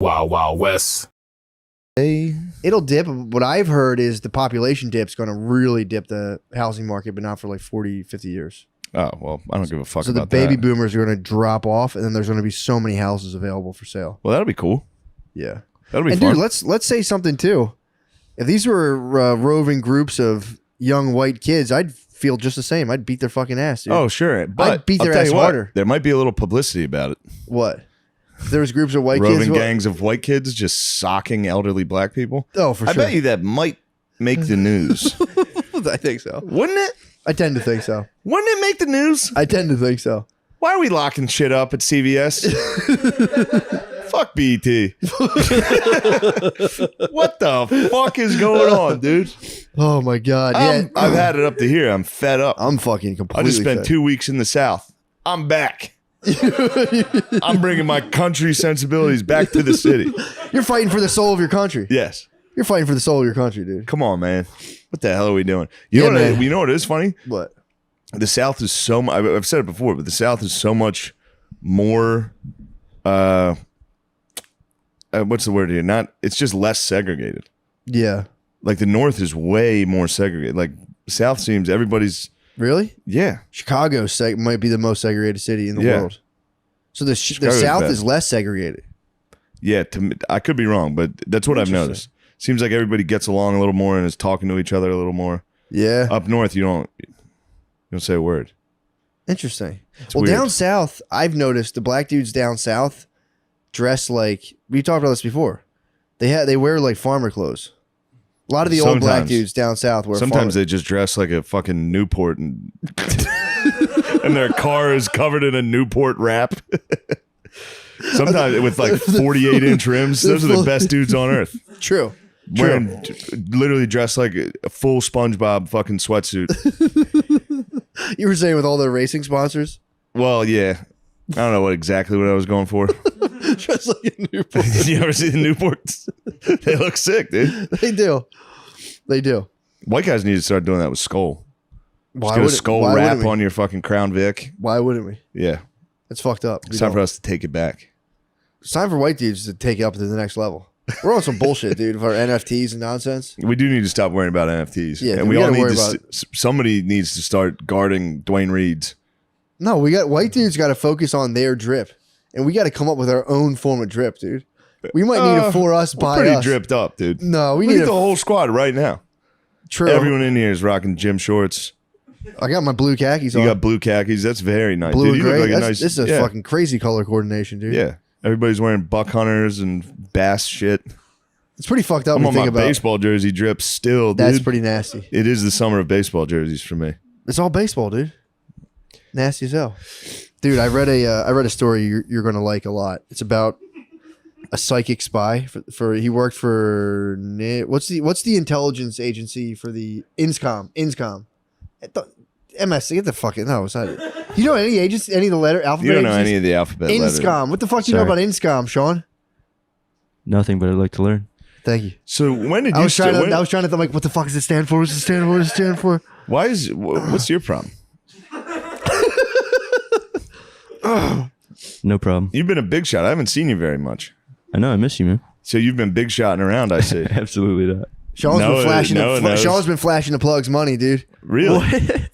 Wild Wild West. It'll dip. What I've heard is the population dip's going to really dip the housing market, but not for like 40, 50 years. Oh, well, I don't give a fuck So about the baby that. boomers are going to drop off, and then there's going to be so many houses available for sale. Well, that'll be cool. Yeah. That'll be And fun. dude, let's say something too. If these were roving groups of young white kids, I'd feel just the same. I'd beat their fucking ass, dude. Oh, sure. But I'd beat I'll their tell ass you what, harder. there might be a little publicity about it. What? If there was groups of white Roving kids. gangs of white kids just socking elderly black people. Oh, for I sure. bet you that might make the news. I think so. Wouldn't it? I tend to think so. Wouldn't it make the news? I tend to think so. Why are we locking shit up at CVS? Fuck BET. What the fuck is going on, dude? Oh my god. Yeah. I've had it up to here. I'm fed up. I'm fucking I completely. just spent fed. 2 weeks in the South. I'm back. I'm bringing my country sensibilities back to the city. You're fighting for the soul of your country. Yes. You're fighting for the soul of your country, dude. Come on, man. What the hell are we doing? You Yeah, know what? man. You know what is funny? What? The South is so much. I've said it before, but the South is so much more. What's the word here? Not. It's just less segregated. Yeah. Like the North is way more segregated. Like South seems everybody's. Really? Yeah. Chicago might be the most segregated city in the Yeah. world. So the Chicago's South bad. is less segregated. Yeah. To me, I could be wrong, but that's what I've noticed. Seems like everybody gets along a little more and is talking to each other a little more. Yeah. Up north, you don't say a word. Interesting. It's Well, weird. down south, I've noticed the black dudes down south dress like we talked about this before. They wear like farmer clothes. A lot of the old black Sometimes. dudes down south wear. Sometimes they just dress like a fucking Newport and and their car is covered in a Newport wrap. Sometimes with like 48-inch rims. Those are the best dudes on earth. True. Wearing literally dressed like a full SpongeBob fucking sweatsuit. You were saying with all their racing sponsors, Well, yeah. I don't know exactly what I was going for. dress like a Newport. You ever see the Newports? They look sick, dude. They do. They do. White guys need to start doing that with Skull. Why Just get a would Skull why wrap wouldn't we? on your fucking Crown Vic. Why wouldn't we? Yeah. It's fucked up. It's time for us to take it back. It's time for white dudes to take it up to the next level. We're on some bullshit, dude, of our NFTs and nonsense. We do need to stop worrying about NFTs. Yeah, and dude, we we all gotta need worry to. Somebody needs to start guarding Dwayne Reed's. No, we got white dudes got to focus on their drip, and we got to come up with our own form of drip, dude. We might need a for us We're by pretty us. dripped up, dude. No, we Look need at a the whole squad right now. true. Everyone in here is rocking gym shorts. I got my blue khakis You on. got blue khakis. That's very nice. blue dude, and you look gray. like a That's- nice. this is a yeah, fucking crazy color coordination, dude. yeah. Everybody's wearing buck hunters and bass shit. It's pretty fucked up I'm when on you my think about. baseball jersey drip still, dude. That's pretty nasty. It is the summer of baseball jerseys for me. It's all baseball, dude. Nasty as hell, dude. I read a story you're gonna like a lot. It's about a psychic spy for he worked for what's the intelligence agency for the INSCOM MS. Get the fucking no. It's not it. You know any agency, any of the letter alphabet? You don't know agencies? any of the alphabet letters. INSCOM. What the fuck do you know Sorry. about INSCOM, Sean? Nothing, but I'd like to learn. Thank you. So when did I you was trying start? to think like, what the fuck does it stand for? What does it stand for? What does it stand for? Why is what's your problem? No problem. You've been a big shot. I haven't seen you very much. I know I miss you, man. So you've been big shotting around, I see. Absolutely not. Sean's No, been flashing. no, no. Sean's been flashing the plugs money, dude. Really?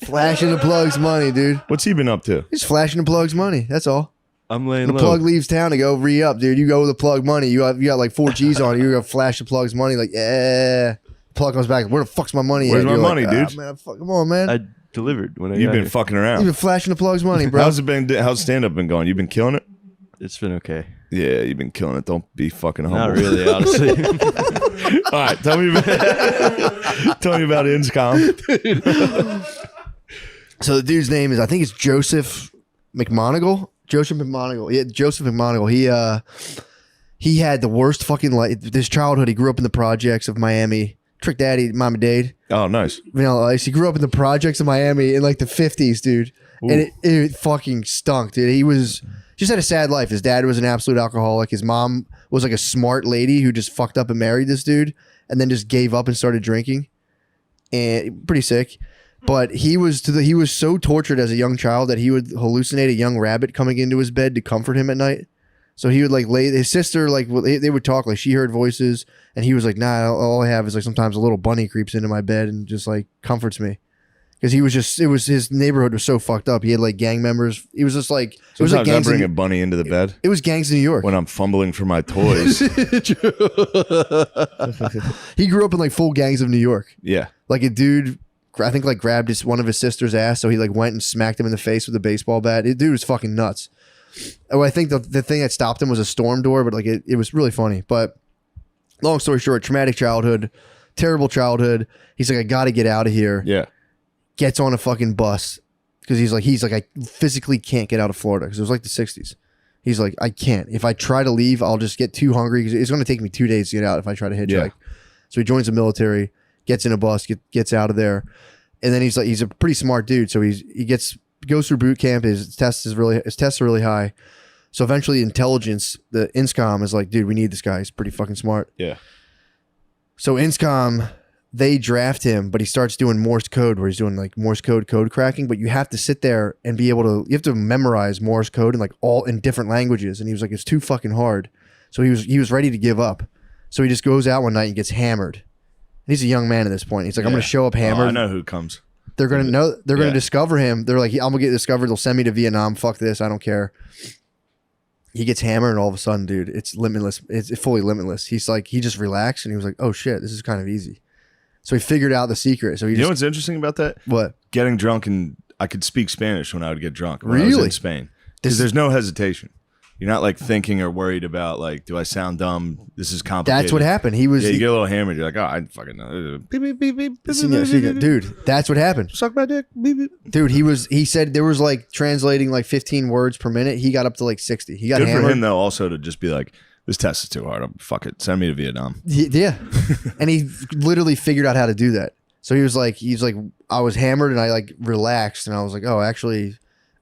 Flashing the plugs money, dude. What's he been up to? He's flashing the plugs money. That's all. I'm laying The low. plug leaves town to go re-up, dude. You go with the plug money. You got like 4 G's on it. You're gonna flash the plugs money, like, yeah. Plug comes back. Where the fuck's my money Where's at? my You're money, like, dude? Man, come on, man. I delivered when I You've got been here. fucking You've around. been flashing the plugs money, bro. How's it been? How's stand up been going? You've been killing it. It's been okay. Yeah, you've been killing it. Don't be fucking humble. Not really, honestly. All right, tell me about INSCOM. So the dude's name is, I think it's Joseph McMonigal. Joseph McMonigal. Yeah, Joseph McMonigal. He had the worst fucking life. This childhood, he grew up in the projects of Miami. Trick Daddy, Mama Dade. Oh, nice. Vanilla Ice. He grew up in the projects of Miami in like the 50s, dude. Ooh. And it fucking stunk, dude. He was just had a sad life. His dad was an absolute alcoholic. His mom was like a smart lady who just fucked up and married this dude and then just gave up and started drinking. And pretty sick. But he was so tortured as a young child that he would hallucinate a young rabbit coming into his bed to comfort him at night. So he would like lay his sister, like they would talk, like she heard voices, and he was like, nah, all I have is like sometimes a little bunny creeps into my bed and just like comforts me. Because his neighborhood was so fucked up. He had like gang members. He was just like, it was like Sometimes I gangs. bring a bunny into the bed It was gangs in New York. when I'm fumbling for my toys. He grew up in like full gangs of New York. Yeah. Like a dude, I think like grabbed one of his sister's ass, so he like went and smacked him in the face with a baseball bat. Dude was fucking nuts. Oh, I think the thing that stopped him was a storm door, but like it was really funny. But long story short, traumatic childhood, terrible childhood. He's like, I got to get out of here. Yeah. Gets on a fucking bus because he's like, I physically can't get out of Florida because it was like the 60s. He's like, I can't. If I try to leave, I'll just get too hungry because it's going to take me 2 days to get out if I try to hitchhike. Yeah. So he joins the military, gets in a bus, gets out of there, and then he's a pretty smart dude. So he goes through boot camp. His tests are really high. So eventually, intelligence, the INSCOM is like, dude, we need this guy. He's pretty fucking smart. Yeah. So INSCOM, they draft him, but he starts doing Morse code, where he's doing like Morse code cracking. But you have to sit there and be able to, you have to memorize Morse code in like all in different languages. And he was like, it's too fucking hard. So he was ready to give up. So he just goes out one night and gets hammered. And he's a young man at this point. He's like, I'm going to show up hammered. Oh, I know who comes. They're going to know. They're going to discover him. They're like, I'm going to get discovered. They'll send me to Vietnam. Fuck this. I don't care. He gets hammered, and all of a sudden, dude, it's limitless. It's fully limitless. He's like, he just relaxed, and he was like, oh shit, this is kind of easy. So he figured out the secret. So he You know what's interesting about that? What? Getting drunk, and I could speak Spanish when I would get drunk. When I Really? was in Spain. Because there's no hesitation. You're not like thinking or worried about like, do I sound dumb? This is complicated. That's what happened. He was. Yeah, you get a little hammered. You're like, oh, I fucking know. Beep, beep, beep, beep, beep, Dude, that's what happened. Suck my dick. Beep, beep. Dude, he said there was like translating like 15 words per minute. He got up to like 60. He got Good hammered. for him though, also to just be like, this test is too hard. Fuck it. Send me to Vietnam. Yeah. And he literally figured out how to do that. So he's like, I was hammered and I like relaxed and I was like, oh, actually,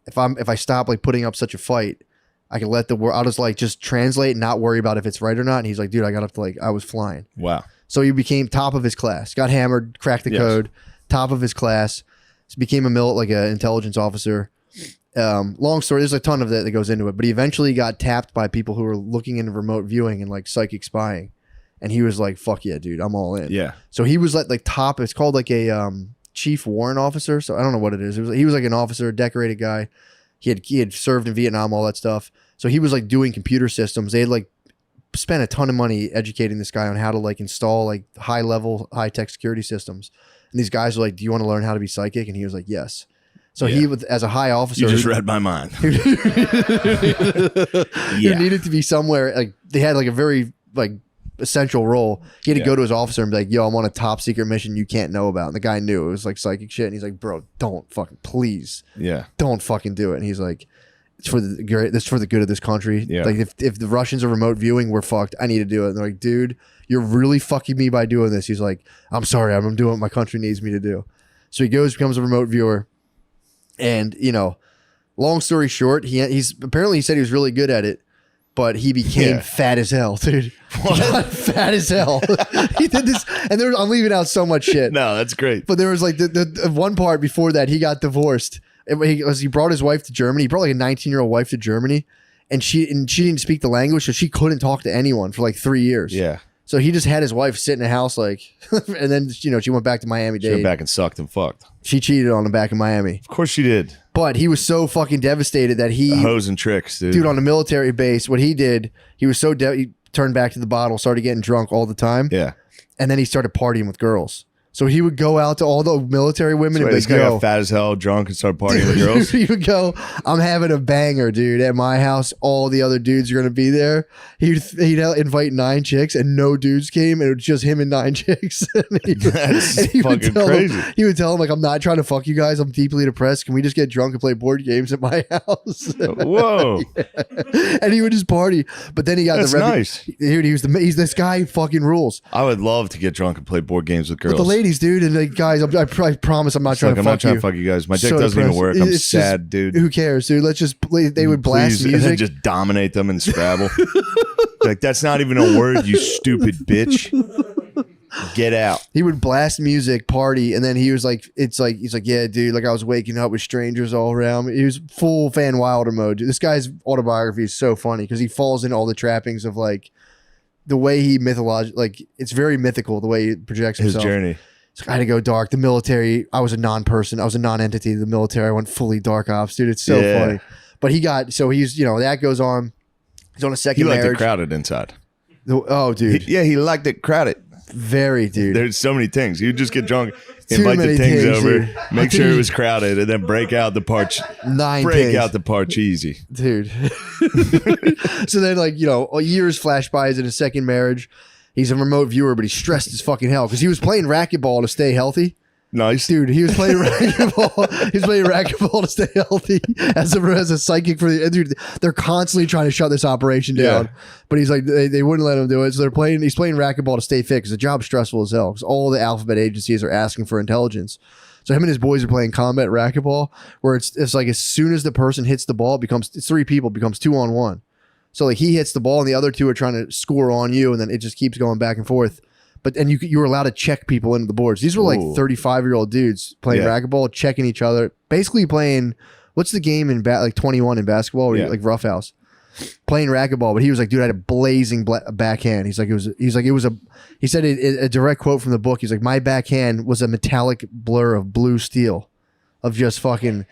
if I stop like putting up such a fight, I can let the word. I'll just translate and not worry about if it's right or not. And he's like, dude, I got up to like, I was flying. Wow. So he became top of his class. Got hammered, cracked the code, top of his class. So became an intelligence officer. Long story. There's a ton of that goes into it. But he eventually got tapped by people who were looking into remote viewing and like psychic spying. And he was like, fuck yeah, dude, I'm all in. Yeah. So he was like top. It's called like a chief warrant officer. So I don't know what it is. He was like an officer, decorated guy. He had served in Vietnam, all that stuff. So he was like doing computer systems. They had like spent a ton of money educating this guy on how to like install like high tech security systems. And these guys were like, do you want to learn how to be psychic? And he was like, yes. So he was, as a high officer, You just read my mind. He needed to be somewhere like they had like a very like essential role. He had to go to his officer and be like, yo, I'm on a top secret mission you can't know about. And the guy knew it was like psychic shit. And he's like, bro, don't fucking, please. Yeah. Don't fucking do it. And he's like, it's for the good of this country. Yeah. Like if the Russians are remote viewing, we're fucked. I need to do it. And they're like, dude, you're really fucking me by doing this. He's like, I'm sorry, I'm doing what my country needs me to do. So he goes, becomes a remote viewer. And, long story short, he's apparently he said he was really good at it, but he became fat as hell, dude. He got fat as hell. He did this, and I'm leaving out so much shit. No, that's great. But there was like the one part before that he got divorced. He brought his wife to Germany. He brought like a 19-year-old wife to Germany, and she didn't speak the language, so she couldn't talk to anyone for like 3 years. Yeah. So he just had his wife sit in a house like, and then she went back to Miami. She went back and sucked and fucked. She cheated on him back in Miami. Of course she did. But he was so fucking devastated that The hoes and tricks, dude. dude, on a military base, what he did, he was so he turned back to the bottle, started getting drunk all the time. Yeah. And then he started partying with girls. So he would go out to all the military women So and this be guy like, got fat as hell, drunk, and started partying with girls. He would go, I'm having a banger, dude. At my house, all the other dudes are going to be there. He'd invite 9 chicks and no dudes came, and it was just him and 9 chicks. That's fucking crazy. He would tell him, like, I'm not trying to fuck you guys. I'm deeply depressed. Can we just get drunk and play board games at my house? Whoa. And he would just party. But then he got That's nice. Dude, he's this guy who fucking rules. I would love to get drunk and play board games with girls. With the ladies, dude, and like, guys, I promise I'm not trying to I'm fuck not trying you. to fuck you guys. My dick So doesn't even depressed. work. I'm It's sad, just, dude. Who cares, dude? Let's just play. They would blast Please, and then music. just dominate them in Scrabble. Like, that's not even a word, you stupid bitch. Get out. He would blast music, party, and then he was like, he's like, yeah, dude, like I was waking up with strangers all around me. He was full Van Wilder mode. This guy's autobiography is so funny because he falls into all the trappings of like the way he like it's very mythical the way he projects himself. His journey. It's like, I had to go dark. The military, I was a non-person. I was a non-entity. The military, I went fully dark ops, dude. It's so funny. But he's, that goes on. He's on a second marriage. He liked it crowded inside. Oh, dude. He liked it crowded. Very, dude. There's so many things. You would just get drunk, Too invite the many things things, over, dude. make sure it was crowded, and then break out the part. Break out the part cheesy. Dude. So then, like, years flash by. He's in his second marriage. He's a remote viewer, but he's stressed as fucking hell because he was playing racquetball to stay healthy. Nice. Dude, he was playing racquetball. He's playing racquetball to stay healthy as a psychic for the dude. They're constantly trying to shut this operation down, but he's like they wouldn't let him do it. So he's playing racquetball to stay fit because the job's stressful as hell. Because all the alphabet agencies are asking for intelligence. So him and his boys are playing combat racquetball, where it's like as soon as the person hits the ball, it's 3 people, becomes 2-on-1. So like he hits the ball and the other 2 are trying to score on you, and then it just keeps going back and forth. But you were allowed to check people into the boards. These were like 35-year-old dudes playing racquetball, checking each other, basically playing. What's the game in like 21 in basketball, where like roughhouse, playing racquetball. But he was like, dude, I had a blazing backhand. He said a direct quote from the book. He's like, my backhand was a metallic blur of blue steel, of just fucking,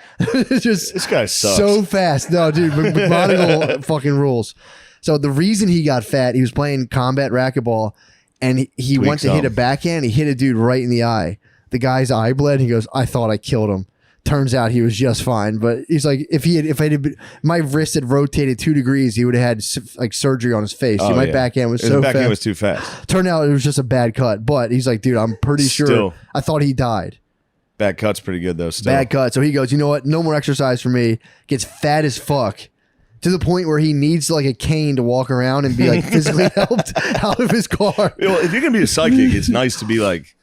just this guy sucks. So fast. No, dude, McGonagall fucking rules. So the reason he got fat, he was playing combat racquetball. And he went to hit a backhand. He hit a dude right in the eye. The guy's eye bled. He goes, I thought I killed him. Turns out he was just fine. But he's like, my wrist had rotated 2 degrees, he would have had like surgery on his face. My backhand was so fast. Backhand was too fast. Turned out it was just a bad cut. But he's like, dude, I'm pretty sure. I thought he died. Bad cut's pretty good though. Still. Bad cut. So he goes, you know what? No more exercise for me. Gets fat as fuck. To the point where he needs like a cane to walk around and be like physically helped out of his car. Well, if you're gonna be a psychic, it's nice to be like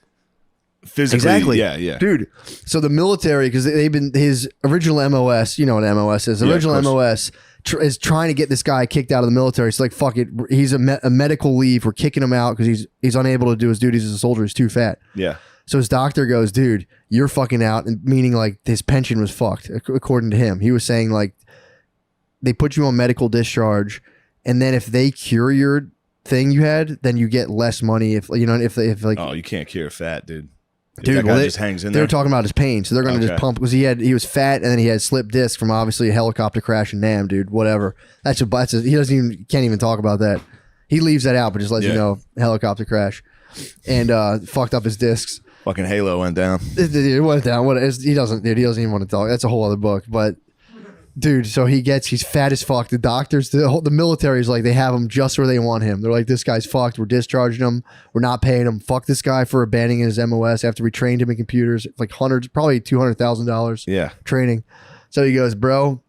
physically. Exactly. Yeah. Dude. So the military, because they've been his original MOS. You know what MOS is? Original MOS is trying to get this guy kicked out of the military. It's like, fuck it. He's a medical leave. We're kicking him out because he's unable to do his duties as a soldier. He's too fat. Yeah. So his doctor goes, dude, you're fucking out, and meaning like his pension was fucked. According to him, he was saying like, they put you on medical discharge, and then if they cure your thing you had, then you get less money. If like, oh, you can't cure fat, dude. Dude, that guy just hangs in they there. were talking about his pain, so they're going to just pump because he was fat, and then he had slipped disc from obviously a helicopter crash in Nam, dude. Whatever. He can't even talk about that. He leaves that out, but just lets you know helicopter crash, and fucked up his discs. Fucking Halo went down. It went down. He doesn't even want to talk. That's a whole other book, but. Dude, so he's fat as fuck. The doctors, the military is like, they have him just where they want him. They're like, this guy's fucked. We're discharging him. We're not paying him. Fuck this guy for abandoning his MOS after we trained him in computers. Like hundreds, probably $200,000 training. So he goes, bro,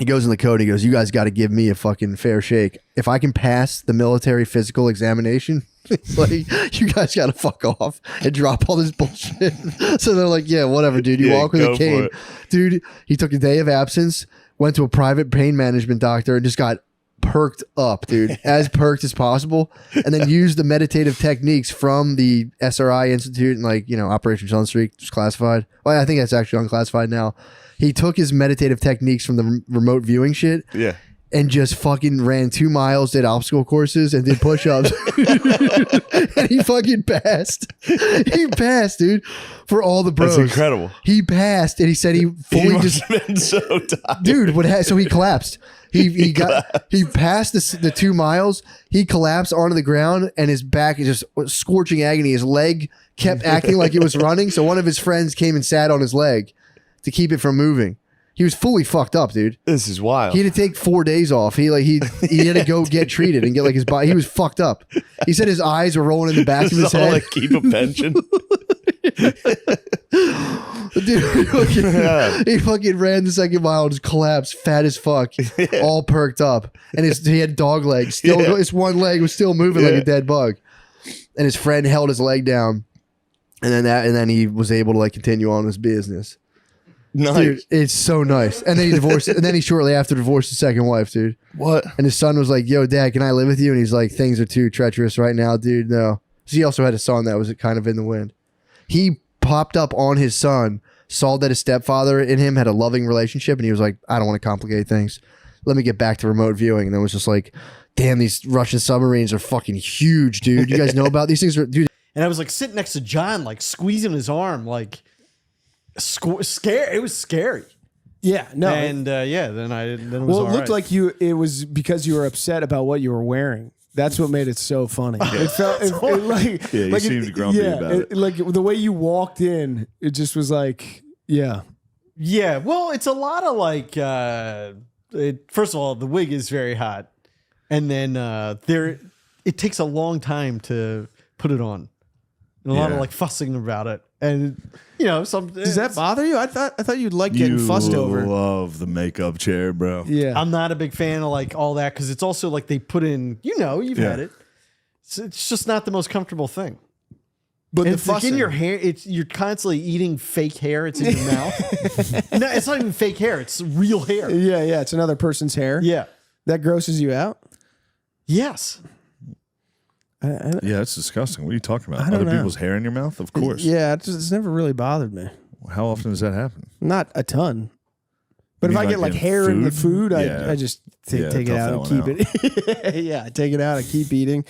he goes in the code. He goes, you guys got to give me a fucking fair shake. If I can pass the military physical examination, it's like, you guys got to fuck off and drop all this bullshit. So they're like, yeah, whatever, dude. You walk with a cane. Dude, he took a day of absence, went to a private pain management doctor, and just got perked up, dude. As perked as possible. And then used the meditative techniques from the SRI Institute and Operation Sunstreak, which is classified. Well, I think that's actually unclassified now. He took his meditative techniques from the remote viewing shit. Yeah. And just fucking ran 2 miles, did obstacle courses, and did push-ups. And he fucking passed. He passed, dude, for all the bros. That's incredible. He passed, and he said he fully must have been so tired. Dude, so he collapsed. He passed the 2 miles. He collapsed onto the ground, and his back is just scorching agony. His leg kept acting like it was running, so one of his friends came and sat on his leg to keep it from moving. He was fully fucked up, dude. This is wild. He had to take 4 days off. He had to go get treated and get his body. He was fucked up. He said his eyes were rolling in the back of his head. Like keep a pension. Dude, he fucking ran the second mile and just collapsed, fat as fuck, all perked up, and he had dog legs. Still, his one leg was still moving like a dead bug. And his friend held his leg down, and then he was able to continue on his business. Nice. Dude, it's so nice. And then he divorced, and then he shortly after divorced his second wife, dude. What? And his son was like, yo, dad, can I live with you? And he's like, things are too treacherous right now, dude. No. So he also had a son that was kind of in the wind. He popped up on his son, saw that his stepfather and him had a loving relationship, and he was like, I don't want to complicate things. Let me get back to remote viewing. And then was just like, damn, these Russian submarines are fucking huge, dude. You guys know about these things? Dude. And I was like sitting next to John, like squeezing his arm, like scared. It was scary. Yeah, no. And then it was Well, all it looked right. like it was because you were upset about what you were wearing. That's what made it so funny. It felt like you seemed grumpy about it. Like the way you walked in, it just was like, yeah. Yeah, well, it's a lot of like. First of all, the wig is very hot, and then it takes a long time to put it on, and a lot of like fussing about it, and some. Does that bother you? I thought you'd like getting fussed over. Love the makeup chair, bro. Yeah, I'm not a big fan of like all that because it's also like they put in. You've had it. It's just not the most comfortable thing. but And the it's like fussing in your hair. You're constantly eating fake hair. It's in your mouth. No, it's not even fake hair. It's real hair. Yeah, it's another person's hair. Yeah. That grosses you out. Yes. Yeah, it's disgusting. What are you talking about? I don't Other know. people's hair in your mouth? Of course. Yeah, it's never really bothered me. How often does that happen? Not a ton. But You if I mean get like like in hair in the food? food, Yeah. I just take it tough out and that keep one it. Yeah, I take it out. I keep eating.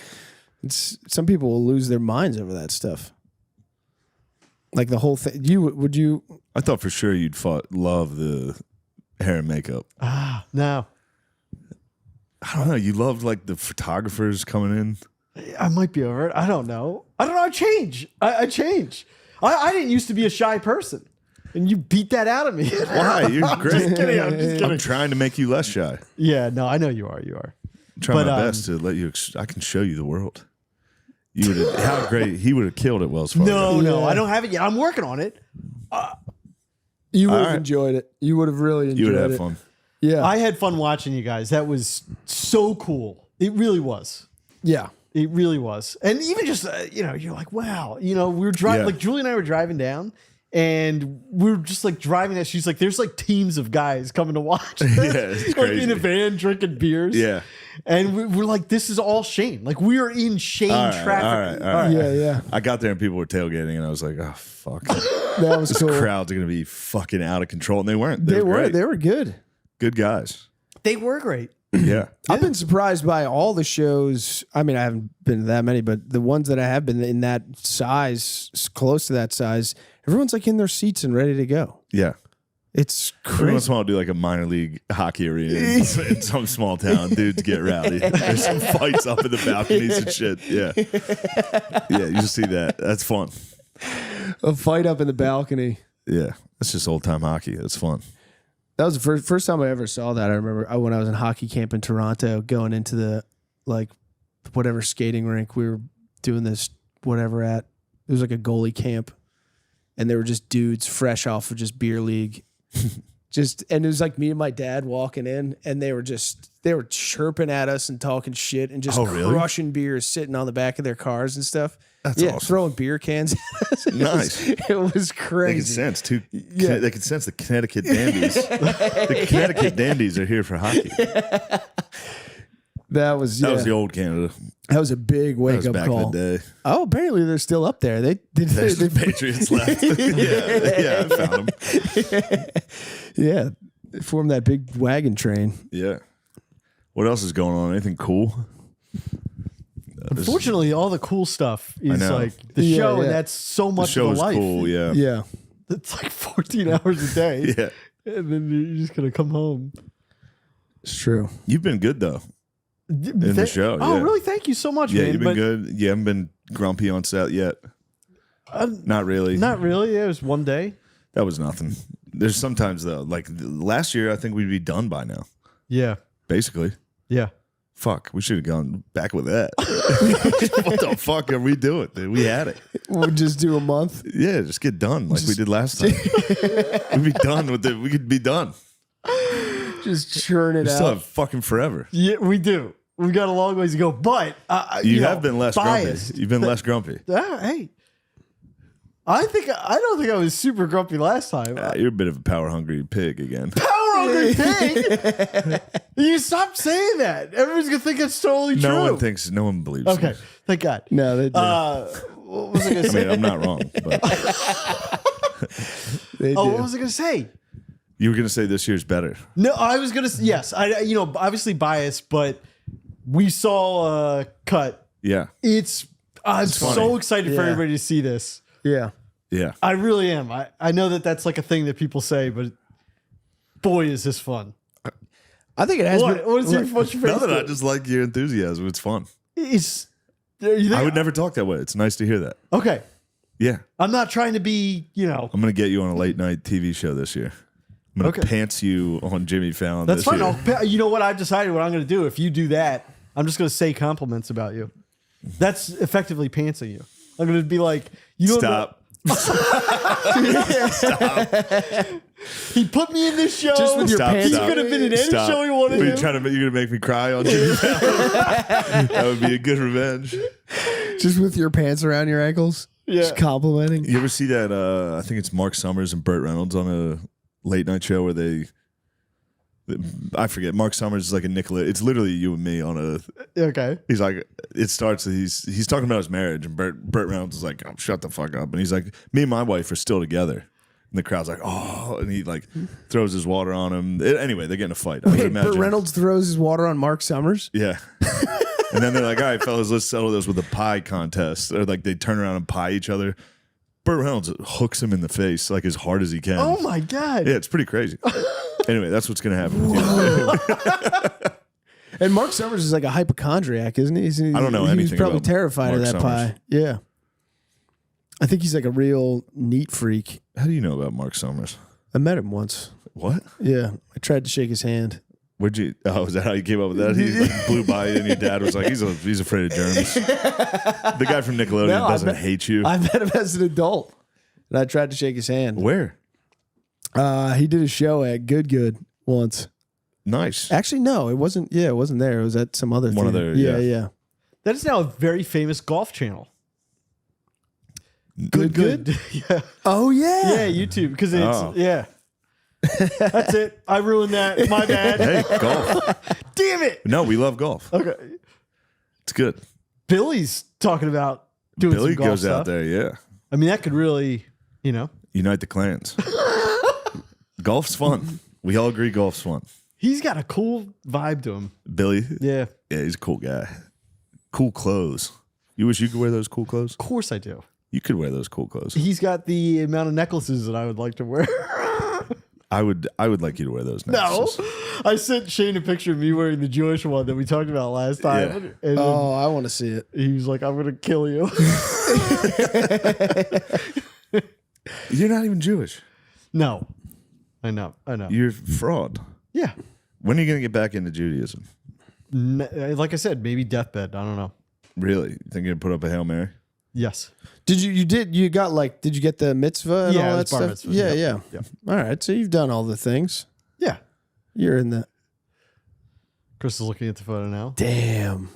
Some people will lose their minds over that stuff. Like the whole thing. Would you? I thought for sure you'd love the hair and makeup. No. I don't know. You loved like the photographers coming in. I might be over it. I don't know. I change. I change. I didn't used to be a shy person, and you beat that out of me. Why? You're great. I'm just kidding. I'm trying to make you less shy. Yeah, no, I know you are. You are. I'm trying But, my best to let you. I can show you the world. You would have. How great he would have killed at Wells Fargo. No, Yeah. I don't have it yet. I'm working on it. You would have All right. enjoyed it. You would have really enjoyed You would have it. fun. Yeah, I had fun watching you guys. That was so cool. It really was. yeah. It really was. And even just, you're like, wow. We were driving, Yeah. like Julie and I were driving down and we were just like driving that. She's like, there's like teams of guys coming to watch this. it's like crazy. in a van drinking beers. Yeah. And we're like, this is all Shane. Like we are in Shane All right, traffic. all right. Yeah. I got there and people were tailgating, and I was like, "Oh fuck, That was this cool. crowd's gonna be fucking out of control." And they weren't. They were. great. They were good. Good guys. They were great. Yeah. I've been surprised by all the shows. I mean, I haven't been to that many, but the ones that I have been in that size, close to that size, everyone's like in their seats and ready to go. Yeah. It's Every once crazy. in a while, I'll do like a minor league hockey arena in some small town. Dudes get rowdy. There's some fights up in the balconies and shit. Yeah. Yeah, you just see that. That's fun. A fight up in the balcony. Yeah. That's just old time hockey. That's fun. That was the first time I ever saw that. I remember when I was in hockey camp in Toronto, going into the like whatever skating rink we were doing this whatever at. It was like a goalie camp, and they were just dudes fresh off of just beer league. And it was like me and my dad walking in, and they were chirping at us and talking shit and just Oh, really? crushing beers, sitting on the back of their cars and stuff. That's awesome. Throwing beer cans at us. Nice. It was They can crazy. sense too. Yeah. They can sense the Connecticut dandies. The Connecticut dandies are here for hockey. That was That was the old Canada. That was a big That wake was up back call. in the day. Oh, apparently they're still up there. There's the Patriots left. yeah, I found them. Yeah, they formed that big wagon train. Yeah. What else is going on? Anything cool? Unfortunately, all the cool stuff is know. like the Yeah, show, yeah. and that's so The much show of is the life. cool. Yeah. Yeah, It's like 14 hours a day. Yeah. And then you're just going to come home. it's true. You've been good though. In the show, Oh, yeah. really? Thank you so much, Yeah, man. you've been good. You haven't been grumpy on set yet. Not really. Not really. It was one day. That was nothing. There's sometimes though, like last year, I think we'd be done by now. Yeah. Basically. Yeah. Fuck, we should have gone back with that. What the fuck are we doing? Dude? We had it. We'll just do a month. Yeah, just get done like we did last time. We'd be done with it. We could be done. Just churn it We still out. have fucking forever. Yeah, we do. We've got a long ways to go, but You have been less biased. grumpy. You've been less grumpy. Hey, I don't think I was super grumpy last time. You're a bit of a power hungry pig again. Power broker thing. You stop saying that. Everyone's gonna think it's totally true. No one believes me. Okay, thank God. No, they do. What was I gonna I say? mean, I'm not wrong, but They Oh, do. what was I gonna say? you were gonna say this year's better. No, I was gonna. Yes, I. Obviously biased, but we saw Cut. Yeah, I'm funny. so excited for Yeah. everybody to see this. Yeah. yeah. I really am. I know that that's like a thing that people say, but boy, is this fun. I think it has been. What's your Now favorite? that I just like your enthusiasm, it's fun. It's. You think, I would never talk that way. It's nice to hear that. okay, Yeah, I'm not trying to be. I'm gonna get you on a late night TV show this year. I'm gonna Okay. pants you on Jimmy Fallon. That's this fine. year. You know what? I've decided what I'm going to do. If you do that, I'm just going to say compliments about you. That's effectively pantsing you. I'm going to be like, you don't know- Stop. He put me in this show. Just with your Stop, pants. He stop. could have been in any Stop. show he wanted You're to. you're gonna make me cry on Jimmy Fallon. That would be a good revenge. Just with your pants around your ankles. Yeah. Just complimenting. You ever see that? I think it's Mark Summers and Burt Reynolds on a late night show where I forget. Mark Summers is like a Nicola. It's literally you and me on a. Okay. He's like, it starts. He's talking about his marriage, and Burt Reynolds is like, oh, shut the fuck up, and he's like, me and my wife are still together. And the crowd's like, oh, and he like throws his water on him. Anyway, they get in a fight. I would Wait, imagine. Burt Reynolds throws his water on Mark Summers? Yeah. And then they're like, all right, fellas, let's settle this with a pie contest. Or like they turn around and pie each other. Burt Reynolds hooks him in the face like as hard as he can. Oh my God. Yeah, it's pretty crazy. Anyway, that's what's going to happen with you. And Mark Summers is like a hypochondriac, isn't he? I don't know He's anything probably about terrified of Mark that Summers. pie. Yeah. I think he's like a real neat freak. How do you know about Mark Summers? I met him once. What? Yeah. I tried to shake his hand. Where'd you? Oh, is that how you came up with that? He like blew by you, and your dad was like, "He's afraid of germs." The guy from Nickelodeon No, I doesn't bet- hate you. I met him as an adult. And I tried to shake his hand. Where? He did a show at Good once. Nice. Actually, no, it wasn't. Yeah, it wasn't there. It was at some other One of theater. their- Yeah. That is now a very famous golf channel. Good? Yeah. Oh, yeah. Yeah, YouTube. Because it's, Oh. yeah. That's it. I ruined that. My bad. Hey, golf. Damn it. No, we love golf. Okay. It's good. Billy's talking about doing Billy some golf goes stuff. out there. Yeah, I mean, that could really, unite the clans. Golf's fun. We all agree golf's fun. he's got a cool vibe to him. Billy. Yeah. Yeah, he's a cool guy. Cool clothes. You wish you could wear those cool clothes? Of course I do. You could wear those cool clothes. He's got the amount of necklaces that I would like to wear. I would like you to wear those No. necklaces. I sent Shane a picture of me wearing the Jewish one that we talked about last time. Yeah. And then Oh, I want to see it. he was like, I'm going to kill you. You're not even Jewish. No. I know. You're a fraud. Yeah. When are you going to get back into Judaism? Like I said, maybe deathbed. I don't know. Really? You think you're going to put up a Hail Mary? Yes. Did you get the mitzvah and Yeah, all it that was bar stuff? mitzvah. Yeah, Yeah. yeah. All right. So you've done all the things. Yeah. You're in the Chris is looking at the photo now. damn.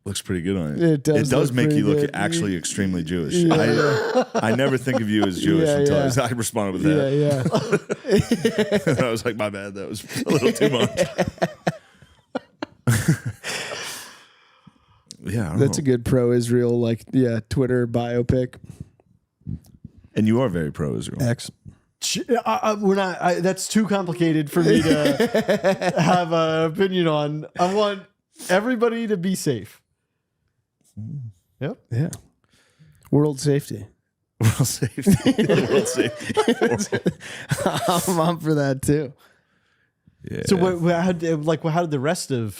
Looks pretty good on you. It does look make you pretty look good. actually extremely Jewish. Yeah, I never think of you as Jewish Yeah, until yeah. I responded with Yeah, that. yeah. I was like, my bad. That was a little too much. Yeah, I don't That's know. a good pro-Israel Twitter biopic. And you are very pro-Israel. X. We're not. That's too complicated for me to have an opinion on. I want everybody to be safe. Yep. Yeah. World safety. World safety. World safety. I'm for that too. Yeah. So, how did the rest of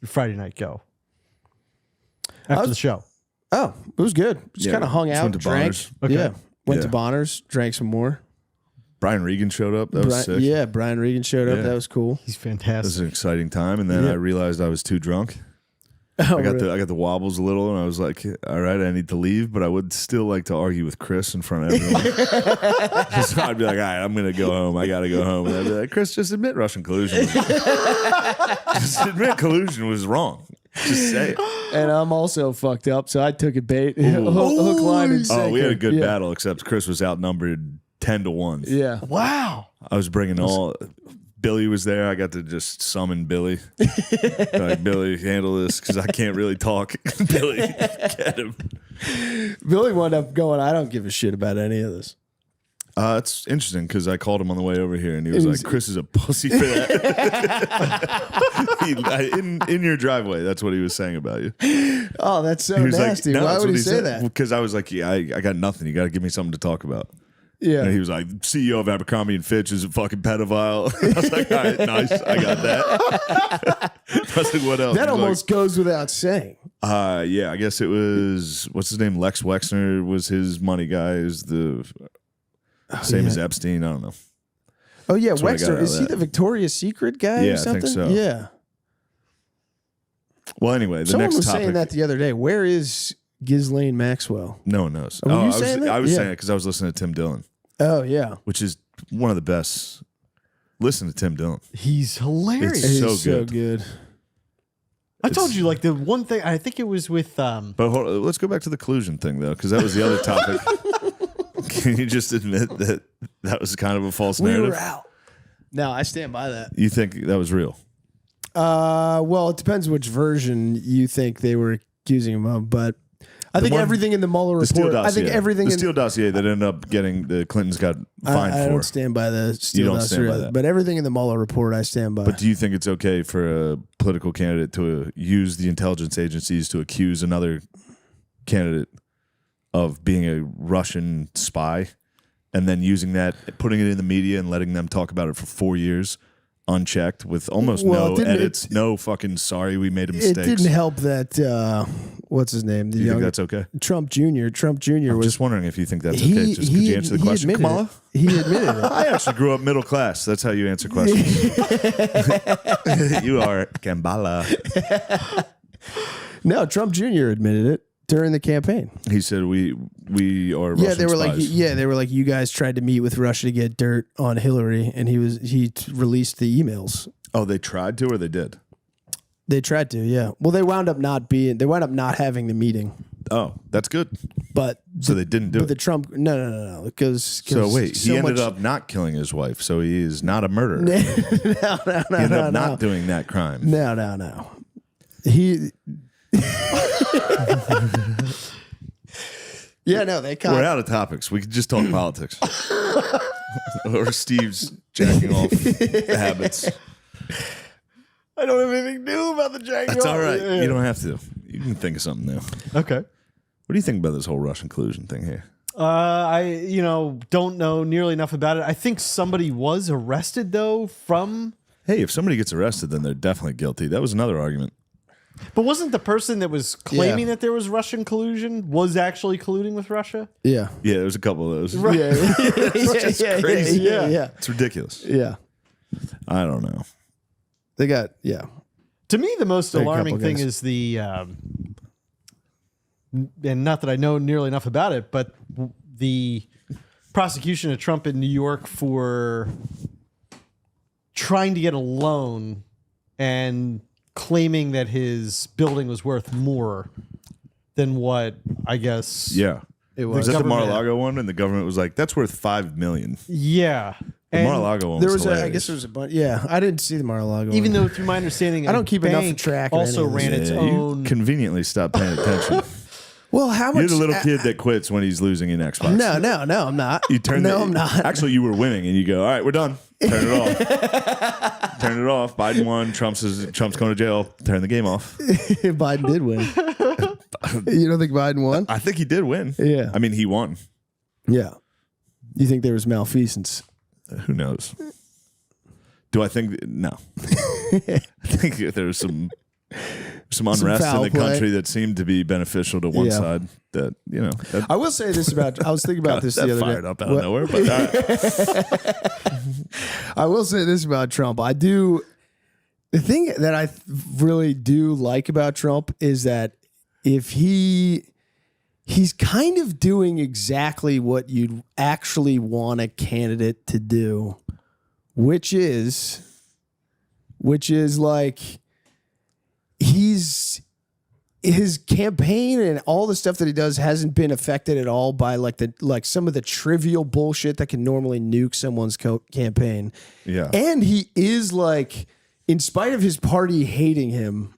Friday night go after the show? Oh, it was good. Just Yeah, kind of hung just out, went to drank. Bonner's. Okay. Yeah. Went Yeah. to Bonner's, drank some more. Brian Regan showed up. That was sick. Yeah, Brian Regan showed up. Yeah. That was cool. He's It was fantastic. an exciting time, and then Yeah. I realized I was too drunk. Oh, I got really? the wobbles a little, and I was like, "All right, I need to leave," but I would still like to argue with Chris in front of everyone. So I'd be like, "All right, I'm gonna go home. I gotta go home," and I'd be like, "Chris, just admit Russian collusion. Just admit collusion was wrong. Just say it." And I'm also fucked up, so I took a bait. Hook, line, and sinker. Oh, we had a good Yeah. battle, except Chris was outnumbered 10-1. Yeah. Wow. I was bringing all. Billy was there. I got to just summon Billy. Like, Billy, handle this because I can't really talk. Billy, get him. Billy wound up going, I don't give a shit about any of this. It's interesting because I called him on the way over here and he was like, Chris is a pussy for that. In your driveway, that's what he was saying about you. Oh, that's so He was nasty. like, no, Why that's would what he say said. that? Because I was like, yeah, I got nothing. You got to give me something to talk about. Yeah. And he was like, CEO of Abercrombie and Fitch is a fucking pedophile. I was like, all right, nice. I got that. I was like, what else? That He was almost goes without saying. yeah, I guess it was, what's his name? Lex Wexner was his money guy. Is the same as Epstein. I don't know. Oh, yeah. That's what I got out Wexner. of Is he that. the Victoria's Secret guy Yeah, or I something? think so. Yeah. Well, anyway, the Someone next was topic. saying that the other day. Where is Ghislaine Maxwell? No one knows. Were you I was, saying that? I was Yeah. saying it because I was listening to Tim Dillon, Oh, yeah. which is one of the best. Listen to Tim Dillon. He's hilarious. It's so He's so good. good. I told you, like, the one thing, I think it was with, But hold on, let's go back to the collusion thing, though, because that was the other topic. Can you just admit that that was kind of a false We narrative? were out. No, I stand by that. You think that was real? Well, it depends which version you think they were accusing him of, but I think one- everything in the Mueller The Steele report. dossier. I think everything the in Steele dossier that ended up getting the Clintons got fined I for. don't stand by the Steele don't stand by dossier, that. but everything in the Mueller report, I stand by. But do you think it's okay for a political candidate to use the intelligence agencies to accuse another candidate of being a Russian spy and then using that, putting it in the media and letting them talk about it for 4 years unchecked with almost Well, no didn't edits, no fucking sorry we made a it mistake? didn't help that what's his name, the Do you think young that's okay? Trump Jr. Trump Jr. I'm was just wondering if you think that's okay. Just could you answer the question, admitted Kamala? it. He admitted it. I actually grew up middle class. That's how you answer questions. You are Kambala. No, Trump Jr. admitted it during the campaign. He said we are Yeah, Russian they were spies. like, you guys tried to meet with Russia to get dirt on Hillary, and he released the emails. Oh, they tried to or they did? They tried to, yeah. Well, they wound up not having the meeting, Oh, that's good. but So they didn't do but the it. Trump no because So wait, he ended up not killing his wife, so he is not a murderer. no He ended up not doing that crime. no he yeah no they We're caught out of topics. We could just talk politics. Or Steve's jacking off habits. I don't have anything new about the Jaguar. That's all right. You don't have to. You can think of something new. Okay. What do you think about this whole Russian collusion thing here? I don't know nearly enough about it. I think somebody was arrested though from. Hey, if somebody gets arrested, then they're definitely guilty. That was another argument. But wasn't the person that was claiming that there was Russian collusion was actually colluding with Russia? yeah Yeah, there's a couple of those. yeah crazy. yeah It's ridiculous. yeah I don't know. they got yeah To me, the most There are a alarming couple thing guys. is the, and not that I know nearly enough about it, but the prosecution of Trump in New York for trying to get a loan and claiming that his building was worth more than what I guess Yeah. it Was was. that the Government- Mar-a-Lago one? And the government was like, that's worth $5 million. Yeah. The And Mar-a-Lago one there was was hilarious. I guess there was a bunch yeah I didn't see the Mar-a-Lago even one. though, through my understanding, I don't a keep enough bank track of also any of this. ran its Yeah, own. you conveniently stopped paying attention. well how much You're the little kid that quits when he's losing an Xbox. no I'm not You turn I'm not Actually, you were winning, and you go, "All right, we're done. Turn it off. Turn it off. Biden won. Trump's going to jail. Turn the game off." Biden did win. You don't think Biden won? I think he did win. Yeah. I mean, he won. Yeah. You think there was malfeasance? Who knows? Do I think? No. I think there was some unrest in foul the play. country that seemed to be beneficial to one Yeah. side. That that, I will say this about. I was thinking about this that the other fired day. up out of nowhere. But I will say this about Trump. I do. The thing that I really do like about Trump is that if he's kind of doing exactly what you'd actually want a candidate to do, which is his campaign and all the stuff that he does hasn't been affected at all by like some of the trivial bullshit that can normally nuke someone's campaign. Yeah. And he is like, in spite of his party hating him,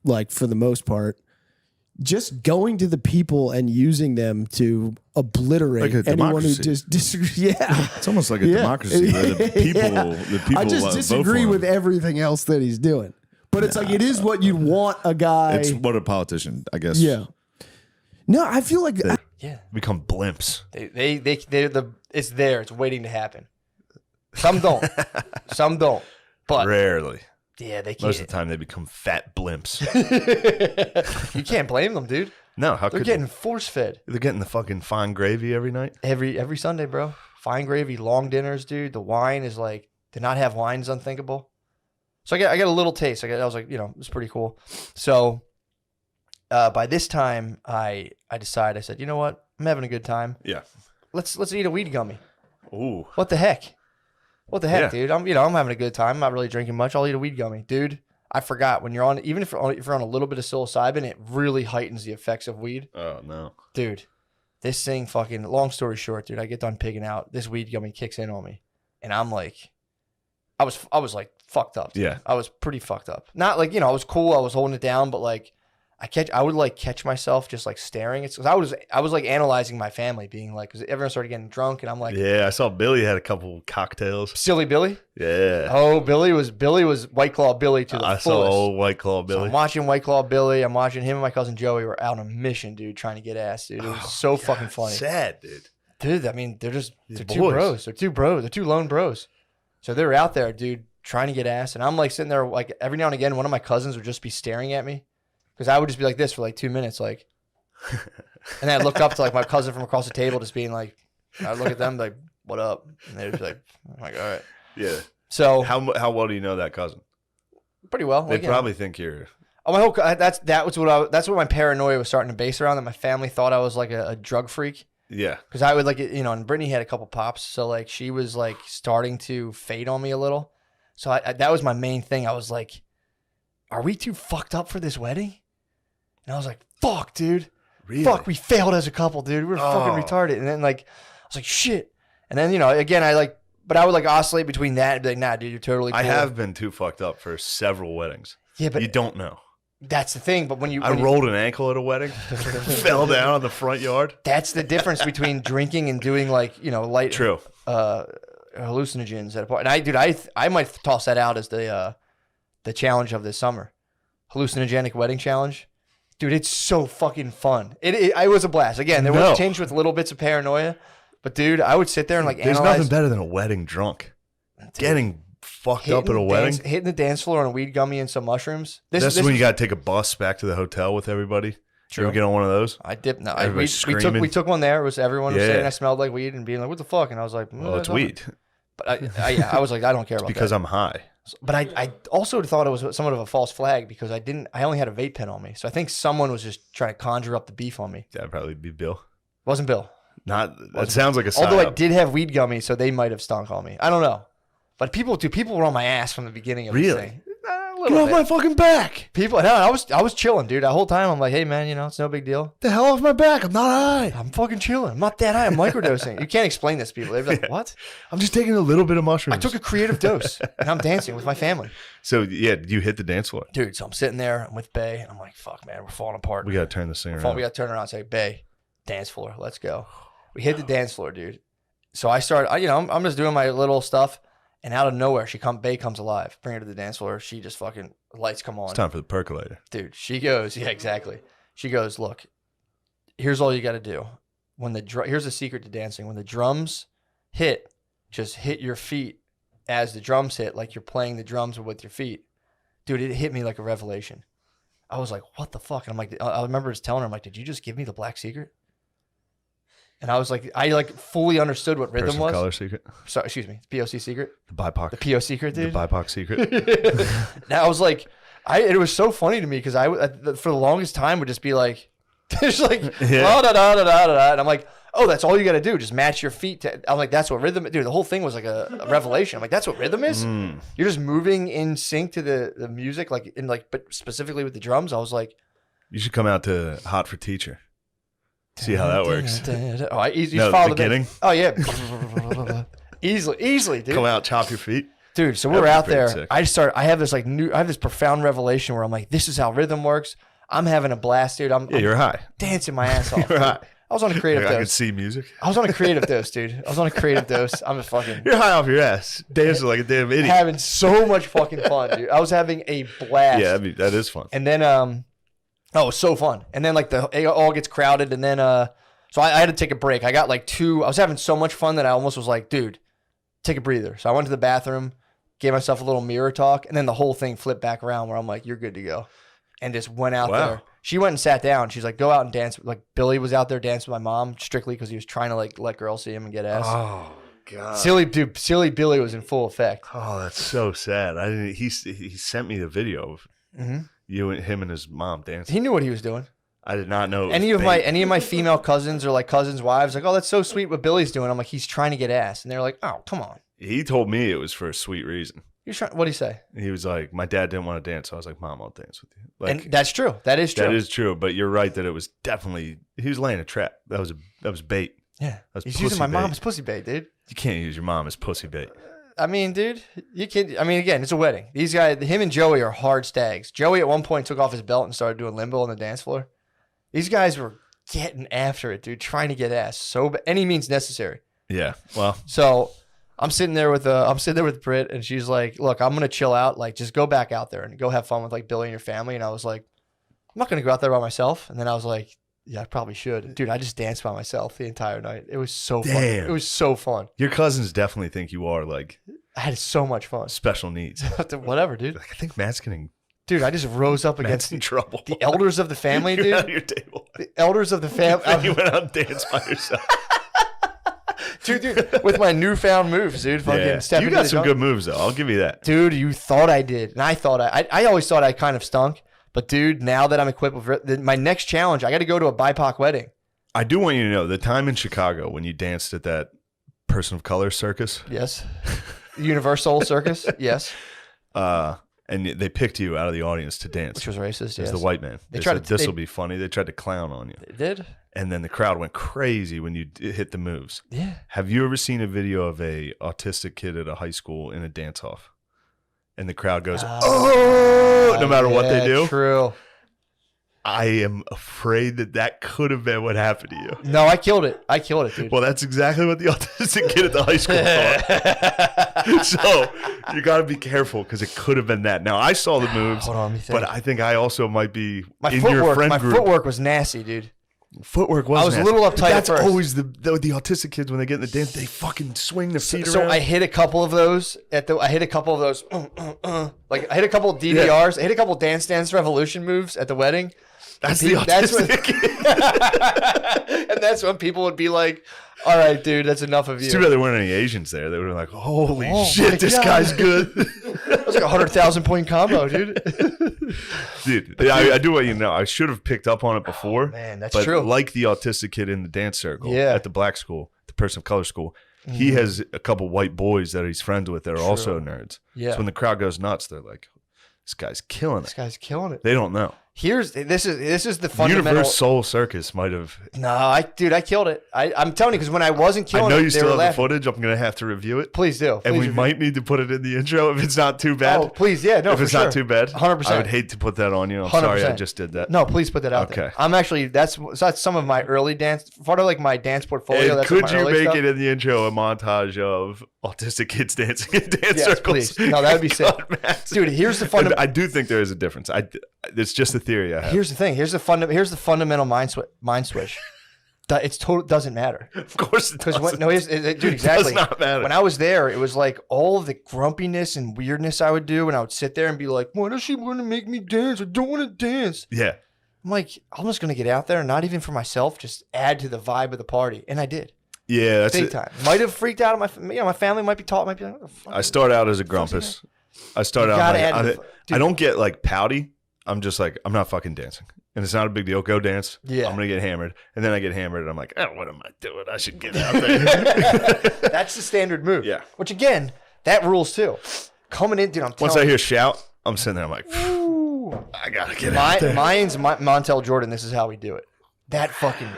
like for the most part, just going to the people and using them to obliterate Like a anyone who democracy. just disagrees. Yeah. It's almost like a democracy where the people, Yeah. the people I just vote disagree for with him. everything else that he's doing. But it's like, it is what you'd want a guy. It's what a politician, I guess. Yeah. No, I feel like Yeah. Become blimps. They're the. It's there. It's waiting to happen. Some don't. Some don't. But Rarely. yeah, they Most of can't. the time, they become fat blimps. You can't blame them, dude. No, how They're could getting force fed they're getting the fucking fine gravy every night? every Sunday, bro. Fine gravy, long dinners, dude. The wine is like, to not have wine is unthinkable. So I got a little taste. I was like, it's pretty cool. So by this time, I decided, I said, you know what? I'm having a good time. Yeah. Let's eat a weed gummy. Ooh. What the heck? What the heck, Yeah. dude? I'm having a good time. I'm not really drinking much. I'll eat a weed gummy, dude. I forgot when you're on, even if you're on a little bit of psilocybin, it really heightens the effects of weed, Oh no. dude. This thing, fucking. Long story short, dude. I get done pigging out. This weed gummy kicks in on me, and I'm like, I was like fucked up. Dude. Yeah. I was pretty fucked up. Not like, I was cool. I was holding it down, but like, I would like catch myself just like staring. It's because I was like analyzing my family, being like, because everyone started getting drunk, and I'm like, Yeah, I saw Billy had a couple cocktails. silly Billy. Yeah. Oh, Billy was White Claw Billy to the I fullest. saw old White Claw So Billy. I'm watching White Claw Billy. I'm watching him and my cousin Joey were out on a mission, dude, trying to get ass, dude. It was so fucking funny. Sad, dude. Dude, I mean, they're These two boys. bros. They're two bros. They're two lone bros. So they're out there, dude, trying to get ass. And I'm like sitting there, like every now and again, one of my cousins would just be staring at me. Because I would just be like this for like 2 minutes, like, and then I'd look up to like my cousin from across the table, just being like, I'd look at them like, "What up?" And they'd be like, "I'm like, all right." Yeah. So How well do you know that cousin? pretty well. They Like, probably think you're. oh, my whole that's what my paranoia was starting to base around. That my family thought I was like a drug freak. Yeah. Because I would like, and Brittany had a couple pops, so like she was like starting to fade on me a little. So that was my main thing. I was like, "Are we too fucked up for this wedding?" And I was like, "Fuck, dude, Really? fuck, we failed as a couple, dude. We were fucking retarded." And then like, I was like, "Shit." And then again, but I would like oscillate between that and be like, "Nah, dude, you're totally cool." I have been too fucked up for several weddings. Yeah, but You don't know. that's the thing. But when you, I rolled an ankle at a wedding, fell down on the front yard. that's the difference between drinking and doing like light True. hallucinogens at a party. And I might toss that out as the challenge of this summer, hallucinogenic wedding challenge. Dude, it's so fucking fun. It was a blast. Again, there was changed with little bits of paranoia, but dude, I would sit there and like There's analyze. nothing better than a wedding drunk. Getting fucked up at a wedding. hitting the dance floor on a weed gummy and some mushrooms. That's when you got to take a bus back to the hotel with everybody. True. You ever get on one of those? I dipped. No, Everybody's screaming. we took one there. It was everyone was Yeah. saying I smelled like weed and being like, "What the fuck?" And I was like, Well, it's "Mm, weed But I was like, I don't care about because that. I'm high. But I also thought it was somewhat of a false flag because I only had a vape pen on me. So I think someone was just trying to conjure up the beef on me. That'd probably be Bill. Wasn't Bill. That sounds like a Although I psyop. did have weed gummies, so they might have stunk on me. I don't know. But people were on my ass from the beginning of this Really? thing. A Get little off bit. my fucking back! People, no, I was chilling, dude. The whole time I'm like, hey man, it's no big deal. Get the hell off my back! I'm not high. I'm fucking chilling. I'm not that high. I'm microdosing. You can't explain this to people. They're like, what? I'm just taking a little bit of mushrooms. I took a creative dose and I'm dancing with my family. So yeah, you hit the dance floor. Dude, so I'm sitting there, I'm with Bay, and I'm like, fuck man, we're falling apart. We gotta turn this thing around. We got to turn around and say, Bay, dance floor, let's go. We hit the dance floor, dude. So I started, I'm just doing my little stuff, and out of nowhere, Bay comes alive. Bring her to the dance floor. She just fucking, lights come on. It's time for the percolator. Dude, she goes, yeah, exactly. She goes, look, here's all you got to do. Here's the secret to dancing. When the drums hit, just hit your feet as the drums hit, like you're playing the drums with your feet. Dude, it hit me like a revelation. I was like, what the fuck? And I'm like, I remember just telling her, I'm like, did you just give me the black secret? And I was like, I fully understood what rhythm Personal was. color secret. Sorry, excuse me, POC secret. The BIPOC. The PO secret, dude. The BIPOC secret. Now I was like, it was so funny to me because for the longest time would just be like, just like da da da da da, and I'm like, oh, that's all you got to do, just match your feet to. I'm like, that's what rhythm, dude. The whole thing was like a revelation. I'm like, that's what rhythm is. You're just moving in sync to the music, but specifically with the drums. I was like, You should come out to Hot for Teacher. See how that works. Oh, you just No, follow the beginning? bit. Oh yeah, easily, dude. Come out, chop your feet. Dude, so That'd we're be out pretty there. sick. I have this profound revelation where I'm like, this is how rhythm works. I'm having a blast, dude. I'm You're high. dancing my ass off. You're dude. high. I was on a creative I could dose. see music. I was on a creative dose, dude. I was on a creative dose. I'm just fucking You're high off your ass, dancing like a damn idiot. having so much fucking fun, dude. I was having a blast. Yeah, that is fun. And then oh, it was so fun. And then like it all gets crowded, and then so I had to take a break. I got like I was having so much fun that I almost was like, dude, take a breather. So I went to the bathroom, gave myself a little mirror talk, and then the whole thing flipped back around where I'm like, you're good to go. And just went out Wow. there. She went and sat down. She's like, go out and dance. Like Billy was out there dancing with my mom strictly because he was trying to like let girls see him and get ass. Oh God. Silly Billy was in full effect. Oh, that's so sad. I didn't. He sent me the video of you and him and his mom dancing. He knew what he was doing. I did not know. It was Any of bait. my female cousins or like cousins' wives, like, oh, that's so sweet what Billy's doing. I'm like, he's trying to get ass, and they're like, oh, come on. He told me it was for a sweet reason. You're trying. What do you say? He was like, my dad didn't want to dance, so I was like, Mom, I'll dance with you. Like, And that's true. That is true. that is true. But you're right that it was definitely he was laying a trap. That was bait. Yeah. That's He's using pussy my bait. mom's pussy bait, dude. You can't use your mom as pussy bait. I mean, dude, you can. I mean, again, it's a wedding. These guys, him and Joey are hard stags. Joey at one point took off his belt and started doing limbo on the dance floor. These guys were getting after it, dude, trying to get ass any means necessary. Yeah. Well, So I'm sitting there with Britt, and she's like, "Look, I'm gonna chill out. Like, just go back out there and go have fun with like Billy and your family." And I was like, "I'm not gonna go out there by myself." And then I was like, "Yeah, I probably should." Dude, I just danced by myself the entire night. It was so fun. Damn. It was so fun. your cousins definitely think you are like I had so much fun. special needs. Whatever, dude. Like, I think Matt's getting Dude, I just rose up Matt's against in trouble. the elders of the family, You're out of dude. your table. The elders of the you family, went out and danced by yourself. dude, with my newfound moves, dude. Fucking Yeah. step You into got the some jungle. good moves though. I'll give you that. Dude, you thought I did, and I thought I always thought I kind of stunk. But dude, now that I'm equipped with my next challenge, I got to go to a BIPOC wedding. I do want you to know the time in Chicago when you danced at that person of color circus. Yes, Universal Circus. Yes, And they picked you out of the audience to dance. which was racist. As Yes, the white man. They tried said, to- this they- will be funny. They tried to clown on you. They did. And then the crowd went crazy when you hit the moves. Yeah. Have you ever seen a video of a autistic kid at a high school in a dance off? And the crowd goes, oh, no matter what they Yeah, do. True. I am afraid that could have been what happened to you. No, I killed it. I killed it, dude. Well, that's exactly what the autistic kid at the high school thought. So you got to be careful because it could have been that. Now, I saw the moves, Hold on, let me think. but I think I also might be my in your friend group. footwork was nasty, dude. Footwork was I was a nasty. little uptight at That's first. always the autistic kids when they get in the dance, they fucking swing their feet So around. I hit a couple of those I hit a couple of those like I hit a couple of DDRs. I hit a couple of Dance Revolution moves at the wedding. That's And the autistic when, and that's when people would be like, "All right, dude, that's enough of you." It's too bad there weren't any Asians there. They would have been like, holy Oh my shit, this God. guy's good. That was like a 100,000 point combo, dude. Dude, I do want you to know, I should have picked up on it before. Man, that's but true. like the autistic kid in the dance circle Yeah. at the black school, the person of color school, he has a couple white boys that he's friends with that are also nerds. Yeah. So when the crowd goes nuts, they're like, this guy's killing This it. guy's killing it. They don't know. This is the fundamental. Universe Soul Circus might have. No, I killed it. I'm telling you because when I wasn't killing I know it, you they still were have the laughing. footage. I'm going to have to review it. Please do. And Please we review. might need to put it in the intro if it's not too bad. Oh, please, yeah, no, if for it's sure. not too bad, 100%. I would hate to put that on you. I'm sorry I 100%. just did that. No, please put that out there. Okay. I'm actually that's some of my early dance, part of like my dance portfolio. And That's could my you early make stuff. it in the intro a montage of autistic kids dancing in dance Yes, circles? please. No, that'd be sick. God, Matt. Dude, here's the And fundamental. I do think there is a difference. It's just a theory I have. Here's the thing. Here's the fundamental mind switch. It's total doesn't matter. Of course it Because doesn't. dude, exactly. It does not matter. When I was there, it was like all of the grumpiness and weirdness I would do, and I would sit there and be like, "Why does she want to make me dance? I don't want to dance." Yeah. I'm like, I'm just gonna get out there, and not even for myself, just add to the vibe of the party, and I did Yeah, that's big it. time. Might have freaked out. My family might be like, "What the fuck?" I start out as a grumpus. I start You out gotta like, add the- I don't get like pouty. I'm just like, I'm not fucking dancing. And it's not a big deal. Go dance. Yeah. I'm going to get hammered. And then I get hammered and I'm like, oh, what am I doing? I should get out there. That's the standard move. Yeah. Which again, that rules too. Coming in, dude, I'm telling Once I you. hear shout, I'm sitting there. I'm like, Ooh, I gotta get out there. Mine's Montel Jordan. This is how we do it. That fucking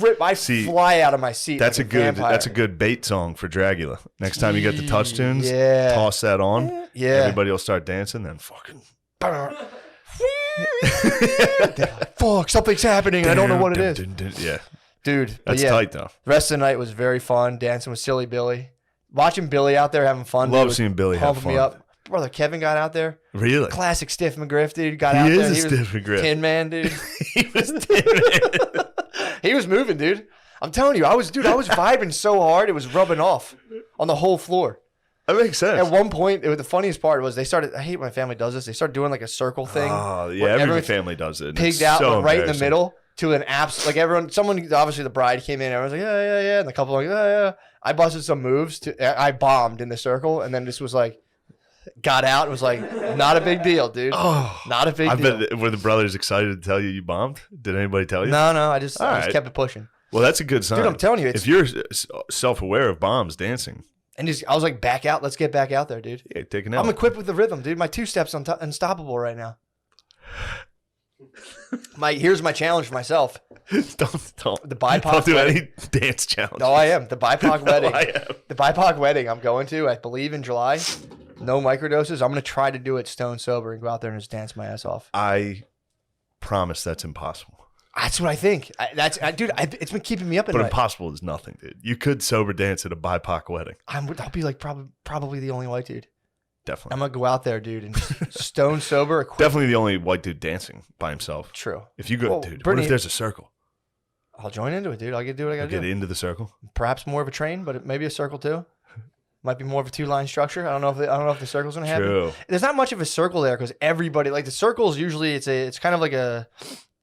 rip. I fly out of my seat. That's like a good. vampire. That's a good bait song for Dragula. Next time you get the touch tunes, Yeah. toss that on. Yeah. Everybody will start dancing. Then fucking. Fuck, something's happening. I don't know what it is. Yeah, Dude. But that's yeah, tight though. the rest of the night was very fun. Dancing with Silly Billy. Watching Billy out there having fun. Love dude, seeing Billy have pumping me fun. up. Brother Kevin got out there. Really? Classic Stiff McGriff, dude. Got He out is there. a He Stiff was McGriff. Tin Man, dude. He was Tin He was moving, dude. I'm telling you, I was vibing so hard, it was rubbing off on the whole floor. That makes sense. At one point, the funniest part was they started. I hate when my family does this. They started doing like a circle thing. Oh yeah, where every everyone's family does it. and pigged it's out so like, right in the embarrassing. middle to an abs. Like someone obviously the bride came in. Everyone's like yeah, and the couple like yeah. I busted some moves. I bombed in the circle, and then this was like got out and was like not a big deal, dude. Oh, Not a big I deal. bet were the brothers excited to tell you bombed? Did anybody tell you? No, I just right. kept it pushing. Well, that's a good sign. Dude, I'm telling you, if you're self-aware of bombs dancing, and I was like, back out. Let's get back out there, dude. yeah, take an I'm L. equipped with the rhythm, dude. My 2-step's unstoppable right now. Here's my challenge for myself. don't The BIPOC don't do wedding. any dance challenge. No, I am. The BIPOC wedding. I am. The BIPOC wedding I'm going to, I believe, in July. No microdoses. I'm going to try to do it stone sober and go out there and just dance my ass off. I promise that's impossible. That's what I think. Dude, it's been keeping me up at But night. impossible is nothing, dude. You could sober dance at a BIPOC wedding. I'll be like probably the only white dude. Definitely. I'm going to go out there, dude, and just stone sober. Definitely the only white dude dancing by himself. True. If you go, Well, dude, what Brittany- if there's a circle? I'll join into it, dude. I'll do what I got to Get do. into the circle. Perhaps more of a train, but maybe a circle too. Might be more of a 2-line structure. I don't know if the circle's gonna happen. True. There's not much of a circle there because everybody like the circles usually it's kind of like a,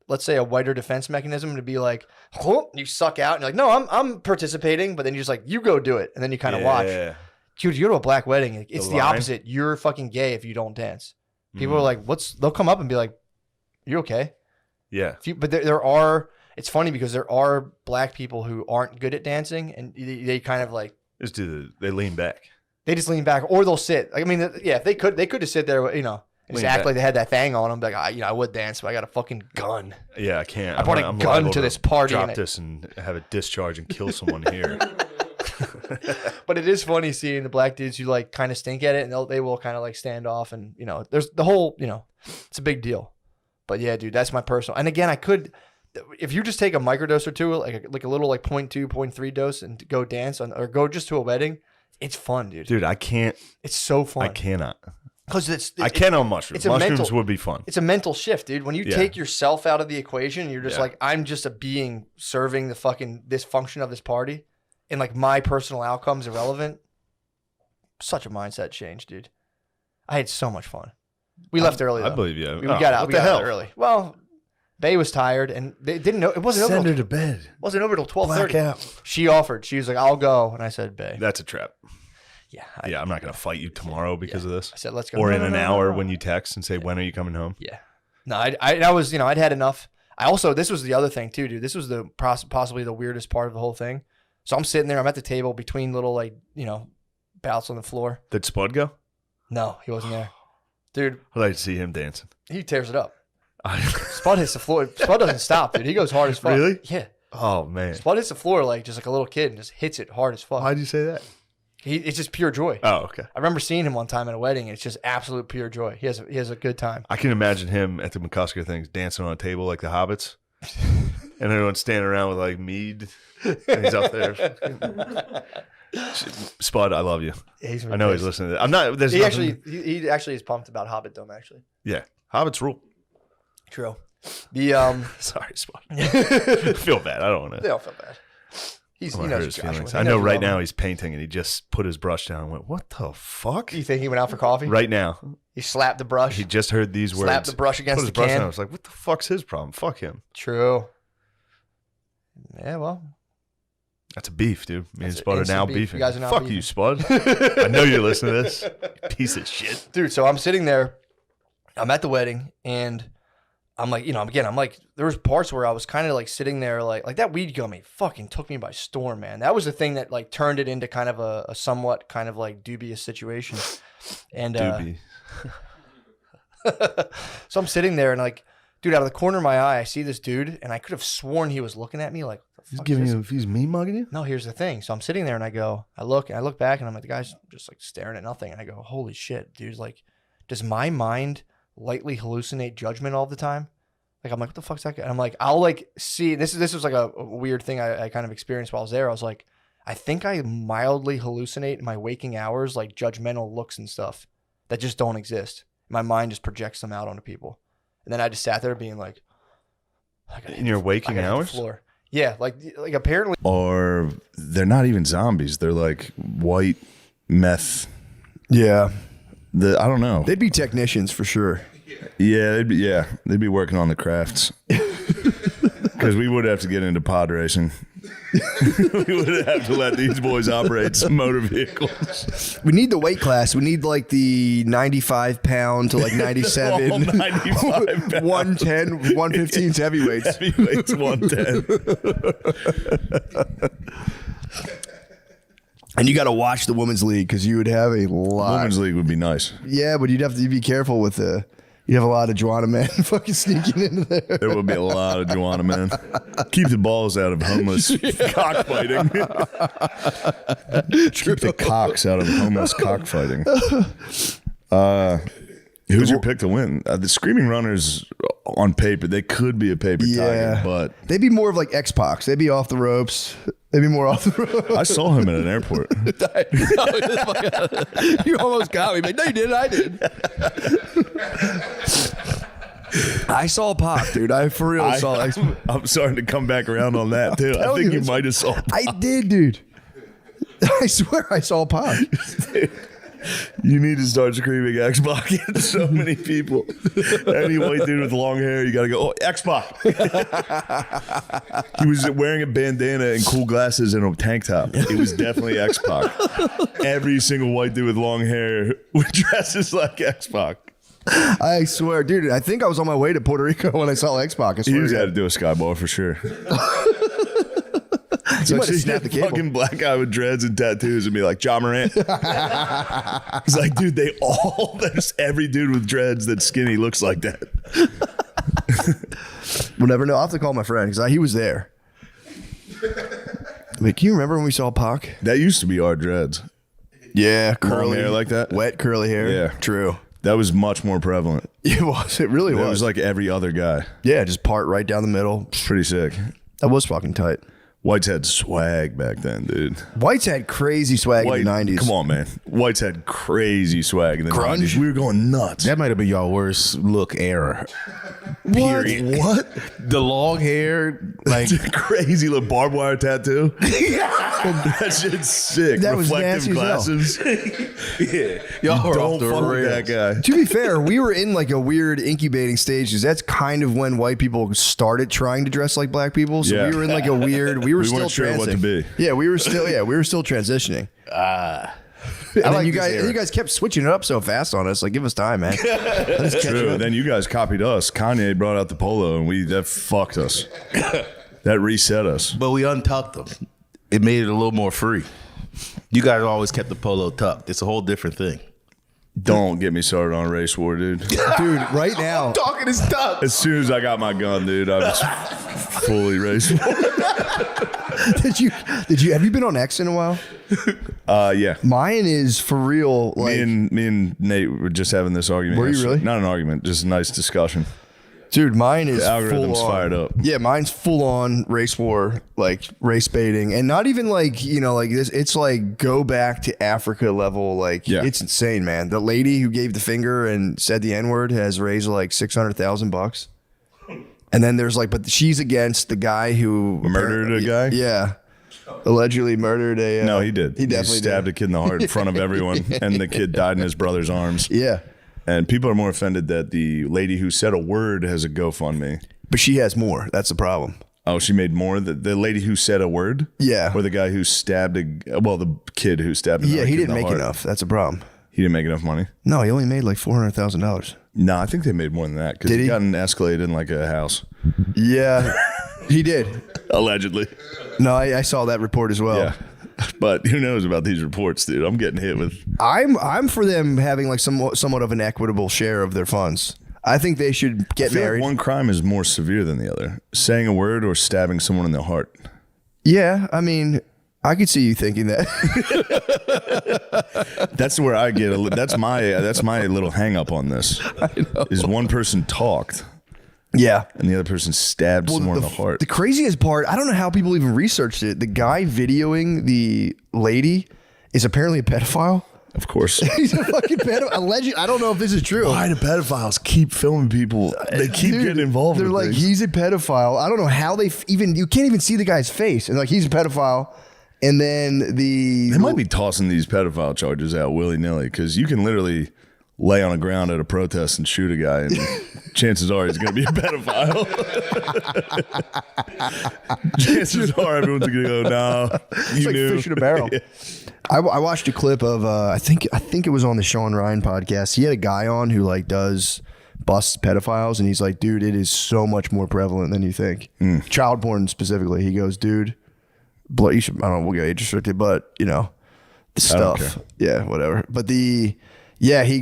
let's say, a whiter defense mechanism to be like, oh, you suck out and you're like, no, I'm participating, but then you're just like, you go do it, and then you kind of watch. Yeah. Dude, you go to a black wedding, it's the line? opposite. You're fucking gay if you don't dance. People Mm. are like, they'll come up and be like, you okay? Yeah. But there are. It's funny because there are black people who aren't good at dancing, and they kind of like. They lean back. They just lean back, or they'll sit. Like, I mean, yeah, if they could just sit there, and just Lean act back. like they had that thing on them. Like, I would dance, but I got a fucking gun. Yeah, I can't. I brought a I'm gun liable to this party Drop and it- this and have it discharge and kill someone here. But it is funny seeing the black dudes who like kind of stink at it, and they will kind of like stand off, and there's the whole, it's a big deal. But yeah, dude, that's my personal. And again, if you just take a microdose or two, like a little like 0.2, 0.3 dose, and go dance or go just to a wedding, it's fun, dude. Dude, I can't. It's so fun. I cannot. Because I can on mushrooms. it's a Mushrooms mental- would be fun. It's a mental shift, dude. When you Yeah. take yourself out of the equation, you're just Yeah. like, I'm just a being serving the fucking this function of this party, and like my personal outcome's irrelevant. Such a mindset change, dude. I had so much fun. We left early. I Though. believe you. We got out. What We the got hell? out early. Well, Bay was tired, and they didn't know it wasn't over. Till, to bed. wasn't over till 12:30. Blackout. She offered. She was like, "I'll go," and I said, "Bay." That's a trap. Yeah. Yeah, I'm not gonna fight you tomorrow because of this. I said, "Let's go." Or No, in no, an no, no, hour no. when you text and say, "When are you coming home?" Yeah. No, I was, I'd had enough. I also, this was the other thing too, dude. This was the possibly the weirdest part of the whole thing. So I'm sitting there, I'm at the table between little bouts on the floor. Did Spud go? No, he wasn't there. Dude, I'd like to see him dancing. he tears it up. Spud hits the floor. Spud doesn't stop, dude. He goes hard as fuck. Really? Yeah. Oh man. Spud hits the floor just like a little kid and just hits it hard as fuck. Why'd you say that? It's just pure joy. Oh, okay. I remember seeing him one time at a wedding, and it's just absolute pure joy. He has a good time. I can imagine him at the McCusker things dancing on a table like the hobbits. And everyone's standing around with like mead. And he's up there. Spud, I love you. He's I know he's listening to that. I'm not there's He nothing, he actually is pumped about Hobbit Dome, actually. Yeah. Hobbits rule. True. The Sorry, Spud. I feel bad. I don't want they to don't feel bad. He hurt knows his Joshua. feelings. He I knows know we right love him. now he's painting and he just put his brush down and went, "What the fuck?" You think he went out for coffee? Right now. He slapped the brush. He just heard these words. Slapped the brush against put his the brush can. down. I was like, "What the fuck's his problem? Fuck him." True. Yeah, well, That's a beef, dude. Me and That's Spud are instant now beef. beefing. You guys are now Fuck beefing. you, Spud. I know you're listening to this. Piece of shit. dude. So I'm sitting there. I'm at the wedding, and I'm like, I'm like, there was parts where I was kind of like sitting there, like that weed gummy fucking took me by storm, man. That was the thing that like turned it into kind of a somewhat kind of like dubious situation. And Doobie. So I'm sitting there and like, dude, out of the corner of my eye, I see this dude, and I could have sworn he was looking at me like, what the He's fuck giving is you. this? He's mean mugging you. No, here's the thing. So I'm sitting there and I look back and I'm like, the guy's just like staring at nothing. And I go, holy shit, dude. Like, does my mind lightly hallucinate judgment all the time? Like, I'm like, what the fuck's that guy? And I'm like, I'll like see, this was like a weird thing I kind of experienced while I was there. I was like, I think I mildly hallucinate in my waking hours, like judgmental looks and stuff that just don't exist. My mind just projects them out onto people. And then I just sat there being like, In your waking hours? Floor. Yeah, like apparently. Or they're not even zombies. They're like white meth. Yeah. I don't know. They'd be technicians for sure. Yeah, they'd be working on the crafts. Because we would have to get into pod racing. We would have to let these boys operate some motor vehicles. We need the weight class. We need like the 95 pound to like 97. All 95 pounds. 110, 115's heavyweights. Heavyweights 110. And you got to watch the women's league because you would have a lot. Women's league would be nice. Yeah, but you'd have to be careful with you have a lot of Juana men fucking sneaking into there. There would be a lot of Juana men. Keep the balls out of homeless cockfighting. Keep the cocks out of homeless cockfighting. Who's your pick to win? The Screaming Runners, on paper, they could be a paper tiger, but they'd be more of like X-Pac. They'd be off the ropes. They'd be more off the ropes. I saw him at an airport. You almost got me. But no, you didn't. I did. I saw Pac, dude. I for real saw. I'm starting to come back around on that too. I think you might have saw. I did, dude. I swear I saw Pac. You need to start screaming X-Pac at so many people. Any white dude with long hair, you got to go, oh, X-Pac. He was wearing a bandana and cool glasses and a tank top. It was definitely X-Pac. Every single white dude with long hair dresses like X-Pac. I swear, dude. I think I was on my way to Puerto Rico when I saw X-Pac. I swear. He was had to do a skyball for sure. It's might like have a snapped the cable. fucking black guy with dreads and tattoos and be like, Ja Morant. He's like, dude, there's every dude with dreads that's skinny looks like that. We'll never know. I'll have to call my friend because he was there. Like, can you remember when we saw Pac? That used to be our dreads. Yeah, Long hair like that. Wet curly hair. Yeah. True. That was much more prevalent. It was. It really It was. was like every other guy. Yeah, just part right down the middle. Pretty sick. That was fucking tight. Whites had swag back then, dude. Whites had crazy swag in the 90s. Come on, man. Whites had crazy swag in the Grunge? 90s. We were going nuts. That might have been y'all worst look era. Period. What? The long hair, like Crazy little barbed wire tattoo. That shit's sick. That was Reflective nasty as glasses. y'all were Don't off the fuck with rails. that guy. To be fair, we were in like a weird incubating stage because that's kind of when white people started trying to dress like black people. So Yeah. we were in like a weird. We were We still weren't sure what to transing. be. Yeah, we were still. Yeah, we were still transitioning. And then like you this guys, era. you guys kept switching it up so fast on us. Like, give us time, man. Let us catch True. up. Then you guys copied us. Kanye brought out the polo, and that fucked us. That reset us. but we untucked them. It made it a little more free. You guys always kept the polo tucked. It's a whole different thing. Don't get me started on race war, dude. Dude, right now. Talking is tucked. As soon as I got my gun, dude, I was fully race war. Did you have you been on X in a while? Yeah. Mine is for real. Like, Me and Nate were just having this argument. Were you yesterday. really? Not an argument, just a nice discussion. dude, mine is The algorithm's full on. fired up. Yeah, mine's full on race war, like race baiting, and not even like like this. It's like go back to Africa level. Like it's insane, man. The lady who gave the finger and said the N-word has raised like $600,000. And then there's like, but she's against the guy who Murdered a guy? Yeah. Allegedly murdered a. No, he did. He definitely stabbed did. a kid in the heart in front of everyone, and the kid died in his brother's arms. Yeah. And people are more offended that the lady who said a word has a GoFundMe. But she has more. That's the problem. Oh, she made more? The lady who said a word? Yeah. Or the guy who stabbed the kid who stabbed Yeah, another he kid in didn't the make heart. enough. That's a problem. He didn't make enough money? No, he only made like $400,000. No, I think they made more than that because Did he he? got an Escalade in like a house. Yeah, he did. Allegedly. No, I saw that report as well. Yeah. But who knows about these reports, dude? I'm getting hit with. I'm for them having like somewhat of an equitable share of their funds. I think they should get I feel married. like one crime is more severe than the other: saying a word or stabbing someone in the heart. Yeah, I mean, I could see you thinking that. That's where I get. That's my little hang up on this. Is one person talked. Yeah. And the other person stabbed someone in the heart. The craziest part, I don't know how people even researched it. The guy videoing the lady is apparently a pedophile. Of course. He's a fucking pedophile. Alleged. I don't know if this is true. Why do pedophiles keep filming people? They keep getting involved. They're with like, things. he's a pedophile. I don't know how they you can't even see the guy's face. And like, he's a pedophile. And then They might be tossing these pedophile charges out willy-nilly because you can literally lay on the ground at a protest and shoot a guy and chances are he's going to be a pedophile. Chances are everyone's going to go, no, it's like fish in a barrel. Yeah. I watched a clip of I think it was on the Sean Ryan podcast. He had a guy on who like busts pedophiles, and he's like, dude, it is so much more prevalent than you think. Child porn specifically. He goes, dude, you should, I don't know, we'll get age restricted, but you know, the stuff. Yeah, whatever. But he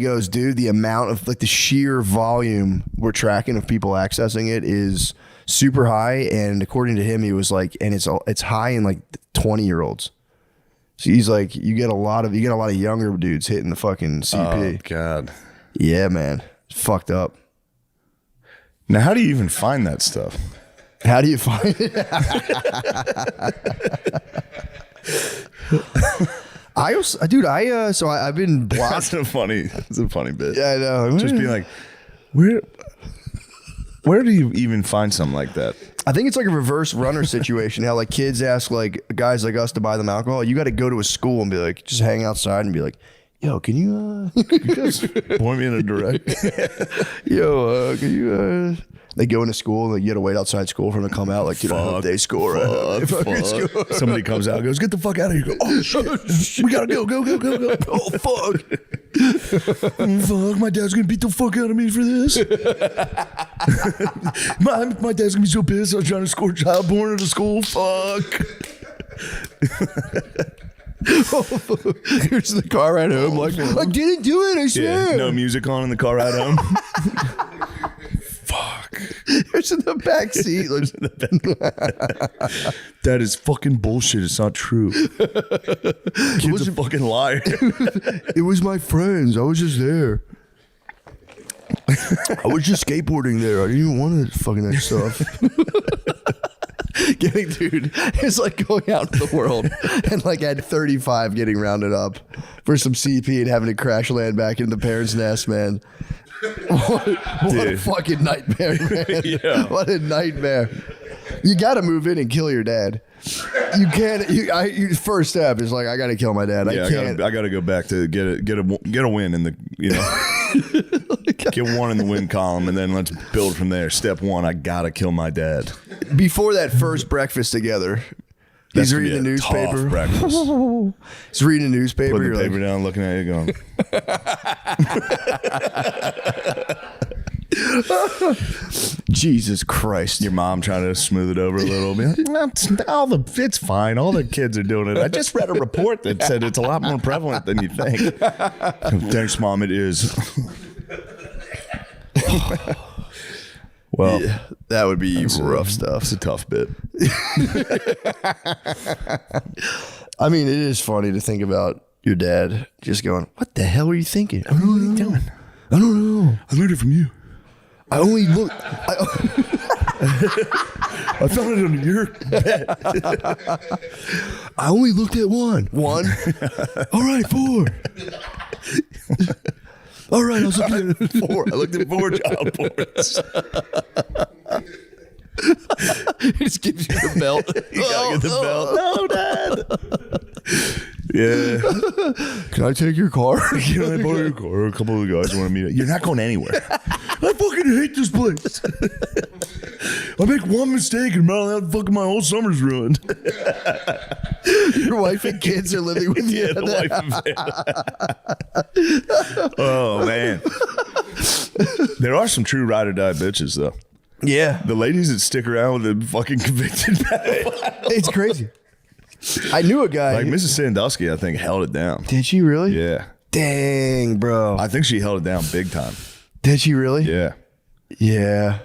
goes, dude, the amount of like the sheer volume we're tracking of people accessing it is super high. And according to him, he was like, and it's high in like 20-year-olds. So he's like, you get a lot of younger dudes hitting the fucking CP. Oh, God. Yeah, man. It's fucked up. Now, how do you even find that stuff? How do you find it? I've been blocked. That's a funny bit. Yeah, I know. Just being like, where do you even find something like that? I think it's like a reverse runner situation. How like kids ask like guys like us to buy them alcohol. You got to go to a school and be like, just hang outside and be like, yo, can you Just point me in a direction. yo, can you they go into school and like, you got to wait outside school for them to come out like, you know, day school, right? Fuck. Somebody comes out and goes, get the fuck out of here. Go, oh, shit. We got to go. Oh, fuck. Fuck, my dad's going to beat the fuck out of me for this. my dad's going to be so pissed I was trying to score child porn at a school. Fuck. Here's the car ride home. Like, I didn't do it, I swear. Yeah, no music on in the car ride home. Fuck. It's in the back seat. That is fucking bullshit. It's not true. Kid's a fucking liar. It was my friends. I was just there. I was just skateboarding there. I didn't even want to fucking that stuff. Dude, it's like going out in the world and like at 35 getting rounded up for some CP and having to crash land back into the parents' nest, man. What a fucking nightmare, man. Yeah. What a nightmare. You got to move in and kill your dad. You can't. Your first step is like, I got to kill my dad. Yeah, I can't. I got to go back to get a win in the, you know, get one in the win column, and then let's build from there. Step one, I got to kill my dad. Before that first breakfast together, That's he's gonna reading the be a tough newspaper. breakfast. He's reading the newspaper. Putting the You're paper like, down, looking at you, going, Jesus Christ. your mom trying to smooth it over a little bit. It's fine. All the kids are doing it. I just read a report that said it's a lot more prevalent than you think. Thanks, Mom. It is. Well, Yeah, that would be rough stuff. It's a tough bit. I mean, it is funny to think about your dad just going, what the hell are you thinking? I don't know what are you doing? I don't know. I learned it from you. I only look. I found it on your bed. I only looked at one. One? All right, 4. All right, I was looking at 4. I looked at 4 child porns. It just gives you the belt. You gotta get the belt. No, Dad. Yeah. Can I take your car? Can I borrow your car? A couple of the guys want to meet up. You're not going anywhere. I fucking hate this place. I make one mistake and fucking my whole summer's ruined. Your wife and kids are living with you. Yeah, the wife and oh, man. There are some true ride or die bitches, though. Yeah. The ladies that stick around with the fucking convicted pedophile. It's crazy. I knew a guy. Like Mrs. Sandusky, I think held it down. Did she really? Yeah, Dang, bro. I think she held it down big time. Did she really? Yeah. Yeah.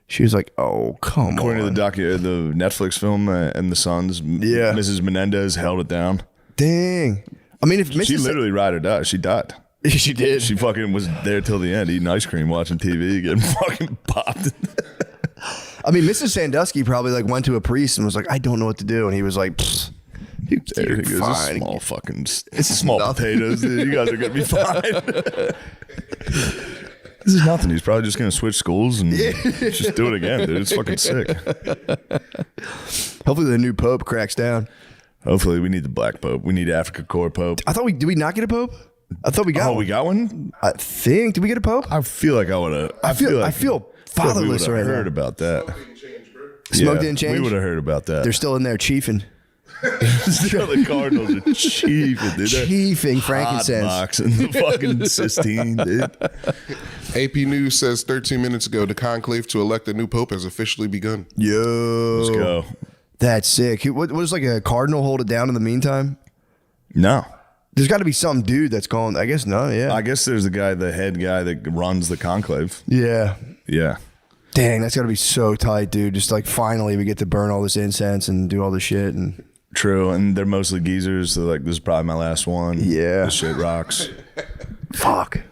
She was like, "Oh, come According on." to the Netflix film and the Sons, Yeah. Mrs. Menendez held it down. Dang. I mean, if She Mrs. literally ride or die. She died. she did. She fucking was there till the end, eating ice cream, watching TV, getting fucking popped. I mean, Mrs. Sandusky probably like went to a priest and was like, "I don't know what to do," and he was like, "Pfft, you're It's fine." small fucking, it's small potatoes. Dude. You guys are gonna be fine. This is nothing. He's probably just gonna switch schools and just do it again, dude. It's fucking sick. Hopefully, the new pope cracks down. Hopefully, we need the black pope. We need Africa Core pope. I thought did we not get a pope? I thought we got. Oh, one. we got one. I think. Did we get a pope? I feel like I would have. I feel fatherless we right heard now. about that. Smoke didn't change? We would have heard about that. They're still in there chiefing. the Cardinals are chiefing, dude. They're Chiefing frankincense. boxing the fucking Sistine, dude. AP News says 13 minutes ago, the conclave to elect a new pope has officially begun. Yo. Let's go. That's sick. What was like a cardinal hold it down in the meantime? No. There's got to be some dude that's calling. I guess no. Yeah. I guess there's the head guy that runs the conclave. Yeah. Yeah. Dang, that's got to be so tight, dude. Just like finally we get to burn all this incense and do all this shit. And True. And they're mostly geezers. So like, this is probably my last one. Yeah. This shit rocks. fuck.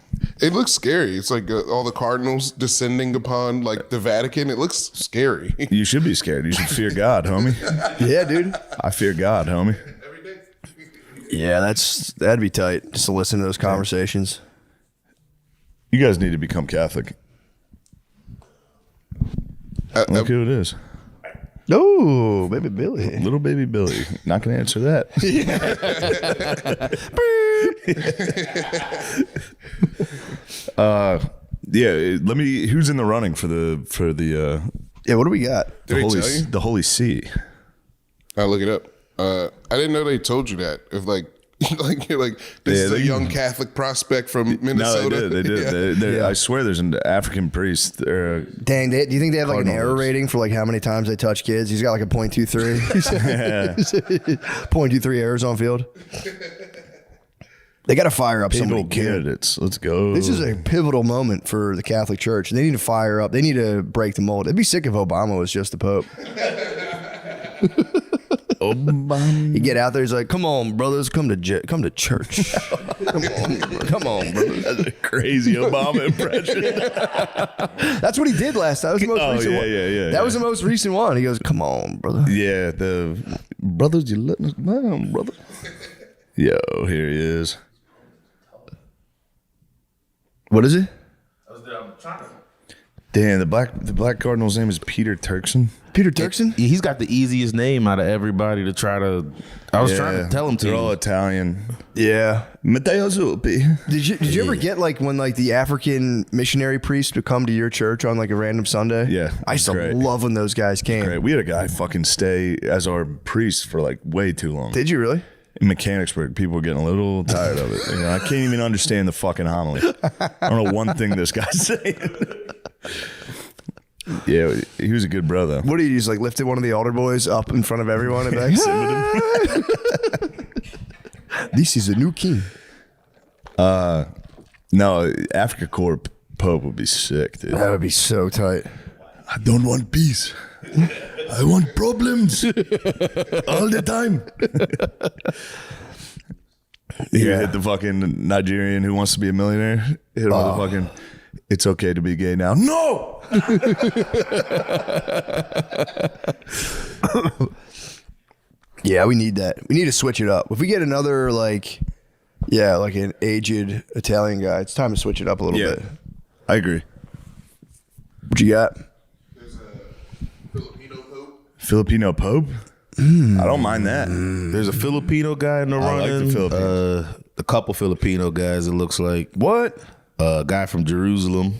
It looks scary. It's like all the cardinals descending upon like the Vatican. It looks scary. You should be scared. You should fear God, homie. Yeah, dude. I fear God, homie. Yeah, that'd be tight just to listen to those conversations. You guys need to become Catholic. Look who it is. Oh, baby Billy. Little baby Billy. Not going to answer that. Yeah. Let me. Who's in the running for the Yeah, what do we got? the Holy See? I'll look it up. I didn't know they told you that. If like you're like this is a young Catholic prospect from Minnesota. No, they did. Yeah. I swear, there's an African priest. Dang, do you think they have like an Cardinal error is. rating for like how many times they touch kids? He's got like a 0.23. 0.23 errors on field. They got to fire up somebody Pivotal good. candidates. Let's go. This is a pivotal moment for the Catholic Church. They need to fire up. They need to break the mold. It'd be sick if Obama was just the Pope. You get out there, he's like, "Come on, brothers, come to church. come on, brothers." That's a crazy Obama impression. That's what he did last time. That was the most recent one. yeah. That was the most recent one. He goes, "Come on, brother." Yeah, the brothers, you letting us down, brother. Yo, here he is. What is it? Damn, the black cardinal's name is Peter Turkson. Peter Turkson? He's got the easiest name out of everybody to try to. I was trying to tell him to. They're all Italian. Yeah. Matteo Zuppi. Did you ever get like when like the African missionary priest would come to your church on like a random Sunday? Yeah, I used to great. love when those guys came. Great. We had a guy fucking stay as our priest for like way too long. Did you really? In Mechanicsburg, people were getting a little tired of it. You know, I can't even understand the fucking homily. I don't know one thing this guy's saying. Yeah, he was a good brother. What did you just like lifted one of the altar boys up in front of everyone and be like, "This is a new king." No, Africa Corp Pope would be sick, dude. That would be so tight. I don't want peace. I want problems all the time. You hit the fucking Nigerian who wants to be a millionaire. Hit him with the fucking, it's okay to be gay now. No! Yeah, we need that. We need to switch it up. If we get another like an aged Italian guy, it's time to switch it up a little bit. I agree. What you got? There's a Filipino pope. Filipino Pope? I don't mind that. There's a Filipino guy in the I like running. the Philippines. A couple Filipino guys. It looks like What? a guy from Jerusalem.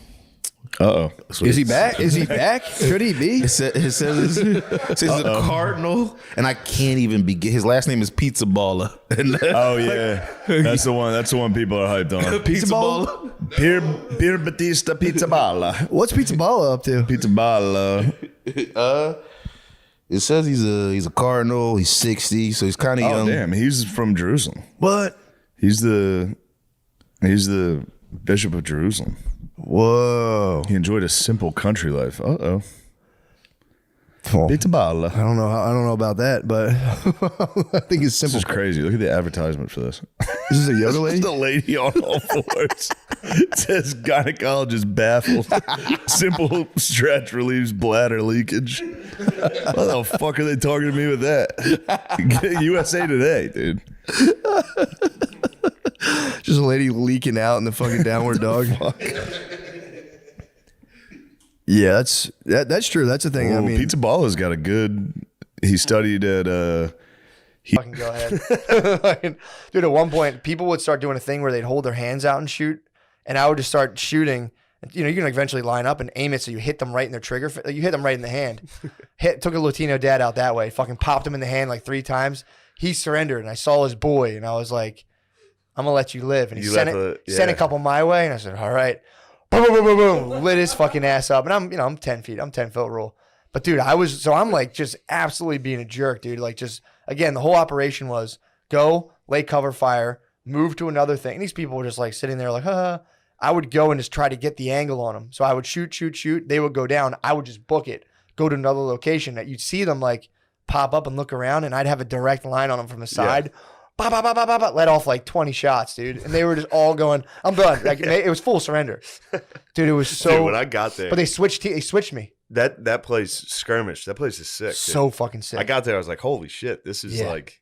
Uh-oh. Is he back? Is he back? Could he be? It says a cardinal, and I can't even begin. His last name is Pizza Baller. Oh, yeah. That's the one people are hyped on. Pizza Ball? Pier Batista Pizza Balla. What's Pizza Ball up to? Pizza Balla. It says he's a cardinal. He's 60, so he's kind of Oh young. damn, he's from Jerusalem. But He's the Bishop of Jerusalem. whoa, He enjoyed a simple country life. Well, Pizza balla. I don't know about that, but I think it's This simple. is crazy. Look at the advertisement for this. This is a yoga It's lady. the lady on all fours. It says gynecologist baffled. Simple stretch relieves bladder leakage. What the fuck are they talking to me with that? USA Today, dude. Just a lady leaking out in the fucking downward dog. Yeah, that's true. That's the thing. I Well, mean, Pizza Balla's got a good. He studied at. Fucking go ahead. Dude, at one point, people would start doing a thing where they'd hold their hands out and shoot, and I would just start shooting. You know, you can eventually line up and aim it so you hit them right in their trigger. Like you hit them right in the hand. Took a Latino dad out that way. Fucking popped him in the hand like 3 times. He surrendered, and I saw his boy, and I was like, I'm going to let you live. And he sent a couple my way, and I said, all right. Boom, boom, boom, boom, boom. Lit his fucking ass up. And I'm 10 feet. I'm 10-foot rule. But, dude, I'm like just absolutely being a jerk, dude. Like just, again, the whole operation was go, lay cover fire, move to another thing. And these people were just like sitting there like, huh. I would go and just try to get the angle on them. So I would shoot. They would go down. I would just book it, go to another location that you'd see them like pop up and look around, and I'd have a direct line on them from the side. Bah, bah, bah, bah, bah, bah, let off like 20 shots, dude. And they were just all going, I'm done. Like it was full surrender. Dude, it was so. Dude, when I got there. But they switched me. That place, skirmish, that place is sick. Dude. So fucking sick. I got there, I was like, holy shit, this is like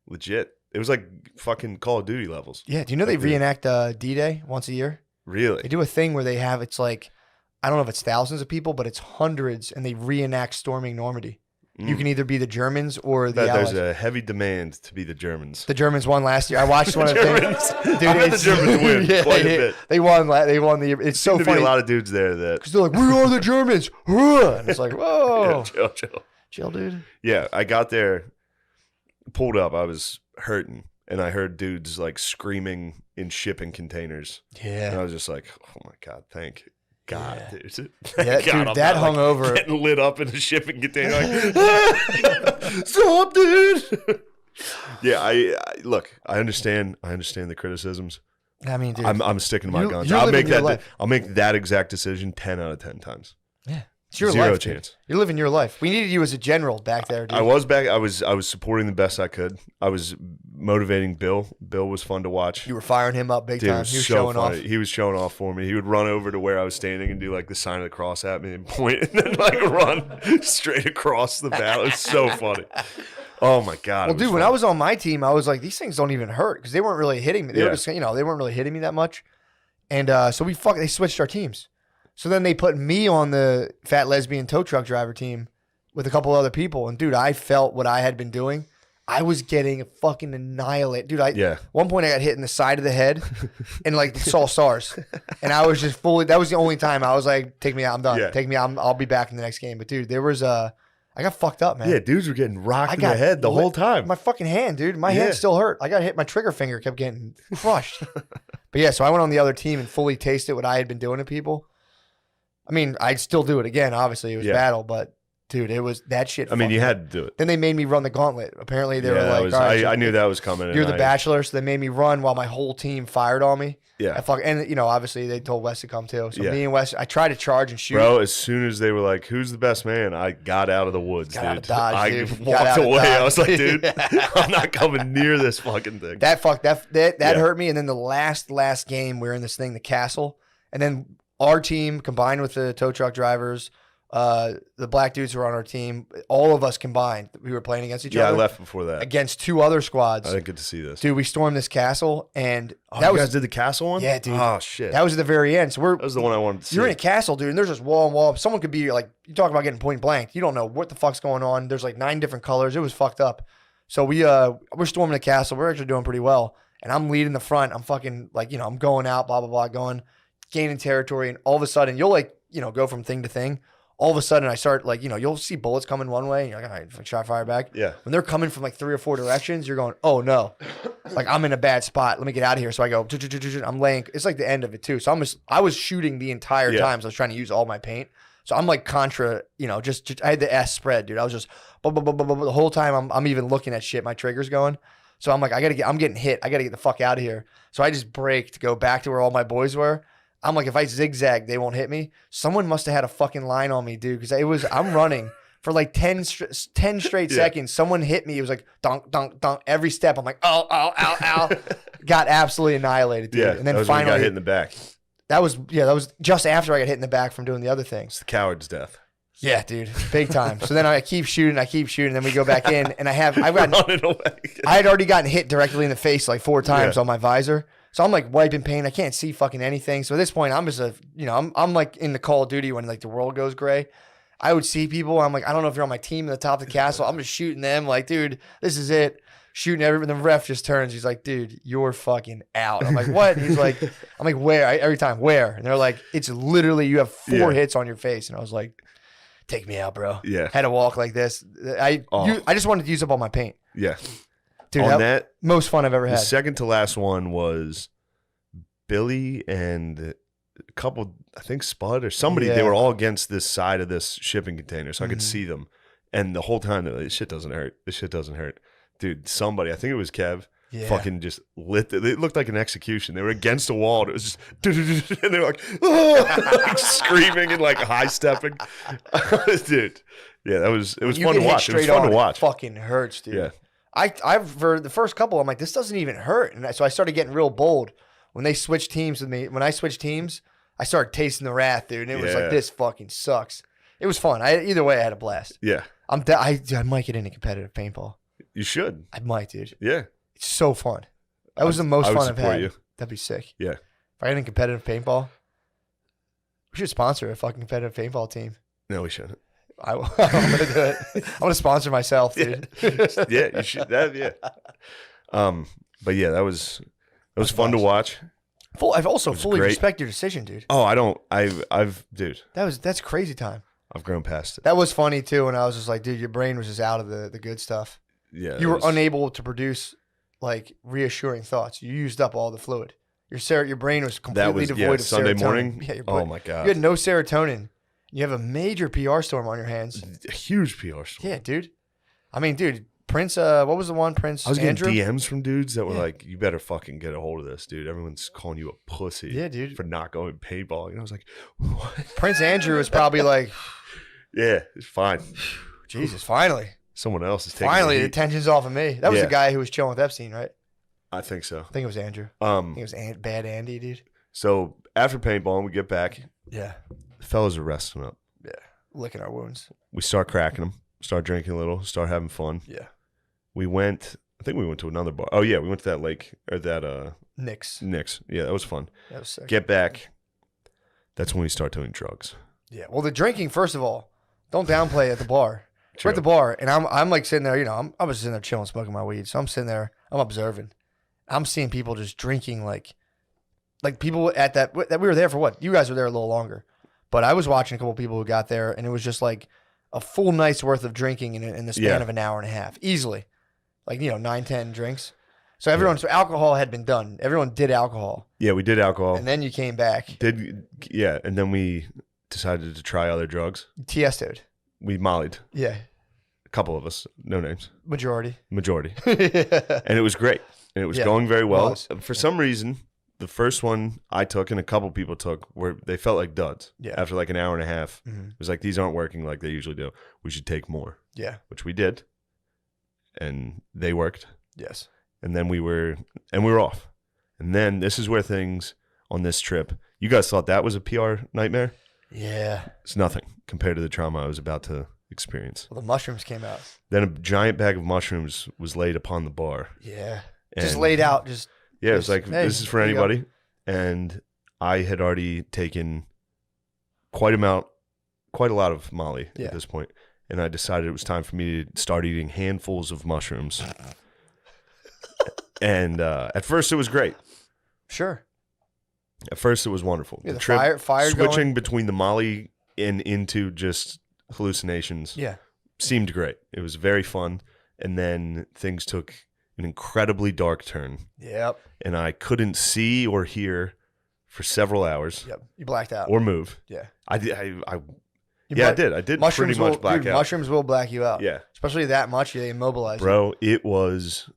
legit. It was like fucking Call of Duty levels. Yeah, do you know they reenact D-Day once a year? Really? They do a thing where it's like, I don't know if it's thousands of people, but it's hundreds, and they reenact storming Normandy. You can either be the Germans or the Allies. There's a heavy demand to be the Germans. The Germans won last year. I watched one of the things. Dude, I bet the Germans win quite a bit. They won. It's so There'd funny. be a lot of dudes there that Because they're like, we are the Germans. And it's like, whoa. yeah, chill, dude. Yeah, I got there, pulled up. I was hurting, and I heard dudes like screaming in shipping containers. And I Yeah. was just like, oh my god, thank God, dude. Yeah, God, dude, I'm that not, hung over. getting lit up in a shipping container. Like, stop, dude. Yeah, I look. I understand the criticisms. I mean, dude. I'm sticking to my guns. you're I'll living make your that. life. I'll make that exact decision 10 out of 10 times. Yeah. It's your Zero life, dude. chance. You're living your life. We needed you as a general back there, dude. I was back. I was supporting the best I could. I was motivating Bill. Bill was fun to watch. You were firing him up big Dude, it time. was He was so showing funny. off. He was showing off for me. He would run over to where I was standing and do like the sign of the cross at me and point, and then like run straight across the battle. It was so funny. Oh my god. Well, dude, when I was on my team, I was like, these things don't even hurt because they weren't really hitting me. They were Yeah. just, they weren't really hitting me that much. And so they switched our teams. So then they put me on the fat lesbian tow truck driver team with a couple other people. And dude, I felt what I had been doing. I was getting fucking annihilated. Dude, one point I got hit in the side of the head and like saw stars. And I was just that was the only time I was like, take me out, I'm done. Yeah. Take me out, I'll be back in the next game. But dude, there was I got fucked up, man. Yeah, dudes were getting rocked I in the head the whole time. My fucking hand, dude. My hand still hurt. I got hit. My trigger finger kept getting crushed. But yeah, so I went on the other team and fully tasted what I had been doing to people. I mean, I'd still do it again. Obviously, it was battle, but dude, it was that shit. I mean, you had to do it. Then they made me run the gauntlet. Apparently, they were like, was, all right, I knew that was coming. You're the bachelor, so they made me run while my whole team fired on me. Yeah. And obviously they told Wes to come too. So me and Wes, I tried to charge and shoot. Bro, as soon as they were like, "Who's the best man?" I got out of the woods, Got out of dude. Dodge, I dude. Got walked out of away. Dodge. I was like, "Dude, I'm not coming near this fucking thing." That hurt me. And then the last game, we were in this thing, the castle, and then our team combined with the tow truck drivers, the black dudes who were on our team, all of us combined, we were playing against each Yeah, other. I left before that. Against 2 other squads. I didn't get to see this. Dude, we stormed this castle, and you guys did the castle one? Yeah, dude. Oh shit. That was at the very end. So that was the one I wanted to see. You're in a castle, dude, and there's just wall and wall. Someone could be like, you talk about getting point blank. You don't know what the fuck's going on. There's like 9 different colors. It was fucked up. So we're storming the castle. We're actually doing pretty well. And I'm leading the front. I'm fucking like, I'm going out, blah, blah, blah, gaining territory. And all of a sudden, you'll like, go from thing to thing. All of a sudden, I start like, you'll see bullets coming one way. And you're like, all right, shot fire back. Yeah. When they're coming from like 3 or 4 directions, you're going, oh no, like I'm in a bad spot. Let me get out of here. So I go, I'm laying. It's like the end of it too. So I was shooting the entire time. So I was trying to use all my paint. So I'm like contra, just I had the S spread, dude. I was just the whole time I'm even looking at shit. My trigger's going. So I'm like, I'm getting hit. I got to get the fuck out of here. So I just break to go back to where all my boys were. I'm like, if I zigzag, they won't hit me. Someone must have had a fucking line on me, dude. Because I'm running for like 10 straight seconds. Someone hit me. It was like dunk, dunk, dunk. Every step, I'm like, oh, ow, ow, ow. Got absolutely annihilated, dude. Yeah, and then that was when you finally got hit in the back. that was just after I got hit in the back from doing the other things. It's the coward's death. Yeah, dude, big time. So then I keep shooting, then we go back in, and I've gotten Running away. I had already gotten hit directly in the face like 4 times on my visor. So I'm like wiping paint. I can't see fucking anything. So at this point, I'm just I'm like in the Call of Duty when like the world goes gray. I would see people. I'm like, I don't know if you're on my team at the top of the castle. I'm just shooting them. Like, dude, this is it. Shooting everyone. The ref just turns. He's like, dude, you're fucking out. I'm like, what? He's like, I'm like, where? Every time, where? And they're like, it's literally you have 4 hits on your face. And I was like, take me out, bro. Yeah. Had to walk like this. I just wanted to use up all my paint. Yeah. Dude, On that, most fun I've ever the had. second to last one was Billy and a couple, I think Spud or somebody. They Yeah. were all against this side of this shipping container, so I could see them. And the whole time, they're like, this shit doesn't hurt. This shit doesn't hurt. Dude, somebody, I think it was Kev, Yeah. fucking just lit. It looked like an execution. They were against a wall. And it was just, and they were like, "Ah!" like screaming and like high stepping. Dude, yeah, it was You fun to get hit watch. It was straight fun on, to watch. It fucking hurts, dude. Yeah. I've for the first couple, I'm like, this doesn't even hurt. And so I started getting real bold. When they switched teams with me, when I switched teams, I started tasting the wrath, dude. And it was Yeah. like, this fucking sucks. It was fun. Either way, I had a blast. Yeah, I might get into competitive paintball. you should. I might, dude. Yeah, It's so fun. That was the most I would fun I've support had. you. That'd be sick. Yeah. If I had a competitive paintball, we should sponsor a fucking competitive paintball team. No, we shouldn't. I'm gonna do it. I'm gonna sponsor myself, dude. Yeah, you should. Yeah. But yeah, that was fun to watch. I've also fully great. respect your decision, dude. Oh, I don't. Dude, That's crazy time. I've grown past it. That was funny too, and I was just like, dude, your brain was just out of the good stuff. Yeah, You it were was- unable to produce like reassuring thoughts. You used up all the fluid. Your brain was completely That was devoid of Sunday serotonin. morning. Yeah, your Oh brain- my You god, had no serotonin. You have a major PR storm on your hands. a huge PR story. Yeah, dude. I mean, dude, Prince. What was the one? Prince I was getting Andrew. DMs from dudes that were Yeah. like, "You better fucking get a hold of this, dude. Everyone's calling you a pussy, Yeah, dude. for not going paintball." And I was like, "What?" Prince Andrew was probably like, Yeah, it's fine. Jesus, finally, Someone else is taking finally, the the heat. tension's off of me. That was Yeah. the guy who was chilling with Epstein, right? I think so. I think it was Andrew. I think it was Bad Andy, dude. So after paintball, we get back. Yeah, The fellas are resting up. yeah, licking our wounds. We start cracking them. Start drinking a little. Start having fun. Yeah, We went. I think we went to another bar. Oh yeah, we went to that lake or that Knicks. Nick's. Yeah, that was fun. That was sick. Get back. That's when we start doing drugs. Yeah. Well, the drinking, first of all, don't downplay at the bar. We're True. at the bar, and I'm like sitting there, I was sitting there chilling, smoking my weed. So I'm sitting there, I'm observing. I'm seeing people just drinking like people at that we were there for what? You guys were there a little longer. But I was watching a couple people who got there, and it was just like a full night's worth of drinking in the span Yeah. of an hour and a half. Easily. Like, 9, 10 drinks. So so alcohol had been done. Everyone did alcohol. Yeah, we did alcohol. And then you came back. And then we decided to try other drugs. Tiesto'd. We mollied. Yeah. A couple of us, no names, Majority. majority, Yeah. and it was great. And it was Yeah, going very well. was. For some reson, the first one I took and a couple people took they felt like duds. Yeah. After like an hour and a half, Mhm. it was like, these aren't working like they usually do. We should take more, Yeah. which we did, and they worked. Yes. And then we were off. And then this is where things on this trip. You guys thought that was a PR nightmare? Yeah. It's nothing compared to the trauma I was about to experience. Well, the mushrooms came out. Then a giant bag of mushrooms was laid upon the bar. Yeah. Just And- laid out. Just Yeah, it was Just, like, hey, this is for there you go. anybody. And I had already taken quite a lot of Molly Yeah. at this point. And I decided it was time for me to start eating handfuls of mushrooms. And at first it was great. sure. At first it was wonderful. Yeah, the fire switching going. between the Molly and into just hallucinations Yeah. seemed great. It was very fun. And then things took an incredibly dark turn. Yep. And I couldn't see or hear for several hours Yep. You blacked out. or move. Yeah. I Yeah, I did. I did pretty much black out. Mushrooms will black you out. Yeah. Especially that much, they immobilize you. Bro, it was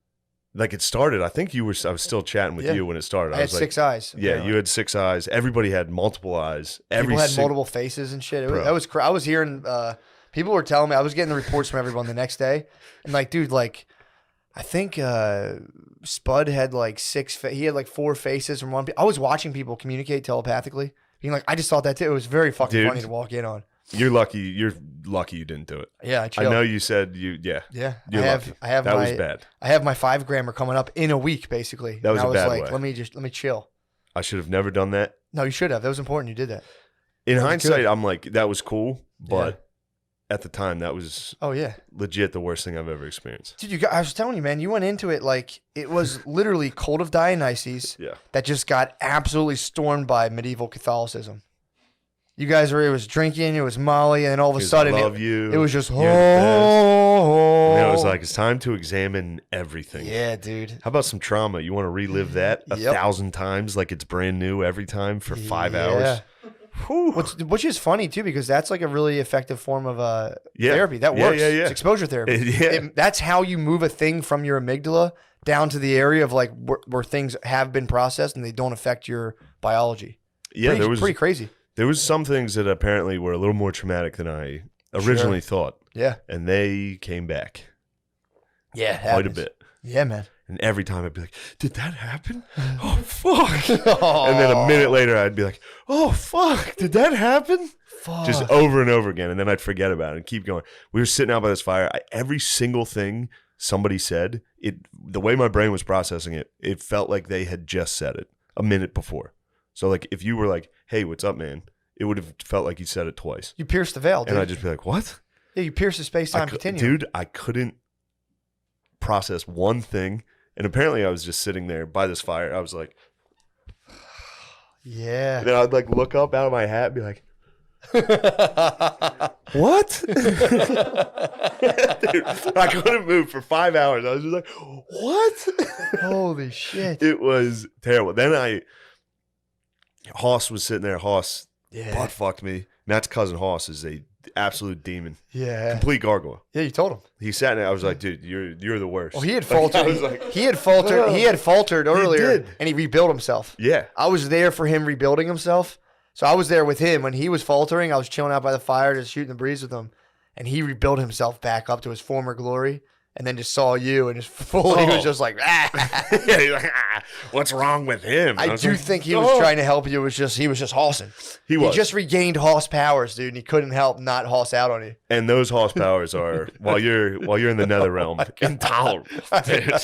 like it started. I think I was still chatting with you when it started. I had was 6 eyes. Yeah, apparently. you had 6 eyes. Everybody had multiple eyes. People had multiple faces and shit. That was I was hearing people were telling me, I was getting the reports from everyone the next day. And like, dude, like I think Spud had like he had like 4 faces from one. I was watching people communicate telepathically, being like, I just thought that too. It was very fucking funny to walk in on. You're lucky. You're lucky you didn't do it. Yeah, I know you said you. Yeah. Yeah. You're lucky. That was bad. I have my 5 grammer coming up in a week, basically. That was and a bad like, way. let me chill. I should have never done that. No, you should have. That was important. You did that. In hindsight, I'm like, that was cool, but at the time, that was legit the worst thing I've ever experienced. Dude, I was telling you, man, you went into it like it was literally Cult of Dionysus that just got absolutely stormed by medieval Catholicism. You guys it was drinking, it was Molly, and then all of a sudden it was just, And it was like, it's time to examine everything. Yeah, dude. How about some trauma? You want to relive that 1,000 times like it's brand new every time for 5 hours? Which is funny too, because that's like a really effective form of therapy. That works. It's exposure therapy. That's how you move a thing from your amygdala down to the area of like where things have been processed and they don't affect your biology. Yeah, pretty crazy. There was some things that apparently were a little more traumatic than I originally thought. Yeah. And they came back. Yeah, quite a bit. Yeah, man. And every time I'd be like, did that happen? Oh, fuck. And then a minute later, I'd be like, oh, fuck. Did that happen? Fuck. Just over and over again. And then I'd forget about it and keep going. We were sitting out by this fire. Every single thing somebody said, the way my brain was processing it, it felt like they had just said it a minute before. So, like, if you were like, hey, what's up, man? It would have felt like you said it twice. You pierced the veil, dude. And I'd just be like, what? Yeah, you pierced the space-time continuum. Dude, I couldn't process one thing. And apparently I was just sitting there by this fire. I was like, yeah. And then I'd like look up out of my hat and be like, what? Dude, I couldn't move for 5 hours. I was just like, what? Holy shit. It was terrible. Then Hoss was sitting there. Hoss butt fucked me. Matt's cousin Hoss is a absolute demon. Yeah. Complete gargoyle. Yeah, you told him. He sat there. I was like, dude, you're the worst. Well, he had faltered. He had faltered earlier, and he rebuilt himself. Yeah. I was there for him rebuilding himself. So I was there with him when he was faltering. I was chilling out by the fire, just shooting the breeze with him, and he rebuilt himself back up to his former glory. And then just saw you and just fully was just like, Yeah, he's like, what's wrong with him? I do think he was trying to help you. He was just hossing. He just regained hoss powers, dude, and he couldn't help not hoss out on you. And those hoss powers are while you're in the nether realm, intolerable. Dude.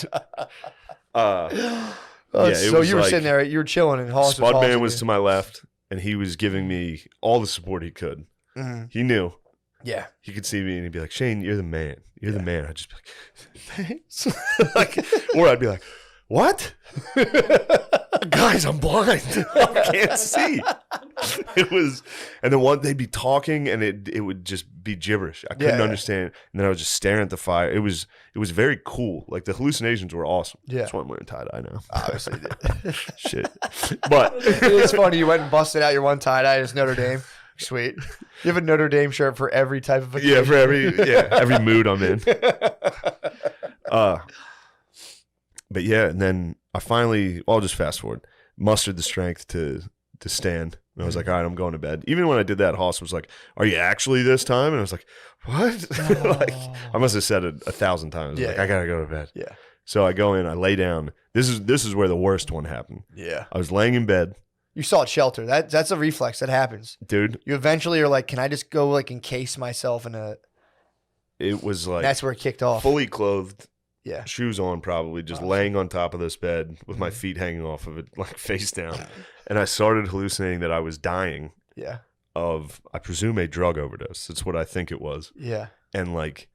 So you were sitting there, you were chilling, and Hoss Spudman was to my left, and he was giving me all the support he could. Mm-hmm. He knew. Yeah. He could see me and he'd be like, Shane, you're the man. You're the man. I'd just be like, thanks. Or I'd be like, what? Guys, I'm blind. I can't see. It was, and then they'd be talking and it would just be gibberish. I couldn't understand. And then I was just staring at the fire. It was very cool. Like the hallucinations were awesome. Yeah. That's why I'm wearing tie-dye now. Obviously. Shit. But it's funny. You went and busted out your one tie-dye as Notre Dame. Sweet. You have a Notre Dame shirt for every type of occasion. Yeah, for every mood I'm in. But yeah, and then I finally, I'll just fast forward, mustered the strength to stand. And I was like, all right, I'm going to bed. Even when I did that, Hoss was like, are you actually this time? And I was like, what? Like, I must have said it 1,000 times. Like, I gotta go to bed. Yeah. So I go in, I lay down. This is where the worst one happened. Yeah. I was laying in bed. You sought shelter. That's a reflex that happens, dude. You eventually are like, can I just go like encase myself in a? It was like that's where it kicked off. Fully clothed, shoes on, probably just laying on top of this bed with my feet hanging off of it, like face down, and I started hallucinating that I was dying. Yeah. Of I presume a drug overdose. That's what I think it was. Yeah. And like,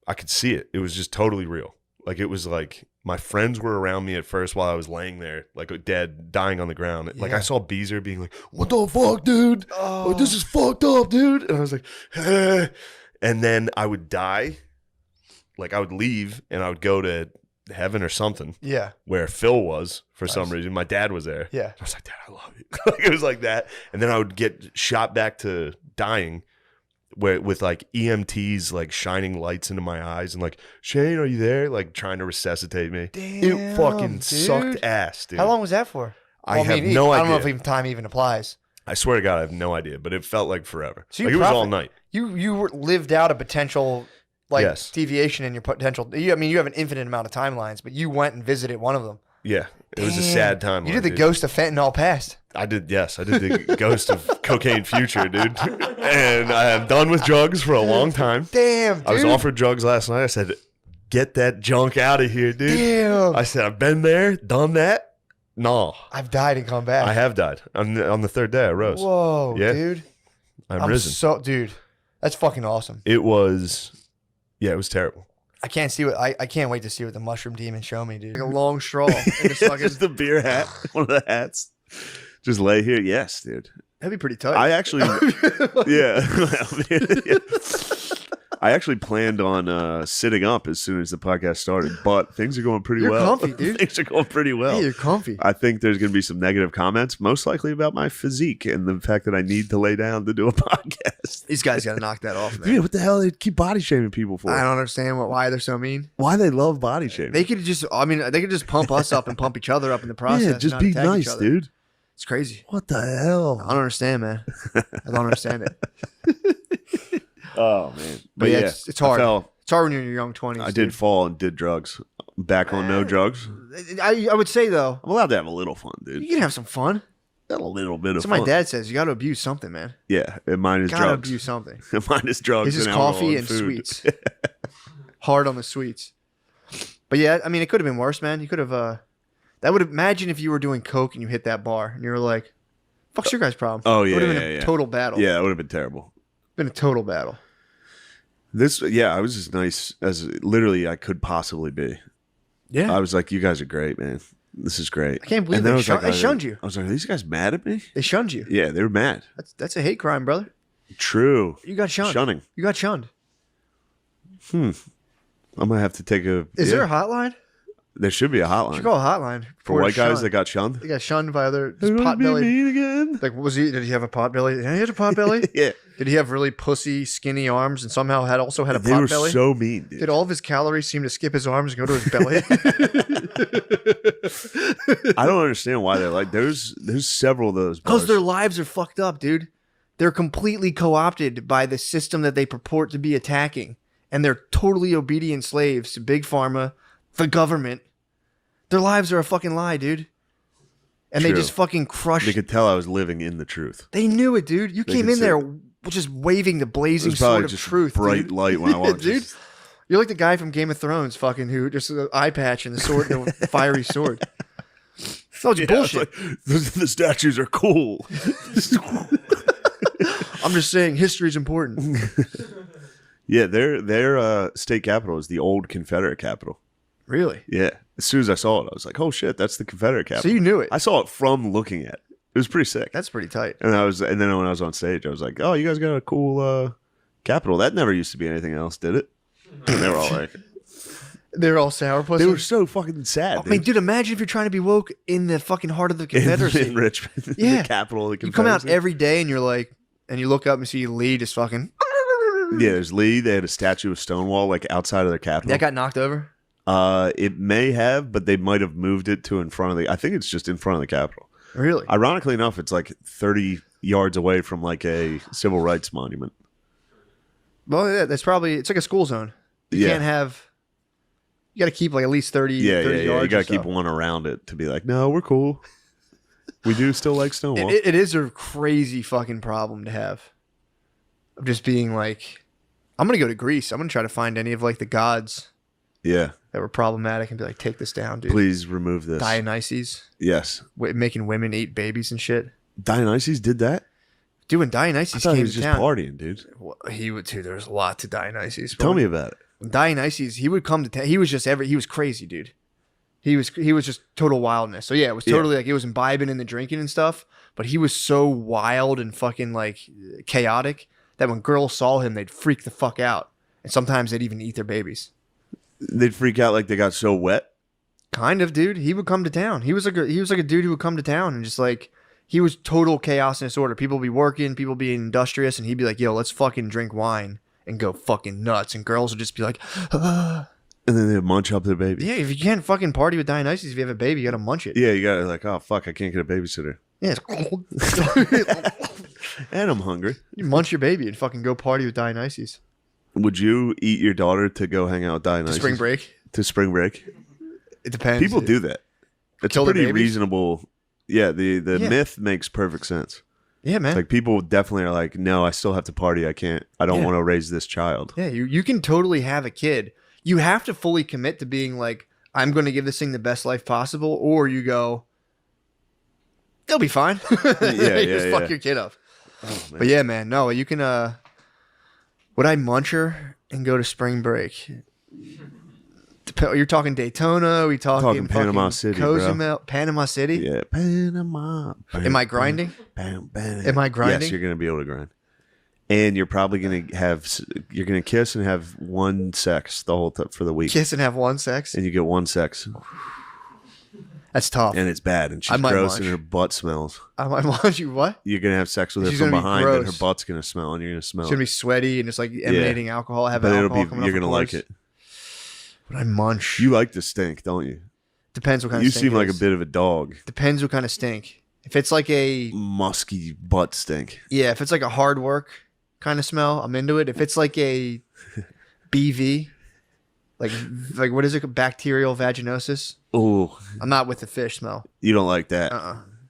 I could see it. It was just totally real. Like it was like. My friends were around me at first while I was laying there, like dead, dying on the ground. Like I saw Beezer being like, "What the fuck, dude? Oh. Like, this is fucked up, dude." And I was like, eh. And then I would die. Like I would leave and I would go to heaven or something. Yeah. Where Phil was for some reason. My dad was there. Yeah. I was like, Dad, I love you. Like, it was like that. And then I would get shot back to dying where with like EMTs like shining lights into my eyes and like, Shane, are you there? Like trying to resuscitate me. Damn, it fucking dude. sucked ass, dude. How long was that for? I have no I idea. don't know if even time even applies. I swear to God, I have no idea, but it felt like forever. So like you it was all night. You lived out a potential like Yes. deviation in your potential. I mean, you have an infinite amount of timelines, but you went and visited one of them. Yeah, it was a sad time. You did the ghost of fentanyl past. I did, yes. I did the ghost of cocaine future, dude. And I am done with drugs for a long time. Damn, dude. I was offered drugs last night. I said, get that junk out of here, dude. Damn. I said, I've been there, done that. No. I've died and come back. I have died. On the third day, I rose. Whoa, Yeah. dude. I'm risen. Dude, that's fucking awesome. It was terrible. I can't see what I can't wait to see what the mushroom demon show me, dude. Like a long straw. In this fucking, Just the beer hat, one of the hats. Just lay here. Yes, dude. that'd be pretty tight. I actually, yeah. I actually planned on sitting up as soon as the podcast started, but things are going pretty You're well. comfy, dude. Things are going pretty well. Hey, you're comfy. I think there's going to be some negative comments, most likely about my physique and the fact that I need to lay down to do a podcast. These guys got to knock that off, man. Dude, what the hell they keep body shaming people for? I don't understand why they're so mean. Why they love body shaming? They could just, they could just pump us up and pump each other up in the process. Yeah, and just not be attack each nice, other. dude. It's crazy. What the hell? I don't understand, man. I don't understand it. Oh man, But yeah, it's hard. I fell. It's hard when you're in your young 20s. I did fall and did drugs. I'm back on no drugs. I would say, though, I'm allowed to have a little fun, dude. you can have some fun. Got a little bit of That's fun. what my dad says. You got to abuse something, man. Yeah, and mine is Got to drugs. abuse something. Mine is drugs. His is and alcohol coffee and food. sweets. Hard on the sweets. But yeah, I mean, it could have been worse, man. You could have, that would imagine if you were doing coke and you hit that bar and you were like, fuck's your guys' problem? Oh, It yeah, would have been yeah, a yeah. total battle. Yeah, it would have been terrible. Been a total battle. I was as nice as literally I could possibly be. Yeah. I was like, you guys are great, man. This is great. I can't believe And then they I was like, they shunned you. I was like, are these guys mad at me? They shunned you. Yeah, they were mad. That's a hate crime, brother. True. You got shunned. Shunning. You got shunned. I'm gonna have to take a. Is there a hotline? There should be a hotline You call a hotline for white guys shunned. that got shunned. They got shunned by other Don't pot be belly. mean again. Like, did he have a pot belly? Yeah, he had a pot belly. Yeah, Did he have really pussy, skinny arms and somehow also had a they pot were belly? so mean, dude. Did all of his calories seem to skip his arms and go to his belly? I don't understand why they're like. There's several of those. Because Bars. their lives are fucked up, dude. They're completely co-opted by the system that they purport to be attacking. And they're totally obedient slaves to Big Pharma, the government. Their lives are a fucking lie, dude. And they True. just fucking crushed. They could tell I was living in the truth. They knew it, dude. You They came could in see there it. just waving the It blazing was probably sword of just truth, bright dude. light when I walked. Dude. Just- You're like the guy from Game of Thrones, fucking who just an eye patch and the sword, the fiery sword. It's all just Yeah, it's bullshit. like, the statues are cool. I'm just saying, history's important. Yeah, their state capital is the old Confederate capital. Really? Yeah. As soon as I saw it, I was like, "Oh shit, that's the Confederate So capital." you knew it. I saw it from looking at it. It was pretty sick. That's pretty tight. And then when I was on stage, I was like, "Oh, you guys got a cool capital. That never used to be anything else, did it?" And they were all like, They're all sourpuss. they were so fucking sad. I mean, dude, imagine if you're trying to be woke in the fucking heart of the Confederacy. in Richmond, Yeah. the capital of the You come out Confederacy. every day and you're like, and you look up and see Lee just fucking. Yeah, there's Lee. They had a statue of Stonewall like outside of their capital. That got knocked over. It may have, but they might have moved it to in front of the. I think it's just in front of the Capitol. Really? Ironically enough, it's like 30 yards away from like a civil rights monument. Well, yeah, that's probably, it's like a school zone. You Yeah. can't have, you got to keep like at least 30, Yeah, 30 yeah. yards. You got or to keep so. one around it to be like, no, we're cool. We do still like Stonewall. It is a crazy fucking problem to have. Of just being like, I'm going to go to Greece. I'm going to try to find any of like the gods Yeah. that were problematic and be like, take this down, dude. Please remove this. Dionysus, Yes. making women eat babies and shit. Dionysus did that? Dude, when I Dionysus thought he came was to just town, partying, dude. well, he would too. There was a lot to Dionysus. Tell me about it. When Dionysus, he would come to town. He was just he was crazy, dude. He was just total wildness. So yeah, it was totally like it was imbibing in the drinking and stuff. But he was so wild and fucking like chaotic that when girls saw him, they'd freak the fuck out. And sometimes they'd even eat their babies. They'd freak out like they got so wet. Kind of, dude. He would come to town. He was like a dude who would come to town and just like He was total chaos and disorder. People be working, people be industrious, and he'd be like, yo, let's fucking drink wine and go fucking nuts. And girls would just be like, ah. And then they munch up their baby. Yeah, if you can't fucking party with Dionysus, if you have a baby, you gotta munch it. Yeah, you gotta like, oh fuck, I can't get a babysitter. Yeah, And I'm hungry. you munch your baby and fucking go party with Dionysus. Would you eat your daughter to go hang out with Dionysus? Spring break. To spring break? It depends. People do that. It's Kill their pretty babies? reasonable. Yeah, the Yeah. myth makes perfect sense. Yeah, man. Like people definitely are like, no, I still have to party. I can't. I don't Yeah. want to raise this child. Yeah, you can totally have a kid. You have to fully commit to being like, I'm going to give this thing the best life possible, or you go, they'll be fine. Yeah, Just fuck your kid up. Oh, man. But yeah, man, no, you can. Would I munch her and go to spring break? You're talking Daytona? We talking Panama fucking City, bro. Cozumel, Panama City? Yeah, Panama. Am I grinding? Am I grinding? Yes, you're gonna be able to grind, and you're probably you're gonna kiss and have one sex the whole time for the week, Kiss and have one sex? and you get one sex, That's tough. and it's bad, and I she's might gross, munch. and her butt smells. I might munch you. What? You're gonna have sex with her She's from gonna be behind, and her gross. butt's gonna smell, and you're gonna smell It's gonna be it. sweaty and just like emanating alcohol. Have But it'll alcohol be coming you're off her gonna like pores. it. But I munch. You like to stink, don't you? Depends what kind You of stink. seem it like a is. bit of a dog. Depends what kind of stink. If it's like a Musky butt stink. if it's like a hard work kind of smell, I'm into it. If it's like a BV, like what is it? Bacterial vaginosis. Oh, I'm not with the fish smell. you don't like that.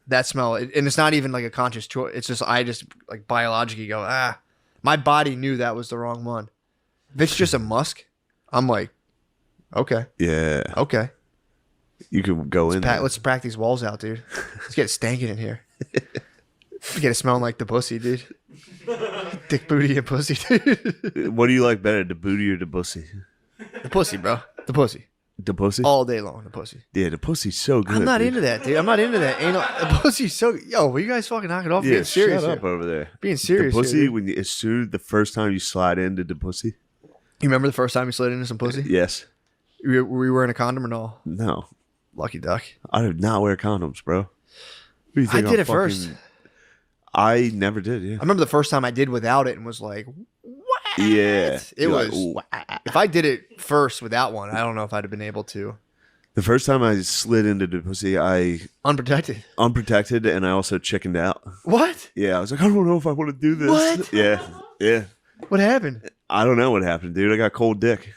That smell, and it's not even like a conscious choice. It's just I just like biologically go my body knew that was the wrong one. If it's just a musk, I'm like, okay, Yeah, you could go in. there. let's crack these walls out, dude. Let's get it stanking in here. Get it smelling like the pussy, dude. Dick booty and pussy, dude. What do you like better, the booty or the pussy? The pussy, bro. The pussy. The pussy? All day long, the pussy. Yeah, the pussy's so good. I'm not dude. into that, dude. I'm not into that. Anal. The pussy's so. Yo, will you guys fucking knock it off? Yeah, Being serious shut up here. over there. Being serious The pussy, here, dude. when you, as soon the first time you slide into the pussy. You remember the first time you slid into some pussy? Yes. Were we wearing a condom or no? No. Lucky duck. I did not wear condoms, bro. Who do you I think did I'm it first. fucking- I never did, yeah. I remember the first time I did without it and was like, what? Yeah. It You're like, was. "Ooh." If I did it first without one, I don't know if I'd have been able to. The first time I slid into the pussy, I Unprotected. unprotected and I also chickened out. What? Yeah, I was like, I don't know if I want to do this. What? Yeah. What happened? I don't know what happened, dude. I got cold dick.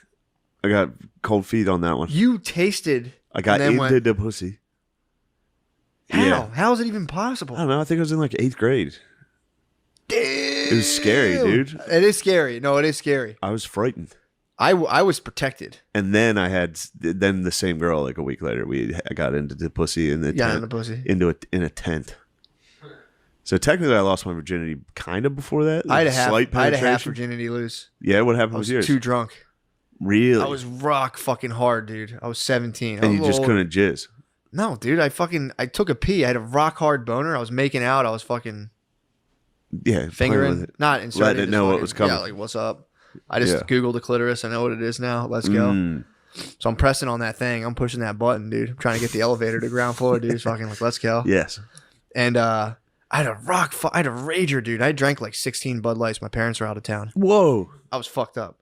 I got cold feet on that one. You tasted. I got and then into went, the pussy. How? Yeah. How is it even possible? I don't know. I think I was in like 8th grade. It was scary, dude. It is scary. No, it is scary. I was frightened. I was protected. And then then the same girl like a week later. I got into the pussy in the Got tent, in the pussy. in a tent. So technically, I lost my virginity kind of before that. I had a half. Slight I had a half penetration. virginity loose. Yeah, what happened I with was yours? too drunk. Really? I was rock fucking hard, dude. I was 17. I and was you a just little- couldn't jizz. No, dude. I took a pee. I had a rock hard boner. I was making out. I was fucking Yeah, playing with fingering, it. not inserting. Letting it just know what fucking- was coming. Yeah, like what's up? I just Yeah. Googled the clitoris. I know what it is now. Let's go. Mm. So I'm pressing on that thing. I'm pushing that button, dude. I'm trying to get the elevator to ground floor, dude. It's fucking like, let's go. Yes. And I had a I had a rager, dude. I drank like 16 Bud Lights. My parents were out of town. Whoa. I was fucked up.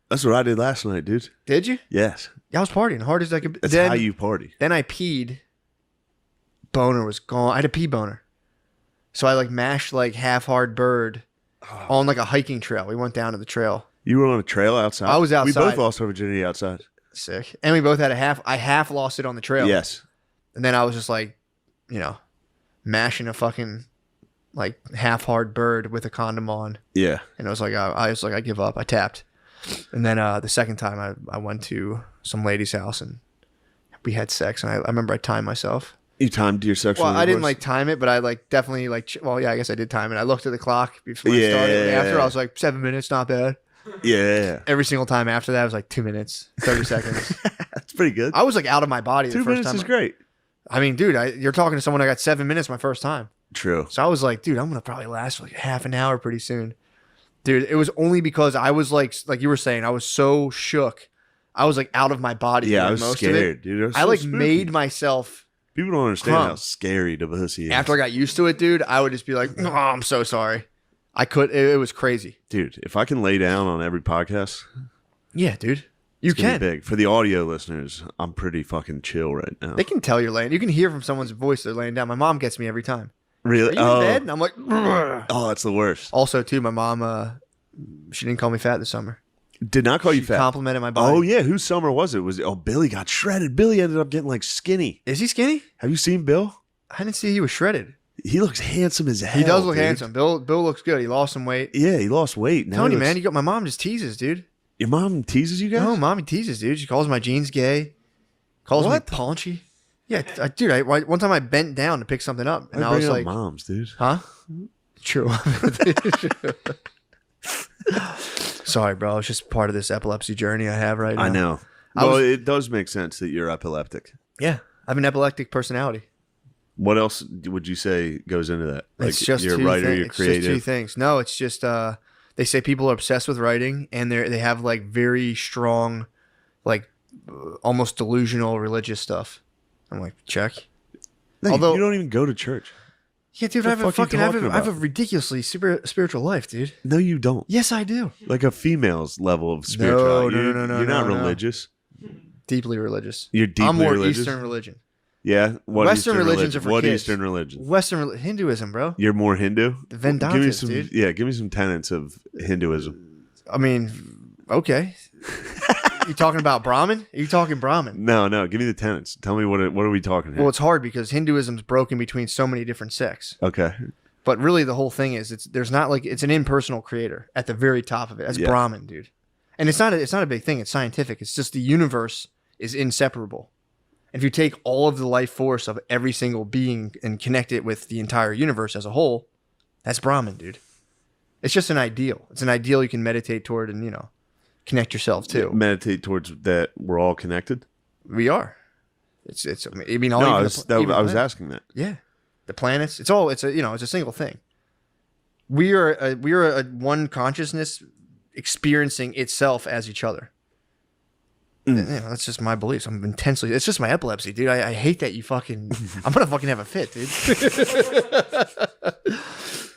That's what I did last night, dude. Did you? Yes. Yeah, I was partying hard as I could. That's then, how you party. Then I peed. Boner was gone. I had a pee boner. So I like mashed like half hard bird on like a hiking trail. We went down to the trail. You were on a trail outside. I was We outside. both lost our virginity outside. Sick. And we both had I half lost it on the trail. Yes. And then I was just like, mashing a fucking like half hard bird with a condom on. Yeah. And I was like, I give up. I tapped. And then the second time I went to some lady's house and we had sex. And I remember I timed myself. You timed your sexual Well, I didn't intercourse? like time it, but I like definitely like, well, yeah, I guess I did time it. I looked at the clock before I Yeah. started. And after I was like 7 minutes, not bad. Yeah. Every single time after that, I was like 2 minutes, 30 seconds. That's pretty good. I was like out of my body the 2 first minutes time. is great. I mean, dude, you're talking to someone I got 7 minutes my first time. True. So I was like, dude, I'm going to probably last for like half an hour pretty soon. Dude, it was only because I was like you were saying, I was so shook. I was like out of my body. Yeah, for I was most scared, of it. dude. It was I so like spooky. made myself People don't understand how scary the pussy is. After I got used to it, dude, I would just be like, "Oh, I'm so sorry." I could. It was crazy, dude. If I can lay down on every podcast, yeah, dude, you it's gonna can. be big. For the audio listeners, I'm pretty fucking chill right now. They can tell you're laying. You can hear from someone's voice they're laying down. My mom gets me every time. Really? Are you in bed? And I'm like, "Ugh." Oh, that's the worst. Also, too, my mom, she didn't call me fat this summer. Did not call you She fat. complimented my body. Oh yeah, whose summer was it? Billy got shredded. Billy ended up getting like skinny. Is he skinny? Have you seen Bill? I didn't see he was shredded. He looks handsome as hell. He does look dude. handsome. Bill looks good. He lost some weight. Yeah, he lost weight. I'm telling you, man, my mom just teases, dude. Your mom teases you guys? No, mommy teases, dude. She calls my jeans gay. Calls What? me paunchy. Yeah, dude. One time I bent down to pick something up, and I was like, moms, dude. "Huh? True." Sorry, bro. It's just part of this epilepsy journey I have right now. I know. Well, it does make sense that you're epileptic. Yeah, I have an epileptic personality. What else would you say goes into that? Like It's just you're a two writer, you're It's just two creative. things. No, it's just they say people are obsessed with writing, and they have like very strong, like almost delusional religious stuff. I'm like, check. No, Although you don't even go to church. Yeah, dude, What the fuck are you talking I have a about? ridiculously super spiritual life, dude. No, you don't. Yes, I do. Like a female's level of spirituality. No, You're not no. religious. Deeply religious. You're deeply I'm more religious? Eastern religion. Yeah. What Western Eastern religions are for What kids. Eastern religion? Hinduism, bro. You're more Hindu? The Give me Vedantas, some. dude. Yeah, give me some tenets of Hinduism. I mean, okay. You talking about Brahmin? Are you talking Brahmin? No, give me the tenets. Tell me what are we talking here? Well, it's hard because Hinduism's broken between so many different sects. Okay. But really, the whole thing is there's not like it's an impersonal creator at the very top of it. That's Brahman, dude. And it's not a big thing. It's scientific. It's just the universe is inseparable. And if you take all of the life force of every single being and connect it with the entire universe as a whole, that's Brahman, dude. It's just an ideal. It's an ideal you can meditate toward and connect yourself to. Meditate towards that we're all connected. We are. It's. I mean, I was asking that. Yeah, the planets. It's all. It's a single thing. We are a one consciousness experiencing itself as each other. That's just my beliefs. I'm intensely. It's just my epilepsy, dude. I hate that you fucking. I'm gonna fucking have a fit, dude.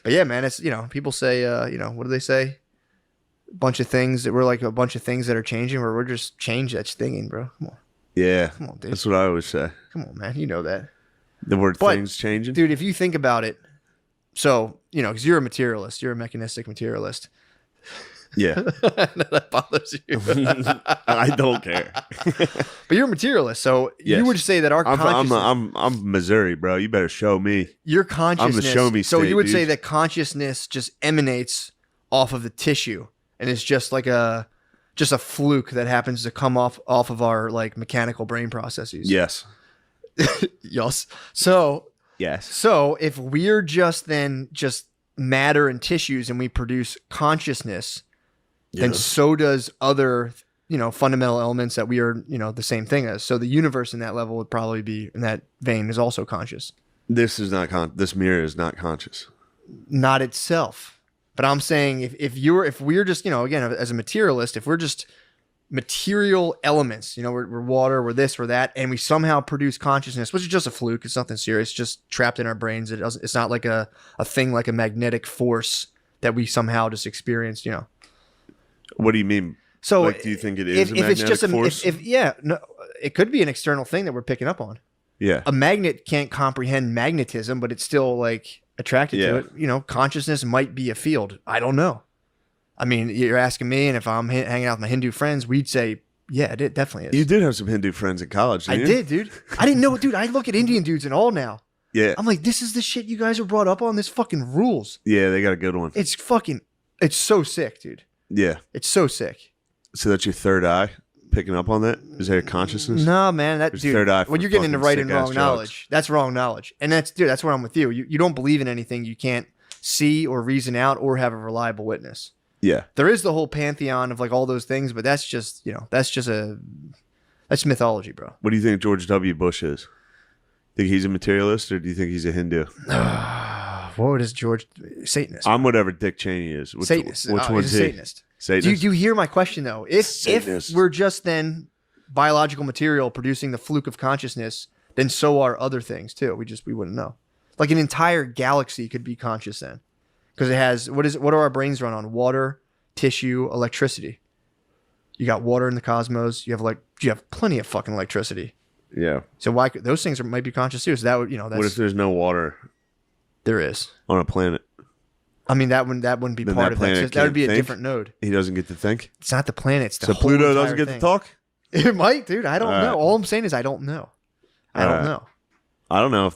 But yeah, man. It's people say what do they say? A bunch of things that we're like a bunch of things that are changing, where we're just change that's thinking, bro. Come on. Yeah. Come on, dude. That's what I always say. Come on, man. You know that. The word But, things changing. Dude, if you think about it, so, because you're a materialist, you're a mechanistic materialist. Yeah. That bothers you. I don't care. But you're a materialist, so Yes. you would say that our consciousness, I'm Missouri, bro. You better show me. your consciousness, show me so state, you would say dude. that consciousness just emanates off of the tissue, and it's just like a fluke that happens to come off of our like mechanical brain processes. Yes. Yes. So Yes. So if we're just matter and tissues and we produce consciousness, then so does other, fundamental elements that we are, the same thing as. So the universe in that level would probably be in that vein is also conscious. This is not this mirror is not conscious. Not itself. But I'm saying if we're just, again, as a materialist, if we're just material elements, we're water, we're this, we're that, and we somehow produce consciousness, which is just a fluke. It's nothing serious, just trapped in our brains. It's not like a thing like a magnetic force that we somehow just experience, What do you mean? So like, do you think it is a if it's magnetic just force? no, it could be an external thing that we're picking up on. Yeah. A magnet can't comprehend magnetism, but it's still like attracted to it. Consciousness might be a field. I don't know. I mean, you're asking me, and if I'm hanging out with my Hindu friends, we'd say, yeah, it definitely is. You did have some Hindu friends in college, didn't I you? did, dude. I didn't know it, dude. I look at Indian dudes and all now. Yeah. I'm like, this is the shit you guys are brought up on. This fucking rules. Yeah, they got a good one. It's so sick, dude. Yeah. It's so sick. So that's your third eye picking up on that? Is there a consciousness? No, man, There's third eye for when you're getting into fucking right and sick-ass wrong drugs. knowledge, that's wrong knowledge. And that's where I'm with you. You don't believe in anything you can't see or reason out or have a reliable witness. Yeah. There is the whole pantheon of like all those things, but that's just, that's mythology, bro. What do you think George W. Bush is? Think he's a materialist, or do you think he's a Hindu? What is George? Satanist. I'm whatever Dick Cheney is. Satanist. Which one's he's a he? Satanist. Satanist? Do you hear my question though? If Satanist. we're just then biological material producing the fluke of consciousness, then so are other things too. We wouldn't know. Like an entire galaxy could be conscious then, because it has what do our brains run on? Water, tissue, electricity. You got water in the cosmos. You have plenty of fucking electricity. Yeah. So why could, those things might be conscious too? So that would that's, What if there's no water there is on a planet? I mean that wouldn't be Then part that of that. planet That would be a can't think? different node. He doesn't get to think. It's not the planet. It's the So whole Pluto entire doesn't get thing. to talk. It might, dude. I don't All know. right. All I'm saying is I don't know. I All don't right. know. I don't know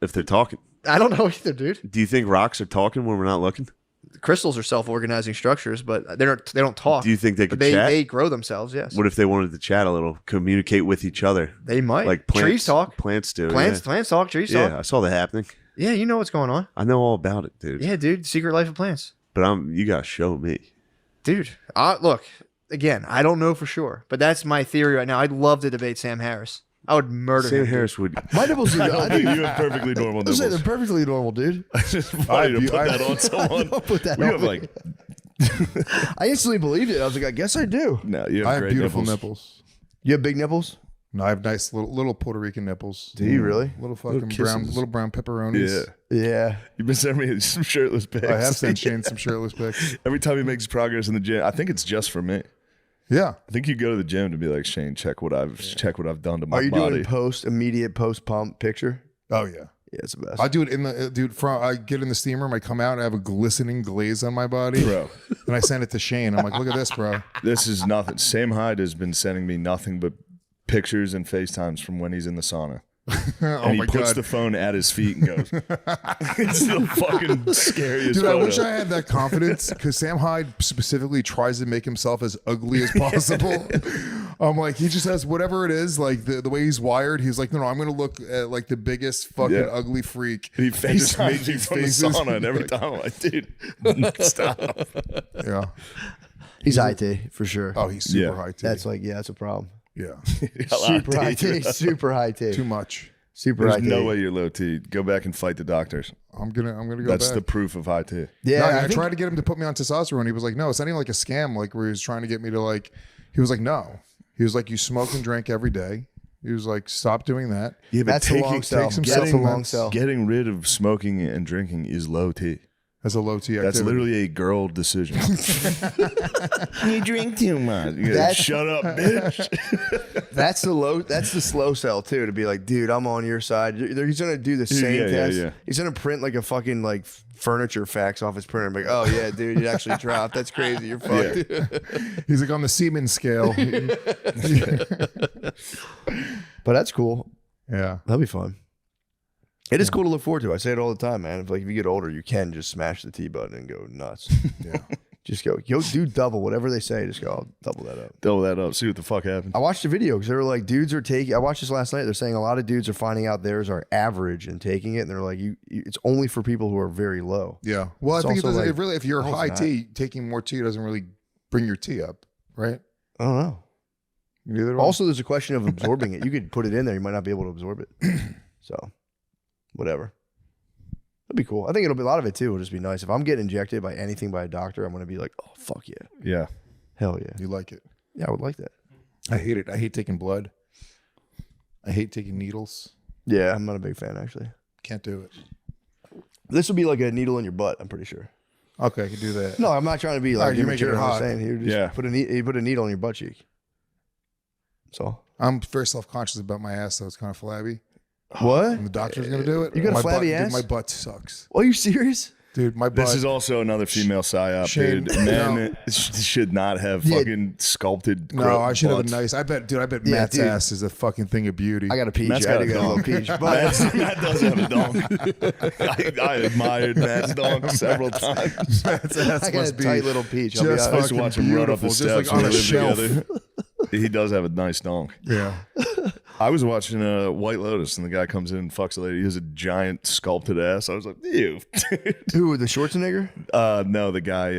if they're talking. I don't know either, dude. Do you think rocks are talking when we're not looking? Crystals are self-organizing structures, but they don't talk. Do you think they But could chat? they grow themselves? Yes. What if they wanted to chat a little, communicate with each other? They might. Like plants, trees talk. Plants do. Plants talk. Trees Yeah, talk. I saw that happening. Yeah, you know what's going on. I know all about it, dude. Yeah, dude. Secret life of plants. But you gotta show me. Dude, look, again, I don't know for sure, but that's my theory right now. I'd love to debate Sam Harris. I would murder Sam him. Harris would. My nipples are I think you have perfectly normal They're nipples. perfectly normal, dude. It's just funny to put that on someone. Don't put that You on have me. like I instantly believed it. I was like, I guess I do. no, you have I have great beautiful nipples. nipples. You have big nipples? No, I have nice little Puerto Rican nipples. Do you really? Little fucking kisses. little brown pepperonis. Yeah, Yeah. you've been sending me some shirtless pics. I have sent Shane some shirtless pics. Every time he makes progress in the gym, I think it's just for me. Yeah. I think you go to the gym to be like, Shane, check what I've done to my Are you body. doing immediate post pump picture? Oh yeah. Yeah, it's the best. I do it in the I get in the steam room. I come out and I have a glistening glaze on my body, Bro. and I send it to Shane. I'm like, look at this, bro. This is nothing. Sam Hyde has been sending me nothing but pictures and FaceTimes from when he's in the sauna. Oh And he my puts god. the phone at his feet and goes, it's the fucking scariest Dude, I photo. wish I had that confidence because Sam Hyde specifically tries to make himself as ugly as possible. I'm like, he just has whatever it is, like the way he's wired. He's like, no, I'm going to look at like the biggest fucking Yeah. ugly freak. And he and just make FaceTimes me these from the faces. sauna, and every time I'm like, dude, stop. Yeah. He's high T for sure. Oh, he's super Yeah. high T. That's a problem. Yeah. Super high T. Super high T. Too much. Super There's high T. no way you're low T. Go back and fight the doctors. I'm gonna go That's back. the proof of high T. Yeah, No, I I think- tried to get him to put me on testosterone. He was like, no, it's not even like a scam. Like where he was trying to get me to like, he was like, no. He was like, you smoke and drink every day. He was like, stop doing that. Yeah, but That's a long sell. take some That's a long supplements. sell. getting rid of smoking and drinking is low T. As a low T activity. That's literally a girl decision. You drink too much. You gotta That's- shut up, bitch. That's the slow sell too. To be like, dude, I'm on your side. He's gonna do the same Yeah, test. yeah. He's gonna print like a fucking like furniture fax off his printer. And be like, oh yeah, dude, you actually dropped. That's crazy. You're fucked. He's like on the semen scale. But that's cool. Yeah. That'll be fun. It is cool to look forward to. I say it all the time, man. If you get older, you can just smash the T button and go nuts. Yeah. Just go, do double whatever they say. Just go, I'll double that up. Double that up. See what the fuck happens. I watched the video because they were like, dudes are taking. I watched this last night. They're saying a lot of dudes are finding out theirs are average and taking it, and they're like, it's only for people who are very low. Yeah. Well, It's I think also like- it really, if you're No, it's high not. T, taking more T doesn't really bring your T up, right? I don't know. Neither do I. Also, there's a question of absorbing it. You could put it in there, you might not be able to absorb it. So, whatever. That'd be cool. I think it'll be a lot of it too. It'll just be nice. If I'm getting injected by anything by a doctor, I'm gonna be like, oh fuck yeah, Yeah. hell yeah, you like it. yeah, I would like that. I hate it. I hate taking blood. I hate taking needles. Yeah, I'm not a big fan actually. Can't do it. This would be like a needle in your butt. I'm pretty sure. Okay, I can do that. No, I'm not trying to be like Alright, you make it immature. I'm just hot. saying you just Yeah. put a needle on your butt cheek. So I'm very self-conscious about my ass, though. It's kind of flabby. what? And the doctor's going to do it. You got a My flabby butt, ass? Dude, my butt sucks. Oh, are you serious? Dude, my butt. This is also another female psyop, Shane, dude. Men should not have Yeah. fucking sculpted. no, I should have a butts. nice. I bet Yeah, Matt's dude. ass is a fucking thing of beauty. I got a peach. Matt's I had got to a get a little dong. peach. But Matt does have a dong. I admired Matt's dong several times. Matt's ass I got a must be tight little peach. I'll be just I honest. used to fucking watch him run up the beautiful, just steps like on when a we lived shelf. together. He does have a nice dong. Yeah. I was watching White Lotus, and the guy comes in and fucks a lady. He has a giant sculpted ass. I was like, ew. Who, the Schwarzenegger? No, the guy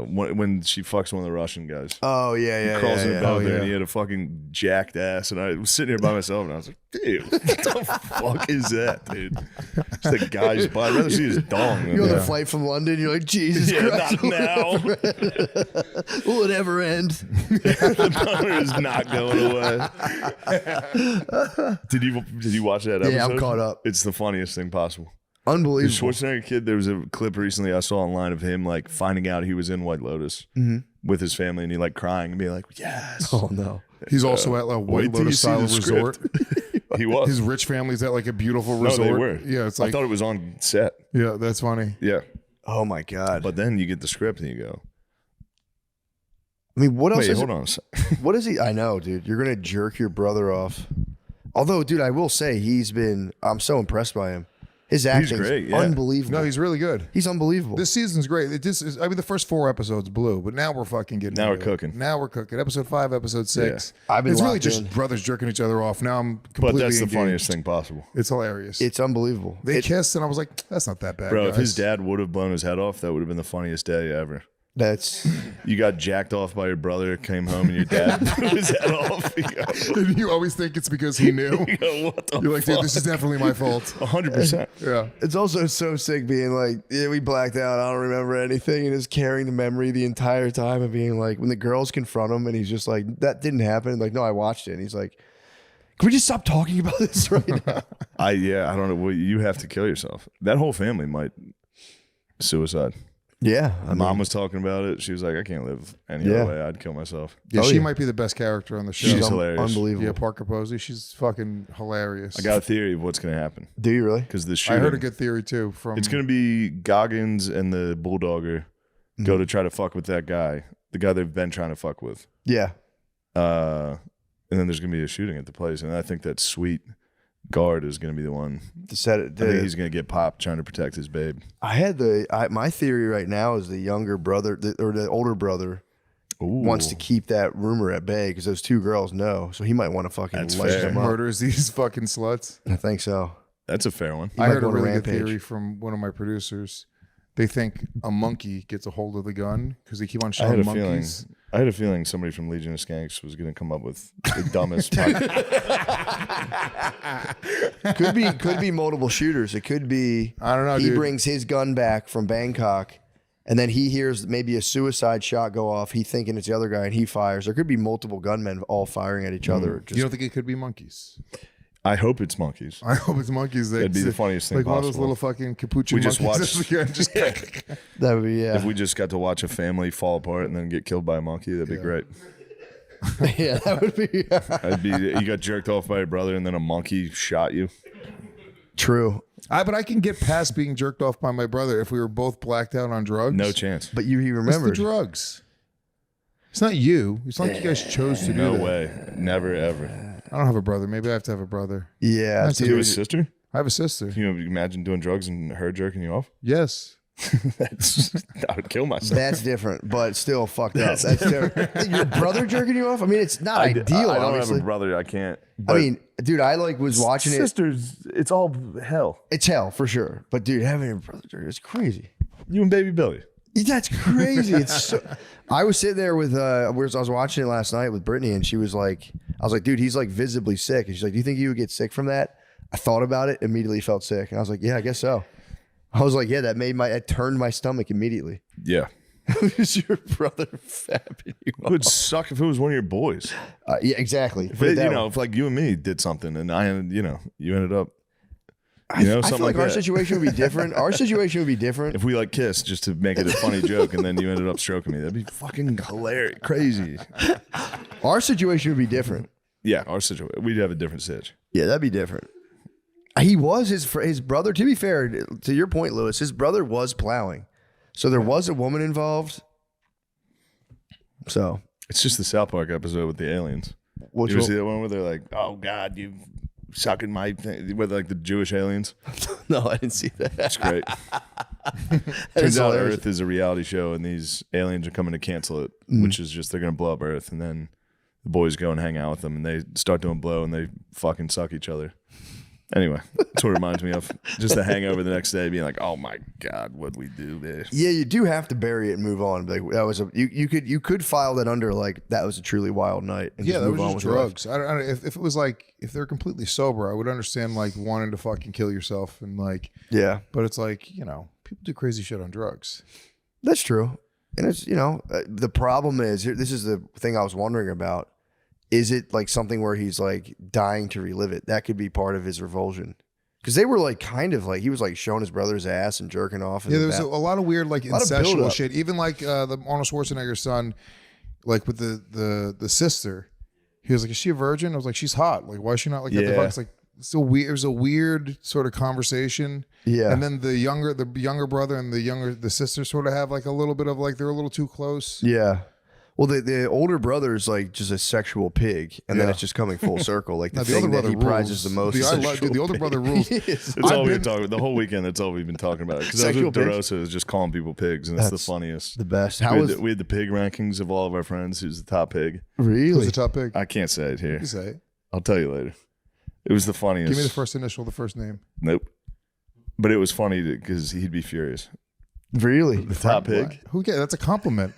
when she fucks one of the Russian guys. Oh yeah, He crawls in yeah. the Oh, there, and yeah. he had a fucking jacked ass, and I was sitting here by myself, and I was like, "Dude, what the fuck is that, dude?" It's the guy's butt. I'd rather see his dong. Than You're on the that. flight from London. You're like, Jesus Yeah, Christ, not now. will it ever end? The boner is not going away. Did you watch that episode? Yeah, I'm caught up. It's the funniest thing possible. The Unbelievable. Schwarzenegger kid, there was a clip recently I saw online of him like finding out he was in White Lotus with his family and he like crying and being like, yes. Oh no. He's also at like White wait till you Lotus see style the resort. He was. His rich family's at like a beautiful No, resort. they were. Yeah, it's I like thought it was on set. yeah, that's funny. Yeah. Oh my god. But then you get the script and you go, I mean, what else? wait, is hold it? on a second. What is he? I know, dude. You're gonna jerk your brother off. Although, dude, I will say I'm so impressed by him. His acting great, is yeah. unbelievable. No, he's really good. He's unbelievable. This season's great. I mean, the first 4 episodes blew, but now we're fucking getting. Now we're into it. cooking. Now we're cooking. Episode 5, episode 6. I've been It's really locked just in. brothers jerking each other off. Now I'm But completely. that's the engaged. funniest thing possible. It's hilarious. It's unbelievable. They kissed, and I was like, "That's not that bad, Bro, guys." if his dad would have blown his head off, that would have been the funniest day ever. That's You got jacked off by your brother, came home, and your dad blew his head off. You go, And you always think it's because he knew. you go, what the You're like, dude, this is definitely my fault. 100%. Yeah. it's also so sick being like, yeah, we blacked out. I don't remember anything, and just carrying the memory the entire time of being like, when the girls confront him, and he's just like, that didn't happen. Like, no, I watched it. And he's like, can we just stop talking about this right now? I don't know. Well, you have to kill yourself. That whole family might suicide. Yeah, Mom was talking about it. She was like, I can't live any Yeah. other way. I'd kill myself. Yeah, Oh, she yeah. might be the best character on the show. She's hilarious. unbelievable. Yeah, Parker Posey. She's fucking hilarious. I got a theory of what's going to happen. Do you really? Because the I shooting, heard a good theory too. From it's going to be Goggins and the Bulldogger go to try to fuck with that guy, the guy they've been trying to fuck with. Yeah. And then there's going to be a shooting at the place. And I think that sweet guard is going to be the one. To set it. I think he's going to get popped trying to protect his babe. I had my theory right now is the younger brother or the older brother Ooh. wants to keep that rumor at bay because those 2 girls know, so he might want to fucking That's light fair. them up. murders these fucking sluts. I think so. That's a fair one. He I might heard a go on a really good rampage. theory from one of my producers. They think a monkey gets a hold of the gun because they keep on I had showing a feeling. monkeys. I had a feeling somebody from Legion of Skanks was going to come up with the dumbest. Could be multiple shooters. It could be. I don't know, He dude. brings his gun back from Bangkok, and then he hears maybe a suicide shot go off. He thinking it's the other guy, and he fires. There could be multiple gunmen all firing at each other. Just, You don't think it could be monkeys? I hope it's monkeys. I hope it's monkeys. That'd be the funniest thing Like one of those possible. little fucking capuchin We just monkeys. watched- Yeah, just that would be If we just got to watch a family fall apart and then get killed by a monkey, that'd be great. yeah, that would be I'd be you got jerked off by your brother and then a monkey shot you. true. but I can get past being jerked off by my brother if we were both blacked out on drugs. No chance. But he It's the remembered. drugs. It's not you. It's not like you guys chose to do No that. way. Never ever. I don't have a brother. Maybe I have to have a brother. Yeah, Do you have a dude. sister? I have a sister. Can you imagine doing drugs and her jerking you off? Yes. I would kill myself. That's different, but still fucked up. That's different. Your brother jerking you off? I mean, it's not ideal. I don't obviously. have a brother. I can't. I mean, dude, I was watching it. sisters. It's all hell. It's hell for sure. But dude, having a brother jerk is crazy. You and baby Billy. That's crazy. It's so. I was sitting there with I was watching it last night with Brittany, and she was like, I was like, dude, he's like visibly sick. And she's like, do you think you would get sick from that? I thought about it, immediately felt sick. And I was like, yeah, I guess so. I was like, yeah, it turned my stomach immediately. Yeah. Is your brother fapping you It would suck if it was one of your boys. Yeah, exactly. If Put it it, that you way. know, if like you and me did something and you ended up, I something feel like our that. situation would be different. Our situation would be different. If we like kissed just to make it a funny joke and then you ended up stroking me, that'd be fucking hilarious, crazy. Our situation would be different. Yeah, our situation, we'd have a different sitch. Yeah, that'd be different. He was his brother. To be fair, to your point, Lewis, his brother was plowing, so there was a woman involved. So It's just the South Park episode with the aliens. which You ever see that one where they're like, "Oh God, you sucking my thing," with like the Jewish aliens? no, I didn't see that. It's great. Turns out Earth is a reality show, and these aliens are coming to cancel it, which is just they're gonna blow up Earth, and then the boys go and hang out with them, and they start doing blow, and they fucking suck each other. Anyway, that's what it reminds me of. Just the hangover the next day, being like, "Oh my God, what'd we do there?" Yeah, you do have to bury it and move on. Like that was you could file that under like that was a truly wild night. And Yeah, just that move was on just with your life. drugs. I don't if it was like if they're completely sober, I would understand like wanting to fucking kill yourself and like. Yeah, But it's like people do crazy shit on drugs. that's true. And it's the problem is this is the thing I was wondering about is it like something where he's like dying to relive it? That could be part of his revulsion. Because they were like kind of like he was like showing his brother's ass and jerking off. Yeah, there was a lot of weird like incestual buildup. shit. Even like the Arnold Schwarzenegger's son, like with the sister, he was like, "Is she a virgin?" I was like, "She's hot. Like, why is she not like?" Yeah. It's like so weird. It was a weird sort of conversation. Yeah. And then the younger brother and the sister sort of have like a little bit of like they're a little too close. Yeah. Well, the older brother's like just a sexual pig, and then Yeah. it's just coming full circle. Like the No, thing that he prizes the most. is The older brother rules. That's all we've been talking about. The whole weekend, that's all we've been talking about. Because I was with Sexual DeRosa, is just calling people pigs, and it's the That's funniest. the best. We How had, was we had the pig rankings of all of our friends. Who's the top pig? Who's really? the top pig? I can't say it here. You say it. I'll tell you later. It was the funniest. Give me the first initial, the first name. Nope. But it was funny because he'd be furious. Really? The top pig. Who cares? That's a compliment.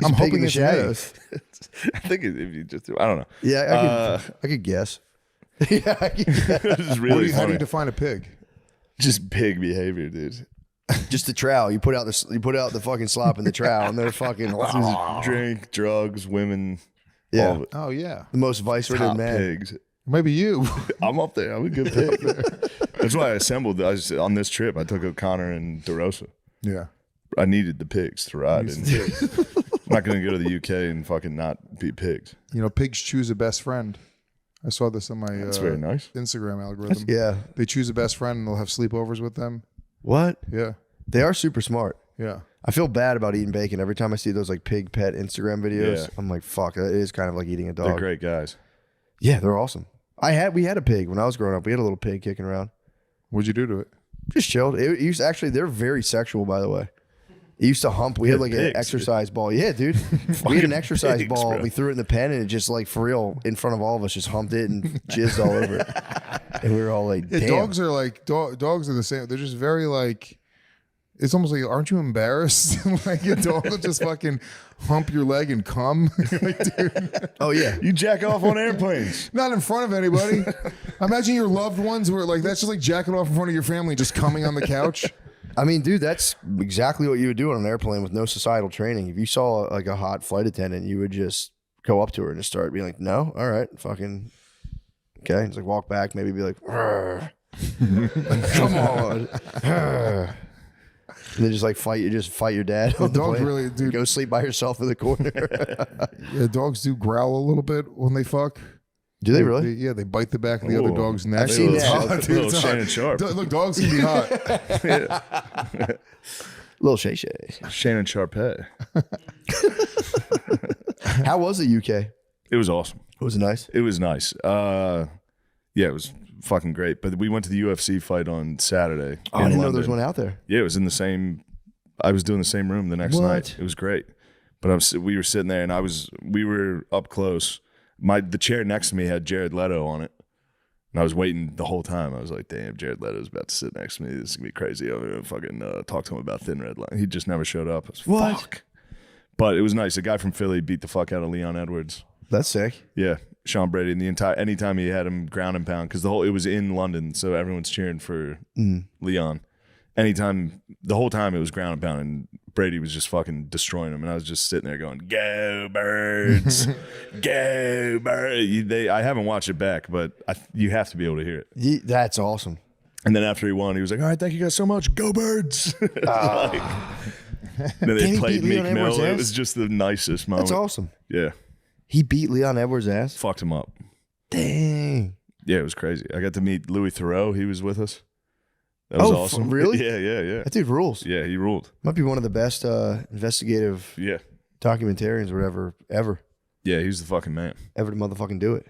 He's I'm a pig hoping in the it's me. shadows. I think if you just, I don't know. Yeah, I could guess. Yeah, I could guess. It was really How do funny. you define a pig? Just pig behavior, dude. Just the trowel. You put out the fucking slop in the trowel, and they're fucking Drink, drugs, women. yeah. All of it. Oh yeah, The most vice-ridden Top man. pigs. maybe you. I'm up there. I'm a good pig. That's why I assembled. On this trip, I took O'Connor and DeRosa. Yeah. I needed the pigs to ride. And I'm not going to go to the UK and fucking not be pigs. You know, pigs choose a best friend. I saw this on my That's very nice. Instagram algorithm. Yeah. They choose a best friend and they'll have sleepovers with them. What? Yeah. They are super smart. Yeah. I feel bad about eating bacon every time I see those like pig pet Instagram videos. Yeah. I'm like, fuck, that is kind of like eating a dog. They're great guys. Yeah, they're awesome. We had a pig when I was growing up. We had a little pig kicking around. What'd you do to it? Just chilled. It used actually, they're very sexual, by the way. It used to hump. We had like an pigs, exercise ball. Yeah, dude. We had an exercise pigs, ball. bro. We threw it in the pen, and it just like for real in front of all of us just humped it and jizzed all over it. And we were all like, Yeah, damn. dogs are like dogs are the same. They're just very like. It's almost like, aren't you embarrassed? Like a dog will just fucking hump your leg and come. Like, dude, Oh yeah. You jack off on airplanes. not in front of anybody. Imagine your loved ones were like that's just like jacking off in front of your family, just coming on the couch. I mean, dude, that's exactly what you would do on an airplane with no societal training. If you saw like a hot flight attendant, you would just go up to her and just start being like, "No, all right, fucking okay." Just like walk back, maybe be like, "Arr." Like, "Come on," Arr. And then just like fight your dad. On the dogs plane. really, dude. Go sleep by yourself in the corner. Yeah, dogs do growl a little bit when they fuck. Do they really? Yeah, they bite the back of the other Ooh. dog's neck. I've seen It's that. hot, dude, Little it's hot. Shannon Sharp. Look, dogs can be hot. Little Shay Shay. Shannon Sharpet. How was the UK? It was awesome. Was it nice? It was nice. Yeah, it was fucking great. But we went to the UFC fight on Saturday. Oh, I in didn't know there was London. one out there. Yeah, it was in the same. I was doing the same room the next What? night. It was great. But we were sitting there, and we were up close. The chair next to me had Jared Leto on it, and I was waiting the whole time. I was like, "Damn, Jared Leto's about to sit next to me. This is gonna be crazy." I'm gonna fucking talk to him about Thin Red Line. He just never showed up. I was, What? Fuck. But it was nice. A guy from Philly beat the fuck out of Leon Edwards. That's sick. Yeah, Sean Brady. And anytime he had him ground and pound, because it was in London, so everyone's cheering for Leon. The whole time it was ground and pound, and Brady was just fucking destroying him, and I was just sitting there going, "Go Birds, go Birds!" I haven't watched it back, but you have to be able to hear it. That's awesome. And then after he won, he was like, "All right, thank you guys so much, go Birds!" Like, then Can they he played beat Leon Meek Edwards' Mill. It ass? was just the nicest moment. That's awesome. Yeah, He beat Leon Edwards' ass. fucked him up. Dang. Yeah, it was crazy. I got to meet Louis Theroux. He was with us. That was Oh, awesome. really? Yeah. That dude rules. Yeah, he ruled. Might be one of the best investigative Yeah. documentarians or whatever ever Yeah, he's the fucking man. to motherfucking do it.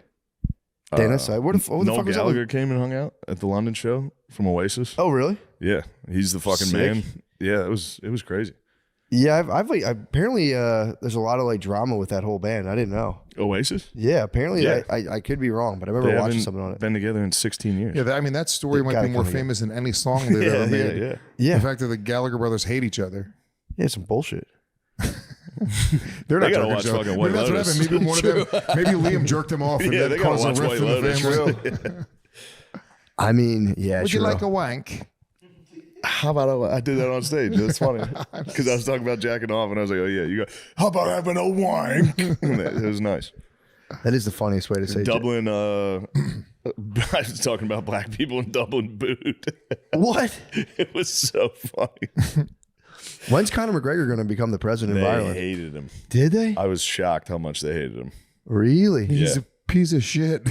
Dennis, what the Noel fuck was that? Gallagher came and hung out at the London show from Oasis. Oh, really? Yeah, he's the fucking Sick. man. Yeah, it was crazy. Yeah, I've like apparently there's a lot of like drama with that whole band. I didn't know. Oasis? Yeah, apparently Yeah. I could be wrong, but I remember They watching haven't something on it. been together in 16 years. Yeah, I mean that story They might gotta be more come together. famous than any song they've ever made. yeah. Yeah, The fact that the Gallagher brothers hate each other. yeah, some bullshit. They're They not gotta jerking watch each other. fucking White Maybe that's what Lotus. happened. Maybe one of them. Maybe Liam jerked him off and Yeah, then they gotta caused a watch rift White in the Lotus. family. I mean, yeah, Would sure. you like a wank? How about I did that on stage? That's funny because I was talking about jacking off, and I was like, "Oh yeah, you go. How about having a wank?" It was nice. That is the funniest way to say Dublin. I was talking about black people in Dublin booed. What? It was so funny. When's Conor McGregor going to become the president of They Ireland? hated him. Did they? I was shocked how much they hated him. Really? He's Yeah. a piece of shit.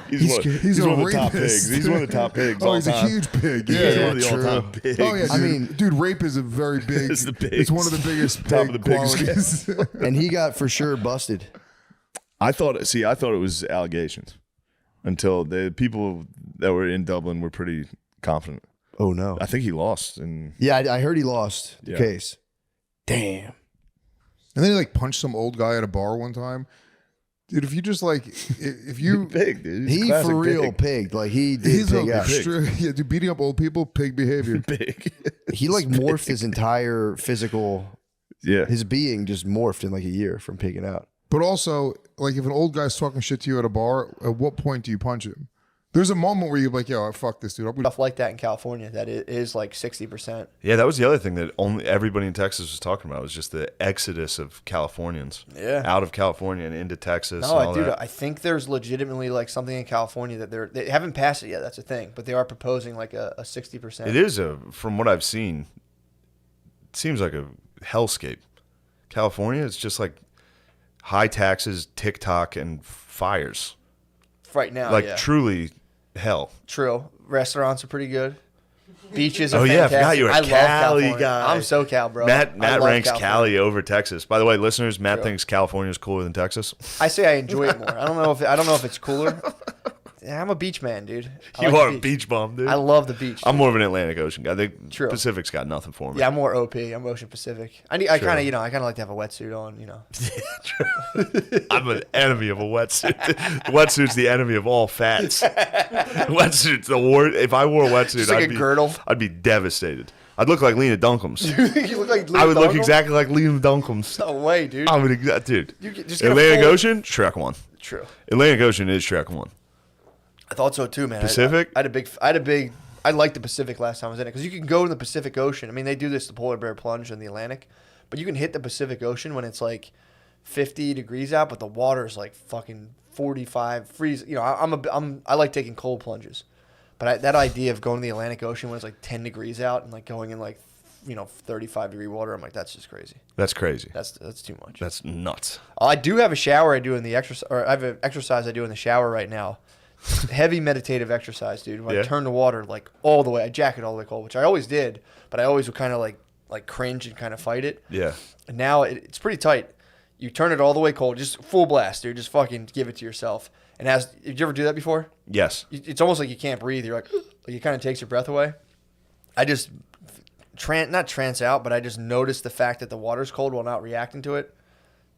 He's a one of the top rapist. pigs. He's one of the top pigs. Oh, all he's a time. huge pig. He's Yeah. one of the true. all-time pigs. Oh yeah, dude. I mean- dude, rape is a very big. It's the pigs. It's one of the biggest Top pig of the pig qualities. And he got for sure busted. I thought it was allegations until the people that were in Dublin were pretty confident. Oh no. I think he lost, and Yeah, I heard he lost the Yeah. case. Damn. And then he like punched some old guy at a bar one time. Dude, if you just like, if you, pig, dude. He's a He classic for real pig. pigged. Like he did he's pig out. yeah, dude, beating up old people, pig behavior. Pig. He like morphed his entire physical, Yeah. his being just morphed in like a year from pigging out. But also, like, if an old guy's talking shit to you at a bar, at what point do you punch him? There's a moment where you're like, yo, fuck this dude. I'm gonna Stuff like that in California that it is like 60%. Yeah, that was the other thing that only everybody in Texas was talking about was just the exodus of Californians. Yeah. Out of California and into Texas. No, and all dude, that. I think there's legitimately like something in California that they haven't passed it yet. That's a thing, but they are proposing like a 60%. It is from what I've seen, it seems like a hellscape. California is just like high taxes, TikTok, and fires. right now. Like yeah. truly hell. True. Restaurants are pretty good. Beaches are Oh yeah, I fantastic. forgot you're a I love Cali California. guy. I'm so Cal, bro. Matt I love ranks California. Cali over Texas. By the way, listeners, Matt True. thinks California is cooler than Texas. I say I enjoy it more. I don't know if it's cooler. Yeah, I'm a beach man, dude. I You like are the a beach bum, dude. I love the beach. I'm more of an Atlantic Ocean guy. The True. Pacific's got nothing for me. Yeah, I'm more OP. I'm Ocean Pacific. I kind of like to have a wetsuit on. I'm an enemy of a wetsuit. The wetsuit's the enemy of all fats. Wetsuit's the war. If I wore a wetsuit, Just like a girdle. I'd be devastated. I'd look like Lena Dunham's. You look like I would look Duncan? exactly like Lena Dunham's. No way, dude. I would, dude. You just get a Atlantic full- Ocean, Shrek 1. True. Atlantic Ocean is Shrek 1. I thought so too, man. Pacific? I liked the Pacific last time I was in it because you can go to the Pacific Ocean. I mean, they do this, the polar bear plunge in the Atlantic, but you can hit the Pacific Ocean when it's like 50 degrees out, but the water's like fucking 45 freeze. I like taking cold plunges, but that idea of going to the Atlantic Ocean when it's like 10 degrees out and like going in like 35-degree water, I'm like, that's just crazy. That's crazy. That's too much. That's nuts. I do have a shower I do in the exercise, or I have an exercise I do in the shower right now. Heavy meditative exercise, dude. When I Yeah. turn the water like all the way, I jack it all the way cold, which I always did, but I always would kind of like cringe and kind of fight it. Yeah. And now it's pretty tight. You turn it all the way cold, just full blast, dude. Just fucking give it to yourself. And did you ever do that before? Yes. It's almost like you can't breathe. You're like it kind of takes your breath away. I just not trance out, but I just notice the fact that the water's cold while not reacting to it.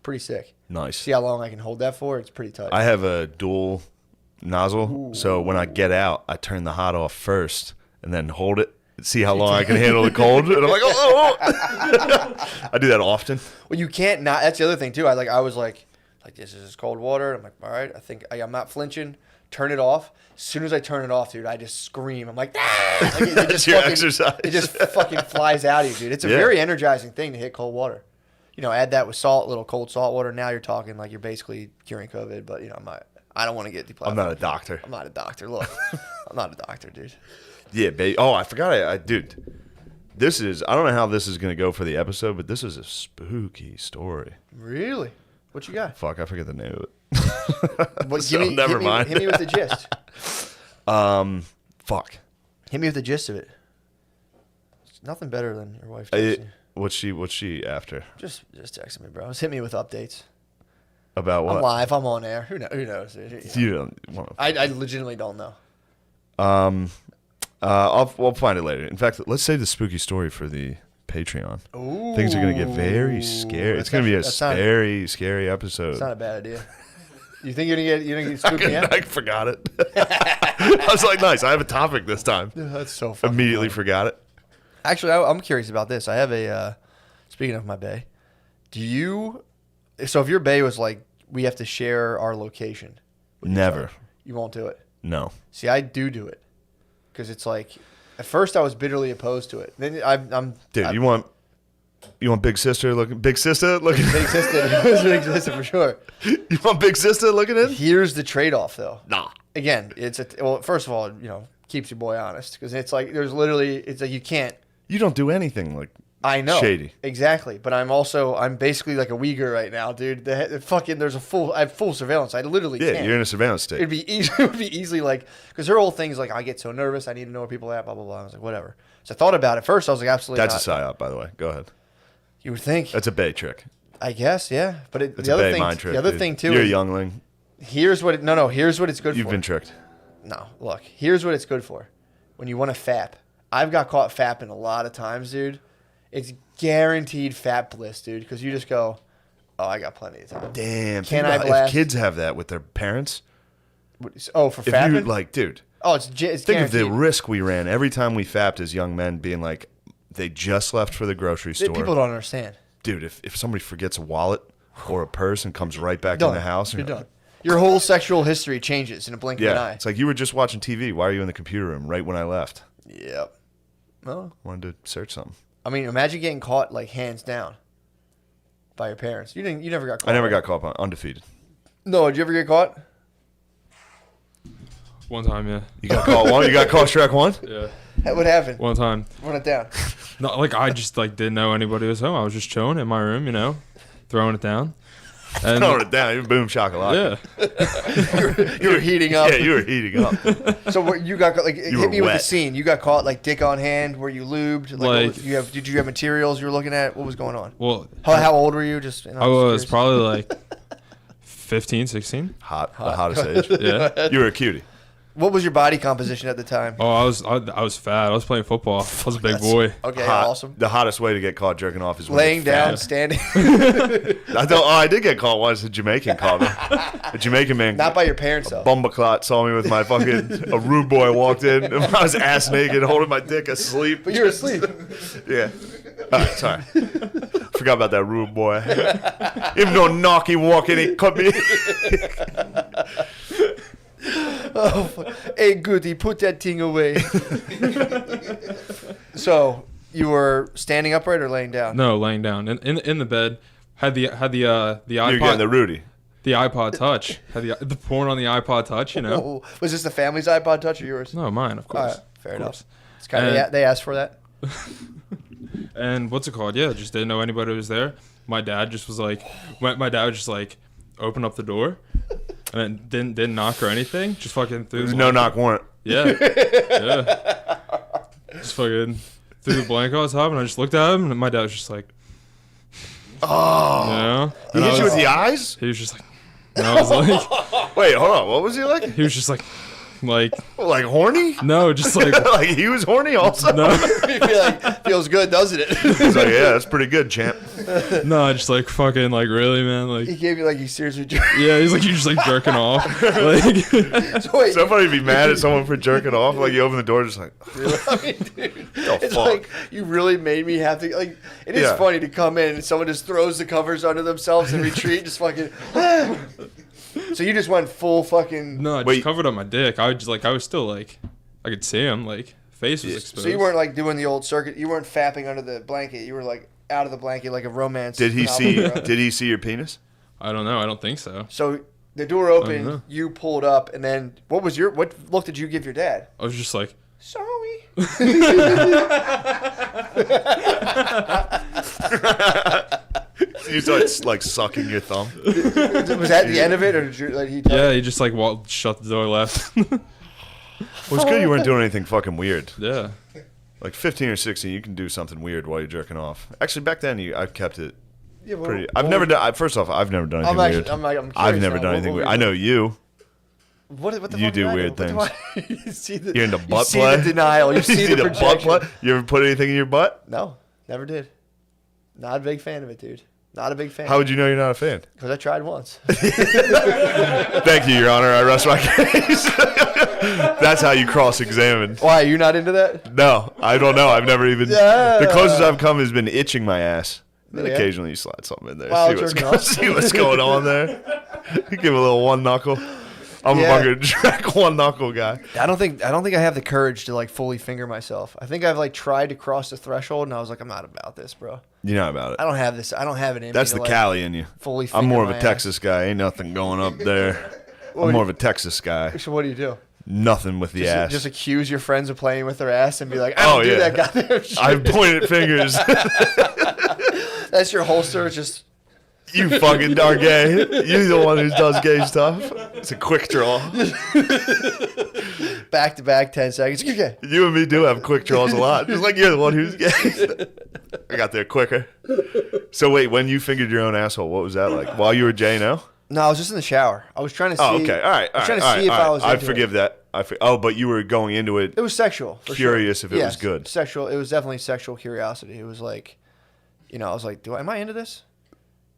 Pretty sick. Nice. See how long I can hold that for? It's pretty tight. I have a dual nozzle, so when I get out, I turn the hot off first and then hold it. See how long I can handle the cold, and I'm like, oh. I do that often. Well, you can't not. That's the other thing too. I was like this is cold water. I'm like, all right. I think I'm not flinching. Turn it off. As soon as I turn it off, dude, I just scream. I'm like, ah! Like, it just your fucking, exercise. It just fucking flies out of you, dude. It's a Yeah. very energizing thing to hit cold water. Add that with salt, little cold salt water. Now you're talking like you're basically curing COVID. But I don't want to get deplatformed. I'm not a doctor. I'm not a doctor. Look, I'm not a doctor, dude. Yeah, baby. Oh, I forgot. Dude, I don't know how this is going to go for the episode, but this is a spooky story. Really? What you got? Fuck, I forget the name of it. What, So, never mind. Hit me with the gist. Fuck. Hit me with the gist of it. It's nothing better than your wife texting. What's she after? Just text me, bro. Just hit me with updates. About what? I'm live. I'm on air. Who knows? Dude? You don't want to. I legitimately don't know. I'll find it later. In fact, let's save the spooky story for the Patreon. Ooh. Things are going to get very scary. It's going to be a scary episode. It's not a bad idea. You think you're gonna get spooked again? I forgot it. I was like, nice. I have a topic this time. That's so funny. Immediately forgot it. Actually, I'm curious about this. I have a. Speaking of my bae, so if your bae was like, we have to share our location. Never. You won't do it. No. See, I do it, because it's like, at first I was bitterly opposed to it. Then I'm Dude, you want You want big sister looking? Big sister looking? Big sister. It was big sister for sure. You want big sister looking in? Here's the trade-off, though. Nah. Again, well, first of all, keeps your boy honest because it's like it's like you can't. You don't do anything like I know shady. Exactly, but I'm basically like a Uyghur right now, dude. I have full surveillance. I literally Yeah, can't. you're in a surveillance state. It would be easily like because her whole thing is like I get so nervous. I need to know where people are at. Blah blah blah. I was like whatever. So I thought about it first. I was like absolutely. That's not. a psyop, by the way. Go ahead. You would think. That's a Bay trick. I guess, yeah. But It's the a other Bay thing, mind trick. the other dude. thing too. You're a is, youngling. Here's what it's good for. You've been tricked. No, look. Here's what it's good for. When you want to fap, I've got caught fapping a lot of times, dude. It's guaranteed fap bliss, dude. Because you just go, oh, I got plenty of time. Damn. Can think I about blast? If kids have that with their parents. Oh, for If fapping? you like, dude. Oh, it's Think of guaranteed. the risk we ran every time we fapped as young men, being like, they just left for the grocery store. People don't understand. Dude, if somebody forgets a wallet or a purse and comes right back Done. in the house, You're and done. Your whole sexual history changes in a blink of an yeah, eye. it's like you were just watching TV. Why are you in the computer room right when I left? Yep. Well, Wanted to search something. I mean, imagine getting caught like hands down by your parents. You never got caught. I never right? got caught on undefeated. No, did you ever get caught? One time, yeah. You got caught one. You got caught Shrek one. Yeah. What happened? One time. Run it down. No, like I just like didn't know anybody was home. I was just chilling in my room, throwing it down. And Throwing it down. You boom shakalaka. yeah. You were heating up. Yeah, you were heating up. So what you got like were hit me with the wet. scene. You got caught like dick on hand. Were you lubed? Like- Did you have materials you were looking at? What was going on? Well, How old were you? Just I was probably like 15, 16. Hot. The hottest age. Yeah. You were a cutie. What was your body composition at the time? Oh, I was fat. I was playing football. I was a big boy. Okay, Hot. awesome. The hottest way to get caught jerking off is when Laying you're down, fat. standing. I did get caught once. A Jamaican caught me. A Jamaican man. Not by your parents though. Bumbleclot saw me with my fucking a rude boy walked in. And I was ass naked, holding my dick asleep. But you were asleep. Yeah. Sorry. Forgot about that rude boy. Even though knocky walk in, he cut me. Oh, hey, Goody, put that thing away. So you were standing upright or laying down? No, laying down in the bed. Had the iPod. You're getting the Rudy. The iPod Touch. Had the porn on the iPod Touch. Oh, was this the family's iPod Touch or yours? No, mine, of All course. right, fair Of enough. course. It's kind of And- they asked for that. And what's it called? Yeah, just didn't know anybody was there. My dad just was like, my dad just like opened up the door, and then didn't knock or anything. Just fucking threw. There's the no blanket- knock warrant. Yeah, yeah. Just fucking threw the blanket on top, and I just looked at him, and my dad was just like, Oh. you know. He And I hit you was- with the eyes? He was just like, and I was like, Wait, hold on. What was he like? he was just like Like horny? no, just like Like he was horny also? no, You feel like feels good, doesn't it? He's like, yeah, that's pretty good, champ. no, just like fucking like really, man, He like gave you like you seriously. yeah, he's like you just like jerking off, like So wait, Somebody be mad at someone for jerking off. Like you open the door, just like, I mean, dude, the it's fuck? like you really made me have to like. It is Yeah. funny to come in and someone just throws the covers under themselves and retreat, just fucking. So you just went full fucking. no, I just Wait. covered up my dick. I was still like, I could see him, like face was exposed. So you weren't like doing the old circuit. You weren't fapping under the blanket. You were like out of the blanket, like a romance. Did he novel see? hero. Did he see your penis? I don't know. I don't think so. So the door know. opened. You pulled up, and then what look did you give your dad? I was just like, Sorry. You start like sucking your thumb. Was that the end of it, or did you, like he? yeah, he just like shut the door, left. Well, it's good you weren't doing anything fucking weird. Yeah. Like 15 or 16, you can do something weird while you're jerking off. Actually, back then, I kept it Yeah, well, pretty. I've never done. First off, I've never done anything weird. I'm I've curious never now. done What anything were weird. you I know doing? you. What the You fuck do did I weird What do I- things. you see the, You're into butt see play. the denial. You see, the, butt projection. play. You ever put anything in your butt? No, never did. Not a big fan of it, dude. Not a big fan. How would you know you're not a fan? Because I tried once. Thank you, Your Honor. I rest my case. That's how you cross-examine. Why? You're not into that? No, I don't know. I've never even. Yeah. The closest I've come has been itching my ass. Then Yeah. occasionally you slide something in there. While See what's, jerking off. see what's going on there. You give a little one knuckle. I'm Yeah. a fucking Shrek one knuckle guy. I don't think I have the courage to like fully finger myself. I think I've like tried to cross the threshold, and I was like, I'm not about this, bro. You're not about it. I don't have this. I don't have it in That's me. the to, like, Cali in you. fully. I'm finger more of my a ass. Texas guy. Ain't nothing going up there. I'm more of a Texas guy. So what do you do? Nothing with the ass. Just accuse your friends of playing with their ass and be like, I don't do that goddamn shit. I pointed fingers. That's your holster. It's just You fucking are gay. You're the one who does gay stuff. It's a quick draw. back to back 10 seconds. You're gay. You and me do have quick draws a lot. Just like you're the one who's gay. I got there quicker. So wait, when you fingered your own asshole, what was that like? While you were J-No? No, I was just in the shower. I was trying to see. Oh, okay. All right. I was trying to see if I was. I into forgive it. that. But you were going into it. It was sexual. For Curious sure. if it was good. Sexual. It was definitely sexual curiosity. It was like, I was like, am I into this?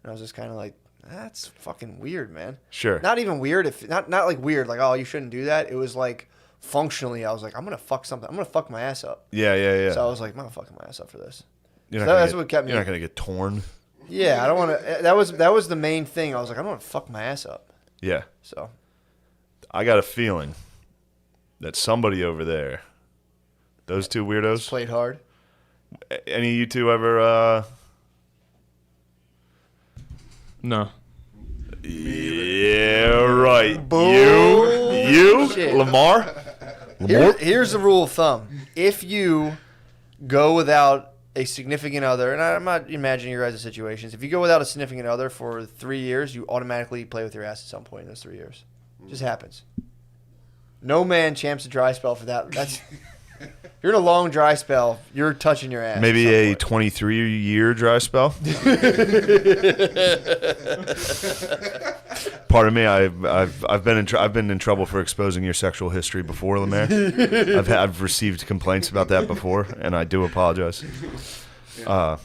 And I was just kind of like, that's fucking weird, man. Sure. Not even weird. If not like weird. Like, oh, you shouldn't do that. It was like functionally, I was like, I'm gonna fuck something. I'm gonna fuck my ass up. Yeah. So I was like, I'm not fucking my ass up for this. That's what kept me. You're not gonna get torn. Yeah, I don't want to. That was the main thing. I was like, I don't want to fuck my ass up. Yeah. So I got a feeling that somebody over there, those two weirdos, played hard. Any of you two ever? No. Yeah, right. You, Shit. Lamar. Here's the rule of thumb: if you go without a significant other, and I'm not imagining your guys' situations. If you go without a significant other for 3 years, you automatically play with your ass at some point in those 3 years. It just happens. No man champs a dry spell for that. That's if you're in a long dry spell, you're touching your ass. Maybe at some a 23-year dry spell. Pardon me. I've been in trouble for exposing your sexual history before, Lemaire. I've received complaints about that before, and I do apologize. oh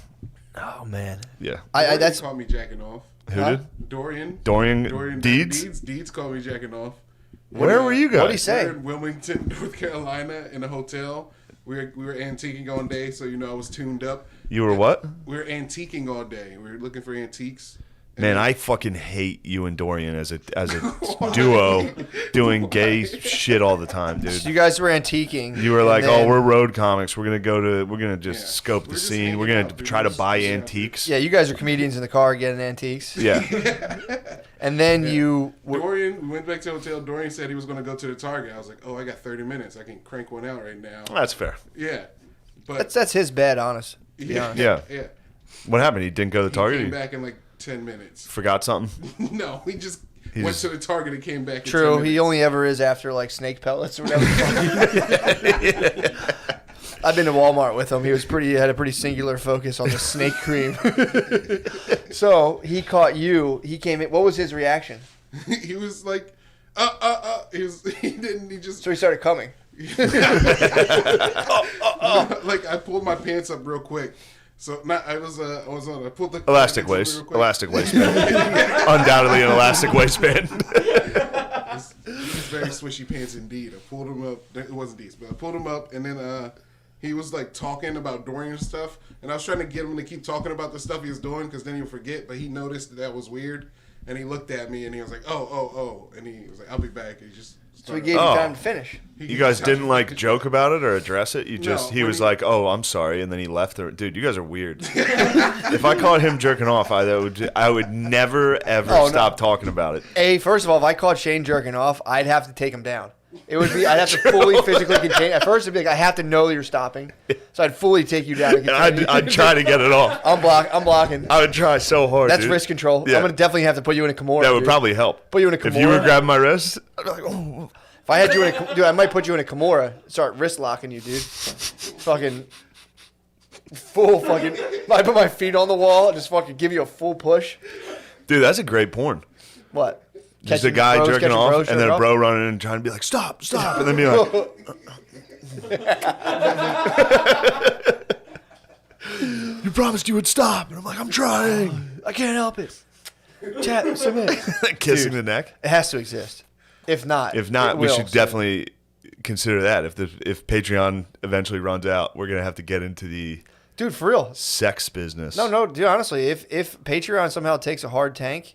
man. Yeah. I that's called me jacking off. Who did? Dorian Deeds? Deeds called me jacking off. Where were you guys? What'd he say? We were in Wilmington, North Carolina, in a hotel. We were antiquing all day, so I was tuned up. You were what? We were antiquing all day. We were looking for antiques. Man, I fucking hate you and Dorian as a duo doing gay shit all the time, dude. you guys were antiquing. You were like, and then- we're road comics. We're gonna just scope the scene. We're gonna try to buy antiques. Yeah, you guys are comedians in the car getting antiques. Yeah. And then you Dorian, we went back to the hotel. Dorian said he was going to go to the Target. I was like, I got 30 minutes. I can crank one out right now. That's fair. Yeah. But that's his bed, honest. To be honest. Yeah. Yeah. What happened? He didn't go to the Target? He He came back in like 10 minutes. forgot something? No, he just He went just- to the Target and came back in 10 True, minutes. he only ever is after like snake pellets or whatever. I've been to Walmart with him. He had a pretty singular focus on the snake cream. So he caught you. He came in. What was his reaction? He was like, he just. So he started coming. Like I pulled my pants up real quick. So I pulled the Elastic pants up waist. real quick. Elastic waistband. Undoubtedly an elastic waistband. These very swishy pants indeed. I pulled him up. It wasn't these, but I pulled him up, and then he was like talking about Dorian stuff, and I was trying to get him to keep talking about the stuff he was doing because then he'll forget. But he noticed that was weird, and he looked at me and he was like, "Oh," and he was like, "I'll be back." And he just So he gave you time to finish. You guys didn't like joke about it or address it? He when was he- like, "Oh, I'm sorry," and then he left. Dude, you guys are weird. If I caught him jerking off, I would never ever stop talking about it. First of all, if I caught Shane jerking off, I'd have to take him down. It would be I'd have to fully physically contain. At first, it'd be like I have to know you're stopping, so I'd fully take you down. And I'd try to get it off. I'm blocking. I would try so hard. That's dude. wrist control. Yeah. I'm gonna definitely have to put you in a Kimura. That would dude. probably help. Put you in a If you were Kimura. grabbing my wrist, I'd be like, "Oh." If I had you in a dude, I might put you in a Kimura. Start wrist locking you, dude. Fucking full fucking. I put my feet on the wall and just fucking give you a full push. Dude, that's a great porn. What? Just a Catching guy bros, jerking catching off, bros and then jerking a off? bro running in and trying to be like, "Stop, stop," and then be like, "You promised you would stop," and I'm like, "I'm trying." I can't help it. Chat, submit. Kissing Dude, the neck. It has to exist. If not, If not, it we will. should definitely consider that. If Patreon eventually runs out, we're gonna have to get into the Dude, for real. sex business. No, dude. Honestly, if Patreon somehow takes a hard tank,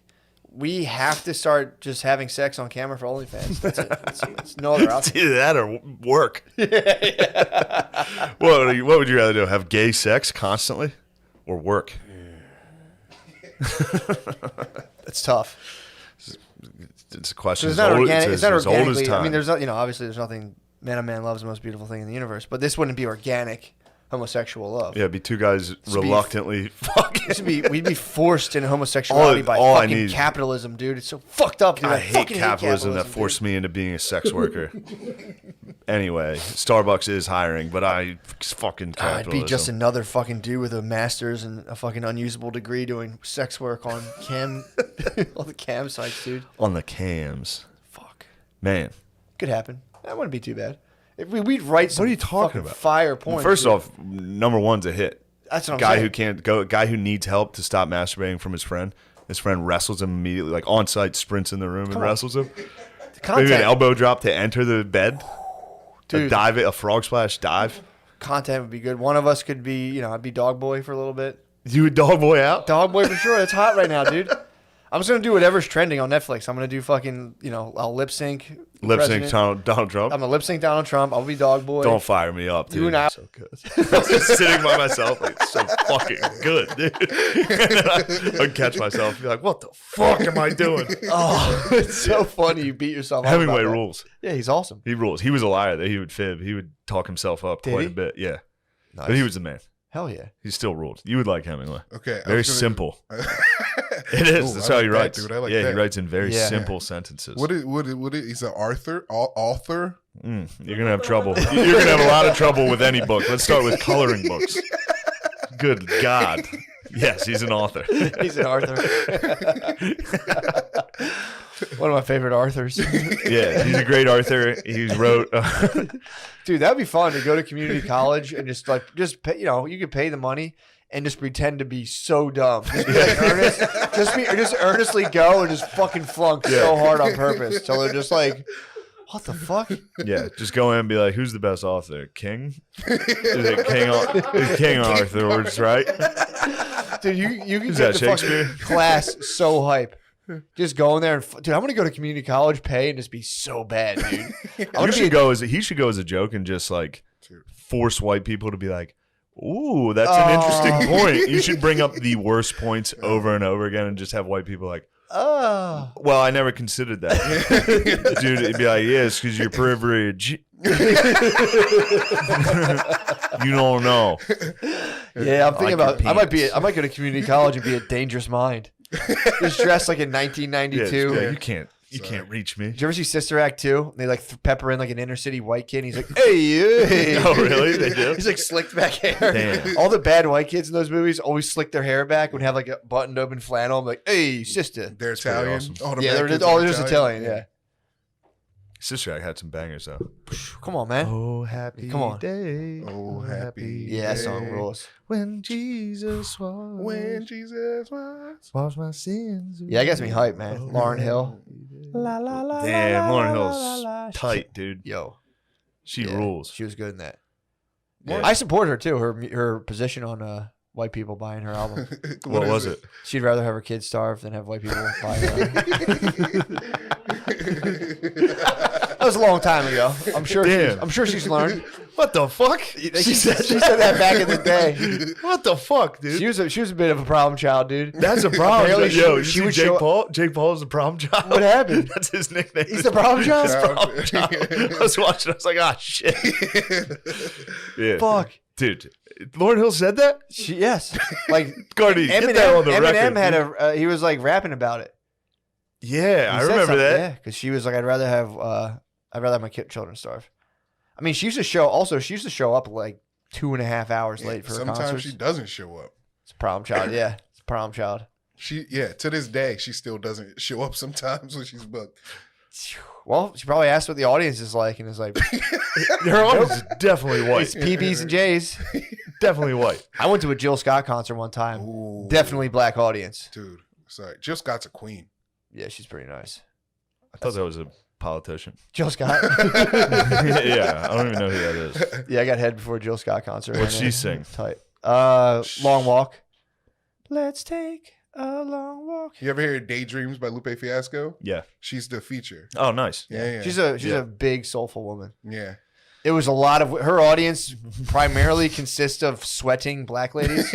we have to start just having sex on camera for OnlyFans. That's it. It's no other It's option. either that or work. What would you rather do? Have gay sex constantly or work? It's tough. It's a question. It's not organic. It's It's not as old as organically. I time. mean, there's not, obviously there's nothing. Man, a man loves the most beautiful thing in the universe, but this wouldn't be organic homosexual love. Yeah, it'd be two guys reluctantly fucking. We'd be forced in homosexuality by all I fucking need- capitalism, dude. It's so fucked up, dude. I hate fucking capitalism that forced me into being a sex worker. Anyway, Starbucks is hiring, but I fucking I'd capitalism. be just another fucking dude with a master's and a fucking unusable degree doing sex work on cam, on the cam sites, dude. on the cams. Fuck, Man, could happen. That wouldn't be too bad. If we'd write some what are you talking fucking about? fire points. First dude. off, number one's a hit. That's what I'm Guy saying. who can't go. Guy who needs help to stop masturbating from his friend. His friend wrestles him immediately, like on site, sprints in the room and wrestles him. Maybe an elbow drop to enter the bed. Dude. A frog splash dive. Content would be good. One of us could be, I'd be dog boy for a little bit. You would dog boy out? Dog boy for sure. That's hot right now, dude. I'm just gonna do whatever's trending on Netflix. I'm gonna do fucking, I'll lip sync. Lip sync Donald Trump. I'm gonna lip sync Donald Trump. I'll be dog boy. Don't fire me up, dude. You and I. So good. I was just sitting by myself, like, it's so fucking good, dude. And then I'd catch myself, be like, what the fuck am I doing? Oh, it's so funny. You beat yourself up. Hemingway about that. rules. Yeah, he's awesome. He rules. He was a liar that he would fib. He would talk himself up Did quite he? a bit. Yeah. Nice. But he was the man. Hell yeah. He still ruled. You would like Hemingway. Okay. Very simple. It is. Ooh, That's I how like he that, writes. dude. I like yeah, that. he writes in very Yeah. simple sentences. What is he's an author? You're gonna have trouble. You're gonna have a lot of trouble with any book. Let's start with coloring books. Good God. Yes, he's an author. He's an Arthur. One of my favorite Arthurs. Yeah, he's a great author. He wrote. Dude, that'd be fun to go to community college and just pay, you could pay the money and just pretend to be so dumb. Just be like earnest. Just earnestly go and just fucking flunk so hard on purpose till they're just like, what the fuck? Yeah, just go in and be like, "Who's the best author? King? Is it King Arthur? Right? Dude, you can Is get that the Shakespeare? fucking class so hype. Just go in there and dude, I'm gonna go to community college, pay, and just be so bad, dude. He should go as a joke and just like force white people to be like, "Ooh, that's an interesting point." You should bring up the worst points over and over again and just have white people like, Oh. "Well, I never considered that." Dude, it'd be like, "Yeah, it's because you're privileged." You don't know. Yeah, I'm thinking Like about. your I might go to community college and be a dangerous mind. Just dressed like in Yeah, 1992. yeah, you can't reach me. Did you ever see Sister Act 2? They like pepper in like an inner city white kid. And he's like, hey. Oh, really? They do? He's like slicked back hair. Damn. All the bad white kids in those movies always slick their hair back, would have like a buttoned open flannel. I'm like, hey, sister. They're Italian. awesome. All the Yeah, bad they're kids are just Italian. Yeah. Sister Act had some bangers though. Come on, man. Oh, happy Come on. day. Oh, happy. Yeah, that song day. rules. When Jesus When Jesus was. washed my sins. Yeah, that gets me hyped, man. Lauren Hill. Damn, Lauren Hill's tight, dude. Yo. She Yeah, rules. She was good in that. Yeah. I support her too. Her position on white people buying her album. What was it? She'd rather have her kids starve than have white people buy her. That was a long time ago. I'm sure. Damn. I'm sure she's learned. What the fuck? She said that back in the day. What the fuck, dude? She was a bit of a problem child, dude. That's a problem. Apparently Yo, she you would see Jake show- Paul? Jake Paul is the problem child. What happened? That's his nickname. He's the problem child? His problem child. I was watching. I was like, ah, shit. Yeah. Fuck. Dude, Lauren Hill said that? Yes. Like Cardi, get that on the record. Eminem had dude. he was like rapping about it. Yeah, He I said remember something, that. Yeah, because she was like, I'd rather have my children starve. I mean, she used to show up like 2.5 hours late for her Sometimes concerts. she doesn't show up. It's a problem child. Yeah, it's a problem child. To this day, she still doesn't show up sometimes when she's booked. Well, she probably asked what the audience is like, and is like, Her audience is definitely white. it's PBs and J's. Definitely white. I went to a Jill Scott concert one time. Ooh. Definitely black audience. Dude, sorry. Jill Scott's a queen. Yeah, she's pretty nice. I thought that was a politician. Jill Scott. Yeah, I don't even know who that is. Yeah, I got head before a Jill Scott concert. What'd she sing? Tight. Long Walk. Let's take A long walk. You ever hear Daydreams by Lupe Fiasco? Yeah. She's the feature. Oh, nice. Yeah. She's a big soulful woman. Yeah. It was a lot of her audience primarily consists of sweating black ladies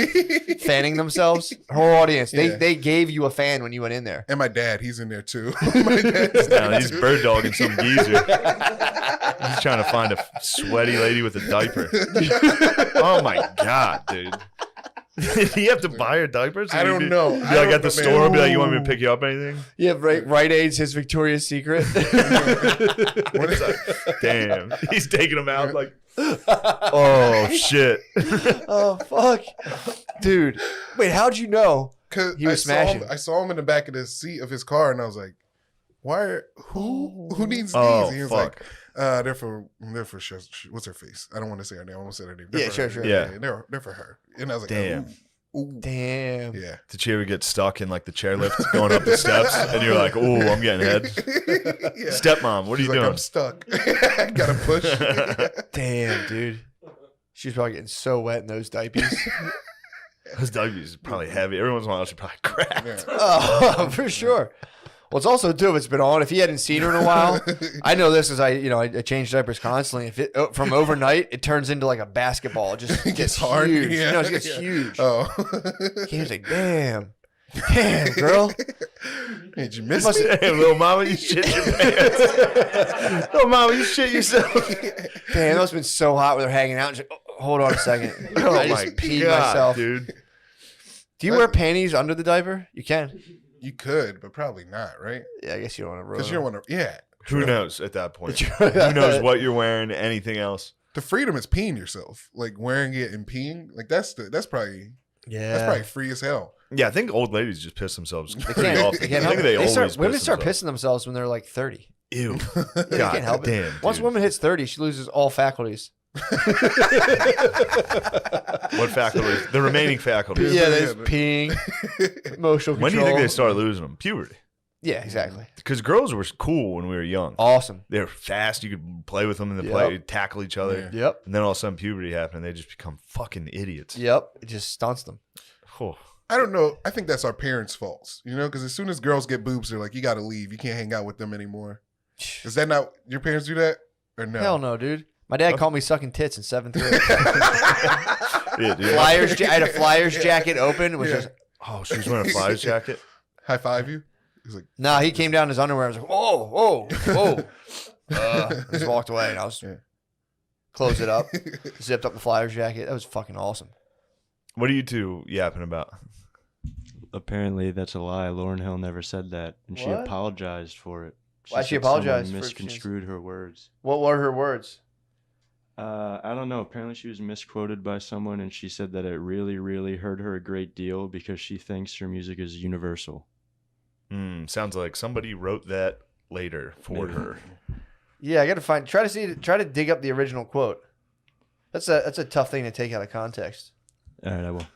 fanning themselves. Her audience, they gave you a fan when you went in there. And my dad, he's in there too. My dad's there Now he's too. bird dogging some geezer. He's trying to find a sweaty lady with a diaper. Oh my god, dude. Did you have to buy her diapers? I don't know. Be I like don't at the know, store man. and be like, you want me to pick you up anything? Yeah, Rite Aid's his Victoria's Secret. It's like, damn. He's taking them out like, oh shit. Oh fuck, dude. Wait, how'd you know? Cause He was smashing. I saw him in the back of the seat of his car, and I was like, who needs these? Oh, And he was fuck. like, they're for what's her face? I don't want to say her name. I won't say her name. They're Yeah, for sure, her. sure. Yeah. They're for her. And I was like, Damn. ooh. Damn. Yeah. Did you ever get stuck in like the chairlift going up the steps and you're like, oh, I'm getting head? Yeah. Stepmom, what are She's you like, doing? I'm stuck. I gotta push. Damn, dude. She was probably getting so wet in those diapers. Those diapers are probably heavy. Every once in a while, she probably cracked. Yeah. Oh, for sure. Well, it's also too if it's been on. If he hadn't seen her in a while, I know this as I change diapers constantly. If it from overnight, it turns into like a basketball. It just gets hard. huge. Yeah. No, it gets huge. Oh. He was like, damn, girl. Did you miss me? Hey, little mama, you shit your pants. Little mama, you shit yourself. Damn, it must have been so hot when they're hanging out. And she's like, oh, hold on a second. Oh I my just peed god, myself. dude. Do you wear panties under the diaper? You can. You could, but probably not, right? Yeah, I guess you don't want to ruin Because you don't want to. Yeah. Who knows at that point? Who knows what you're wearing? Anything else? The freedom is peeing yourself, like wearing it and peeing. Like that's probably free as hell. Yeah, I think old ladies just piss themselves They pretty can't. often. They can't I help think it. they always Women piss start themselves. pissing themselves when they're like 30. Ew. They God can't help damn, it. Once a dude. woman hits 30, she loses all faculties. What faculties? The remaining faculties. Yeah, there's peeing, emotional control. When do you think they start losing them? Puberty. Yeah, exactly. Because girls were cool when we were young. Awesome. They were fast. You could play with them in the Yep. play, tackle each other. Yep. And then all of a sudden puberty happened and they just become fucking idiots. Yep. It just stunts them. Oh. I don't know. I think that's our parents' faults, because as soon as girls get boobs, they're like, you got to leave. You can't hang out with them anymore. Is that not your parents do that or no? Hell no, dude. My dad called me sucking tits in 7th grade. Yeah, dude. Flyers. I had a Flyers jacket open, which was Oh, she was wearing a Flyers jacket? High five you? He's like, nah. He came down in his underwear. I was like, whoa. Just walked away, and I was closed it up, zipped up the Flyers jacket. That was fucking awesome. What are you two yapping about? Apparently, that's a lie. Lauryn Hill never said that, and she What? apologized for it. Why'd she said someone apologize for- misconstrued her words. What were her words? I don't know. Apparently, she was misquoted by someone, and she said that it really, really hurt her a great deal because she thinks her music is universal. Sounds like somebody wrote that later for her. Yeah, I got to try to dig up the original quote. That's a tough thing to take out of context. All right, I will.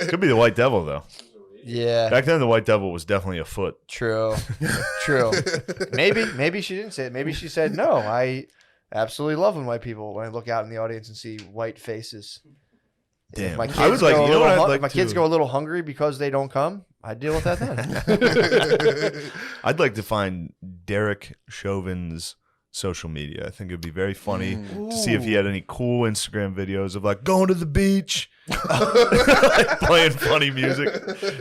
Could be the White Devil, though. Yeah. Back then, the White Devil was definitely a foot. True. Maybe she didn't say it. Maybe she said, no, I absolutely love when white people, when I look out in the audience and see white faces. Damn. If my kids I was like, go a you know little what I'd hun- like if my kids to- go a little hungry because they don't come, I deal with that then. I'd like to find Derek Chauvin's social media. I think it'd be very funny to see if he had any cool Instagram videos of like going to the beach, like playing funny music,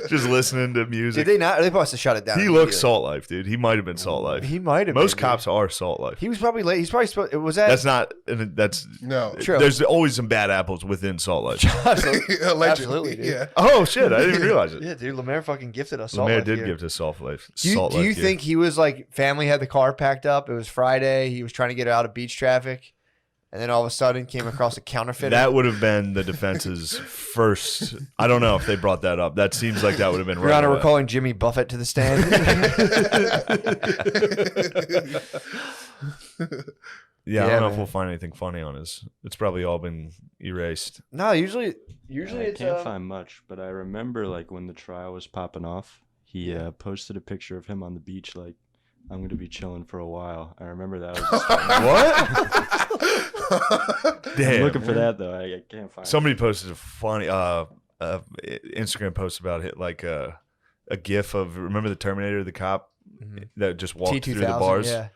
just listening to music. Did they not? They must have shut it down. He looks Salt Life, dude. He might have been Salt Life. He might have. Most been, cops are Salt Life. He was probably late. He's probably supposed. Was that? That's not. That's no. True. There's always some bad apples within Salt Life. Absolutely. Allegedly, Absolutely, dude. yeah. Oh shit! I didn't even realize it. Yeah, dude. Lemaire fucking gifted us. Salt Lemaire Life did gear. give to Salt Life. Do you think he was like family had the car packed up? It was Friday. He was trying to get out of beach traffic, and then all of a sudden came across a counterfeiter. That would have been the defense's first. I don't know if they brought that up. That seems like that would have been Your right Honor, away. we're calling Jimmy Buffett to the stand. Yeah, I Yeah, don't know if man. we'll find anything funny on his. It's probably all been erased. No, usually I it's can't find much, but I remember like when the trial was popping off, he posted a picture of him on the beach like, I'm going to be chilling for a while. I remember that. Was What? Damn. I'm looking for that though. I can't find Somebody posted a funny. Instagram post about it, like a GIF of, remember the Terminator, the cop that just walked through the bars. Yeah.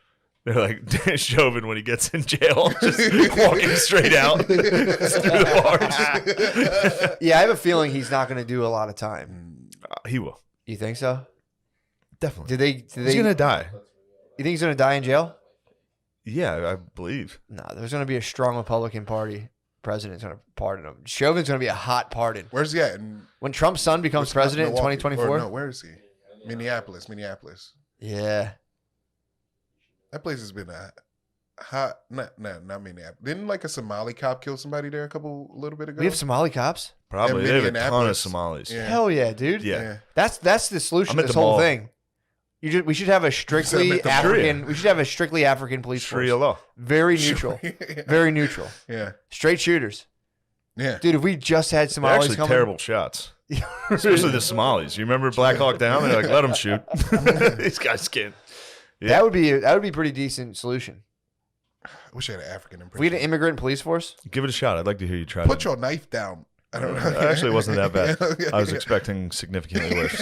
They're like Chauvin when he gets in jail, just walking straight out through the bars. Yeah, I have a feeling he's not going to do a lot of time. He will. You think so? Definitely. Did they? He's gonna die. You think he's going to die in jail? Yeah, I believe. No, there's going to be a strong Republican Party president's going to pardon him. Chauvin's going to be a hot pardon. Where's he at? When Trump's son becomes president in Milwaukee? 2024? Or no, where is he? Minneapolis. Yeah. That place has been a hot. Not Minneapolis. Didn't like a Somali cop kill somebody there a little bit ago? We have Somali cops? Probably. In They have a ton of Minneapolis. Somalis. Yeah. Hell yeah, dude. Yeah. That's the solution I'm to at this the whole mall. thing. We should have a strictly the African. We should have a strictly African police force. Sharia law. Very neutral. Very neutral. Yeah. Straight shooters. Yeah. Dude, if we just had They're Somalis actually coming, terrible shots. Especially the Somalis. You remember Black Hawk Down? They're like, let them shoot. These guys can't. Yeah. that would be a pretty decent solution. I wish I had an African If we had impression. an immigrant police force, Give it a shot. I'd like to hear you try Put it. your knife down. I don't know. It actually wasn't that bad. Yeah. I was expecting significantly worse.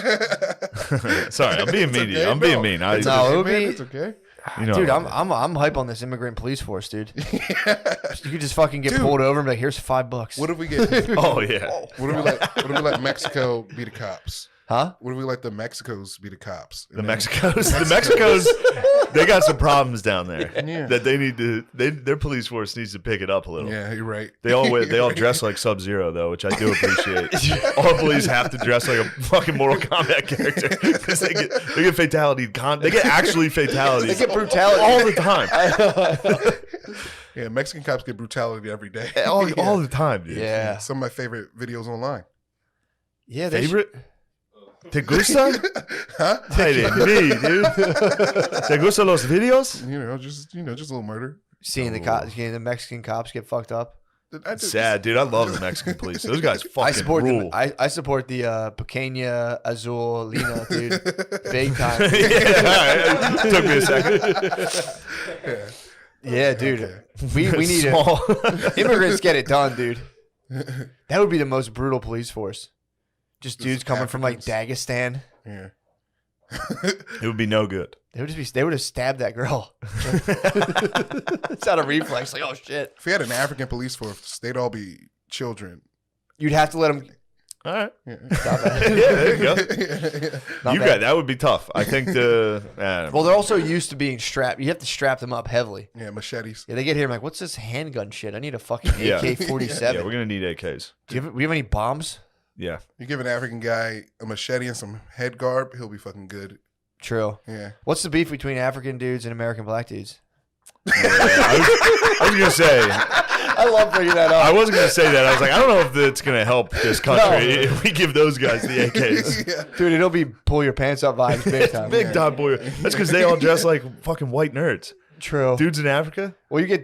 Sorry, I'm being mean to you. okay, I'm being no. mean. No, it would Man, be- it's okay. You know, dude, I I'm love I'm hype on this immigrant police force, dude. You could just fucking get Dude. pulled over and be like, "Here's $5." What if we get? it. Oh yeah. What if we let Mexico be the cops? Huh? What if we let the Mexicos be the cops? The Mexicos, they got some problems down there Yeah. that they need to. Their police force needs to pick it up a little. Yeah, you're right. They all dress like Sub-Zero though, which I do appreciate. All police have to dress like a fucking Mortal Kombat character because they get fatality. They get actually fatality. They get brutality all the time. Yeah, Mexican cops get brutality every day. all Yeah. the time, dude. Yeah. Some of my favorite videos online. Yeah. They Favorite? ¿Te gusta? Huh? Hey, me, dude. ¿Te gustan los videos? Just a little murder. seeing the Mexican cops get fucked up. Sad, dude. I love the Mexican police. Those guys fucking I support rule. I support the Pequeña Azulina, dude. Big time. Yeah, it took me a second. Yeah, dude. We need Small. immigrants get it done, dude. That would be the most brutal police force. Just dudes coming from like Dagestan. Yeah. It would be no good. They would have stabbed that girl. It's not a reflex. Like, oh shit. If we had an African police force, they'd all be children. You'd have to let them. All right. Yeah. Stop that. Yeah, there you go. Not You bad. got that would be tough. I think Well, they're also used to being strapped. You have to strap them up heavily. Yeah, machetes. Yeah, they get here. I'm like, what's this handgun shit? I need a fucking Yeah. AK-47. yeah, we're gonna need AKs. We have any bombs? Yeah. You give an African guy a machete and some head garb, he'll be fucking good. True. Yeah. What's the beef between African dudes and American black dudes? I was gonna say. I love bringing that up. I wasn't gonna say that. I was like, I don't know if it's gonna help this country if we give those guys the AKs. Yeah. Dude, it'll be pull your pants up vibes big time. Big time boy. That's because they all dress like fucking white nerds. True. Dudes in Africa, Well, they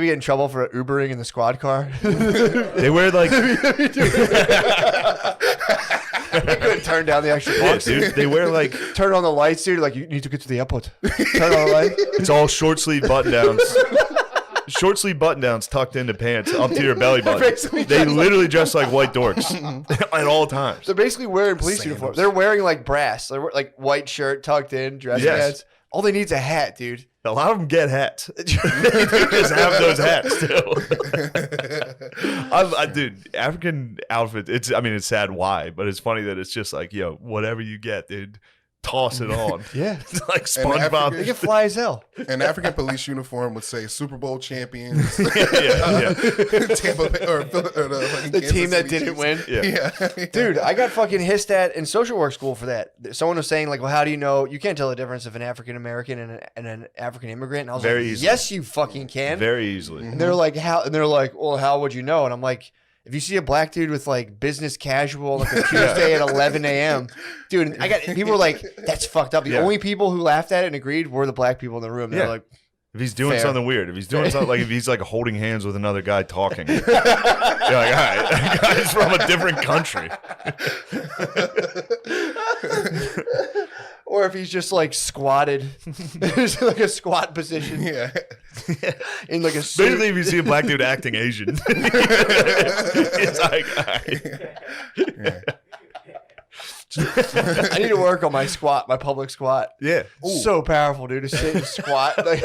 be in trouble for Ubering in the squad car. they wear like They couldn't turn down the extra yeah, box. dude. They wear like Turn on the lights, dude. Like, you need to get to the airport. Turn on the light. it's all short sleeve button downs. Short sleeve button downs tucked into pants up to your belly button. basically They dress literally dress like white dorks at all times. They're basically wearing police Sandals. uniforms. They're wearing like brass. They're like white shirt tucked in, dress Yes. pants. All they need is a hat, dude. A lot of them get hats. They just have those hats too. Dude, African outfit. It's sad why, but it's funny that it's just like, yo, whatever you get, dude, toss it on. Yeah. It's like And SpongeBob. They can fly as hell. An African police uniform would say Super Bowl champions. yeah. Tampa Bay, or the fucking The Kansas team that City didn't Chiefs. win. Yeah. Dude, I got fucking hissed at in social work school for that. Someone was saying, like, well, how do you know? You can't tell the difference of an African American and an African immigrant. And I was Very like, easily. yes, you fucking can. Very easily. And they're like, how? And they're like, well, how would you know? And I'm like, if you see a black dude with like business casual on like a Tuesday at 11 a.m., dude, people were like, that's fucked up. The Yeah. only people who laughed at it and agreed were the black people in the room. They're Yeah. like, If he's doing Fair. something weird, if he's doing something like if he's like holding hands with another guy talking, you're like, all right, that guy's from a different country. or if he's just like squatted, there's like a squat position. Yeah. in like a Basically, suit. if you see a black dude acting Asian, it's like, all right. I need to work on my squat, my public squat. Yeah. So powerful, dude. To sit and squat, like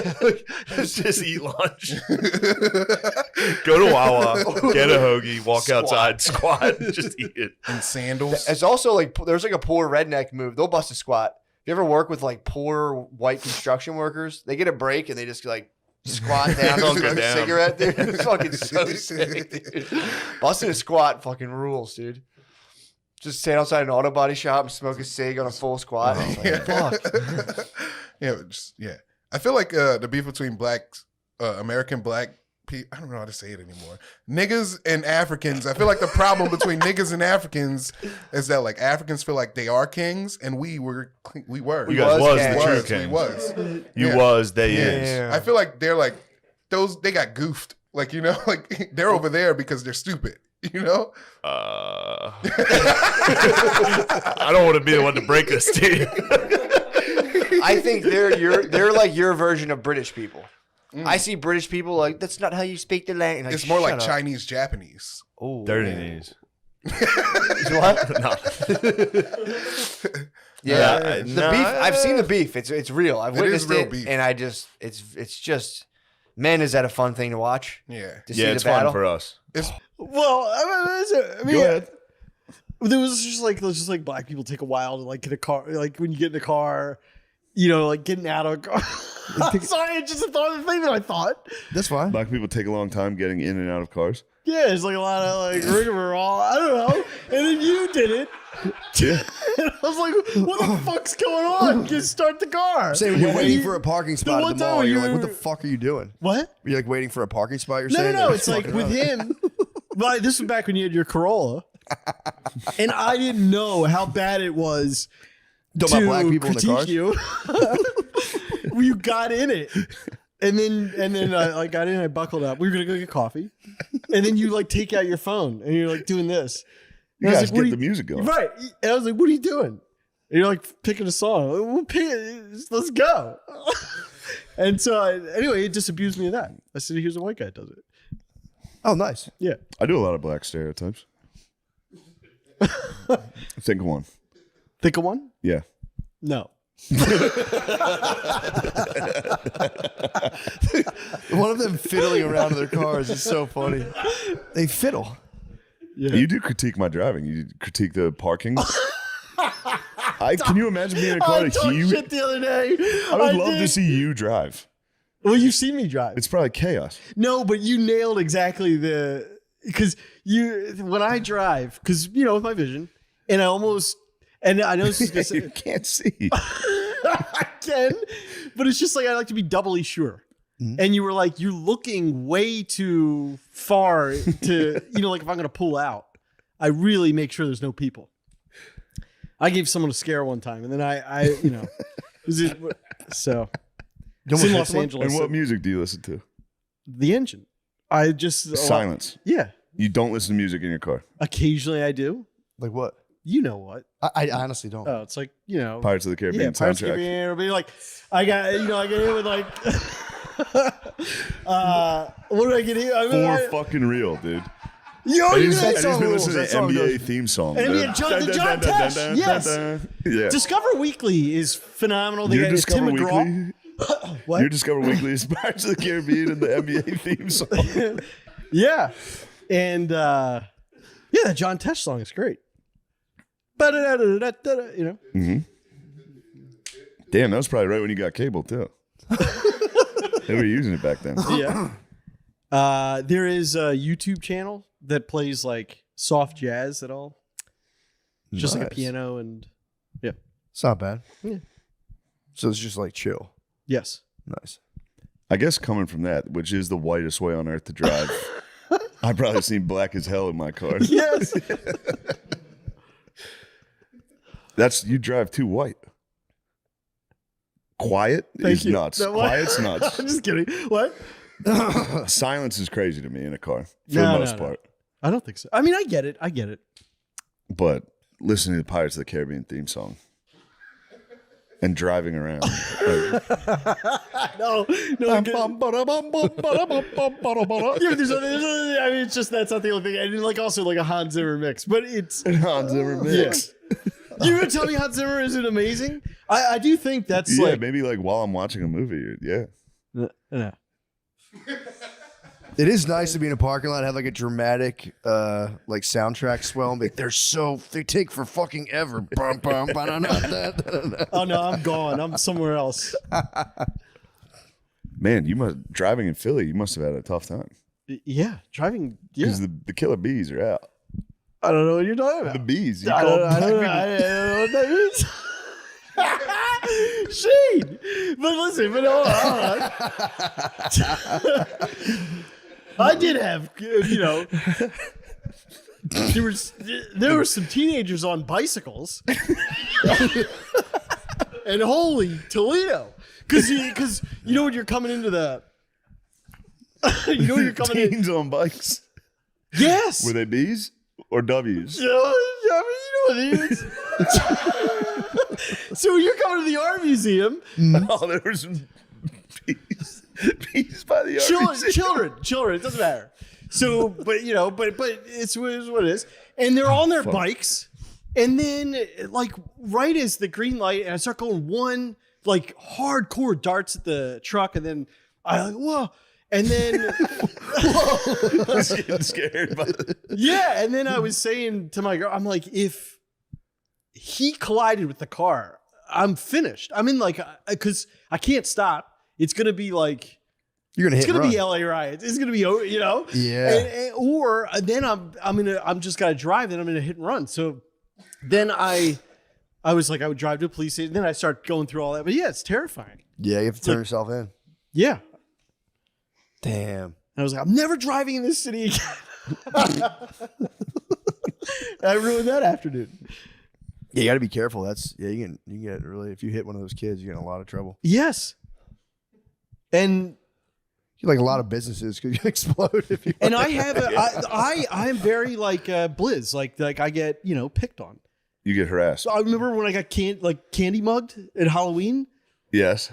Just eat lunch. Go to Wawa, get a hoagie, walk outside, squat, just eat it. And sandals. It's also like there's like a poor redneck move. They'll bust a squat. If you ever work with like poor white construction workers, they get a break and they just like squat down, Don't smoke go a down. cigarette, dude. It's fucking so sick, dude. Busting a squat fucking rules, dude. Just stand outside an auto body shop and smoke a cig on a full squat. It's like, fuck. Yeah. I feel like the beef between blacks, American black people, I don't know how to say it anymore. Niggas and Africans. I feel like the problem between niggas and Africans is that like Africans feel like they are kings, and we were. You guys was the true We kings. was. You Yeah. was, they Yeah. is. I feel like they're like they got goofed. Like, you know, like they're over there because they're stupid. You know? I don't want to be the one to break us, dude. I think they're like your version of British people. I see British people like that's not how you speak the language. Like, It's more like shut up. Chinese, Japanese. Oh, Dirty knees. What? No. Yeah, Yeah, the beef. I've seen the beef. It's real. I've It is witnessed real it, beef. and it's just, man, is that a fun thing to watch? Yeah. To see Yeah, the it's battle. fun for us. Well, I mean, Go ahead. there was just like black people take a while to like get a car. Like when you get in a car, you know, like getting out of a car. Sorry, I just thought of the thing that I thought. That's fine. Black people take a long time getting in and out of cars. Yeah, it's like a lot of like rigmarole. I don't know. And then you did it. Yeah. And I was like, what the fuck's going on? Just start the car. Say when you're And waiting you- for a parking spot one at the time mall, you're like, you- what the fuck are you doing? What? You're like waiting for a parking spot, you're No, saying? no, Or it's like fucking with up? him. Well, this was back when you had your Corolla. And I didn't know how bad it was Talking to about black people in the critique cars? you. When you got in it. And then I got in, I buckled up. We were going to go get coffee. And then you like take out your phone and you're like doing this. You And I was guys like, what get are the music going. Right. And I was like, what are you doing? And you're like picking a song. I'm like, well, pick it. Let's go. And so anyway, it just abused me of that. I said, here's a white guy that does it. Oh, nice. Yeah. I do a lot of black stereotypes. Think of one. Think of one? Yeah. No. One of them fiddling around in their cars is so funny. They fiddle. Yeah. You do critique my driving. You critique the parking. Can you imagine being in a car I like talked you? shit the other day. I would love to did. see you drive. Well, you've seen me drive. It's probably chaos. No, but you nailed exactly because when I drive, because you know with my vision, and I know this is gonna You can't see. I can, but it's just like I like to be doubly sure. And you were like, you're looking way too far to, like if I'm gonna pull out, I really make sure there's no people. I gave someone a scare one time, and then I so. It's in Los Angeles. And what music do you listen to? The engine. I just Silence. Yeah. You don't listen to music in your car. Occasionally I do. Like what? You know what? I honestly don't. Oh, it's like, Pirates of the Caribbean Pirates of the soundtrack. Caribbean. Everybody like, I got in with like, what did I get here? For fucking real, dude. Yo, And you he's, know and that he's song been rules. listening to That song NBA goes- theme song. NBA, the John Tesh, yes. Yeah. Discover Weekly is phenomenal. They Your got Discover Tim McGraw. Weekly. What? Your Discover Weekly is Pirates of the Caribbean and the NBA theme song. Yeah. And that John Tesh song is great. Ba-da-da-da-da-da-da, Mm-hmm. Damn, that was probably right when you got cable too. They were using it back then. Yeah. There is a YouTube channel that plays like soft jazz at all. Just like a Nice. piano and yeah. It's not bad. Yeah. So it's just like chill. Yes. Nice. I guess coming from that, which is the whitest way on earth to drive, I've probably seen black as hell in my car. Yes. You drive too white. Quiet Thank is you. nuts. No, what? Quiet's nuts. I'm just kidding. What? Silence is crazy to me in a car for No, the no, most no. part. I don't think so. I mean, I get it. But listening to the Pirates of the Caribbean theme song. and driving around. No. Yeah, I mean, it's just that's not the only thing. And like also like a Hans Zimmer mix, but it's Hans Zimmer mix. You're gonna tell me Hans Zimmer isn't amazing? I do think that's Yeah, like maybe like while I'm watching a movie. Yeah. yeah. It is nice to be in a parking lot and have like a dramatic like soundtrack swell and be like, they take for fucking ever. Bum, bum, ba-da-da-da-da-da. Oh no, I'm gone. I'm somewhere else. Man, driving in Philly, you must have had a tough time. Yeah, driving. Yeah, Because the killer bees are out. I don't know what you're talking about. The bees. I don't know what that means. Shade. But listen, hold on. I did have, there were some teenagers on bicycles. And holy Toledo. Because when you're coming into the, when you're coming in. Teens on bikes. Yes. Were they bees or W's? You know what it is. So you're coming to the art museum. Oh, there were some bees by the art museum. Children. It doesn't matter. So, but it's what it is. And they're on their bikes. And then, like, right as the green light, and I start going one, like, hardcore darts at the truck, and then I like, whoa. And then, I was getting scared. Yeah. And then I was saying to my girl, I'm like, if he collided with the car, I'm finished. I mean, like, because I can't stop. It's going to be like, you're going to hit it's going to be LA riots. It's going to be, Yeah. Or then I'm just got to drive, then I'm going to hit and run. So then I was like, I would drive to a police station. Then I start going through all that. But yeah, it's terrifying. Yeah, you have to turn yourself in. Yeah. Damn. And I was like, I'm never driving in this city again. I ruined that afternoon. Yeah, you got to be careful. You can get really, if you hit one of those kids, you get in a lot of trouble. Yes. And like a lot of businesses could explode if you. And I have I'm very like Blizz, like I get picked on. You get harassed. So I remember when I got candy mugged at Halloween. Yes.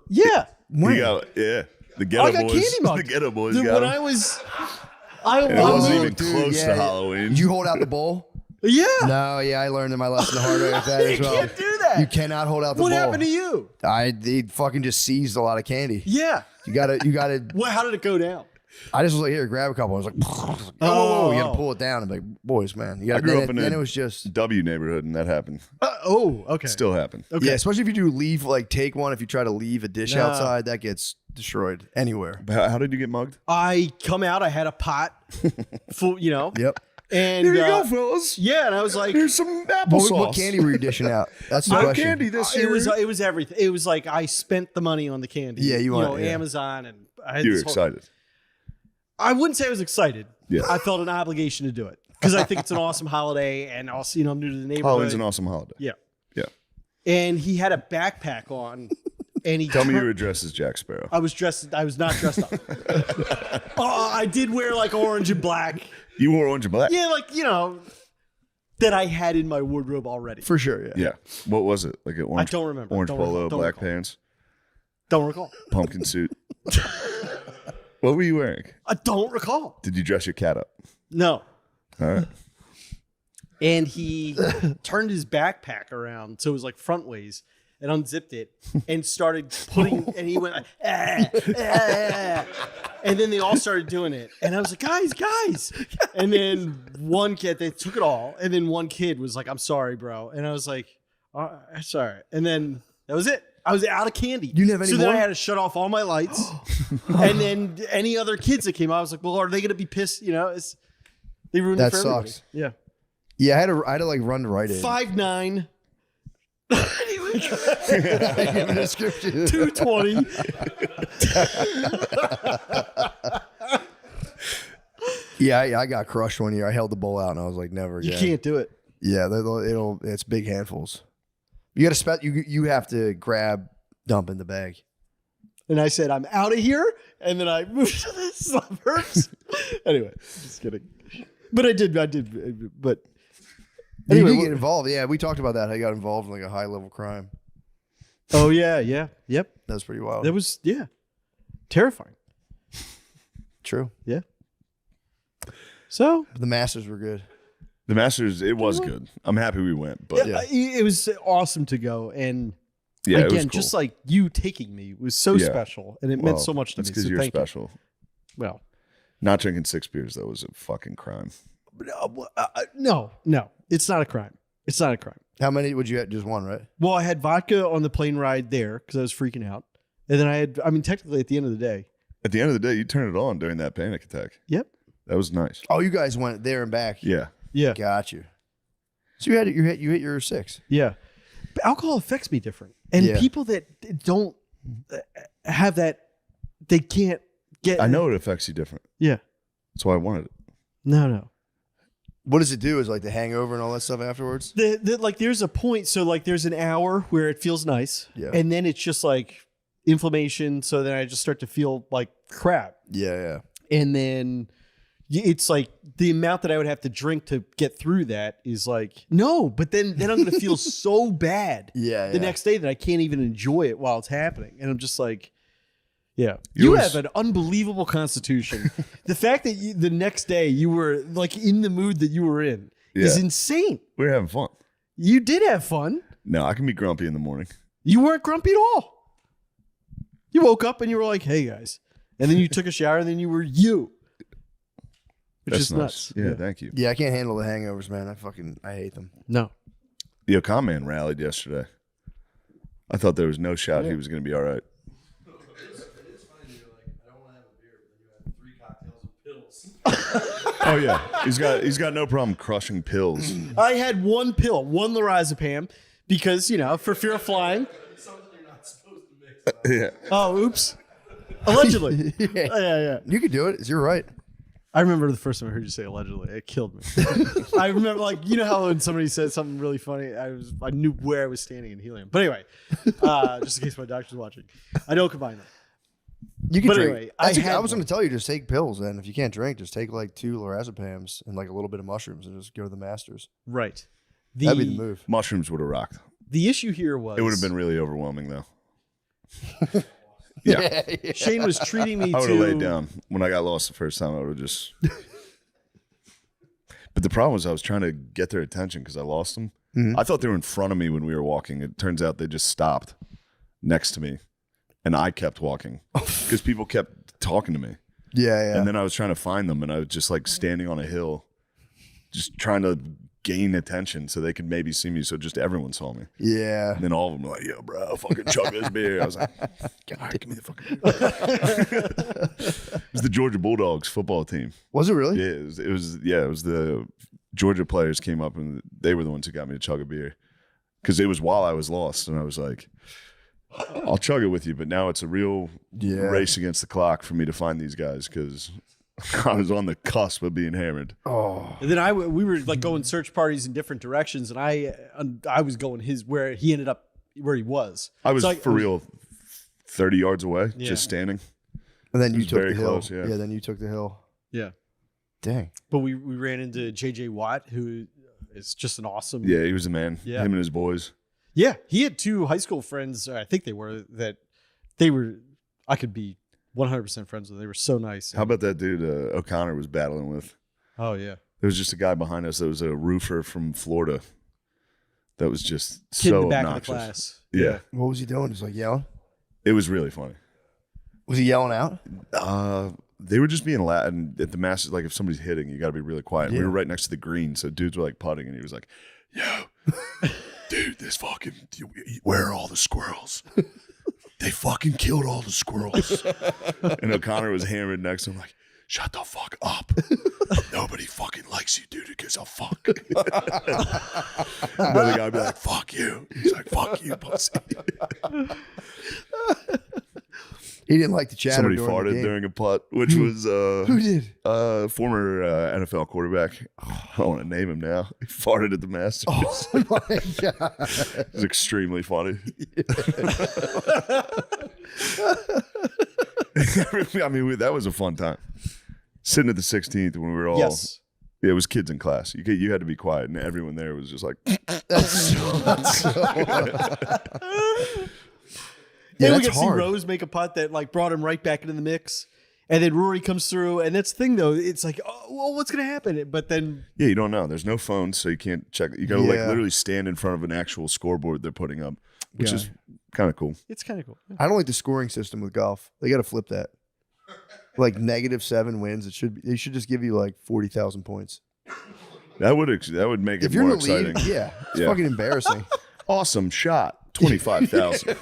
Yeah. The ghetto I got boys. candy mugged. The ghetto boys When got I him. was, It wasn't even close to Halloween. Did you hold out the bowl? Yeah. No, yeah, I learned my lesson the hard way with that as well. You can't do that. You cannot hold out the bowl. What happened to you? They fucking just seized a lot of candy. Yeah. You gotta. Well, how did it go down? I just was like, here, grab a couple. I was like, whoa, you gotta pull it down and be like, boys, man. You gotta, I grew up in then a it was just W neighborhood, and that happened. Okay. Still happened. Okay. Yeah, especially if you do leave, like take one. If you try to leave a dish outside, that gets destroyed anywhere. How did you get mugged? I come out. I had a pot full. Yep. And here you go, fellas. Yeah, and I was like, here's some applesauce. What candy were you dishing out? That's the question. Candy this year. It was everything. It was like I spent the money on the candy. Yeah, you want Amazon, and I had You were this whole- excited. I wouldn't say I was excited. Yeah. I felt an obligation to do it because I think it's an awesome holiday, and also I'm new to the neighborhood. Halloween's an awesome holiday. Yeah. Yeah. And he had a backpack on, and he Tell me you were dressed as Jack Sparrow. I was not dressed up. I did wear like orange and black. You wore orange and black? Yeah, like that I had in my wardrobe already. For sure, yeah. Yeah. What was it? Like an orange? I don't remember. Orange Don't polo, recall. Don't black recall. pants, Don't recall. pumpkin suit. What were you wearing? I don't recall. Did you dress your cat up? No. All right. And he turned his backpack around so it was like front ways and unzipped it and started putting and he went like, and then they all started doing it and I was like, guys, and then one kid, they took it all, and then one kid was like, I'm sorry, bro, and I was like, sorry, and then that was it. I was out of candy. You didn't have any so then more? I had to shut off all my lights, and then any other kids that came out, I was like, well, are they going to be pissed? They ruined That it for everybody. sucks. Yeah. Yeah, I had to like run to Rite Aid. 5'9". Give a description. 220. Yeah, I got crushed one year. I held the bowl out and I was like, never again. You can't do it. Yeah, it's big handfuls. You got to you have to grab, dump in the bag. And I said, I'm out of here. And then I moved to the suburbs. Anyway, just kidding. But I did. But You anyway, did get involved. Yeah, we talked about that. How you got involved in like a high level crime. Oh yeah, yeah, yep. That was pretty wild. That was terrifying. True. Yeah. So The Masters were good. The Masters, it was good. I'm happy we went, but it was awesome to go, and yeah, it was again, cool. just like you taking me was so Yeah. special, and it meant so much to that's me. because So you're thank special. you. Well, Not drinking 6 beers though was a fucking crime. no, it's not a crime. It's not a crime. How many would you have? Just one, right? Well, I had vodka on the plane ride there because I was freaking out, and then technically at the end of the day. At the end of the day, you turned it on during that panic attack. Yep. That was nice. Oh, you guys went there and back. Yeah. Yeah. Got you. So you hit your 6. Yeah. But alcohol affects me different. And people that don't have that, they can't get. I know it affects you different. Yeah. That's why I wanted it. No. What does it do? Is like the hangover and all that stuff afterwards? Like there's a point. So like there's an hour where it feels nice. Yeah. And then it's just like inflammation. So then I just start to feel like crap. Yeah. And then it's like the amount that I would have to drink to get through that is like, no, but then I'm going to feel so bad the next day that I can't even enjoy it while it's happening. And I'm just like, yeah, you have an unbelievable constitution. The fact that the next day you were like in the mood that you were in is insane. We were having fun. You did have fun. No, I can be grumpy in the morning. You weren't grumpy at all. You woke up and you were like, hey guys. And then you took a shower and then you were you. Which That's is nice. nuts. Yeah, thank you. Yeah, I can't handle the hangovers, man. I hate them. No. The Ocon man rallied yesterday. I thought there was no shot he was going to be all right. Oh yeah, he's got no problem crushing pills. I had one pill, one lorazepam, because for fear of flying. Yeah. Oh, oops. Allegedly. Yeah. You could do it. It's your right. I remember the first time I heard you say allegedly. It killed me. I remember, like, how when somebody said something really funny, I knew where I was standing in helium. But anyway, just in case my doctor's watching, I don't combine them. You can But drink. anyway, I was going to tell you, just take pills. Then, if you can't drink, just take like 2 lorazepams and like a little bit of mushrooms, and just go to the Masters. Right. That'd be the move. Mushrooms would have rocked. The issue here was It would have been really overwhelming, though. Yeah. Shane was treating me I would have laid down when I got lost the first time. I would have just. But the problem was I was trying to get their attention because I lost them. I thought they were in front of me when we were walking. It turns out they just stopped next to me, and I kept walking because people kept talking to me. Yeah. And then I was trying to find them, and I was just like standing on a hill, just trying to gain attention so they could maybe see me, so just everyone saw me. Yeah. And then all of them were like, yo, bro, fucking chug this beer. I was like, all right, give me the fucking beer. It was the Georgia Bulldogs football team. Was it really? Yeah, it was the Georgia players came up, and they were the ones who got me to chug a beer. Because it was while I was lost, and I was like, I'll chug it with you, but now it's a real race against the clock for me to find these guys, because I was on the cusp of being hammered. Oh. And then we were like going search parties in different directions, and I was going where he ended up where he was. I was So for real 30 yards away, just standing. And then It you was took very the hill. close, yeah. Then you took the hill. Yeah. Dang. But we ran into JJ Watt, who is just an awesome. Yeah, he was a man. Yeah. Him and his boys. Yeah, he had 2 high school friends. I think they were I could be 100% friends with. They were so nice. How about that dude O'Connor was battling with? Oh yeah. There was just a guy behind us that was a roofer from Florida. That was just Kid so in the back obnoxious. of the class. Yeah. What was he doing? Just like yelling? It was really funny. Was he yelling out? They were just being loud, and at the Masters, like if somebody's hitting, you got to be really quiet. We were right next to the green, so dudes were like putting, and he was like, "Yo, dude, where are all the squirrels? They fucking killed all the squirrels." And O'Connor was hammered next to him, like, "Shut the fuck up. Nobody fucking likes you, dude, because of fuck." Another guy would be like, "Fuck you." He's like, "Fuck you, pussy." He didn't like the chatter. Somebody during the farted game. during a putt, which was Who did? Former NFL quarterback. I don't want to name him now. He farted at the Masters. Oh my god! It was extremely funny. I mean, that was a fun time. Sitting at the 16th when we were all. Yes. Yeah, it was kids in class. You had to be quiet, and everyone there was just like. Yeah, and we that's got to see hard. Rose make a putt that like brought him right back into the mix. And then Rory comes through, and that's the thing though. It's like, oh, well, what's gonna happen? But then, Yeah, you don't know. There's no phone, so you can't check. You got to like Yeah. literally stand in front of an actual scoreboard they're putting up, which is kind of cool. it's kind of cool. I don't like the scoring system with golf. They got to flip that. Like -7 wins. They should just give you like 40,000 points. That would make it If you're more in the lead, exciting. yeah, it's fucking embarrassing. Awesome shot. 25,000.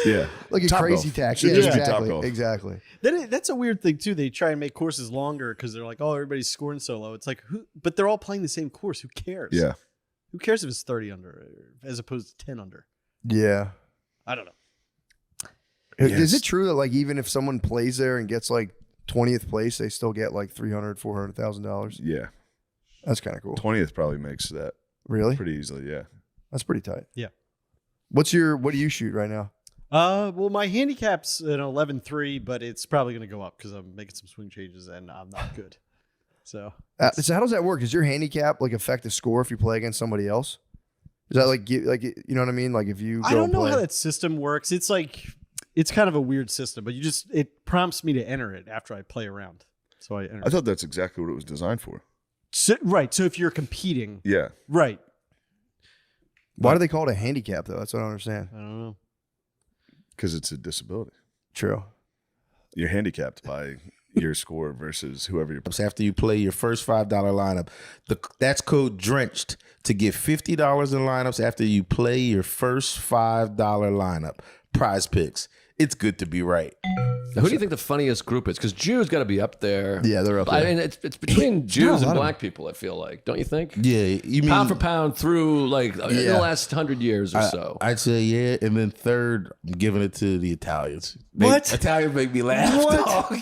Yeah. Like a Top crazy golf. tax. Should Yeah, just be Top exactly. Golf. Exactly. That's a weird thing too. They try and make courses longer because they're like, oh, everybody's scoring so low. It's like, but they're all playing the same course. Who cares? Yeah. Who cares if it's 30 under as opposed to 10 under? Yeah. I don't know. Is it true that like even if someone plays there and gets like 20th place, they still get like $300,000-$400,000? Yeah. That's kind of cool. 20th probably makes that Really? pretty easily. Yeah. That's pretty tight. Yeah. What do you shoot right now? Well, my handicap's an 11.3, but it's probably going to go up because I'm making some swing changes and I'm not good. So So how does that work? Does your handicap like affect the score if you play against somebody else? Is that like you know what I mean? Like if you I don't know how that system works. It's like it's kind of a weird system, but it prompts me to enter it after I play around. So I enter. I thought that's exactly what it was designed for. So, right. So if you're competing, Yeah. right. Why do they call it a handicap though? That's what I don't understand. I don't know. Because it's a disability. True. You're handicapped by your score versus whoever you're playing. After you play your first $5 lineup, that's code drenched to get $50 in lineups after you play your first $5 lineup. Prize Picks. It's good to be right. Now, who do you think the funniest group is? Because Jews got to be up there. Yeah, they're up I there. mean, it's between Jews a and lot of black people. I feel like, don't you think? Yeah, you mean Pound for pound through like in the last 100 years or so. I'd say yeah, and then third, I'm giving it to the Italians. What? Italians make me laugh. What? dog.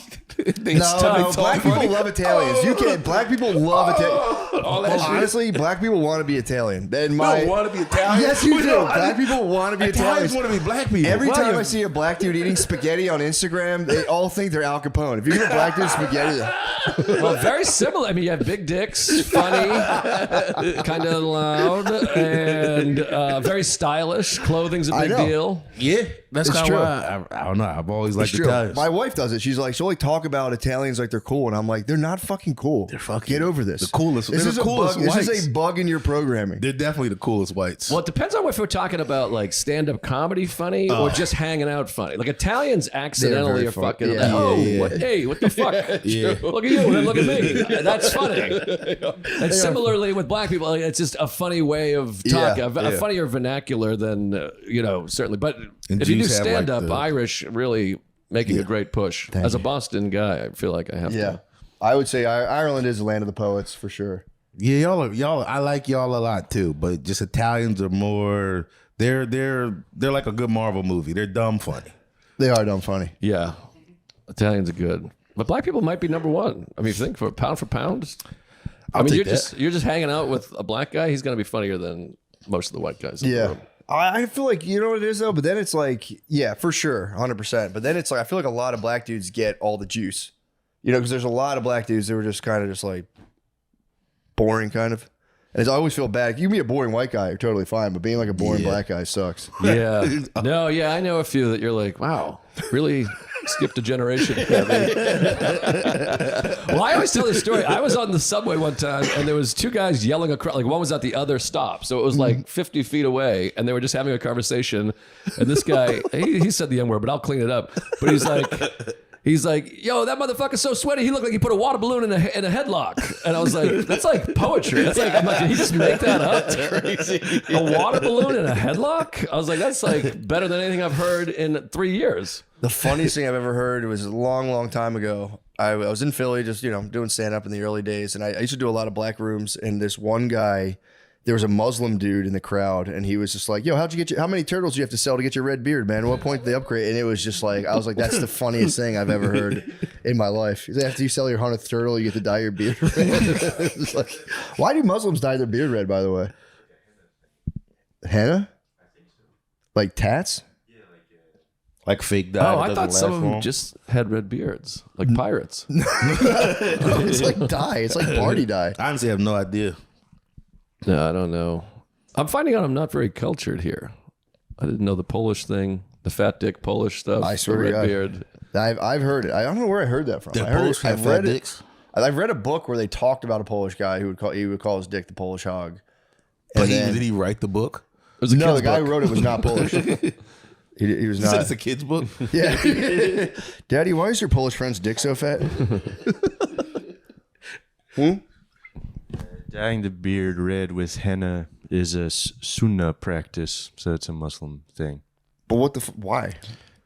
They No, talk black people funny. love Italians. You can't. Black people love Italian. All that shit. Honestly, black people want to be Italian. They don't want to be Italian. Yes, you do. Black people want to be Italians Italians. want to be black people. Every Why time you- I see a black dude eating spaghetti on Instagram, they all think they're Al Capone. If you get a black dude spaghetti, Well, very similar. I mean, you have big dicks, funny, kind of loud, and very stylish. Clothing's a I big know. deal. Yeah, that's It's kind true. of why I don't know. I've always it's liked true. Italians. My wife does it. She's like, she'll like talk about Italians like they're cool, and I'm like, they're not fucking cool. They're fucking Get over this. the coolest. This They're is the a coolest bug. This whites. is a bug in your programming. They're definitely the coolest whites. Well, it depends on if we're talking about like stand-up comedy funny or just hanging out funny. Like Italians accidentally very are funny. fucking. Yeah. Oh, Yeah. what- hey, what the fuck? Yeah. Look at you, and look at me. That's funny. And similarly with black people, like, it's just a funny way of talking, a funnier vernacular than certainly. But And if you do Jews have, like, stand-up, the- Irish really making a great push. As a Boston guy, I feel like I have Yeah, to. I would say Ireland is the land of the poets for sure. Yeah, y'all. I like y'all a lot too, but just Italians are more. They're like a good Marvel movie. They're dumb funny. They are dumb funny. Yeah, Italians are good, but black people might be number one. I mean, if you think for pound. I mean, take you're just hanging out with a black guy. He's going to be funnier than most of the white guys. In the Yeah. room. I feel like, you know what it is though, but then it's like, yeah, for sure, 100%. But then it's like, I feel like a lot of black dudes get all the juice, because there's a lot of black dudes that were just kind of just like boring kind of. And I always feel bad. You can be a boring white guy, you're totally fine, but being like a boring black guy sucks. Yeah. No, yeah, I know a few that you're like, wow, really skipped a generation. Well, I always tell this story. I was on the subway one time and there was two guys yelling across, like one was at the other stop. So it was like 50 feet away and they were just having a conversation. And this guy, he said the N-word, but I'll clean it up. But he's like, yo, that motherfucker's so sweaty. He looked like he put a water balloon in a headlock. And I was like, that's like poetry. That's like, I'm like, did he just make that up? Crazy. A water balloon in a headlock? I was like, that's like better than anything I've heard in 3 years. The funniest thing I've ever heard was a long, long time ago. I was in Philly just, doing stand-up in the early days. And I used to do a lot of black rooms. And this one guy, there was a Muslim dude in the crowd. And he was just like, yo, how many turtles do you have to sell to get your red beard, man? At what point did they upgrade? And it was just like, I was like, that's the funniest thing I've ever heard in my life. He's like, after you sell your 100th turtle, you get to dye your beard red. It's like, why do Muslims dye their beard red, by the way? Henna? Like tats? Like fake dye. Oh, I thought some of them just had red beards, like pirates. It's like dye. It's like party dye. I honestly have no idea. No, I don't know. I'm finding out I'm not very cultured here. I didn't know the Polish thing, the fat dick Polish stuff. I swear the to red God. beard. I've heard it. I don't know where I heard that from. The I heard Polish it, have I've fat read it. dicks? I've read a book where they talked about a Polish guy who would call his dick the Polish hog. But And did he write the book? It was a no, kid's the guy book. who wrote it was not Polish. He was You said not. it's a kid's book? Yeah. Daddy, why is your Polish friend's dick so fat? Dyeing the beard red with henna is a sunnah practice, so it's a Muslim thing. But what the? Why?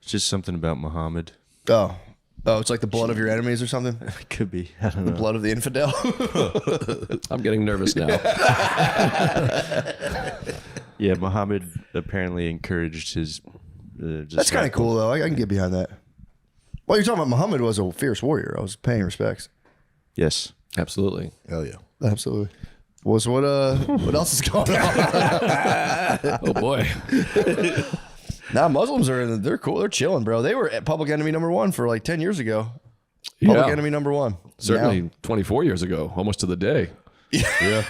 It's just something about Muhammad. Oh, it's like the blood of your enemies or something. It could be. I don't The know. blood of the infidel. I'm getting nervous now. Yeah, Muhammad apparently encouraged his. That's kind of cool, though. I can get behind that. Well, you're talking about Muhammad was a fierce warrior. I was paying respects. Yes, absolutely. Hell yeah, absolutely. What else is going on? Oh boy. Now Muslims they're cool. They're chilling, bro. They were at public enemy number 1 for like 10 years ago. Public enemy number 1. Certainly Now, 24 years ago, almost to the day. Yeah.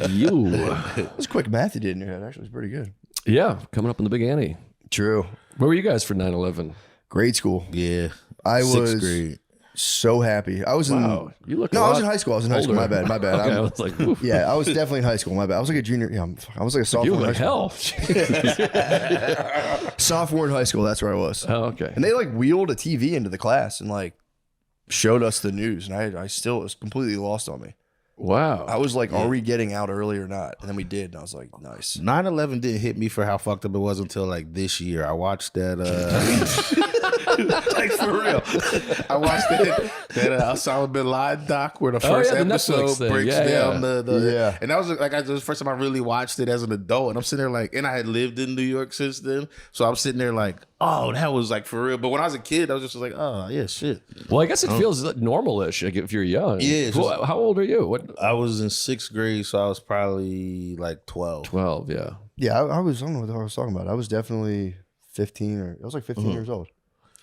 You. That's quick math you did in your head. Actually, it's pretty good. Yeah, coming up in the Big Annie. True. Where were you guys for 9/11? Grade school. Yeah. I Sixth was grade. so happy. I was Wow, you look. I was in high school. I was in high school. My older. bad. Okay, I was like, oof. Yeah, I was definitely in high school. My bad. I was like a junior. Yeah, I was like a sophomore. You in look high like school. hell. Sophomore in high school. That's where I was. Oh, okay. And they like wheeled a TV into the class and like showed us the news, and I still it was completely lost on me. Wow. I was like, are we getting out early or not? And then we did, and I was like, nice. 9/11 didn't hit me for how fucked up it was until like this year. I watched that. Like for real, I watched that Osama bin Laden doc where the first yeah, the episode Netflix thing. breaks Yeah, down yeah. the and that was like the first time I really watched it as an adult, and I'm sitting there like, and I had lived in New York since then, so I'm sitting there like, oh, that was like for real. But when I was a kid, I was just like, oh yeah, shit. Well, I guess it feels like normal-ish like if you're young. Yeah, it's Well, just- how old are you? What? I was in 6th grade, so I was probably like 12. 12. Yeah. Yeah, I was. I don't know what the hell I was talking about. I was definitely 15 or I was like 15 years old.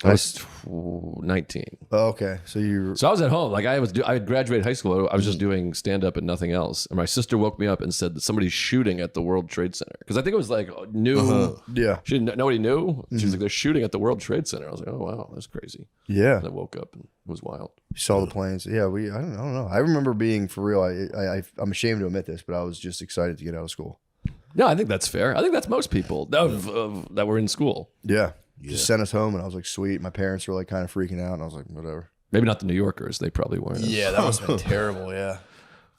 I was 19. Oh, okay, so you. So I was at home. Like I had graduated high school. I was just doing stand up and nothing else. And my sister woke me up and said that somebody's shooting at the World Trade Center because I think it was like new. Yeah. She didn't. Nobody knew. She was like, they're shooting at the World Trade Center. I was like, oh wow, that's crazy. Yeah. And I woke up and it was wild. You saw the planes. Yeah, I don't know. I remember being for real. I'm ashamed to admit this, but I was just excited to get out of school. No, I think that's fair. I think that's most people that were in school. Yeah. Just sent us home, and I was like, sweet. My parents were like kind of freaking out, and I was like, whatever. Maybe not the New Yorkers. They probably weren't. Yeah, that must have been terrible. Yeah.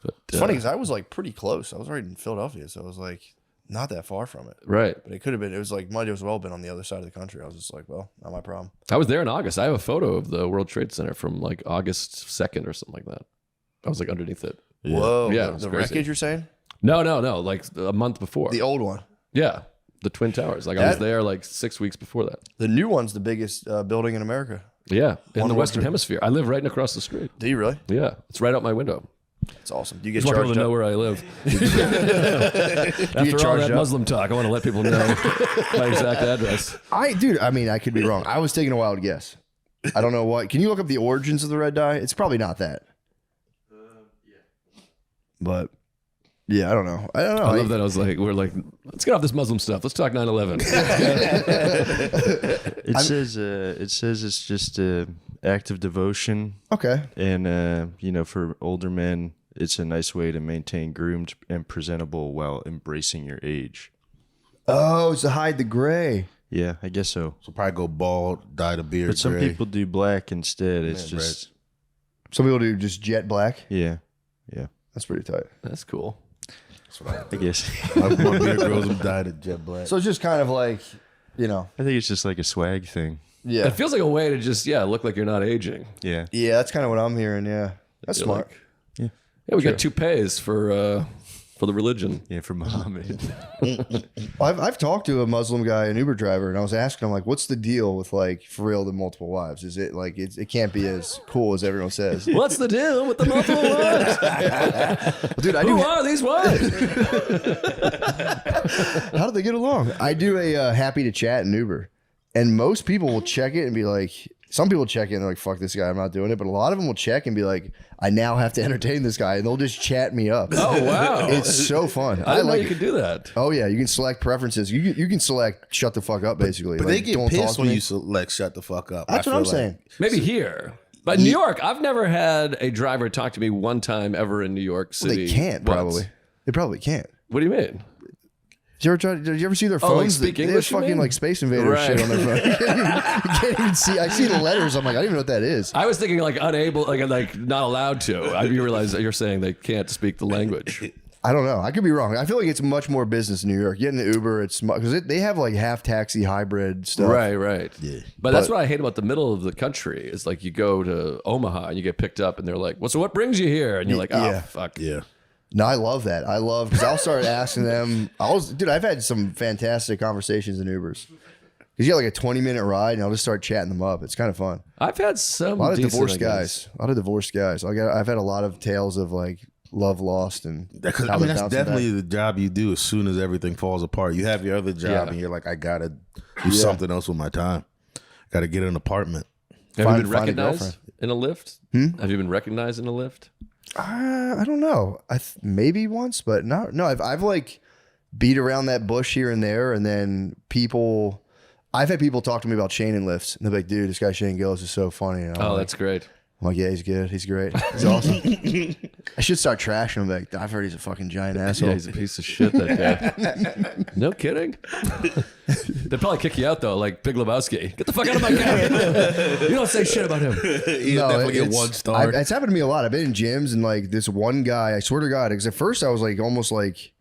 But, It's funny because I was like pretty close. I was right in Philadelphia, so I was like not that far from it. Right. But it could have been. It was like might as well been on the other side of the country. I was just like, well, not my problem. I was there in August. I have a photo of the World Trade Center from like August 2nd or something like that. I was like underneath it. Whoa. Yeah, it The, was the crazy. wreckage you're saying? No. Like a month before. The old one. Yeah. The Twin Towers. Like I was there like 6 weeks before that. The new one's the biggest building in America. Yeah. In One the of Western World Hemisphere. I live right across the street. Do you really? Yeah. It's right out my window. It's awesome. Do you I get just want people charged to know up? where I live. get After all charged that up? Muslim talk, I want to let people know my exact address. I mean, I could be wrong. I was taking a wild guess. I don't know what. Can you look up the origins of the red dye? It's probably not that. But yeah, I don't know. I love that. I was like, we're like, let's get off this Muslim stuff. Let's talk 9/11. It says it's just an act of devotion. Okay. And for older men, it's a nice way to maintain groomed and presentable while embracing your age. Oh, it's to hide the gray. Yeah, I guess so. So probably go bald, dye the beard. But some gray. people do black instead. It's Man, just Some people do just jet black. yeah. That's pretty tight. That's cool. I guess. My beard grows them dyed it jet black. So it's just kind of like, I think it's just like a swag thing. yeah. It feels like a way to just, look like you're not aging. Yeah. Yeah, that's kind of what I'm hearing. Yeah. That's You're smart. Yeah, we got toupees for the religion. Yeah, for Muhammad. I've talked to a Muslim guy, an Uber driver, and I was asking him like, "What's the deal with like for real the multiple wives? Is it like it can't be as cool as everyone says?" What's the deal with the multiple wives? Dude, Who are these wives? How do they get along? I do a happy to chat in Uber, and most people will check it and be like, some people check in and they're like, fuck this guy, I'm not doing it. But a lot of them will check and be like, I now have to entertain this guy, and they'll just chat me up. Oh wow, it's so fun. I didn't know you could do that. Oh yeah, you can select preferences. You can select shut the fuck up basically. But like, they get don't talk pissed to when me. you select shut the fuck up. That's what I'm saying. Maybe here. But New York, I've never had a driver talk to me one time ever in New York Well, City. they can't once. probably. They probably can't. What do you mean? Did you ever see their phones? Oh, like speak They English, have fucking you mean? like Space Invader shit on their phone. You can't even see. I see the letters. I'm like, I don't even know what that is. I was thinking like unable, like not allowed to. I realize that you're saying they can't speak the language. I don't know. I could be wrong. I feel like it's much more business in New York. Getting the Uber, it's because they have like half taxi hybrid stuff. Right. Yeah. But that's what I hate about the middle of the country. Is like you go to Omaha and you get picked up and they're like, "Well, so what brings you here?" And you're like, "Oh, fuck." Yeah. No, I love that. I love because I'll start asking them. I've had some fantastic conversations in Ubers. Because you got like a 20-minute ride, and I'll just start chatting them up. It's kind of fun. I've had some a lot of decent, divorced I guess. guys. A lot of divorced guys. I've had a lot of tales of like love lost and. Because how I mean, they're that's bouncing definitely back. the job you do as soon as everything falls apart. You have your other job, and you're like, I gotta do something else with my time. Got to get an apartment. Have you been Find a recognized girlfriend. in a lift? Have you been recognized in a lift? I don't know. Maybe once, but no. I've like beat around that bush here and there, and then people. I've had people talk to me about Shane and lifts, and they're like, "Dude, this guy Shane Gillis is so funny." And I'm like, That's great. I'm like, "Yeah, he's good. He's great. He's awesome." I should start trashing him. Like, I've heard he's a fucking giant asshole. Yeah, he's a piece of shit, that guy. No kidding. They'd probably kick you out, though, like Big Lebowski. Get the fuck out of my cabin. You don't say shit about him. He'll definitely get 1 star. It's happened to me a lot. I've been in gyms, and like this one guy, I swear to God, because at first I was like almost like,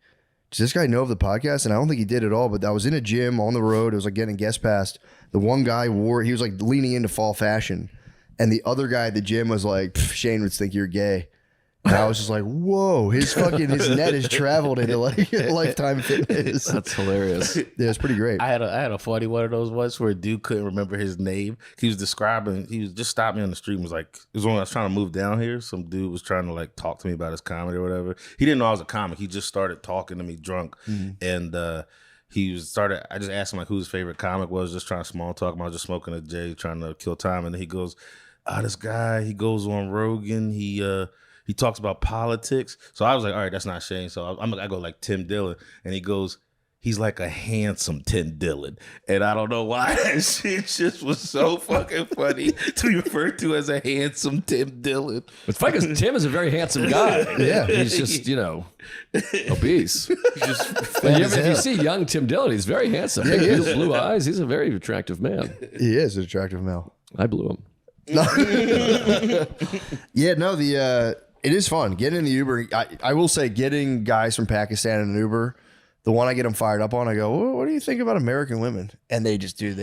does this guy know of the podcast? And I don't think he did at all, but I was in a gym on the road. It was like getting guest passed. The one guy he was like leaning into fall fashion. And the other guy at the gym was like, Shane would think you're gay. And I was just like, whoa, his net has traveled into like Lifetime Fitness. That's hilarious. Yeah, it's pretty great. I had a funny one of those ones where a dude couldn't remember his name. He was just stopped me on the street and was like, it was when I was trying to move down here. Some dude was trying to like talk to me about his comedy or whatever. He didn't know I was a comic. He just started talking to me drunk. And I just asked him like who his favorite comic was, just trying to small talk. I was just smoking a J, trying to kill time. And then he goes, this guy, he goes on Rogan. He talks about politics. So I was like, all right, that's not Shane. So I go like Tim Dillon. And he goes, he's like a handsome Tim Dillon. And I don't know why that shit just was so fucking funny to be referred to as a handsome Tim Dillon. It's funny because Tim is a very handsome guy. Yeah. He's just, obese. Fat And as if you hell. see young Tim Dillon, he's very handsome. Yeah, he Big is. blue eyes. He's a very attractive man. He is an attractive male. I blew him. Yeah, no, it is fun getting in the Uber. I will say, getting guys from Pakistan in an Uber, the one I get them fired up on, I go, what do you think about American women? And they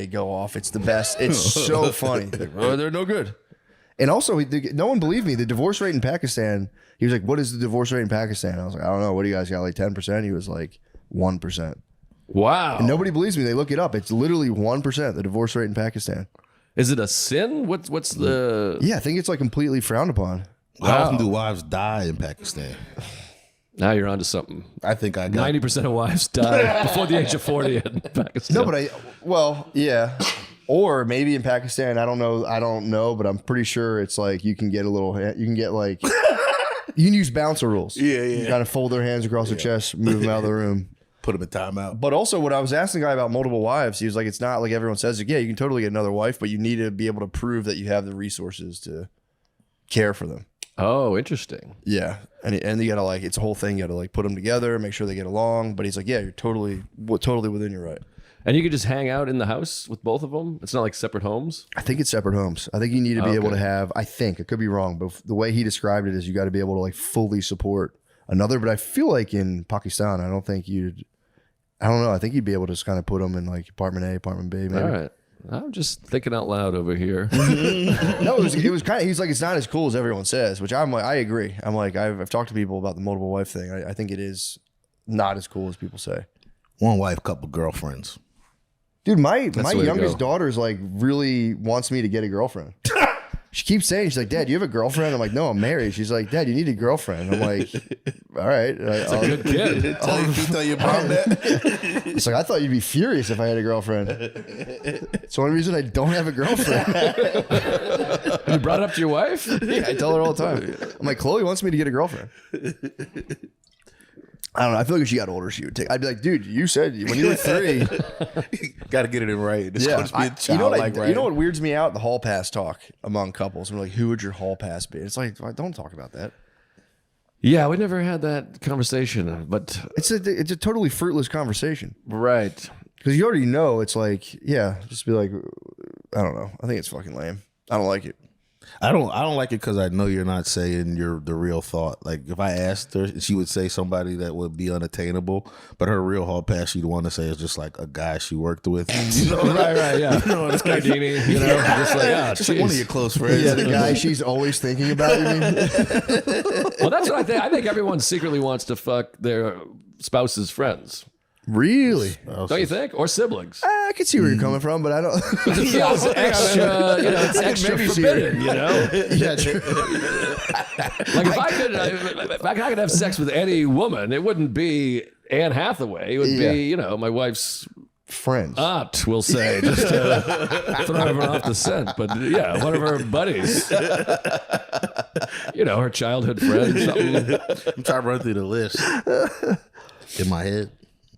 go off. It's the best. It's so funny. Like, well, they're no good. And also, no one believed me. The divorce rate in Pakistan, he was like, what is the divorce rate in Pakistan? I was like, I don't know. What do you guys got, like 10%? He was like, 1%. Wow. And nobody believes me. They look it up. It's literally 1%, the divorce rate in Pakistan. Is it a sin? What's the... Yeah, I think it's like completely frowned upon. How often do wives die in Pakistan? Now you're onto something. I think I got 90% of wives die before the age of 40 in Pakistan. No, but yeah. Or maybe in Pakistan, I don't know, but I'm pretty sure it's like you can get like, you can use bouncer rules. Yeah. You kind of fold their hands across their chest, move them out of the room. Put him in timeout. But also, when I was asking the guy about multiple wives, he was like, it's not like everyone says, like, yeah, you can totally get another wife, but you need to be able to prove that you have the resources to care for them. Oh, interesting. Yeah. And you got to like, it's a whole thing. You got to like put them together, make sure they get along. But he's like, yeah, you're totally within your right. And you could just hang out in the house with both of them? It's not like separate homes? I think it's separate homes. I think you need to be able to have, I could be wrong, but the way he described it is you got to be able to like fully support another. But I feel like in Pakistan, I don't know. I think you'd be able to just kind of put them in like apartment A, apartment B. Maybe. All right. I'm just thinking out loud over here. No, it was kind of, he's like, it's not as cool as everyone says, which I'm like, I agree. I'm like, I've talked to people about the multiple wife thing. I think it is not as cool as people say. One wife, couple girlfriends. Dude, my the way to youngest go. daughter's like really wants me to get a girlfriend. She keeps saying, she's like, Dad, you have a girlfriend? I'm like, no, I'm married. She's like, Dad, you need a girlfriend. I'm like, all right. It's a good kid. Tell your mom that. It's like, I thought you'd be furious if I had a girlfriend. It's the only reason I don't have a girlfriend. You brought it up to your wife? Yeah, I tell her all the time. I'm like, Chloe wants me to get a girlfriend. I don't know. I feel like if she got older, she would take. I'd be like, dude, you said when you were 3. Got to get it in right. It's going to be a you know childlike right. You know what weirds me out? The hall pass talk among couples. We're like, who would your hall pass be? It's like, don't talk about that. Yeah, we never had that conversation, but It's a totally fruitless conversation. right. Because you already know. It's like, yeah, just be like, I don't know. I think it's fucking lame. I don't like it. I don't like it because I know you're not saying the real thought. Like if I asked her, she would say somebody that would be unattainable, but her real hall pass she'd want to say is just like a guy she worked with. You know? Right, yeah. You know, it's like, Gardini, you know, just like, just like one of your close friends. Yeah, the guy she's always thinking about. You mean? Well, that's what I think. I think everyone secretly wants to fuck their spouse's friends. Really? Don't you think? Or siblings. I can see where you're coming from, but I don't. It feels extra, you know, it's extra forbidden, you know? Yeah, true. Like if I could have sex with any woman, it wouldn't be Anne Hathaway. It would be, you know, my wife's friends. Aunt, we'll say, just to throw her off the scent. But yeah, one of her buddies. You know, her childhood friend. Something. I'm trying to run through the list in my head.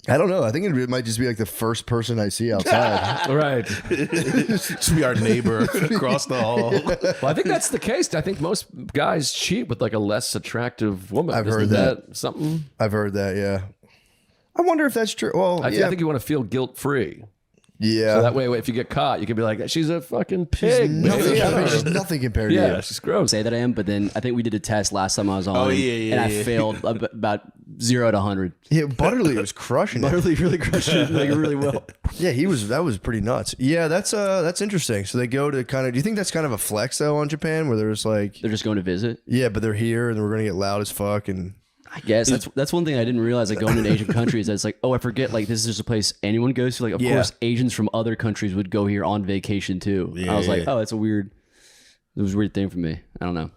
I don't know. I think it might just be like the first person I see outside. Right. Should be our neighbor across the hall. Well, I think that's the case. I think most guys cheat with like a less attractive woman. I've Isn't heard that. Something. I've heard that. Yeah. I wonder if that's true. Well, I think you want to feel guilt free. Yeah. So that way, if you get caught, you can be like, "She's a fucking pig." She's nothing compared to you. Yeah, she's gross. Say that I am, but then I think we did a test last time I was on. Oh, yeah, and I failed about 0 to 100. Yeah, Butterly was crushing it. Butterly really crushed it like really well. Yeah, that was pretty nuts. Yeah, that's interesting. So they go to kind of. Do you think that's kind of a flex though on Japan, where there's like they're just going to visit? Yeah, but they're here and we're gonna get loud as fuck and. I guess that's one thing I didn't realize. Like going to Asian countries, it's like, oh, I forget. Like this is just a place anyone goes to. Like, of course, Asians from other countries would go here on vacation too. I was like, oh, that's it was a weird thing for me. I don't know.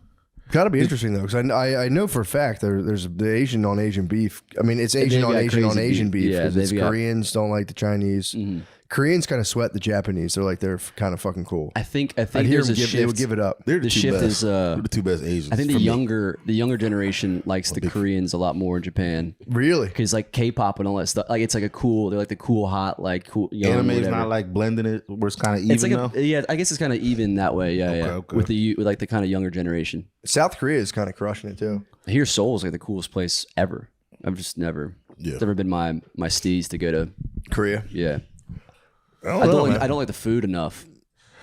Got to be interesting though, because I know for a fact there's the Asian on Asian beef. I mean, it's Asian on Asian beef. Yeah, because Koreans don't like the Chinese. Mm-hmm. Koreans kind of sweat the Japanese. They're like they're kind of fucking cool. I think I'd hear there's them a shift. They would give it up. They're the shift best. is They're the two best Asians. I think the younger generation likes the Koreans a lot more in Japan. Really? Because like K-pop and all that stuff, like it's like they're like the cool hot, like cool young. Anime is whatever. not like blending it where it's kind of even. It's like though? I guess it's kind of even that way. Yeah, Okay. With like the kind of younger generation. South Korea is kind of crushing it too. I hear Seoul is like the coolest place ever. I've just never. Yeah. It's never been my steez to go to Korea. Yeah. I don't like the food enough.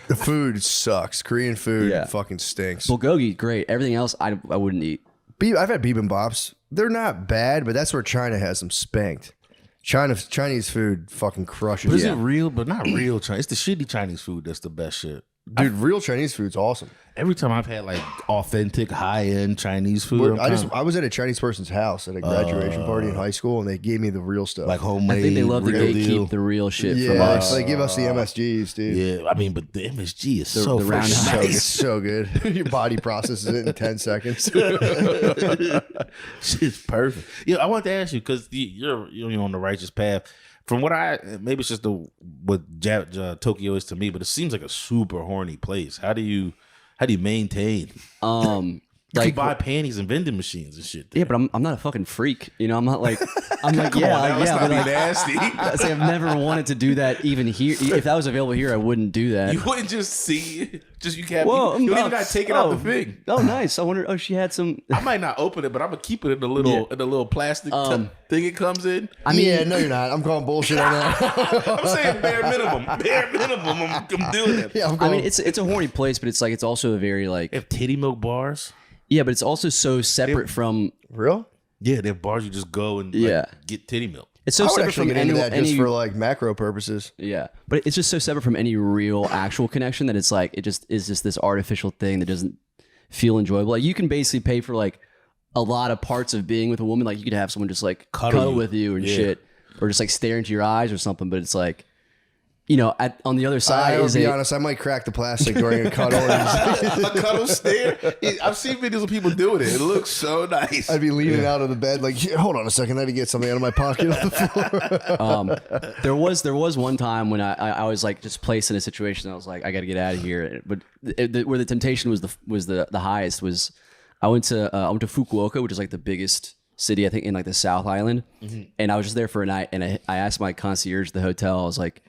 The food sucks. Korean food fucking stinks. Bulgogi, great. Everything else, I wouldn't eat. I've had bibimbops. They're not bad, but that's where China has them spanked. Chinese food fucking crushes. But is it real? But not real Chinese. It's the shitty Chinese food that's the best shit. Dude, real Chinese food's awesome. Every time I've had like authentic high end Chinese food, I was at a Chinese person's house at a graduation party in high school, and they gave me the real stuff, like homemade. I think they love to real gatekeep deal. the real shit Yeah, from us. they give us the MSGs, dude. Yeah, I mean, but the MSG is so the round fucking house. It's nice. so good. Your body processes it in 10 seconds. Shit's perfect. Yeah, I want to ask you because you're on the righteous path. From what maybe it's just what Tokyo is to me, but it seems like a super horny place. How do you maintain? You can buy panties and vending machines and shit. Yeah, but I'm not a fucking freak. You know, I'm not like I'm like Come on, let's not but be like, nasty. I say I've never wanted to do that even here. If that was available here, I wouldn't do that. You wouldn't just see, you can't. Whoa, you don't even got to take it out the thing. Oh, nice. I wonder. Oh, she had some. I might not open it, but I'm gonna keep it in the little plastic thing it comes in. I mean, yeah, no, you're not. I'm calling bullshit on that. I'm saying bare minimum. I'm doing it. Yeah, I mean, it's a horny place, but it's also a very like. They have titty milk bars. Yeah, but it's also so separate from. Real? Yeah, they have bars you just go and get titty milk. It's so I would separate actually from get into any, that just for like macro purposes. Yeah, but it's just so separate from any real actual connection that it's like it just is just this artificial thing that doesn't feel enjoyable. Like you can basically pay for like a lot of parts of being with a woman. Like you could have someone just like cuddle with you and shit, or just like stare into your eyes or something. But it's like, you know, on the other side I'll is be honest, I might crack the plastic during a cuddle. A cuddle stare. I've seen videos of people doing it. It looks so nice. I'd be leaning out of the bed like, hold on a second, I had to get something out of my pocket off the floor. There was one time when I was like just placed in a situation. I was like, I got to get out of here. But where the temptation was the highest was I went to Fukuoka, which is like the biggest city I think in like the South Island, and I was just there for a night. And I asked my concierge at the hotel. I was like,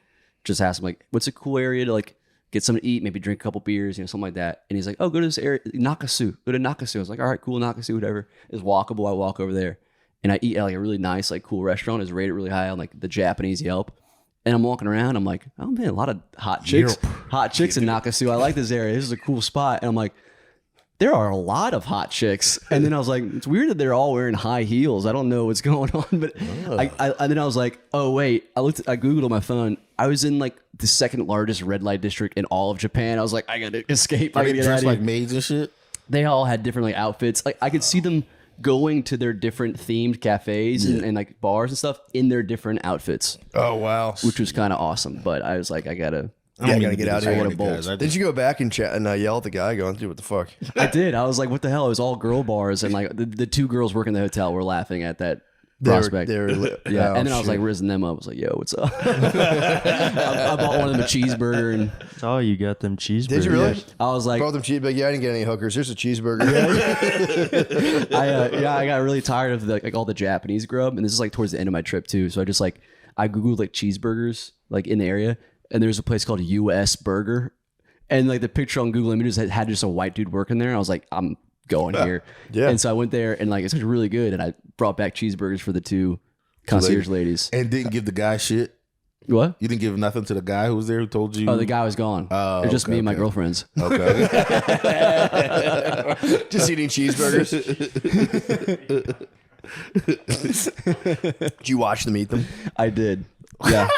just asked him like, what's a cool area to like get something to eat, maybe drink a couple beers, you know, something like that. And he's like, oh, go to this area, Nakasu. Go to Nakasu. I was like, all right, cool, Nakasu, whatever. It's walkable. I walk over there. And I eat at like a really nice, like cool restaurant. It's rated really high on like the Japanese Yelp. And I'm walking around. I'm like, oh man, a lot of hot chicks in Nakasu. I like this area. This is a cool spot. And I'm like, there are a lot of hot chicks. And then I was like, it's weird that they're all wearing high heels. I don't know what's going on. But and then I was like, oh wait, I Googled on my phone. I was in like the second largest red light district in all of Japan. I was like, I gotta escape. I gotta get out of here. Like maids and shit. They all had different like outfits. Like I could see them going to their different themed cafes and like bars and stuff in their different outfits. Oh wow, which was kind of awesome. But I was like, I gotta get out of here. I gotta bolt. Did you go back and chat and yell at the guy going through what the fuck? I did. I was like, what the hell? It was all girl bars, and like the two girls working the hotel were laughing at that prospect. They were yeah, and then I was like rizzing them up. I was like, yo, what's up? I bought one of them a cheeseburger, and oh, you got them cheeseburgers. Did you really? I was like, brought them cheeseburger. Yeah, I didn't get any hookers. Here's a cheeseburger. I got really tired of like all the Japanese grub, and this is like towards the end of my trip too. So I just like I googled like cheeseburgers like in the area, and there's a place called US Burger, and like the picture on Google Images had just a white dude working there. And I was like, I'm going here. Yeah. And so I went there, and like it's really good, and I brought back cheeseburgers for the two concierge ladies. And didn't give the guy shit. What? You didn't give nothing to the guy who was there who told you? Oh, the guy was gone. Oh, it was just me and my girlfriends. Okay. Just eating cheeseburgers. Did you watch them eat them? I did. Yeah.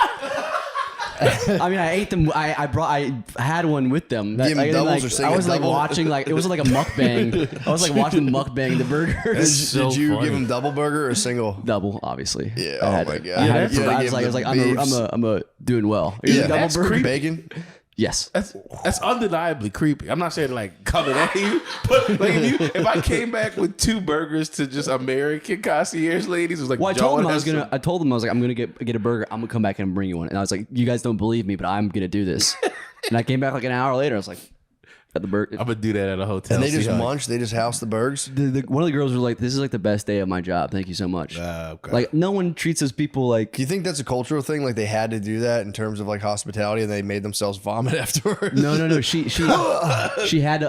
I mean, I ate them. I had one with them. Give them doubles like, or sing I was a like double? watching like it was like a mukbang. I was like watching mukbang the burgers. Did you give them double burger or single? Double, obviously. Yeah. I my god. I was like, I'm doing well. Yeah. Double That's burger. creepy. Bacon. Yes. That's undeniably creepy. I'm not saying like coming at you, but like if I came back with two burgers to just American concierge ladies, it was like, well, I told them I was like, I'm gonna get a burger. I'm gonna come back and bring you one. And I was like, you guys don't believe me, but I'm gonna do this. And I came back like an hour later. I was like, at the burger. I'm gonna do that at a hotel. And they just munch. They just house the burgers. One of the girls was like, "This is like the best day of my job. Thank you so much." Okay. Like no one treats those people like. Do you think that's a cultural thing? Like they had to do that in terms of like hospitality, and they made themselves vomit afterwards. No. She had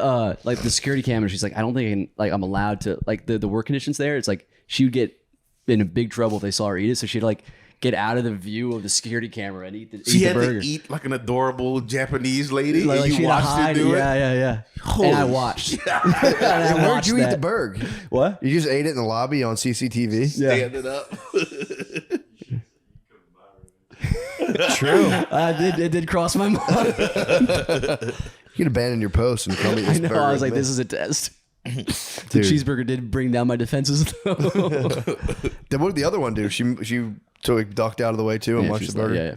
like the security camera. She's like, I don't think I'm allowed to like the work conditions there. It's like she would get in a big trouble if they saw her eat it. So she'd like get out of the view of the security camera and eat the burger. To eat like an adorable Japanese lady. Like, and you watched her do it. Yeah. Holy and I watched. Where'd you eat the burger? What? You just ate it in the lobby on CCTV? Standing up. True. It did cross my mind. You could abandon your post and come eat this burger. I was like, this is a test. The cheeseburger did bring down my defenses, though. Then what did the other one do? She ducked out of the way too and munched the burger. Yeah.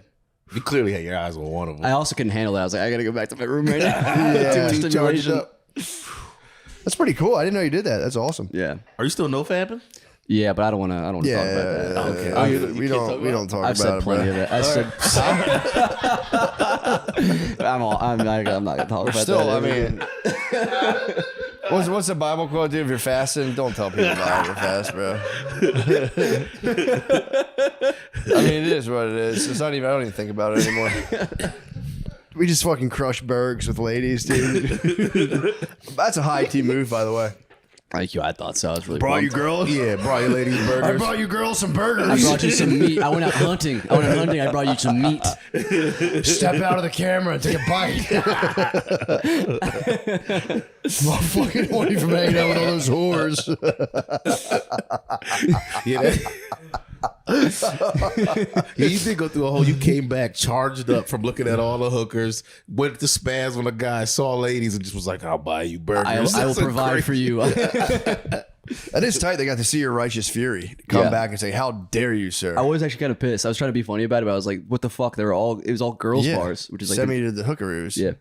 You clearly had your eyes on one of them. I also couldn't handle that. I was like, I gotta go back to my room right now. Yeah, Too much stimulation. That's pretty cool. I didn't know you did that. That's awesome. Yeah. Are you still no fabbing? Yeah, but I don't want to. talk about that. Okay. We don't talk I've about said it, plenty bro. of it. I said. I'm not gonna talk about Still, that. I mean, what's the Bible quote, dude? If you're fasting, don't tell people about it. You're fast, bro. I mean, it is what it is. It's not even. I don't even think about it anymore. We just fucking crush burgers with ladies, dude. That's a high tea move, by the way. Thank you. I thought so. I was really. Brought you girls? Yeah, brought you ladies burgers. I brought you girls some burgers. I brought you some meat. I went out hunting. I brought you some meat. Step out of the camera and take a bite. Motherfucking horny from hanging out with all those whores. You did go through a whole. You came back charged up from looking at all the hookers. Went to spaz when a guy saw ladies and just was like, "I'll buy you burgers." I will provide for you. That is tight. They got to see your righteous fury come back and say, "How dare you, sir?" I was actually kind of pissed. I was trying to be funny about it, but I was like, "What the fuck?" It was all girls bars, which is like send me to the hookaroos. Yeah.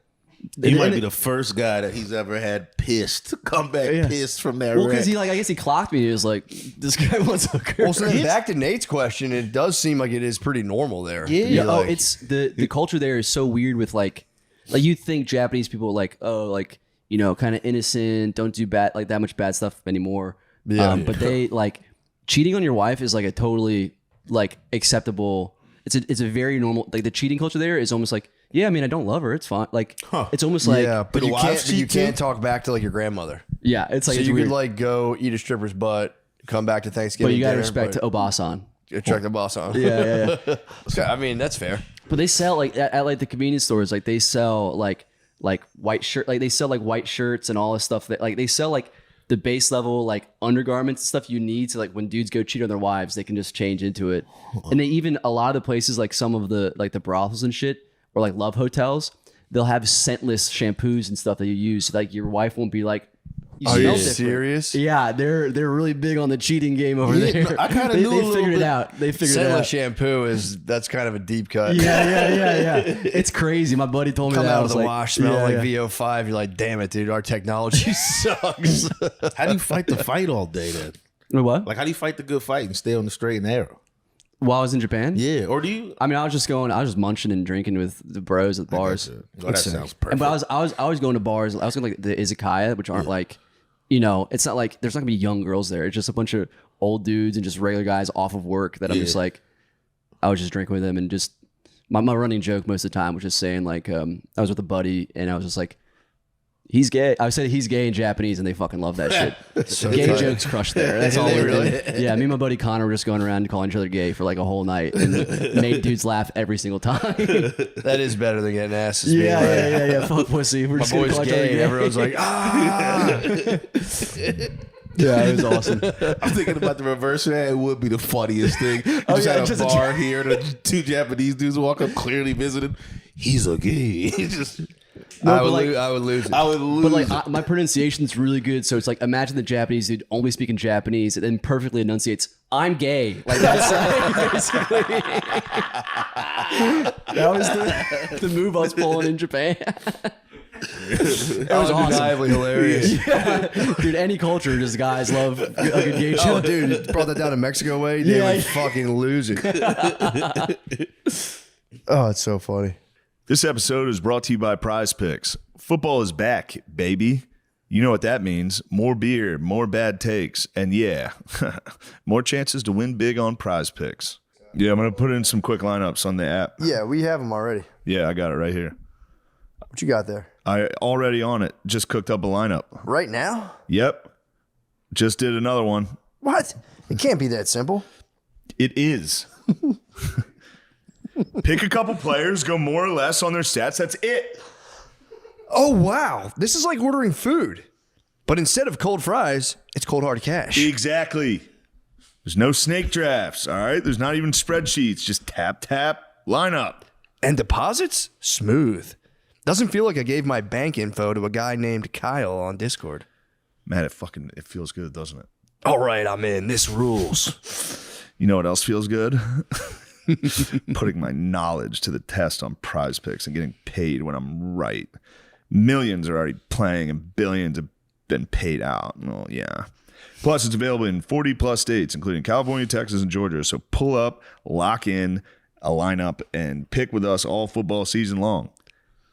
He might be the first guy that he's ever had pissed come back pissed from that. Well, because I guess he clocked me. He was like, "This guy wants a hooker." Well, so then back to Nate's question, it does seem like it is pretty normal there. Yeah. Like, Oh, it's the culture there is so weird with like you think Japanese people like kind of innocent, don't do bad like that much bad stuff anymore. Yeah. But they like cheating on your wife is like a totally like acceptable. It's a very normal like the cheating culture there is almost like. Yeah, I mean, I don't love her. It's fine. Like, it's almost like, but you can't talk back to like your grandmother. Yeah, it's like so it's you weird. could like go eat a stripper's butt, come back to Thanksgiving. But you gotta dinner, respect Obasan. Respect Obasan. Yeah. So, I mean, that's fair. But they sell like at like the convenience stores, like they sell like white shirt, like they sell like white shirts and all this stuff that like they sell like the base level like undergarments and stuff you need to like when dudes go cheat on their wives, they can just change into it. And they even a lot of the places like some of the like the brothels and shit. Or like love hotels, they'll have scentless shampoos and stuff that you use. So like your wife won't be like, Are you serious? Yeah, they're really big on the cheating game over there. I kind of knew they figured it out. They figured it out. Shampoo that's kind of a deep cut. Yeah. It's crazy. My buddy told me Come that. out I of was the like, wash, smell like VO5. You're like, damn it, dude, our technology sucks. How do you fight the fight all day then? What? Like, how do you fight the good fight and stay on the straight and narrow? While I was in Japan? Yeah. Or do you? I mean, I was just munching and drinking with the bros at bars. Oh, that sounds perfect. But I was going to bars. I was going to like the izakaya, which aren't like, it's not like there's not gonna be young girls there. It's just a bunch of old dudes and just regular guys off of work that I'm just like, I was just drinking with them and just my running joke most of the time was just saying like, I was with a buddy and I was just like, he's gay. I said he's gay in Japanese, and they fucking love that shit. So gay jokes crushed there. That's all. Really? Yeah, me and my buddy Connor were just going around calling each other gay for like a whole night, and made dudes laugh every single time. That is better than getting asses. Yeah. Fuck pussy. We're My just gonna boy's call each other gay. gay. Everyone's like, ah. Yeah, it was awesome. I'm thinking about the reverse of that. It would be the funniest thing. You just had a bar here, the two Japanese dudes walk up, clearly visiting. He's a gay. I would lose it. But like my pronunciation's really good, so it's like imagine the Japanese dude only speaking Japanese and then perfectly enunciates, "I'm gay." Like that's basically. That was the move I was pulling in Japan. It was undeniably hilarious. Yeah. Dude, any culture, just guys love a good gay show. Oh, dude, brought that down to Mexico way. They would fucking lose it. Oh, it's so funny. This episode is brought to you by Prize Picks. Football is back, baby. You know what that means. More beer, more bad takes, and yeah, more chances to win big on Prize Picks. Yeah, I'm going to put in some quick lineups on the app. Yeah, we have them already. Yeah, I got it right here. What you got there? I already on it. Just cooked up a lineup. Right now? Yep. Just did another one. What? It can't be that simple. It is. Pick a couple players, go more or less on their stats. That's it. Oh, wow. This is like ordering food. But instead of cold fries, it's cold hard cash. Exactly. There's no snake drafts, all right? There's not even spreadsheets. Just tap, line up. And deposits? Smooth. Doesn't feel like I gave my bank info to a guy named Kyle on Discord. Man, it feels good, doesn't it? All right, I'm in. This rules. You know what else feels good? Putting my knowledge to the test on Prize Picks and getting paid when I'm right. Millions are already playing and billions have been paid out. Well, yeah. Plus, it's available in 40 plus states, including California, Texas, and Georgia. So pull up, lock in a lineup, and pick with us all football season long.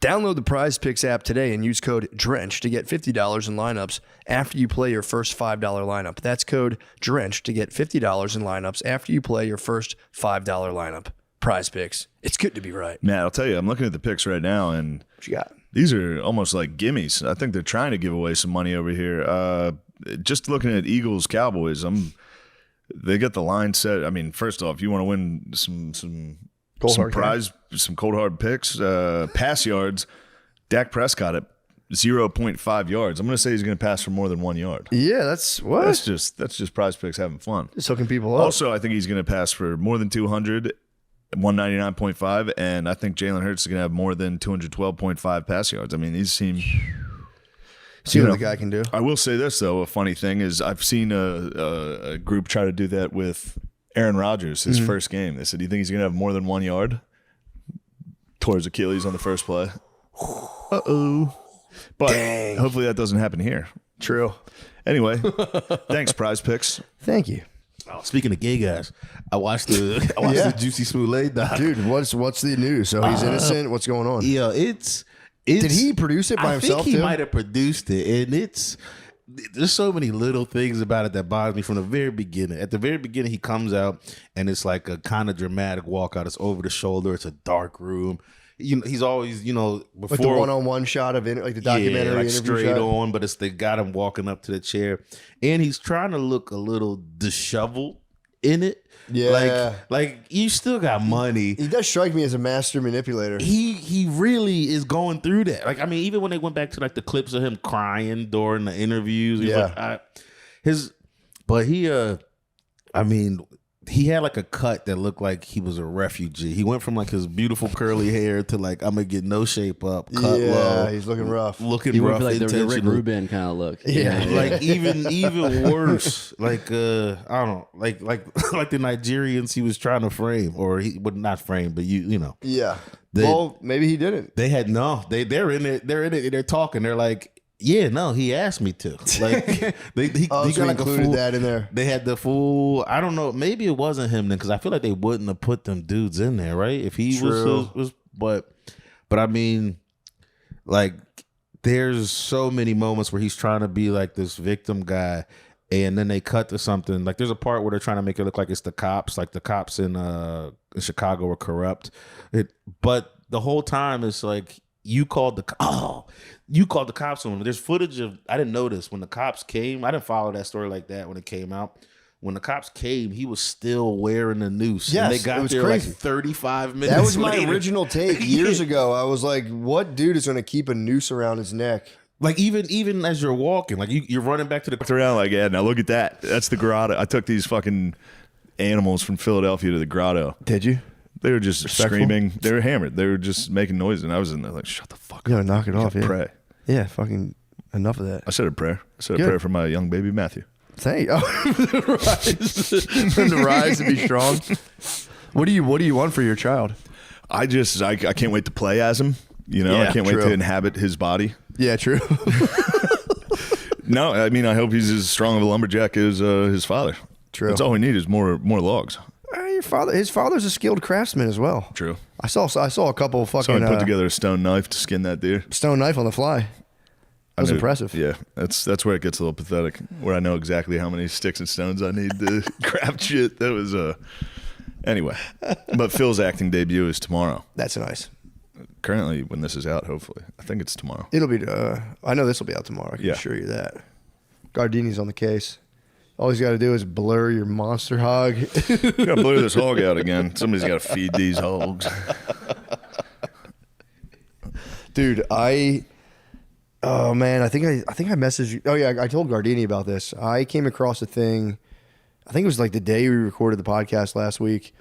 Download the Prize Picks app today and use code DRENCH to get $50 in lineups after you play your first $5 lineup. That's code DRENCH to get $50 in lineups after you play your first $5 lineup. Prize Picks. It's good to be right. Matt, I'll tell you, I'm looking at the picks right now, and what you got? These are almost like gimmies. I think they're trying to give away some money over here. Just looking at Eagles Cowboys, they got the line set. I mean, first off, you want to win some cold hard picks, pass yards. Dak Prescott at 0.5 yards. I'm going to say he's going to pass for more than 1 yard. Yeah, that's what. That's just Prize Picks having fun. Just hooking people up. Also, I think he's going to pass for more than 200, 199.5, and I think Jalen Hurts is going to have more than 212.5 pass yards. I mean, these seem. See what the guy can do. I will say this though, a funny thing is I've seen a group try to do that with Aaron Rodgers, his first game. They said, do you think he's going to have more than 1 yard towards Achilles on the first play? Uh-oh. But hopefully that doesn't happen here. True. Anyway, thanks, Prize Picks. Thank you. Oh, speaking of gay guys, I watched the Juicy Smollett doc. Dude, what's the news? So he's innocent? What's going on? Yeah, it's Did he produce it by himself? I think he too? might have produced it, and there's so many little things about it that bothers me from the very beginning. At the very beginning, he comes out and it's like a kind of dramatic walkout. It's over the shoulder. It's a dark room. He's always, before like the one-on-one shot of it, like the documentary, like interview straight shot. on, but they got him walking up to the chair, and he's trying to look a little disheveled in it. Yeah, like you still got money. He does strike me as a master manipulator. He really is going through that. Like, I mean, even when they went back to like the clips of him crying during the interviews, he was like, he had like a cut that looked like he was a refugee. He went from like his beautiful curly hair to like, I'm gonna get no shape up, cut low. He's looking rough. He would be like the Rick Rubin kind of look. Yeah. Like even worse. Like I don't know, like the Nigerians he was trying to frame, or he would not frame, but you know. Yeah. Well, maybe he didn't. They're in it. They're talking. They're like, yeah, no, he asked me to. Like, he got like included that in there. They had the full. I don't know. Maybe it wasn't him then, because I feel like they wouldn't have put them dudes in there, right? If he was, but I mean, like, there's so many moments where he's trying to be like this victim guy, and then they cut to something. Like, there's a part where they're trying to make it look like it's the cops. Like the cops in Chicago were corrupt. But the whole time it's like, you called the cops on him. There's footage of, I didn't notice when the cops came. I didn't follow that story like that when it came out. When the cops came, he was still wearing a noose. Yes, and they got it was there crazy. like 35 minutes. That was my later. original take years ago. I was like, what dude is going to keep a noose around his neck? Like, even as you're walking, like you're running back to the around like, yeah, now look at that. That's the grotto. I took these fucking animals from Philadelphia to the grotto. Did you? They were just screaming. They were hammered. They were just making noise, and I was in there like, shut the fuck up. You gotta knock it off. Yeah. Pray. Yeah, fucking enough of that. I said a prayer. I said a prayer for my young baby Matthew. Thank you. To rise and be strong. What do you want for your child? I can't wait to play as him. I can't wait to inhabit his body. Yeah, true. No, I mean, I hope he's as strong of a lumberjack as his father. True. That's all we need is more logs. His father's a skilled craftsman as well. True. I saw a couple of fucking. So I put together a stone knife to skin that deer. Stone knife on the fly. That was impressive. Yeah, that's where it gets a little pathetic. Where I know exactly how many sticks and stones I need to craft shit. That was anyway. But Phil's acting debut is tomorrow. That's nice. Currently, when this is out, hopefully, I think it's tomorrow. It'll be. I know this will be out tomorrow. I can assure you that. Gardini's on the case. All he's got to do is blur your monster hog. You gotta blur this hog out again. Somebody's got to feed these hogs. Dude, oh man, I think I messaged you. Oh yeah, I told Gardini about this. I came across a thing. I think it was like the day we recorded the podcast last week.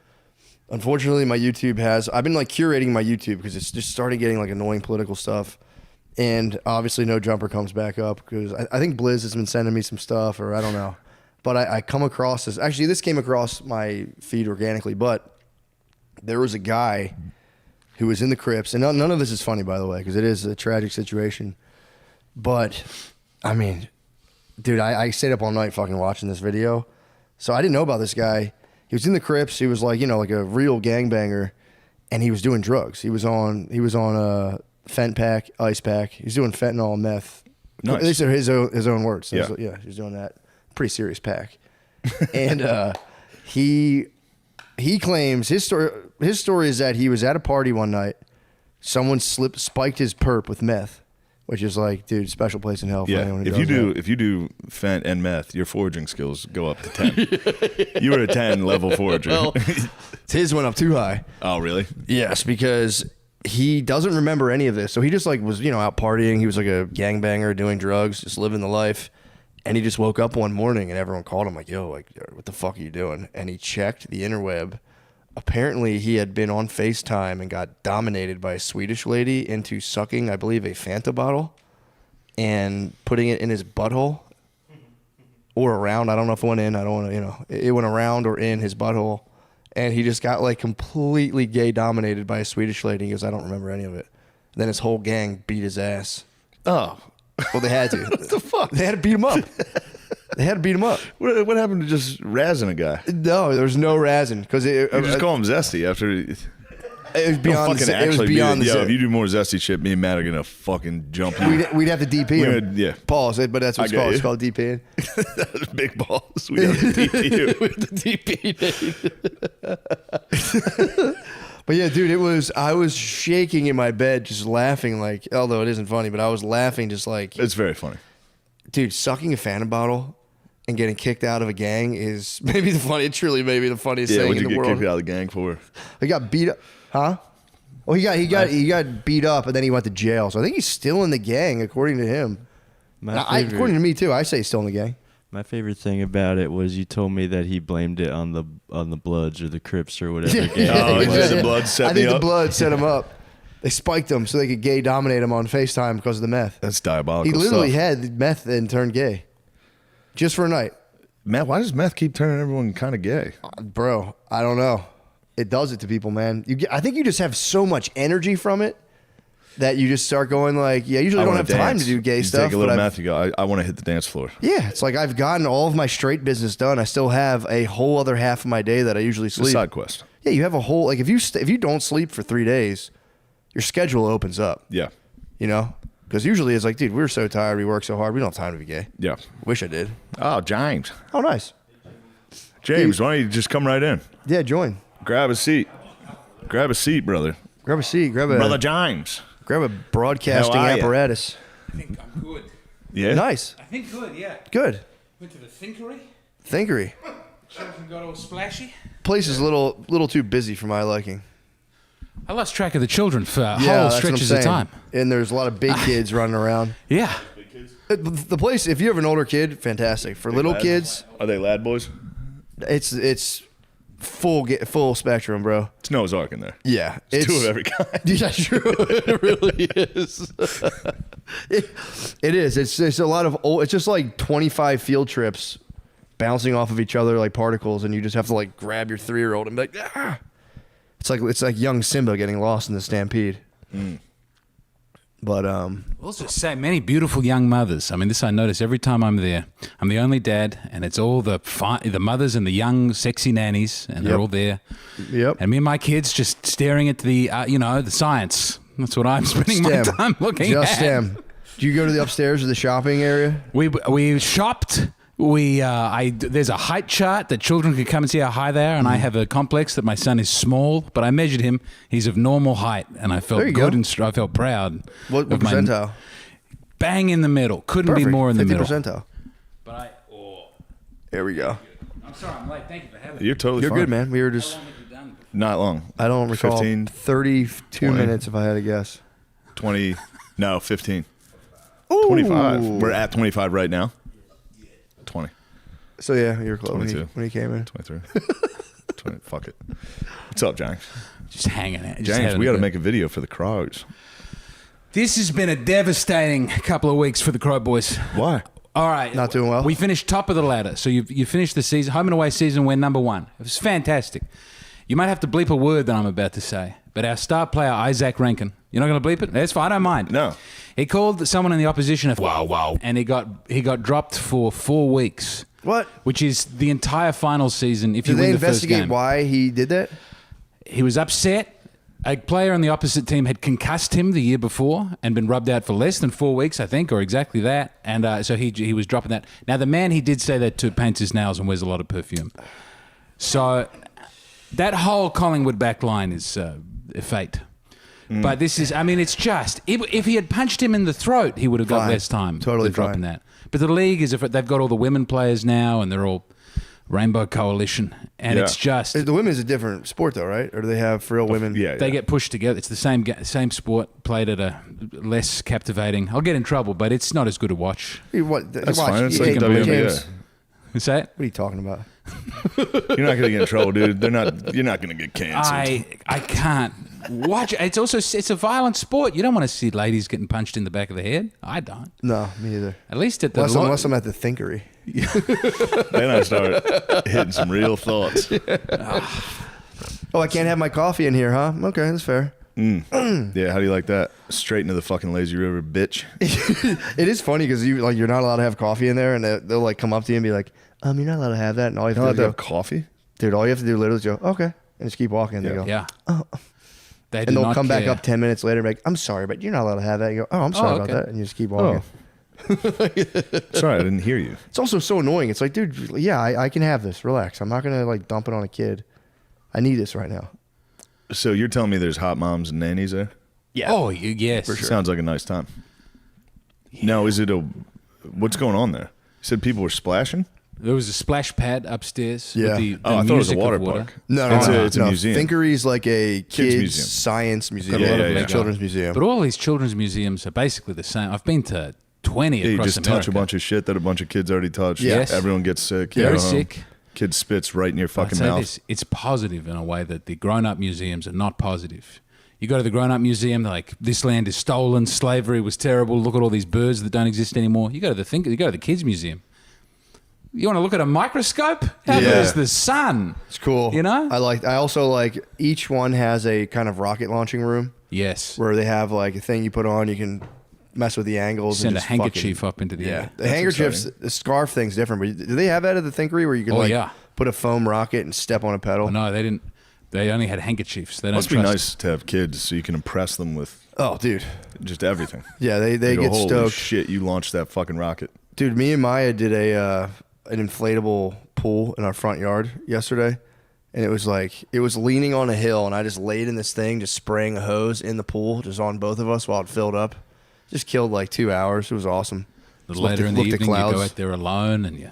Unfortunately, my YouTube I've been like curating my YouTube because it's just started getting like annoying political stuff. And obviously No Jumper comes back up because I think Blizz has been sending me some stuff, or I don't know. But I come across this. Actually, this came across my feed organically, but there was a guy who was in the Crips. And none of this is funny, by the way, because it is a tragic situation. But, I mean, dude, I stayed up all night fucking watching this video. So I didn't know about this guy. He was in the Crips. He was like, like a real gangbanger. And he was doing drugs. He was on Fent Pack, Ice Pack. He was doing fentanyl, meth. Nice. These are his own words. So yeah. He was doing that. Pretty serious pack. And he claims his story is that he was at a party one night. Someone spiked his perp with meth, which is like, dude, special place in hell for anyone who does that. If you do fent and meth, your foraging skills go up to 10. You were a 10 level forager. Well, his went up too high. Oh, really? Yes, because he doesn't remember any of this. So he just like was, out partying. He was like a gangbanger doing drugs, just living the life. And he just woke up one morning and everyone called him like, yo, like, what the fuck are you doing? And he checked the interweb. Apparently he had been on FaceTime and got dominated by a Swedish lady into sucking, I believe, a Fanta bottle. and putting it in his butthole or around. I don't know if it went in. I don't want to, it went around or in his butthole. And he just got like completely gay dominated by a Swedish lady. He goes, I don't remember any of it. And then his whole gang beat his ass. Oh. Well, they had to. What the fuck? They had to beat him up. They had to beat him up. What happened to just razzing a guy? No, there was no razzing. Because You just call him Zesty after... It was beyond fucking it was beyond the if you do more Zesty shit, me and Matt are gonna fucking jump you. We'd have to DP him. Yeah. Pause, but that's what it's called. It's called DPing. Big balls. We have to DP you. With the DP. But yeah, dude, I was shaking in my bed just laughing like, although it isn't funny, but I was laughing just like. It's very funny. Dude, sucking a Phantom bottle and getting kicked out of a gang is maybe the funniest thing in the world. Yeah, what'd you get kicked out of the gang for? He got beat up. Huh? Well, he got beat up and then he went to jail. So I think he's still in the gang, according to him. According to me too, I say he's still in the gang. My favorite thing about it was you told me that he blamed it on the Bloods or the Crips or whatever. The Bloods set I think the Bloods set him up. They spiked him so they could gay dominate him on FaceTime because of the meth. That's diabolical. He literally stuff. had meth and turned gay, just for a night. Matt, why does meth keep turning everyone kind of gay? Bro, I don't know. It does it to people, man. I think you just have so much energy from it that you just start going like, yeah, I usually don't have time to do gay you stuff. Take a little meth, you go, I want to hit the dance floor. Yeah, it's like I've gotten all of my straight business done. I still have a whole other half of my day that I usually sleep. It's a side quest. Yeah, you have a whole, like if you don't sleep for 3 days, your schedule opens up. Yeah. You know? Because usually it's like, dude, we're so tired, we work so hard, we don't have time to be gay. Yeah. Wish I did. Oh, James. Oh, nice. James, why don't you just come right in? Yeah, join. Grab a seat. Grab a seat, brother. Grab a seat. Brother James. Grab a broadcasting How are ya? apparatus. I think I'm good. Yeah? Nice. I think good, yeah. Good. Went to the Thinkery. Thinkery. Children got all splashy. Place is a little too busy for my liking. I lost track of the children for Yeah, whole that's what I'm stretches of saying. time. And there's a lot of big kids running around. Yeah. The place, if you have an older kid, fantastic. For little kids, Are they lad boys? it's full spectrum, bro. It's Noah's Ark in there. Yeah, It's two of every kind. Yeah, true. It really is. It is. It's a lot of old. It's just like 25 field trips bouncing off of each other like particles, and you just have to like grab your 3-year-old and be like, ah. It's like young Simba getting lost in the stampede. But Also, so many beautiful young mothers. I mean, this I notice every time I'm there. I'm the only dad, and it's all the mothers and the young, sexy nannies, and they're all there. Yep. And me and my kids just staring at the, the science. That's what I'm spending my time looking Just at. STEM. Do you go to the upstairs or the shopping area? We shopped. There's a height chart that children can come and see how high they are, and I have a complex that my son is small, but I measured him. He's of normal height, and I felt There you good go. and I felt proud. What of my- percentile? Bang in the middle. Couldn't be Perfect. more in the 50 middle. percentile. But There we go. I'm sorry, I'm late. Thank you for having me. You're totally You're fine. good, man. We were just Not long. I don't recall 15, 32 20. minutes if I had to guess. 20. No, 15. Ooh. 25. We're at 25 right now. 20. So yeah, you're close 22. when you came in. 23. 20. Fuck it. What's up, James? Just hanging out. James, we got to make a video for the Crows. This has been a devastating couple of weeks for the Crow Boys. Why? All right. Not doing well. We finished top of the ladder. So you finished the season, home and away season, we're number 1. It was fantastic. You might have to bleep a word that I'm about to say, but our star player, Isaac Rankin, you're not going to bleep it? That's fine. I don't mind. No. He called someone in the opposition a wow, and he got dropped for 4 weeks. What? Which is the entire final season if Did you they win the first investigate game. why he did that? He was upset. A player on the opposite team had concussed him the year before and been rubbed out for less than 4 weeks, I think, or exactly that. And so he was dropping that. Now, the man he did say that to paints his nails and wears a lot of perfume. So that whole Collingwood back line is a fate. But this is, I mean, it's just, if he had punched him in the throat, he would have got Fine. less time. Totally for dropping fine. that. But the league is, they've got all the women players now and they're all Rainbow Coalition. And it's just, The women's a different sport though, right? Or do they have real women? Yeah. they get pushed together. It's the same sport played at a less captivating. I'll get in trouble, but it's not as good to watch. That's fine. It's like WNBA. James, You say it? what are you talking about? You're not going to get in trouble, dude. You're not going to get canceled. I can't. watch. It's a violent sport. You don't want to see ladies getting punched in the back of the head. I don't. No, me either. At least at the unless I'm at the Thinkery. Then I start hitting some real thoughts. Oh, I can't have my coffee in here, huh? Okay, that's fair. Yeah, how do you like that? Straight into the fucking lazy river, bitch. It is funny because you're not allowed to have coffee in there, and they'll like come up to you and be like, you're not allowed to have that, and all you have to do is have coffee, dude. All you have to do literally is go, okay, and just keep walking. And they go, yeah. Oh. And they'll come back up 10 minutes later and be like, I'm sorry, but you're not allowed to have that. You go, oh, I'm sorry about that, and you just keep walking. Sorry, I didn't hear you. It's also so annoying. It's like, dude, yeah, I can have this. Relax. I'm not gonna like dump it on a kid. I need this right now. So you're telling me there's hot moms and nannies there? Yeah. Oh, yes. For sure. Sounds like a nice time. Now, what's going on there? You said people were splashing? There was a splash pad upstairs. Yeah. With the I thought it was a music water of water. park. No, It's a museum. Thinkery's like a kids museum. science museum, Yeah. children's museum. But all these children's museums are basically the same. I've been to 20 Yeah, you across just America. touch a bunch of shit that a bunch of kids already touched. Yes. Everyone gets sick. Very You go home. sick. Kid spits right in your fucking I'd say mouth. this, it's positive in a way that the grown-up museums are not positive. You go to the grown-up museum, they're like, this land is stolen, slavery was terrible, look at all these birds that don't exist anymore. You go to the kids museum. You want to look at a microscope? How good is the sun? It's cool. You know? I also like each one has a kind of rocket launching room. Yes. Where they have like a thing you put on, you can mess with the angles. Send and a just handkerchief up into the air. The handkerchiefs, the scarf thing's different. But do they have that at the Thinkery where you can put a foam rocket and step on a pedal? Oh, no, they didn't. They only had handkerchiefs. They Must don't be trust. nice to have kids so you can impress them with. Oh, dude. Just everything. Yeah, they go, get holy stoked. Shit, you launched that fucking rocket. Dude, me and Maya did an inflatable pool in our front yard yesterday. And it was leaning on a hill, and I just laid in this thing, just spraying a hose in the pool, just on both of us while it filled up. Just killed like 2 hours. It was awesome. A little later in the evening, you go out there alone and you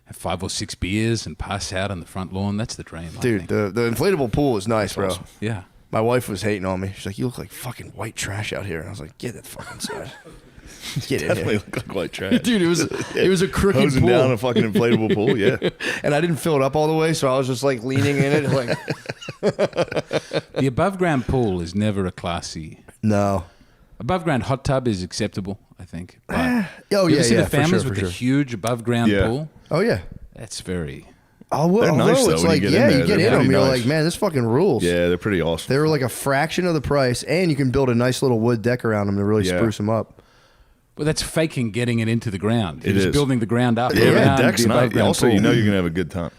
have 5 or 6 beers and pass out on the front lawn. That's the dream, dude. The inflatable pool is nice, bro. Awesome. Yeah. My wife was hating on me. She's like, "You look like fucking white trash out here," and I was like, "Get that fucking side." Get in Definitely here. look like white trash. Dude, it was a crooked Hosing pool. down a fucking inflatable pool, yeah. And I didn't fill it up all the way, so I was just like leaning in it, like. The above ground pool is never a classy. No. Above ground hot tub is acceptable, I think. But Oh, you yeah, ever see yeah, the for families sure, with for the sure. huge above ground Yeah. pool? Oh yeah. That's very. Oh, well, They're nice, although though, it's when like, you get in there. you get They're in them, pretty you're nice. like, man, this fucking rules. Yeah, they're pretty awesome. They were like a fraction of the price, and you can build a nice little wood deck around them to really Yeah. spruce them up. Well, that's faking getting it into the ground. You're It just is. building the ground up. Yeah, around the deck's the nice. above-ground Also, pool. you know you're going to have a good time.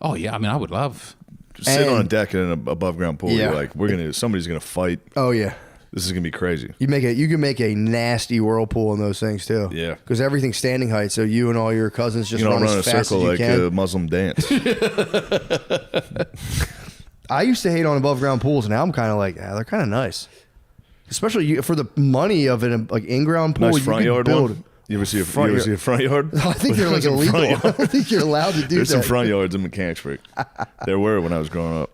Oh, yeah. I mean, I would love. Just sit on a deck in an above ground pool. Yeah. You're like, somebody's going to fight. Oh yeah. This is going to be crazy. You can make a nasty whirlpool in those things too. Yeah. Because everything's standing height, so you and all your cousins just You don't run run a as fast circle as you like can. a Muslim dance. I used to hate on above ground pools, and now I'm kind of like, they're kind of nice. Especially for the money of an like in ground pool. Nice you front could yard build. one? You ever see a Front front yard? I think they're like Some front illegal. I yard. don't think you're allowed to do There's that. some front yards in Mechanicsburg. There were when I was growing up.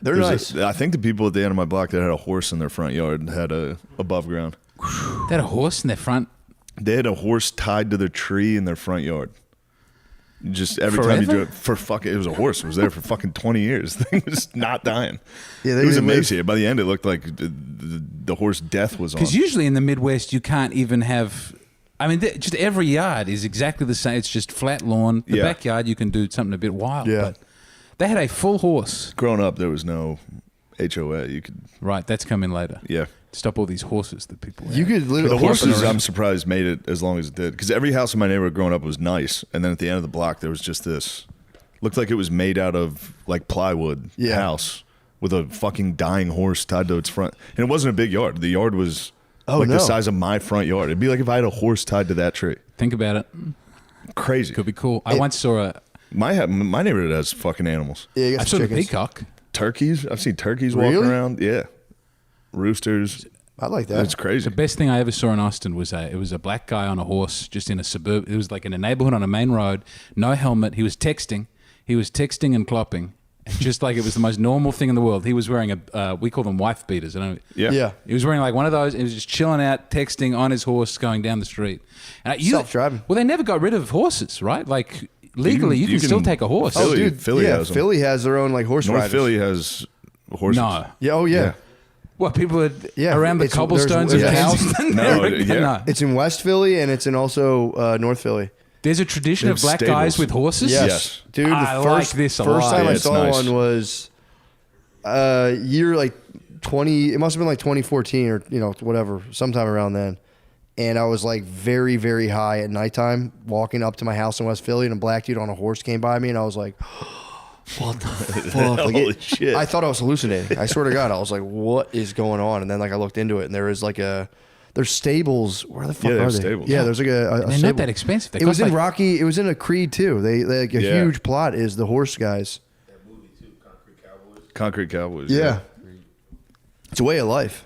They're nice. I think the people at the end of my block that had a horse in their front yard had a above ground. They had a horse in their front. They had a horse tied to their tree in their front yard. Just every time you do it it was a horse. It was there for fucking 20 years. The thing was not dying. Yeah, it was amazing. By the end, it looked like the horse death was on. Because usually in the Midwest, you can't even have. I mean, just every yard is exactly the same. It's just flat lawn. The Yeah. backyard, you can do something a bit wild. Yeah. But they had a full horse. Growing up, there was no HOA. You could Right, that's coming later. Yeah. Stop all these horses that people have. You could But literally the horses, I'm surprised, made it as long as it did. Because every house in my neighborhood growing up was nice, and then at the end of the block, there was just this. Looked like it was made out of like plywood house with a fucking dying horse tied to its front, and it wasn't a big yard. The yard was the size of my front yard. It'd be like if I had a horse tied to that tree. Think about it. Crazy. Could be cool. I once saw a. My neighborhood has fucking animals. Yeah, you got I some saw the chickens. peacock. Turkeys. I've seen turkeys Really? walking around. Yeah. Roosters. I like that. That's crazy. The best thing I ever saw in Austin was it was a black guy on a horse just in a suburb. It was like in a neighborhood on a main road, no helmet. He was texting and clopping, just like it was the most normal thing in the world. He was wearing we call them wife beaters. I don't. Yeah. He was wearing like one of those. He was just chilling out, texting on his horse, going down the street. And Self-driving. Well, they never got rid of horses, right? Like legally, you can still take a horse. Philly has them. Philly has their own like horse North riders. Philly has horses. No. Yeah. Oh yeah. What people around the it's- cobblestones of there's a house. Kensington? No, yeah. No. It's in West Philly and it's in also North Philly. There's a tradition They of have black guys stables. with horses. Yes, dude. The I like this a first lot. time Yeah, I it's saw nice. one was year like 20. It must have been like 2014 or whatever, sometime around then. And I was like very, very high at nighttime, walking up to my house in West Philly, and a black dude on a horse came by me, and I was like, "What the fuck?" Like, Holy shit. I thought I was hallucinating. I swear to God, I was like, "What is going on?" And then like I looked into it, and there is like there's stables. Where the fuck Yeah, they are have they? stables. Yeah, there's like a They're stable. not that expensive. They It was cost in like- Rocky. It was in a Creed too. They like a Yeah. huge plot is the horse guys. Concrete Cowboys. Yeah. It's a way of life.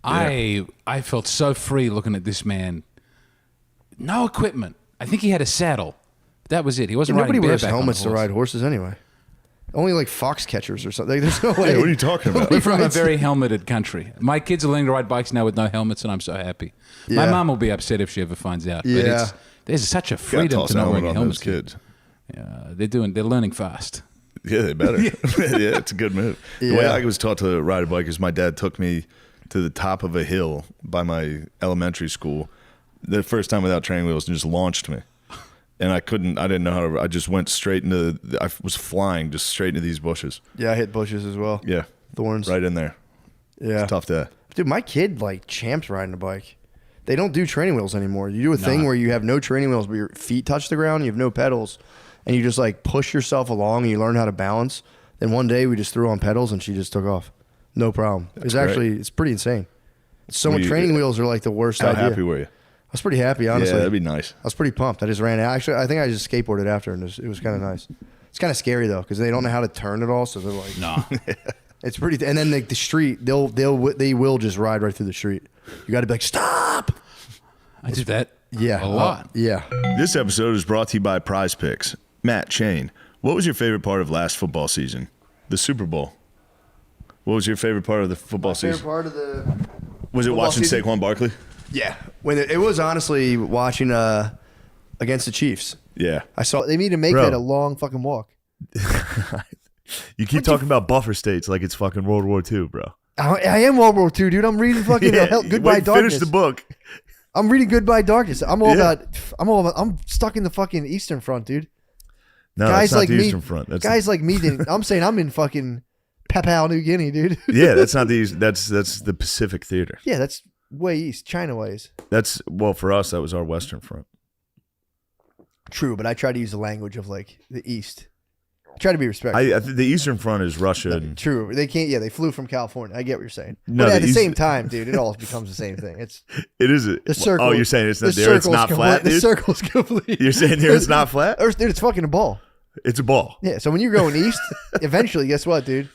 I felt so free looking at this man. No equipment. I think he had a saddle. That was it. He wasn't Nobody riding wears bareback on helmets the to horse. ride horses anyway. Only like fox catchers or something. There's no way. Yeah, what are you talking about? We're from a Right. very helmeted country. My kids are learning to ride bikes now with no helmets, and I'm so happy. My Yeah. mom will be upset if she ever finds out. But Yeah. there's such a Gotta freedom toss to not an wearing helmet a on those helmet. kids. Yeah, they're learning fast. Yeah, they better. Yeah, it's a good move. The way Yeah. I was taught to ride a bike is my dad took me to the top of a hill by my elementary school the first time without training wheels and just launched me. And I didn't know how to, I just went straight into, I was flying just straight into these bushes. Yeah, I hit bushes as well. Yeah. Thorns. Right in there. Yeah. It's a tough day. Dude, my kid like champs riding a bike. They don't do training wheels anymore. You do a thing where you have no training wheels, but your feet touch the ground, you have no pedals, and you just like push yourself along and you learn how to balance. Then one day we just threw on pedals and she just took off. No problem. It's great. actually, it's pretty insane. So Were many you- training wheels are like the worst How idea. happy were you? I was pretty happy, honestly. Yeah, that'd be nice. I was pretty pumped. I just ran out. Actually, I think I just skateboarded after, and it was kind of nice. It's kind of scary though, because they don't know how to turn at all. So they're like, No. it's pretty. And then like the street, they will just ride right through the street. You got to be like, stop. I did that Yeah, a lot. Yeah. This episode is brought to you by Prize Picks. Matt, Shane, what was your favorite part of last football season? The Super Bowl. What was your favorite part of the football Favorite season? part of the Was it football watching season? Saquon Barkley? Yeah, when it was honestly watching against the Chiefs. Yeah. I saw they need to make Bro. that a long fucking walk. You keep talking about buffer states like it's fucking World War II, bro. I am World War II, dude. I'm reading fucking Goodbye wait, Darkness. finish the book. I'm reading Goodbye Darkness. I'm all Yeah. about. I'm stuck in the fucking Eastern Front, dude. No, guys that's not like the me, Eastern Front. That's guys like me didn't. I'm saying I'm in fucking Papua New Guinea, dude. yeah, that's not the East. That's the Pacific Theater. Yeah, that's way east, China ways. That's well for us. That was our Western Front. True, but I try to use the language of like the East. I try to be respectful. I think the Eastern Front is Russia. And, True, they can't. Yeah, they flew from California. I get what you're saying. No, but at the the East- same time, dude, it all becomes the same thing. It's it is. the circle. Oh, you're saying it's the not there. It's circle's not complete- flat, The dude. circle's complete. You're saying here it's not flat. Dude, it's fucking a ball. It's a ball. Yeah. So when you're going east, eventually, guess what, dude?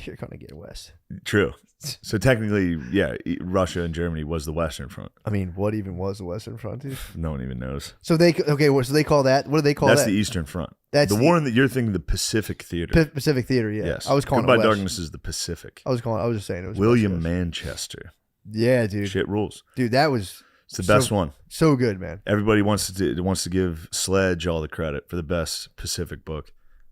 You're gonna get west. True. So technically, yeah, Russia and Germany was the Western Front. I mean, what even was the Western Front, dude? No one even knows. So they so they call that. What do they call That's that? the Eastern Front. That's the the- war in that you're thinking the Pacific Theater. Pacific Theater. Yeah. Yes. I was calling Goodbye it West. Darkness is the Pacific. I was just saying it was William West. Manchester. Yeah, dude. Shit rules. Dude, that was. It's the best one. So good, man. Everybody wants to give Sledge all the credit for the best Pacific book.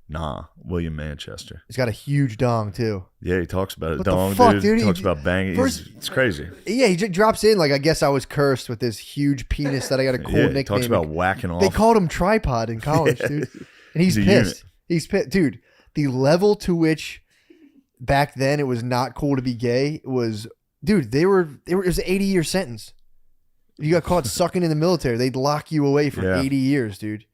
Nah, William Manchester. He's got a huge dong too. Yeah, he talks about it. What the Dong, fuck, dude. dude? He talks He- about banging. first- It's crazy. Yeah, he just drops in like I guess I was cursed with this huge penis that I got a cool Yeah, he nickname. talks about whacking off. They called him Tripod in college, Yeah. dude. And he's He's a pissed. unit. He's pissed, dude. The level to which back then it was not cool to be gay was, dude. It was an 80-year sentence. You got caught sucking in the military, they'd lock you away for Yeah. 80 years, dude.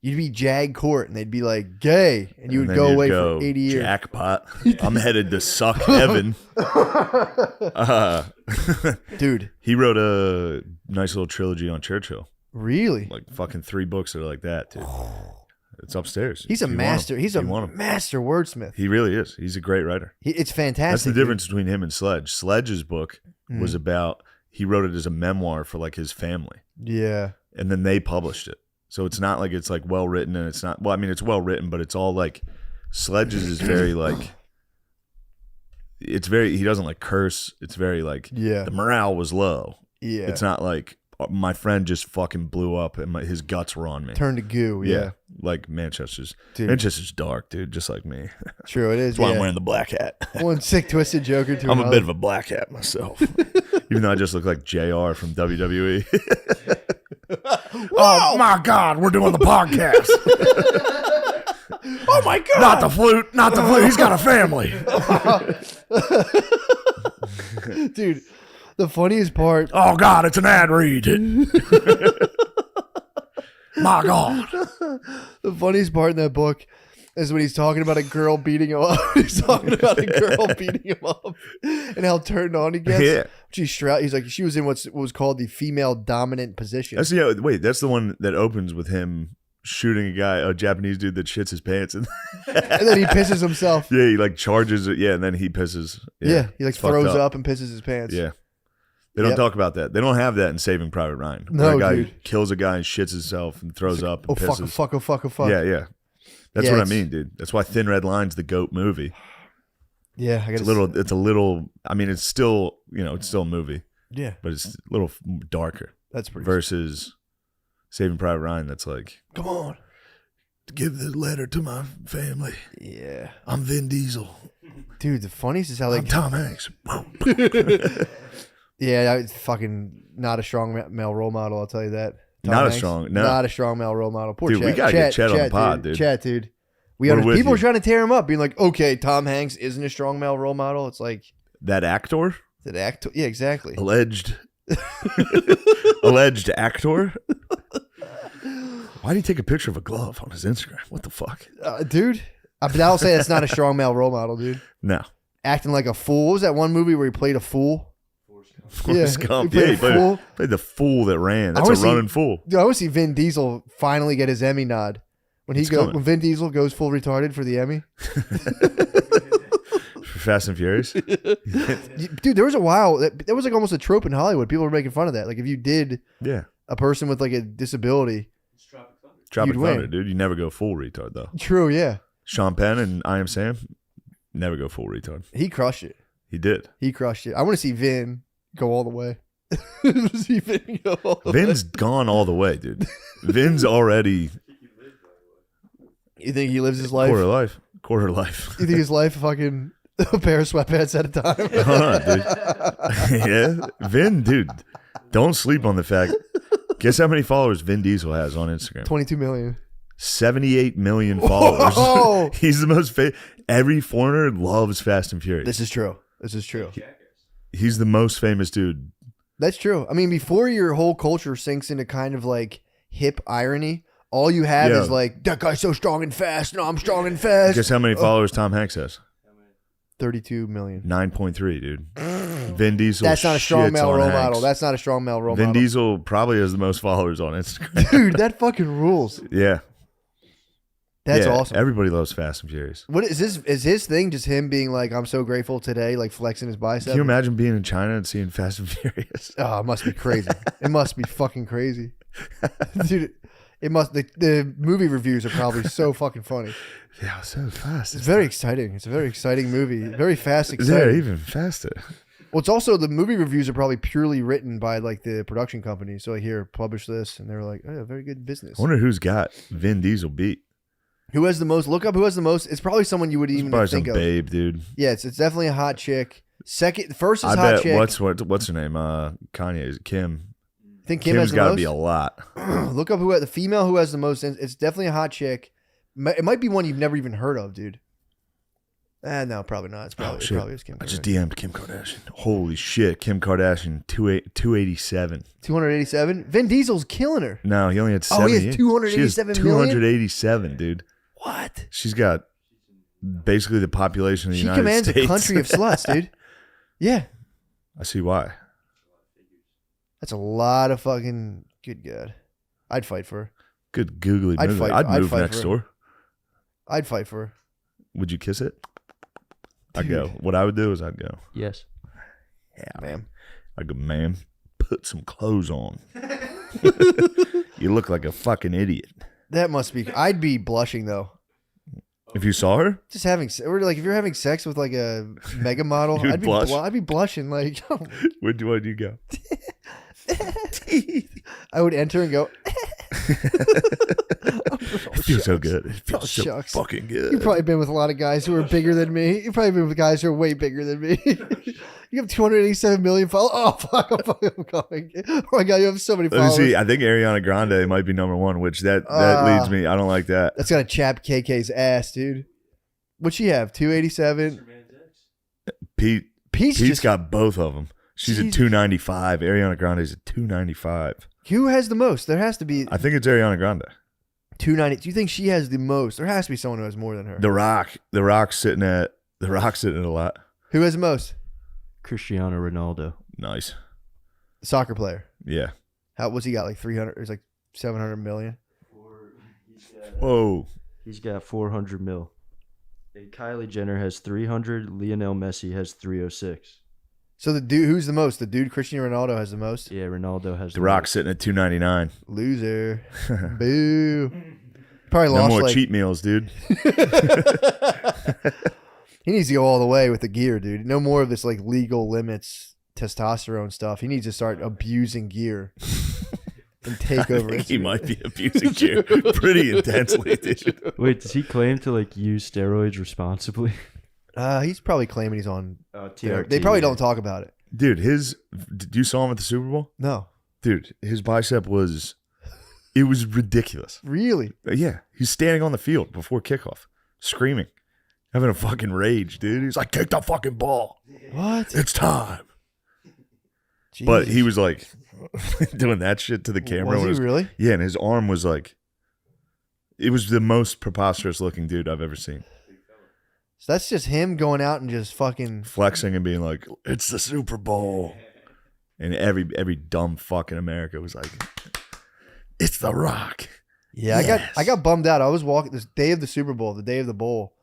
You'd be jag court, and they'd be like gay, and you would then go you'd away go, for 80 years. Jackpot. I'm headed to suck heaven. Dude. He wrote a nice little trilogy on Churchill. Really? Like fucking 3 books that are like that, dude. It's upstairs. He's a If you want 'em. master. He's a You want 'em. master wordsmith. He really is. He's a great writer. It's fantastic. That's the dude. difference between him and Sledge. Sledge's book was about, he wrote it as a memoir for like his family. Yeah. And then they published it. So it's not like it's like well written, and it's not, well, I mean, it's well written, but it's all like, Sledge's is very like, it's very, he doesn't like curse. It's very like, Yeah. the morale was low. Yeah. It's not like my friend just fucking blew up and his guts were on me. Turned to goo. Yeah. like Manchester's. Dude. Manchester's dark, dude, just like me. True, it is. That's why I'm yeah. wearing the black hat. One sick twisted Joker to I'm a another. bit of a black hat myself, even though I just look like JR from WWE. Oh my God, we're doing the podcast. Oh my God! Not the flute, not the flute. He's got a family. Dude, the funniest part. Oh God, it's an ad read. My God. The funniest part in that book is when he's talking about a girl beating him up. He's talking about a girl beating him up and how turned on he gets. Yeah. He's like, she was in what was called the female dominant position. That's that's the one that opens with him shooting a Japanese dude that shits his pants and then he pisses himself. Yeah, he like charges it. Yeah, and then he pisses. Yeah, he like it's fucked throws up and pisses his pants. Yeah. They don't talk about that. They don't have that in Saving Private Ryan. No, where a guy dude. kills a guy and shits himself and throws up and pisses. Fuck. Yeah, yeah. That's Yeah, what I it's- mean, dude. That's why Thin Red Line's the GOAT movie. Yeah, I It's guess. a little. I mean, it's still, it's still a movie. Yeah. but it's a little darker. That's pretty. Versus Saving Private Ryan. That's like, Come on. give the letter to my family. Yeah. I'm Vin Diesel. Dude, the funniest is how like I'm Tom Hanks. Yeah, it's fucking not a strong male role model. I'll tell you that. Not a strong male role model. Poor Dude, we gotta get Chet on the pod, dude. Chet, dude. We're with People you. are trying to tear him up, being like, okay, Tom Hanks isn't a strong male role model. It's like that actor. that actor. Yeah, exactly. Alleged actor. Why did he take a picture of a glove on his Instagram? What the fuck? Dude, but I'll say that's not a strong male role model, dude. No. Acting like a fool. What was that one movie where he played a fool? Forrest Gump. he played Yeah, a fool. played the fool that ran. That's I a wanna running fool. Dude, I want to see Vin Diesel finally get his Emmy nod. When when Vin Diesel goes full retarded for the Emmy. For Fast and Furious. Dude, there was a while that was like almost a trope in Hollywood. People were making fun of that. Like if you did a person with like a disability. Tropic you'd Thunder, win. dude. You never go full retard though. True, yeah. Sean Penn and I Am Sam never go full retard. He crushed it. He did. He crushed it. I want to see Vin go all the way. See Vin go all the Vin's way. gone all the way, dude. Vin's already You think he lives his life? Quarter life. You think his life fucking a pair of sweatpants at a time? Dude. Yeah. Vin, dude. Don't sleep on the fact. Guess how many followers Vin Diesel has on Instagram? 22 million. 78 million followers. Whoa. He's the most every foreigner loves Fast and Furious. This is true. This is true. He's the most famous dude. That's true. I mean, before your whole culture sinks into kind of like hip irony, all you have is like, that guy's so strong and fast. No, I'm strong and fast. Guess how many followers Tom Hanks has? 32 million. 9.3, dude. Vin Diesel. That's not a strong shits male on role Hanks. model. That's not a strong male role Vin model. Diesel probably has the most followers on Instagram. Dude, that fucking rules. Yeah. That's Yeah, awesome. Everybody loves Fast and Furious. What is this? Is his thing just him being like, I'm so grateful today, like flexing his bicep? Can you imagine being in China and seeing Fast and Furious? Oh, it must be crazy. It must be fucking crazy. Dude, it must, the movie reviews are probably so fucking funny. Yeah, so fast. It's very exciting. It's a very exciting movie. Very fast, Yeah, exciting. even faster. Well, it's also, the movie reviews are probably purely written by like the production company. So here, publish this. And they're like, oh, very good business. I wonder who's got Vin Diesel beat. Who has the most? Look up who has the most. It's probably someone you would It's even probably some think of. babe, dude. Yeah, it's definitely a hot chick. First is I hot bet chick. what's her name? Kanye's Kim. I think Kim Kim's has the got to most? be a lot. Look up the female who has the most. It's definitely a hot chick. It might be one you've never even heard of, dude. No, probably not. It's probably, it probably is Kim Kardashian. I just DM'd Kim Kardashian. Holy shit, Kim Kardashian, 287. 287. Vin Diesel's killing her. No, he only had Oh, 70. he has 287 She has million? 287, dude. What? She's got basically the population of the She United commands States. a country of sluts, dude. Yeah. I see why. That's a lot of fucking. Good God. I'd fight for her. Good googly I'd moogly. fight- I'd I'd move fight next for her. door. I'd fight for her. Would you kiss it? I'd go. Dude. What I would do is I'd go. Yes. Yeah, ma'am. I'd go, ma'am, put some clothes on. You look like a fucking idiot. That must be. I'd be blushing though. If you saw her, Just having, or like if you're having sex with like a mega model, You'd I'd be, blush? I'd be blushing. Like, where'd you go? I would enter and go. It feels so good. It feels so shucks. fucking good. You've probably been with a lot of guys who are bigger than me. You've probably been with guys who are way bigger than me. You have 287 million followers. Oh, fuck, I'm going. Oh, my God, you have so many Let me followers. see. I think Ariana Grande might be number one, which that leads me. I don't like that. That's got to chap KK's ass, dude. What'd she have? 287? Pete's just got both of them. She's at 295. Ariana Grande's at 295. Who has the most? There has to be I think it's Ariana Grande. 290. Do you think she has the most? There has to be someone who has more than her. The Rock's sitting at a lot. Who has the most? Cristiano Ronaldo. Nice. Soccer player. Yeah. What's he got? Like 300? It's like 700 million. Whoa. He's got 400 mil. And Kylie Jenner has 300. Lionel Messi has 306. So the dude, who's the most? The dude Cristiano Ronaldo has the most. Yeah, Ronaldo has The Rock's sitting at 299. Loser. Boo. Probably No lost more like, cheat meals, dude. He needs to go all the way with the gear, dude. No more of this like legal limits testosterone stuff. He needs to start abusing gear and take over. I think he might be abusing gear pretty intensely, dude. Wait, does he claim to like use steroids responsibly? He's probably claiming he's on TRT, They probably yeah. don't talk about it. Dude, did you saw him at the Super Bowl? No. Dude, his bicep was ridiculous. Really? Yeah. He's standing on the field before kickoff, screaming, having a fucking rage, dude. He's like, take the fucking ball. What? It's time. Jesus. But he was like doing that shit to the camera. Was he really? Yeah, and his arm was like, it was the most preposterous looking dude I've ever seen. So that's just him going out and just fucking Flexing and being like, it's the Super Bowl. And every dumb fuck in America was like, it's The Rock. Yeah, Yes. I got bummed out. I was walking this day of the Super Bowl, the day of the bowl.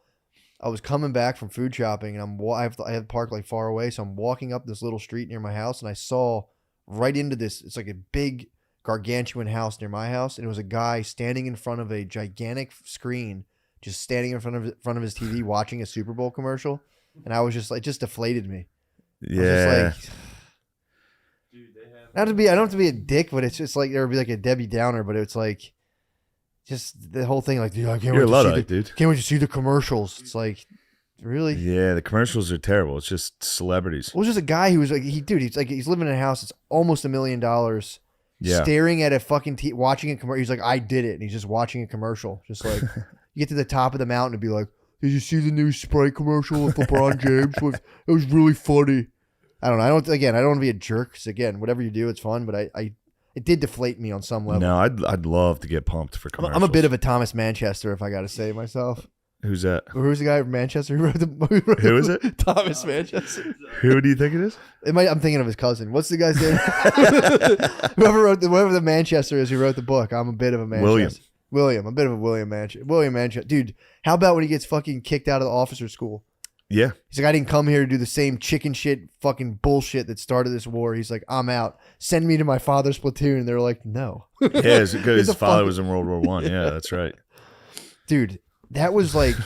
I was coming back from food shopping, and I have parked like far away, so I'm walking up this little street near my house, and I saw right into this. It's like a big, gargantuan house near my house, and it was a guy standing in front of a gigantic screen, just standing in front of his TV watching a Super Bowl commercial, and I was just like, it just deflated me. Yeah. I was just like, I don't have to be a dick, but it's just like there would be like a Debbie Downer, but it's like just the whole thing, like, dude, I can't You're wait a to see Luddite, dude. Can't wait to see the commercials. It's like, really? Yeah, the commercials are terrible. It's just celebrities. Well, it was just a guy who was like, he's living in a house that's almost $1 million, Yeah. staring at a fucking watching a commercial. He's like, I did it, and he's just watching a commercial, just like you get to the top of the mountain and be like, did you see the new Sprite commercial with LeBron James? It was really funny. I don't know. I don't want to be a jerk. Because again, whatever you do, it's fun. But it did deflate me on some level. No, I'd love to get pumped for commercials. I'm a bit of a Thomas Manchester, if I got to say myself. Who's that? Who's the guy from Manchester who wrote Who is it? Thomas Manchester. Who do you think it is? I'm thinking of his cousin. What's the guy's name? whoever the Manchester is who wrote the book. I'm a bit of a Manchester. William. I'm a bit of a William Manchester. Dude, how about when he gets fucking kicked out of the officer school? Yeah. He's like, I didn't come here to do the same chicken shit fucking bullshit that started this war. He's like, I'm out. Send me to my father's platoon. And they're like, no. Yeah, it's because Get his the father fuck- was in World War One. Yeah, that's right. Dude, that was like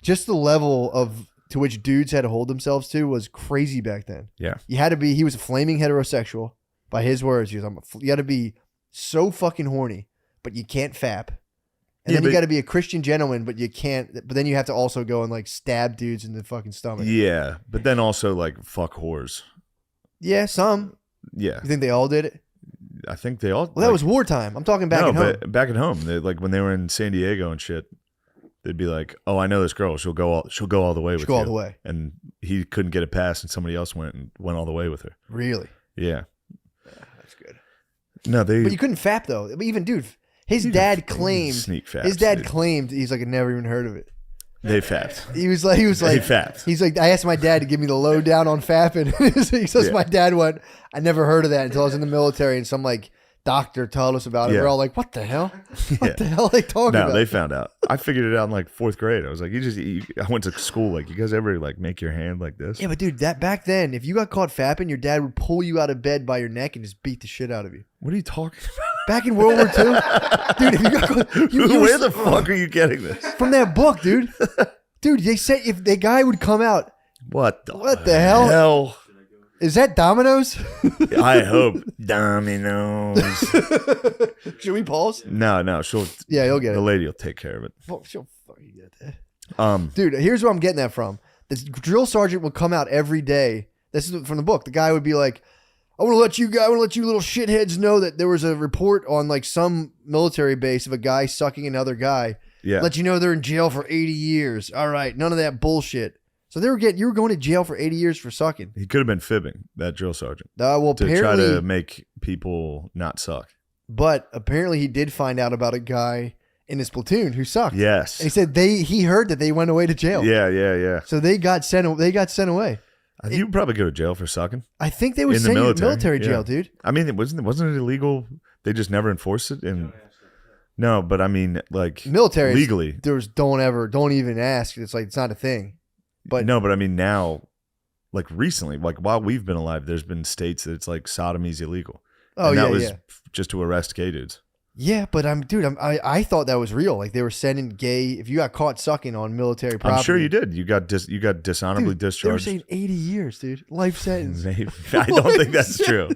just the level of to which dudes had to hold themselves to was crazy back then. Yeah. You had to be, he was a flaming heterosexual by his words. He was, you got to be so fucking horny, but you can't fap. And then you got to be a Christian gentleman, but you can't, but then you have to also go and like stab dudes in the fucking stomach. Yeah, but then also like fuck whores. Yeah, some. Yeah. You think they all did it? I think they all. Well, that was wartime. I'm talking back at home. But back at home, like when they were in San Diego and shit, they'd be like, "Oh, I know this girl. She'll go all the way with you." Go all the way. And he couldn't get it past, and somebody else went all the way with her. Really? Yeah. That's good. No, But you couldn't fap though. But even dude, his dad claimed. Sneak faps, his dad dude. claimed he's like, I never even heard of it. They fapped. He was like, They fapped. He's like, I asked my dad to give me the lowdown on fapping. He says Yeah. my dad went, I never heard of that until I was in the military, and some like doctor told us about it. Yeah. We're all like, what the hell? What Yeah. the hell are they talking No, about? they found out. I figured it out in like fourth grade. I was like, I went to school. Like, you guys ever like make your hand like this? Yeah, but dude, that back then, if you got caught fapping, your dad would pull you out of bed by your neck and just beat the shit out of you. What are you talking about? Back in World War II, dude, if you got caught, Where the fuck are you getting this? From that book, dude. Dude, they said if the guy would come out, What the hell? Is that Domino's? I hope Domino's. Should we pause? No. She'll. Yeah, you'll get it. The lady will take care of it. Well, she'll fucking get that. Dude, here's where I'm getting that from. This drill sergeant would come out every day. This is from the book. The guy would be like, I want to let you little shitheads know that there was a report on like some military base of a guy sucking another guy. Yeah. Let you know they're in jail for 80 years. All right. None of that bullshit. So you were going to jail for 80 years for sucking. He could have been fibbing, that drill sergeant. Well, to try to make people not suck. But apparently he did find out about a guy in his platoon who sucked. Yes. And he said he heard that they went away to jail. Yeah. So they got sent away. You would probably go to jail for sucking. I think they would send you to military jail, dude. I mean, wasn't it illegal? They just never enforced it. No, but I mean, like military legally. Don't even ask. It's like it's not a thing. But no, but I mean now, like recently, like while we've been alive, there's been states that it's like sodomy's illegal. Oh, and yeah, that was just to arrest gay dudes. Yeah, but I thought that was real. Like they were sending gay. If you got caught sucking on military property, I'm sure you did. You got dishonorably discharged. They were saying 80 years, dude. Life sentence. Maybe. I don't think that's true,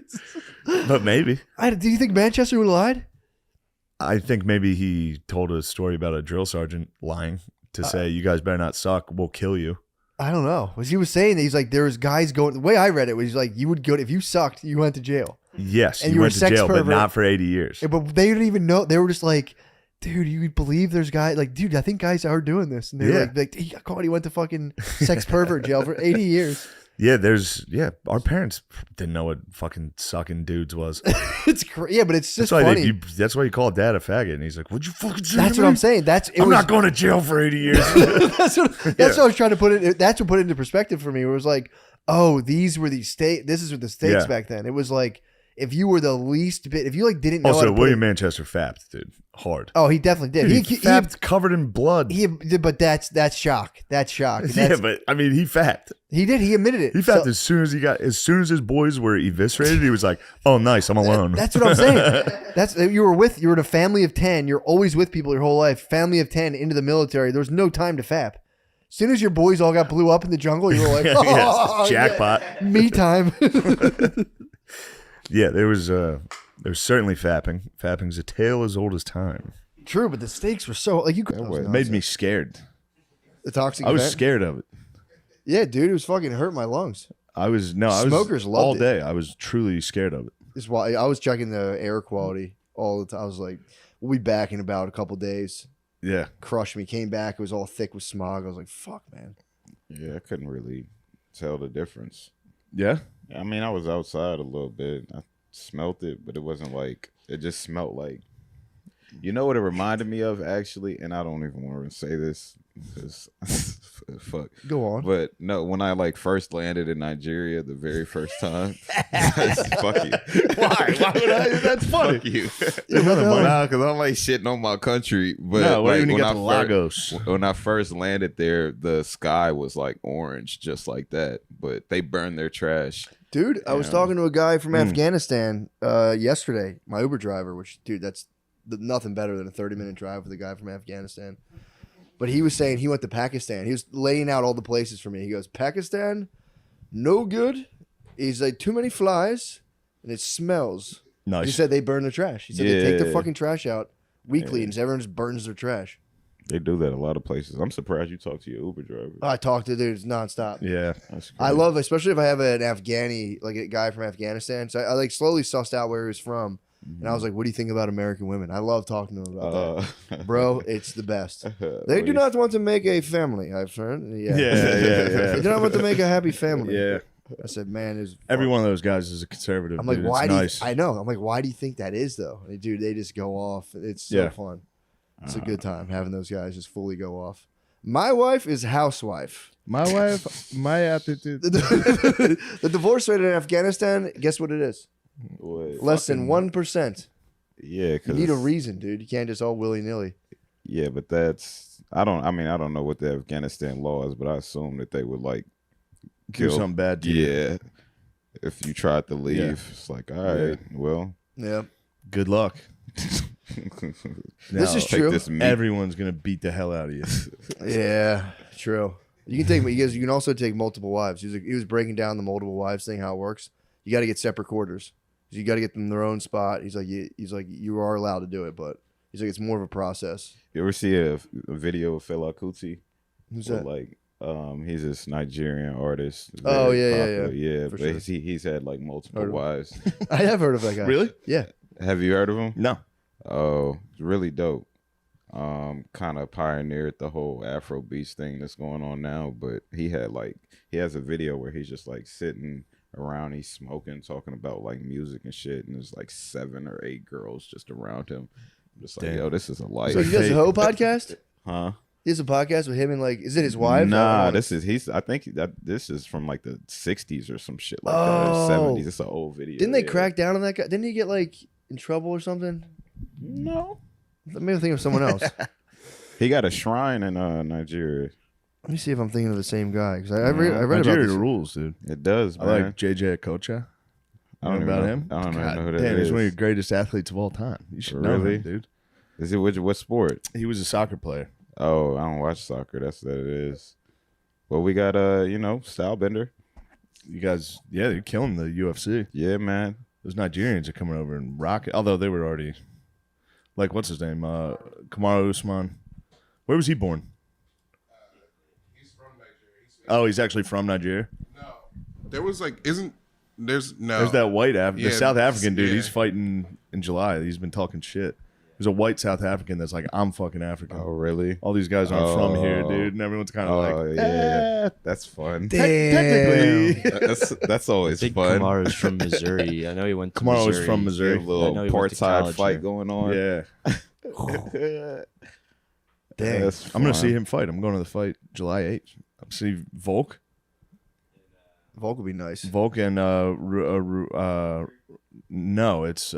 but maybe. Do you think Manchester would have lied? I think maybe he told a story about a drill sergeant lying to say, "You guys better not suck. We'll kill you." I don't know. Because he was saying that he's like, there was guys going. The way I read it was like, you would go if you sucked, you went to jail. Yes, and you went were to a sex jail, pervert. but not for 80 years. Yeah, but they didn't even know. They were just like, dude, you believe there's guys like, dude, I think guys are doing this, and they're like, he got caught. He went to fucking sex pervert jail for 80 years. Yeah, our parents didn't know what fucking sucking dudes was. It's crazy. Yeah, but it's just funny. That's why you call dad a faggot, and he's like, "What'd you fucking say?" That's what I'm saying. I'm not going to jail for 80 years. That's what I was trying to put it. That's what put it into perspective for me. It was like, oh, these were the state. This is what the states back then. It was like, if you were the least bit, if you like didn't know. Also, William Manchester fapped, dude, hard. Oh, he definitely did. Dude, he fapped covered in blood. But that's shock. That's shock. Yeah, but I mean, he fapped. He did. He admitted it. He fapped as soon as his boys were eviscerated. He was like, "Oh, nice, I'm alone." That's what I'm saying. You were in a family of 10. You're always with people your whole life. Family of 10 into the military. There was no time to fap. As soon as your boys all got blew up in the jungle, you were like, "Oh, yes, jackpot, me time." Yeah, there was certainly fapping. Fapping's a tale as old as time. True, but the stakes were so like it made me scared. The toxic. I was event? scared of it. Yeah, dude, it was fucking hurt my lungs. Smokers loved all it. day. I was truly scared of it. This is why I was checking the air quality all the time. I was like, we'll be back in about a couple days. Yeah. Crushed me. Came back. It was all thick with smog. I was like, fuck, man. Yeah, I couldn't really tell the difference. Yeah? I mean, I was outside a little bit. I smelt it, but it wasn't like, it just smelled like, you know what it reminded me of, actually? And I don't even want to say this because, fuck. Go on. But no, when I like first landed in Nigeria the very first time, fuck you. Why? Why would I? That's funny. Fuck you. Nah, because I'm like shitting on my country. But no, like, when you got to Lagos. When I first landed there, the sky was like orange, just like that. But they burned their trash. Dude, I was talking to a guy from Afghanistan yesterday, my Uber driver, which, dude, that's nothing better than a 30-minute drive with a guy from Afghanistan. But he was saying he went to Pakistan. He was laying out all the places for me. He goes, Pakistan, no good. He's like, too many flies, and it smells. Nice. He said they burn the trash. He said they take the fucking trash out weekly, and everyone just burns their trash. They do that a lot of places. I'm surprised you talk to your Uber driver. I talk to dudes nonstop. Yeah. That's great. I love, especially if I have an Afghani, like a guy from Afghanistan. So I like slowly sussed out where he was from. And I was like, what do you think about American women? I love talking to him about that. Bro, it's the best. They do not want to make a family, I've heard. Yeah. They do not want to make a happy family. Yeah. I said, man, every one of those guys is a conservative. I'm like, dude. why it's do nice. I know. I'm like, why do you think that is, though? And dude, they just go off. It's so fun. It's a good time having those guys just fully go off. My wife is housewife. My wife, my attitude. The divorce rate in Afghanistan, guess what it is? What? Less than 1%. Yeah, You because need a reason, dude. You can't just all willy-nilly. yeah, but that's I don't know what the Afghanistan law is, but I assume that they would like Do something bad to you. Yeah, if you tried to leave, it's like, all right, well, Yeah. Good luck. This is take true. this meat. Everyone's gonna beat the hell out of you. Yeah, true. You can take, you can also take multiple wives. He was breaking down the multiple wives thing, how it works. You got to get separate quarters. You got to get them their own spot. He's like, you are allowed to do it, but he's like, it's more of a process. You ever see a video of Fela Kuti? Who's that? Like, he's this Nigerian artist. Oh Very yeah. But Sure. he's had like multiple wives. I have heard of that guy. Really? Yeah. Have you heard of him? No. Oh, it's really dope. Kind of pioneered the whole Afro beats thing that's going on now. But he has a video where he's just like sitting around, he's smoking, talking about like music and shit, and there's like 7 or 8 girls just around him. I'm just like, yo, this is a life. So he does a Ho podcast? Huh? He has a podcast with him and like, is it his wife? Nah, I think this is from like the 60s or some shit like that, or 70s. It's an old video. Didn't they crack down on that guy? Didn't he get like in trouble or something? No. Maybe I'm thinking of someone else. He got a shrine in Nigeria. Let me see if I'm thinking of the same guy, because I read Nigeria about this. rules, dude. It does, I man. like JJ Okocha. I don't know even about know. him. I don't even know who that damn, he's is. one of your greatest athletes of all time. You should know Really? him, dude. Is it what sport? He was a soccer player. Oh, I don't watch soccer. That's what it is. Well, we got Stylebender. You guys, yeah, you're killing the UFC. Yeah, man. Those Nigerians are coming over and rocking. Although they were already, like, what's his name? Kamaru Usman. Where was he born? He's from Nigeria. Oh, he's actually from Nigeria. There was like, there's that white the South African dude. yeah. He's fighting in July. He's been talking shit. There's a white South African that's like, I'm fucking African. Oh, really? All these guys aren't from here, dude. And everyone's kind of like, yeah, that's fun. Technically, that's always I think fun. Kamaru's from Missouri. I know he went to Kamaru's Missouri. from Missouri. A little I know he went to apartheid college fight there. going on. Yeah. Dang. That's I'm gonna fun. see him fight. I'm going to the fight July 8th. See Volk. Volk would be nice. Volk and no, it's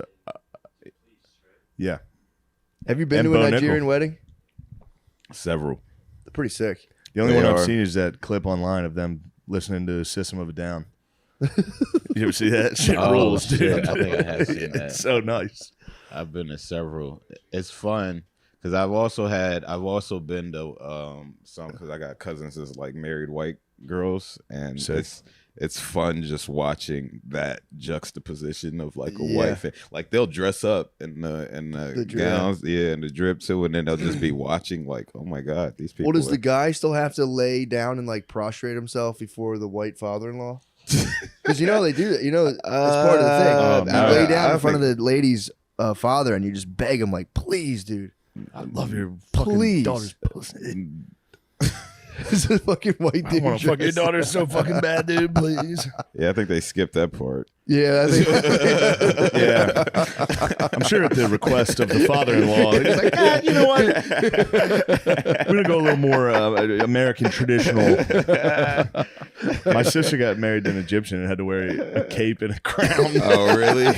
yeah. Have you been And to a Bo Nigerian Nickel. wedding? Several. They're pretty sick. The only They one I've are. seen is that clip online of them listening to System of a Down. You ever see that? Shit Oh, rules, dude. shit. I think I have seen that. It's so nice. I've been to several. It's fun because I've also been to some, because I got cousins that's like married white girls, and Sick. it's fun just watching that juxtaposition of like a Yeah. white like they'll dress up in the drip. gowns, and the drip too, and then they'll just be watching like, oh my god, these people. Well, does are- the guy still have to lay down and like prostrate himself before the white father-in-law? Because they do that. It's part of the thing. no, You lay down I in front of the lady's father and you just beg him like, please, dude. I love your Please. daughter's pussy. This is fucking white I dude. want to fuck your dressed- daughter so fucking bad, dude. Please. Yeah, I think they skipped that part. Yeah, I think. Yeah. I'm sure at the request of the father-in-law, he's like, you know what? We're going to go a little more American traditional. My sister got married to an Egyptian and had to wear a cape and a crown. Oh, really?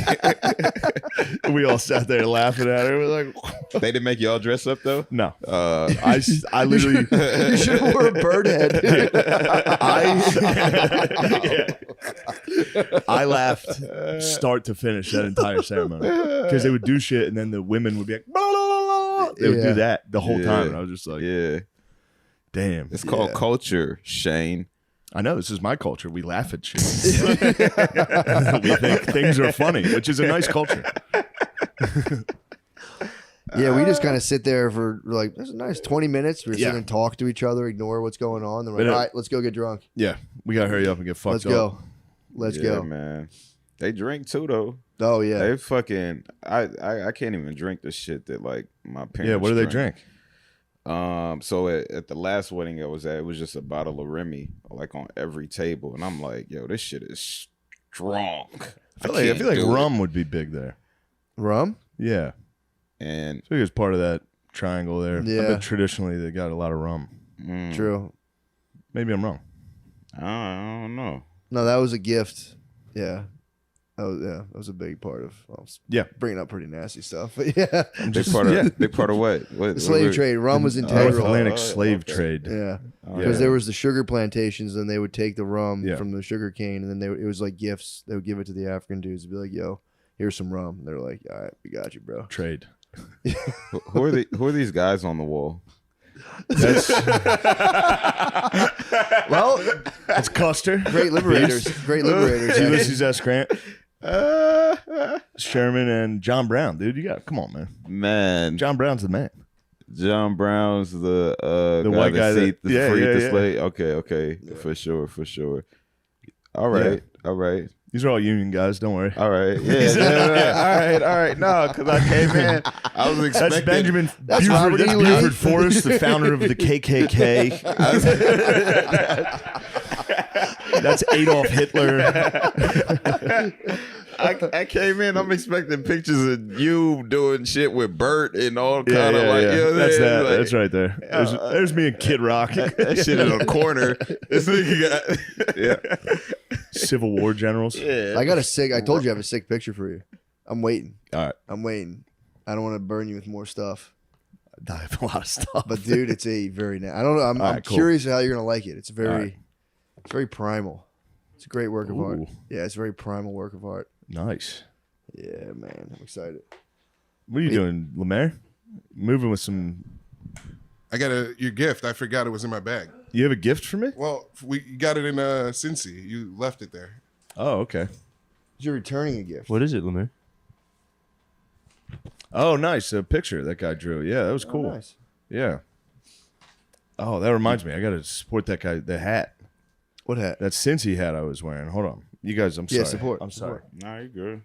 We all sat there laughing at her. We're like, They didn't make y'all dress up though. no. Uh, I literally. You should have worn a bird head. I laughed start to finish that entire ceremony because they would do shit and then the women would be like, blah, blah, blah, blah. They would Yeah. do that the whole Yeah. time. And I was just like, yeah, damn. it's called culture, Shane. I know this is my culture. We laugh at shit. We think things are funny, which is a nice culture. Yeah, we just kind of sit there for like, that's a nice 20 minutes. We sit Yeah. and talk to each other, ignore what's going on. Then we're like, But, all right, let's go get drunk. Yeah, we gotta hurry up and get fucked Let's up. go. Let's Yeah, go. man. They drink too though. Oh, yeah. They fucking. I can't even drink the shit that like my parents. Yeah, what do they drink? So at the last wedding I was at, it was just a bottle of Remy like on every table, and I'm like, yo, this shit is strong. I feel like rum would be big there. Rum? Yeah, And so it's part of that triangle there. I Yeah. bet traditionally they got a lot of rum. True. Maybe I'm wrong. I don't know. No, that was a gift. Yeah. That was a big part of bringing up pretty nasty stuff. But yeah. Big part of big part of what? The slave trade. Rum was integral. North Atlantic slave trade. Yeah. Oh, Because yeah. there was the sugar plantations, and they would take the rum Yeah. from the sugar cane, and then it was like gifts. They would give it to the African dudes and be like, yo, here's some rum. And they're like, all right, we got you, bro. Trade. Who are these guys on the wall? That's Well, that's Custer. great liberators. Great liberators. Ulysses S. Grant. Sherman and John Brown, dude. Come on, man. Man, John Brown's the man. John Brown's the white guy that slate. Okay, for sure. All right. These are all union guys. Don't worry. All right, yeah. All right. No, because I came in, I was expecting. That's Benjamin That's Buford. Robert That's E. Lee. Buford Forrest, the founder of the KKK. That's Adolf Hitler. I came in. I'm expecting pictures of you doing shit with Bert and all kind of like. You know what I'm That's saying? that. Like, That's right there. There's me and Kid Rock. that shit in a corner. This nigga got Civil War generals. Yeah. I got a sick. I told you I have a sick picture for you. I'm waiting. All right. I'm waiting. I don't want to burn you with more stuff. I have a lot of stuff. But dude, it's a very. I don't know. I'm All right, cool. curious how you're gonna like it. It's All very, right. it's very primal. It's a great work of art. Ooh. Yeah, it's a very primal work of art. Nice. Yeah, man, I'm excited. What are you doing, Lemaire? Moving with some. I got your gift. I forgot it was in my bag. You have a gift for me? Well, we got it in Cincy. You left it there. Oh, okay. You're returning a gift. What is it, Lemaire? Oh, nice. A picture that guy drew. Yeah, that was cool. Nice. Yeah. Oh, that reminds me. I got to support that guy. The hat. What hat? That Cincy hat I was wearing. Hold on. You guys, I'm Yeah, sorry. support. I'm sorry. Nah, you good.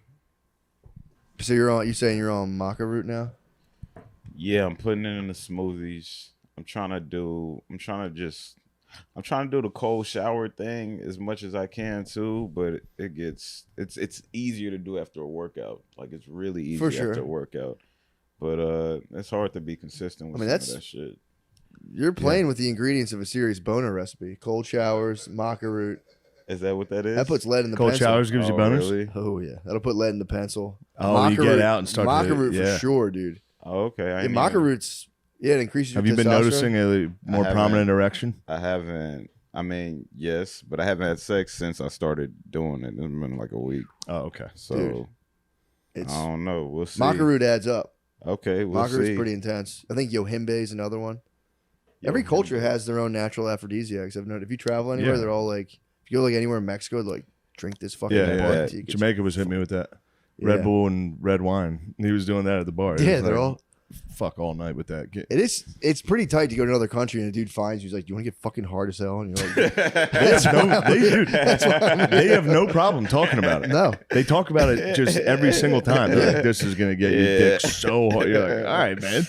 So you're on. You saying you're on maca root now? Yeah, I'm putting it in the smoothies. I'm trying to do the cold shower thing as much as I can too, but it's easier to do after a workout. Like it's really easy For sure. after a workout. But it's hard to be consistent with some of that shit. You're playing with the ingredients of a serious boner recipe. Cold showers, maca root. Is that what that is? That puts lead in the Cold pencil. showers gives you boners? Really? Oh yeah, that'll put lead in the pencil. Oh, you Maca get root- out and start maca to- root yeah. for sure, dude. Oh, okay. Yeah, maca roots. Yeah, it increases. Have your you been testosterone. noticing a more prominent erection? I haven't. I mean, yes, but I haven't had sex since I started doing it. It's been like a week. Oh, okay. So Dude, I don't know. We'll see. Maca root adds up. Okay, we'll Maca root's see. pretty intense. I think yohimbe is another one. Every culture has their own natural aphrodisiacs. I've noticed. If you travel anywhere, Yeah. they're all like. If you go like anywhere in Mexico, they're like drink this fucking Yeah, bar yeah. until you get Jamaica was hitting me with that. Yeah. Red Bull and red wine. He was doing that at the bar. It Yeah, was they're like, all- fuck all night with that. It is. It's pretty tight to go to another country and a dude finds you. He's like, "Do you want to get fucking hard as hell?" And you're like, they have no problem talking about it. No, they talk about it just every single time. They're like, this is gonna get your dick so hard. You're like, all right, man.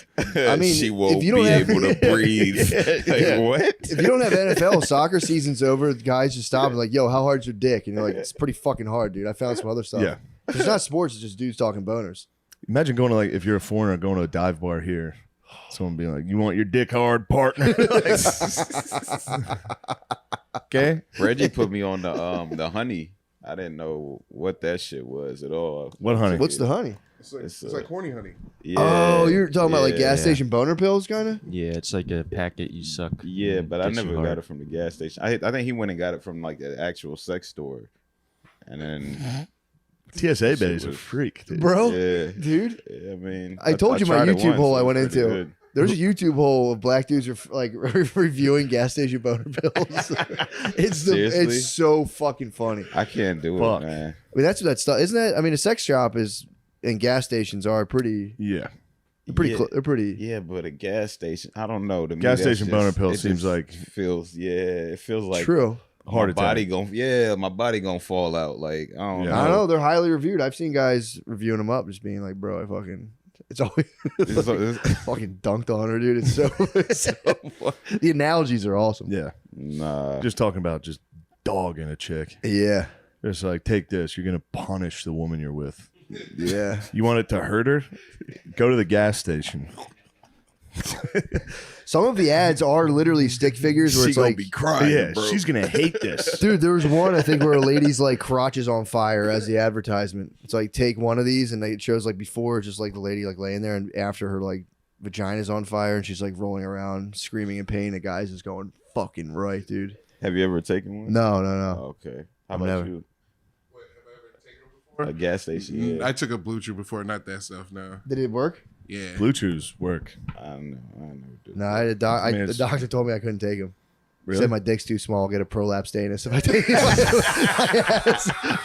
I mean, she won't if you don't be have, able to breathe. Like, what? If you don't have NFL, soccer season's over. The guys just stop and like, "Yo, how hard's your dick?" And you're like, "It's pretty fucking hard, dude." I found some other stuff. Yeah. It's not sports. It's just dudes talking boners. Imagine going to like if you're a foreigner going to a dive bar here. Someone being like, "You want your dick hard, partner?" Okay. Reggie put me on the honey. I didn't know what that shit was at all. What honey? What's the honey? It's like horny honey. Yeah. Oh, you're talking about like gas Yeah. station boner pills, kind of? Yeah, it's like a packet you suck. Yeah, but I Gets you never hard. got it from the gas station. I think he went and got it from like the actual sex store, and then TSA Bay's a freak, dude. Bro, yeah, dude. Yeah, I mean, I told you my tried it YouTube once, hole I it went was pretty into. good. There's a YouTube hole of black dudes like reviewing gas station boner pills. Seriously? It's so fucking funny. I can't do Fuck. it, man. I mean, that's what that stuff isn't that? I mean, a sex shop is and gas stations are pretty. Yeah. They're pretty. Yeah. They're pretty. Yeah, but a gas station, I don't know. To me, Gas that's station boner pill it seems just like- feels. Yeah, it feels like True. Heart my attack. body my body gonna fall out. Like I don't know. I don't know. They're highly reviewed. I've seen guys reviewing them up, just being like, "Bro, I fucking." It's always fucking dunked on her, dude. It's so. The analogies are awesome. Yeah. Nah. Just talking about just dogging a chick. Yeah. It's like, take this. You're gonna punish the woman you're with. Yeah. You want it to hurt her? Go to the gas station. Some of the ads are literally stick figures where She it's gonna like, be crying, Yeah, bro. She's gonna hate this. Dude, there was one I think where a lady's like crotch is on fire as the advertisement. It's like take one of these and it shows like before it's just like the lady like laying there and after her like vagina's on fire and she's like rolling around screaming in pain. The guy's just going fucking right, dude. Have you ever taken one? No. Okay. How I've about never. you? A gas station. Yeah. I took a blue chew before, not that stuff. No. Did it work? Yeah. Blue Chews work. I don't know. No, the doctor told me I couldn't take him. Really? He said my dick's too small. I'll get a prolapse anus if I take it.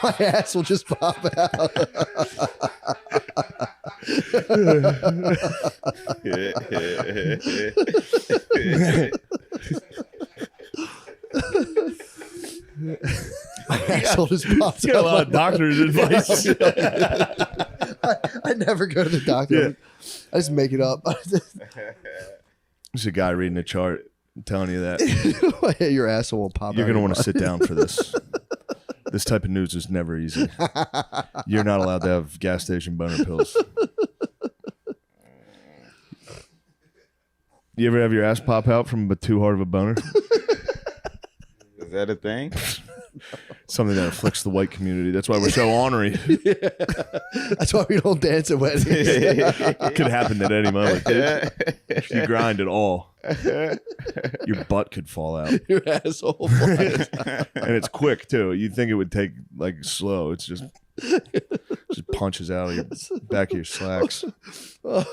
My ass will just pop out. My asshole just pops out. Got a lot of doctor's advice. I never go to the doctor. Yeah. I just make it up. There's a guy reading a chart telling you that. Your asshole will pop out. You're going to want to sit down for this. This type of news is never easy. You're not allowed to have gas station boner pills. You ever have your ass pop out from too hard of a boner? Is that a thing? Something that afflicts the white community. That's why we're so ornery. That's why we don't dance at weddings. It could happen at any moment, dude. If you grind at all, your butt could fall out. Your asshole flies. And it's quick too. You'd think it would take like slow. It's just punches out of your back of your slacks. All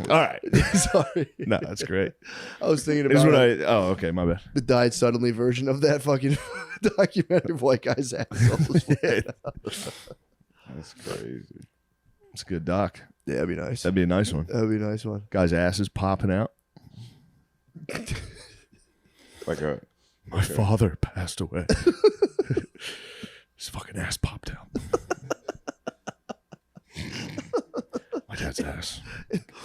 right. Sorry. No, that's great. I was thinking This is about what oh, okay, my bad. the died suddenly version of that fucking documentary of white guys' assholes. That's crazy. It's a good doc. Yeah, that'd be nice. That'd be a nice one. That'd be a nice one. Guys' asses popping out. My father passed away. His fucking ass popped out. My dad's ass.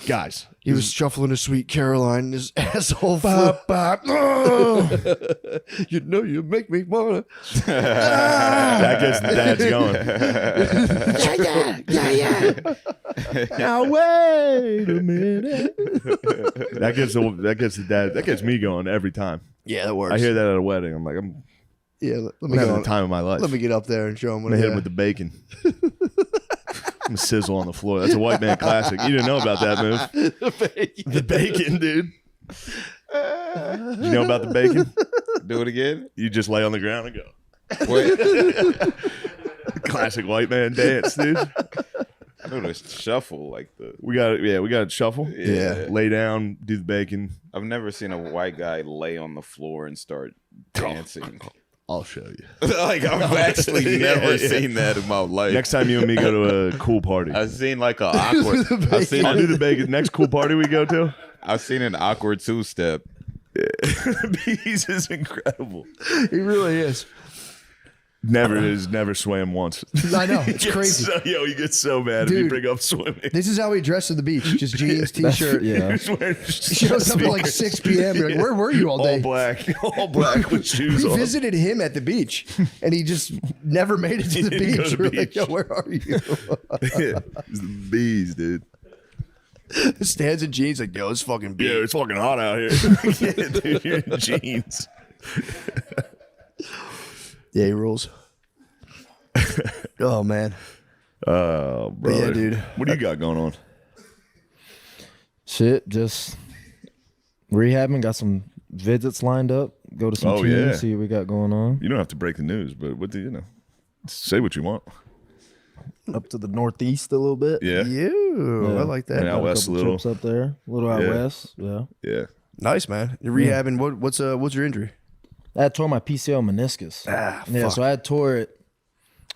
Guys. He was shuffling a Sweet Caroline and his asshole flew. You know you make me wanna. That gets the dads going. Yeah. Now wait a minute. That gets the dad. That gets me going every time. Yeah, that works. I hear that at a wedding. I'm like, Yeah, I'm having the time of my life. Let me get up there and show him I'm what gonna I hit him with the bacon. I'm gonna sizzle on the floor. That's a white man classic. You didn't know about that move. The bacon, dude. You know about the bacon? Do it again. You just lay on the ground and go. Wait. Classic white man dance, dude. I know to shuffle like the. We got to shuffle. Yeah. Lay down, do the bacon. I've never seen a white guy lay on the floor and start dancing. I'll show you. Like I've actually never seen that in my life. Next time you and me go to a cool party, I've seen like an awkward. I'll do the bacon. Next cool party we go to, I've seen an awkward two-step. Bees is incredible. He really is. Never swam once. I know, it's crazy. You get so mad if you bring up swimming. This is how he dressed at the beach. Just jeans, t-shirt. Yeah. He shows up at like 6 p.m. You're like, where were you all day? All black with shoes We on. visited him at the beach, and he just never made it to the didn't go beach. to the We're like, beach. yo, where are you? It's the bees, dude. Stands in jeans like, yo, it's fucking beach. Yeah, it's fucking hot out here. Yeah, dude, you're in jeans. Yeah, he rules. Oh, man. Oh, But brother. yeah, dude. What do you got going on? Shit, just rehabbing. Got some visits lined up. Go to some Oh, teams, yeah. see what we got going on. You don't have to break the news, but what do you know? Say what you want. Up to the northeast a little bit. Yeah. I like that. And out Got a west a couple little. trips up there. A little out Yeah. west. Yeah. Yeah. Nice, man. You're rehabbing. What's your injury? I had tore my PCL meniscus. Yeah, fuck. so I had tore it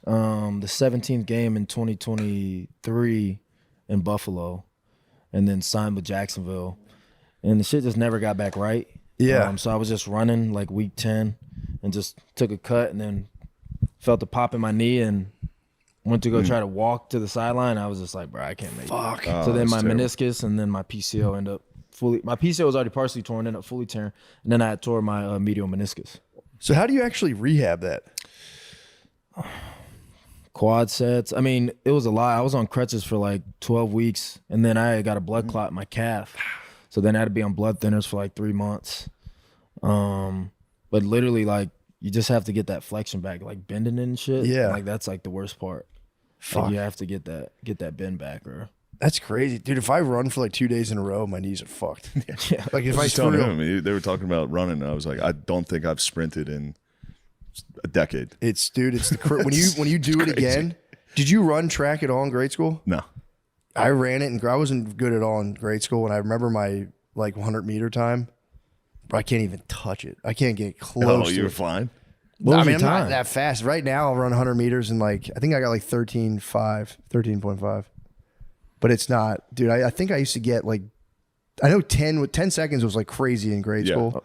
the 17th game in 2023 in Buffalo, and then signed with Jacksonville, and the shit just never got back right. Yeah. So I was just running like week 10 and just took a cut and then felt a pop in my knee and went to go try to walk to the sideline. I was just like, bro, I can't make Fuck. it. So then that's my terrible. meniscus and then my PCL ended up my PCL was already partially torn, ended up fully tearing, and then I had tore my medial meniscus. So how do you actually rehab that? Quad sets. I mean, it was a lot. I was on crutches for like 12 weeks, and then I got a blood clot in my calf. So then I had to be on blood thinners for like 3 months. But literally, like, you just have to get that flexion back, like bending and shit. Yeah. Like, that's like the worst part. Fuck. Like, you have to get that bend back, or That's crazy, dude. If I run for like 2 days in a row, my knees are fucked. yeah. Like if I I was telling threw, him, they were talking about running, and I was like, I don't think I've sprinted in a decade. it's the when you do it crazy. again. Did you run track at all in grade school? No. I ran it, and I wasn't good at all in grade school. And I remember my like 100-meter time, but I can't even touch it. I can't get close. Oh, to you were it. flying? I mean, I'm not that fast. Right now, I'll run 100 meters in like, I think I got like 13.5. But it's not, dude. I think I used to get like, I know 10 seconds was like crazy in grade school.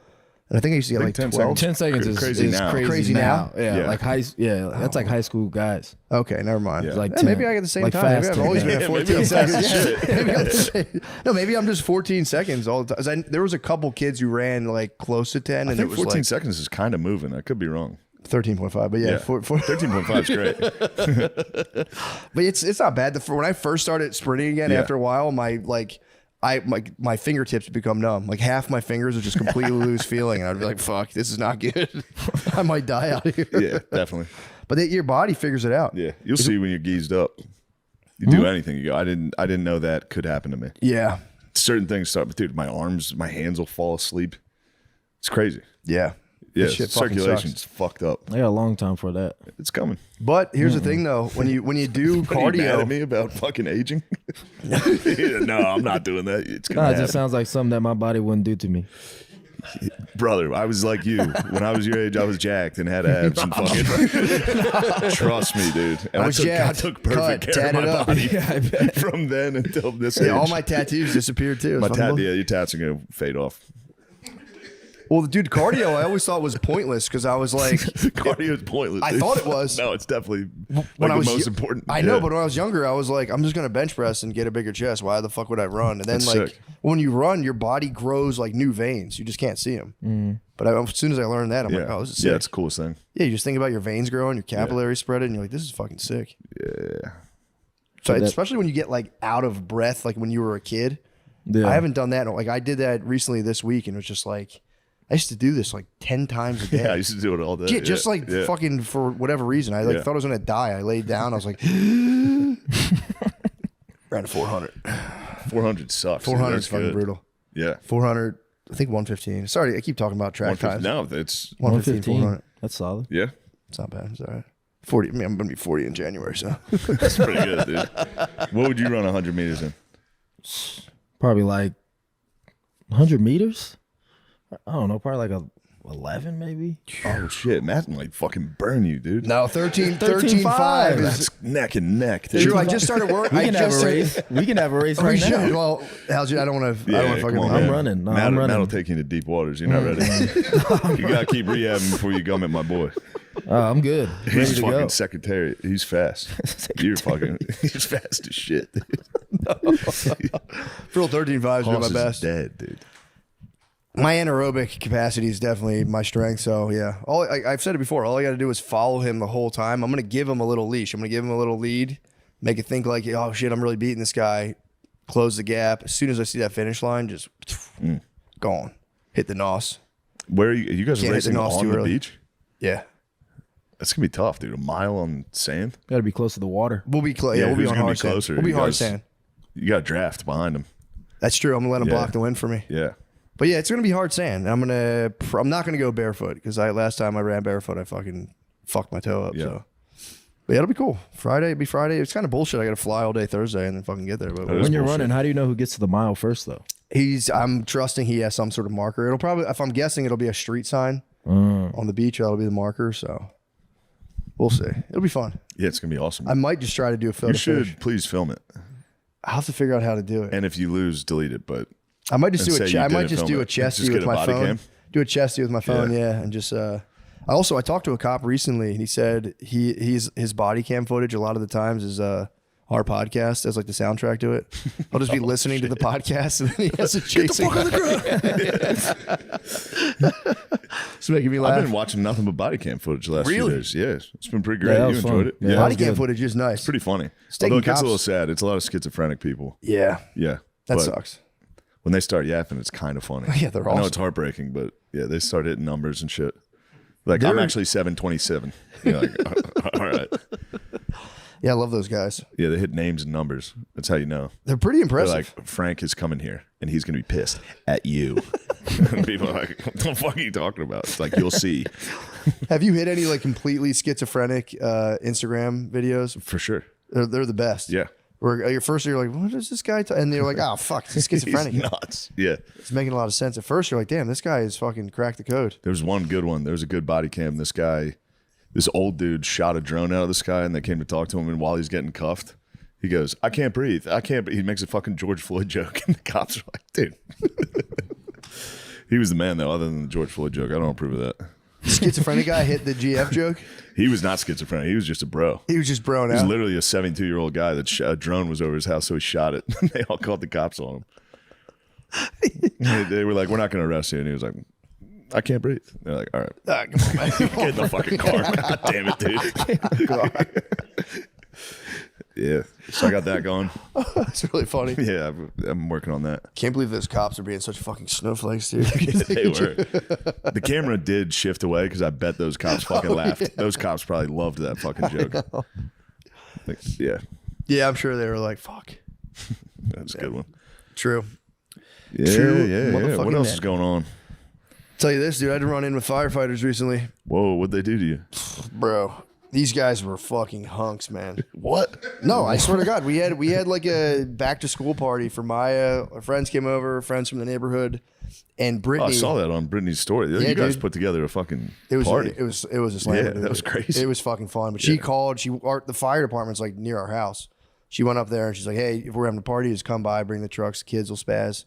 And I think I used to get like 12. 10 seconds is crazy now. Yeah, like that's like high school guys. Okay, never mind. It's like maybe I get the same like time. Maybe fast I've always 10. been at 14 seconds. No, maybe I'm just 14 seconds all the time. There was a couple kids who ran like close to 10, I and think it was 14 like seconds is kind of moving. I could be wrong. 13.5, but yeah, 13.5 is great. But it's not bad. When I first started sprinting again, after a while, my fingertips become numb. Like half my fingers would just completely lose feeling, and I'd be like, "Fuck, this is not good. I might die out here." Yeah, definitely. But your body figures it out. Yeah, you'll see when you're geezed up. You do anything, you go. I didn't know that could happen to me. Yeah, certain things start. Dude, my hands will fall asleep. It's crazy. Yeah. Yeah, shit circulation's fucked up. I got a long time for that. It's coming. But here's the thing, though: when you do What, are you mad cardio, at me about fucking aging? No, I'm not doing that. It's gonna Nah, it happen. just sounds like something that my body wouldn't do to me. Brother, I was like you. When I was your age, I was jacked and had abs and fucking. Trust me, dude. And I took perfect care of my body from then until this age. all my tattoos disappeared too. Your tats are gonna fade off. Well, dude, cardio I always thought was pointless because I was like, cardio is pointless. I dude. thought it was. No, it's definitely When the I was most important. I know, but when I was younger, I was like, I'm just gonna bench press and get a bigger chest. Why the fuck would I run? And then That's like sick. when you run, your body grows like new veins. You just can't see them. But as soon as I learned that, I'm like, oh, this is sick. Yeah, it's the coolest thing. Yeah, you just think about your veins growing, your capillaries spreading, and you're like, this is fucking sick. Yeah. So especially when you get like out of breath, like when you were a kid. Yeah. I haven't done that. Like I did that recently this week, and it was just like I used to do this like 10 times a day. Yeah, I used to do it all day. Yeah, just fucking for whatever reason. I thought I was gonna die. I laid down. I was like, ran to 400. 400 sucks. 400 That's is fucking good. brutal. Yeah. 400. I think 115. Sorry, I keep talking about track times. No, it's 115. 400. That's solid. Yeah. It's not bad. It's all right. 40. I mean, I'm gonna be 40 in January, so That's pretty good, dude. What would you run 100 meters in? Probably like 100 meters. I don't know, probably like a 11 maybe. Oh shit, Matt can like fucking burn you, dude. No, 13.5 is That's neck and neck. Dude. true. I just started work. We can have a race. We can have a race right now. Well, Algie, I don't want to. I don't want to fucking. come on, I'm man. running. No, Matt, I'm running. Matt will take you into deep waters. You're not ready. You gotta keep rehabbing before you gum at my boy. I'm good. Ready He's to fucking go. secretariat. He's fast. You're fucking. He's fast as shit. Real 13.5 is my Hoss is best. dead, dude. My anaerobic capacity is definitely my strength. So yeah, I've said it before. All I got to do is follow him the whole time. I'm gonna give him a little leash. I'm gonna give him a little lead, make it think like, oh shit, I'm really beating this guy. Close the gap. As soon as I see that finish line, just gone. Hit the nos. Where are you guys Can't hit the racing nos on too the early. beach? Yeah, That's gonna be tough, dude. A mile on sand. Got to be close to the water. we'll be close. Yeah, we'll be who's on gonna hard sand. closer? We'll be You hard guys- sand. You got a draft behind him. That's true. I'm gonna let him Yeah. block the wind for me. Yeah. But yeah, it's gonna be hard sand. I'm not gonna go barefoot because last time I ran barefoot, I fucking fucked my toe up. Yeah. So, but yeah, it'll be cool. It'll be Friday. It's kind of bullshit. I got to fly all day Thursday and then fucking get there. But When you're running, how do you know who gets to the mile first though? I'm trusting he has some sort of marker. It'll probably, if I'm guessing, it'll be a street sign on the beach. That'll be the marker. So we'll see. It'll be fun. Yeah, it's gonna be awesome. I might just try to do a photo You should finish. please film it. I'll have to figure out how to do it. And if you lose, delete it. But I might just and do say you I might didn't just film do a it. chesty Just with get a my body phone. cam. Do a chesty with my phone, yeah, and just. I talked to a cop recently, and he said his body cam footage a lot of the times is our podcast as like the soundtrack to it. I'll just be listening to the podcast, and then he has to chase me. It's making me laugh. I've been watching nothing but body cam footage the last few Really? days. Yeah, it's been pretty great. Yeah, that You was enjoyed fun. it? Yeah, Body that cam was footage is nice. It's pretty funny. Taking Although it gets cops- a little sad. It's a lot of schizophrenic people. Yeah, Yeah. that But sucks. when they start yapping, it's kind of funny. Yeah, they're I know awesome. it's heartbreaking, but yeah, they start hitting numbers and shit. Like, I'm actually 727. You're like, all right. Yeah, I love those guys. Yeah, they hit names and numbers. That's how you know. They're pretty They're impressive. like, Frank is coming here, and he's going to be pissed at you. And people are like, what the fuck are you talking about? It's like, you'll see. Have you hit any like completely schizophrenic Instagram videos? For sure. They're the best. Yeah. Where at first you're like, what is this guy? And you're like, oh fuck, he's schizophrenic. He's nuts. Yeah. It's making a lot of sense. At first you're like, damn, this guy is fucking cracked the code. There was one good one. There was a good body cam. This old dude shot a drone out of the sky, and they came to talk to him. And while he's getting cuffed, he goes, I can't breathe. I can't breathe. He makes a fucking George Floyd joke. And the cops are like, dude. He was the man, though, other than the George Floyd joke. I don't approve of that. Schizophrenic guy hit the GF joke? He was not schizophrenic. He was just a bro. He was just broing He was out. literally a 72-year-old guy that a drone was over his house, so he shot it. They all called the cops on him. They were like, we're not going to arrest you. And he was like, I can't breathe. They're like, all right. Come on, man. Get in the fucking car. God damn it, dude. Yeah. So I got that going. It's really funny. Yeah, I'm working on that. Can't believe those cops are being such fucking snowflakes, dude. They were. The camera did shift away because I bet those cops fucking laughed. Yeah. Those cops probably loved that fucking joke. Like, yeah. Yeah, I'm sure they were like, fuck. That's a good one. True. Yeah, True. yeah. What else is going on? Tell you this, dude. I had to run in with firefighters recently. Whoa, what'd they do to you? Bro, these guys were fucking hunks, man. What? No, I swear to God, we had like a back to school party for Maya. Our friends came over, friends from the neighborhood, and Brittany. I saw that on Brittany's story. Yeah, You guys dude. put together a fucking party. party. It was a slam. Yeah, dude. that was crazy. It was fucking fun. But she called. The fire department's like near our house. She went up there and she's like, "Hey, if we're having a party, just come by, bring the trucks. The kids will spaz."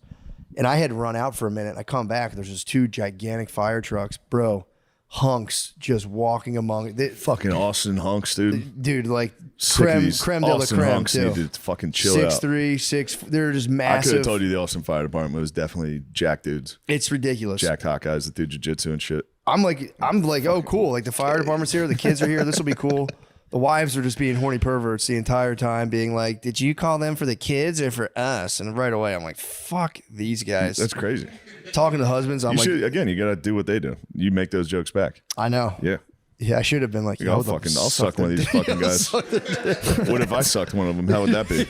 And I had to run out for a minute. I come back. There's just two gigantic fire trucks, bro. Hunks just walking among fucking Austin hunks, dude. Dude, like Sick of creme these de la Austin creme hunks too. need to fucking chill 6'3", 6. They're just out. I could massive. have told you the Austin Fire Department was definitely jack dudes. It's ridiculous. Jacked hot guys that do jiu-jitsu and shit. I'm like, oh, cool. Like the fire department's here. The kids are here. This will be cool. The wives are just being horny perverts the entire time, being like, did you call them for the kids or for us? And right away, I'm like, fuck these guys. That's crazy. Talking to husbands, I'm You like, should, again, you got to do what they do. You make those jokes back. I know. Yeah. Yeah, I should have been like, Like, yo, I'll suck one of these fucking guys. What if I sucked one of them? How would that be?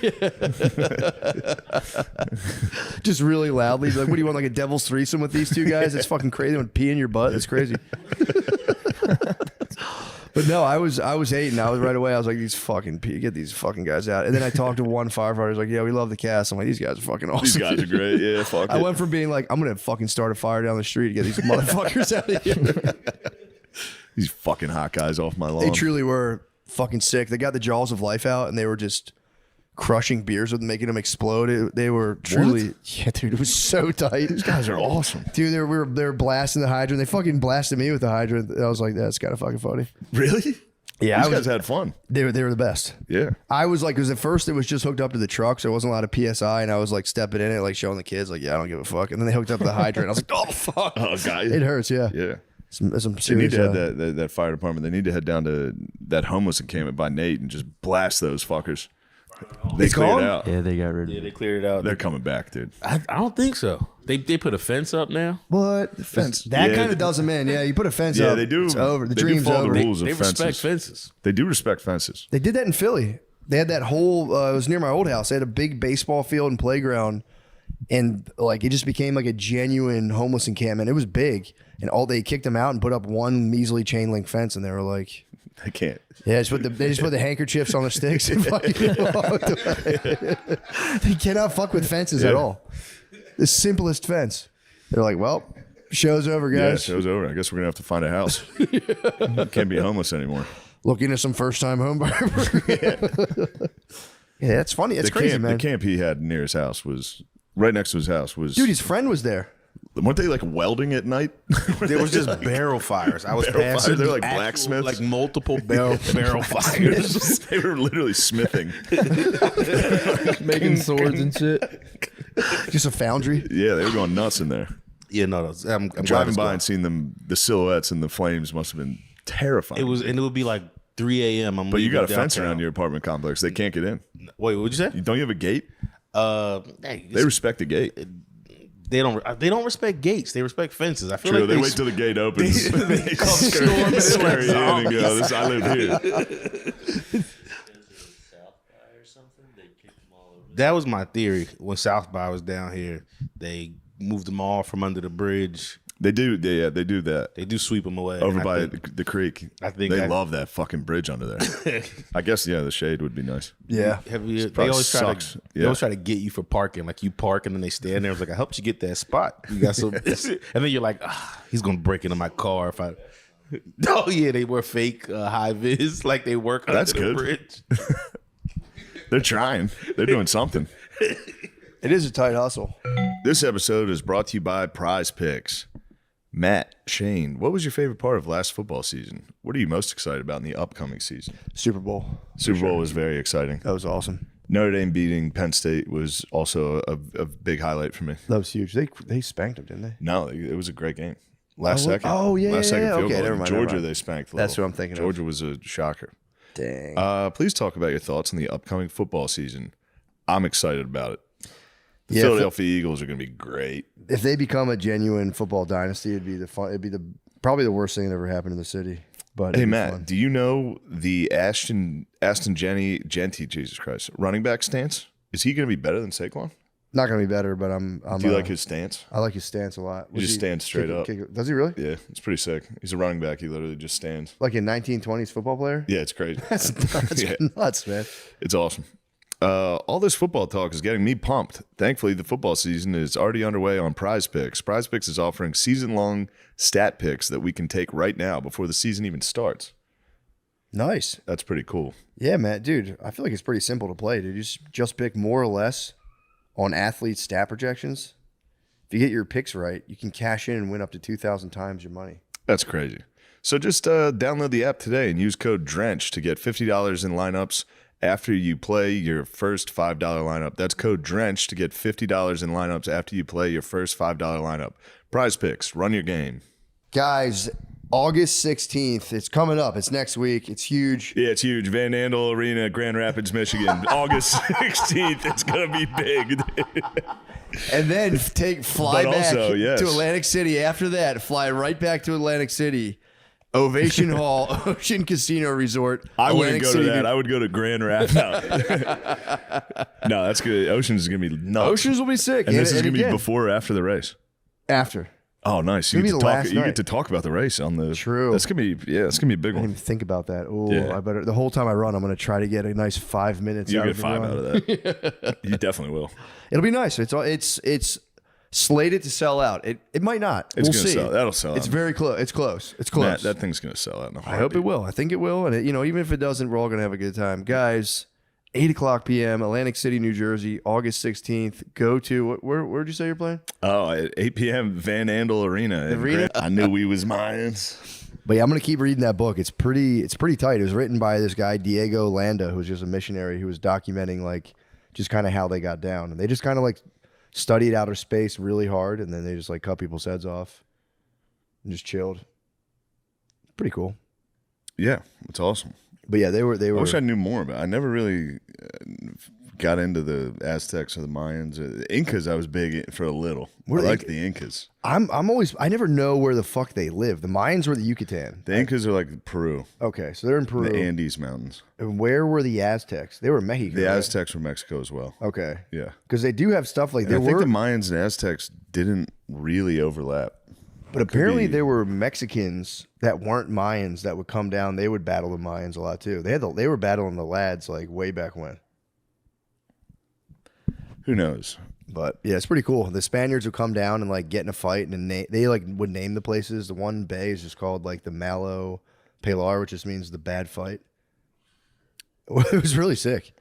Just really loudly. Like, what do you want, like a devil's threesome with these two guys? It's fucking crazy. They would pee in your butt. It's crazy. But no, I was hating. I was right away. I was like, get these fucking guys out. And then I talked to one firefighter. He's like, yeah, we love the cast. I'm like, these guys are fucking awesome. These guys are great. Yeah, fuck I it. went from being like, I'm gonna fucking start a fire down the street to get these motherfuckers out of here. These fucking hot guys off my lawn. They truly were fucking sick. They got the jaws of life out and they were just crushing beers with them, making them explode. They were truly, yeah, dude, it was so tight. These guys are awesome. Dude, they were blasting the hydrant. They fucking blasted me with the hydrant. I was like, that's kind of fucking funny. Really? Yeah. These guys had fun. They were the best. Yeah. I was like, because at first it was just hooked up to the truck, so it wasn't a lot of PSI, and I was like stepping in it, like showing the kids, like, yeah, I don't give a fuck. And then they hooked up to the hydrant. I was like, oh, fuck. Oh, God. It hurts, yeah. Yeah. Some They need serious. to have that fire department. They need to head down to that homeless encampment by Nate and just blast those fuckers. They It's cleared gone? it out. Yeah, they got rid of Yeah, it. they cleared it out. They're coming back, dude. I don't think so. They put a fence up now. What? The fence. That Yeah, kind of does them in. Yeah, you put a fence Yeah, up. they do. It's over. The They do dream's follow over. the rules of They respect fences. fences. They do respect fences. They did that in Philly. They had that whole, it was near my old house. They had a big baseball field and playground. And like, it just became like a genuine homeless encampment. It was big. And they kicked them out and put up one measly chain link fence. And they were like, They can't. yeah, they just put the handkerchiefs on the sticks and fucking walked away. They cannot fuck with fences at all. The simplest fence. They're like, well, show's over, Yeah, guys. show's over. I guess we're gonna have to find a house. Can't be homeless anymore. Look into some first time home buyer. Yeah, that's funny. It's crazy, man. The camp he had near his house was right next to his house. Was Dude, his friend was there. weren't they like welding at night? There was just barrel fires. I was Barrel passing. fires? They're like actual- blacksmiths? like multiple barrel fires. They were literally smithing. Making swords and shit. Just a foundry. Yeah, they were going nuts in there. Yeah, no, I'm glad Driving it's by gone. and seeing them, the silhouettes and the flames must have been terrifying. It would be like 3 a.m. But you got a fence downtown. around your apartment complex. They can't get in. Wait, what'd you say? Don't you have a gate? Hey, They respect the gate. They don't respect gates. They respect fences. I feel True, like they wait till the gate opens. they come storming in Scurry in like and go, zombies. I live here. That was my theory. When South by was down here, they moved them all from under the bridge. They do. They do that. They do sweep them away over by the creek. I think they love that fucking bridge under there. I guess the shade would be nice. Yeah. They always try to get you for parking. Like you park and then they stand there. It's like I helped you get that spot. You got some, and then you're like, he's gonna break into my car if I. Oh yeah, they wear fake high vis like they work under the bridge. They're trying. They're doing something. It is a tight hustle. This episode is brought to you by Prize Picks. Matt, Shane, what was your favorite part of last football season? What are you most excited about in the upcoming season? Super Bowl. Super Bowl was very exciting. That was awesome. Notre Dame beating Penn State was also a big highlight for me. That was huge. They spanked them, didn't they? No, it was a great game. Last second. Oh, yeah. Last second field Okay, goal. never mind, Georgia, never mind. they spanked. That's what I'm thinking of. Georgia was a shocker. Dang. Please talk about your thoughts on the upcoming football season. I'm excited about it. The Yeah, Philadelphia Eagles are going to be great. If they become a genuine football dynasty, it'd be probably the worst thing that ever happened in the city. But hey Matt, do you know the Ashton Genty, Jesus Christ, running back stance? Is he going to be better than Saquon? Not going to be better, but I'm. Do you like his stance? I like his stance a lot. He just stands straight up. Does he really? Yeah, it's pretty sick. He's a running back. He literally just stands. Like a 1920s football player? Yeah, it's crazy. That's Yeah. nuts, man. It's awesome. All this football talk is getting me pumped. Thankfully, the football season is already underway on Prize Picks. Prize Picks is offering season-long stat picks that we can take right now before the season even starts. Nice. That's pretty cool. Yeah, man. Dude, I feel like it's pretty simple to play, dude. You just pick more or less on athletes' stat projections. If you get your picks right, you can cash in and win up to 2,000 times your money. That's crazy. So just download the app today and use code DRENCH to get $50 in lineups after you play your first $5 lineup. That's code DRENCH to get $50 in lineups after you play your first $5 lineup. Prize Picks, run your game. Guys, August 16th, it's coming up. It's next week. It's huge. Yeah, it's huge. Van Andel Arena, Grand Rapids, Michigan. August 16th. It's going to be big. And then fly But back also, yes. to Atlantic City after that. Fly right back to Atlantic City. Ovation Hall, Ocean Casino Resort. I wouldn't Atlantic go City, to that. dude. I would go to Grand Rapids. No, that's good. Oceans is going to be nuts. Oceans will be sick. And this is going to be again, before or after the race? After. Oh, nice. It's gonna be the last You night. get to talk about the race on the. True. That's gonna be that's gonna be a big I didn't one. even think about that. Oh, Yeah. I better. The whole time I run, I'm going to try to get a nice 5 minutes. You'll out get of the 5 run. out of that. You definitely will. It'll be nice. It's slated to sell out. It might not. It's we'll gonna see. sell. That'll sell. It's out. very close. It's close. It's close. Matt, that thing's gonna sell out. In a I hope it will. I think it will. And even if it doesn't, we're all gonna have a good time, guys. 8:00 p.m. Atlantic City, New Jersey, August 16th. Go to where'd you say you're playing? Oh, at 8 p.m. Van Andel Arena. I knew we was Mayans. But yeah, I'm gonna keep reading that book. It's pretty tight. It was written by this guy Diego Landa, who's just a missionary who was documenting like just kind of how they got down, and they just kind of like studied outer space really hard, and then they just like cut people's heads off and just chilled. Pretty cool. Yeah, it's awesome. But yeah, they were. I wish I knew more about it. I never really got into the Aztecs or the Mayans. The Incas, I was big for a little. I like the Incas. I never know where the fuck they live. The Mayans were the Yucatan. The Incas are like Peru. Okay, so they're in Peru. The Andes Mountains. And where were the Aztecs? They were in Mexico. The right? Aztecs were Mexico as well. Okay. Yeah. Because they do have stuff like And there I think were, the Mayans and Aztecs didn't really overlap. but apparently there were Mexicans that weren't Mayans that would come down. They would battle the Mayans a lot too. They were battling the lads like way back when. Who knows? But yeah, it's pretty cool. The Spaniards would come down and like get in a fight, and they like would name the places. The one bay is just called like the Malo Pilar, which just means the bad fight. It was really sick.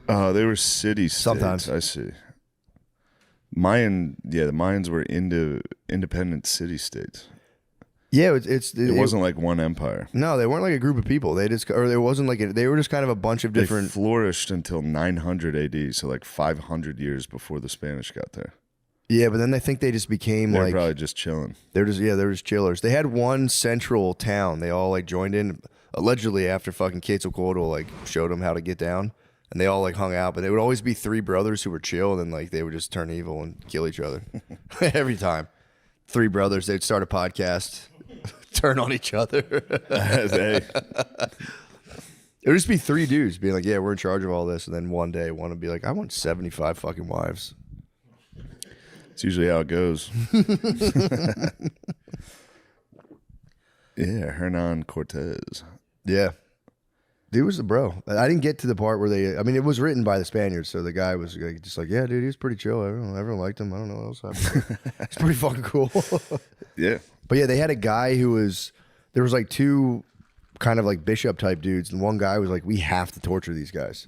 They were city states. Sometimes. I see. the Mayans were independent city states. Yeah, it wasn't like one empire. No, they weren't like a group of people. They were just kind of a bunch of different. They flourished until 900 AD, so like 500 years before the Spanish got there. Yeah, but then I think they just became They're like probably just chilling. They're just chillers. They had one central town. They all like joined in allegedly after fucking Quetzalcoatl like showed them how to get down, and they all like hung out. But they would always be three brothers who were chill, and then like they would just turn evil and kill each other every time. Three brothers. They'd start a podcast. Turn on each other. It would just be three dudes being like, yeah, we're in charge of all this. And then one day one would be like, I want 75 fucking wives. It's usually how it goes. Yeah, Hernan Cortez. Yeah. Dude was the bro. I didn't get to the part where they, I mean, it was written by the Spaniards, so the guy was like, just like, yeah, dude, he was pretty chill. Everyone liked him. I don't know what else happened. It's pretty fucking cool. Yeah. But yeah, they had a guy who was, there was like two kind of like bishop type dudes, and one guy was like, we have to torture these guys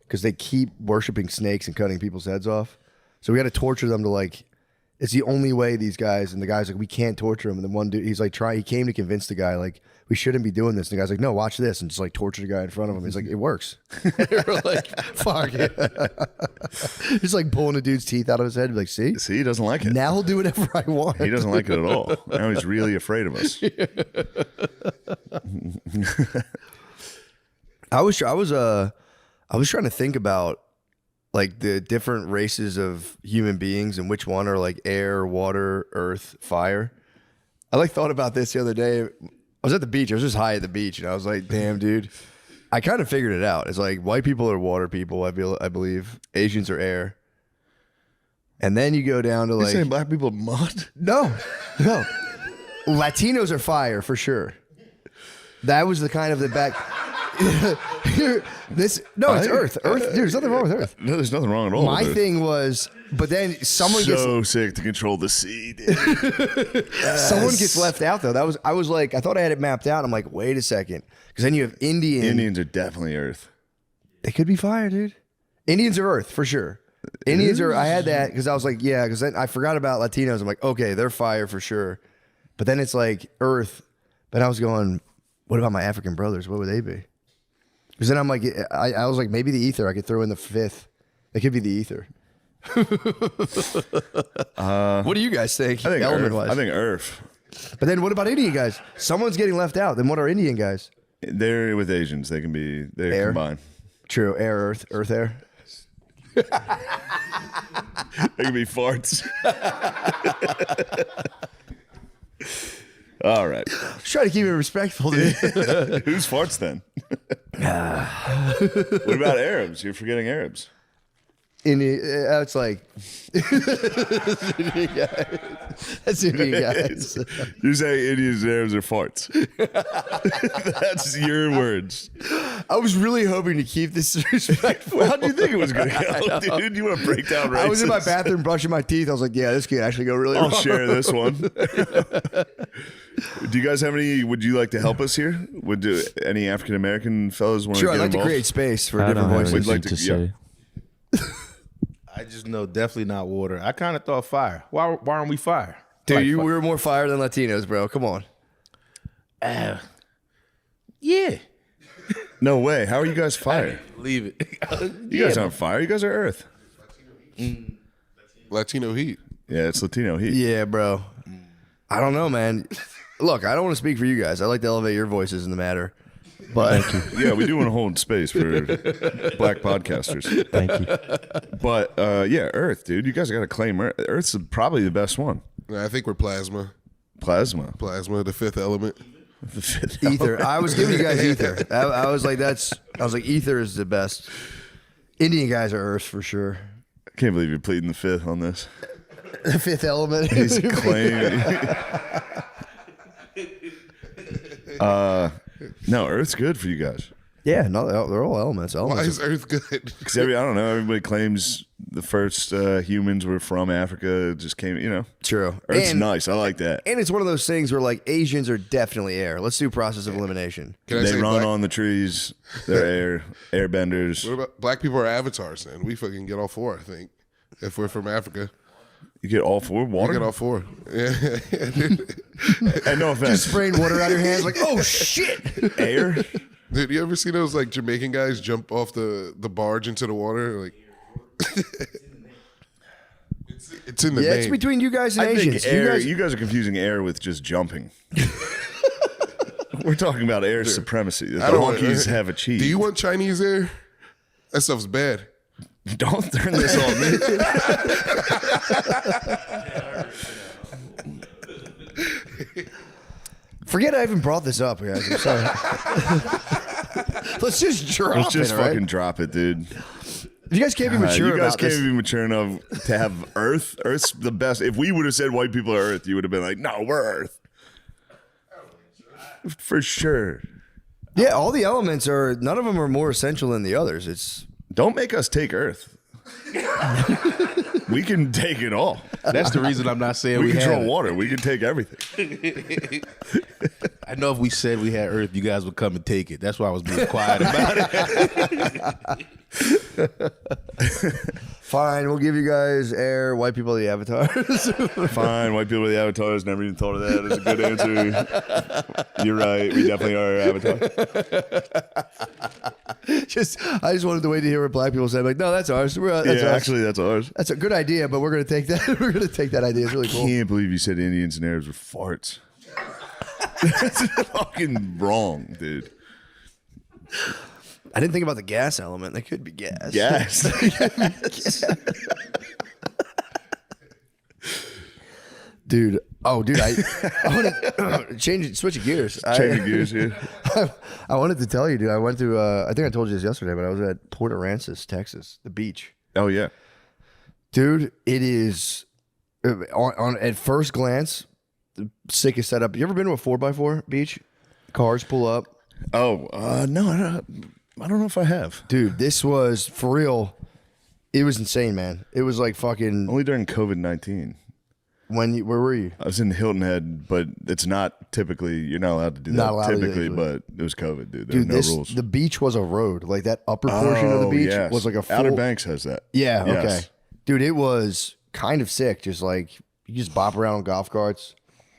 because they keep worshiping snakes and cutting people's heads off. So we got to torture them to like, it's the only way these guys, and the guy's like, we can't torture him. And then one dude, he's like, he came to convince the guy, like, we shouldn't be doing this. And the guy's like, no, watch this. And just like torture the guy in front of him. He's like, it works. We're like, fuck it. He's like pulling a dude's teeth out of his head. Like, see? See, he doesn't like it. Now he'll do whatever I want. He doesn't like it at all. Now he's really afraid of us. I was trying to think about like the different races of human beings and which one are like air, water, earth, fire. I like thought about this the other day. I was at the beach. I was just high at the beach, and I was like, "Damn, dude!" I kind of figured it out. It's like white people are water people. I believe Asians are air, and then you go down to You like saying black people are mud? no, Latinos are fire for sure. That was the kind of the back. It's Earth. Earth, dude. There's nothing wrong with Earth. No, there's nothing wrong at all. My with thing was, but then someone so sick to control the sea, dude. Someone gets left out though. I was like, I thought I had it mapped out. I'm like, wait a second, because then you have Indians are definitely Earth. They could be fire, dude. Indians are Earth for sure. Indians are. I had that because I was like, yeah, because then I forgot about Latinos. I'm like, okay, they're fire for sure. But then it's like Earth. But I was going, what about my African brothers? What would they be? Because then I'm like, I was like, maybe the ether. I could throw in the fifth. It could be the ether. What do you guys think? I think element Earth. wise? I think Earth. But then what about Indian guys? Someone's getting left out. Then what are Indian guys? They're with Asians. They can be. They're Air. combined. True. Air, earth, air. They can be farts. All right. Just try to keep it respectful, dude. Who's farts then? What about Arabs? You're forgetting Arabs. It's like that's Indian guys. You say Indians and Arabs are farts. That's your words. I was really hoping to keep this respectful. How do you think it was going to go, dude? You want to break down races? I was in my bathroom brushing my teeth. I was like, yeah, this could actually go really wrong. I'll share this one. Do you guys have any? Would you like to help us here? Would any African American fellows want to Sure, get I'd like involved? to create space for I different don't have voices. We'd anything like to to- say. I just know definitely not water. I kind of thought fire. Why aren't we fire? Dude, Like we fire. were more fire than Latinos, bro. Come on. Yeah. No way. How are you guys fire? Leave it. You guys aren't fire. You guys are Earth. Latino heat. Yeah, it's Latino heat. Yeah, bro. I don't know, man. Look, I don't want to speak for you guys. I like to elevate your voices in the matter. But Yeah, we do want to hold space for black podcasters. Thank you. But yeah, Earth, dude. You guys got to claim Earth. Earth's probably the best one. I think we're plasma. Plasma. Plasma, the fifth element. The fifth ether. I was giving you guys ether. I was like, ether is the best. Indian guys are Earth for sure. I can't believe you're pleading the fifth on this. The fifth element. He's claiming. No, Earth's good for you guys. Yeah, no, they're all elements. Why is Earth good? Because I don't know. Everybody claims the first humans were from Africa. It just came, True. Earth's nice. I like that. And it's one of those things where like Asians are definitely air. Let's do process of elimination. They run on the trees. They're airbenders. What about black people are avatars then? We fucking get all four, I think. If we're from Africa. You get all four water? You get all four. Yeah. And no offense. Just spraying water out of your hands like, oh shit. Air? Dude, you ever see those like Jamaican guys jump off the barge into the water? Like it's in the name. It's between you guys and I Asians. think air, you guys are confusing air with just jumping. We're talking about air supremacy that the monkeys have achieved. Do you want Chinese air? That stuff's bad. Don't turn this on me. Forget I even brought this up, guys. I'm sorry. Let's just drop Let's just it, all right? fucking drop it, dude. You guys can't be mature. You guys about can't this. be mature enough to have Earth. Earth's the best. If we would have said white people are Earth, you would have been like, no, we're Earth. For sure. Yeah, all the elements are. None of them are more essential than the others. It's don't make us take Earth. We can take it all. That's the reason I'm not saying we we control have it. water. We can take everything. I know if we said we had Earth, you guys would come and take it. That's why I was being quiet about it. Fine, we'll give you guys air. White people are the avatars. Fine, white people are the avatars. Never even thought of that. That's a good answer. You're right. We definitely are avatar. I just wanted to wait to hear what black people say. Like, no, that's ours. That's ours. Actually, that's ours. That's a good idea, but we're gonna take that. We're gonna take that idea. It's really cool. I can't believe you said Indians and Arabs were farts. That's fucking wrong, dude. I didn't think about the gas element. That could be gas. Gas. Dude. Oh, dude. I want to switch gears. Changing gears here. I wanted to tell you, dude. I went to. I think I told you this yesterday, but I was at Port Aransas, Texas, the beach. Oh yeah, dude. It is on at first glance the sickest setup. You ever been to a 4x4 beach? Cars pull up. Oh no, I don't know if I have. Dude, this was for real. It was insane, man. It was like fucking. Only during COVID-19. Where were you? I was in Hilton Head, but it's not typically. You're not allowed to do that typically, but it was COVID, dude. There were no rules. The beach was a road. Like that upper portion of the beach was like a full. Outer Banks has that. Yeah. Yes. Okay. Dude, it was kind of sick. Just like you just bop around on golf carts,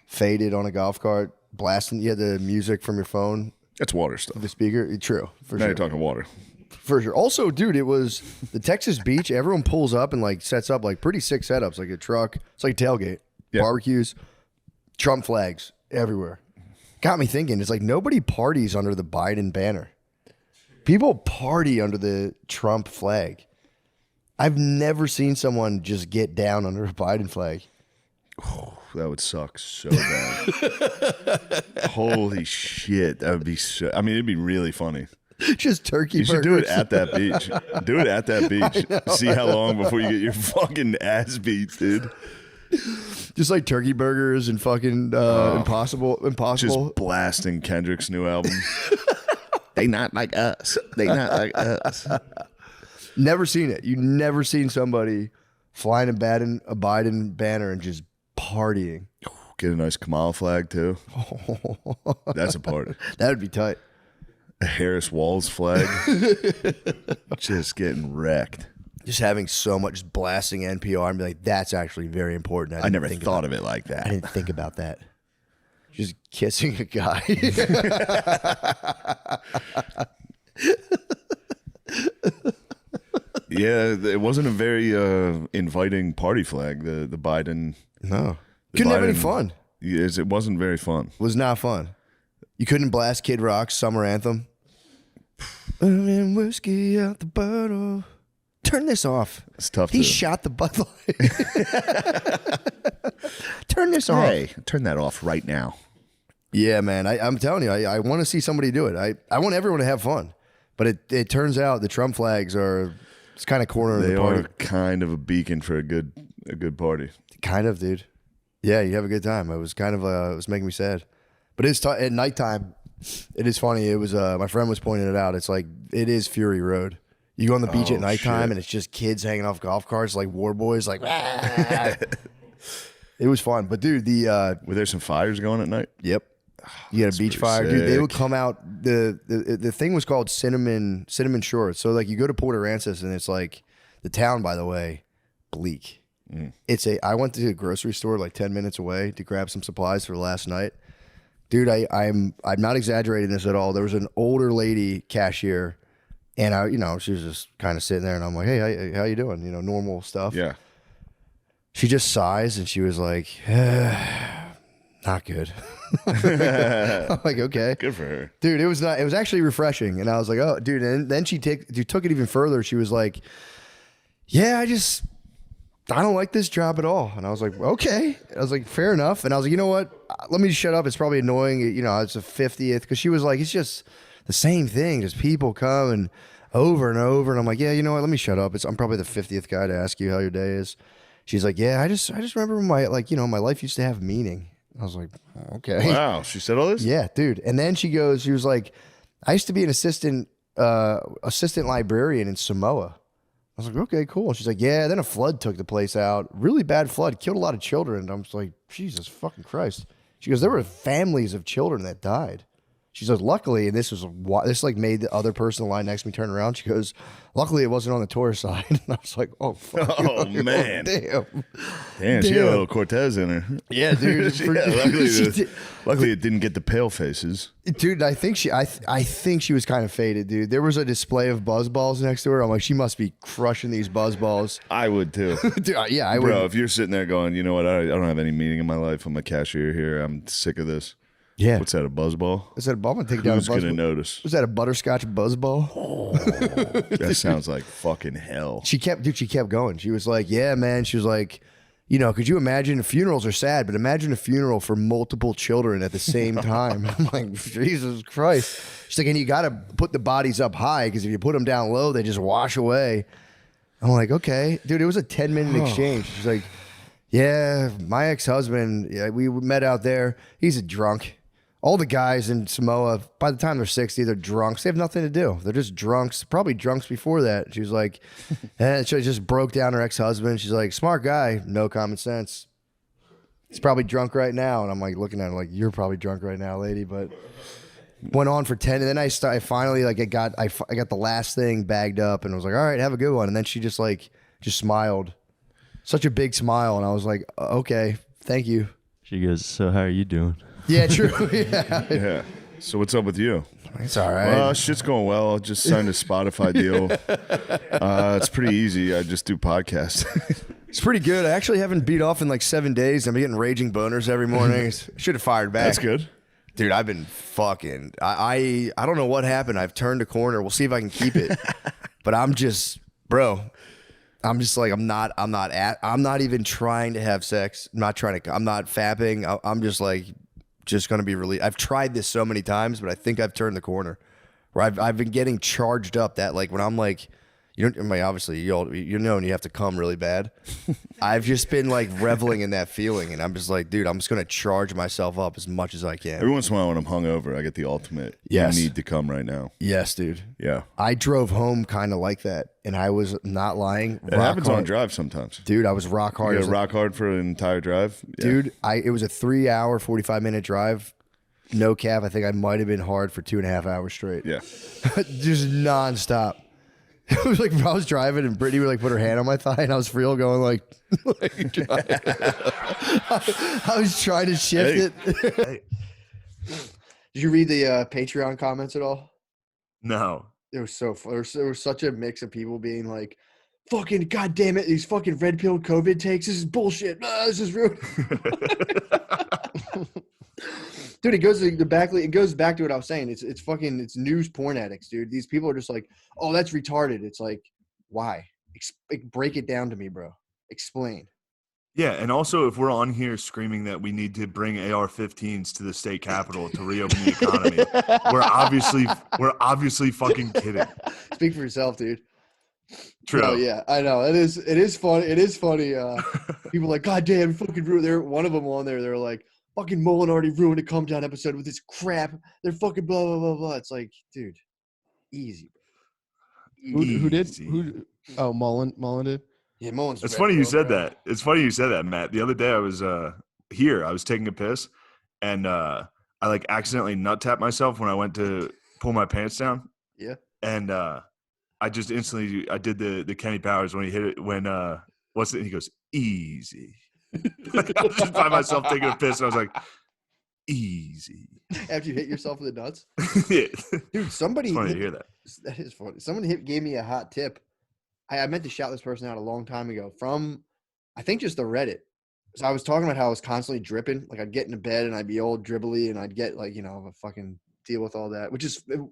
faded on a golf cart, blasting. You had the music from your phone. That's water stuff. The speaker. True. For now sure. you're talking water. For sure. Also, dude, it was the Texas beach. Everyone pulls up and like sets up like pretty sick setups, like a truck. It's like tailgate, barbecues, Trump flags everywhere. Got me thinking. It's like nobody parties under the Biden banner. People party under the Trump flag. I've never seen someone just get down under a Biden flag. Oh, that would suck so bad. Holy shit. That would be so. I mean, it'd be really funny. Just turkey burgers. You should do it at that beach. Do it at that beach. See how long before you get your fucking ass beat, dude. Just like turkey burgers and fucking Impossible. Just blasting Kendrick's new album. They not like us. They not like us. Never seen it. You never seen somebody flying a Biden banner and just partying. Get a nice Kamala flag too. That's a party. That would be tight. A Harris Walls flag. Just getting wrecked. Just having so much blasting NPR and be like, that's actually very important. I never thought of it like that. I didn't think about that. Just kissing a guy. Yeah, it wasn't a very inviting party flag. The Biden. No, couldn't have any fun. Yes, it wasn't very fun. Was not fun. You couldn't blast Kid Rock's summer anthem. I'm in whiskey out the bottle. Turn this off. It's tough. He shot the Bud Light. Turn this off. Hey, turn that off right now. Yeah, man. I'm telling you, I want to see somebody do it. I want everyone to have fun. But it turns out the Trump flags are it's kind of corner of the party. They are kind of a beacon for a good party. Kind of, dude. Yeah, you have a good time. It was kind of it was making me sad. But it's at nighttime. It is funny. It was my friend was pointing it out. It's like it is Fury Road. You go on the beach at nighttime and it's just kids hanging off golf carts like war boys. Like, it was fun. But dude, were there some fires going at night? Yep. You had a beach fire, dude. They would come out. The thing was called Cinnamon Shores. So like you go to Port Aransas and it's like the town, by the way, bleak. I went to a grocery store like 10 minutes away to grab some supplies for last night. Dude, I'm not exaggerating this at all. There was an older lady cashier, and she was just kind of sitting there, and I'm like, hey, how you doing? Normal stuff. Yeah. She just sighs, and she was like, not good. I'm like, okay, good for her, dude. It was not. It was actually refreshing, and I was like, oh, dude. And then she took it even further. She was like, yeah, I don't like this job at all. And I was like, okay. I was like, fair enough. And I was like, you know what? Let me just shut up. It's probably annoying. It's a 50th. Because she was like, it's just the same thing. Just people come. And over and over. And I'm like, yeah, you know what? Let me shut up. I'm probably the 50th guy to ask you how your day is. She's like, yeah, I just remember my my life used to have meaning. I was like, okay. Wow, she said all this? Yeah, dude. And then she was like, I used to be an assistant librarian in Samoa. I was like, okay, cool. She's like, yeah, then a flood took the place out. Really bad flood, killed a lot of children. And I'm just like, Jesus fucking Christ. She goes, there were families of children that died. She says, luckily, and this like made the other person in the line next to me turn around. She goes, luckily it wasn't on the tourist side. And I was like, oh, fuck. Oh, man. Damn. Damn, she had a little Cortez in her. Yeah, dude. Luckily it didn't get the pale faces. Dude, I think she was kind of faded, dude. There was a display of buzz balls next to her. I'm like, she must be crushing these buzz balls. I would too. Dude, yeah, I would. Bro, if you're sitting there going, you know what, I don't have any meaning in my life. I'm a cashier here. I'm sick of this. Yeah. What's that, a buzz ball? Is that a ball? I'm going to take down a Who's buzz going to ball. notice? Was that a butterscotch buzz ball? Oh, that sounds like fucking hell. She kept going. She was like, yeah, man. She was like, could you imagine, funerals are sad, but imagine a funeral for multiple children at the same time. I'm like, Jesus Christ. She's like, and you got to put the bodies up high because if you put them down low, they just wash away. I'm like, okay. Dude, it was a 10-minute exchange. She's like, yeah, my ex-husband, we met out there. He's a drunk. All the guys in Samoa, by the time they're 60, they're drunks. They have nothing to do. They're just drunks, probably drunks before that. She was like, and she just broke down her ex-husband. She's like, smart guy, no common sense. He's probably drunk right now. And I'm like looking at her like, you're probably drunk right now, lady. But went on for 10. And then I finally, like, I got the last thing bagged up and I was like, all right, have a good one. And then she just smiled. Such a big smile. And I was like, okay, thank you. She goes, so how are you doing? Yeah, true. Yeah. So what's up with you? It's all right. Shit's going well. I just signed a Spotify deal. It's pretty easy. I just do podcasts. It's pretty good. I actually haven't beat off in like 7 days. I'm getting raging boners every morning. Should have fired back. That's good. Dude, I've been fucking. I don't know what happened. I've turned a corner. We'll see if I can keep it. But I'm just, bro. I'm just like, I'm not even trying to have sex. I'm not fapping. I'm just like, just going to be really, I've tried this so many times, but I think I've turned the corner where I've been getting charged up that like when I'm like, obviously you know, and you have to come really bad. I've just been like reveling in that feeling. And I'm just like, dude, I'm just going to charge myself up as much as I can. Every once in a while when I'm hungover, I get the ultimate. Yes. You need to come right now. Yes, dude. Yeah. I drove home kind of like that. And I was not lying. It happens on drive sometimes. Dude, I was rock hard. You got rock hard for an entire drive? Yeah. Dude, it was a 3-hour, 45-minute drive. No cap. I think I might have been hard for 2.5 hours straight. Yeah. Just nonstop. It was like I was driving and Brittany would like put her hand on my thigh and I was real going like I was trying to shift it. Did you read the Patreon comments at all? No. It was so fun. There was such a mix of people being like, fucking goddamn it, these fucking red pill COVID takes. This is bullshit. This is real. Dude, it goes back to what I was saying. It's news porn addicts, dude. These people are just like, oh, that's retarded. It's like, why? Break it down to me, bro. Explain. Yeah, and also if we're on here screaming that we need to bring AR-15s to the state capitol to reopen the economy, we're obviously fucking kidding. Speak for yourself, dude. True. Oh yeah, I know. It is funny. It is funny. People are like, God damn, fucking ruined. There, one of them on there. They're like, fucking Mullen already ruined a Come Down episode with this crap. They're fucking blah blah blah blah. It's like, dude, easy. Who did? Oh, Mullen did. Yeah, Mullen's. It's funny you said that. It's funny you said that, Matt. The other day I was here. I was taking a piss, and I like accidentally nut tapped myself when I went to pull my pants down. Yeah. And I just instantly I did the Kenny Powers when he hit it when what's it? He goes easy. Like, I was just by myself taking a piss, and I was like, easy. After you hit yourself in the nuts. Yeah. Dude, somebody. It's funny to hear that. That is funny. Someone gave me a hot tip. I meant to shout this person out a long time ago from, I think, just the Reddit. So I was talking about how I was constantly dripping. Like I'd get into bed and I'd be all dribbly and I'd get like, a fucking deal with all that, which is an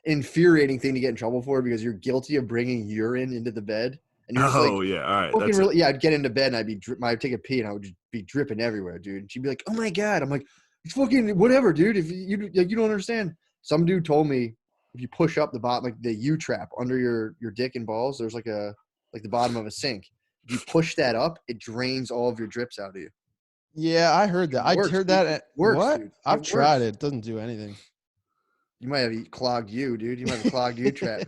infuriating thing to get in trouble for because you're guilty of bringing urine into the bed. And you're just yeah. All right. Yeah, I'd get into bed and I'd take a pee and I would just be dripping everywhere, dude. And she'd be like, oh my God. I'm like, it's fucking whatever, dude. If you don't understand. Some dude told me, if you push up the bottom, like the U trap under your dick and balls, there's like the bottom of a sink. If you push that up, it drains all of your drips out of you. Yeah, I heard that. I Works, heard dude. that. It works, What? dude. I've It tried works. it. It doesn't do anything. You might have clogged you, dude. You might have clogged U trap.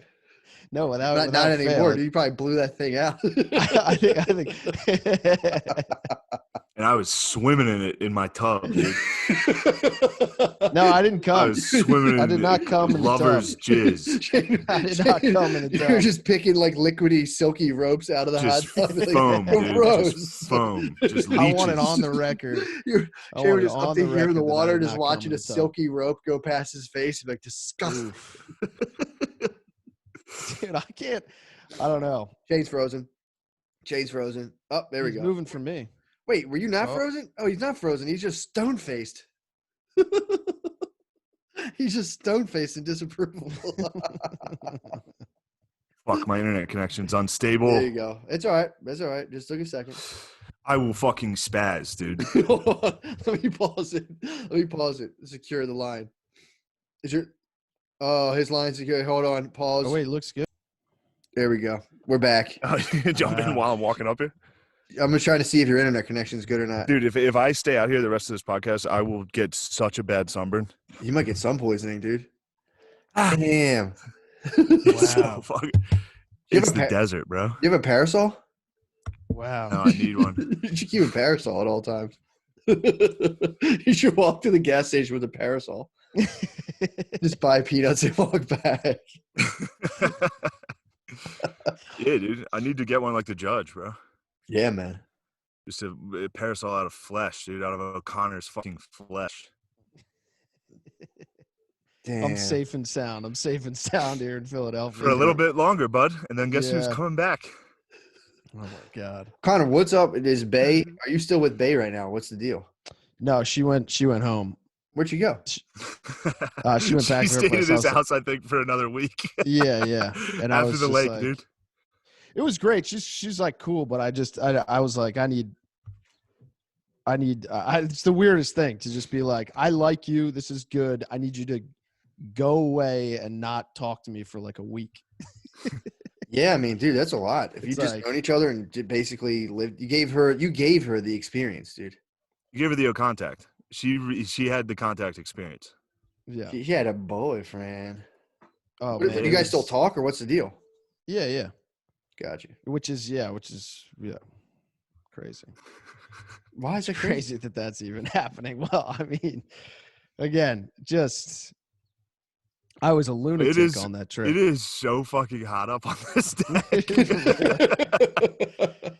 No, without Not anymore, fail. dude. You probably blew that thing out. I think. And I was swimming in it in my tub, dude. No, I didn't come. I was swimming I in did not come in the lover's tub. jizz. I did not come in the You're tub. just picking like liquidy, silky ropes out of the Just hot tub. Like, foam, dude. gross. Just foam. Just leeches. I want it on the record. You're I Jay want was it just on up the to here in record the that I water, did just not come watching in a the tub. silky rope go past his face. Like disgusting. Dude, I can't. I don't know. Shane's frozen. Shane's frozen. Oh, there we He's go. moving for me. Wait, were you not Oh. frozen? Oh, he's not frozen. He's just stone faced. He's just stone faced in disapproval. Fuck, my internet connection's unstable. There you go. It's all right. It's all right. Just took a second. I will fucking spaz, dude. Let me pause it. Let me pause it. Secure the line. Is your his line's secure. Hold on. Pause. Oh wait, looks good. There we go. We're back. Jump in while I'm walking up here. I'm just trying to see if your internet connection is good or not. Dude, if I stay out here the rest of this podcast, I will get such a bad sunburn. You might get sun poisoning, dude. Damn. It's so fucking, You have it's a the desert, bro. You have a parasol? Wow. No, I need one. You should keep a parasol at all times. You should walk to the gas station with a parasol. Just buy peanuts and walk back. Yeah, dude. I need to get one like the judge, bro. Yeah, man. Just a parasol out of flesh, dude. Out of O'Connor's fucking flesh. Damn. I'm safe and sound. I'm safe and sound here in Philadelphia. For a little bit longer, bud. And then guess who's Yeah. coming back? Oh my god. Connor, what's up? It is Bay. Are you still with Bay right now? What's the deal? No, she went home. Where'd she go? She went back She to her stayed place. at I his was like- house, I think, for another week. Yeah, yeah. And I After was the just lake, like- dude. It was great. She's like cool, but I was like, I need it's the weirdest thing to just be like, I like you. This is good. I need you to go away and not talk to me for like a week. Yeah, I mean, dude, that's a lot. If you It's just like- known each other and basically lived, you gave her the experience, dude. You gave her the contact. She had the contact experience. Yeah. She had a boyfriend. Oh What- man. you guys still talk, or what's the deal? Yeah, yeah. Got you. Which is crazy. Why is it Crazy that that's even happening. Well, I mean, again, just I was a lunatic on that trip. It is so fucking hot up on this day.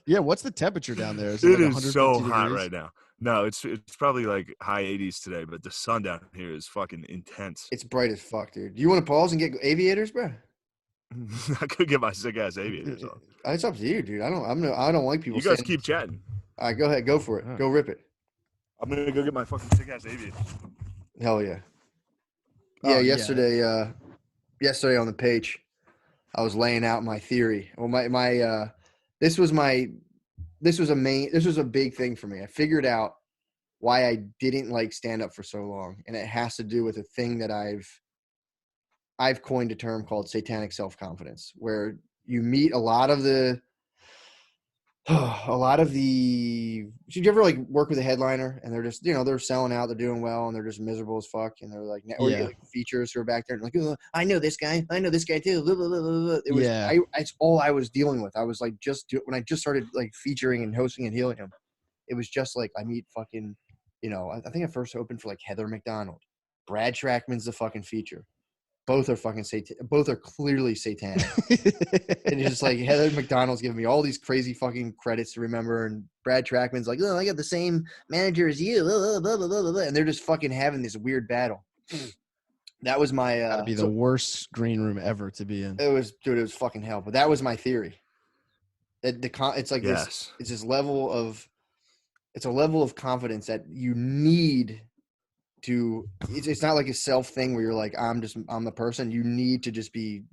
Yeah, what's the temperature down there? Is It like is so 150 hot degrees? right now. No, it's probably like high 80s today, but the sun down here is fucking intense. It's bright as fuck, dude. Do you want to pause and get aviators, bro? I could get my sick ass aviators on. It's up to you, dude. I don't like people. You guys saying- keep chatting. All right, go ahead, go for it. Go rip it. I'm gonna go get my fucking sick ass aviators. Hell yeah. Oh, Yeah, yeah. yesterday on the page, I was laying out my theory. Well, this was a big thing for me. I figured out why I didn't like stand up for so long, and it has to do with a thing that I've coined a term called satanic self-confidence, where you meet a lot of the did you ever like work with a headliner and they're just, they're selling out, they're doing well, and they're just miserable as fuck, and they're like, or you get like features who are back there and like, oh, I know this guy too. Blah, blah, blah, blah. It was, Yeah. it's all I was dealing with. I was like, when I just started like featuring and hosting and healing him, it was just like, I meet fucking, I think I first opened for like Heather McDonald. Brad Trackman's the fucking feature. Both are fucking both are clearly satanic. And it's just like Heather McDonald's giving me all these crazy fucking credits to remember, and Brad Trackman's like, oh, I got the same manager as you, blah, blah, blah, blah, blah, and they're just fucking having this weird battle. That was my That'd be the worst green room ever to be in. It was fucking hell. But that was my theory. That it's like Yes. this. It's this level of. It's a level of confidence that you need to. It's not like a self thing where you're like, I'm the person. You need to just be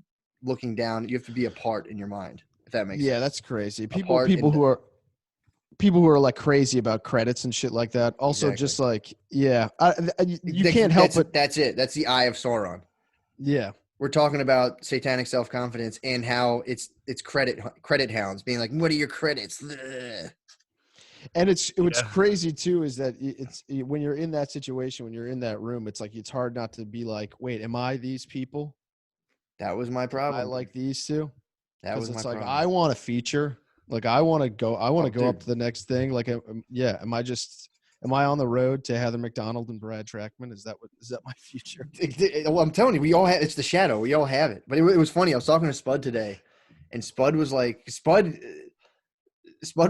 looking down. You have to be a part in your mind. If that makes sense. Yeah, that's crazy. Apart People in who are like crazy about credits and shit like that. Also, Exactly. just like, yeah, you That- can't help that's- but That's it. That's the eye of Sauron. yeah. we're talking about satanic self-confidence and how it's credit hounds being like, what are your credits? Ugh. And it's crazy too, is that it's when you're in that situation, when you're in that room, it's like it's hard not to be like, wait, am I these people? That was my problem. I like these two. That was my like, problem. I want a feature. Like I want to go up dude. to the next thing. Like, am I on the road to Heather McDonald and Brad Trackman? Is that my future? Well, I'm telling you, we all have. It's the shadow. We all have it. But it was funny. I was talking to Spud today, and Spud was like, Spud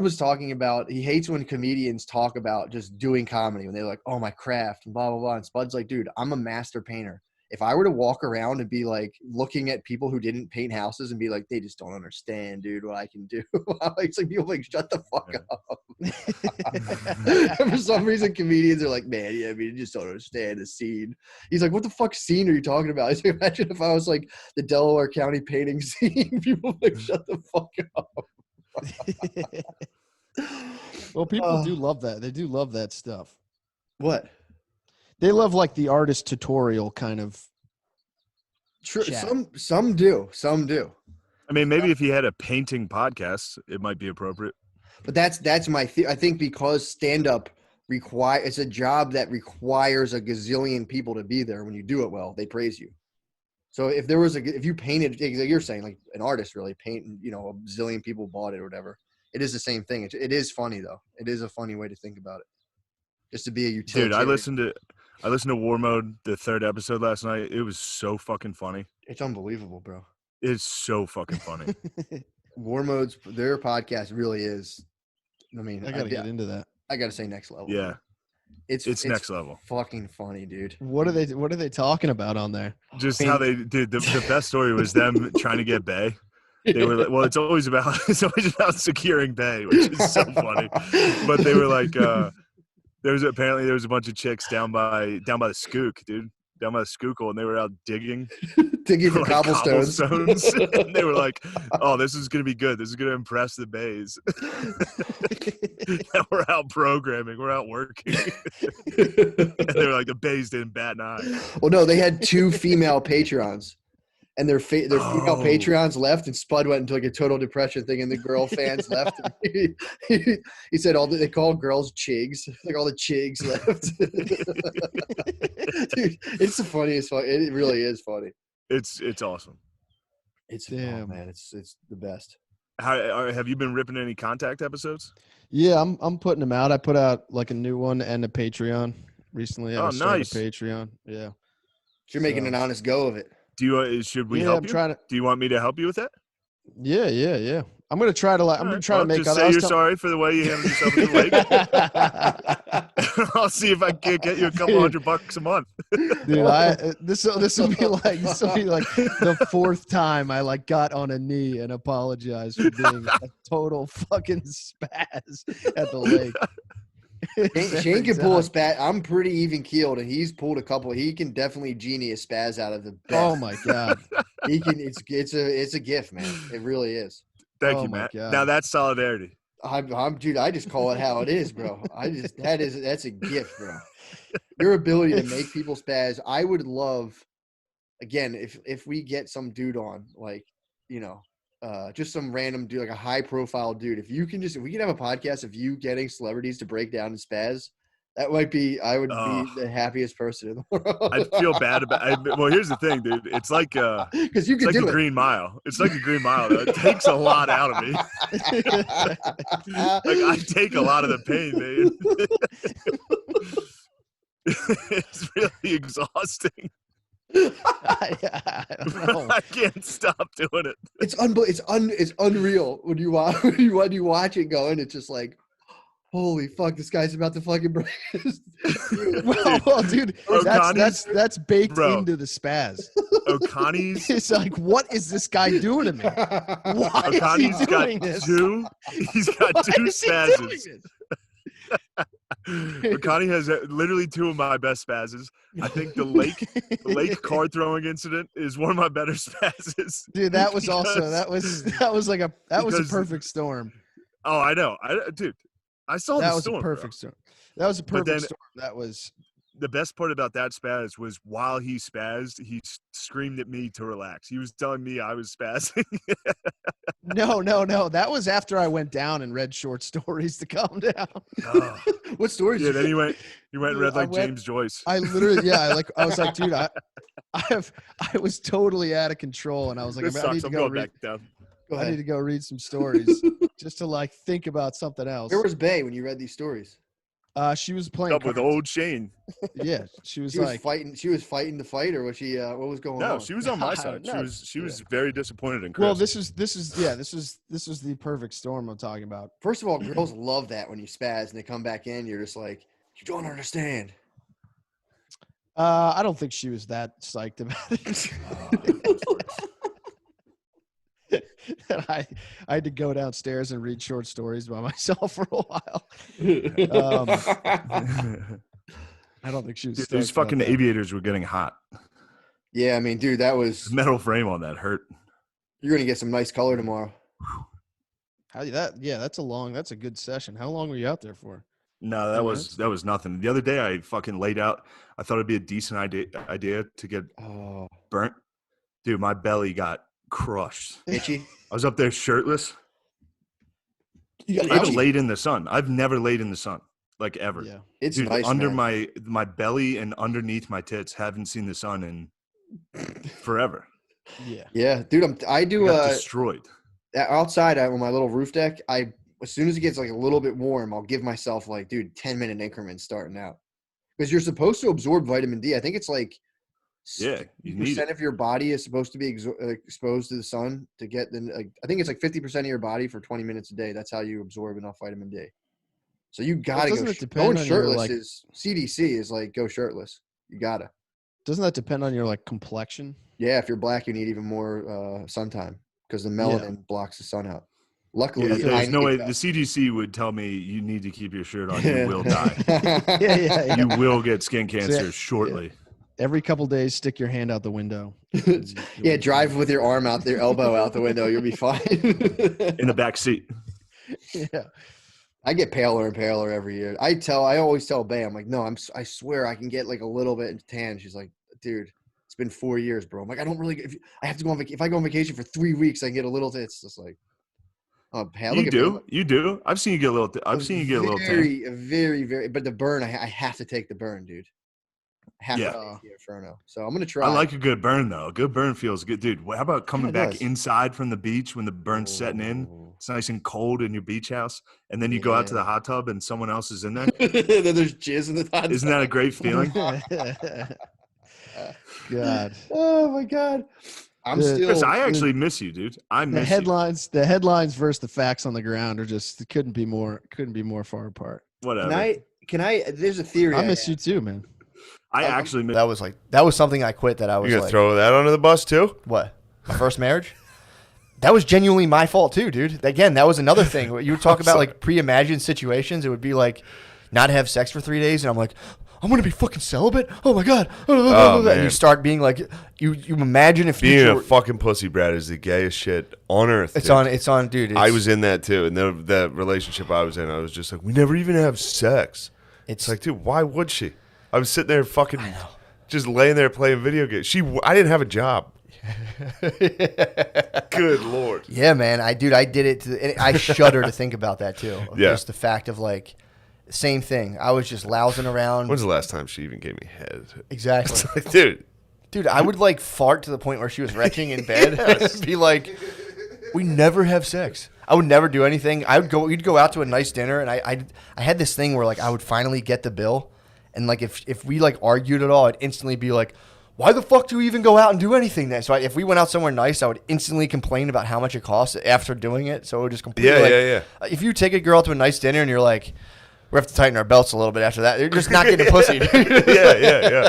was talking about he hates when comedians talk about just doing comedy when they're like, oh, my craft and blah blah blah. And Spud's like, dude, I'm a master painter. If I were to walk around and be like looking at people who didn't paint houses and be like, they just don't understand, dude, what I can do. It's like people like, shut the fuck up. For some reason, comedians are like, man, yeah, I mean, you just don't understand the scene. He's like, what the fuck scene are you talking about? He's like, imagine if I was like the Delaware County painting scene. People like, shut the fuck up. Well, people do love that. They do love that stuff. What? They love like the artist tutorial kind of. True. Some do. I mean, maybe if he had a painting podcast, it might be appropriate. But that's my I think because stand-up it's a job that requires a gazillion people to be there. When you do it well, they praise you. So if you painted, like you're saying, like an artist really paint, a zillion people bought it or whatever. It is the same thing. It is funny though. It is a funny way to think about it. Just to be a utilitarian. Dude, I listened to War Mode, the 3rd episode last night. It was so fucking funny. It's unbelievable, bro. It's so fucking funny. War Mode's their podcast really is. I mean, I gotta get into that. I gotta say next level. Yeah, it's next level. Fucking funny, dude. What are they talking about on there? Just how they did. The best story was them trying to get Bay. They were like, well, it's always about securing Bay, which is so funny. But they were like, there was a bunch of chicks down by the Skook, dude. Down by the Schuylkill, and they were out digging for like cobblestones. And they were like, oh, this is going to be good. This is going to impress the bays. And we're out programming. We're out working. And they were like, the bays didn't bat an eye. Well, no, they had 2 female Patreons. And their female Patreons left, and Spud went into like a total depression thing, and the girl fans left. He said they called girls chigs, like all the chigs left. Dude, it's the funniest. It really is funny. It's awesome. Oh man, it's the best. Have you been ripping any Contact episodes? Yeah, I'm putting them out. I put out like a new one and a Patreon recently. I started nice. a Patreon. Yeah. So you're making an honest go of it. Should we help you? Do you want me to help you with that? Yeah. I'm gonna try to make. Just say you're sorry for the way you handled yourself in the lake. I'll see if I can get you a couple $100 a month. Dude, this will be like the 4th time I like got on a knee and apologized for being a total fucking spaz at the lake. Shane can pull a spaz. I'm pretty even keeled, and he's pulled a couple. He can definitely genie a spaz out of the best. Oh my god, he can. It's a gift, man. It really is. Thank you, Matt. Now that's solidarity. Dude. I just call it how it is, bro. That's a gift, bro. Your ability to make people spaz. I would love, again, if we get some dude on, like, just some random dude, like a high profile dude. If we could have a podcast of you getting celebrities to break down and spaz, that might be, I would be the happiest person in the world. I'd feel bad well, here's the thing, dude. It's like, because you can do a Green Mile. It's like a Green Mile, though. It takes a lot out of me. Like, I take a lot of the pain, man. It's really exhausting. I don't know. I can't stop doing it. It's unreal when you watch it going. It's just like, holy fuck, this guy's about to fucking break. well, dude, that's baked into the spaz. O'Connie's. It's like, what is this guy doing to me? Why O'Connie's is he doing this? He's got 2 spazzes. Connie has literally 2 of my best spazzes. I think the lake card throwing incident is one of my better spazzes. Dude, that was a perfect storm. Oh, I know. Dude, I saw that the was storm. A perfect storm. That was a perfect storm. That was the best part about that spaz was while he spazzed, he screamed at me to relax. He was telling me I was spazzing. No. That was after I went down and read short stories to calm down. Oh. What stories? Yeah, then he went and read like I went- James Joyce. I literally, I was like, dude, I was totally out of control, and I was like, This I sucks. need to I'm go going read. back down. I need to go read some stories just to like think about something else. Where was Bay when you read these stories? She was playing Up with cards. old Shane. Yeah, she was She was like fighting. She was fighting the fight, or was she? What was going on? No, she was on my I side. don't know. She was very disappointed in Chris. Well, this is the perfect storm I'm talking about. First of all, girls love that when you spaz and they come back in. You're just like, you don't understand. I don't think she was that psyched about it. And I had to go downstairs and read short stories by myself for a while. I don't think she was. Dude, those stoked about fucking that. aviators were getting hot. Yeah, I mean, dude, that was The metal frame on that hurt. You're gonna get some nice color tomorrow. That's a good session. How long were you out there for? No, that was nothing. The other day I fucking laid out. I thought it'd be a decent idea to get burnt. Dude, my belly got crushed. Itchy. I was up there shirtless. You got I haven't itchy. laid in the sun. I've never laid in the sun, like ever. Yeah. It's Dude, nice, under man. my belly and underneath my tits. Haven't seen the sun in forever. Yeah. Yeah, dude, I do Got destroyed. outside on my little roof deck. As soon as it gets like a little bit warm, I'll give myself like, dude, 10-minute increments starting out, because you're supposed to absorb vitamin D. I think it's like Yeah, you need percent it. of your body is supposed to be exposed to the sun to get I think it's like 50% of your body for 20 minutes a day. That's how you absorb enough vitamin D. So you gotta doesn't go. it depend Going on your, shirtless like- is CDC is like go shirtless. You gotta. Doesn't that depend on your like complexion? Yeah, if you're black, you need even more sun time because the melanin blocks the sun out. Luckily, Yeah, I there's no need way. that. The CDC would tell me you need to keep your shirt on. You will die. Yeah. You will get skin So, cancer shortly. Every couple days, stick your hand out the window. Yeah, drive with your arm out, your elbow out the window. You'll be fine. In the back seat. Yeah. I get paler and paler every year. I always tell Bay, I'm like, no, I swear I can get like a little bit tan. She's like, dude, it's been 4 years, bro. I'm like, I don't really. I have to go on vacation. If I go on vacation for 3 weeks, I can get a little. It's just like, oh, hey, look You at do. me. You do. I've seen you get a little. I've seen you get a little tan. Very, very, very. But the burn, I have to take the burn, dude. I have Yeah. to take the Inferno. So I'm gonna try. I like a good burn though. A good burn feels good, dude. How about coming it back does. inside from the beach when the burn's setting in? It's nice and cold in your beach house, and then you go out to the hot tub and someone else is in there. Then there's jizz in the hot Isn't that a great feeling? God. Oh my god. I'm The- still. Chris, I actually miss you, dude. I The miss headlines versus the facts on the ground are just couldn't be more far apart. you. Whatever. Can I? There's a theory. I miss you too, man. I actually miss. That was something I quit. That I was You gonna like, throw that under the bus too? what? My first marriage? That was genuinely my fault too, dude. Again, that was another thing. You would talk about like pre-imagined situations. It would be like not have sex for 3 days, and I'm like, I'm gonna be fucking celibate. Oh my god. Oh, and man. you start being like, you imagine if Being you a fucking pussy brat is the gayest shit on earth. It's dude. on, dude. I was in that too, and the relationship I was in, I was just like, we never even have sex. It's like, dude, why would she? I was sitting there fucking, just laying there playing video games. I didn't have a job. Good lord. Yeah, man. I did it. And I shudder to think about that too. Yeah. Just the fact of like, same thing. I was just lousing around. When's the last time she even gave me head? Exactly. It's like, dude, I would like fart to the point where she was retching in bed. I'd be like, we never have sex. I would never do anything. We'd go out to a nice dinner, and I had this thing where like I would finally get the bill, and like if we like argued at all, I'd instantly be like, why the fuck do we even go out and do anything then? So if we went out somewhere nice, I would instantly complain about how much it costs after doing it. So it would just completely Yeah. If you take a girl to a nice dinner and you're like, we have to tighten our belts a little bit after that, you're just not getting pussy. Yeah.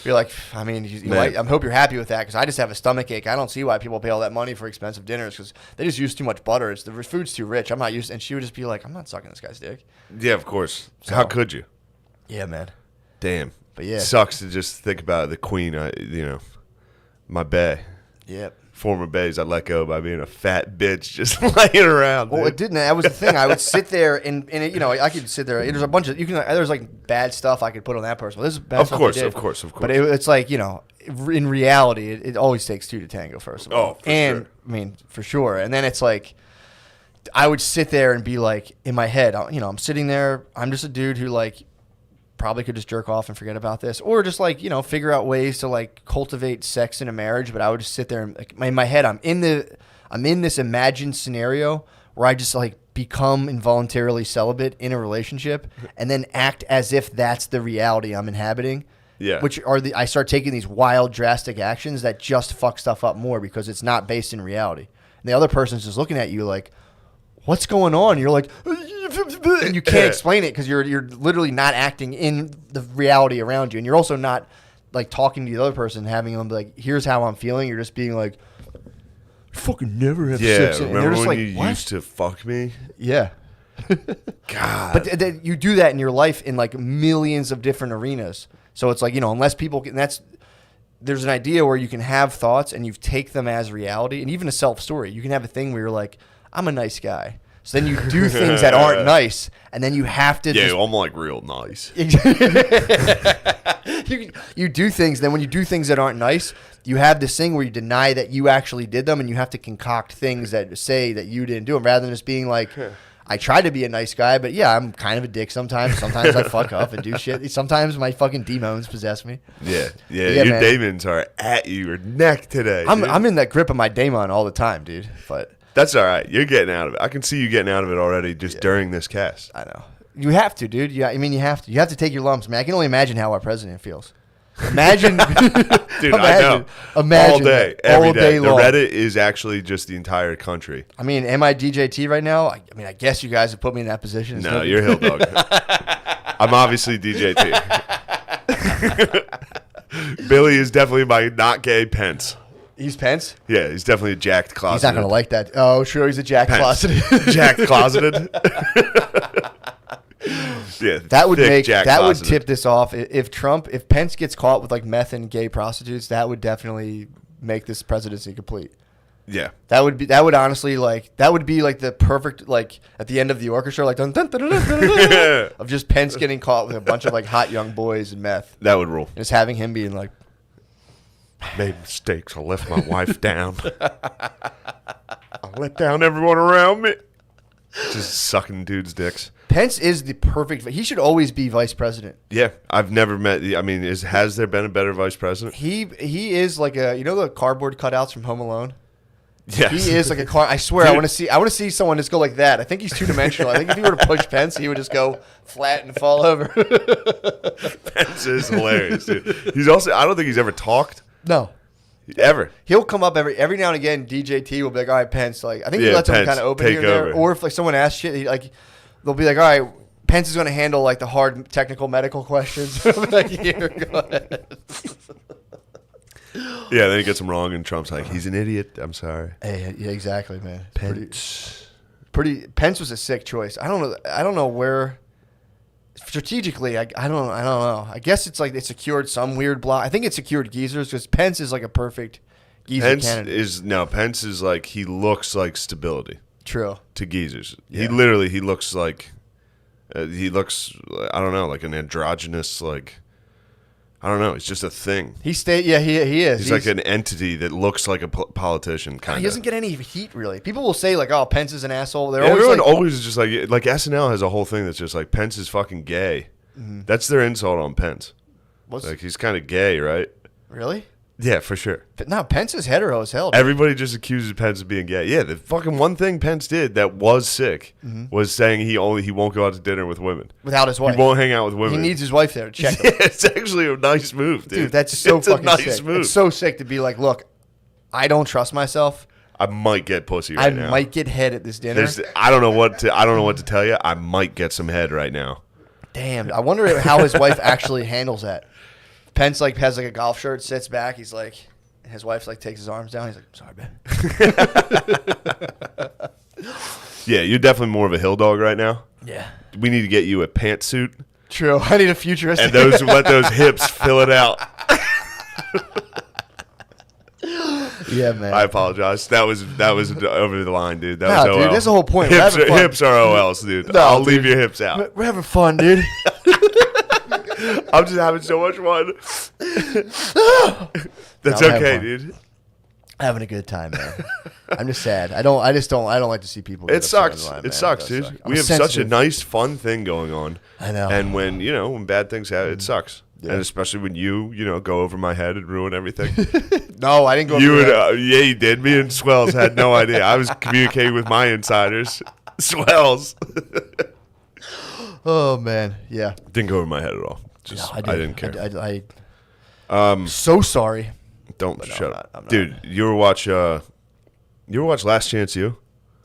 You're like, I mean, I hope you're happy with that, because I just have a stomach ache. I don't see why people pay all that money for expensive dinners, because they just use too much butter. The food's too rich. I'm not used. And she would just be like, I'm not sucking this guy's dick. Yeah, of course. So- How could you? Yeah, man. Damn. But yeah. Sucks to just think about the queen, my bae. Yep. former bays I let go by being a fat bitch just laying around. Well, dude. it didn't. That was the thing. I would sit there and it, I could sit there. There's a bunch of there's like bad stuff I could put on that person. Well, this is bad stuff they did. Of course. But it's like in reality, it always takes two to tango. First of all, for sure. I mean, for sure. And then it's like I would sit there and be like in my head, I'm sitting there. I'm just a dude who like probably could just jerk off and forget about this, or just like figure out ways to like cultivate sex in a marriage. But I would just sit there and like, in my head, I'm in this imagined scenario where I just like become involuntarily celibate in a relationship, and then act as if that's the reality I'm inhabiting. Yeah. Which are I start taking these wild, drastic actions that just fuck stuff up more because it's not based in reality, and the other person's just looking at you like, what's going on? And you're like, and you can't explain it because you're literally not acting in the reality around you, and you're also not like talking to the other person, having them be like, here's how I'm feeling. You're just being like, fucking never have sex. And remember just when like, you what? used to fuck me? Yeah. God. But you do that in your life in like millions of different arenas. So it's like, unless people can, there's an idea where you can have thoughts and you take them as reality, and even a self story. You can have a thing where you're like, I'm a nice guy. So then you do things that aren't nice, and then you have to. Yeah, I'm like real nice. You do things. Then when you do things that aren't nice, you have this thing where you deny that you actually did them, and you have to concoct things that say that you didn't do them, rather than just being like, I try to be a nice guy, but yeah, I'm kind of a dick sometimes. Sometimes I fuck up and do shit. Sometimes my fucking demons possess me. Yeah, your man. demons are at your neck today. I'm in that grip of my daemon all the time, dude. But that's all right. You're getting out of it. I can see you getting out of it already just during this cast. I know. You have to, dude. Yeah, I mean, you have to. You have to take your lumps, man. I can only imagine how our president feels. Imagine, dude. I know. Imagine all day, all every day. day The long. Reddit is actually just the entire country. I mean, am I DJT right now? I mean, I guess you guys have put me in that position. It's No, you're Hill Dog. I'm obviously DJT. Billy is definitely my not gay Pence. He's Pence? Yeah, he's definitely a jacked closeted. He's not going to like that. Oh, sure, he's a jacked Pence. closeted. Jacked closeted. Yeah, that would thick Jack would closeted. tip this off. If Pence gets caught with like meth and gay prostitutes, that would definitely make this presidency complete. Yeah, that would honestly that would be like the perfect like at the end of the orchestra like dun, dun, dun, dun, dun, dun, dun, of just Pence getting caught with a bunch of like hot young boys and meth. That would rule. Just having him being like, made mistakes. I left my wife down. I let down everyone around me. Just sucking dudes' dicks. Pence is the perfect. He should always be vice president. Yeah, I've never met. I mean, has there been a better vice president? He is like the cardboard cutouts from Home Alone. Yes. He is like a car. I swear, I want to see someone just go like that. I think he's two dimensional. I think if he were to push Pence, he would just go flat and fall over. Pence is hilarious, dude. He's also. I don't think he's ever talked. No. Ever. He'll come up every now and again. DJT will be like, all right, Pence. Like, I think he lets him kind of open here and there. Or if like someone asks shit, they'll be like, all right, Pence is going to handle like the hard technical medical questions. Like, here, go ahead. Yeah, then he gets him wrong, and Trump's like, he's an idiot. I'm sorry. Hey, yeah, exactly, man. Pence. Pretty. Pence was a sick choice. I don't know where. Strategically, I don't know. I guess it's like it secured some weird block. I think it secured geezers because Pence is like a perfect geezer candidate. Pence is like, he looks like stability. True. To geezers. Yeah. He looks like, I don't know, like an androgynous, like, I don't know. He's just a thing. He is. He's like an entity that looks like a politician, kind of. He doesn't get any heat, really. People will say, like, oh, Pence is an asshole. Everyone always is just like SNL has a whole thing that's just like, Pence is fucking gay. Mm-hmm. That's their insult on Pence. Like, he's kind of gay, right? Really? Yeah, for sure. But no, Pence is hetero as hell. Dude. Everybody just accuses Pence of being gay. Yeah, the fucking one thing Pence did that was sick was saying he won't go out to dinner with women. Without his wife. He won't hang out with women. He needs his wife there to check him. Yeah, it's actually a nice move, dude. Dude, that's so fucking nice sick. move. It's so sick to be like, look, I don't trust myself. I might get pussy right now. I might get head at this dinner. I don't know what to tell you. I might get some head right now. Damn, I wonder how his wife actually handles that. Pence like has like a golf shirt, sits back. He's like, his wife like takes his arms down. He's like, sorry, man. Yeah, you're definitely more of a hill dog right now. Yeah. We need to get you a pantsuit. True. I need a futuristic. And let those hips fill it out. Yeah, man. I apologize. That was over the line, dude. That Nah, was dude, OL. that's the whole point. We're Hips, having fun. hips are OLs, dude. No, I'll dude. leave your hips out. We're having fun, dude. I'm just having so much fun. That's No, I'm having okay, fun. dude. Having a good time, man. I'm just sad. I don't like to see people. Get It upset sucks. online, It man. sucks, does dude. suck. We I'm have such a sensitive. nice, fun thing going on. I know. And when bad things happen, it sucks. Yeah. And especially when you go over my head and ruin everything. No, I didn't go. You over and that. yeah, you did. Me and Swells had no idea. I was communicating with my insiders. Swells. Oh man, yeah. Didn't go over my head at all. Just No, I didn't care. So sorry. Don't But no, shut I'm up, not. dude. You ever watch Last Chance U?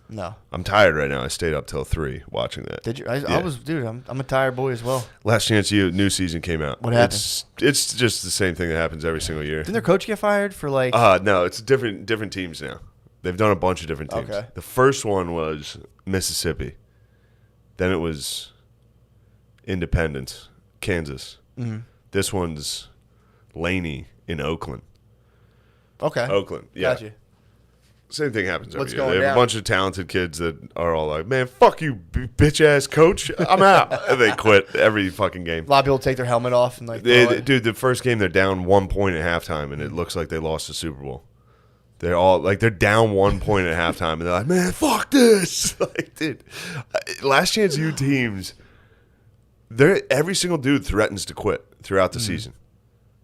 No. I'm tired right now. I stayed up till 3 watching that. Did you? I Yeah. was, dude. I'm a tired boy as well. Last Chance U, new season came out. What happened? It's just the same thing that happens every single year. Didn't their coach get fired for like? No, it's different teams now. They've done a bunch of different teams. Okay. The first one was Mississippi. Then it was Independence, Kansas. Mhm. This one's Laney in Oakland. Okay. Oakland, yeah. Gotcha. Same thing happens every What's year. going They have down? a bunch of talented kids that are all like, "Man, fuck you, bitch ass coach. I'm out." And they quit every fucking game. A lot of people take their helmet off and like. throw it. Dude, the first game they're down 1 point at halftime, and it looks like they lost the Super Bowl. They're all like they're down 1 point at halftime, and they're like, "Man, fuck this!" Like, dude, Last Chance U teams, every single dude threatens to quit throughout the season,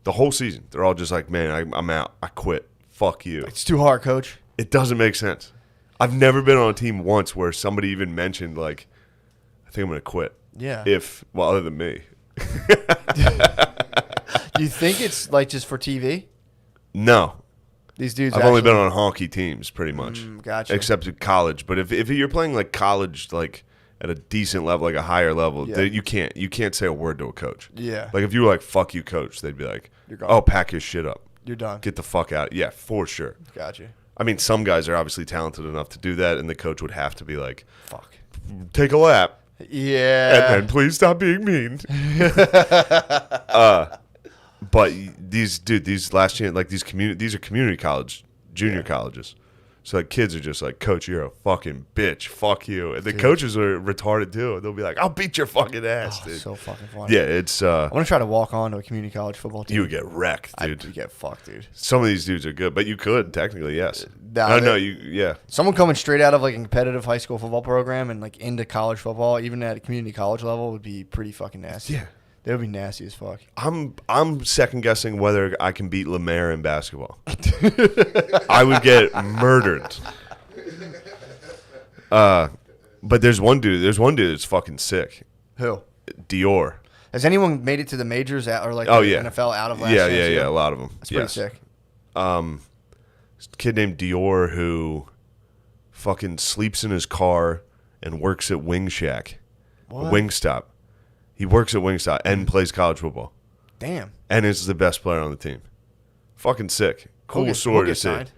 the whole season. They're all just like, "Man, I'm out. I quit. Fuck you." It's too hard, coach. It doesn't make sense. I've never been on a team once where somebody even mentioned like, "I think I'm gonna quit." Yeah. Other than me. You think it's like just for TV? No. These dudes. I've only actually- been on honky teams pretty much. Gotcha. Except at college. But if you're playing like college, like at a decent level, like a higher level, Yeah. you can't say a word to a coach. Yeah. Like if you were like, "Fuck you, coach," they'd be like, You're gone. "Oh, pack your shit up. You're done." Get the fuck out." Yeah, for sure. Gotcha. I mean, some guys are obviously talented enough to do that, and the coach would have to be like, "Fuck, take a lap." Yeah. And please stop being mean. But these Last Chance, like these are community college, junior colleges. So like kids are just like, "Coach, you're a fucking bitch. Fuck you." And the coaches are retarded too. They'll be like, "I'll beat your fucking ass, dude." So fucking funny. Yeah, it's I want to try to walk on to a community college football team. you would get wrecked, dude. I'd get fucked, dude. Some of these dudes are good, but you could technically, yes. Nah, No, they- yeah. Someone coming straight out of like a competitive high school football program and like into college football, even at a community college level, would be pretty fucking nasty. Yeah. They would be nasty as fuck. I'm second guessing whether I can beat Lemaire in basketball. I would get murdered. But there's one dude that's fucking sick. Who? Dior. Has anyone made it to the majors or like Oh the yeah, NFL out of last yeah, chance yeah, year? yeah. A lot of them. That's pretty yes. sick. This kid named Dior who fucking sleeps in his car and works at Wing Shack, What? Wingstop. He works at Wingstop and plays college football. Damn. And is the best player on the team. Fucking sick. Cool He'll story get to see. signed.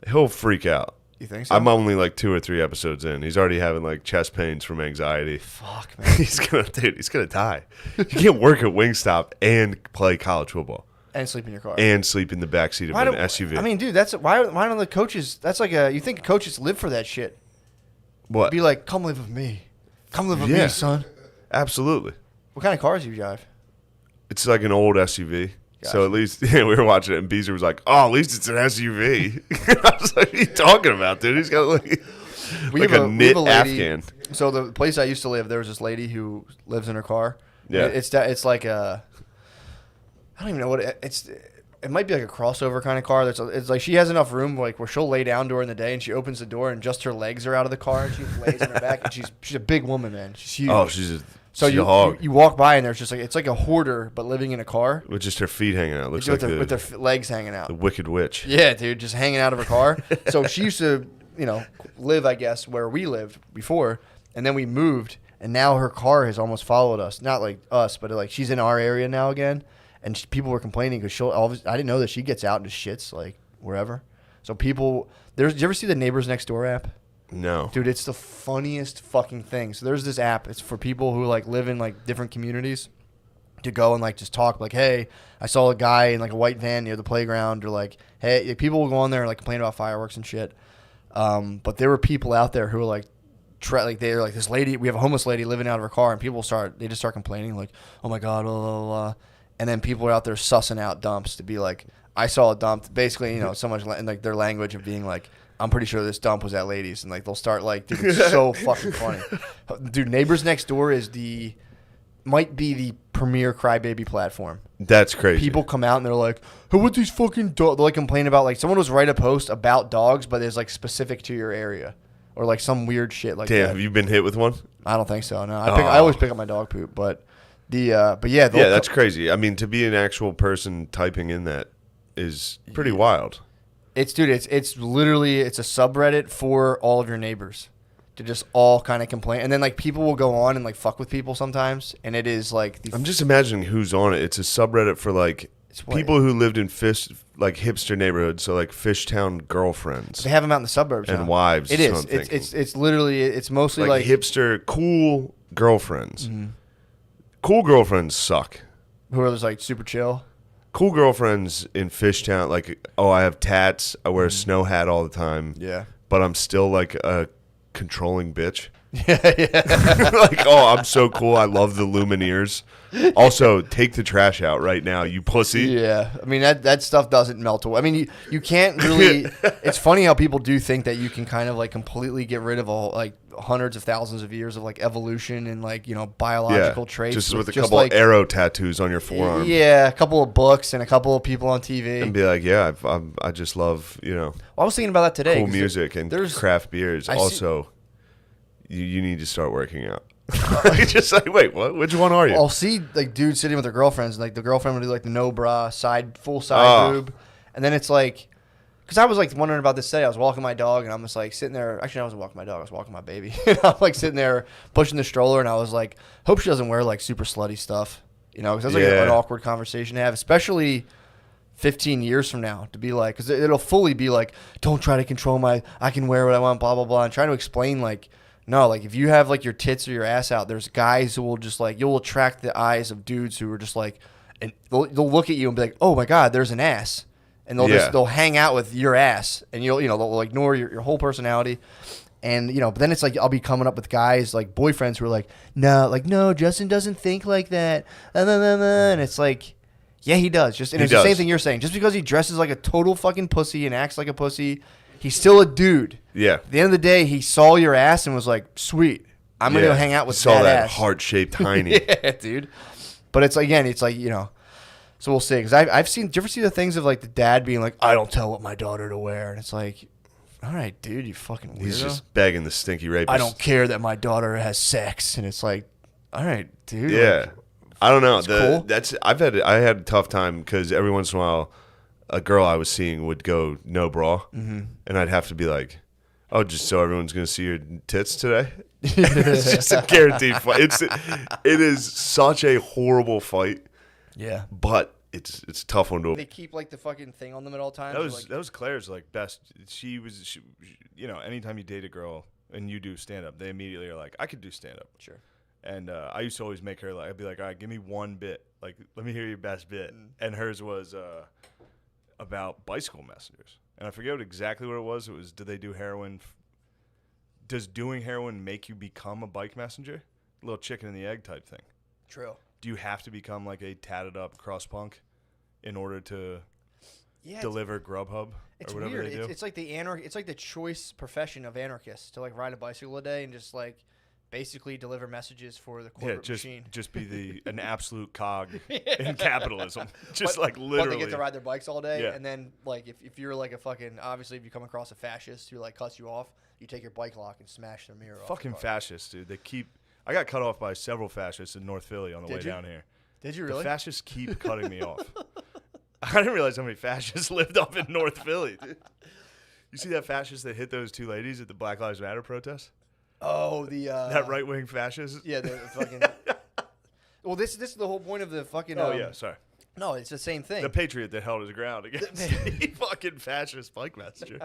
He'll freak out. You think so? I'm only like 2 or 3 episodes in. He's already having like chest pains from anxiety. Fuck, man. he's gonna die. You can't work at Wingstop and play college football. And sleep in your car. And sleep in the backseat of Why an don't- SUV. I mean, dude, that's why don't the coaches? That's like you think coaches live for that shit? What? Be like, come live with me. Come live with Yeah. me, son. Absolutely. What kind of cars do you drive? It's like an old SUV. So at least we were watching it, and Beezer was like, "Oh, at least it's an SUV." I was like, "What are you talking about, dude? He's got like a knit Afghan." So the place I used to live, there was this lady who lives in her car. Yeah. It's like a, I don't even know what it's. It might be like a crossover kind of car. It's like she has enough room like where she'll lay down during the day, and she opens the door and just her legs are out of the car, and she lays on her back, and she's a big woman, man. She's huge. Oh, she's a you hog. You walk by and there's just like it's like a hoarder but living in a car With just her feet hanging out. Looks with like with their legs hanging out. the Wicked Witch. Yeah, dude, just hanging out of her car. So she used to, live, I guess, where we lived before, and then we moved, and now her car has almost followed us. Not like us, but like she's in our area now again, and people were complaining because I didn't know that she gets out and just shits like wherever. So people, did you ever see the Neighbors Next Door app? No. Dude, it's the funniest fucking thing. So there's this app. It's for people who like live in like different communities. to go and like just talk like, hey, I saw a guy in like a white van near the playground, or like, hey, people will go on there and like complain about fireworks and shit. But there were people out there who were like, they're like, this lady, we have a homeless lady living out of her car, and people they just start complaining like, oh my god, blah, blah, blah. And then people are out there sussing out dumps to be like, I saw a dump, basically, you know, so much in like their language of being like, I'm pretty sure this dump was at ladies, and like they'll start like, dude, it's so fucking funny, dude. Neighbors Next Door might be the premier crybaby platform. That's crazy. People come out and they're like, hey, what these fucking dogs? They'll like complain about like someone was write a post about dogs, but it's like specific to your area. Or like some weird shit like Damn, that. have you been hit with one? I don't think so. No, I always pick up my dog poop, but yeah, that's crazy. I mean, to be an actual person typing in that is pretty wild. It's literally a subreddit for all of your neighbors to just all kind of complain, and then like people will go on and like fuck with people sometimes, and it is like I'm just imagining who's on it. It's a subreddit for like people who lived in hipster neighborhoods, so like Fishtown girlfriends. They have them out in the suburbs and now. wives. It is. It's literally it's mostly like hipster cool girlfriends. Mm-hmm. Cool girlfriends suck. Who are just like super chill. Cool girlfriends in Fishtown, like, oh, I have tats, I wear a snow hat all the time. Yeah. But I'm still like a controlling bitch. Yeah. Like, oh, I'm so cool. I love the Lumineers. Also, take the trash out right now, you pussy. Yeah. I mean, that stuff doesn't melt away. I mean, you can't really. It's funny how people do think that you can kind of like completely get rid of all like hundreds of thousands of years of like evolution and like, you know, biological traits. Just with a couple like, arrow tattoos on your forearm. Yeah, a couple of books and a couple of people on TV. And be like, yeah, I just love, you know. Well, I was thinking about that today. Cool music and craft beers. Also, you need to start working out. Just like, wait, what? Which one are you? I'll see like dudes sitting with their girlfriends, and like the girlfriend will do like the no bra full side boob, and then it's like, because I was like wondering about this today. I was walking my dog, and I'm just like sitting there. Actually, I wasn't walking my dog. I was walking my baby. I'm like sitting there pushing the stroller, and I was like, hope she doesn't wear like super slutty stuff, you know, because that's like an awkward conversation to have, especially 15 years from now, to be like, because it'll fully be like, don't try to control I can wear what I want, blah blah blah, and trying to explain like. No, like if you have like your tits or your ass out, there's guys who will just like, you'll attract the eyes of dudes who are just like, and they'll look at you and be like, oh my god, there's an ass, and they'll hang out with your ass, and they'll ignore your whole personality, and but then it's like I'll be coming up with guys like boyfriends who are like, no, Justin doesn't think like that, and it's like, yeah, he does. It's the same thing you're saying. Just because he dresses like a total fucking pussy and acts like a pussy. He's still a dude. Yeah. At the end of the day, he saw your ass and was like, sweet. I'm going to go hang out with saw that ass. heart-shaped tiny. Yeah, dude. But it's, again, so we'll see. Because I've seen, do you ever see the things of like the dad being like, I don't tell what my daughter to wear. And it's like, all right, dude, you fucking weirdo. He's just begging the stinky rapist. I don't care that my daughter has sex. And it's like, all right, dude. Yeah. Like, I don't know. Cool. I had a tough time because every once in a while, a girl I was seeing would go no bra, and I'd have to be like, "Oh, just so everyone's gonna see your tits today." It's just a guaranteed fight. It is such a horrible fight. Yeah, but it's a tough one to. They keep like the fucking thing on them at all times. That was Claire's like best. She anytime you date a girl and you do stand up, they immediately are like, I could do stand up. Sure. And I used to always make her like, I'd be like, all right, give me one bit. Like, let me hear your best bit. And hers was about bicycle messengers. And I forget exactly what it was. It was, do they do heroin? Does doing heroin make you become a bike messenger? A little chicken and the egg type thing. True. Do you have to become like a tatted up cross punk in order to deliver Grubhub or whatever weird. they do? It's like it's like the choice profession of anarchists to like ride a bicycle a day and just like basically deliver messages for the corporate machine. Just be an absolute cog in capitalism. Just literally. But they get to ride their bikes all day, Yeah. and then like if you're like a fucking, obviously if you come across a fascist who like cuts you off, you take your bike lock and smash their mirror off. Fucking fascists, dude. I got cut off by several fascists in North Philly on the way down here. Did you really? The fascists keep cutting me off. I didn't realize how many fascists lived up in North Philly, dude. You see that fascist that hit those two ladies at the Black Lives Matter protest? Oh, that right wing fascist. Yeah, the fucking. Well, this is the whole point of the fucking. Oh yeah, sorry. No, it's the same thing. The patriot that held his ground against the fucking fascist bike messenger.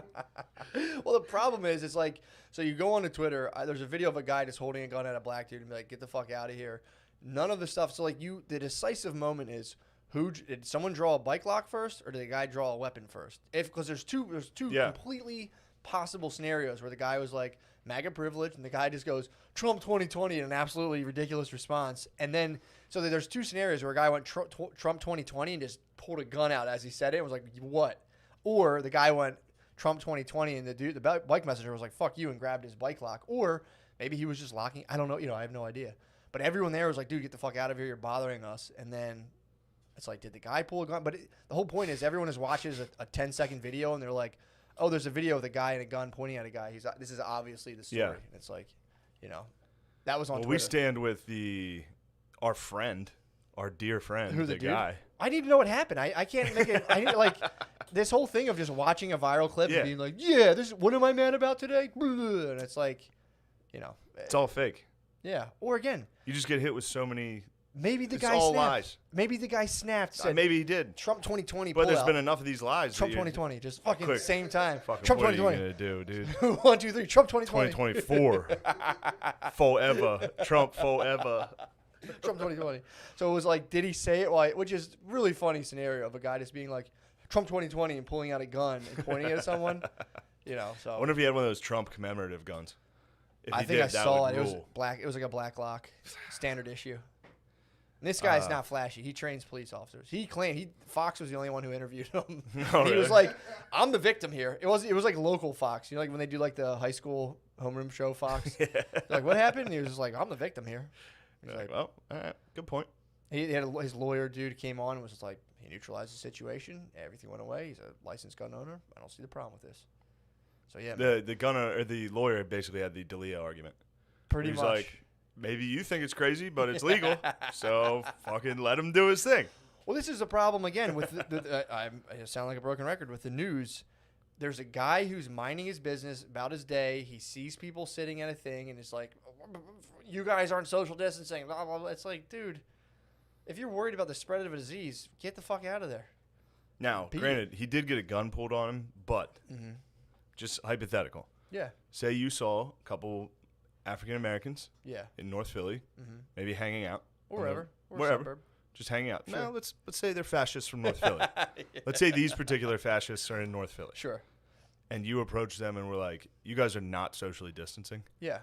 Well, the problem is, it's like, so you go onto Twitter. There's a video of a guy just holding a gun at a black dude and be like, "Get the fuck out of here." None of the stuff. So like the decisive moment is did someone draw a bike lock first, or did the guy draw a weapon first? Because there's two completely possible scenarios where the guy was like MAGA privilege, and the guy just goes Trump 2020 in an absolutely ridiculous response, and then so there's two scenarios where a guy went Trump 2020 and just pulled a gun out as he said it and was like what, or the guy went Trump 2020 and the bike messenger was like fuck you and grabbed his bike lock, or maybe he was just locking. I don't know. I have no idea. But everyone there was like, dude, get the fuck out of here. You're bothering us. And then it's like, did the guy pull a gun? But the whole point is everyone watches a 10-second video and they're like, oh, there's a video of the guy and a gun pointing at a guy. This is obviously the story. Yeah. And it's like, that was on Twitter. We stand with our friend, our dear friend, Who, the guy. I need to know what happened. I can't make it. I need like this whole thing of just watching a viral clip and being like, yeah, what am I mad about today? And it's like, it's all fake. Yeah. Or again, you just get hit with so many. Maybe the guy all snapped. Lies. Maybe the guy snapped. Said, maybe he did. Trump 2020. But there's been enough of these lies. Trump 2020. Just fucking quick. Same time. Fucking Trump what 2020. Are you gonna do, dude? 1, 2, 3. Trump 2020. 2024. Forever. Trump forever. Trump 2020. So it was like, did he say it? Which is really funny scenario of a guy just being like Trump 2020 and pulling out a gun and pointing it at someone. So I wonder if he had one of those Trump commemorative guns. I think I saw it. It was black. It was like a black lock, standard issue. And this guy's not flashy. He trains police officers. He claimed Fox was the only one who interviewed him. Oh, he really? was like, "I'm the victim here." It was like local Fox. Like when they do like the high school homeroom show Fox. Like, what happened? And he was just like, "I'm the victim here." He's like, "Well, all right, good point." He had his lawyer dude came on and was just like, he neutralized the situation. Everything went away. He's a licensed gun owner. I don't see the problem with this. So yeah, the gunner or the lawyer basically had the D'Elia argument. Pretty He's much. Like, maybe you think it's crazy, but it's legal. So fucking let him do his thing. Well, this is a problem again with I sound like a broken record with the news. There's a guy who's minding his business about his day. He sees people sitting at a thing and it's like, you guys aren't social distancing. Blah, blah, blah. It's like, dude, if you're worried about the spread of a disease, get the fuck out of there. Now, granted, he did get a gun pulled on him, but just hypothetical. Yeah. Say you saw a couple African Americans in North Philly, maybe hanging out. Or wherever. Wherever. Just hanging out. Sure. Now, let's say they're fascists from North Philly. Let's say these particular fascists are in North Philly. Sure. And you approach them and were like, you guys are not socially distancing. Yeah.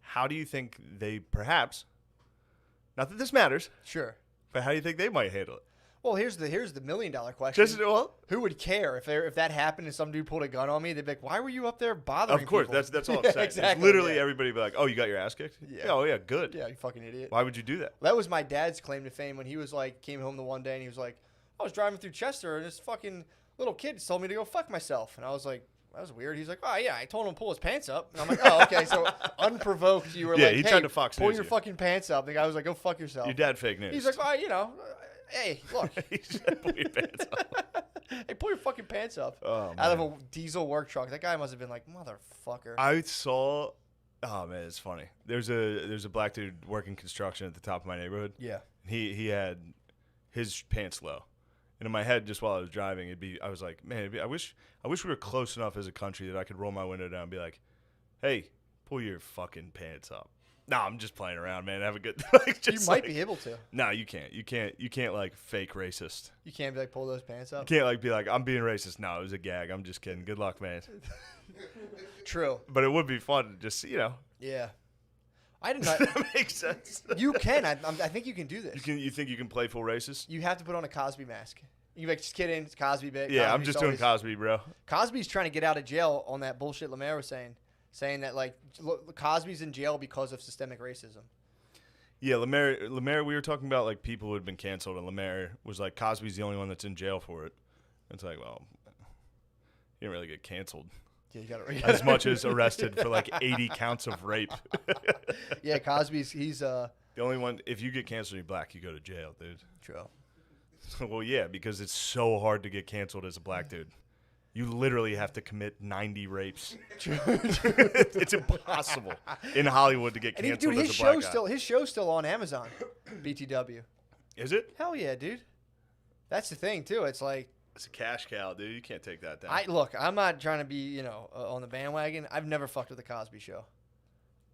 How do you think they perhaps, not that this matters. Sure. But how do you think they might handle it? Well, here's the $1 million question. Well, who would care if that happened and some dude pulled a gun on me? They'd be like, "Why were you up there bothering?" Of course, people? that's all I'm saying. Exactly. It's literally everybody be like, "Oh, you got your ass kicked? Yeah. Oh yeah, good. Yeah, you fucking idiot. Why would you do that?" That was my dad's claim to fame when he was like, came home the one day and he was like, "I was driving through Chester and this fucking little kid told me to go fuck myself," and I was like, "That was weird." He's like, "Oh yeah, I told him to pull his pants up," and I'm like, "Oh okay." So unprovoked, you were like, he "Hey, tried to Fox pull News your you. fucking pants up." The guy was like, "Go fuck yourself." Your dad fake news. He's like, "Oh, hey, look." He said, "Pull your pants up." Hey, pull your fucking pants up. Oh, out of a diesel work truck. That guy must have been like, motherfucker. I saw. Oh man, it's funny. There's a black dude working construction at the top of my neighborhood. Yeah. He had his pants low, and in my head, just while I was driving, I was like, man, I wish we were close enough as a country that I could roll my window down and be like, hey, pull your fucking pants up. Nah, I'm just playing around, man. Have a good. You might be able to. No, you can't. You can't like fake racist. You can't be like, pull those pants up. You can't like be like, I'm being racist. No, it was a gag. I'm just kidding. Good luck, man. True. But it would be fun to just, Yeah. I did not. That makes sense. You can. I think you can do this. You think you can play full racist? You have to put on a Cosby mask. You like, just kidding. It's Cosby bit. Yeah, I'm Cosby's just doing Cosby, bro. Cosby's trying to get out of jail on that bullshit Lemaire was saying that like Cosby's in jail because of systemic racism. Yeah, Lemaire, we were talking about like people who had been canceled, and Lemaire was like, Cosby's the only one that's in jail for it. It's like, well, he didn't really get canceled. Yeah, you got as much as arrested for like 80 counts of rape. Yeah, Cosby's he's the only one. If you get canceled, you're black, you go to jail, dude. True. Well, yeah, because it's so hard to get canceled as a black dude. You literally have to commit 90 rapes. It's impossible in Hollywood to get canceled as a black guy. His show's still on Amazon. BTW. Is it? Hell yeah, dude. That's the thing too. It's like it's a cash cow, dude. You can't take that down. Look, I'm not trying to be on the bandwagon. I've never fucked with the Cosby Show.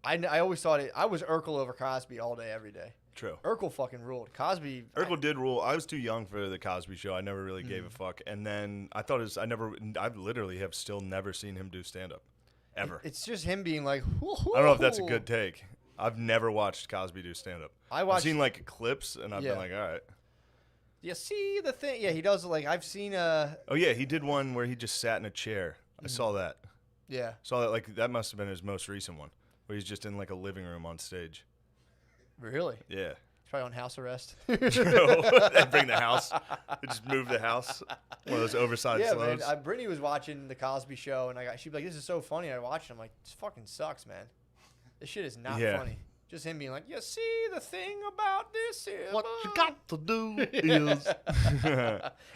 I always thought I was Urkel over Cosby all day, every day. True. Urkel fucking ruled. Cosby. Urkel did rule. I was too young for the Cosby Show. I never really gave a fuck. And then I thought I literally have still never seen him do stand up, ever. It's just him being like. I don't know if that's a good take. I've never watched Cosby do stand up. I've seen like clips, and I've been like, all right. You see the thing? Yeah, he does. Like I've seen. Oh yeah, he did one where he just sat in a chair. I saw that. Yeah. Saw that. Like that must have been his most recent one, where he's just in like a living room on stage. Really? Yeah. He's probably on house arrest. True. They bring the house. They just move the house. One of those oversized man. slows. Brittany was watching the Cosby Show, and she'd be like, "This is so funny." I watched it. I'm like, "This fucking sucks, man. This shit is not funny." Just him being like, "You see, the thing about this is what you got to do is,"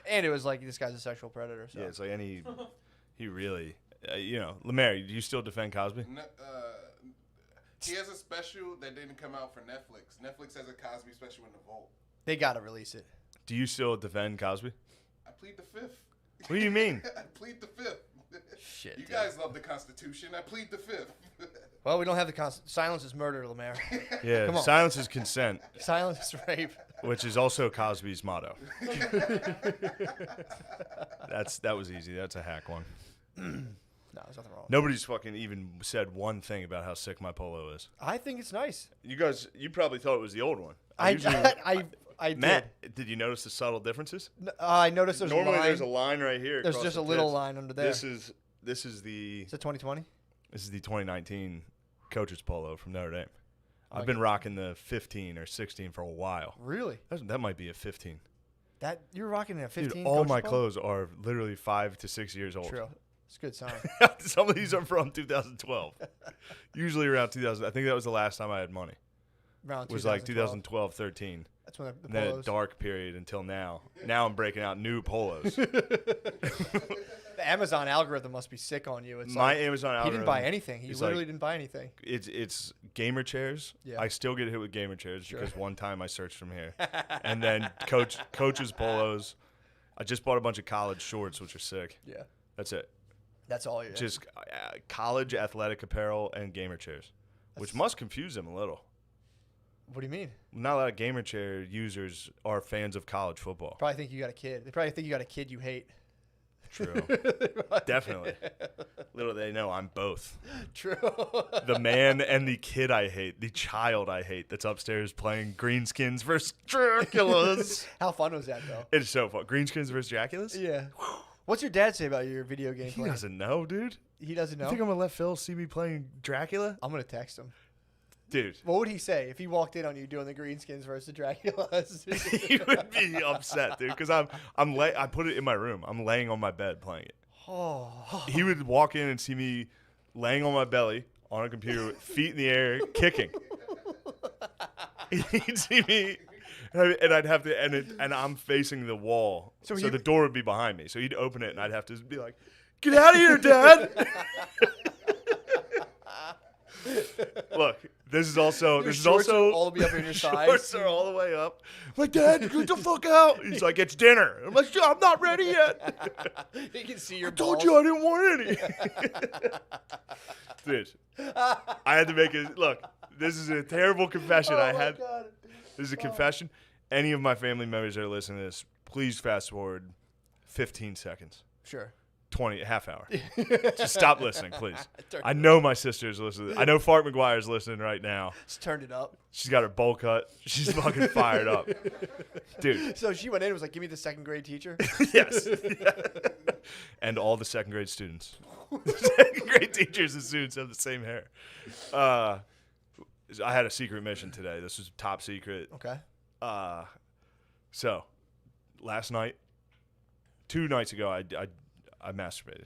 and it was like this guy's a sexual predator. So. Yeah, it's like he really, Lemaire, do you still defend Cosby? No, he has a special that didn't come out for Netflix. Netflix has a Cosby special in the vault. They gotta release it. Do you still defend Cosby? I plead the fifth. What do you mean? I plead the fifth. Shit. You guys love the Constitution. I plead the fifth. Well, we don't have the silence is murder, Lemaire. Yeah, Come on. silence is consent. Silence is rape. Which is also Cosby's motto. That was easy. That's a hack one. No, there's nothing wrong. Nobody's fucking even said one thing about how sick my polo is. I think it's nice. You probably thought it was the old one. I Matt, did you notice the subtle differences? I noticed there's Normally a line. there's a line right here. There's across just the a little tits. line under there. This is the. Is it 2020? This is the 2019 coach's polo from Notre Dame. I've been rocking the 15 or 16 for a while. Really? That might be a 15. That you're rocking a 15. Dude, all coach my polo? clothes are literally 5 to 6 years old. True. It's a good sign. Some of these are from 2012. Usually around 2000. I think that was the last time I had money. Around it was like 2012, 13. That's when the and then a polos. dark period until now. Now I'm breaking out new polos. The Amazon algorithm must be sick on you. It's My like, Amazon algorithm. He didn't buy anything. He is literally like- didn't buy anything. It's gamer chairs. Yeah. I still get hit with gamer chairs Sure. because one time I searched from here. And then coach's polos. I just bought a bunch of college shorts, which are sick. Yeah. That's it. That's all you. Just college athletic apparel and gamer chairs, which must confuse them a little. What do you mean? Not a lot of gamer chair users are fans of college football. Probably think you got a kid. They probably think you got a kid you hate. True. Definitely. Little they know I'm both. True. The man and the kid I hate, the child I hate that's upstairs playing Greenskins versus Draculas. How fun was that, though? It's so fun. Greenskins versus Draculas? Yeah. What's your dad say about your video game He playing? doesn't know, dude. He doesn't know? You think I'm going to let Phil see me playing Dracula? I'm going to text him. Dude. What would he say if he walked in on you doing the Greenskins versus the Draculas? He would be upset, dude, because I put it in my room. I'm laying on my bed playing it. Oh. He would walk in and see me laying on my belly on a computer with feet in the air, kicking. He'd see me, and I'd have to, and I'm facing the wall, so the door would be behind me. So he'd open it, and I'd have to be like, "Get out of here, Dad!" Look, this is also all the way up in your sides. Shorts are all the way up. I'm like, "Dad, get the fuck out!" He's like, "It's dinner." I'm like, "I'm not ready yet." You can see your. I told you I didn't want any. Dude, I had to make it. Look, this is a terrible confession. God. This is a confession. Any of my family members that are listening to this, please fast forward 15 seconds. Sure. 20, half hour. Just stop listening, please. Turn I know my sister's listening. I know Fart McGuire's listening right now. Just turned it up. She's got her bowl cut. She's fucking fired up. Dude. So she went in and was like, "Give me the second grade teacher." Yes. Yeah. And all the second grade students. Second grade teachers and students have the same hair. I had a secret mission today. This was top secret. Okay. So, last night, 2 nights ago, I masturbated.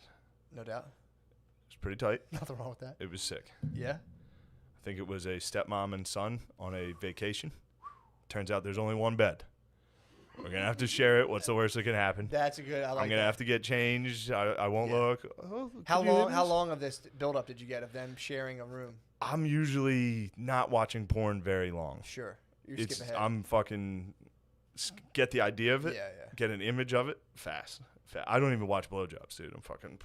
No doubt. It was pretty tight. Nothing wrong with that. It was sick. Yeah. I think it was a stepmom and son on a vacation. Turns out there's only one bed. We're going to have to share it. What's the worst that can happen? That's a good. I'm going to have to get changed. I won't look. Oh, How long of this build up did you get of them sharing a room? I'm usually not watching porn very long. Sure. You skip ahead. I'm fucking get the idea of it. Yeah. Get an image of it fast. I don't even watch blowjobs, dude. I'm fucking.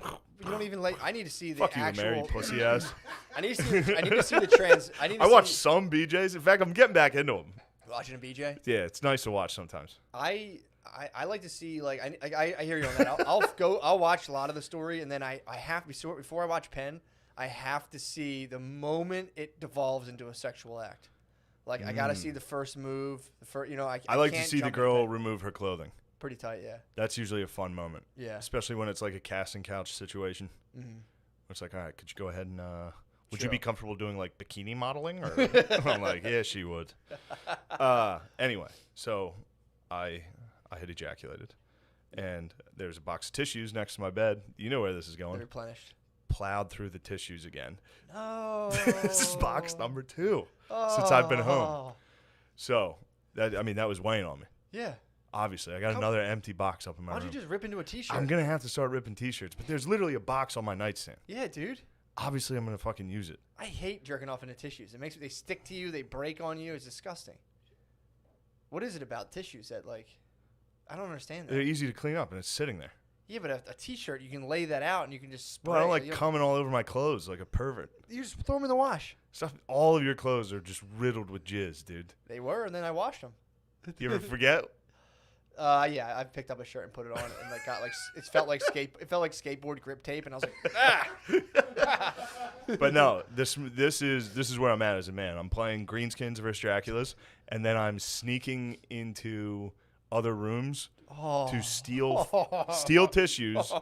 You don't even like. I need to see the Fuck actual. you, married pussy ass. I need to see the trans. I watch some BJs. In fact, I'm getting back into them. Watching a BJ. Yeah, it's nice to watch sometimes. I like to see like I hear you on that. I'll watch a lot of the story, and then I have to before I watch Penn, I have to see the moment it devolves into a sexual act. Like I gotta see the first move. I like to can't see the jump girl in. remove her clothing. Pretty tight, yeah. That's usually a fun moment. Yeah. Especially when it's like a casting couch situation. Mhm. It's like, all right, could you go ahead and would you Sure. be comfortable doing like bikini modeling? Or I'm like, yeah, she would. Anyway, so I had ejaculated, and there's a box of tissues next to my bed. You know where this is going. They're replenished. Plowed through the tissues again. No. This is box number 2 since I've been home. Oh. So that was weighing on me. Yeah. Obviously, I got another empty box up in my Why room. don't you just rip into a t-shirt? I'm gonna have to start ripping t-shirts, but there's literally a box on my nightstand. Yeah, dude. Obviously, I'm gonna fucking use it. I hate jerking off into tissues. They stick to you, they break on you. It's disgusting. What is it about tissues that I don't understand that. They're easy to clean up, and it's sitting there. Yeah, but a t-shirt, you can lay that out and you can just spray. Well, I don't like coming all over my clothes like a pervert. You just throw them in the wash. All of your clothes are just riddled with jizz, dude. They were, and then I washed them. You ever forget? Yeah, I picked up a shirt and put it on, and got it felt like skateboard grip tape, and I was like, ah. But no, this is where I'm at as a man. I'm playing Greenskins versus Draculas, and then I'm sneaking into other rooms to steal tissues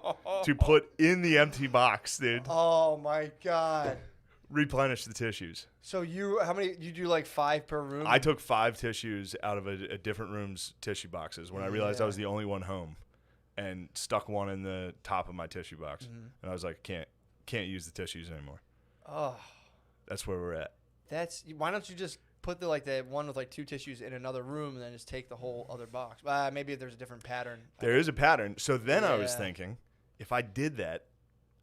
to put in the empty box, dude. Oh my god. Replenish the tissues. So how many? You do like 5 per room? I took 5 tissues out of a different room's tissue boxes when I realized I was the only one home, and stuck one in the top of my tissue box. And I was like, can't use the tissues anymore. Oh, that's where we're at. Why don't you just put the one with 2 tissues in another room and then just take the whole other box? Maybe there's a different pattern. There is a pattern. So then I was thinking, if I did that,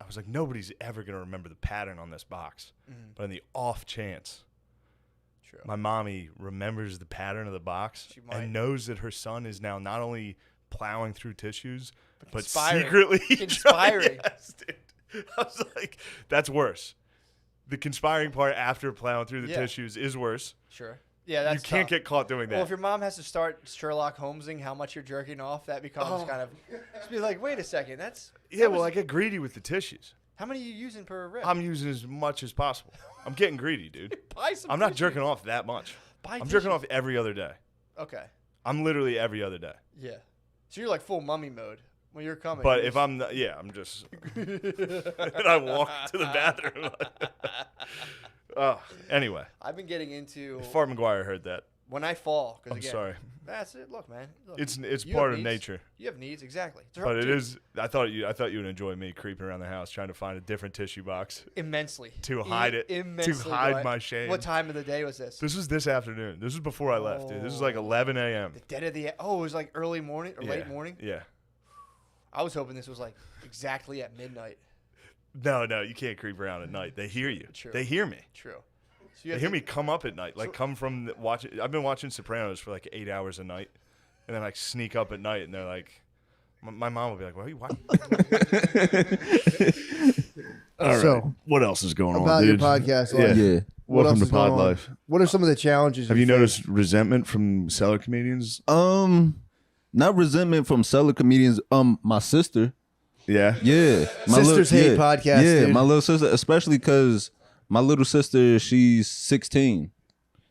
I was like, nobody's ever going to remember the pattern on this box. But in the off chance, my mommy remembers the pattern of the box and knows that her son is now not only plowing through tissues, but secretly conspiring. Yes, dude. I was like, that's worse. The conspiring part after plowing through the tissues is worse. Sure. Yeah, that's you can't tough. get caught doing that. Well, if your mom has to start Sherlock Holmesing how much you're jerking off, that becomes kind of just be like, wait a second, I get greedy with the tissues. How many are you using per rip? I'm using as much as possible. I'm getting greedy, dude. Buy some I'm not tissues. jerking off that much. Buy I'm jerking tissues. off every other day. Okay. I'm literally every other day. Yeah. So you're like full mummy mode when you're coming. But if I'm not, I'm just. And I walk to the bathroom. Anyway. I've been getting into. If Fart McGuire heard that. When I fall, I'm sorry. That's it. Look, man. Look, It's you part have of needs. nature. You have needs, exactly. But it is. I thought you would enjoy me creeping around the house trying to find a different tissue box. Immensely. To hide it. Immensely. To hide my shame. What time of the day was this? This was this afternoon. This was before I left, dude. This was like 11 a.m. The dead of the. Oh, it was like early morning or late morning. Yeah. I was hoping this was like exactly at midnight. No, you can't creep around at night. They hear you. True. They hear me. True. So They hear me come up at night, come from watching. I've been watching Sopranos for like 8 hours a night, and then sneak up at night, and they're like, my mom will be like, "What are you watching?" All right. So, what else is going on, about dude? your podcast life? Yeah. What Welcome else to is going Pod on? Life. What are some of the challenges? Have you noticed resentment from cellar comedians? Not resentment from cellar comedians. My sister. Yeah. Yeah. Sisters hate podcasts. Yeah, dude. my little sister, especially because my little sister, she's 16.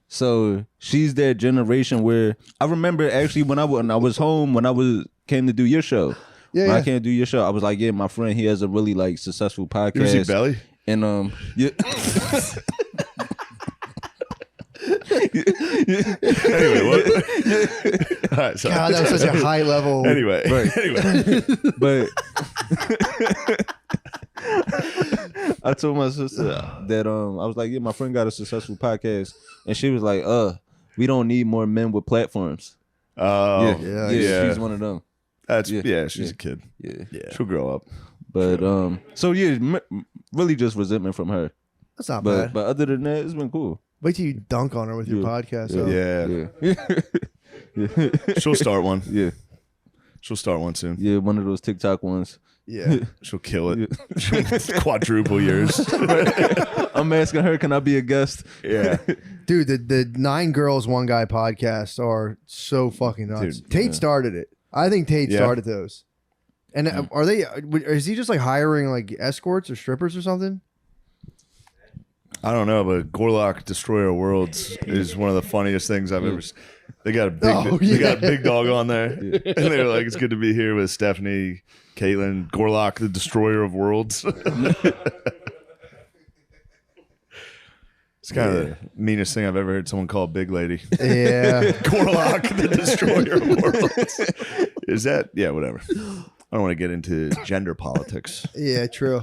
So she's that generation where I remember actually when I was home when I came to do your show. Yeah, when I came to do your show, I was like, yeah, my friend, he has a really successful podcast. You ever see Belly? And yeah. Anyway, what? All right, sorry. God, that was such a high level. Anyway, But I told my sister that I was like, yeah, my friend got a successful podcast, and she was like, we don't need more men with platforms. Oh, yeah, she's one of them. That's she's a kid. Yeah, she'll grow up. But so yeah, really just resentment from her. That's not bad. But other than that, it's been cool. Wait till you dunk on her with your podcast. Yeah. She'll start one. Yeah. She'll start one soon. Yeah, one of those TikTok ones. Yeah. She'll kill it. Quadruple yours. I'm asking her, can I be a guest? Yeah. Dude, the 9 Girls, 1 Guy podcast are so fucking nuts. Dude, Tate started it. I think Tate Yeah. started those. And are they? Is he just like hiring like escorts or strippers or something? I don't know, but Gorlock Destroyer of Worlds is one of the funniest things I've ever seen. They got a big dog on there. And they're like, it's good to be here with Stephanie, Caitlin, Gorlock, the Destroyer of Worlds. It's kind of the meanest thing I've ever heard someone call a big lady. Yeah. Gorlock, the Destroyer of Worlds. Is that? Yeah, whatever. I don't want to get into gender politics. Yeah, true.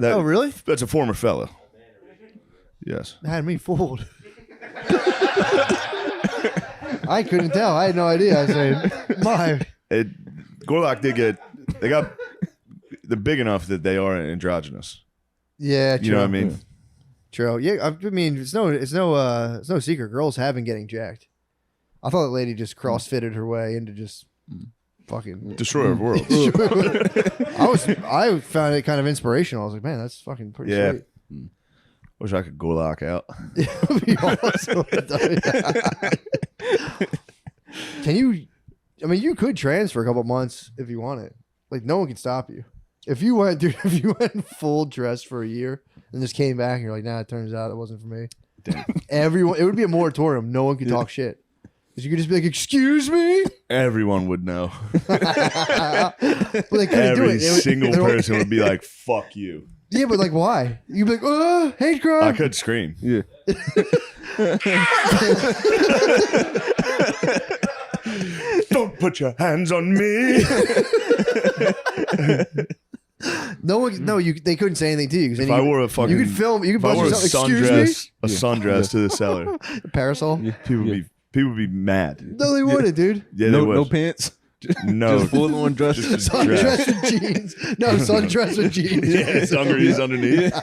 Oh, really? That's a former fellow. Yes. Had me fooled. I couldn't tell. I had no idea. I was saying, Gorlock did get. They're big enough that they are androgynous. Yeah, true. You know what I mean? True. Yeah, I mean, it's no secret. Girls have been getting jacked. I thought that lady just crossfitted her way into just fucking Destroyer of Worlds. I found it kind of inspirational. I was like, man, that's fucking pretty sweet. Wish I could Gorlock out. It would be awesome. Can you? I mean, you could transfer a couple months if you wanted. Like, no one can stop you. If you went, dude, if you went full dress for a year and just came back and you're like, nah, it turns out it wasn't for me. Everyone, it would be a moratorium. No one could talk shit. Because you could just be like, excuse me? Everyone would know. Well, they couldn't do Every it. single person would be like, fuck you. Yeah, but like, why? You'd be like, oh, hate crime. I could scream. Yeah. Don't put your hands on me. No one, they couldn't say anything to you. If I wore a fucking, you could film, you could if I bust wore yourself. a sundress to the cellar, A parasol. people would be mad. No, they wouldn't, dude. Yeah, they would. No pants. No, Just full on dress. Just a Sundress with jeans. No, sundress with jeans. Yeah, dungarees underneath.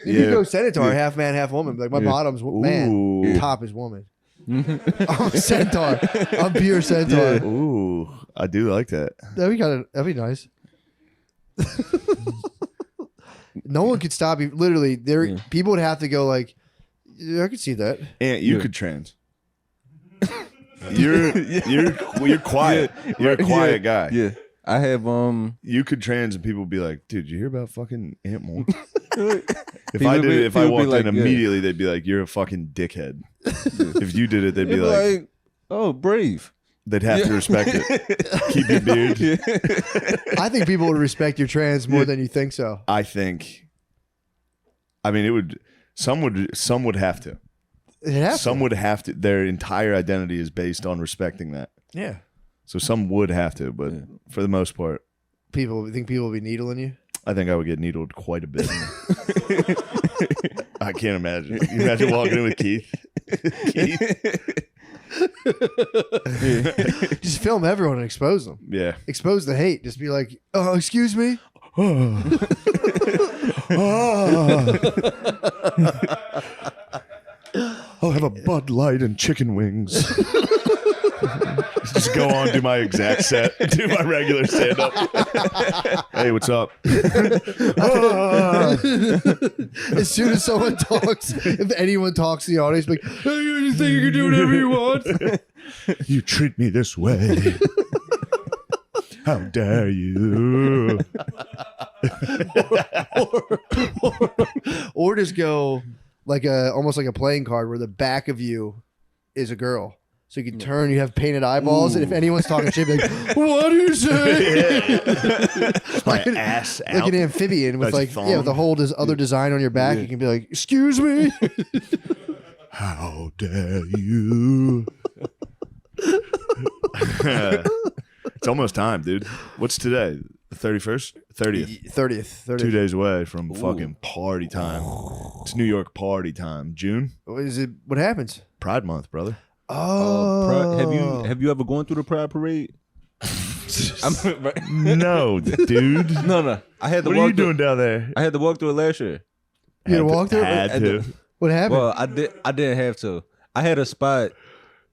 You could go centaur, half man, half woman. Like, my bottom's man, top is woman. I'm a centaur. I'm pure centaur. Ooh, I do like that. That'd be nice. No one could stop you. Literally, people would have to go like, yeah, I could see that. And you could trans. You're quiet. You're a quiet guy. Yeah. I have You could trans and people would be like, dude, you hear about fucking Aunt Moore? People if I be walked like, in immediately, they'd be like, you're a fucking dickhead. If you did it, they'd be like, oh, brave. They'd have to respect it. Keep your beard. I think people would respect your trans more than you think so. I mean, it would. Some would have to. Some would have to. Their entire identity is based on respecting that. Yeah. So some would have to, but for the most part, People will be needling you. I think I would get needled quite a bit. I can't imagine. You imagine walking in with Keith. Just film everyone and expose them. Yeah. Expose the hate. Just be like, oh, excuse me. I'll have a Bud Light and chicken wings. Just go on, do my exact set, do my regular stand up. Hey, what's up? As soon as someone talks, if anyone talks in the audience, like, hey, you think you can do whatever you want? You treat me this way. How dare you? or just go like almost like a playing card where the back of you is a girl. So you can turn, you have painted eyeballs, and if anyone's talking shit, be like, what do you say? My ass out. Like an amphibian with That's with the whole other design on your back. You can be like, excuse me. How dare you? It's almost time, dude. What's today? The 31st? 30th. 2 days away from fucking party time. It's New York party time. June? Is it? What happens? Pride Month, brother. Oh. Have you ever gone through the Pride Parade? No, dude. No. I had to What are you doing down there? I had to walk through it last year. You had to walk through it? Had to. What happened? Well, I didn't have to. I had a spot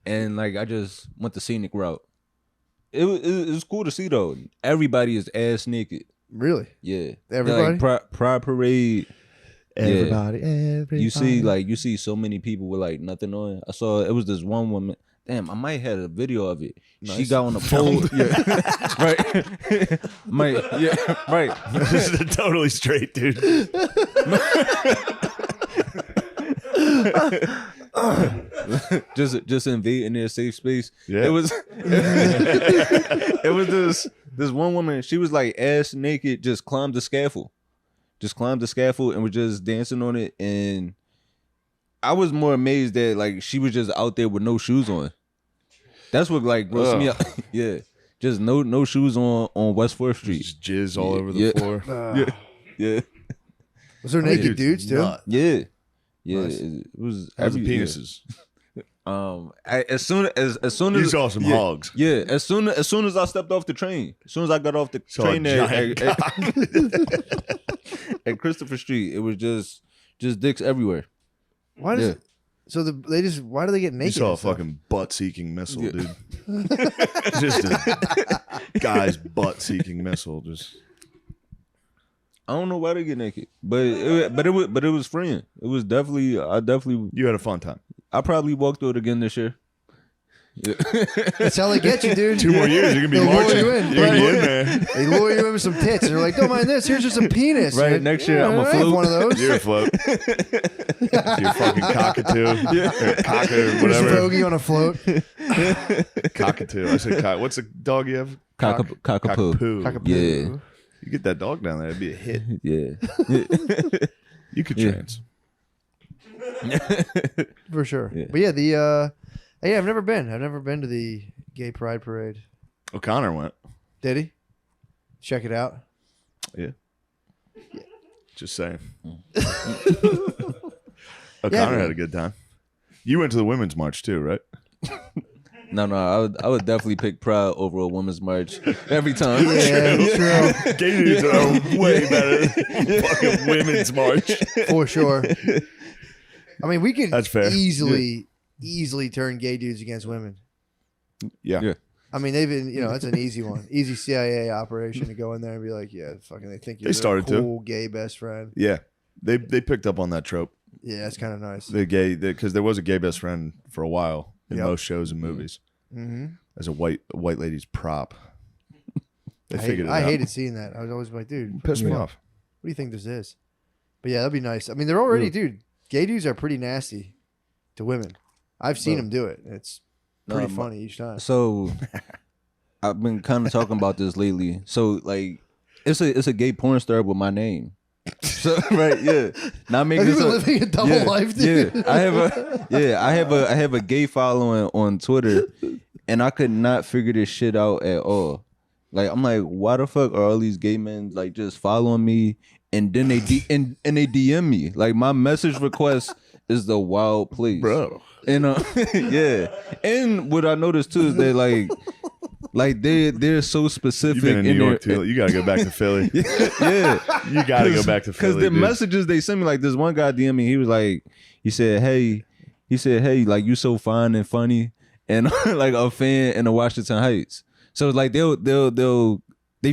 and like I just went the scenic route. It was cool to see though. Everybody is ass naked. Really? Yeah. Everybody? Like, Pride Parade. Everybody, yeah. everybody. You see so many people with like nothing on. I saw it was this one woman. Damn, I might have a video of it. She Nice. got on a pole. Right. This is totally straight, dude. just invading their safe space. Yeah. It was this one woman, she was like ass naked, just climbed the scaffold and was just dancing on it. And I was more amazed that like she was just out there with no shoes on. That's what like grossed me out. Yeah. Just no shoes on West 4th Street. Just jizz all over the floor. Yeah. Was there naked dudes too? Yeah. Yeah. Nice. It was How's the every- penises? As soon as You saw some hogs. Yeah, as soon as I stepped off the train, as soon as I got off the Saw a train there giant at Christopher Street, it was just dicks everywhere. Why does why do they get You naked? saw a and stuff? fucking butt-seeking missile, dude. Just a guy's butt-seeking missile. Just I don't know why they get naked, but it was freeing. It was definitely you had a fun time. I probably walk through it again this year. Yeah. That's how they get you, dude. 2 more years, you're gonna be They'll lure marching. you in. You're gonna be in there. They lure you in with some tits. They're like, don't mind this. Here's just a penis. Right, You're like, next year, I'm a I have float. one of those. You're a float. You're fucking cockatoo. Or cocker, Here's a whatever. bogey on a float. Cockatoo. I said cock. What's the dog you have? Cockapoo. Cockapoo. Yeah. You get that dog down there, it'd be a hit. Yeah. You could Yeah. trans. For sure. Yeah. But yeah, I've never been. I've never been to the gay pride parade. O'Connor went. Did he? Check it out. Yeah. Just saying. Yeah, O'Connor man. had a good time. You went to the women's march too, right? No, I would definitely pick Pride over a women's march every time. Yeah, true. Gay dudes are way better than fucking women's march. For sure. I mean, we could That's fair. easily turn gay dudes against women. Yeah. I mean, they've been, that's an easy one. Easy CIA operation to go in there and be like, yeah, fucking, they think you're They started their to. cool gay best friend. Yeah. They picked up on that trope. Yeah, that's kind of nice. The gay, because there was a gay best friend for a while in Yep. most shows and movies Mm-hmm. as a white lady's prop. They figured it I out. hated seeing that. I was always like, dude, Pissed me what- off. What do you think this is? But yeah, that'd be nice. I mean, they're already, dude, gay dudes are pretty nasty to women. I've seen them do it. It's pretty funny each time. So I've been kind of talking about this lately. So like, it's a gay porn star with my name. So right, yeah. Not making Have you this been living up. a double life, dude? Yeah, I have a gay following on Twitter, and I could not figure this shit out at all. Like I'm like, why the fuck are all these gay men like just following me, and then they and they DM me? Like my message request is the wild place, Bro. And yeah, and what I noticed too is that like they're so specific. You've been in New York their- too. You gotta go back to Philly. yeah, You gotta go back to Philly. because the dude. messages they sent me, like this one guy DM me, he said, hey, like you so fine and funny, and like a fan in the Washington Heights. So like they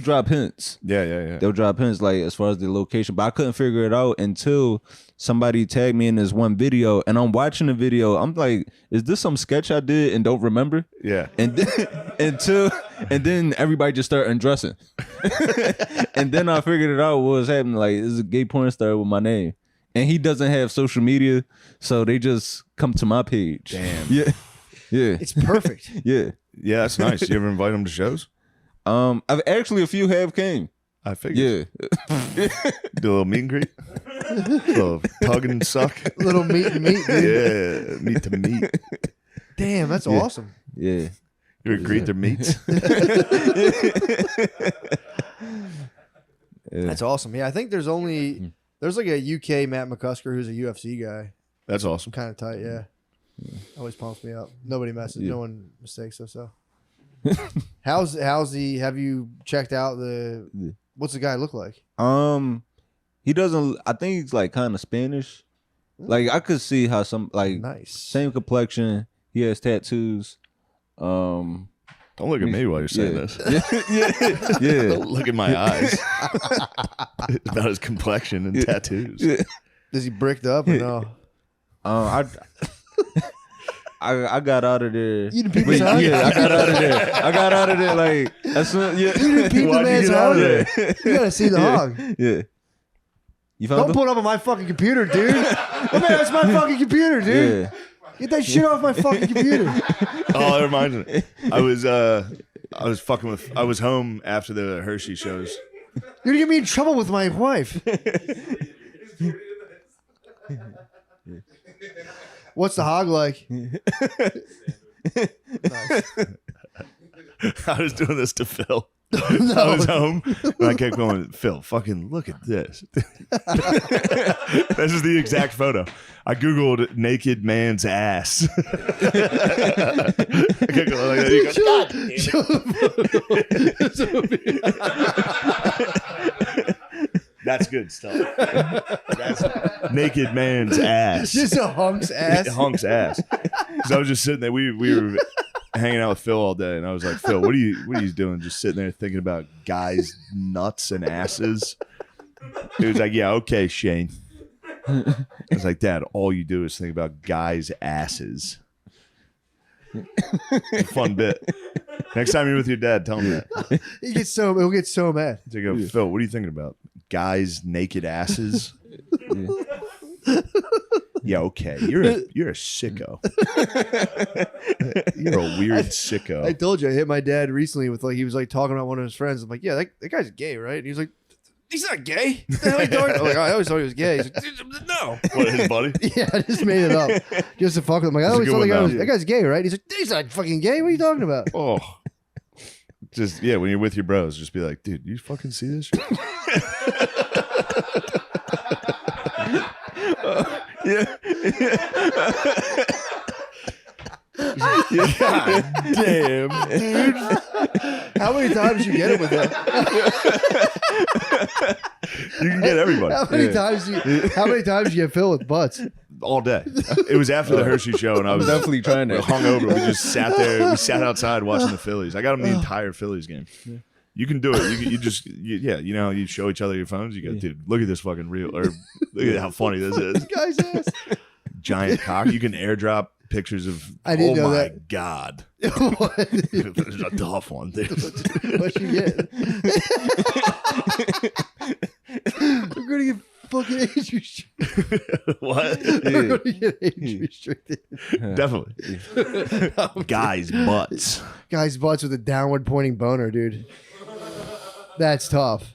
drop hints. Yeah. They'll drop hints like as far as the location, but I couldn't figure it out until somebody tagged me in this one video, and I'm watching the video. I'm like, is this some sketch I did and don't remember? Yeah. And then everybody just started undressing, and then I figured it out what was happening. Like, this is a gay porn star with my name, and he doesn't have social media, so they just come to my page. Damn. Yeah. It's perfect. Yeah. Yeah, that's nice. You ever invite them to shows? I've actually a few have came. I figured. Yeah. Do a little meet and greet. A little tug and suck. Little meet and meet, dude. Yeah, meet to meet. Damn, that's Yeah. awesome. Yeah. You ever greet their meats? That's awesome. Yeah, I think there's like a UK Matt McCusker who's a UFC guy. That's awesome. Kind of tight, yeah. Always pumps me up. Nobody messes. Yeah. No one mistakes us. So, how's the? Have you checked out the? What's the guy look like? He doesn't. I think he's like kind of Spanish. Like I could see how some like Nice. same complexion, He has tattoos. Don't look at me while you're saying this. Yeah. Don't look at my eyes. It's about his complexion and tattoos. Is he bricked up or no? I got out of there. You didn't peek his eye? Yeah, I got out of there. Like as soon, yeah. You didn't peek the man's eye? You gotta see the hog. Yeah. You found Don't him? pull it up on my fucking computer, dude. Oh, man, that's my fucking computer, dude. Yeah. Get that shit off my fucking computer. Oh, that reminds me. I was home after the Hershey shows. You're gonna get me in trouble with my wife. What's the hog like? I was doing this to Phil. I was home and I kept going, Phil, fucking look at this. This is the exact photo. I Googled naked man's ass. I kept going like that. He goes, God damn it. That's good stuff. That's naked man's ass. Just a hunk's ass. Hunk's ass. So I was just sitting there. We were hanging out with Phil all day, and I was like, Phil, what are you doing? Just sitting there thinking about guys' nuts and asses. He was like, yeah, okay, Shane. I was like, Dad, all you do is think about guys' asses. Fun bit. Next time you're with your dad, tell him that. He'll get so mad. So you go, Phil, what are you thinking about? Guys' naked asses? Yeah, okay. You're a sicko. You're a weird sicko. I told you, I hit my dad recently with he was talking about one of his friends. I'm like, yeah, that guy's gay, right? And he was like, he's not gay. What the hell are you talking? I'm like, I always thought he was gay. He's like, no. What, his buddy? Yeah, I just made it up. Just to fuck with him. I'm like, I always thought that guy's gay, right? He's like, he's not fucking gay. What are you talking about? Oh. Just, yeah, when you're with your bros, just be like, dude, you fucking see this shit? Yeah. God damn, dude. How many times you get it with that? You can get everybody. How many times do you get Phil with butts? All day. It was after the Hershey show, and I was definitely trying to. hungover. We just sat there. We sat outside watching the Phillies. I got him the entire Phillies game. You can do it. You know how you show each other your phones? You go, dude, look at this fucking reel. Or look at how funny this is. This guy's ass. Giant cock. You can airdrop pictures of. I didn't know my that. God. What? It's a tough one, dude. What you get? We're going to get fucking age restricted. What? We're going to get age restricted. Definitely. Guys' butts. Guys' butts with a downward pointing boner, dude. That's tough.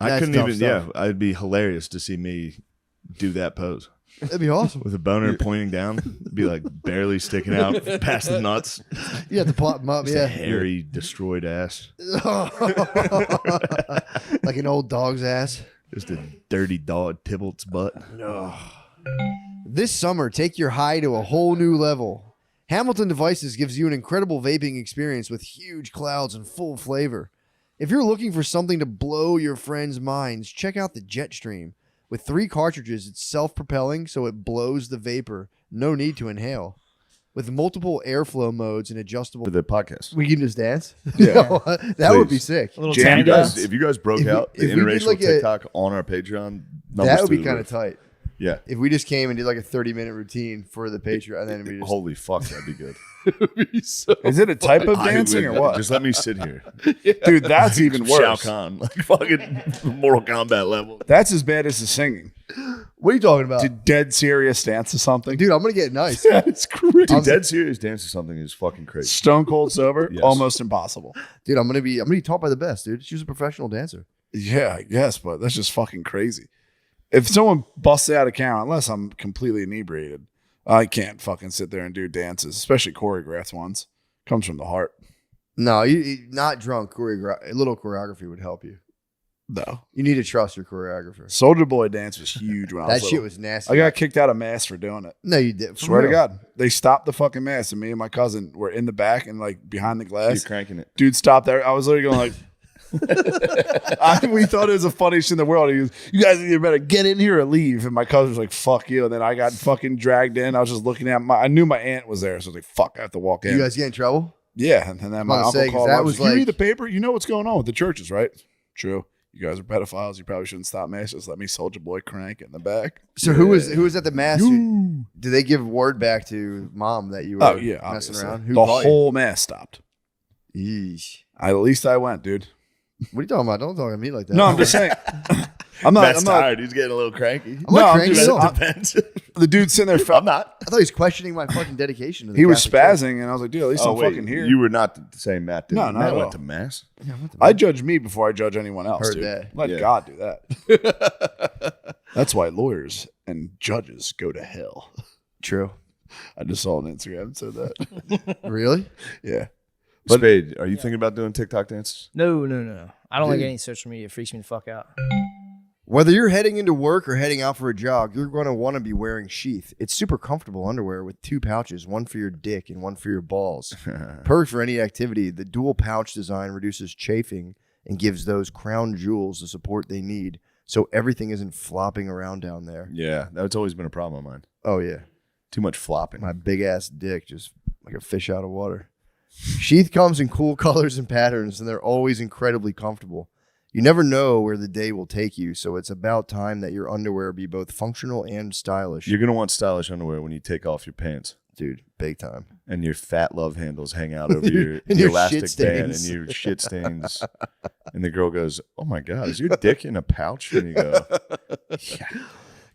I couldn't even. Stuff. Yeah, it'd be hilarious to see me do that pose. That'd be awesome. With a boner pointing down, it'd be like barely sticking out past the nuts. You have to pop them up, Just yeah. a hairy, destroyed ass. Like an old dog's ass. Just a dirty dog Tybalt's butt. This summer, take your high to a whole new level. Hamilton Devices gives you an incredible vaping experience with huge clouds and full flavor. If you're looking for something to blow your friends' minds, check out the Jetstream. With 3 cartridges, it's self-propelling, so it blows the vapor. No need to inhale. With multiple airflow modes and adjustable... For the podcast. We can just dance? Yeah. That would be sick. A little if you guys broke out the interracial TikTok on our Patreon, that would be kind of tight. Yeah. If we just came and did like a 30-minute routine for the Patreon, and then we just... Holy fuck, that'd be good. Is it a type of dancing or what? Just let me sit here. Dude, that's even Shao worse. Kahn, like fucking Mortal Kombat level. That's as bad as the singing. What are you talking about? Did Dead Serious dance to something? Dude, I'm going to get nice. That's crazy. Dude, Dead Serious dance to something is fucking crazy. Stone cold sober? Yes. Almost impossible. Dude, I'm gonna be taught by the best, dude. She was a professional dancer. Yeah, I guess, but that's just fucking crazy. If someone busts out a count, unless I'm completely inebriated, I can't fucking sit there and do dances, especially choreographed ones. Comes from the heart. No, you not drunk. A little choreography would help you. No. You need to trust your choreographer. Soldier Boy dance was huge when I was That little. shit was nasty. I got kicked out of mass for doing it. No, you did. For Swear to real. God. They stopped the fucking mass, and me and my cousin were in the back and like behind the glass. You're cranking it. Dude stopped there. I was literally going like, We thought it was the funniest shit in the world. He goes, "You guys either better get in here or leave." And my cousin was like, "Fuck you." And then I got fucking dragged in. I was just looking at I knew my aunt was there, so I was like, "Fuck, I have to walk in." You guys get in trouble? Yeah, and then my uncle called. That I was was like, "You like- read the paper? You know what's going on with the churches, right?" True. You guys are pedophiles. You probably shouldn't stop mass. Just let me Soldier Boy crank in the back. So who was at the mass? Did they give word back to mom that you were messing obviously. around? The whole mass stopped. Yeesh. At least I went, dude. What are you talking about? Don't talk to me like that. No, I'm just saying. I'm not. Matt's I'm not. tired. He's getting a little cranky. I'm not cranky just- at all. The dude sitting there. I'm not. I thought he was questioning my fucking dedication to the He was Catholic Church. spazzing, and I was like, dude, at least Oh, I'm wait, fucking here. You were not the same Matt. Did No, you? not Matt at went all. to mass. Yeah, I went to I mass. judge me before I judge anyone else. Heard dude. that. Let Yeah. God do that. That's why lawyers and judges go to hell. True. I just saw on Instagram and said that. Really? Yeah. Spade, are you thinking about doing TikTok dances? No. I don't like Dude. any social media. It freaks me the fuck out. Whether you're heading into work or heading out for a jog, you're going to want to be wearing Sheath. It's super comfortable underwear with 2 pouches, one for your dick and one for your balls. Perfect for any activity. The dual pouch design reduces chafing and gives those crown jewels the support they need, so everything isn't flopping around down there. Yeah, that's always been a problem of mine. Oh, yeah. Too much flopping. My big-ass dick just like a fish out of water. Sheath comes in cool colors and patterns, and they're always incredibly comfortable. You never know where the day will take you, so it's about time that your underwear be both functional and stylish. You're gonna want stylish underwear when you take off your pants, dude, big time. And your fat love handles hang out over your, And your your shit elastic band and stains. your shit stains. And the girl goes, "Oh my god, is your dick in a pouch?" And you go, "Yeah."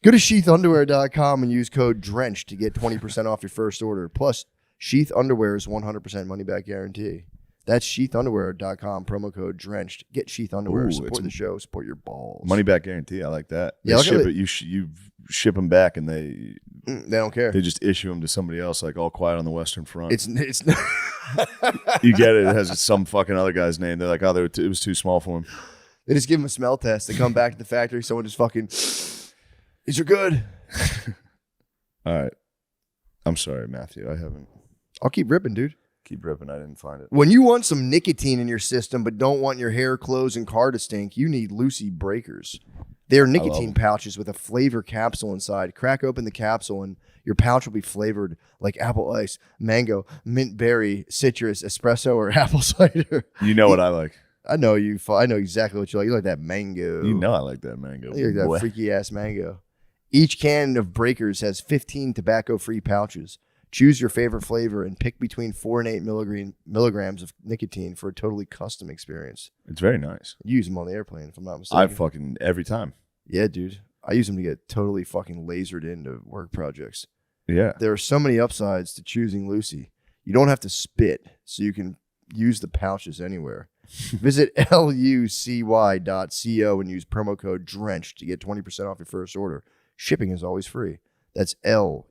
Go to sheathunderwear.com and use code DRENCH to get 20% off your first order. Plus, Sheath Underwear is 100% money-back guarantee. That's sheathunderwear.com, promo code DRENCHED. Get Sheath Underwear. Ooh, Support it's the show. Support your balls. Money back guarantee. I like that. Yeah, They look at ship it. it. You ship them back, and they don't care. They just issue them to somebody else, like All Quiet on the Western Front. It's You get it. It has some fucking other guy's name. They're like, "Oh, it was too small for him." They just give them a smell test. They come back to the factory. Someone just fucking, these are good. All right. I'm sorry, Matthew. I haven't. I'll keep ripping, dude. Keep ripping. I didn't find it. When you want some nicotine in your system but don't want your hair, clothes, and car to stink, you need Lucy Breakers. They're nicotine pouches with a flavor capsule inside. Crack open the capsule and your pouch will be flavored like apple ice, mango, mint berry, citrus, espresso, or apple cider. You know what I like. I know you. I know exactly what you like. You like that mango. You know I like that mango. You like that boy. freaky ass mango. Each can of Breakers has 15 tobacco-free pouches. Choose your favorite flavor and pick between 4 and 8 milligrams of nicotine for a totally custom experience. It's very nice. You use them on the airplane, if I'm not mistaken. I fucking every time. Yeah, dude. I use them to get totally fucking lasered into work projects. Yeah. There are so many upsides to choosing Lucy. You don't have to spit, so you can use the pouches anywhere. Visit lucy.co and use promo code DRENCH to get 20% off your first order. Shipping is always free. That's lucy.co,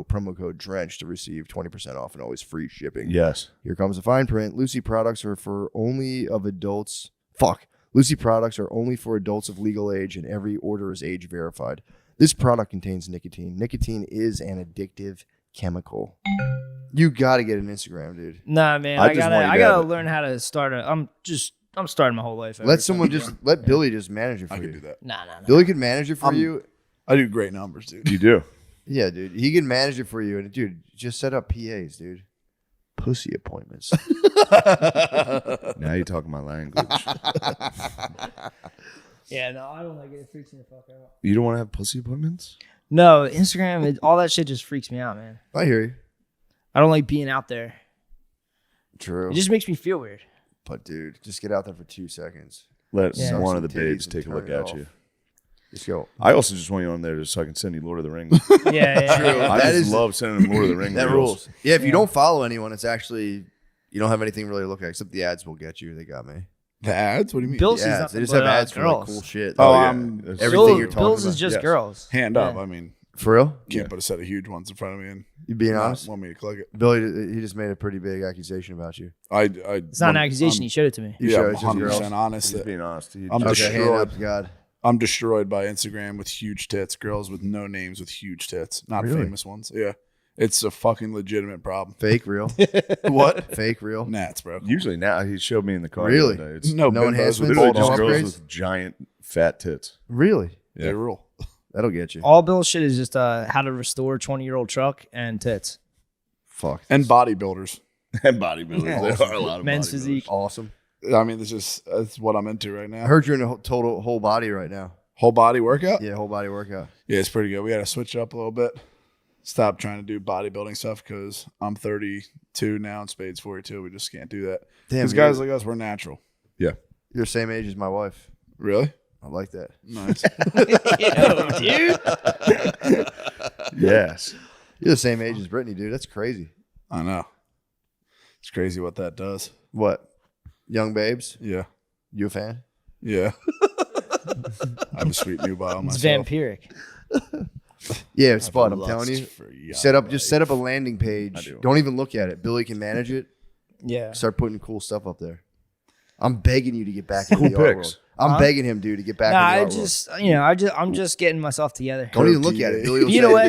promo code DRENCH to receive 20% off and always free shipping. Yes. Here comes the fine print. Lucy products are for only of adults. Lucy products are only for adults of legal age, and every order is age verified. This product contains nicotine. Nicotine is an addictive chemical. You got to get an Instagram, dude. Nah, man, I gotta learn how to start I'm starting my whole life. over. Let someone let Billy just manage it for you. I can do that. Nah. Billy can manage it for you. I do great numbers, dude. You do. Yeah, dude. He can manage it for you. And dude, just set up PAs, dude. Pussy appointments. Now you're talking my language. Yeah, no, I don't like it. It freaks me the fuck out. You don't want to have pussy appointments? No, Instagram, all that shit just freaks me out, man. I hear you. I don't like being out there. True. It just makes me feel weird. But dude, just get out there for 2 seconds. Let Yeah. one of the Suck some titties babes and take a turn look it at off. you. Just go. I also just want you on there just so I can send you Lord of the Rings. Yeah. True. I That just is- love sending them Lord of the Rings. That reels. rules. Yeah, if you don't follow anyone, it's actually you don't have anything really to look at except the ads will get you. They got me. The ads? What do you mean? Bills The is ads. nothing They just but, have ads for like girls. cool shit. Oh, yeah. everything Bills- you're talking Bills about. is just Yes. girls. Hand up. I mean, For real? can't put a set of huge ones in front of me and You being not honest? want me to click it. Billy, he just made a pretty big accusation about you. It's not an accusation. He showed it to me. You Yeah, showed I'm it to the girls. 100% honest. He's that being honest. I'm Okay, hand destroyed. up to God. I'm destroyed by Instagram with huge tits, girls with no names with huge tits, not Really? famous ones. Yeah, It's a fucking legitimate problem. Fake, real. What? Fake, real. Nats, bro. Usually now he showed me in the car. Really? The other day. It's No bimbos enhancements? with literally bald just no girls upgrades? with giant fat tits. Really? Yeah. They rule. That'll get you. All Bill's shit is just how to restore 20-year-old truck and tits. Fuck. And bodybuilders. And bodybuilders. There are a lot of Men's bodybuilders. physique. Awesome. I mean, that's what I'm into right now. I heard you're in a total whole body right now. Whole body workout? Yeah, whole body workout. Yeah, it's pretty good. We got to switch it up a little bit. Stop trying to do bodybuilding stuff because I'm 32 now and Spade's 42. We just can't do that. Damn, Because guys like us, we're natural. Yeah. You're the same age as my wife. Really? I like that. Nice. Yo, dude. Yes. You're the same age as Brittany, dude. That's crazy. I know. It's crazy what that does. What? Young babes? Yeah. You a fan? Yeah. I have a sweet nubile It's myself. vampiric. Yeah, it's I have fun. a I'm telling lust you. for young Set up a landing page. do. Don't even look at it. Billy can manage it. Yeah. Start putting cool stuff up there. I'm begging you to get back into Cool the art pics. world. I'm begging him, dude, to get back Nah, into the art world. I'm just getting myself together. Don't even look at it. Billy will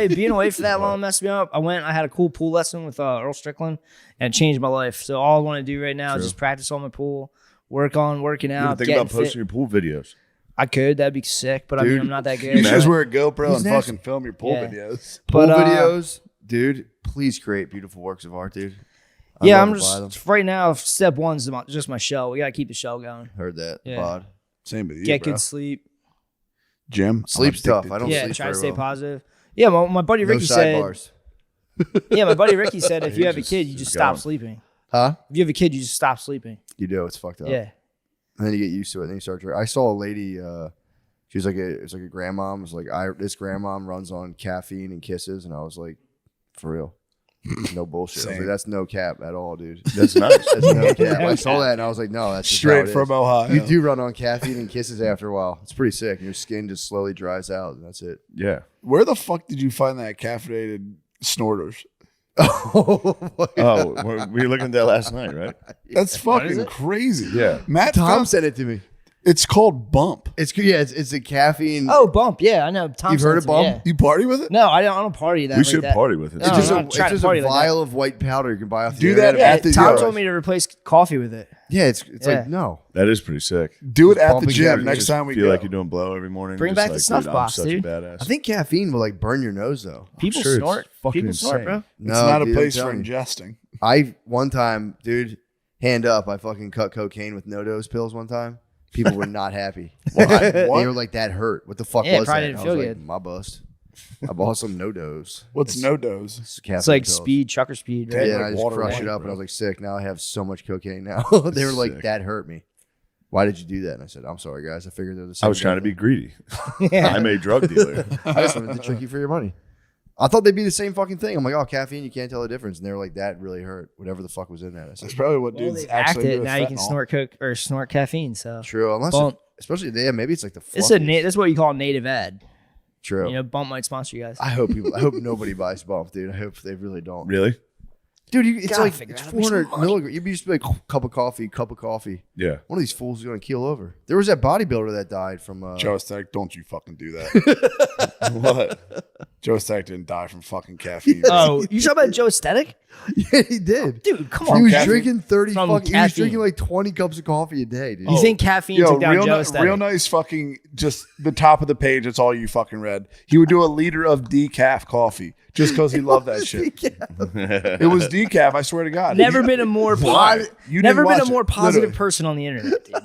Being away for that long messed me up. I had a cool pool lesson with Earl Strickland, and it changed my life. So all I want to do right now is just practice on my pool, working You out, ever think getting about posting fit. your pool videos? I could. That'd be sick, but I mean, Dude, I'm not that You good. should just wear a GoPro He's and nasty. fucking film your pool Yeah. videos. Pool But, videos, dude, please create beautiful works of art, dude. I'd Yeah, love I'm to buy them. just right now. Step one's just my show. We gotta keep the show going. Heard that. Yeah. Bod. Same with you, Get bro. good sleep. Jim? Sleep's I'm tough. addicted I don't to Yeah, sleep try to very stay well. positive. Yeah, my buddy No Ricky said. sidebars. Yeah, my buddy Ricky said if you have a just- kid, you just just stop going. sleeping. Huh? If you have a kid, you just stop sleeping. You do. It's fucked up. Yeah. And then you get used to it. And then you start. I saw a lady. She was it's like a grandmom. It was like this grandmom runs on caffeine and kisses, and I was like, for real, no bullshit. I was like, Same. that's no cap at all, dude. That's nice. That's no cap. I saw that and I was like, no, that's just how Straight it from is. Ohio. You do run on caffeine and kisses after a while. It's pretty sick. Your skin just slowly dries out, and that's it. Yeah. Where the fuck did you find that caffeinated snorters? Oh, Oh, we were looking at that last night, right? That's fucking crazy. Yeah. Matt Tom found, sent it to me. it's called Bump. It's a caffeine. Oh, Bump. Yeah, I know. Tom You've heard sent of it to me, Bump? yeah. You party with it? No, I don't party that. We like should that. party with it. No, It's just I'm a, not trying to a party like that. vial of white powder you can buy off the Do that internet. Yeah, at the Tom yard. told me to replace coffee with it. Yeah, it's Yeah. like no. That is pretty sick. Do it at the bumping gym caffeine. next Just time we feel go. like you're doing blow every morning. Bring just back the like, snuff dude, box, I'm such dude. a badass. I think caffeine will like burn your nose though. People sure it's snort. fucking People snort, insane. bro. It's not a dude, I'm place for telling you. ingesting. I one time, dude, hand up, I fucking cut cocaine with no-dose pills one time. People were not happy. They were like, that hurt. What the fuck Yeah, was probably that? didn't I feel was good. like, my bust. I bought some no-dose. What's no dose? It's like speed, trucker speed. Yeah, Right? and like I just water crushed weight, it up, bro. and I was like, sick. Now I have so much cocaine now. They were like, Sick. that hurt me. Why did you do that? And I said, I'm sorry, guys. I figured they're the same. I was trying to be thing." greedy. Yeah. I'm a drug dealer. I just wanted to trick you for your money. I thought they'd be the same fucking thing. I'm like, oh, caffeine, you can't tell the difference. And they were like, that really hurt. Whatever the fuck was in that. I That's said, probably what Well, dudes they actually acted. do with Now you can fentanyl. snort coke or snort caffeine. So true. Unless, Bump. especially, yeah, maybe it's like the It's fluffiest. that's what you call a native ad. True. You know, Bump might sponsor you guys. I hope nobody buys Bump, dude. I hope they really don't. Really? Dude, it's Gotta like figure it's out how to make 400 some money. milligrams. You'd be just like cup of coffee. Yeah. One of these fools is gonna keel over. There was that bodybuilder that died from. Joe Stack, don't you fucking do that. What? Joe Stack didn't die from fucking caffeine. Oh, you talking about Joe Aesthetic? Yeah, he did. Dude, come He on. was caffeine? drinking 30 From fucking. He was caffeine. drinking like 20 cups of coffee a day, dude. You think caffeine Yo, took down Joe real Aesthetic? nice fucking, just the top of the page. That's all you fucking read. He would do a liter of decaf coffee just because he loved that shit. It was decaf. I swear to God. Never been a more positive. You Never didn't been a watch more it. positive Literally. person on the internet, dude.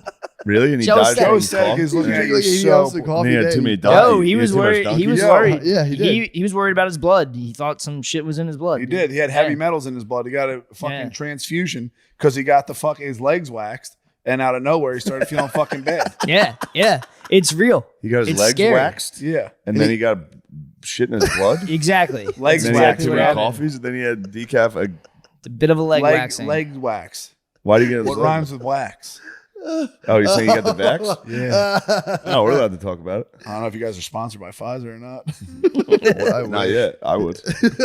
Really? And he Joe died Static. from Joe Static coffee? is looking at you He so. loves the coffee. He had day. too many No, donkeys. he was had too much worried. He donkey? was Yeah, worried. yeah, he did. He was worried about his blood. He thought some shit was in his blood. He dude. did. He had heavy Yeah. metals in his blood. He got a fucking Yeah. transfusion because he got his legs waxed, and out of nowhere he started feeling fucking bad. Yeah, yeah. It's real. He got his It's legs scary. waxed, Yeah, and then he got shit in his blood. Exactly. Legs And then he had waxed. too what many happened. coffees, and then he had decaf. It's a bit of a leg waxing. leg wax. Why did he get his What leg rhymes with wax? Oh, you're saying he got the vax? Yeah. No, we're allowed to talk about it. I don't know if you guys are sponsored by Pfizer or not. Not yet. I would.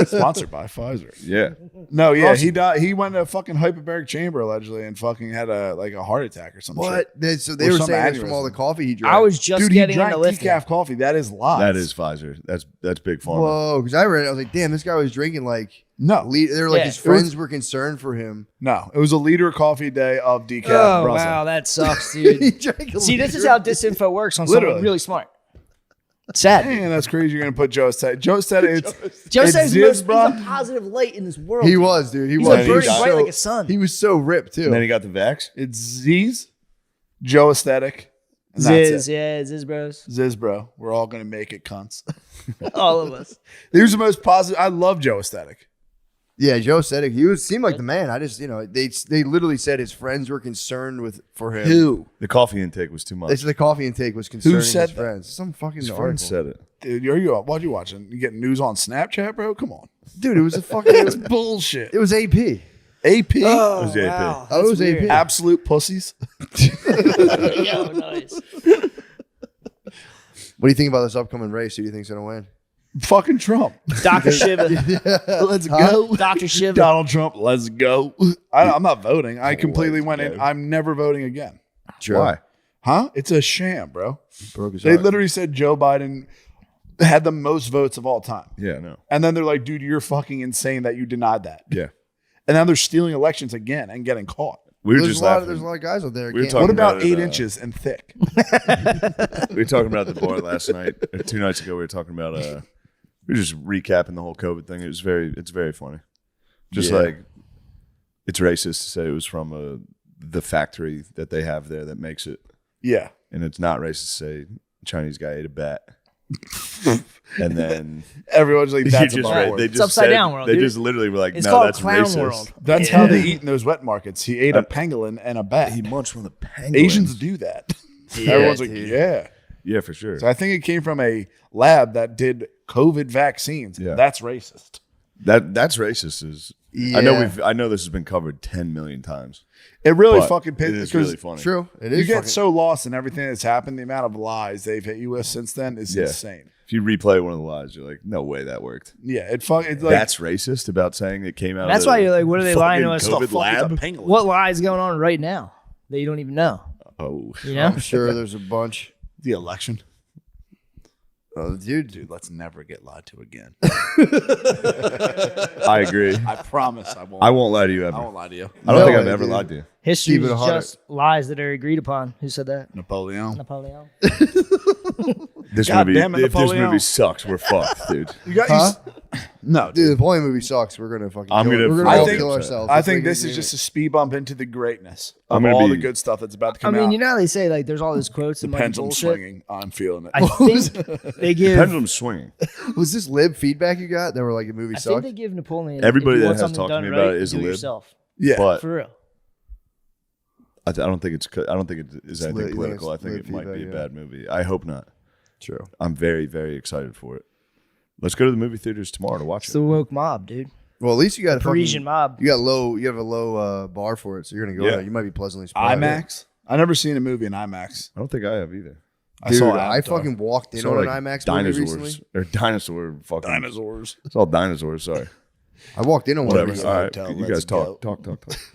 Sponsored by Pfizer. Yeah. No, yeah, Awesome. he died. He went to a fucking hyperbaric chamber allegedly and fucking had a heart attack or something. What? So they Or were some saying it's from all the aneurysm. coffee he drank. I was just Dude, he getting drank into lifting. decaf coffee. That is lies. That is Pfizer. That's big pharma. Whoa, because I read it. I was like, damn, this guy was drinking like No, They're like Yeah. his friends were concerned for him. no, it was a liter coffee day of decaf. Oh Brussels. wow, that sucks, dude. He drank a See, this is liter. how disinfo works on Literally. someone really smart. Sad. Man, that's crazy. You're gonna put Joe said. Joe said it's. Joe it's says Ziz, he's a bro. positive light in this world. He was, dude. He He's was. like burning bright like a sun. He was so ripped too. And then he got the vax. It's Z's, Joe aesthetic. and that's Ziz, it. yeah, Ziz bros. Ziz, bro. We're all gonna make it, cunts. All of us. He was the most positive. I love Joe aesthetic. Yeah, Joe said it. He seemed like the man. I just, they literally said his friends were concerned for him. Who? The coffee intake was too much. They said the coffee intake was concerning said his that? friends. Some fucking His article. friend said it. Dude, what you watching? You getting news on Snapchat, bro? Come on. Dude, it was a fucking. It's bullshit. It was AP. AP? Oh, was the AP. wow. Oh, it was AP. Absolute pussies. Yo, nice. What do you think about this upcoming race? Who do you think's gonna win? Fucking Trump. Dr. Shiva. Let's go. Dr. Shiva. Donald Trump, let's go. I'm not voting. I completely went in. I'm never voting again. Sure. Why? Huh? It's a sham, bro. Broke his They heart. literally said Joe Biden had the most votes of all time. Yeah, no. And then they're like, dude, you're fucking insane that you denied that. Yeah. And now they're stealing elections again and getting caught. We were There's just a lot. laughing. There's a lot of guys out there. We were can't- talking What about it, 8 inches and thick? We were talking about the bar last night. Or 2 nights ago, we were talking about we were just recapping the whole COVID thing. It's very funny. Just like it's racist to say it was from the factory that they have there that makes it. Yeah. And it's not racist to say Chinese guy ate a bat. And then Everyone's like, that's you just above read- board. they It's just upside said- down world, They dude. just literally were like, It's no, called that's clown racist. world. That's how they eat in those wet markets. He ate a pangolin and a bat. He munched from the pangolin. Asians do that. Yeah, Everyone's like, dude. yeah. Yeah, for sure. So I think it came from a lab that did COVID vaccines. Yeah. That's racist. That's racist. I know this has been covered 10 million times. It really But fucking it pisses is really funny. True. It You is. get fucking- so lost in everything that's happened. The amount of lies they've hit you with since then is insane. If you replay one of the lies, you're like, no way that worked. Yeah, it's like That's racist about saying it came out. That's of why you're like, what are they lying to us? COVID lab? What lie is going on right now that you don't even know? Oh, You know? I'm sure there's a bunch. The election. Dude, let's never get lied to again. I agree. I promise I won't. I won't lie to you ever. I won't lie to you. I don't No think I've way, ever dude. lied to you. History Keep it is 100. just lies that are agreed upon. Who said that? Napoleon. Napoleon. This God movie, damn it, if this Napoleon. movie sucks, we're fucked, dude. You got Huh? No, Dude, the Napoleon movie sucks. We're gonna fucking. I'm kill gonna We're freak gonna all out. kill ourselves. I It's think like- this is just a speed bump into the greatness I'm of gonna all the be- good stuff that's about to I come mean, out. you know how they say like there's all these quotes The and like pendulum bullshit. swinging. I'm feeling it. I think they give. Pendulum swinging. Was this lib feedback you got? That were like the movie I think sucked. they give Napoleon. Everybody if you that want has something talked to done me right, about it is do a lib. yourself. Yeah. But For real. I don't think it's. I don't think it is anything lit- you think political. I it's think lit it might be a feedback, yeah. bad movie. I hope not. True. I'm very, very excited for it. Let's go to the movie theaters tomorrow to watch It's it. the woke mob, dude. Well, at least you got a Parisian fucking, mob. You got low. You have a low bar for it, so you're gonna go. Yeah. There. You might be pleasantly surprised. IMAX. I never seen a movie in IMAX. I don't think I have either. I Dude, saw I Avatar. fucking walked in Saw, on like, an IMAX movie dinosaurs recently. or dinosaur fucking Dinosaurs. It's all dinosaurs. Sorry. I walked in on one. Whatever. recently. All right, Hotel, you let's guys go. talk.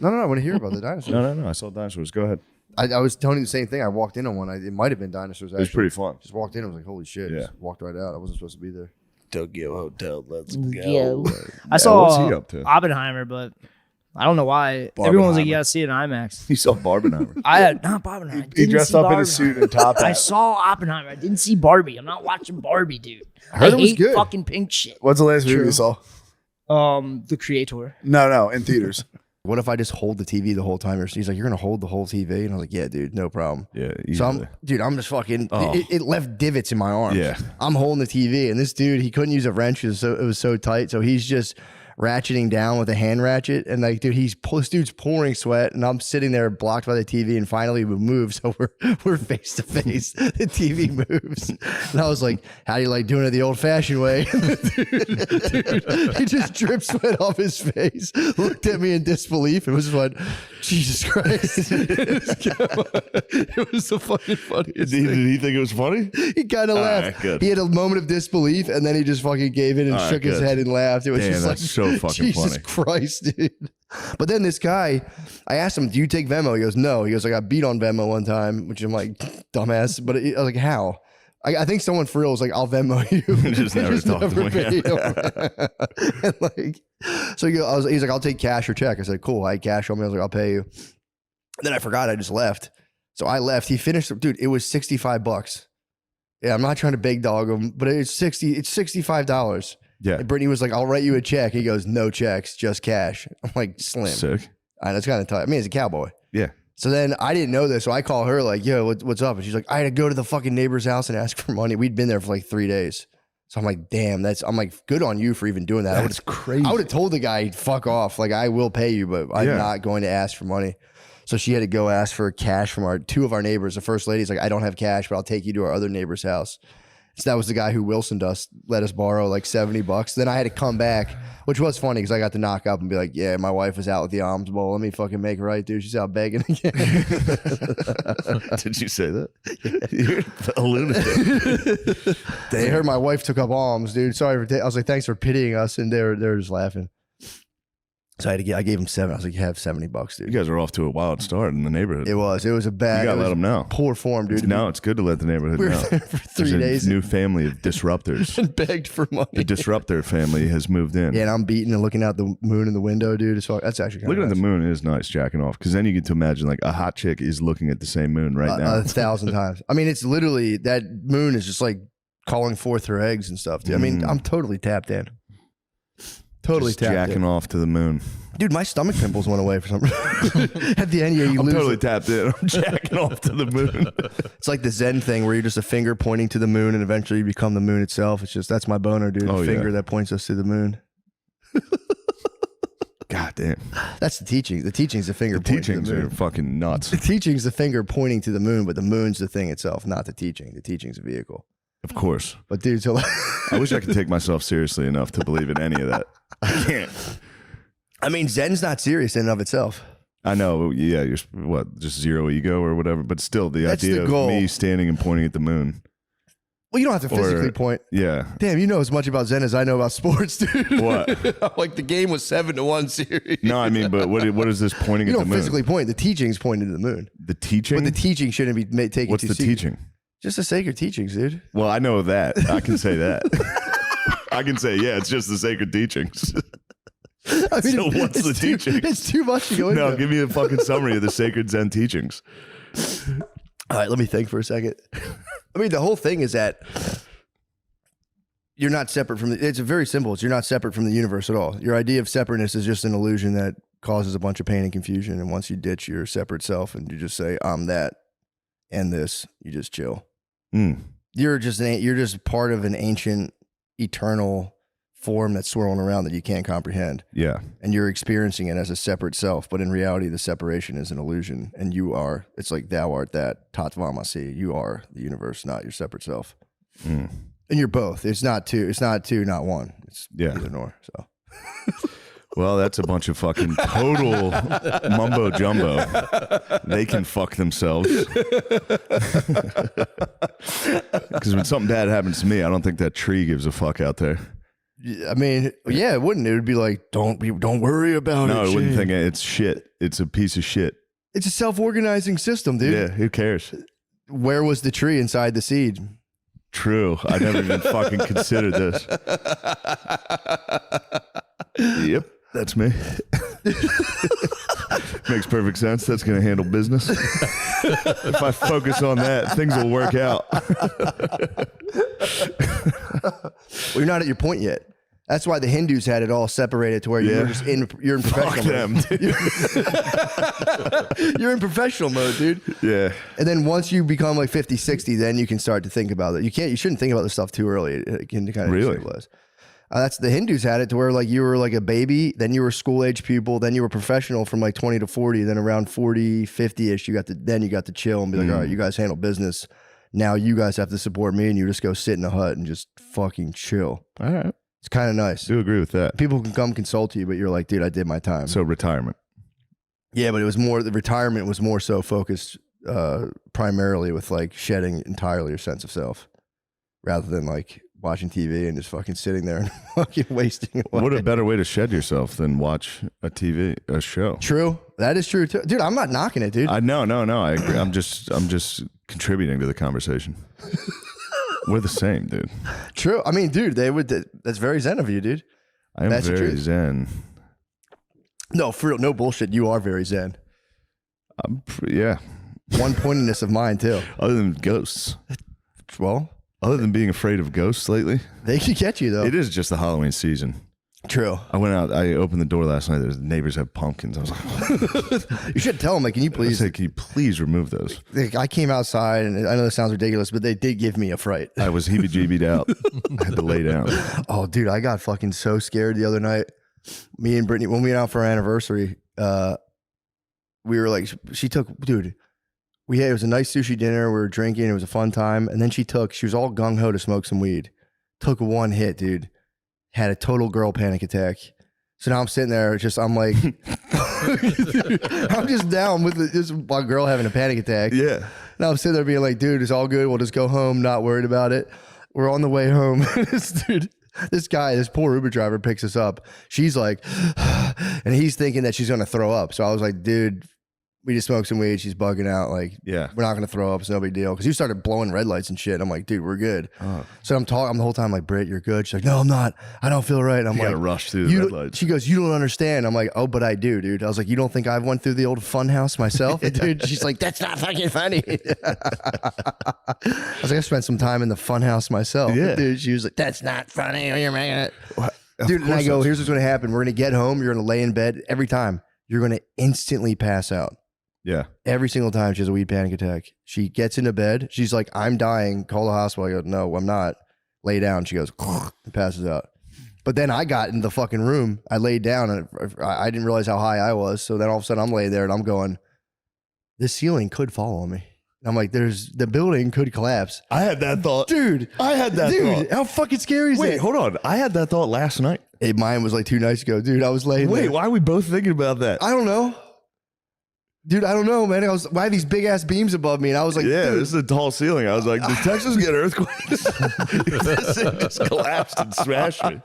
No, I want to hear about the dinosaurs. No. I saw dinosaurs. Go ahead. I was telling you the same thing. I walked in on one. It might have been dinosaurs. It was Actually. pretty fun. Just walked in. I was like, holy shit. Yeah. Just walked right out. I wasn't supposed to be there. Tokyo Hotel. Let's Yeah. go. I saw what's he up to? Oppenheimer, but I don't know why. Barbenheimer. Everyone's like, yeah, see it in IMAX. You saw Barbenheimer. I had not Oppenheimer. I He didn't dressed see up in a suit and top I hat. saw Oppenheimer. I didn't see Barbie. I'm not watching Barbie, dude. I heard it was hate good. fucking pink shit. What's the last movie you saw? The Creator. No, in theaters. What if I just hold the TV the whole time? He's like, you're gonna hold the whole TV, and I was like, yeah, dude, no problem. Yeah. So easily. I'm just fucking. Oh. It left divots in my arms. Yeah. I'm holding the TV, and this dude, he couldn't use a wrench because it was so tight. So he's just ratcheting down with a hand ratchet, and like, dude, this dude's pouring sweat, and I'm sitting there blocked by the TV, and finally we move, so we're face to face. The TV moves, and I was like, "How do you like doing it the old-fashioned way?" dude, he just dripped sweat off his face, looked at me in disbelief, and was like, "Jesus Christ!" It was the fucking funniest. Did he think it was funny? He kind of All laughed. right, good. He had a moment of disbelief, and then he just fucking gave in and All right, shook his good. head and laughed. It was Damn, just like, that's so fucking Jesus funny. Christ, dude. But then this guy, I asked him, "Do you take Venmo?" He goes, "No." He goes, "I got beat on Venmo one time," which I'm like, dumbass. But I was like, "How?" I think someone for real was like, I'll Venmo you. Just never talked to paid him. And like, so he's like, I'll take cash or check. I said, cool. I had cash on me. I was like, I'll pay you. And then I forgot. I just left. So I left. He finished. Dude, it was $65. Yeah, I'm not trying to big dog him, but it's $65. Yeah. And Brittany was like, I'll write you a check. He goes, no checks, just cash. I'm like, slim. Sick. That's kind of tight. I mean, he's a cowboy. Yeah. So then I didn't know this. So I call her like, yo, what's up? And she's like, I had to go to the fucking neighbor's house and ask for money. We'd been there for like 3 days. So I'm like, damn, I'm like, good on you for even doing that. That's crazy. I would have told the guy, fuck off. Like, I will pay you, but I'm not going to ask for money. So she had to go ask for cash from two of our neighbors. The first lady's like, I don't have cash, but I'll take you to our other neighbor's house. So that was the guy who Wilson let us borrow like $70. Then I had to come back, which was funny because I got to knock up and be like, yeah, my wife was out with the alms bowl. Let me fucking make it right, dude. She's out begging again. Did you say that? You're a lunatic. They heard my wife took up alms, dude. Sorry I was like, thanks for pitying us. And they were just laughing. So I gave him 7. I was like, you have $70, dude. You guys are off to a wild start in the neighborhood. It was a bad. You gotta let them know. Poor form, dude. No, it's good to let the neighborhood We were know. there for 3 There's days. A new family of disruptors. And begged for money. The disruptor family has moved in. Yeah, and I'm beating and looking out the moon in the window, dude. That's actually kind Looking of at the moon is nice, jacking off, because then you get to imagine like a hot chick is looking at the same moon right now. 1,000 times. I mean, it's literally that moon is just like calling forth her eggs and stuff, dude. I mean, I'm totally tapped in. Totally Just tapped jacking in. off to the moon. Dude, my stomach pimples went away for some reason. At the end, you I'm lose totally it. tapped in. I'm jacking off to the moon. It's like the Zen thing where you're just a finger pointing to the moon and eventually you become the moon itself. It's just, that's my boner, dude. Oh, The finger yeah. that points us to the moon. God damn. That's the teaching. The teaching's the finger The pointing to teachings the moon. are fucking nuts. The teaching's the finger pointing to the moon, but the moon's the thing itself, not the teaching. The teaching's a vehicle. Of course. But dude, so I wish I could take myself seriously enough to believe in any of that. I can't. I mean, Zen's not serious in and of itself. I know. Yeah, you're just zero ego or whatever, but still the That's idea the of goal. me standing and pointing at the moon. Well, you don't have to physically point. Yeah. Damn, you know as much about Zen as I know about sports, dude. What? Like the game was 7-1 series. No, I mean, but what is this pointing You at the don't moon? physically point. The teaching's pointing to the moon. The teaching? But the teaching shouldn't be taken What's too the serious. teaching? Just the sacred teachings, dude. Well, I know that. I can say that. I can say, yeah, it's just the sacred teachings. I mean, So what's the teaching? It's too much to go into. No, give me a fucking summary of the sacred Zen teachings. All right, let me think for a second. I mean, the whole thing is that you're not separate from it's very simple. You're not separate from the universe at all. Your idea of separateness is just an illusion that causes a bunch of pain and confusion. And once you ditch your separate self and you just say, I'm that and this, you just chill. You're just part of an ancient, eternal form that's swirling around that you can't comprehend. Yeah. And you're experiencing it as a separate self, but in reality, the separation is an illusion. And it's like thou art that, tatvamasi. You are the universe, not your separate self. And you're both. It's not two, not one. It's either nor. So. Well, that's a bunch of fucking total mumbo jumbo. They can fuck themselves. Because when something bad happens to me, I don't think that tree gives a fuck out there. I mean, yeah, it wouldn't. It would be like, don't worry about it. No, I wouldn't Shane. think it's shit. It's a piece of shit. It's a self-organizing system, dude. Yeah, who cares? Where was the tree inside the seed? True. I never even fucking considered this. Yep, that's me. Makes perfect sense. That's going to handle business. If I focus on that, things will work out. Well, you're not at your point yet. That's why the Hindus had it all separated to where you're just you're in professional Fuck mode. You're in professional mode, dude. Yeah. And then once you become like 50, 60, then you can start to think about it. You shouldn't think about this stuff too early. It can kind of Really? destabilize. That's the Hindus had it to where like you were like a baby, then you were school age pupil, then you were professional from like 20 to 40, then around 40, 50-ish, you got to chill and be like, all right, you guys handle business. Now you guys have to support me and you just go sit in a hut and just fucking chill. All right. It's kind of nice. I do agree with that. People can come consult you, but you're like, dude, I did my time. So retirement. Yeah, but it was more, the retirement was more so focused primarily with like shedding entirely your sense of self rather than like watching TV and just fucking sitting there and fucking wasting away. What a better way to shed yourself than watch a show. True. That is true too. Dude, I'm not knocking it, dude. No. I agree. I'm just contributing to the conversation. We're the same, dude. True. I mean, dude, that's very zen of you, dude. I am That's the very truth. zen. No, for real, no bullshit. You are very zen. Yeah. One pointedness of mine too. Other than ghosts. Well, other than being afraid of ghosts lately, they can get you though. It is just the Halloween season. True. I went out. I opened the door last night. The neighbors have pumpkins. I was like, you should tell them, like, can you please? Can you please remove those? Like, I came outside, and I know this sounds ridiculous, but they did give me a fright. I was heebie-jeebied out. I had to lay down. Oh, dude, I got fucking so scared the other night. Me and Brittany, when we went out for our anniversary, we were like, she took, dude, it was a nice sushi dinner. We were drinking. It was a fun time. And then she was all gung-ho to smoke some weed. Took one hit, dude. Had a total girl panic attack. So now I'm sitting there, I'm like, I'm just down with just my girl having a panic attack. Yeah. Now I'm sitting there being like, dude, it's all good. We'll just go home, not worried about it. We're on the way home. This poor Uber driver picks us up. She's like, and he's thinking that she's going to throw up. So I was like, dude, we just smoked some weed. She's bugging out. Like, yeah, we're not going to throw up. It's no big deal. Because you started blowing red lights and shit. I'm like, dude, we're good. So I'm talking the whole time like, Britt, you're good. She's like, no, I'm not. I don't feel right. I'm you like, gotta rush through the red lights. She goes, you don't understand. I'm like, oh, but I do, dude. I was like, you don't think I've went through the old fun house myself? Dude, she's like, that's not fucking funny. I was like, I spent some time in the fun house myself. Yeah. Dude, she was like, that's not funny. You're making it. Dude, and I go, here's what's going to happen. We're going to get home. You're going to lay in bed every time. You're going to instantly pass out. Yeah. Every single time she has a weed panic attack. She gets into bed. She's like, I'm dying. Call the hospital. I go, no, I'm not. Lay down. She goes, and passes out. But then I got in the fucking room. I laid down and I didn't realize how high I was. So then all of a sudden I'm laying there and I'm going, this ceiling could fall on me. And I'm like, the building could collapse. I had that thought. Dude. I had that thought. How fucking scary is that? Wait, hold on. I had that thought last night. Hey, mine was like 2 nights ago. Dude, I was laying there. Wait, why are we both thinking about that? I don't know. Dude, I don't know, man. Why have these big ass beams above me? And I was like, yeah, dude. this is a tall ceiling. I was like, does Texas get earthquakes? This thing just collapsed and smashed me.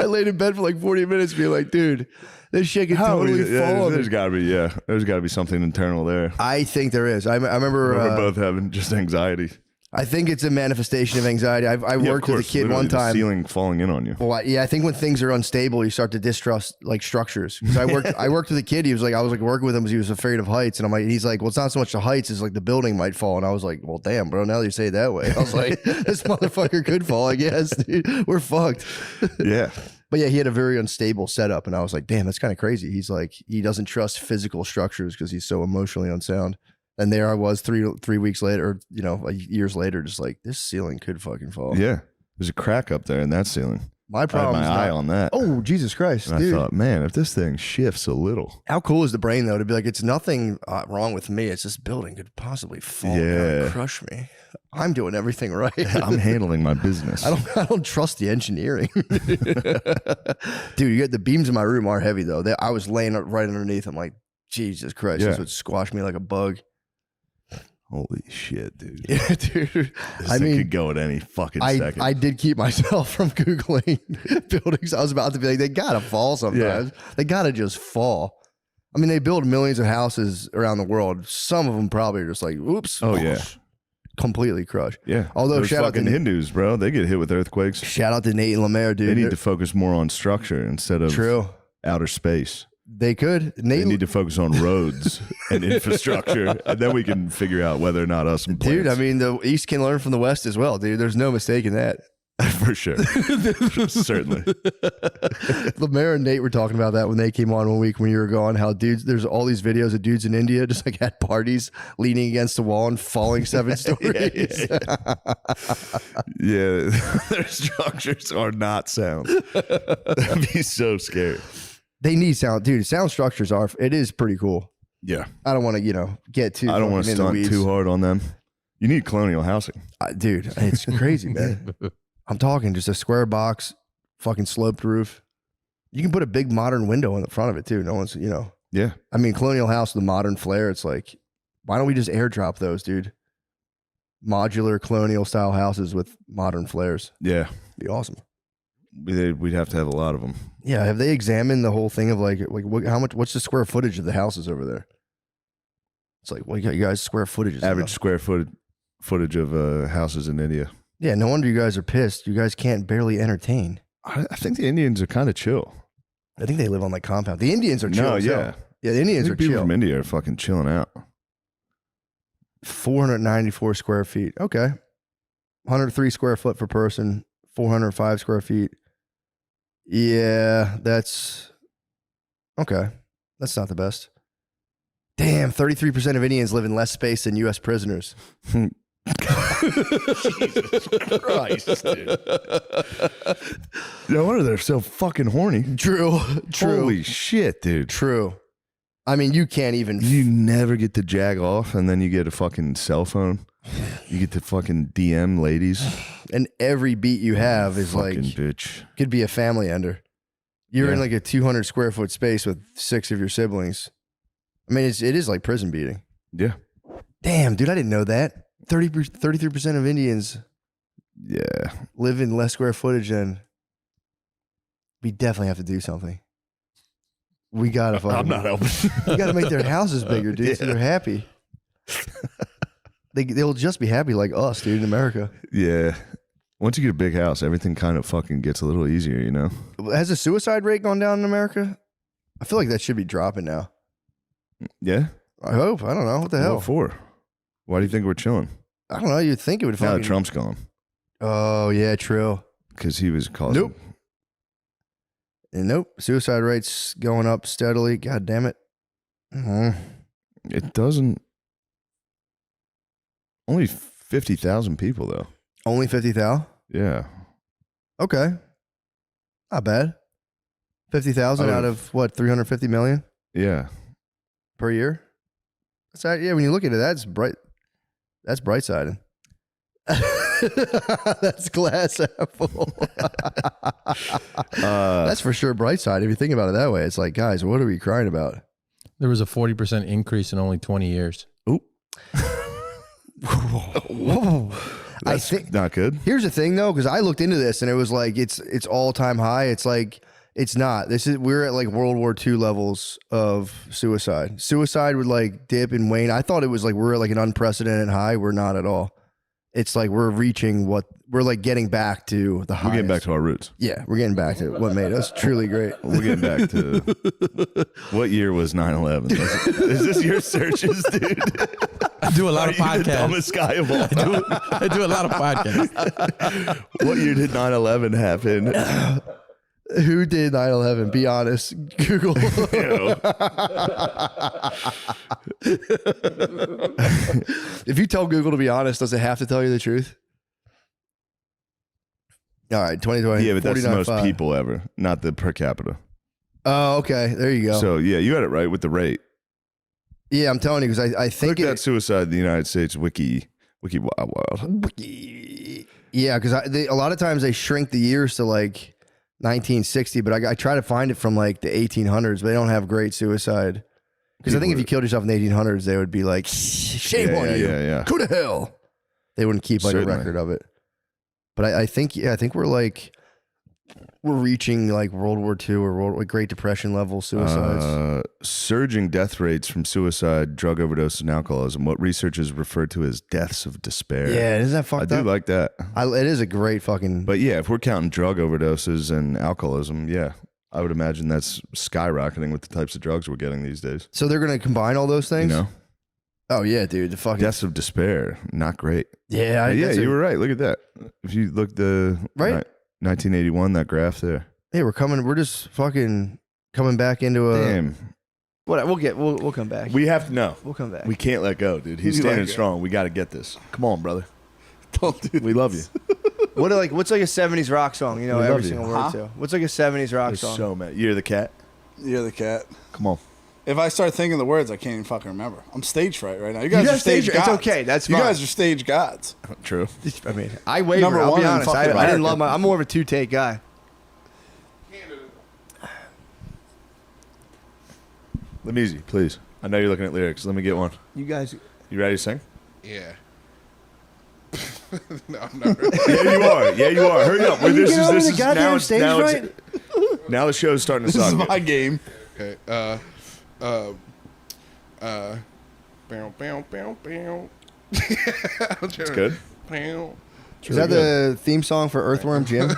I laid in bed for like 40 minutes being like, dude, this shit could totally fall on me. There's got to be something internal there. I think there is. I remember we're both having just anxiety. I think it's a manifestation of anxiety. I worked with a kid one time. The ceiling falling in on you. Well, I think when things are unstable, you start to distrust like structures. Because I worked with a kid. I was like working with him because he was afraid of heights, and he's like, well, it's not so much the heights, it's like the building might fall. And I was like, well, damn, bro. Now that you say it that way, I was like, this motherfucker could fall. I guess, dude. We're fucked. Yeah. But yeah, he had a very unstable setup, and I was like, damn, that's kind of crazy. He's like, he doesn't trust physical structures because he's so emotionally unsound. And there I was 3 weeks later, or years later, just like, this ceiling could fucking fall. Yeah, there's a crack up there in that ceiling. My problem. I had my eye on that. Oh, Jesus Christ, and dude! I thought, man, if this thing shifts a little, how cool is the brain though to be like, it's nothing wrong with me. It's this building could possibly fall down and crush me. I'm doing everything right. I'm handling my business. I don't trust the engineering, dude. The beams in my room are heavy though. I was laying right underneath. I'm like, Jesus Christ, this would squash me like a bug. Holy shit, dude. Yeah, dude. This thing could go at any fucking second. I did keep myself from Googling buildings. I was about to be like, they gotta fall sometimes. Yeah. They gotta just fall. I mean, they build millions of houses around the world. Some of them probably are just like, oops. Oh, yeah. Completely crushed. Yeah. Although those shout out to Hindus, bro. They get hit with earthquakes. Shout out to Nate and Lemaire, dude. They need to focus more on structure instead of outer space. They could. They need to focus on roads and infrastructure, and then we can figure out whether or not us and plants. Dude, I mean, the East can learn from the West as well, dude. There's no mistake in that. For sure. Certainly. Lemaire and Nate were talking about that when they came on one week when you were gone, how dudes, there's all these videos of dudes in India just like at parties leaning against the wall and falling 7 stories. Yeah. Their structures are not sound. That'd be so scary. They need sound, dude. Sound structures it is pretty cool. Yeah. I don't want to, get too. I don't want to stunt too hard on them. You need colonial housing. Dude, it's crazy, man. I'm talking just a square box, fucking sloped roof. You can put a big modern window in the front of it too. No one's, Yeah. I mean, colonial house with a modern flair. It's like, why don't we just airdrop those, dude? Modular colonial style houses with modern flares. Yeah. Be awesome. We'd have to have a lot of them. Yeah, have they examined the whole thing of like how much? What's the square footage of the houses over there? It's like, well, you guys square footage. Average square footage of houses in India. Yeah, no wonder you guys are pissed. You guys can't barely entertain. I think the Indians are kind of chill. I think they live on like compound. The Indians are chill. No, as yeah. hell. Yeah, the Indians are People chill. from India are fucking chilling out. 494 square feet. Okay. 103 square foot per person, 405 square feet. Yeah, that's okay. That's not the best. Damn, 33% of Indians live in less space than U.S. prisoners. Jesus Christ, dude. No wonder they're so fucking horny. True. Holy shit, dude. True. I mean, you can't even. You never get to jag off, and then you get a fucking cell phone. You get to fucking DM ladies. And every beat you have is fucking like, bitch. Could be a family ender. You're in Yeah. like a 200 square foot space with 6 of your siblings. I mean, it is like prison beating. Yeah. Damn, dude, I didn't know that. 33% of Indians live in less square footage than. We definitely have to do something. We gotta fucking. I'm not helping. We gotta make their houses bigger, dude, so they're happy. They'll just be happy like us, dude, in America. Yeah. Once you get a big house, everything kind of fucking gets a little easier, you know? Has the suicide rate gone down in America? I feel like that should be dropping now. Yeah? I hope. I don't know. What the hell? What for? Why do you think we're chilling? I don't know. You'd think it would Now fucking. that Trump's gone. Oh, yeah, true. Because he was causing. Nope. And nope. Suicide rates going up steadily. God damn it. It doesn't. Only 50,000 people, though. Only 50,000? Yeah. Okay. Not bad. 50,000 out of what, 350 million Yeah. per year? That's yeah, when you look at it, that's bright. That's bright sided. That's glass apple. That's for sure bright side. If you think about it that way, it's like, guys, what are we crying about? There was a 40% increase in only 20 years. Oop. Whoa. I think not good. Here's the thing though, because I looked into this and it was like it's all time high. It's like it's not. We're at like World War II levels of suicide. Suicide would like dip and wane. I thought it was like we're at like an unprecedented high. We're not at all. It's like we're reaching we're like getting back to the highest. We're getting back to our roots. Yeah, we're getting back to what made us truly great. We're getting back to what year was 9/11? Is this your searches, dude? I do a lot of Are you podcasts. the dumbest guy of all time? I do a lot of podcasts. What year did 9/11 happen? Who did 9/11? Be honest. Google. If you tell Google to be honest, does it have to tell you the truth? All right, 2020. Yeah, but that's the most 49.5. people ever, not the per capita. Oh, okay. There you go. So yeah, you had it right with the rate. Yeah, I'm telling you because I think Look at suicide in the United States wiki wild. Yeah, because a lot of times they shrink the years to like 1960, but I try to find it from like the 1800s, but they don't have great suicide. Because I think if you killed yourself in the 1800s, they would be like, shame on you. Yeah. Go to hell. They wouldn't keep like Certainly. a record of it. But I think we're reaching like World War II or Great Depression level suicides. Surging death rates from suicide, drug overdose, and alcoholism. What researchers refer to as deaths of despair. Yeah, isn't that fucked I up? do like that. It is a great fucking. But yeah, if we're counting drug overdoses and alcoholism, yeah, I would imagine that's skyrocketing with the types of drugs we're getting these days. So they're going to combine all those things? You know? Oh, yeah, dude. The fucking. Deaths of despair, not great. Yeah, You were right. Look at that. If you look Right? 1981, that graph there. Hey, we're just fucking coming back into a. Damn. What we'll come back. We have to know. We'll come back. We can't let go, dude. He's We standing let go. strong. We got to get this. Come on, brother. Don't do We love you. What's like a 70s rock song? You know We every love you. single word Huh? to. What's like a 70s rock You're song? so mad. You're the cat. You're the cat. Come on. If I start thinking the words, I can't even fucking remember. I'm stage fright right now. You guys You are guys stage stage- gods. it's okay, that's you fine. guys are stage gods. True. I mean, I wavered. Number I'll one be in honest. I fucking didn't love America. I'm more of a two-take guy. Let me easy, please. I know you're looking at lyrics. Let me get one. You guys. You ready to sing? Yeah. No, I'm not ready. Yeah, you are. Yeah, you are. Hurry up. Can you This get is over this the is goddamn now. It's stage now fright? it's now the show's starting to This is suck. my game. Okay. Bow, bow, bow, bow. It's good. Is that the theme song for Earthworm Jim?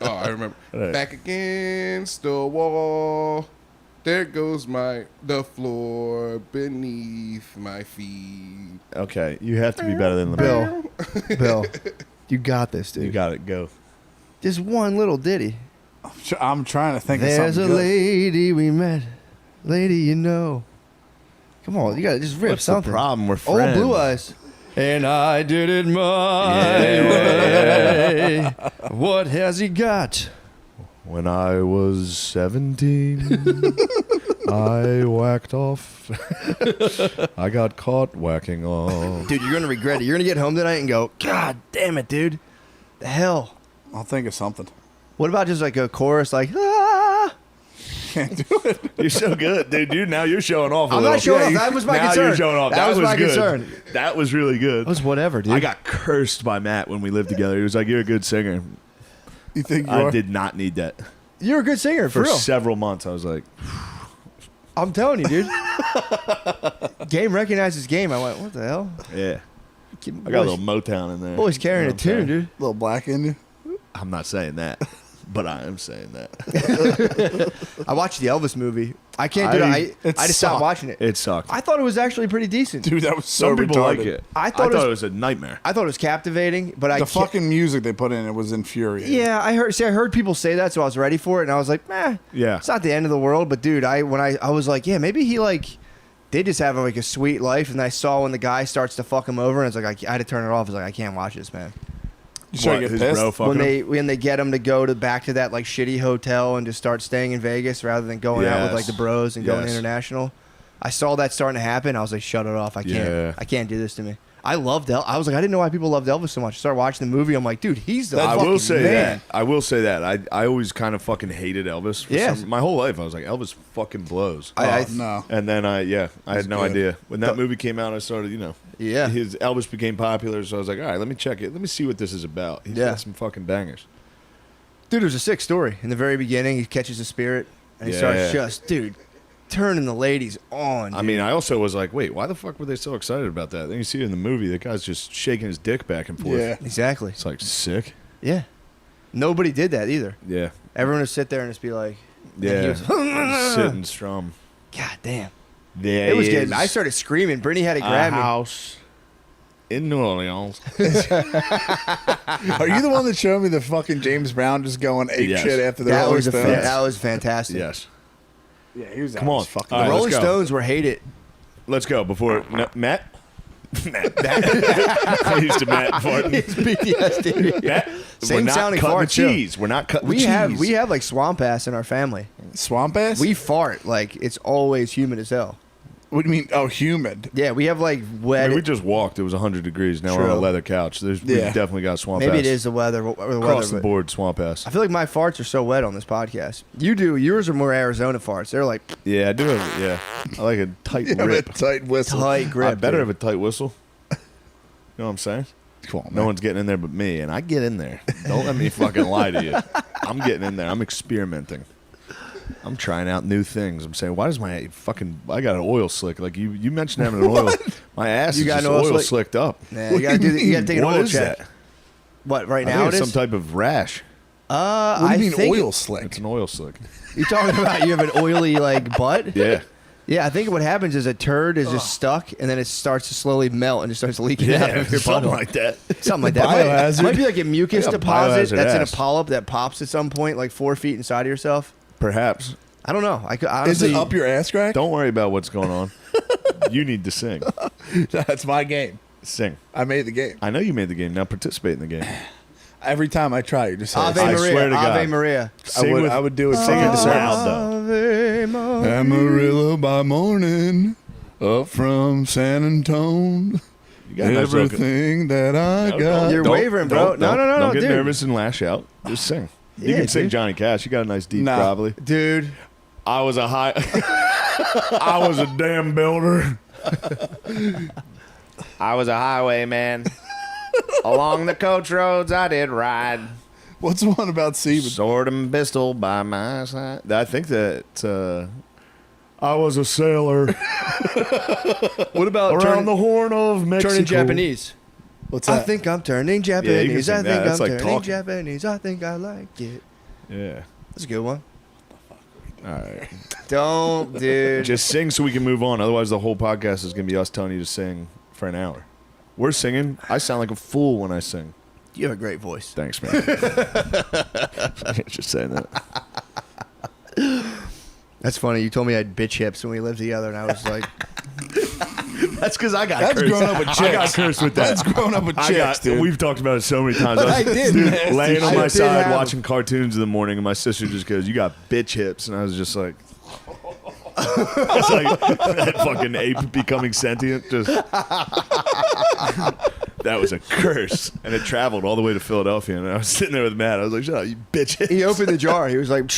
Oh, I remember. Back against the wall. There goes the floor beneath my feet. Okay, you have to be better than the Bill, you got this, dude. You got it. Go. Just one little ditty. I'm trying to think There's of something a good. lady we met, lady you know. Come on, you gotta just rip What's something. the problem? We're Oh, friends. Blue Eyes. And I did it my way. What has he got? When I was 17, I whacked off. I got caught whacking off. Dude, you're gonna regret it. You're gonna get home tonight and go, God damn it, dude. The hell. I'll think of something. What about just like a chorus like, ah? Can't do it. You're so good, dude. Now you're showing off. I'm not showing off. That was my now concern. You're showing off. That was my good. concern. That was really good. That was whatever, dude. I got cursed by Matt when we lived together. He was like, "You're a good singer." You think you I are? did not need that. You're a good singer, for For real. several months, I was like, I'm telling you, dude. Game recognizes game. I went, what the hell? "Yeah." I got a little Motown in there. Boy's carrying You know a what I'm tune, saying? dude. Little black in you. I'm not saying that, but I am saying that. I watched the Elvis movie. I can't do it. I just stopped watching it. It sucked. I thought it was actually pretty decent. Dude, that was so Some people retarded. like it. I thought it was a nightmare. I thought it was captivating, but I The can't- fucking music they put in it was infuriating. Yeah, I heard people say that, so I was ready for it, and I was like, Yeah. it's not the end of the world. But dude, I was like, yeah, maybe he like did just have like a sweet life, and I saw when the guy starts to fuck him over, and it's like I had to turn it off. I was like, I can't watch this, man. You sure you get his pissed? bro fucking him? When they get him to go back to that like shitty hotel and just start staying in Vegas rather than going out with like the bros and going Yes. international. I saw that starting to happen. I was like, shut it off. I can't. Yeah. I can't do this to me. I loved I was like, I didn't know why people loved Elvis so much. I started watching the movie. I'm like, dude, he's the I fucking will say man. that. I will say that. I always kind of fucking hated Elvis. My whole life, I was like, Elvis fucking blows. No. And then I had no good. idea. When that movie came out, I started, his Elvis became popular. So I was like, all right, let me check it. Let me see what this is about. He's got some fucking bangers. Dude, it was a sick story. In the very beginning, he catches a spirit and he starts turning the ladies on. I mean, I also was like, wait, why the fuck were they so excited about that? Then you see it in the movie, the guy's just shaking his dick back and forth. Yeah, exactly. It's like sick. Yeah. Nobody did that either. Yeah. Everyone would sit there and just be like, Yeah. and he was, Sit and strum. God damn. There It was is getting. I started screaming. Brittany had to a grab me. house in New Orleans. Are you the one that showed me the fucking James Brown just going ape Yes. shit after the That Rolling was Stones? that was fantastic. Yes. Yeah, he was. Come on. fucking. All right, The Rolling let's go. Stones were hated. Let's go before Matt. I used to Matt farting. It's PTSD. Matt, Same we're not sounding cutting fart the too. cheese. We're not cutting the We cheese. have like swamp ass in our family. Swamp ass? We fart like it's always humid as hell. What do you mean? Oh, humid. Yeah, we have like I wet. mean, we just walked. It was 100 degrees. Now we're on a True. leather couch. We've Yeah. definitely got swamp Maybe ass. it is the weather. Across the but board, swamp ass. I feel like my farts are so wet on this podcast. You do. Yours are more Arizona farts. They're like Yeah, I do have. Yeah, I like a tight You have a rip. tight whistle. tight grip. I better dude. have a tight whistle. You know what I'm saying? Come on, No one's getting in there but me, and I get in there. Don't let me fucking lie to you. I'm getting in there. I'm experimenting. I'm trying out new things. I'm saying, why does my fucking I got an oil slick? Like you mentioned having an oil. My ass You is got just an oil slick? slicked up. Nah, you gotta do. You gotta take an What oil is check. that? What right I now think it it's is? some type of rash. What do I you mean think oil slick? It's an oil slick. You talking about you have an oily like butt? Yeah. Yeah, I think what happens is a turd is just stuck, and then it starts to slowly melt and it starts leaking out of your something butthole. like that. Something like that. Biohazard. Might be like a mucus Like a deposit biohazard that's in ass. a polyp that pops at some point, like 4 feet inside of yourself. Perhaps. I don't know. I could Is honestly. it up your ass crack? Don't worry about what's going on. You need to sing. That's my game. Sing. I made the game. I know you made the game. Now participate in the game. Every time I try, you just say Ave I Maria. swear to God. Ave Maria. I would do it. Sing it loud though. Ave Maria. Amarillo by morning, up from San Antone. You got a nice little- Everything that I No, got. You're don't- wavering, bro. don't- No, Don't get dude. nervous and lash out. Just sing. You Yeah, can sing dude. Johnny Cash. You got a nice deep Nah. probably. Dude. I was a high. I was a damn builder. I was a highwayman. Along the coach roads I did ride. What's the one about Seaman? Sword and pistol by my side. I think that I was a sailor. What about around the Horn of Mexico? turning Japanese? What's I that? think I'm turning you can Japanese. sing I that. think That's I'm like turning talking. Japanese. I think I like it. Yeah. That's a good one. All right. Don't, dude. Just sing so we can move on. Otherwise, the whole podcast is going to be us telling you to sing for an hour. We're singing. I sound like a fool when I sing. You have a great voice. Thanks, man. Just saying that. That's funny. You told me I had bitch hips when we lived together, and I was like, that's because I got That's cursed. grown up with chicks. I got cursed with that. That's grown up with chicks, dude. We've talked about it so many times. I did. Dude, Nasty laying on shit my did side happen. watching cartoons in the morning, and my sister just goes, "You got bitch hips," and I was just like. It's like that fucking ape becoming sentient. Just that was a curse, and it traveled all the way to Philadelphia. And I was sitting there with Matt. I was like, "Shut up, you bitch!" He opened the jar. He was like,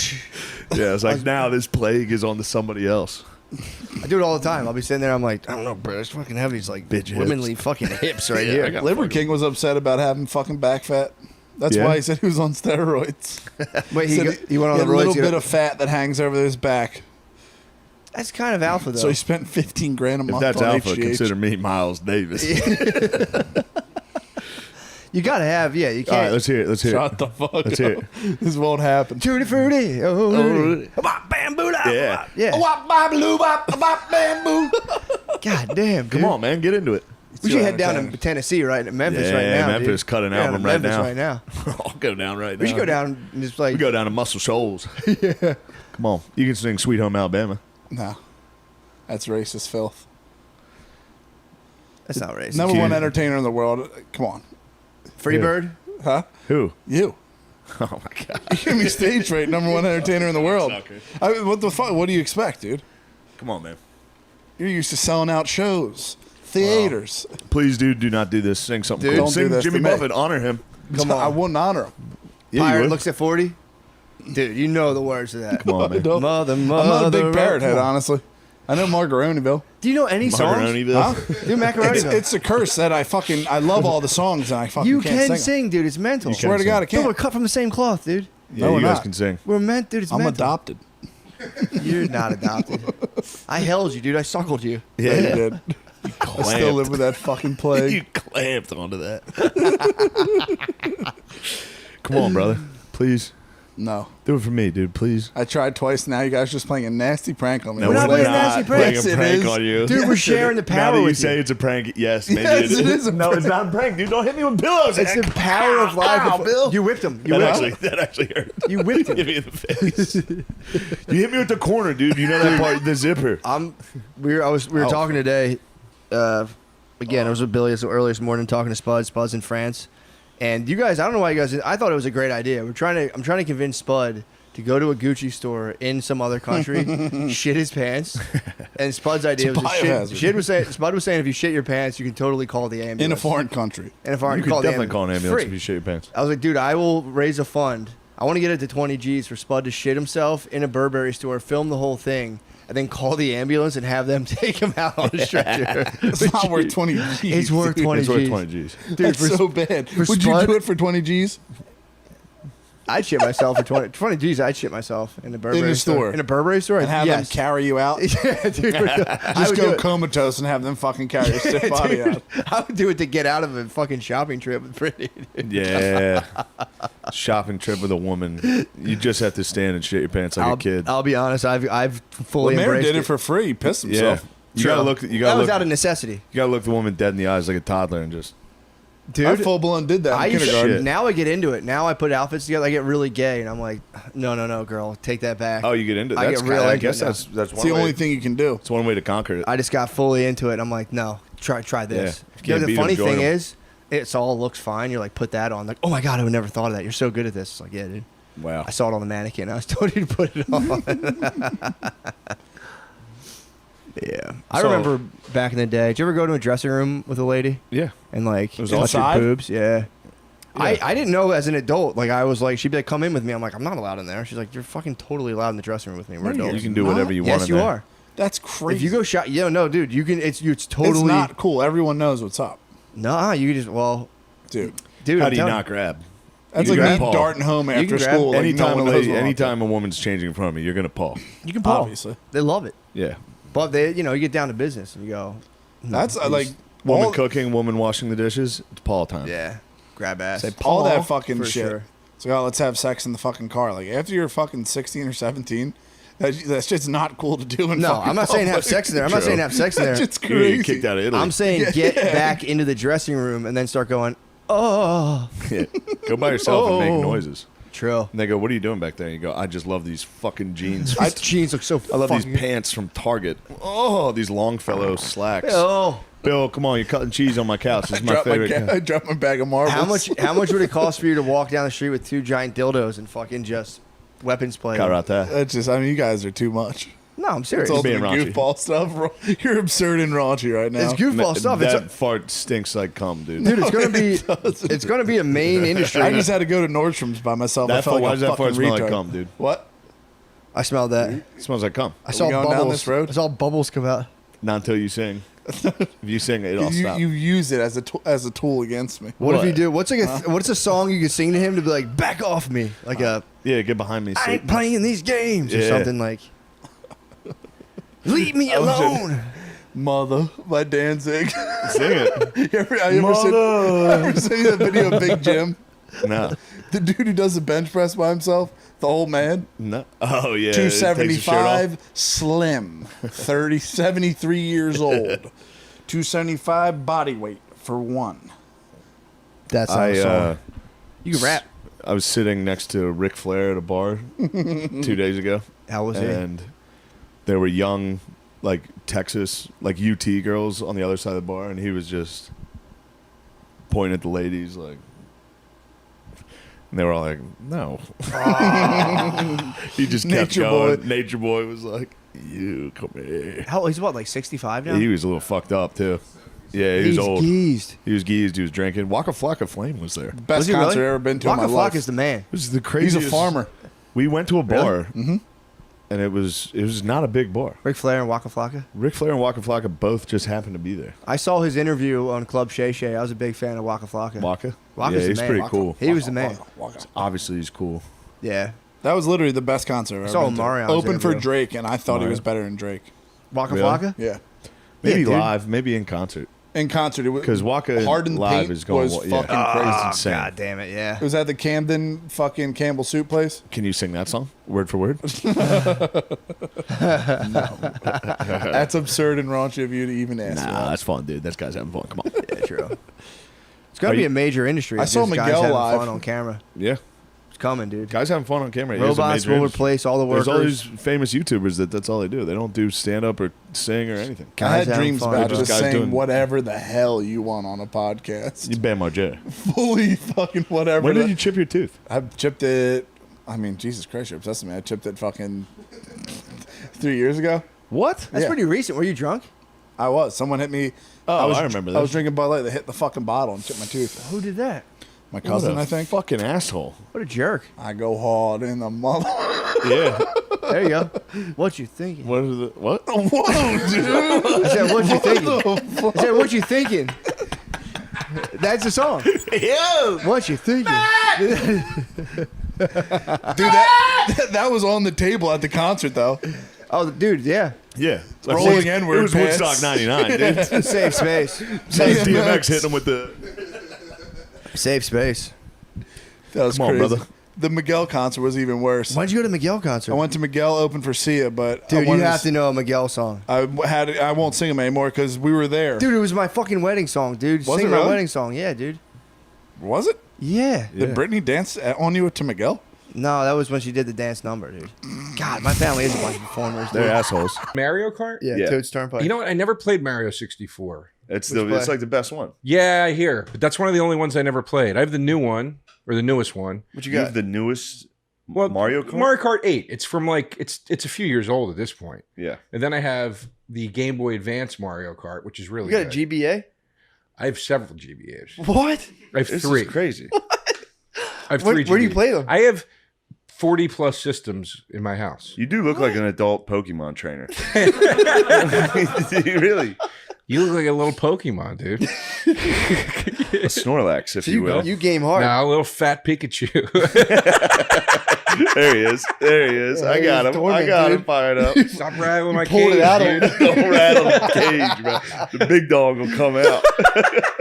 "Yeah." I was like, "Now this plague is on to somebody else." I do it all the time. I'll be sitting there. I'm like, I don't know, bro. I just fucking have these like Bitch womanly fucking hips right Yeah, here. I got Liver King was upset about having fucking back fat. That's Yeah? why he said he was on steroids. Wait, Said he went on had the a little roids, bit of fat that hangs over his back. That's kind of alpha, though. So he spent $15,000 a If month that's on alpha, HGH. consider me Miles Davis. You gotta have, yeah. You All right, can't. let's hear it. Let's hear Shut it. the fuck Let's up. hear it. This won't happen. Tutti frutti. Oh, Yeah. yeah. God damn, dude. Come on, man, get into it. We should head down to Tennessee, right? Memphis right now. Memphis, dude. cut an We're album down to right Memphis now. right now. I'll go down right now. We should go down and just like. We go down to Muscle Shoals. Yeah. Come on, you can sing "Sweet Home Alabama." No. That's racist filth. That's not racist. Number one entertainer in the world. Come on. Freebird? Huh? Who? You. Oh my god. You give me stage right, number one entertainer in the world. I mean, what the fuck? What do you expect, dude? Come on, man. You're used to selling out shows, theaters. Please, dude, do not do this. Sing something Dude, cool. don't do Sing this Jimmy to me. Buffett. Honor him. Come on. I wouldn't honor him. Yeah, you Pirate would. looks at 40. Dude, you know the words to that. Come on, man. Mother, I'm not a big mother, parrot head, come on. honestly. I know Margaroniville. Do you know any songs? Macaroniville. Huh? Dude, Macaroniville. It's a curse that I love all the songs and I fucking You can't can sing. sing, dude. It's mental. You Swear to God, I Dude, can't. we're cut from the same cloth, dude. Yeah, No, you we're guys not. can sing. We're meant, dude. It's I'm mental. adopted. You're not adopted. I held you, dude. I suckled you. Yeah, you did. I still live with that fucking plague. You clamped onto that. Come on, brother. Please. No. Do it for me, dude. Please. I tried twice. Now you guys just playing a nasty prank on me. No, We're not we're playing a not nasty playing prank. a Yes, it prank is. on you. Dude, we're sharing the Now power that you with say you. it's a prank, yes, maybe Yes, it it is. is a No, it's not a prank, dude. Don't hit me with pillows. It's the power of life. Ow, Bill. You whipped him. You That actually hurt. You whipped him. Hit me in the face. You hit me with the corner, dude. You know that part, the zipper. We were talking today. Again, I was with Billy earlier this morning talking to Spud. Spud's in France, and you guys. I don't know why you guys. I thought it was a great idea. I'm trying to convince Spud to go to a Gucci store in some other country, shit his pants, and Spud's idea It's a was biohazard. Spud was saying if you shit your pants, you can totally call the ambulance In a foreign country. In a foreign, You could call the definitely call an ambulance Free. if you shit your pants. I was like, dude, I will raise a fund. I want to get it to 20 G's for Spud to shit himself in a Burberry store, film the whole thing, and then call the ambulance and have them take him out on a stretcher. It's not worth 20 G's. It's worth 20 It's G's. worth 20 G's. Dude, That's for, so bad. for Would you Spud- do it for 20 G's? I'd shit myself for 20 G's. I'd shit myself in a Burberry In the store. In a Burberry store? And have yes. them carry you out? Yeah, dude. I Just would go do it. comatose and have them fucking carry your stiff body Dude, out. I would do it to get out of a fucking shopping trip with Brittany. dude. Yeah. Shopping trip with a woman. You just have to stand and shit your pants like a kid. I'll be honest. I've fully Well, Mayor embraced did it for free. He pissed Yeah. himself. You gotta look. You that gotta was look. out of necessity. You gotta look the woman dead in the eyes like a toddler and just. Dude, I full blown did that in kindergarten. now I get into it. Now I put outfits together. I get really gay, and I'm like, no, girl, take that back. Oh, you get into. I That's get real. I into guess it now. that's It's one the way. only thing you can do. It's one way to conquer it. I just got fully into it. I'm like, no, try this. Yeah. If you You know, can't the beat 'em, funny join thing 'em. is, it's all looks fine. You're like, put that on. Like, oh my god, I would never thought of that. You're so good at this. It's like, yeah, dude. Wow. I saw it on the mannequin. I was told you to put it on. Yeah, I So- remember back in the day. Did you ever go to a dressing room with a lady Yeah. and like was touch your outside? boobs? Yeah. I didn't know as an adult. Like I was like, she'd be like, "Come in with me." I'm like, "I'm not allowed in there." She's like, "You're fucking totally allowed in the dressing room with me. We're adults." You can do whatever you want. Yes, in you there. are. That's crazy. If you go shop, no, dude, you can. It's totally It's not cool. Everyone knows what's up. Nah, you just Dude. dude. How I'm do you telling not grab? That's You like can me paw. darting home You after can grab school. Like anytime no a one knows lady, what I'm anytime a woman's changing in front of me, you're gonna paw. You can paw. Obviously. They love it. Yeah. But they, you get down to business and you go. That's like Woman all, cooking, woman washing the dishes. It's paw time. Yeah. Grab ass. say all that fucking for shit. sure. It's like, oh, let's have sex in the fucking car. Like after you're fucking 16 or 17, that shit's not cool to do. In No, fucking I'm not saying have public. sex in there. I'm not saying have sex in there. That shit's You're gonna crazy. get kicked out of Italy. I'm saying get back into the dressing room and then start going, oh. Yeah. Go by yourself and make Oh. noises. True. And they go, "What are you doing back there?" And you go, "I just love these fucking jeans. These jeans look so I love these fucking- pants from Target. Oh, these Longfellow slacks. Oh. Bill, come on, you're cutting cheese on my couch. This is my Drop favorite. I dropped my bag of marbles. How much would it cost for you to walk down the street with 2 giant dildos and fucking just weapons play? Karate. That's just, I mean, you guys are too much. No, I'm serious. It's all the being raunchy. goofball stuff. You're absurd and raunchy right now. It's goofball stuff. That fart stinks like cum, dude. Dude, it's gonna be it's gonna be a main industry. I just had to go to Nordstrom's by myself. That I felt fart- why like does a that fart fucking smell retard. like cum, dude? What? I smelled that. It smells like cum. I saw we going bubbles. down this road? I saw bubbles come out. Not until you sing. If you sing, it'll stop. You use it as a tool against me. What if you do? What's a song you could sing to him to be like, back off me, like a Yeah, get behind me. I ain't Satan. playing these games or Yeah. something like. Leave me I was alone. Mother by Danzig. Sing it. You ever seen the video of Big Jim? No. The dude who does the bench press by himself, the old man. No. Oh yeah. Takes his shirt off. 275, slim, 73 years old. 275 body weight for one. That's not a song. You can rap. I was sitting next to Ric Flair at a bar 2 days ago. How was he? And there were young, like Texas, like UT girls on the other side of the bar, and he was just pointing at the ladies, like, and they were all like, "No." He just kept Nature going. Boy. Nature Boy was like, "You come here." How he's what, like 65 now? He was a little fucked up too. Yeah, he He's was old. geezed. He was geezed. He was drinking. Waka Flocka Flame was there. Best Was he concert really? I've ever been to Waka in my life. Flocka is the man. It was the He's craziest. a farmer. We went to a bar, Mm-hmm. and it was not a big bar. Ric Flair and Waka Flocka. Ric Flair and Waka Flocka both just happened to be there. I saw his interview on Club Shay Shay. I was a big fan of Waka Flocka. Waka? Waka's Yeah, the he's man. pretty Waka. cool. He was the man. Obviously, he's cool. Yeah. That was literally the best concert I've ever saw been to. Marion's Open for interview. Drake, and I thought he Mario. was better than Drake. Waka Really? Flocka? Yeah. Maybe Yeah, dude. live, maybe in concert. In concert, it was Because Waka Hard in the live Paint is going was yeah. fucking crazy. It's insane. God damn it, yeah. It was at the Camden fucking Campbell Soup place. Can you sing that song word for word? That's absurd and raunchy of you to even ask. Nah, that's fun, dude. That guy's having fun. Come on. Yeah, true. It's gonna Are be you- a major industry. I if saw this guy's Miguel having live. fun on camera. Yeah. It's coming, dude. Guys having fun on camera. It is a Robots major will industry. replace all the workers. There's all these famous YouTubers that's all they do. They don't do stand up or sing or anything. I had having dreams fun, about bro. just Guys saying doing- whatever the hell you want on a podcast. You Bam Margera. Fully fucking whatever. When did you chip your tooth? I chipped it. I mean, Jesus Christ, you're obsessed with me. I chipped it fucking 3 years ago. What? That's Yeah. pretty recent. Were you drunk? I was. Someone hit me. Oh, I remember I was this. drinking Bud Light. They hit the fucking bottle and chipped my tooth. Who did that? My cousin, What a I think. Fucking asshole. What a jerk. I go hard in the mother. Yeah. There you go. What you thinking? What is it? What? Whoa, dude. I said, what you thinking? I said, what you thinking? That's the song. Yo. What you thinking? Dude, that was on the table at the concert, though. Oh, dude, yeah. Yeah. Rolling It N-word was pants. Woodstock 99, dude. Safe space. Safe DMX hitting him with the... Safe space. That was Come on, crazy. brother. The Miguel concert was even worse. Why'd you go to the Miguel concert? I went to Miguel open for Sia, but Dude, I you wanted have to know a Miguel song. I won't sing them anymore because we were there. Dude, it was my fucking wedding song, dude. Was Sing it my really? wedding song. Yeah, dude. Was it? Yeah. Did Brittany dance on you to Miguel? No, that was when she did the dance number, dude. God, my family is a bunch of performers, dude. They're assholes. Mario Kart? Yeah, Yeah. Toad's Turnpike. You know what? I never played Mario 64. It's Which it's play? like the best one. Yeah, I hear. But that's one of the only ones I never played. I have the new one, or the newest one. What you You got? have the newest Well, Mario Kart? Mario Kart 8. It's from like it's a few years old at this point. Yeah. And then I have the Game Boy Advance Mario Kart, which is really You got a good. GBA? I have several GBAs. What? I have This three. is crazy. I have Where- three. where do you GBAs. play them? I have 40 plus systems in my house. You do look like an adult Pokemon trainer. You really. You look like a little Pokemon, dude. A Snorlax, if you will. You game hard. Nah, a little fat Pikachu. There he is. There he is. I got him. I got him fired up. Stop rattling my pulled cage, it out dude. Don't rattle the cage, bro. The big dog will come out.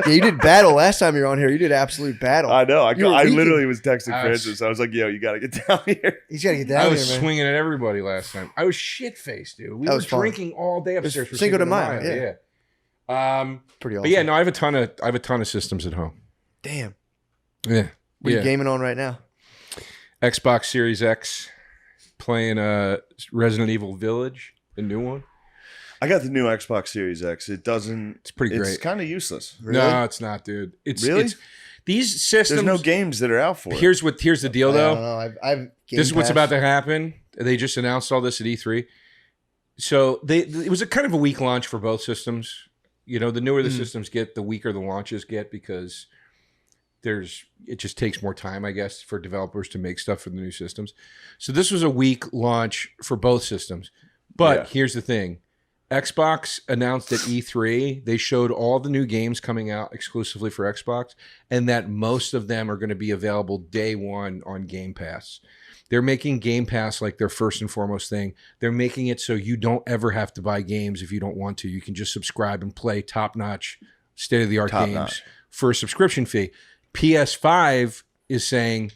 Yeah, you did battle last time you were on here. You did absolute battle. I know. I leaking. literally was texting Francis. I was like, yo, you got to get down here. He's got to get down I here, was man. swinging at everybody last time. I was shit-faced, dude. We That were was fun. drinking all day upstairs for Cinco de Mayo. Mayo, yeah. Pretty awesome. But yeah, no, I have a ton of systems at home. Damn. Yeah. What are you gaming on right now? Xbox Series X, playing Resident Evil Village, the new one. I got the new Xbox Series X. It doesn't. It's pretty great. It's kind of useless. No, it's not, dude. It's Really? It's, these systems. There's no games that are out for it. Here's the deal, though. I don't know. I've This is what's about to happen. They just announced all this at E3. So it was a kind of a weak launch for both systems. You know, the newer the systems get, the weaker the launches get because it just takes more time, I guess, for developers to make stuff for the new systems. So this was a weak launch for both systems. But here's the thing. Xbox announced at E3, they showed all the new games coming out exclusively for Xbox, and that most of them are going to be available day one on Game Pass. They're making Game Pass like their first and foremost thing. They're making it so you don't ever have to buy games if you don't want to. You can just subscribe and play top-notch, state-of-the-art games for a subscription fee. PS5 is saying,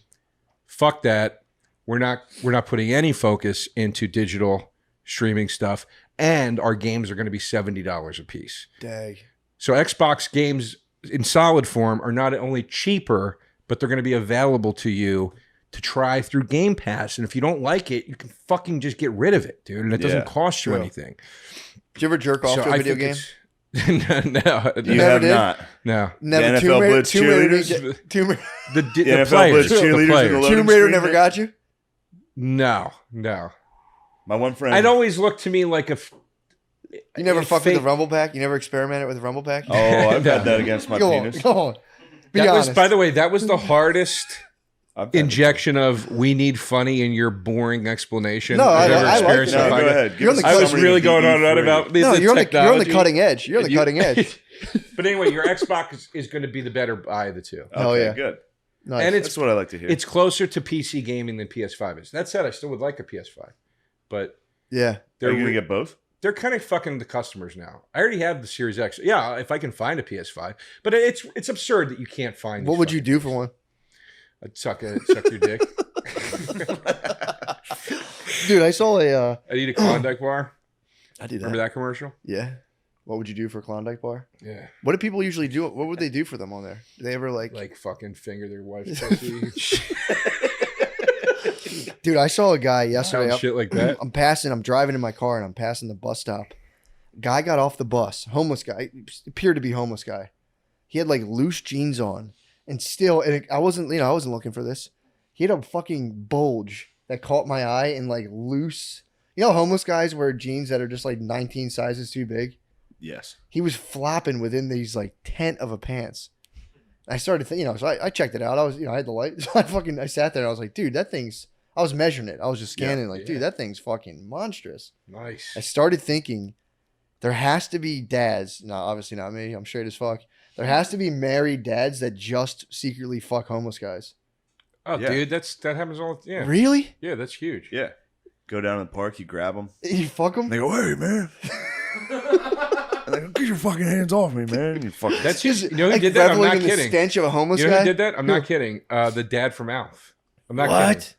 fuck that. We're not putting any focus into digital streaming stuff, and our games are going to be $70 a piece. Dang. So Xbox games in solid form are not only cheaper, but they're going to be available to you to try through Game Pass. And if you don't like it, you can fucking just get rid of it, dude. And it doesn't cost you anything. Did you ever jerk off to a video game? No. You have not. No. Never. The NFL Blitz cheerleaders? The NFL players. Blitz cheerleaders with the loading Tomb Raider screen never hit? got you? No. My one friend. It always looked to me like You never fucked with fake- the Rumble Pack? You never experimented with the Rumble Pack? Oh, I've had that against my penis. Go on. Be That honest. was, by the way, that was the hardest injection of we need funny in your boring explanation. No, I've I ever like experienced it. in No, my go life. ahead. You're on the I was cutting really edge. going on about the No, you're on the technology. cutting edge. You're on the cutting edge. But anyway, your Xbox is going to be the better buy of the two. Oh, yeah. Good. Nice. And That's what I like to hear. It's closer to PC gaming than PS5 is. That said, I still would like a PS5. But yeah. Are you going to get both? They're kind of fucking the customers now. I already have the Series X. Yeah, if I can find a PS5. But it's absurd that you can't find What would you do for one? I'd suck your dick. Dude, I saw a... I'd eat a Klondike bar. I do that. Remember that commercial? Yeah. What would you do for a Klondike bar? Yeah. What do people usually do? What would they do for them on there? Do they ever like fucking finger their wife's pussy? Dude, I saw a guy yesterday. Sounds shit like that. I'm driving in my car and I'm passing the bus stop. Guy got off the bus, homeless guy, appeared to be homeless guy. He had like loose jeans on and I wasn't looking for this. He had a fucking bulge that caught my eye and like loose. You know, homeless guys wear jeans that are just like 19 sizes too big. Yes. He was flopping within these like tent of a pants. I started thinking, so I checked it out. I was, I had the light. So I sat there and I was like, dude, that thing's, I was measuring it. I was just scanning dude, that thing's fucking monstrous. Nice. I started thinking there has to be dads. No, obviously not me. I'm straight as fuck. There has to be married dads that just secretly fuck homeless guys. Oh, dude, that happens all. Yeah. Really? Yeah, that's huge. Yeah. Go down in the park, you grab them. You fuck them? They go, hey, man. And they go, get your fucking hands off me, man. You fucking. That's huge. You know who like did that? I'm reveling not in the kidding. stench of a homeless you know guy? who did that? I'm not kidding. The dad from Alf. I'm not What? kidding.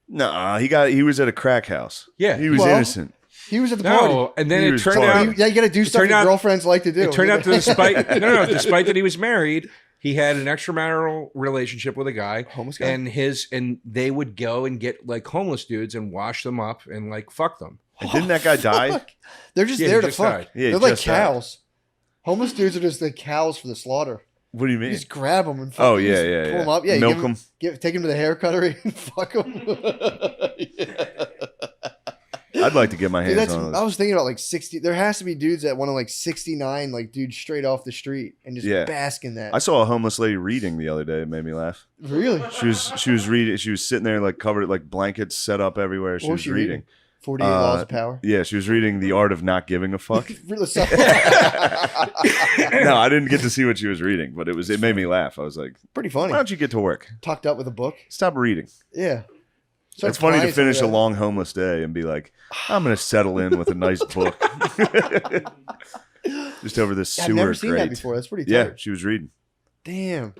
Nah, he was at a crack house. Yeah. He was Well, innocent. He was at the No, party. and then He it was turned partying. out. Yeah, you got to do it stuff turned your out- girlfriends like to do. It turned out, despite despite that he was married, he had an extramarital relationship with a guy, homeless guy, and they would go and get like homeless dudes and wash them up and like fuck them. And didn't that guy die? They're just Yeah, there he to just fuck. died. Yeah, he They're like just died. cows. Homeless dudes are just the cows for the slaughter. What do you mean? You just grab them and Oh, fucking yeah, just yeah, pull yeah. them up. Yeah, you Milk give 'em- take them to the hair cuttery and fuck them. I'd like to get my Dude, hands on I it. was thinking about like 60. There has to be dudes that want to like 69, like dudes straight off the street and just Yeah. bask in that. I saw a homeless lady reading the other day. It made me laugh. Really? She was reading. She was sitting there like covered like blankets set up everywhere. She What was was she reading. reading? 48 Laws of Power. Yeah, she was reading The Art of Not Giving a Fuck. Really suck. No, I didn't get to see what she was reading, but it made me laugh. I was like, pretty funny. Why don't you get to work? Tucked up with a book. Stop reading. Yeah. It's funny to finish a long homeless day and be like, I'm going to settle in with a nice book. Just over this sewer I've never seen that grate. before. That's pretty Yeah, tight. she was reading. Damn.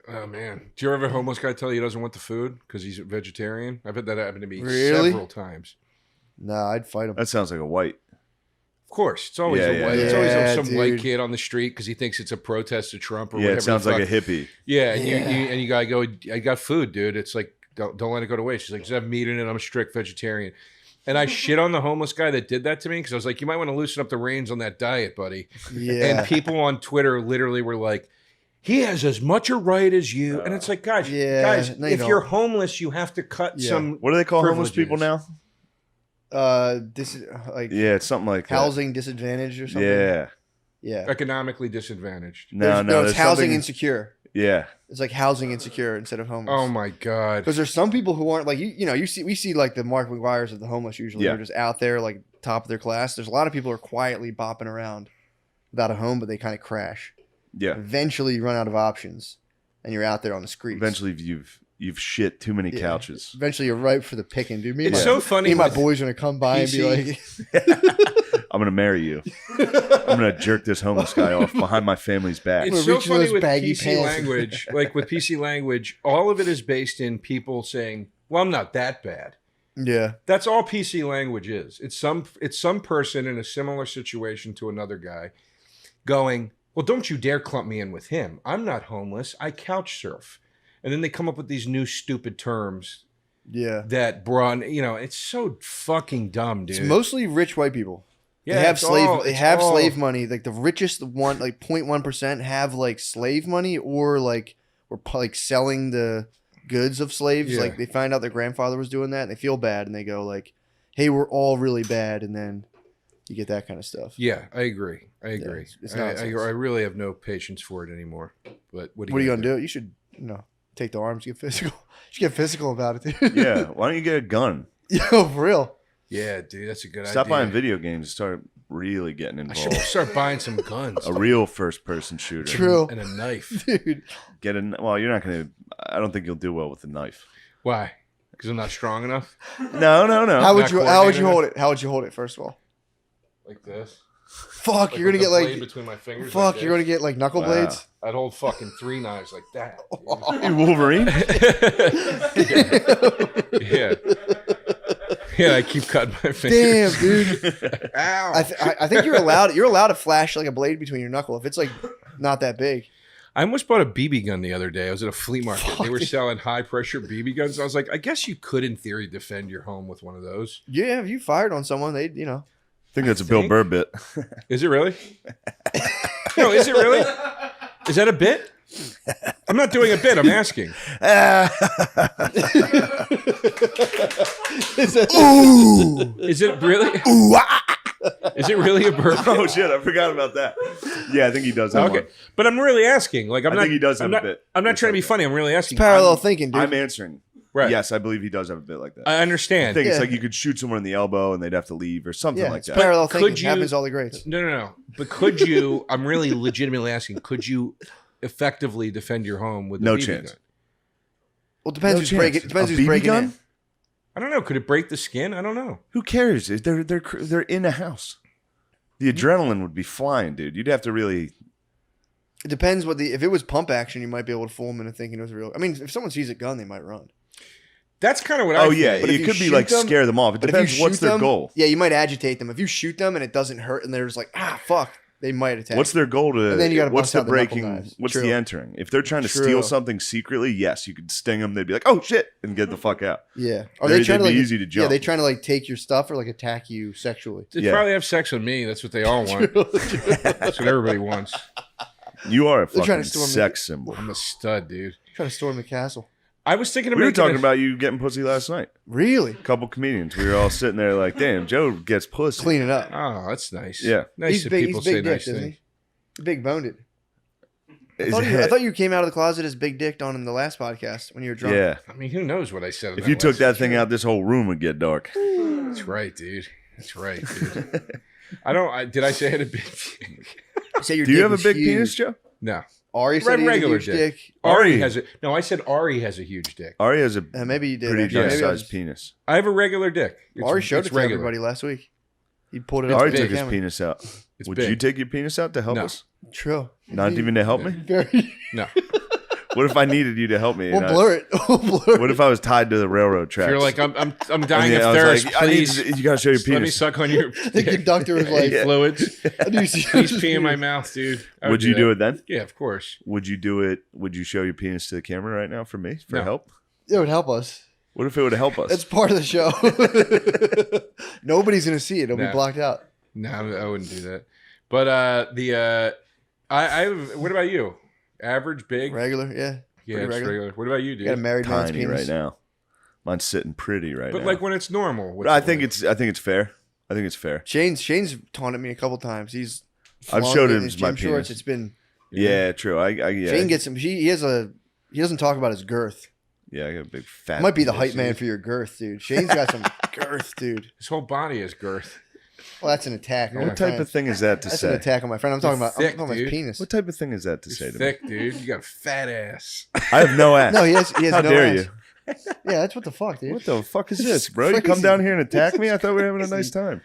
Oh man, do you ever have a homeless guy tell you he doesn't want the food because he's a vegetarian? I've had that happen to me Really? several times. No, I'd fight him. That sounds like a white. Of course, it's always a white. It's always some white kid on the street because he thinks it's a protest to Trump or Yeah, whatever. it sounds the like a fuck. hippie. Yeah, and you gotta go. I got food, dude. It's like don't let it go to waste. She's like, does it have meat in it? I'm a strict vegetarian. And I shit on the homeless guy that did that to me because I was like, you might want to loosen up the reins on that diet, buddy. Yeah. And people on Twitter literally were like, he has as much a right as you. And it's like, guys, no, you if don't. you're homeless, you have to cut some. What do they call homeless privileges. people now? Like Yeah, it's something like that. housing disadvantage or something. Yeah. Yeah. Economically disadvantaged. No, It's there's housing something- insecure. Yeah. It's like housing insecure instead of homeless. Oh my god! Because there's some people who aren't like we see like the Mark McGuires of the homeless usually. Yeah. They're just out there like top of their class. There's a lot of people who are quietly bopping around without a home, but they kind of crash. Yeah. Eventually, you run out of options, and you're out there on the streets. Eventually, you've shit too many couches. Eventually, you're ripe for the picking, dude. It's so funny Me and my with boys are gonna come by and be PC. like, I'm gonna marry you. I'm gonna jerk this homeless guy off behind my family's back. It's so reach into funny those with baggy PC pants. language. Like with PC language, all of it is based in people saying, "Well, I'm not that bad." yeah, That's all PC language is. It's some person in a similar situation to another guy going, "Well, don't you dare clump me in with him. I'm not homeless. I couch surf." And then they come up with these new stupid terms yeah. that brought, it's so fucking dumb, dude. It's mostly rich white people. Yeah, they have it's slave. all- they it's have all- slave money. Like the richest one, like 0.1% have like slave money, or like selling the goods of slaves. Yeah. Like they find out their grandfather was doing that, and they feel bad, and they go like, "Hey, we're all really bad," and then you get that kind of stuff. Yeah, I agree. I agree. it's I nonsense. really have no patience for it anymore. But what What are you gonna do? You should, take the arms, get physical. You should get physical about it, dude. Yeah. Why don't you get a gun? Yo, for real. Yeah, dude, that's a good Stop idea. buying video games and start really getting I should involved. start buying some guns. A real first-person shooter. True. And a knife. Dude. Well, you're not gonna. I don't think you'll do well with a knife. Why? Because I'm not strong enough? No. How would Not you coordinated hold enough? it? How would you hold it, first of all? Like this. Fuck, Like you're gonna with get the like blade between my fingers Fuck, like you're gonna this. get like knuckle Wow. blades. I'd hold fucking 3 knives like that. You Wolverine? Yeah. Yeah, I keep cutting my fingers. Damn, dude. Ow. I think you're allowed. You're allowed to flash like a blade between your knuckle if it's like not that big. I almost bought a BB gun the other day. I was at a flea market. They were selling high pressure BB guns. I was like, I guess you could, in theory, defend your home with one of those. Yeah, if you fired on someone, they'd I think that's a Bill Burr bit. Is it really? No, is it really? Is that a bit? I'm not doing a bit. I'm asking. Ooh. Is it really? Ooh. Is it really a burp? Oh shit! I forgot about that. Yeah, I think he does have Okay, one. but I'm really asking. Like, I'm I not. think he does have I'm a not, bit. I'm not trying to be funny. I'm really asking. Parallel I'm- thinking, dude. I'm answering. Right. Yes, I believe he does have a bit like that. I understand. I think it's Yeah. like you could shoot someone in the elbow and they'd have to leave or something Yeah, like it's that. parallel Could thinking. you- Happens to all the greats. No. But could you? I'm really legitimately asking. Could you effectively defend your home with No a BB chance. gun? Well, depends No who's chance. breaking. Depends A who's BB breaking gun? in. I don't know. Could it break the skin? I don't know. Who cares? They're in a house. The adrenaline would be flying, dude. You'd have to really. It depends if it was pump action, you might be able to fool them into thinking it was real. I mean, if someone sees a gun, they might run. That's kind of what I. Oh yeah, think. But if it you could be shoot like them- scare them off. It But if you depends what's shoot their them, goal. Yeah, you might agitate them. If you shoot them and it doesn't hurt, and they're just like, fuck, they might attack. What's their goal to? And then you gotta what's bust the out the knuckle breaking? knives. What's True. the entering? If they're trying to True. steal something secretly, yes, you could sting them. They'd be like, "Oh shit," and get the fuck out. Yeah. Are They'd they trying to be like easy to jump. Yeah, they trying to like take your stuff or like attack you sexually. They'd Yeah. probably have sex with me. That's what they all want. That's what everybody wants. You are a They're trying fucking to storm the- sex symbol. I'm a stud, dude. Trying to storm the castle. I was thinking of We were making talking a- about you getting pussy last night. Really? A couple comedians. We were all sitting there like, "Damn, Joe gets pussy." Clean it up. Oh, that's nice. Yeah. Nice He's that big. people He's big say dick, nice isn't things. he? Big boned it. I His thought, I head- thought you came out of the closet as big dicked on in the last podcast when you were drunk. Yeah. I mean, who knows what I said? in If you that took last- that thing out, this whole room would get dark. That's right, dude. That's right, dude. Did I say I had a big dick? Say your Do you dick have a was big huge. penis, Joe? No. Ari said he has a huge dick. Ari has a no. I said Ari has a huge dick. Ari has a maybe you did. pretty actually. nice Maybe I sized was- penis. I have a regular dick. Ari showed it's it to regular. everybody last week. He pulled it out. Ari to took the his camera. penis out. It's Would big. you take your penis out to help No. us? True. Not even to help me? Very. No. What if I needed you to help me? We'll and blur it. We'll blur What if I was tied to the railroad tracks? If you're like, I'm dying And of I was thirst. like, I need Please, to- you gotta show your Let me penis. suck on your The conductor was like, fluids. I do see Please his pee in my penis. mouth, dude. I Would you do that. it then? Yeah, of course. Would you do it? Would you show your penis to the camera right now for me? For No. help? It would help us. What if it would help us? It's part of the show. Nobody's gonna see it. It'll be No. blocked out. No, I wouldn't do that. But I what about you? Average, big, Regular, yeah. Yeah, Pretty it's regular. regular. What about you, dude? Got a married man's Tiny penis. right now. Mine's sitting pretty right But now. like when it's normal. what's I the think limit? it's fair. I think it's fair. Shane's taunted me a couple times. He's I've flung showed it in him his my gym shorts. penis. It's been Yeah, true. Yeah. Shane gets him. He doesn't talk about his girth. Yeah, I got a big fat. I might be the penis, hype man dude. for your girth, dude. Shane's got some girth, dude. His whole body is girth. Well, that's an attack. on What my type friend. of thing is that to That's say? an attack on my friend. I'm talking about. thick, I'm talking about his dude. penis. What type of thing is that to say to me? Thick, dude. You got a fat ass. I have no ass. No, he has How no dare ass. you? Yeah, that's what the fuck, dude. What the fuck is This this, is bro? You come crazy. down here and attack me? I thought we were having a nice time.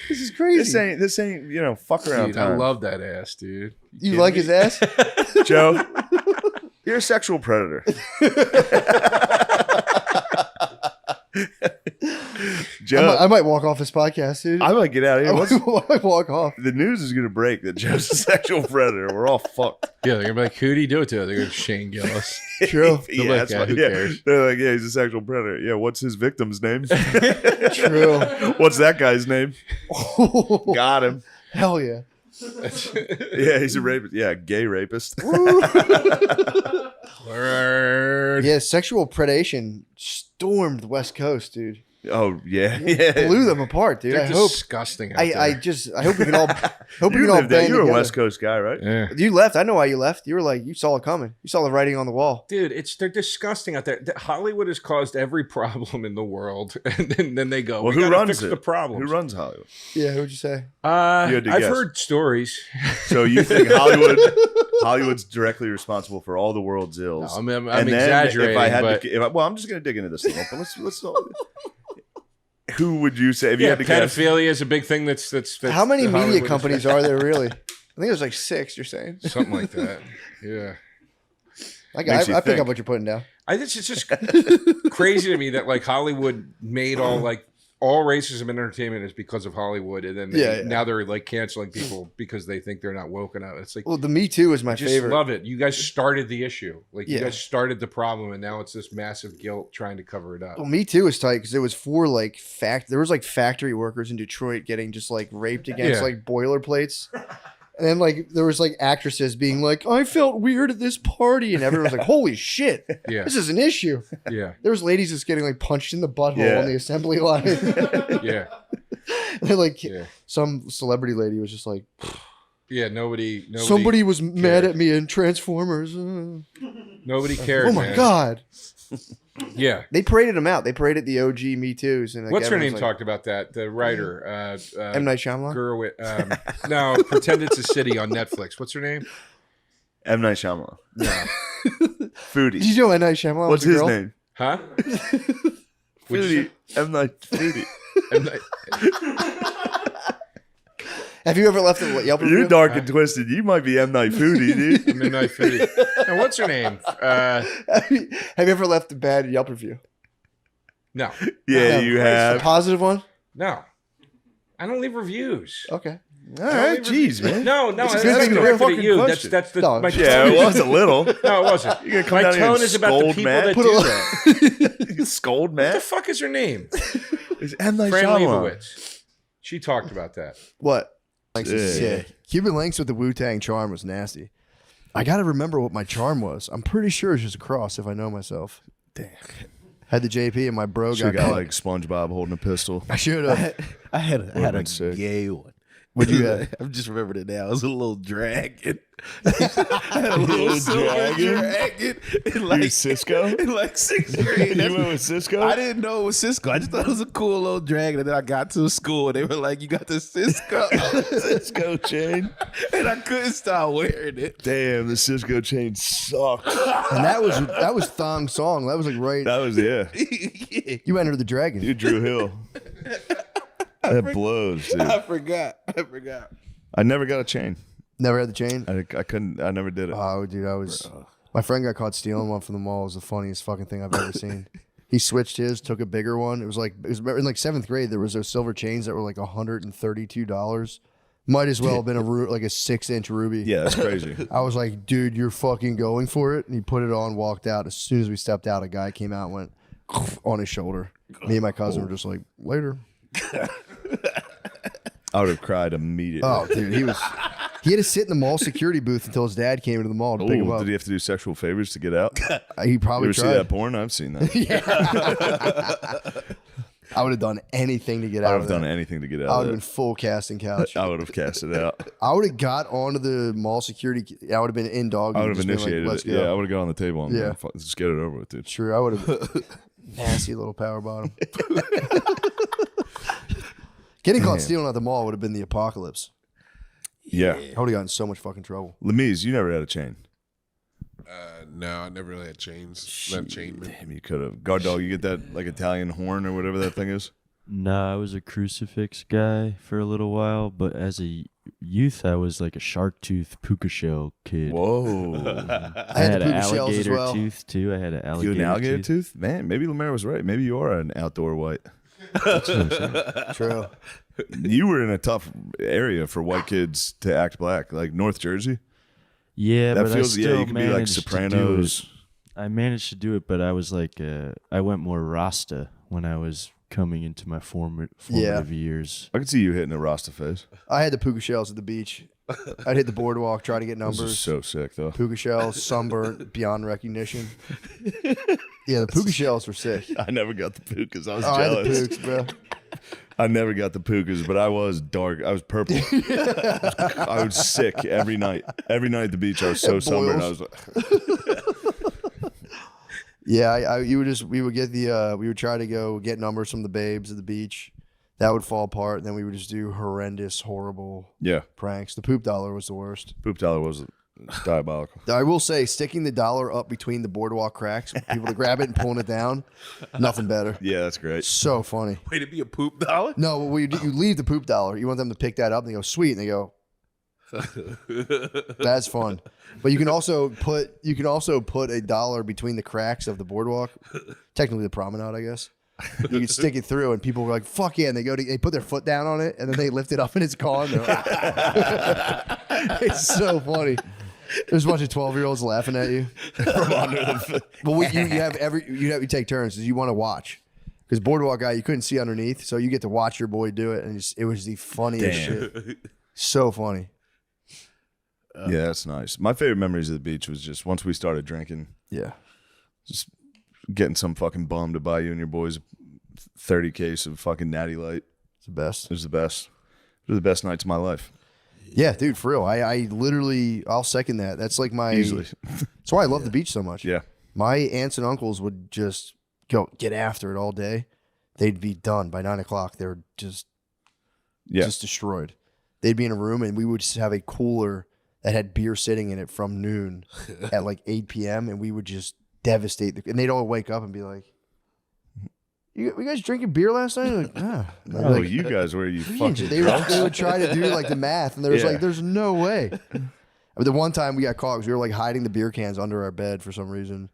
This is crazy. This ain't fuck around Dude, I time. love that ass, dude. You like his ass? Joe, you're a sexual predator. Joe, I might walk off this podcast, dude. I might get out of here. What's, I might walk off. the news is going to break that Joe's a sexual predator. We're all fucked. Yeah, they're gonna be like, who'd he do it to? They're gonna Shane Gillis. True. Yeah, like, that's yeah, why- who yeah. cares? They're like, yeah, he's a sexual predator. Yeah, what's his victim's name? True. What's that guy's name? Got him. Hell yeah. Yeah, he's a rapist. Yeah, gay rapist. Word. Yeah, sexual predation stormed the West Coast, dude. Oh yeah, yeah. Blew them apart, dude. They're I hope. disgusting. Out I hope we can all. Hope we You can all lived there. band You're a together. West Coast guy, right? Yeah. You left. I know why you left. You were like, you saw it coming. You saw the writing on the wall. Dude, they're disgusting out there. Hollywood has caused every problem in the world, and then they go, Well, we who gotta runs fix it? the problem. Who runs Hollywood? Yeah, who'd you say? You had to I've guess. heard stories. So you think Hollywood's directly responsible for all the world's ills? No, I'm And then exaggerating, If I had but- to, well, I'm just going to dig into this a little. But let's. Who would you say if you Yeah, had to guess? pedophilia is a big thing. That's How many media Hollywood is- companies are there really? I think there's like 6. You're saying Something like that. Yeah. Makes you I pick think. up what you're putting down. I think it's just crazy to me that like Hollywood made all racism in entertainment is because of Hollywood, and then Yeah. now they're like canceling people because they think they're not woke enough. It's like, Well, the Me Too is my I just favorite. love it. You guys started the issue. Like you Yeah. guys started the problem, and now it's this massive guilt trying to cover it up. Well, Me Too is tight because it was for like there was like factory workers in Detroit getting just like raped against Yeah. like boilerplates. And then like there was like actresses being like, I felt weird at this party, and everyone was like, holy shit, Yeah. this is an issue. Yeah. There was ladies just getting like punched in the butthole Yeah. on the assembly line. Yeah. They're like Yeah. some celebrity lady was just like, Yeah. Nobody somebody was mad cared. at me in Transformers. Nobody cared. Oh my man. god. Yeah. They paraded him out. They paraded the OG Me Too's. And like, What's her name everyone's like, talked about that? The writer. M. Night Shyamalan? Gerwit. No, Pretend It's a City on Netflix. What's her name? M. Night Shyamalan. No. Foodie. Did you know M. Night Shyamalan What's was a his girl? name? Huh? Foodie. M. Night Foodie. M. Night- Have you ever left a Yelp review? You're dark and twisted. You might be M. Night Foodie, dude. Midnight Foodie. And what's her name? Have you ever left a bad Yelp review? No. Yeah, No, you A have. positive one? No. I don't leave reviews. Okay. All right, jeez, man. No, It's that's just asking a real directed at fucking you. question. That's the No, my Yeah, tone it is- was a little. No, it wasn't. You're gonna come My down here tone and is about the scold people Matt? that Put do a- that. Scold What the Matt? fuck is her name? It's M. Night Fran Shyamalan. Lebowitz. She talked about that. What? Is Yeah. sick. Cuban Links with the Wu-Tang charm was nasty. I got to remember what my charm was. I'm pretty sure it's just a cross if I know myself. Damn. Had the JP and my bro Should got got caught. like SpongeBob holding a pistol. I should have. I had Would've a been sick. gay one. What'd you have? I just remembered it now. It was a little dragon. I had a little silver dragon in like Cisco? in like 6th grade. You went with Cisco? I didn't know it was Cisco. I just thought it was a cool little dragon. And then I got to school and they were like, "You got the Cisco Cisco chain," and I couldn't stop wearing it. Damn, the Cisco chain sucks. And that was Thong Song. That was like right. That was yeah. You entered the dragon. You Drew Hill. That blows, dude. I forgot. I never got a chain. Never had the chain. I couldn't. I never did it. Oh, dude, my friend got caught stealing one from the mall. It was the funniest fucking thing I've ever seen. He switched his, took a bigger one. It was in like 7th grade. There was those silver chains that were like $132. Might as well have been like a 6-inch ruby. Yeah, that's crazy. I was like, dude, you're fucking going for it. And he put it on, walked out. As soon as we stepped out, a guy came out and went on his shoulder. Me and my cousin were just like, later. I would have cried immediately. Oh, dude, he had to sit in the mall security booth until his dad came into the mall to pick him up. Did he have to do sexual favors to get out? He probably You ever tried. see that porn? I've seen that. I would have done anything to get I out would of have that. done anything to get out I would of have it. been full casting couch. I would have cast it out. I would have got onto the mall security. I would have been in dog. I would have initiated Let's it. go. Yeah, I would have got on the table and Yeah. just get it over with, dude. True. I would have. Nasty little power bottom. Getting caught stealing at the mall would have been the apocalypse. Yeah. I would have gotten in so much fucking trouble. Lemise, you never had a chain. No, I never really had chains. Not chainmen. Damn, you could have. Guard dog, you get that like Italian horn or whatever that thing is? No, I was a crucifix guy for a little while, but as a youth, I was like a shark tooth puka shell kid. Whoa. I had an puka shells as alligator well. tooth too. I had an alligator, You an alligator tooth? Man, maybe Lemaire was right. Maybe you are an outdoor white. True. You were in a tough area for white kids to act black, like North Jersey. Yeah, That but feels- I yeah, still you could be like managed to do Sopranos. it. I managed to do it, but I was like, I went more Rasta when I was coming into my formative years. I could see you hitting a Rasta face. I had the puka shells at the beach. I'd hit the boardwalk, try to get This numbers. is so sick, though. Puka shells, sunburnt, beyond recognition. Yeah, the puka shells were sick. I never got the pukas. I was I had the jealous. pukas, bro. I never got the pukas, but I was dark. I was purple. I was sick every night. Every night at the beach, I was so sunburned. I was like, Yeah, we would try to go get numbers from the babes at the beach. That would fall apart. And then we would just do horrendous, horrible pranks. The poop dollar was the worst. Poop dollar was diabolical. I will say, sticking the dollar up between the boardwalk cracks, people to grab it and pulling it down, nothing better. Yeah, that's great. So funny. Way to be a poop dollar? No, you leave the poop dollar. You want them to pick that up and they go, sweet. And they go, that's fun. But you can also put a dollar between the cracks of the boardwalk. Technically the promenade, I guess. You can stick it through and people are like, fuck yeah. And they put their foot down on it and then they lift it up and it's gone. It's so funny. There's a bunch of 12-year-olds laughing at you from under the. But you take turns because you want to watch. Because boardwalk guy, you couldn't see underneath, so you get to watch your boy do it, and it was the funniest shit. So funny. Yeah, that's nice. My favorite memories of the beach was just once we started drinking. Yeah. Just getting some fucking bum to buy you and your boys 30 case of fucking Natty Light. It's the best. It was the best. It was the best nights of my life. Yeah, dude, for real. I literally, I'll second that. That's like my. Easily. That's why I love the beach so much. Yeah. My aunts and uncles would just get after it all day. They'd be done by 9 o'clock. They were just destroyed. They'd be in a room and we would just have a cooler that had beer sitting in it from noon at like 8 p.m. and we would just devastate and they'd all wake up and be like, you guys drinking beer last night? Like, ah. Oh, like, you guys were you fucking they would try to do like the math and there was like, there's no way. But the one time we got caught because we were like hiding the beer cans under our bed for some reason.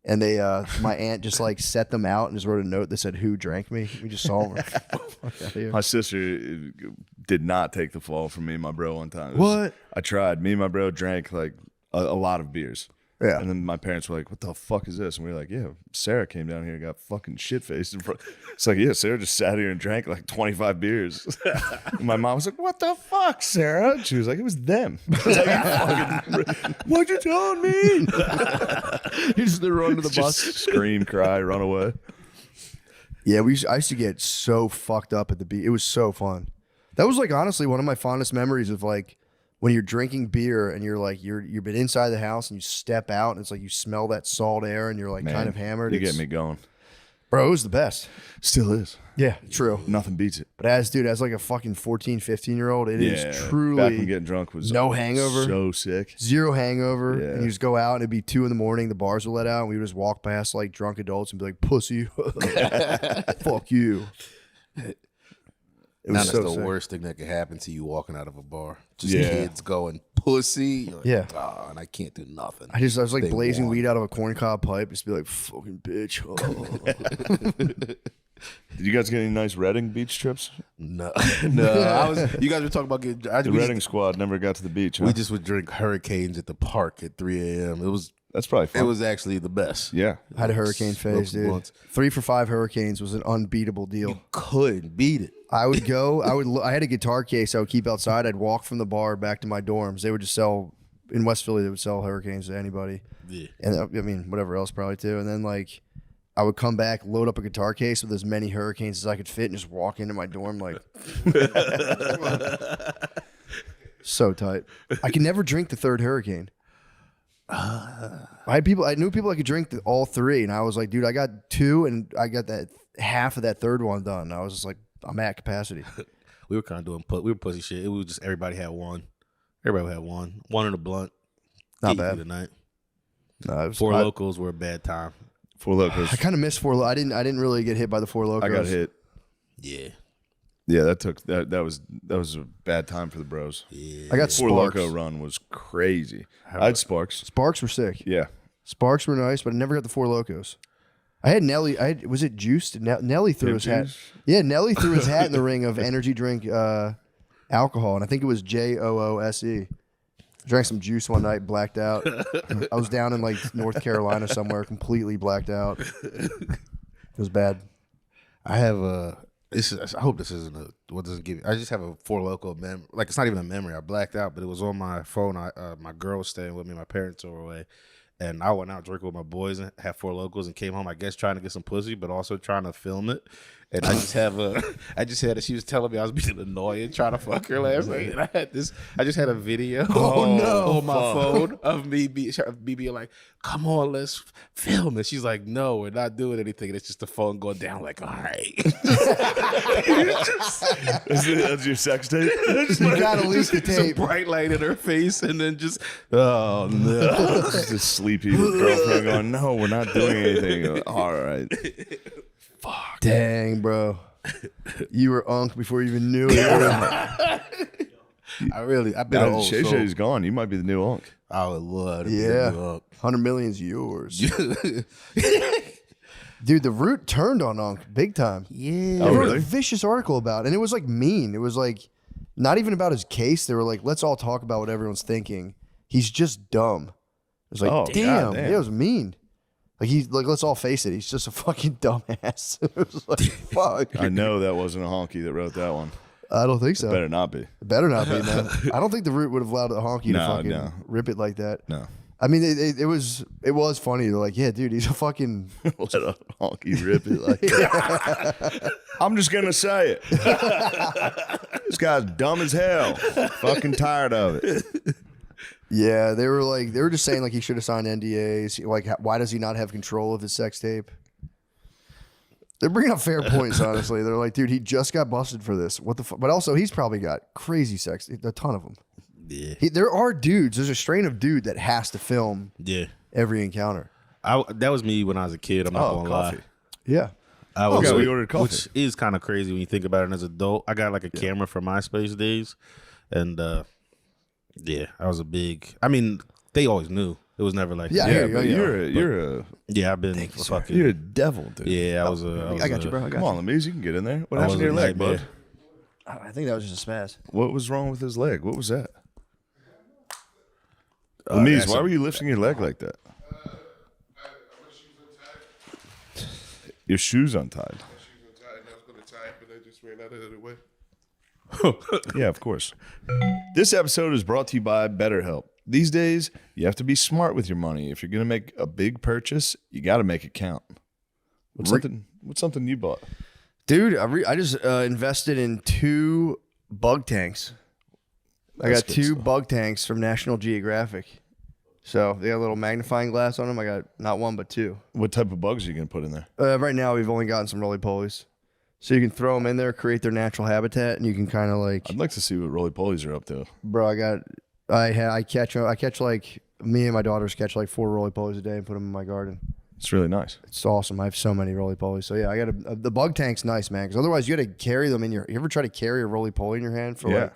And they, my aunt just like set them out and just wrote a note that said, "Who drank me?" We just saw them. My sister did not take the fall from me and my bro one time. What? I tried. Me and my bro drank like a lot of beers. Yeah. And then my parents were like, "What the fuck is this?" And we were like, "Yeah, Sarah came down here and got fucking shit faced in front." It's like, yeah, Sarah just sat here and drank like 25 beers. And my mom was like, "What the fuck, Sarah?" And she was like, "It was them." I was like, "What'd you tell me?" You just run to the bus, scream, cry, run away. Yeah, I used to get so fucked up at the beach. It was so fun. That was like honestly one of my fondest memories of like when you're drinking beer and you're like you've been inside the house and you step out and it's like you smell that salt air and you're like Man, kind of hammered. You get me going. Bro, it was the best. Still is. Yeah, true. Nothing beats it. But as like a fucking 14, 15-year-old, it is truly back when getting drunk was no hangover. So sick. Zero hangover. Yeah. And you just go out and it'd be 2 a.m, the bars would let out, and we would just walk past like drunk adults and be like, pussy. Fuck you. It was That's so the sick. worst thing that could happen to you walking out of a bar. Just Yeah. kids going pussy. You're like, Yeah. "Oh," and I can't do nothing. I was like They blazing won. weed out of a corncob pipe, just be like, fucking bitch. Did you guys get any nice Reading beach trips? No, no. You guys were talking about getting. The Reading squad never got to the beach. Huh? We just would drink Hurricanes at the park at 3 a.m. That's probably fun. It was actually the best. Yeah, I had a hurricane phase, dude. 3 for 5 hurricanes was an unbeatable deal. You couldn't beat it. I would go. I had a guitar case I would keep outside. I'd walk from the bar back to my dorms. They would just sell in West Philly. They would sell hurricanes to anybody. Yeah. And I mean, whatever else probably too. And then like, I would come back, load up a guitar case with as many hurricanes as I could fit, and just walk into my dorm like. So tight. I could never drink the third hurricane. I knew people that could drink all 3, and I was like, dude, I got 2, and I got that half of that third one done. I was just like, I'm at capacity. We were kind of doing we were pussy shit. It was just everybody had one. Everybody had one in a blunt. Not Get you bad. through the night. No, it was, Four Locals were a bad time. Four Locals. I kind of missed Four. I didn't really get hit by the Four Locals. I got hit. Yeah. Yeah, that was a bad time for the bros. Yeah. I got Four Sparks. Loco run was crazy. I had Sparks. Sparks were sick. Yeah. Sparks were nice, but I never got the Four Locos. I had Nelly. Was it juiced? Nelly threw Hip his hat. juice? Yeah, Nelly threw his hat in the ring of energy drink alcohol, and I think it was JOOSE. Drank some juice one night, blacked out. I was down in like North Carolina somewhere, completely blacked out. It was bad. I have a. I hope this isn't what doesn't give. I just have a Four Loko memory. Like it's not even a memory. I blacked out, but it was on my phone. My girl was staying with me. My parents were away, and I went out drinking with my boys and had Four Locos and came home. I guess trying to get some pussy, but also trying to film it. And I just had. She was telling me I was being annoying, trying to fuck her last night. And I just had a video on my phone of me being like, "Come on, let's film it." She's like, "No, we're not doing anything." And it's just the phone going down. Like, all right. That's your sex tape? You gotta leak the Just a tape. bright light in her face, and then just, oh no. Just a sleepy girlfriend going, "No, we're not doing anything." All right. Dang, bro. You were unk before you even knew it. I've been Now old. Shay So Shay's gone. You might be the new unk. I would love to be Yeah. the unk. 100 million's yours. Dude, the Root turned on Unk big time. Yeah. They wrote a vicious article about it, and it was like mean. It was like not even about his case. They were like, let's all talk about what everyone's thinking. He's just dumb. It was like, Oh, damn. goddamn. Yeah, it was mean. Like let's all face it. He's just a fucking dumbass. It was like, fuck. I know that wasn't a honky that wrote that one. I don't think so. Better not be. It better not be, man. I don't think the Root would have allowed a honky to No, fucking no. rip it like that. No. I mean, it was funny. They're like, yeah, dude, he's a fucking. Let a honky rip it like that. I'm just gonna say it. This guy's dumb as hell. Fucking tired of it. Yeah, they were just saying like he should have signed NDAs. Like, why does he not have control of his sex tape? They're bringing up fair points, honestly. They're like, dude, he just got busted for this. What the fuck? But also, he's probably got crazy sex, a ton of them. Yeah. There are dudes. There's a strain of dude that has to film Yeah. every encounter. That was me when I was a kid. I'm not Oh, gonna coffee. lie. Yeah. I was, Okay, we ordered coffee. which is kind of crazy when you think about it as an adult. I got like a camera from MySpace days, and yeah, I was a big. I mean, they always knew. It was never like, Yeah, Yeah, yeah, but yeah. you're a yeah. I've been fucking. you're a devil, dude. Yeah, I was a. I got you, bro. I got Come on, Lamese, you can get in there. What I happened to was your a leg, nightmare. bud? I think that was just a spaz. What was wrong with his leg? What was that? Lamese, that's why a- were you lifting your leg like that? Your shoes untied. Yeah, of course. This episode is brought to you by BetterHelp. These days, you have to be smart with your money. If you're going to make a big purchase, you got to make it count. What's something you bought? Dude, I just invested in 2 Bug tanks. I That's got good 2 stuff. bug tanks from National Geographic. So they got a little magnifying glass on them. I got not 1 but 2. What type of bugs are you gonna put in there? Right now, we've only gotten some roly-polies. So you can throw them in there, create their natural habitat, and you can kind of like. I'd like to see what roly-polies are up to. Bro, I catch like me and my daughters catch like 4 roly-polies a day and put them in my garden. It's really nice. It's awesome. I have so many roly-polies. So yeah, I got the bug tank's nice, man. Because otherwise, you got to carry them in your. You ever try to carry a roly-poly in your hand for Yeah.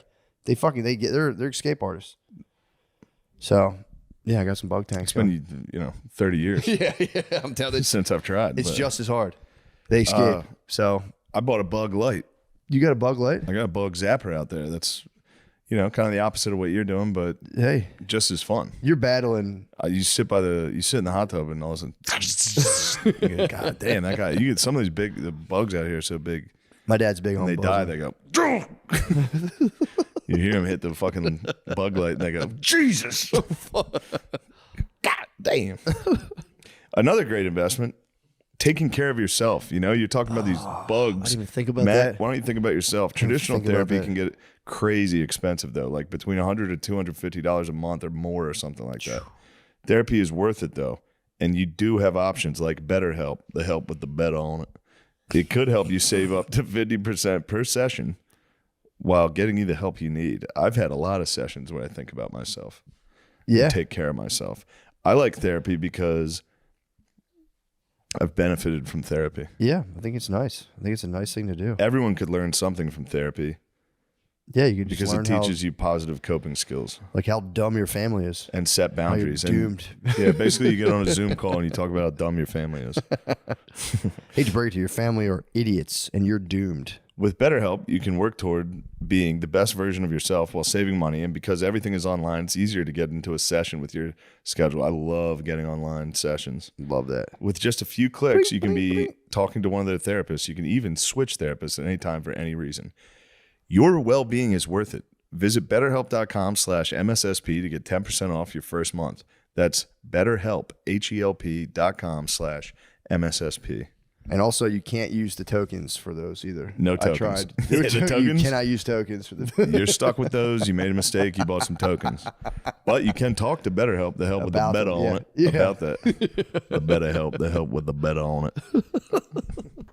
like they're escape artists. So yeah, I got some bug tanks. It's been 30 years. yeah, I'm telling you, since I've tried. it's but- just as hard. They escape. So I bought a bug light. You got a bug light? I got a bug zapper out there. That's kind of the opposite of what you're doing, but hey, just as fun. You're battling. You sit in the hot tub and all of a sudden, God damn, that guy! You get some of these the bugs out here are so big. My dad's big when on they bugs. die. They go. You hear them hit the fucking bug light, and they go, Jesus! God damn! Another great investment. Taking care of yourself. You're talking about these bugs. I didn't even think about Matt, that. why don't you think about yourself? Traditional think about therapy that. can get crazy expensive though, like between $100 to $250 a month or more or something like that. Therapy is worth it though, and you do have options like BetterHelp, the help with the beta on it. It could help you save up to 50% per session while getting you the help you need. I've had a lot of sessions where I think about myself. Yeah. And take care of myself. I like therapy because I've benefited from therapy. Yeah, I think it's nice. I think it's a nice thing to do. Everyone could learn something from therapy. Yeah, you could just because it learn teaches you positive coping skills, like how dumb your family is, and set How you're boundaries. doomed. And, yeah, basically, you get on a Zoom call and you talk about how dumb your family is. Hate to break it to you, your family are idiots, and you're doomed. With BetterHelp, you can work toward being the best version of yourself while saving money. And because everything is online, it's easier to get into a session with your schedule. I love getting online sessions. Love that. With just a few clicks, you can be talking to one of their therapists. You can even switch therapists at any time for any reason. Your well-being is worth it. Visit BetterHelp.com/MSSP to get 10% off your first month. That's BetterHelp, HELP.com/MSSP. And also, you can't use the tokens for those either. No tokens. I tried. Yeah, the You tokens? cannot use tokens for the. You're stuck with those. You made a mistake. You bought some tokens. But you can talk to BetterHelp, the help with the About beta them, on yeah. it. Yeah. About that. The BetterHelp, the help with the beta on it.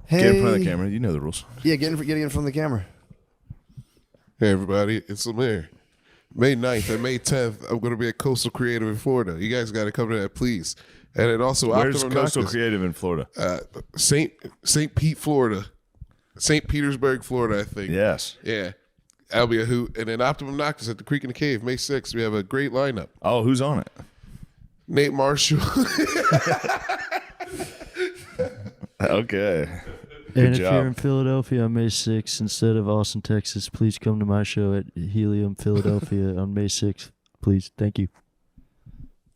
Get in front of the camera. You know the rules. Yeah, get in front of the camera. Hey everybody, it's Amir. May 9th and May 10th, I'm going to be at Coastal Creative in Florida. You guys got to come to that, please. And then also, Where's Optimum Coastal Noctis, Creative in Florida? St. Pete, Florida. St. Petersburg, Florida, I think. Yes. Yeah. That'll be a hoot. And then Optimum Noctis at the Creek in the Cave, May 6th. We have a great lineup. Oh, who's on it? Nate Marshall. Okay. And Good if job. you're in Philadelphia on May 6th instead of Austin, Texas, please come to my show at Helium, Philadelphia on May 6th. Please. Thank you.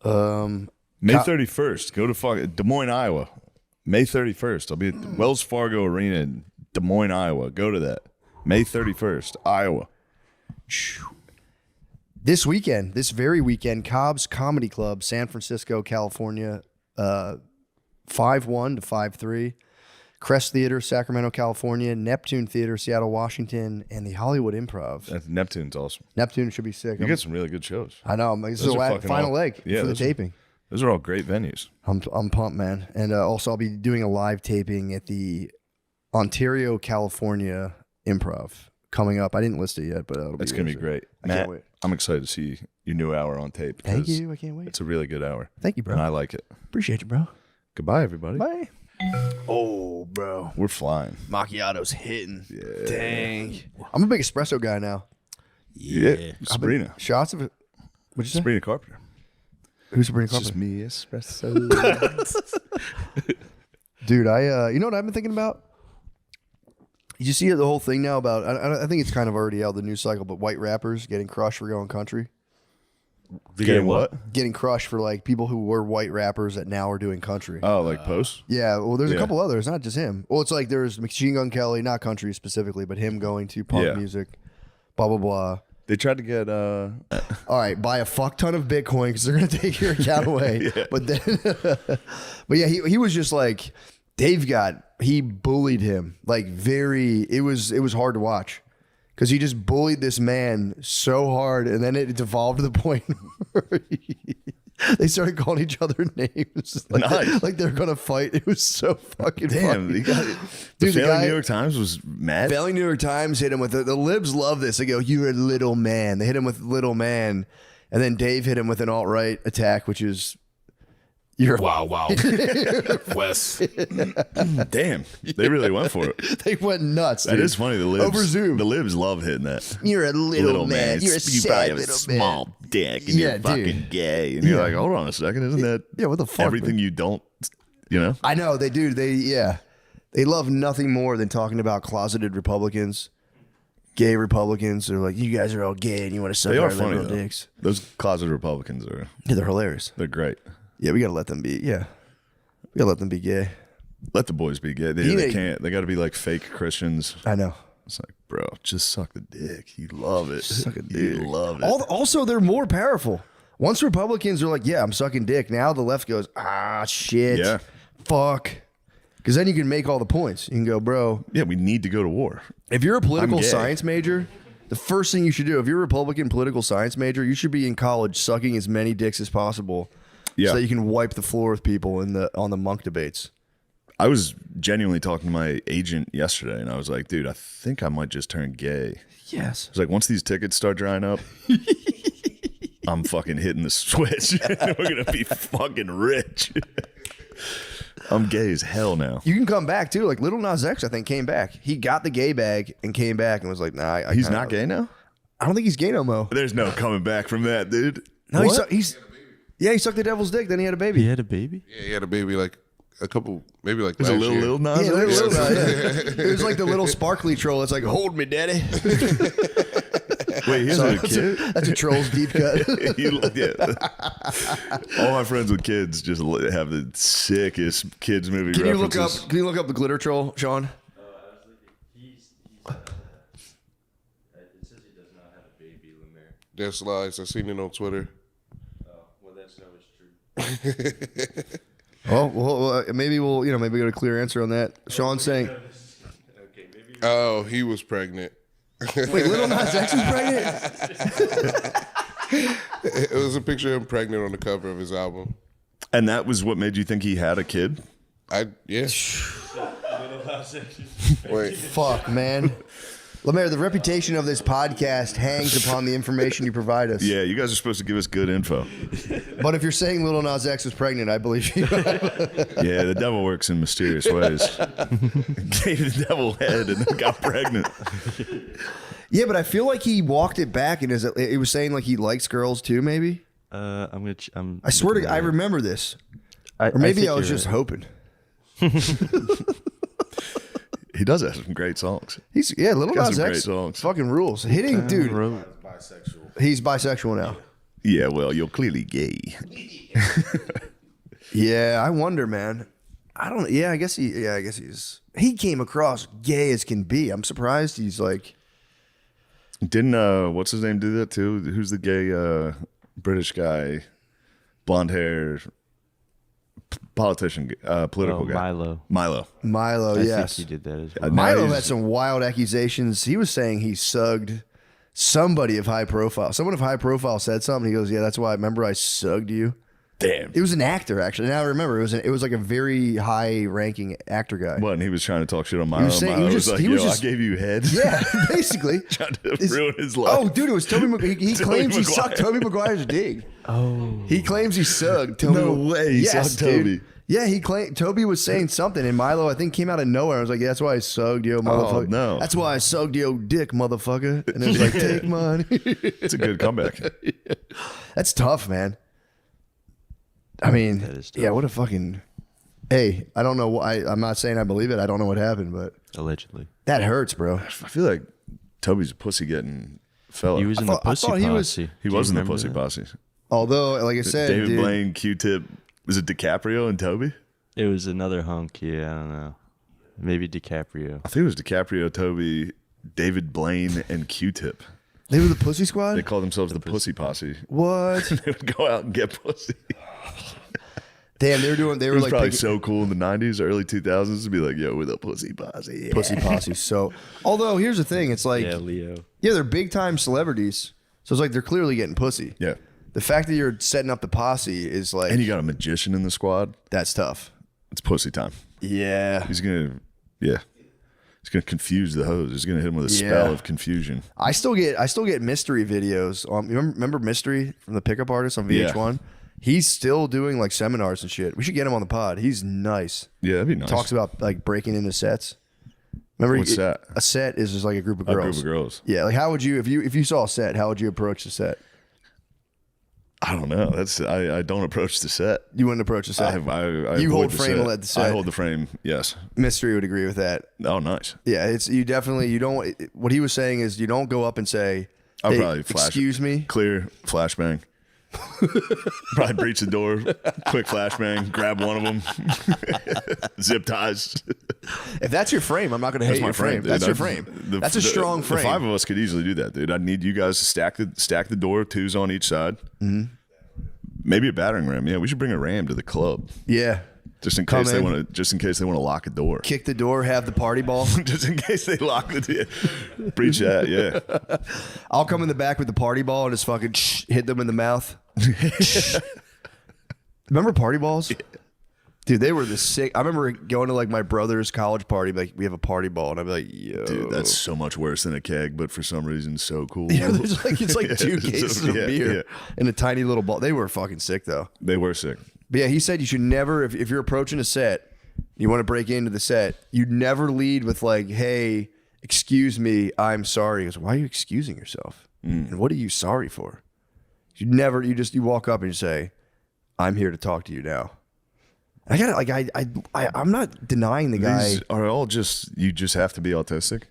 May 31st, go to Des Moines, Iowa. May 31st, I'll be at the Wells Fargo Arena in Des Moines, Iowa. Go to that. May 31st, Iowa. This very weekend, Cobb's Comedy Club, San Francisco, California, 5-1 to 5-3. Crest Theater, Sacramento, California, Neptune Theater, Seattle, Washington, and the Hollywood Improv. Neptune's awesome. Neptune should be sick. You get some really good shows. I know. This is Those the are fucking final all- leg yeah, for the those are- taping. Those are all great venues. I'm pumped, man. And also, I'll be doing a live taping at the Ontario, California Improv coming up. I didn't list it yet, but It's going to be great. I can't Matt, wait. I'm excited to see your new hour on tape. Thank because you. I can't wait. It's a really good hour. Thank you, bro. And I like it. Appreciate you, bro. Goodbye, everybody. Bye. Oh, bro. We're flying. Macchiato's hitting. Yeah. Dang. I'm a big espresso guy now. Yeah. Sabrina. Shots of it. What'd you say? Sabrina Carpenter. Who's Sabrina It's Carpenter? just me, espresso. Dude, you know what I've been thinking about? You see the whole thing now about, I think it's kind of already out of the news cycle, but white rappers getting crushed for going country. Getting what? Getting crushed for like people who were white rappers that now are doing country. Oh, like Post? Yeah, well, there's a Yeah. couple others, not just him. Well, it's like there's Machine Gun Kelly, not country specifically, but him going to punk Yeah. music, blah, blah, blah. They tried to get All right, buy a fuck ton of Bitcoin because they're gonna take your account away. Yeah. But then, but yeah, he was just like he bullied him like very. It was hard to watch because he just bullied this man so hard, and then it devolved to the point where they started calling each other names, like they're gonna fight. It was so fucking funny. The Dude, failing New York Times was mad. Failing New York Times hit him with the libs love this. They go, "You're a little man." They hit him with little man, and then Dave hit him with an alt-right attack, which is you're wow. Wes. Damn, they really went for it. They went nuts. That dude. is funny. The libs Over Zoom. The libs love hitting that. You're a little man. You're a You sad probably have a little small man. dick, and Yeah, you're fucking dude. gay. And you're like, hold on a second, isn't that? Yeah, what the fuck? Everything man? you don't, you know. I know they do. They love nothing more than talking about closeted Republicans, gay Republicans. They're like, you guys are all gay and you want to suck They our are funny liberal though. dicks. Those closet Republicans are. Yeah, they're hilarious. They're great. Yeah, we gotta let them be. Yeah, we gotta let them be gay. Let the boys be gay. They can't. They got to be like fake Christians. I know. It's like, bro, just suck the dick. You love it. Suck a You dick. love it. Also, they're more powerful. Once Republicans are like, yeah, I'm sucking dick. Now the left goes, shit. Yeah. Fuck. Because then you can make all the points. You can go, bro. Yeah, we need to go to war. If you're a political I'm gay. science major, the first thing you should do, if you're a Republican political science major, you should be in college sucking as many dicks as possible. Yeah. So that you can wipe the floor with people on the monk debates. I was genuinely talking to my agent yesterday, and I was like, dude, I think I might just turn gay. Yes. I was like, once these tickets start drying up, I'm fucking hitting the switch. We're going to be fucking rich. I'm gay as hell now. You can come back too. Like Little Nas X, I think, came back. He got the gay bag and came back and was like, nah. He's not gay now? I don't think he's gay no more. There's no coming back from that, dude. No, What? he sucked the devil's dick, then he had a baby. He had a baby? Yeah, he had a baby like a couple, maybe like Was it last Lil year. Lil Nas? Yeah, X? Lil Nas, yeah. It was like the little sparkly troll. It's like, hold me, daddy. Wait, he has a kid? That's a troll's deep cut. All my friends with kids just have the sickest kids movie Can you references. look up the glitter troll, Sean? That's lies. I seen it on Twitter. Well, that's no, it's true. Well, maybe we'll maybe we get a clear answer on that. Sean's saying, Oh, he was pregnant. wait, Little Nas X is pregnant? It was a picture of him pregnant on the cover of his album. And that was what made you think he had a kid? Yeah. Wait, fuck, man. Lemaire, the reputation of this podcast hangs upon the information you provide us. Yeah, you guys are supposed to give us good info. But if you're saying Little Nas X was pregnant, I believe you. Yeah, the devil works in mysterious ways. Gave the devil head and then got pregnant. Yeah, but I feel like he walked it back and it was saying like he likes girls too, maybe. I swear to God, I remember this. Or maybe I was just hoping. He does have some great songs. Little Got Nas some X great songs. fucking rules. Hitting, dude. He's bisexual now. Yeah, well, you're clearly gay. Yeah, I wonder, man. I don't. Yeah, I guess he's. He came across gay as can be. I'm surprised he's like. Didn't what's his name do that too? Who's the gay British guy, blonde hair, politician, political guy? Milo. Milo, yes. I think he did that as well. Milo had some wild accusations. He was saying he sugged somebody of high profile. Someone of high profile said something. He goes, "Yeah, that's why. Remember, I sugged you." Damn. It was an actor, actually. Now I remember it was like a very high ranking actor guy. What? And he was trying to talk shit on Milo. was saying- Milo he was was like, just- I gave you head. Yeah, basically. Trying to ruin his life. Oh, dude, it was Toby Maguire. He Tobey claims he Maguire. sucked Toby Maguire's dick. Oh. He claims he sucked Toby. No way he sucked dude. Toby. Yeah, he claimed Toby was saying something, and Milo, I think, came out of nowhere. I was like, "Yeah, that's why I sucked yo, motherfucker. no. That's why I sucked yo, dick, motherfucker." And it was like, "Take money." It's a good comeback. That's tough, man. I mean, yeah, what a fucking. Hey, I don't know why. I'm not saying I believe it. I don't know what happened, but Allegedly. that hurts, bro. I feel like Toby's a pussy getting fella. He was in the pussy he was- posse. He Do was you in the remember pussy that? posse. Although, like I said, David dude, Blaine, Q-Tip. Was it DiCaprio and Toby? It was another hunk. Yeah, I don't know. Maybe DiCaprio. I think it was DiCaprio, Toby, David Blaine, and Q-Tip. they were the Pussy Squad. They called themselves the Pussy Posse. What? They would go out and get pussy. Damn, they were It was like probably picking- so cool in the 90s, early 2000s to be like, yo, we're the pussy posse. Pussy posse. So, although here's the thing, it's like, Leo. Yeah, they're big time celebrities. So it's like they're clearly getting pussy. Yeah. The fact that you're setting up the posse is like, And you got a magician in the squad. That's tough. It's pussy time. Yeah. He's gonna confuse the hoes. He's gonna hit him with a spell of confusion. I still get mystery videos. You remember Mystery from the Pickup Artist on VH1? Yeah. He's still doing like seminars and shit. We should get him on the pod. He's nice. Yeah, that'd be nice. Talks about like breaking into sets. Remember What's that? A set is just like a group of A girls. group of girls. Yeah, like how would you if you saw a set, how would you approach the set? I don't know. I don't approach the set. You wouldn't approach the set. I You avoid hold the frame set. at the set. I hold the frame. Yes. Mystery would agree with that. Oh, nice. Yeah, it's you don't. What he was saying is you don't go up and say, I'll hey, probably flash. excuse me. Clear flashbang. Probably breach the door. Quick flashbang. Grab one of them. Zip ties. If that's your frame, I'm not going to hate your frame. dude. That's your frame. That's a strong frame. The five of us could easily do that, dude. I need you guys to stack the door, twos on each side. Mm-hmm. Maybe a battering ram. Yeah, we should bring a ram to the club. Yeah. Just in Come case they in. want to. Just in case they want to lock a door. Kick the door, have the party ball. Just in case they lock the door. Breach that. Yeah. I'll come in the back with the party ball and just fucking hit them in the mouth. Remember party balls? Dude, they were the sick. I remember going to like my brother's college party. Like, we have a party ball, and I'd be like, "Yo, Dude, that's so much worse than a keg, but for some reason, so cool. Yeah, it's like two cases of beer Yeah. in a tiny little ball. They were fucking sick though. They were sick. But yeah, he said you should never, if you're approaching a set, you want to break into the set, you never lead with like, "Hey, excuse me, I'm sorry." He goes, "Why are you excusing yourself? And what are you sorry for?" You walk up and you say, "I'm here to talk to you now." I got like I'm not denying the guy. These are all just you just have to be autistic.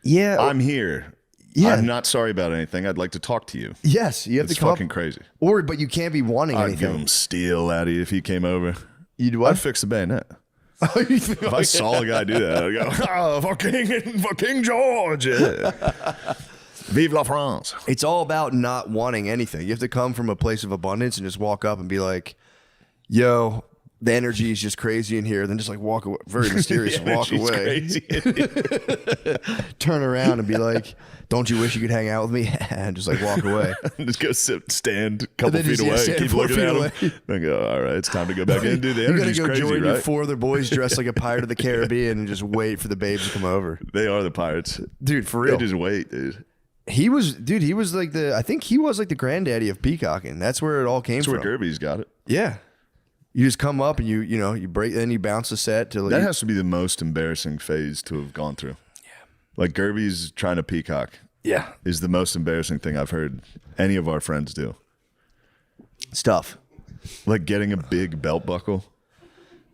Yeah, I'm here. Yeah. I'm not sorry about anything. I'd like to talk to you. Yes, you have It's to come fucking up, crazy. but you can't be wanting I'd anything. give him steel, laddie, if he came over. You do what? I'd fix the bayonet. If I saw a guy do that, I'd go, "Oh, for King George, yeah. Vive la France." It's all about not wanting anything. You have to come from a place of abundance and just walk up and be like, "Yo, the energy is just crazy in here." Then just like walk away, very mysterious, and walk Energy's away. crazy. Turn around and be like, "Don't you wish you could hang out with me?" And just like walk away. Just go stand a couple then feet just, yeah, away, stand keep 4 looking feet at away. him. Then go, all right, it's time to go back in. Dude, the You gotta energy's go crazy, join your right? 4 other boys dressed like a pirate of the Caribbean and just wait for the babes to come over. They are the pirates. Dude, for real. They just wait, dude. He was like I think he was like the granddaddy of peacocking. That's where it all came That's from. where Gerby's got it. Yeah. You just come up and you break, then you bounce the set to That has to be the most embarrassing phase to have gone through. Yeah. Like Gerby's trying to peacock. Yeah. Is the most embarrassing thing I've heard any of our friends do. Stuff. Like getting a big belt buckle.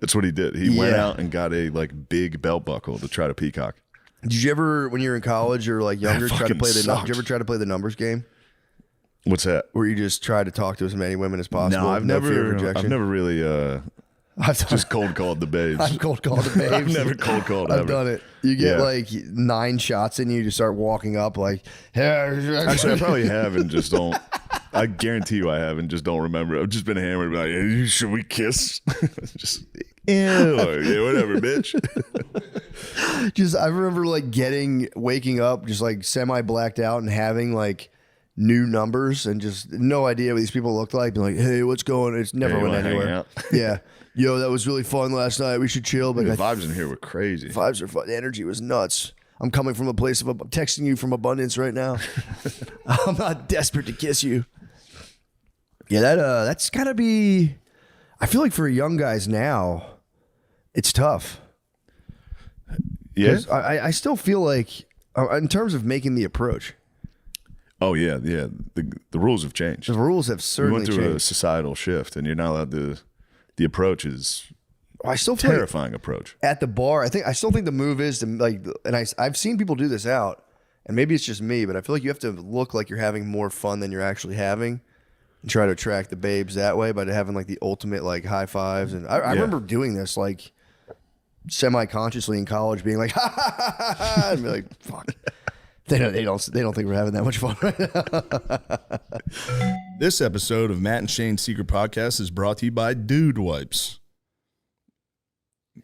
That's what he did. He went out and got a like big belt buckle to try to peacock. Did you ever, when you were in college or like younger, try to fucking play the? sucked. Did you ever try to play the numbers game? What's that? Where you just try to talk to as many women as possible? No, I've fear of never rejection? really just cold called the babes. I've cold called the babes. I've never cold called I've ever. done it. You get Yeah. like 9 shots in you to start walking up like, hey. Actually, I probably have and just don't. I guarantee you I have and just don't remember. I've just been hammered. Like, "Hey, should we kiss?" Just, ew, or, yeah, whatever, bitch. Just I remember like waking up just like semi blacked out and having like new numbers and just no idea what these people looked like. Being like, "Hey, what's going on?" It's never Hey, went wanna hang anywhere. out? Yeah. Yo, that was really fun last night. We should chill. But The I vibes in here were crazy. Vibes are fun. The energy was nuts. I'm coming from a place of I'm texting you from abundance right now. I'm not desperate to kiss you. Yeah, that's gotta be. I feel like for young guys now, it's tough. Yeah. 'Cause I still feel like in terms of making the approach. Oh yeah. The rules have changed. The rules have We certainly went through a changed. societal shift, and you're not allowed to. The approach is I still feel terrifying approach. At the bar, I still think the move is to like, and I've seen people do this out, and maybe it's just me, but I feel like you have to look like you're having more fun than you're actually having, and try to attract the babes that way by having like the ultimate like high fives. And I remember doing this like semi-consciously in college, being like, ha ha ha ha, and be like, fuck. They don't think we're having that much fun right now. This episode of Matt and Shane's Secret Podcast is brought to you by Dude Wipes.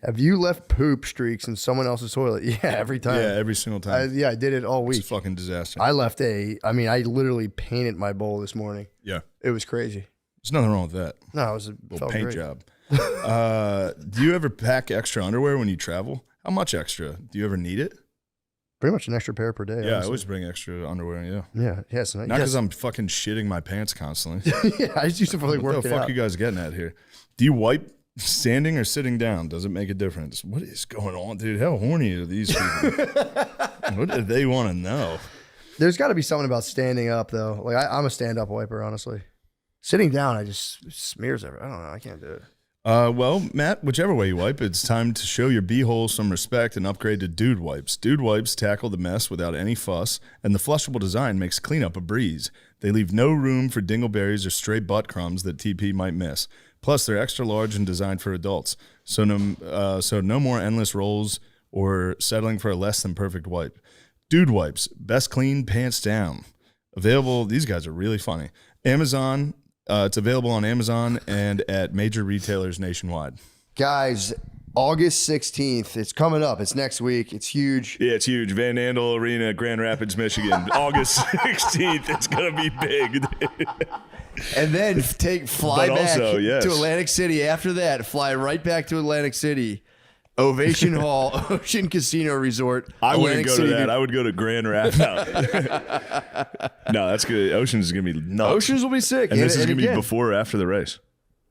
Have you left poop streaks in someone else's toilet? Yeah, every time. Yeah, every single time. I did it all week. It's a fucking disaster. I literally painted my bowl this morning. Yeah. It was crazy. There's nothing wrong with that. No, it was a little paint job. Do you ever pack extra underwear when you travel? How much extra? Do you ever need it? Pretty much an extra pair per day. Yeah, honestly. I always bring extra underwear. Yeah. Yeah. Yes. Not because I'm fucking shitting my pants constantly. Yeah, I just used to really work What the it fuck out. you guys getting at here? Do you wipe standing or sitting down? Does it make a difference? What is going on, dude? How horny are these people? What do they want to know? There's got to be something about standing up though. Like I'm a stand-up wiper, honestly. Sitting down, I just smears everything. I don't know. I can't do it. Well, Matt, whichever way you wipe, it's time to show your beehole some respect and upgrade to Dude Wipes. Dude Wipes tackle the mess without any fuss, and the flushable design makes cleanup a breeze. They leave no room for dingleberries or stray butt crumbs that TP might miss. Plus, they're extra large and designed for adults, so no more endless rolls or settling for a less than perfect wipe. Dude Wipes, best clean pants down. Available. These guys are really funny. Amazon. It's available on Amazon and at major retailers nationwide. Guys, August 16th. It's coming up. It's next week. It's huge. Yeah, it's huge. Van Andel Arena, Grand Rapids, Michigan. August 16th. It's going to be big. And then fly But back also, yes. to Atlantic City after that. Fly right back to Atlantic City. Ovation Hall, Ocean Casino Resort. I wouldn't Atlantic go City, to that. dude. I would go to Grand Rapids. No, that's good. Ocean's is going to be nuts. Oceans will be sick. And this is And going to be again- before or after the race?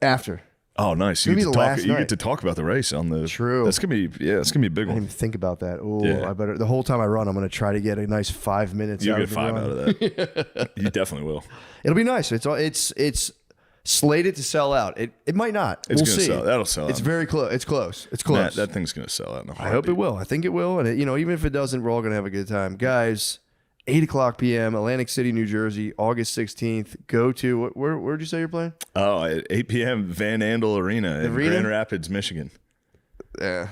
After. Oh, nice. Maybe You, the get to, last talk, you night. get to talk about the race on the. True. That's going to be, it's going to be a big I didn't one. even think about that. Oh, Yeah. I better. The whole time I run, I'm going to try to get a nice 5 minutes. You'll out get of the 5 run. out of that. You definitely will. It'll be nice. It's slated to sell out. It might not. It's we'll gonna see. sell. That'll sell It's out. very close. It's close. It's close. That thing's going to sell out in a I hope it will. I think it will. And even if it doesn't, we're all going to have a good time, guys. 8:00 p.m. Atlantic City, New Jersey, August 16th. Go to where'd you say you're playing? Oh, at 8 p.m. Van Andel Arena in Grand Rapids, Michigan. Yeah.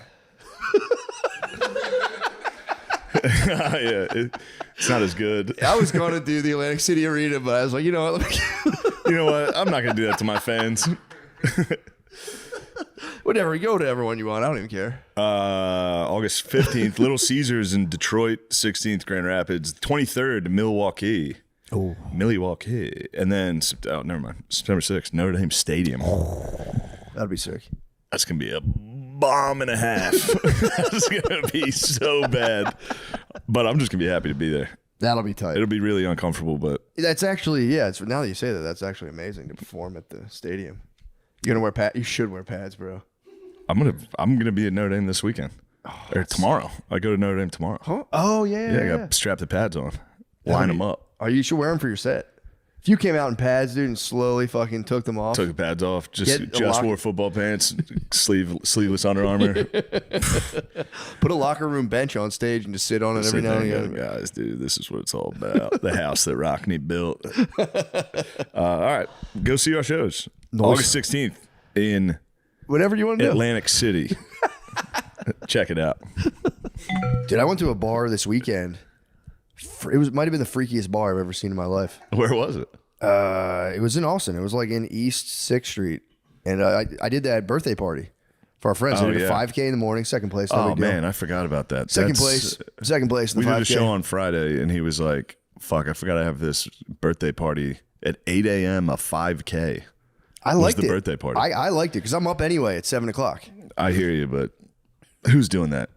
Yeah, it's not as good. I was going to do the Atlantic City Arena, but I was like, you know what? You know what? I'm not going to do that to my fans. Whatever. Go to everyone you want. I don't even care. August 15th, Little Caesars in Detroit, 16th, Grand Rapids, 23rd, Milwaukee. Oh. Milwaukee. And then, never mind, September 6th, Notre Dame Stadium. That'd be sick. That's going to be a bomb and a half. That's going to be so bad. But I'm just going to be happy to be there. That'll be tight. It'll be really uncomfortable, but That's actually, yeah. It's now that you say that, that's actually amazing to perform at the stadium. You're gonna wear pads. You should wear pads, bro. I'm gonna be at Notre Dame this weekend. Or tomorrow. I go to Notre Dame tomorrow. Huh? Oh yeah. I got strap the pads on. Line them up. Oh, you should wear them for your set. If you came out in pads, dude, and slowly fucking took them off. Took the pads off. Get a Just lock- wore football pants, sleeveless Under Armour. Put a locker room bench on stage and just sit on it every now and again. Guys, dude, this is what it's all about. The house that Rockney built. All right, go see our shows. August 16th in whatever you want to do. Atlantic City. Check it out. Dude, I went to a bar this weekend. It might have been the freakiest bar I've ever seen in my life. Where was it? It was in Austin. It was like in East 6th Street. And I did that birthday party for our friends. I did a 5K in the morning, second place. No Oh big deal. man, I forgot about that. Second place in the 5K. We did a show on Friday, and he was like, "Fuck, I forgot I have this birthday party at 8 a.m. A 5K." I liked the it. birthday party. I liked it because I'm up anyway at 7 o'clock. I hear you, but who's doing that?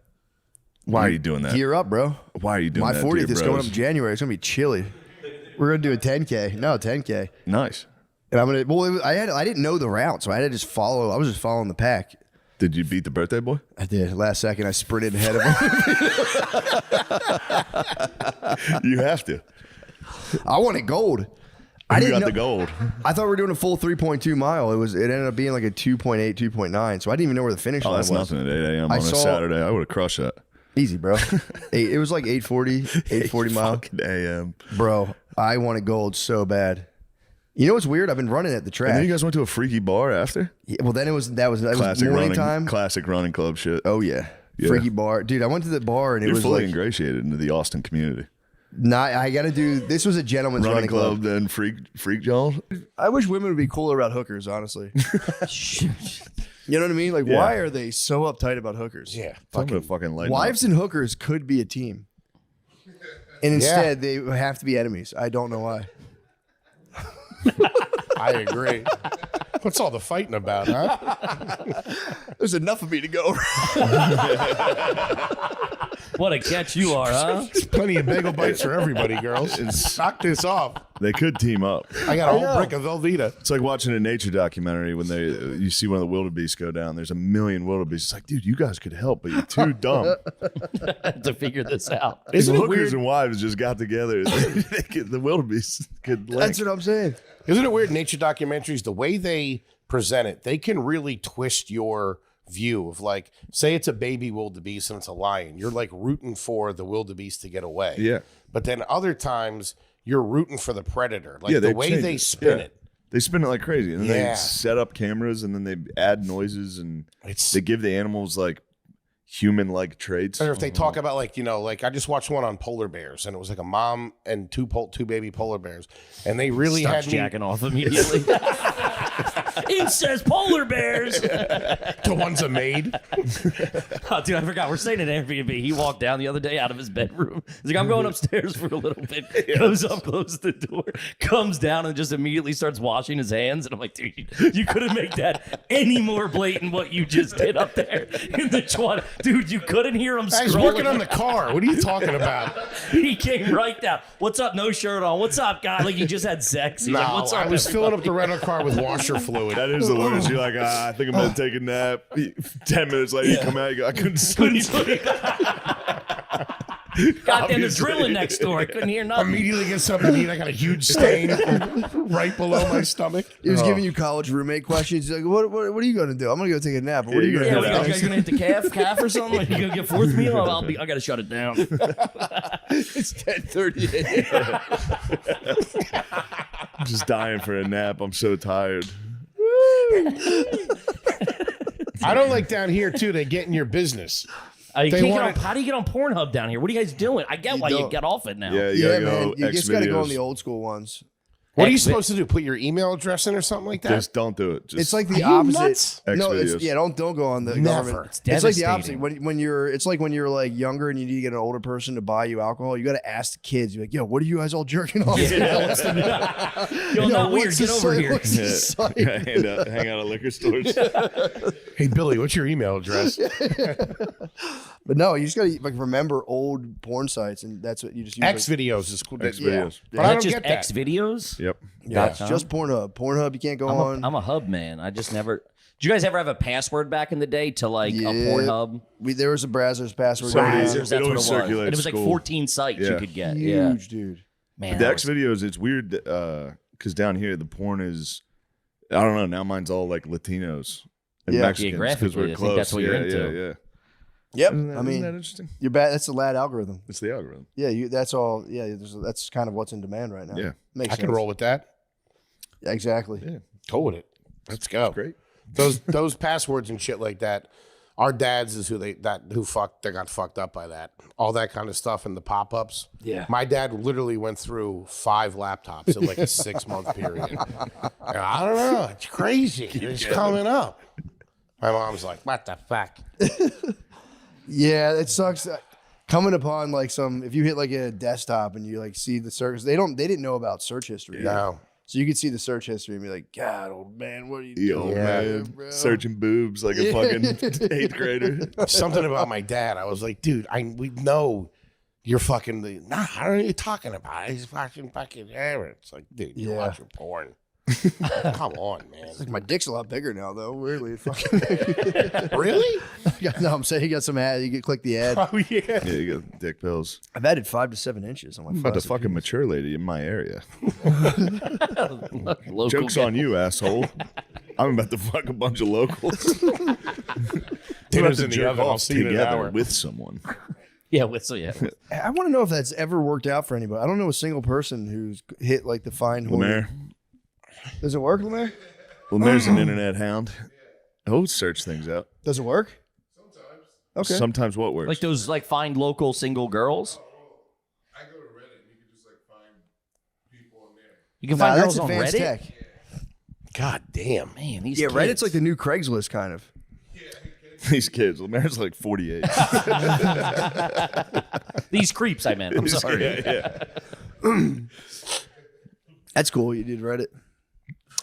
Why are you doing that? Gear up, bro. Why are you doing My that? 40th dear is going bros? up in January. It's gonna be chilly. We're gonna do a 10K. No, 10K. Nice. And I'm gonna. Well, I didn't know the route, so I had to just follow. I was just following the pack. Did you beat the birthday boy? I did. Last second, I sprinted ahead of him. You have to. I wanted gold. I You didn't got know, the gold. I thought we were doing a full 3.2 mile. It ended up being like a 2.8, 2.9. So I didn't even know where the finish Oh, line that's was. nothing at 8 a.m. on a Saturday. I would have crushed that. Easy, bro. It was like 8:40, 8:40 mile. Fucking a.m. Bro, I wanted gold so bad. You know what's weird? I've been running at the track. And then you guys went to a freaky bar after? Yeah, well, then that was Classic morning running, time. Classic running club shit. Oh yeah. Yeah. Freaky bar, dude. I went to the bar and it You're was fully like, ingratiated into the Austin community. Not. I got to do. This was a gentleman's running club. Then freak John. I wish women would be cooler about hookers. Honestly. You know what I mean? Like, why are they so uptight about hookers? Yeah, fucking lighten wives and hookers could be a team, and instead they have to be enemies. I don't know why. I agree. What's all the fighting about, huh? There's enough of me to go. What a catch you are, huh? There's plenty of bagel bites for everybody, girls. Knock this off. They could team up. I got a whole brick of Velveeta. It's like watching a nature documentary when you see one of the wildebeest go down. There's a million wildebeest. It's like, dude, you guys could help, but you're too dumb to figure this out. Isn't hookers and wives just got together. The wildebeest could. That's what I'm saying. Isn't it weird? Nature documentaries, the way they present it, they can really twist your view of, like, say it's a baby wildebeest and it's a lion. You're like rooting for the wildebeest to get away. Yeah. But then other times you're rooting for the predator. Like the way they spin it. They spin it like crazy. And then they set up cameras and then they add noises and they give the animals like human-like traits. Or if they talk about, like, you know, like I just watched one on polar bears and it was like a mom and two baby polar bears. And they really Starts had me jacking off immediately. It says polar bears. The one's a maid. Oh, dude, I forgot. We're staying at Airbnb. He walked down the other day out of his bedroom. He's like, I'm going upstairs for a little bit. Goes up, closes the door, comes down, and just immediately starts washing his hands. And I'm like, dude, you couldn't make that any more blatant what you just did up there in the twat. Dude, you couldn't hear him scrolling. He's working on the car. What are you talking about? He came right down. What's up? No shirt on. What's up, guy? Like, he just had sex. He's like, what's up? I was filling up the rental car with washer fluid. That is the worst. You're like, I think I'm going to take a nap. 10 minutes later, you come out, you go, I couldn't sleep. Goddamn, there's drilling next door. I couldn't hear nothing. Immediately get something to eat. I got a huge stain right below my stomach. He was giving you college roommate questions. He's like, what are you going to do? I'm going to go take a nap. What are you going to do? You guys going to hit the calf or something? Like, you going to get fourth meal? I got to shut it down. It's 10:30 a.m. I'm just dying for a nap. I'm so tired. I don't like down here, too. They get in your business. How do you get on Pornhub down here? What are you guys doing? I get why you get off it now. Yeah, man. You just got to go on the old school ones. What are you supposed to do? Put your email address in or something like that? Just don't do it. Just it's like the opposite. No, Videos. don't go on the Never. government. It's like the opposite. When you're like younger and you need to get an older person to buy you alcohol, you got to ask the kids. You're like, yo, what are you guys all jerking off? Yo, not weird. Get over here. Hang out at liquor stores. Hey, Billy, what's your email address? But no, you just got to like remember old porn sites, and that's what you just use. X videos is cool. X videos. But I don't just get that. X videos. Yep. Yeah, it's just Pornhub. Pornhub, you can't go on. I'm a hub man. I just never. Did you guys ever have a password back in the day to like a Pornhub? There was a Brazzers password. Brazzers, that's what it was. circulates And it was like school. 14 sites you could get. Huge, dude. Man, The X videos, it's weird because down here the porn is, I don't know. Now mine's all like Latinos and Mexicans because Geographically, we're I close. think that's what you're into. Yeah. Yep. Isn't I mean, that interesting? you're bad. That's the lad algorithm. It's the algorithm. Yeah, that's all. Yeah, that's kind of what's in demand right now. Yeah. Makes I sense. can roll with that. Yeah, exactly. Yeah. Go with it. Let's go. Great. Those passwords and shit like that. Our dads is they got fucked up by that. All that kind of stuff and the pop-ups. Yeah. My dad literally went through 5 laptops in like a 6-month period. And I don't know. It's crazy. It's coming up. My mom's like, what the fuck? Yeah, it sucks. Coming upon like if you hit like a desktop and you like see the search, they didn't know about search history. No. So you could see the search history and be like, God, old man, what are you doing? Man, bro? searching boobs like a fucking 8th grader. Something about my dad. I was like, dude, we know you're fucking nah, I don't know what you're talking about. He's fucking Aaron. It's like, dude, you're watching porn. Come on, man. It's like my dick's a lot bigger now, though. Weirdly, fucking really? No, I'm saying he got some ad. You can click the ad. Oh yeah. Yeah, you got dick pills. I've added 5 to 7 inches on my. I'm about to fucking mature lady in my area. Local Joke's on you, asshole. I'm about to fuck a bunch of locals. Dinner's in the oven. I'll see you in an together hour. with someone. Yeah, I want to know if that's ever worked out for anybody. I don't know a single person who's hit like the fine horn. Lemaire. Does it work, Lemaire? Lemaire's an internet hound. He'll search things out. Does it work? Sometimes. Okay. Sometimes what works? Like those like find local single girls. I go to Reddit. You You can find that's girls on advanced Reddit. tech. God damn. Man, these Yeah, kids. Reddit's like the new Craigslist kind of. These kids. Lemaire's like 48. These creeps, I meant. I'm These- sorry. yeah. That's cool. You did Reddit.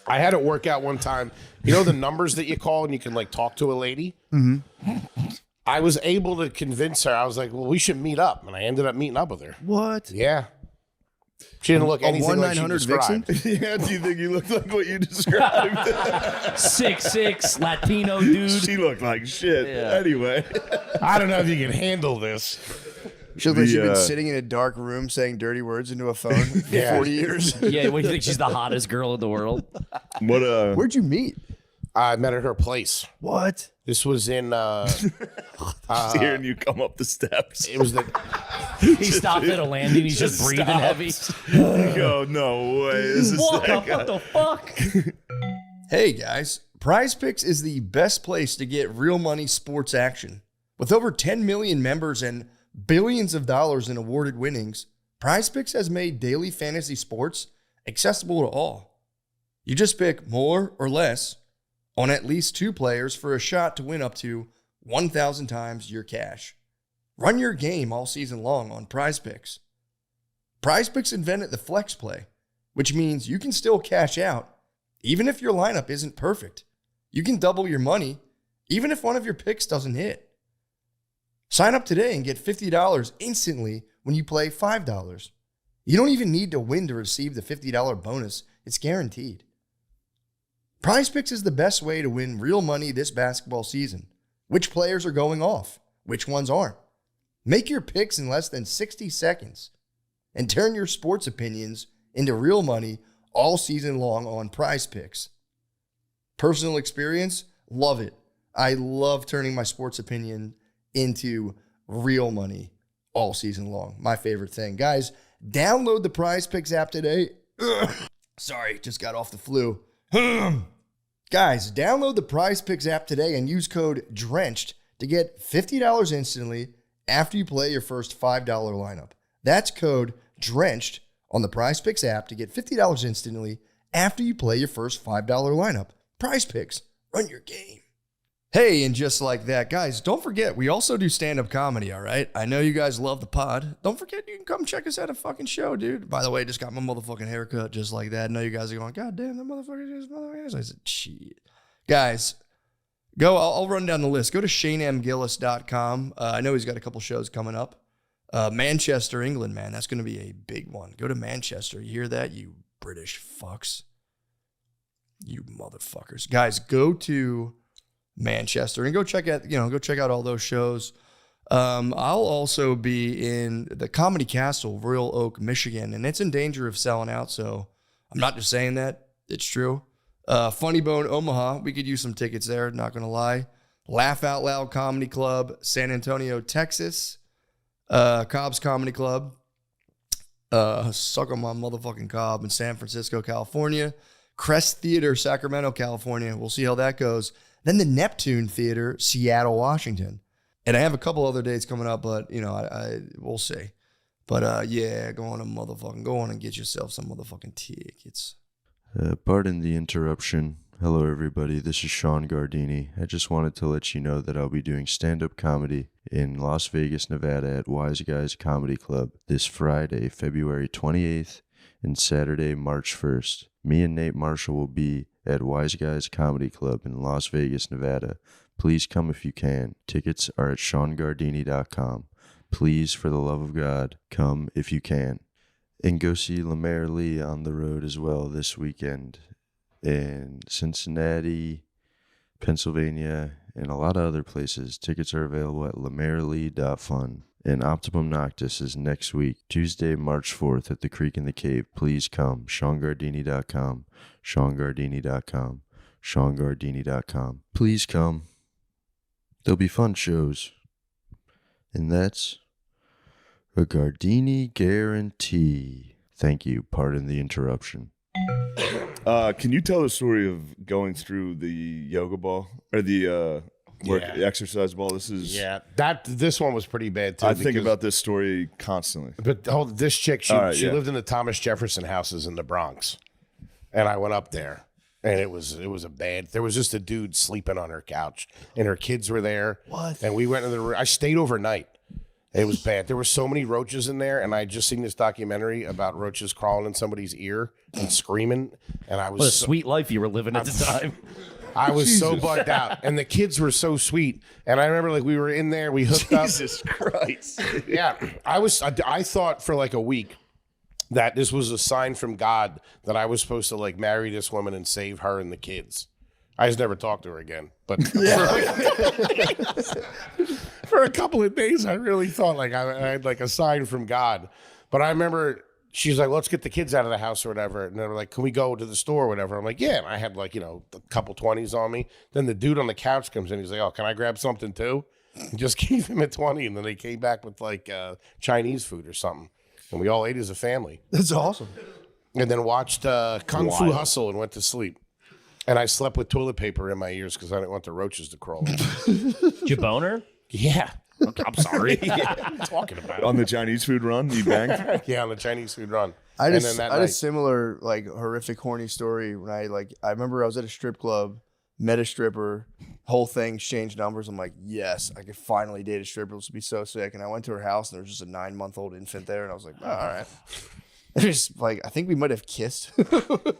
I had it work out one time. You know the numbers that you call and you can like talk to a lady? Mm-hmm. I was able to convince her. I was like, well, we should meet up. And I ended up meeting up with her. What? Yeah. She didn't look anything like she 1-900 described. Vixen? Yeah, do you think you look like what you described? 6'6" Latino dude. She looked like shit. Yeah. Anyway. I don't know if you can handle this. She looked like she'd been sitting in a dark room saying dirty words into a phone for Yeah. 40 years. Yeah, what do you think? She's the hottest girl in the world. What Where'd you meet? I met at her place. What? This was in hearing you come up the steps. It was the He stopped at a landing. He's just breathing heavy. You go, no way. This is What that guy. the fuck? Hey guys, Prize Picks is the best place to get real money sports action. With over 10 million members and billions of dollars in awarded winnings, Prize Picks has made daily fantasy sports accessible to all. You just pick more or less on at least 2 players for a shot to win up to 1,000 times your cash. Run your game all season long on Prize Picks. Prize Picks invented the flex play, which means you can still cash out even if your lineup isn't perfect. You can double your money even if one of your picks doesn't hit. Sign up today and get $50 instantly when you play $5. You don't even need to win to receive the $50 bonus. It's guaranteed. Prize Picks is the best way to win real money this basketball season. Which players are going off? Which ones aren't? Make your picks in less than 60 seconds and turn your sports opinions into real money all season long on Prize Picks. Personal experience? Love it. I love turning my sports opinion into real money all season long. My favorite thing. Guys, download the Prize Picks app today. Sorry, just got off the flu. Guys, download the Prize Picks app today and use code DRENCHED to get $50 instantly after you play your first $5 lineup. That's code DRENCHED on the Prize Picks app to get $50 instantly after you play your first $5 lineup. Prize Picks, run your game. Hey, and just like that, guys, don't forget, we also do stand-up comedy, all right? I know you guys love the pod. Don't forget, you can come check us at a fucking show, dude. By the way, just got my motherfucking haircut just like that. I know you guys are going, God damn, that motherfucker just motherfucker. I said, shit. Guys, go, I'll run down the list. Go to ShaneMGillis.com. I know he's got a couple shows coming up. Manchester, England, man, that's going to be a big one. Go to Manchester. You hear that, you British fucks? You motherfuckers. Guys, go to Manchester and go check out all those shows. I'll also be in the Comedy Castle, Royal Oak, Michigan, and it's in danger of selling out. So I'm not just saying that, it's true. Funny Bone, Omaha, we could use some tickets there, not gonna lie. Laugh Out Loud Comedy Club, San Antonio, Texas. Cobb's Comedy Club, Suck on My Motherfucking Cobb in San Francisco, California. Crest Theater, Sacramento, California. We'll see how that goes. Then the Neptune Theater, Seattle, Washington. And I have a couple other dates coming up, but, we'll see. But, yeah, go on and get yourself some motherfucking tickets. Pardon the interruption. Hello, everybody. This is Sean Gardini. I just wanted to let you know that I'll be doing stand-up comedy in Las Vegas, Nevada at Wise Guys Comedy Club this Friday, February 28th, and Saturday, March 1st. Me and Nate Marshall will be at Wise Guys Comedy Club in Las Vegas, Nevada. Please come if you can. Tickets are at SeanGardini.com. Please, for the love of God, come if you can. And go see Lemaire Lee on the road as well this weekend in Cincinnati, Pennsylvania, and a lot of other places. Tickets are available at LemaireLee.fun. And Optimum Noctis is next week, Tuesday, March 4th at the Creek in the Cave. Please come. SeanGardini.com. SeanGardini.com. SeanGardini.com. Please come. There'll be fun shows. And that's a Gardini guarantee. Thank you. Pardon the interruption. Can you tell the story of going through the yoga ball or the exercise ball? This one was pretty bad too. I think about this story constantly. But this chick, she All right, lived in the Thomas Jefferson houses in the Bronx. and I went up there, and it was a bad. There was just a dude sleeping on her couch, and her kids were there. What? And we went in the room. I stayed overnight. It was bad. There were so many roaches in there, and I had just seen this documentary about roaches crawling in somebody's ear and screaming, and I was What a sweet life you were living at the time. I was so bugged out, and the kids were so sweet. And I remember, like, we were in there, we hooked up. Jesus Christ! Yeah, I thought for like a week that this was a sign from God that I was supposed to like marry this woman and save her and the kids. I just never talked to her again, but for a couple of days, I really thought like I had like a sign from God. But I remember she's like, let's get the kids out of the house or whatever. And they were like, can we go to the store or whatever? I'm like, yeah. And I had like, a couple 20s on me. Then the dude on the couch comes in. He's like, oh, can I grab something too? And just gave him a 20. And then they came back with like Chinese food or something. And we all ate as a family. That's awesome. And then watched Kung Fu Hustle and went to sleep. And I slept with toilet paper in my ears because I didn't want the roaches to crawl in. Did you bone her? Yeah. I'm sorry. Yeah, what are you talking about? On the Chinese food run, you banged? Yeah, on the Chinese food run. I And had then a similar like horrific horny story when I remember I was at a strip club, met a stripper, whole thing, exchanged numbers. I'm like, yes, I could finally date a stripper. This would be so sick. And I went to her house and there was just a 9-month-old infant there, and I was like, all right. Just like I think we might have kissed.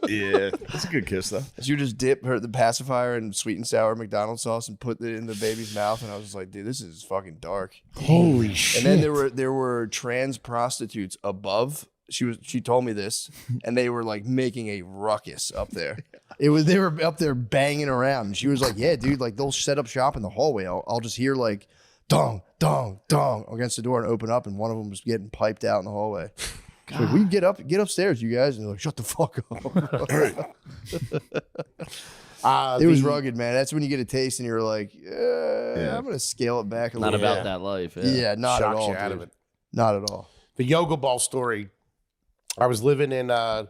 Yeah, that's a good kiss though. You just dip the pacifier in sweet and sour McDonald's sauce and put it in the baby's mouth, and I was just like, dude, this is fucking dark. Holy shit! And then there were trans prostitutes above. She told me this, and they were like making a ruckus up there. They were up there banging around, and she was like, yeah, dude, like they'll set up shop in the hallway. I'll just hear like dong dong dong against the door and open up, and one of them was getting piped out in the hallway. Like, we get upstairs, you guys, and they're like, shut the fuck up. It was rugged, man. That's when you get a taste, and you're like, I'm gonna scale it back a Not little. about that life. Yeah, not at Shocks all. you out of Dude. it. Not at all. The yoga ball story. I was living in a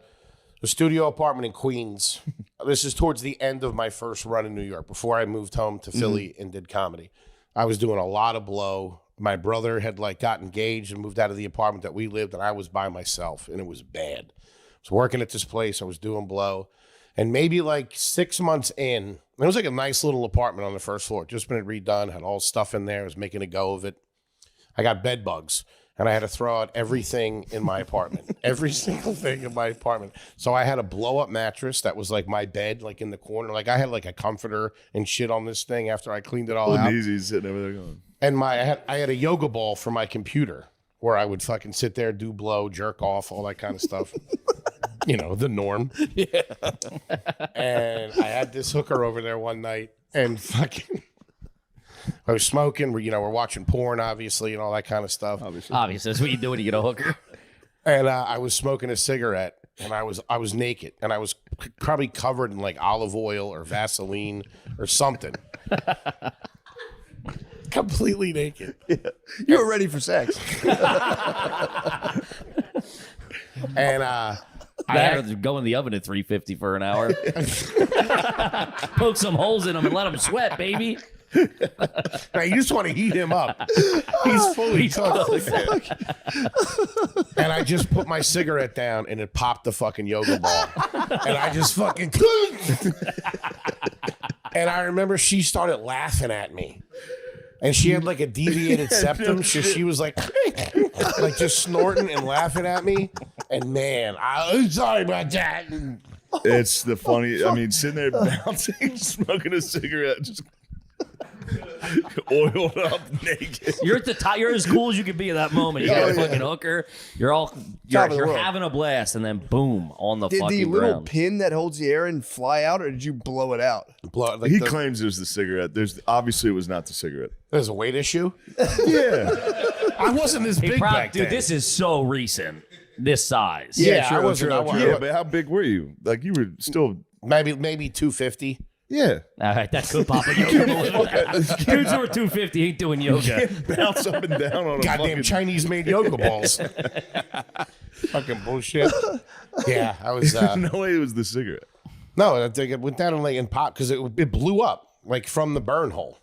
studio apartment in Queens. This is towards the end of my first run in New York, before I moved home to Philly and did comedy. I was doing a lot of blow. My brother had like got engaged and moved out of the apartment that we lived, and I was by myself, and it was bad. I was working at this place. I was doing blow, and maybe like 6 months in, it was like a nice little apartment on the first floor. Just been redone, had all stuff in there. I was making a go of it. I got bed bugs, and I had to throw out everything in my apartment, every single thing in my apartment. So I had a blow up mattress that was like my bed, like in the corner. Like I had like a comforter and shit on this thing after I cleaned it all out. Easy sitting over there going. And I had a yoga ball for my computer where I would fucking sit there, do blow, jerk off, all that kind of stuff. The norm. Yeah. And I had this hooker over there one night, and fucking I was smoking. We're watching porn, obviously, and all that kind of stuff. Obviously, that's what you do when you get a hooker. And I was smoking a cigarette, and I was naked, and I was probably covered in like olive oil or Vaseline or something. Completely naked. Yeah. You were ready for sex. And go in the oven at 350 for an hour. Poke some holes in them and let them sweat, baby. Now, you just want to heat him up. He's fully cooked. And I just put my cigarette down, and it popped the fucking yoga ball. And I just fucking and I remember she started laughing at me. And she had like a deviated septum, so she was like just snorting and laughing at me. And man, I'm sorry about that. It's the funny. I mean, sitting there bouncing, smoking a cigarette, just oiled up, naked. You're at the top. You're as cool as you could be at that moment. You got a fucking hooker. You're having a blast, and then boom, on the Did fucking the little ground. pin that holds the air in fly out, or did you blow it out? He claims it was the cigarette. Obviously it was not the cigarette. There's a weight issue. Yeah, I wasn't this big back dude. then. This is so recent. This size. Yeah, I wasn't. Yeah, but how big were you? Like you were still maybe 250. Yeah. All right, that could pop a yoga balloon. Dudes who are 250 ain't doing yoga. Bounce up and down on a goddamn fucking Chinese-made yoga balls. Fucking bullshit. Yeah, I was. No way it was the cigarette. No, I think it went down and like in pop because it blew up like from the burn hole.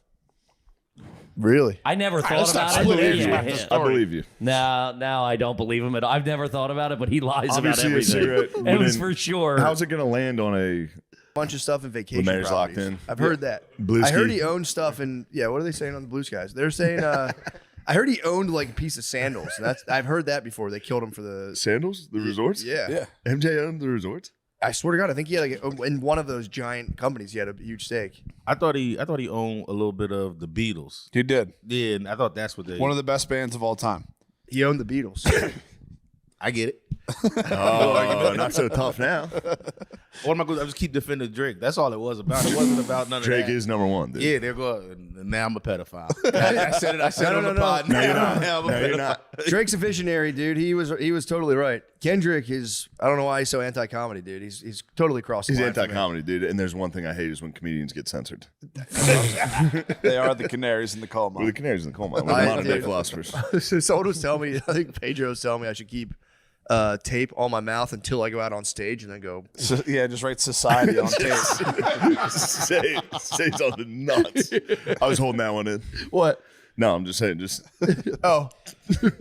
Really? I never All right, thought let's not about it. split but hairs yeah, about the yeah. story. I believe you. Now I don't believe him at all. I've never thought about it, but he lies Obviously, about a cigarette everything. It was wouldn't- for sure. How's it going to land on a bunch of stuff in vacation mayor's properties. locked in? I've heard that. Blue I heard ski. he owns stuff in what are they saying on the Blue Skies? They're saying I heard he owned like a piece of sandals. I've heard that before. They killed him for the sandals, the resorts. Yeah. MJ owned the resorts. I swear to God, I think he had in one of those giant companies. He had a huge stake. I thought he owned a little bit of the Beatles. He did. Yeah, and I thought that's what they. One of the best bands of all time. He owned the Beatles. I get it. Oh, not so tough now. What am I going to just keep defending Drake? That's all it was about. It wasn't about none of Drake that. is number one, dude. Yeah, there go. And now I'm a pedophile. I said it. I said it on the pod. No, you're Now not. I'm a No, you're pedophile. not. Drake's a visionary, dude. He was totally right. Kendrick is. I don't know why he's so anti-comedy, dude. He's totally crossed the He's line for me. anti-comedy, dude. And there's one thing I hate is when comedians get censored. They are the canaries in the coal mine. We're the canaries in the coal mine. We're the modern day philosophers. So someone was telling me, I think Pedro was telling me I should keep tape on my mouth until I go out on stage and then go. So, yeah, just write society on tape. say something nuts. I was holding that one in. What? No, I'm just saying, just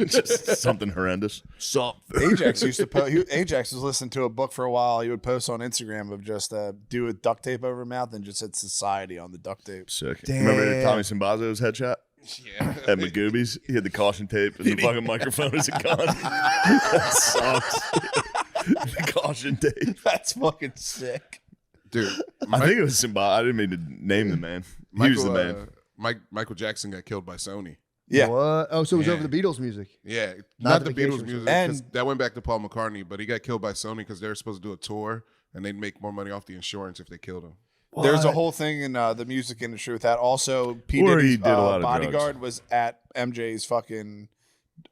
just something horrendous. Ajax used to post. Ajax was listening to a book for a while. He would post on Instagram of just do with duct tape over mouth and just said society on the duct tape. Sick. Remember Tommy Simbazo's headshot? Yeah. At Magoobies, he had the caution tape and the fucking microphone as a gun. That sucks. The caution tape. That's fucking sick, dude. I think it was Simba. I didn't mean to name the man. He was the man. Michael Jackson got killed by Sony. Yeah. What? Oh, so it was Yeah. over the Beatles music. Yeah, Not not the the vacation Beatles music. And- 'cause that went back to Paul McCartney, but he got killed by Sony because they were supposed to do a tour and they'd make more money off the insurance if they killed him. There's a whole thing in the music industry with that. Also, P. Or he Diddy's did a lot of bodyguard was at MJ's fucking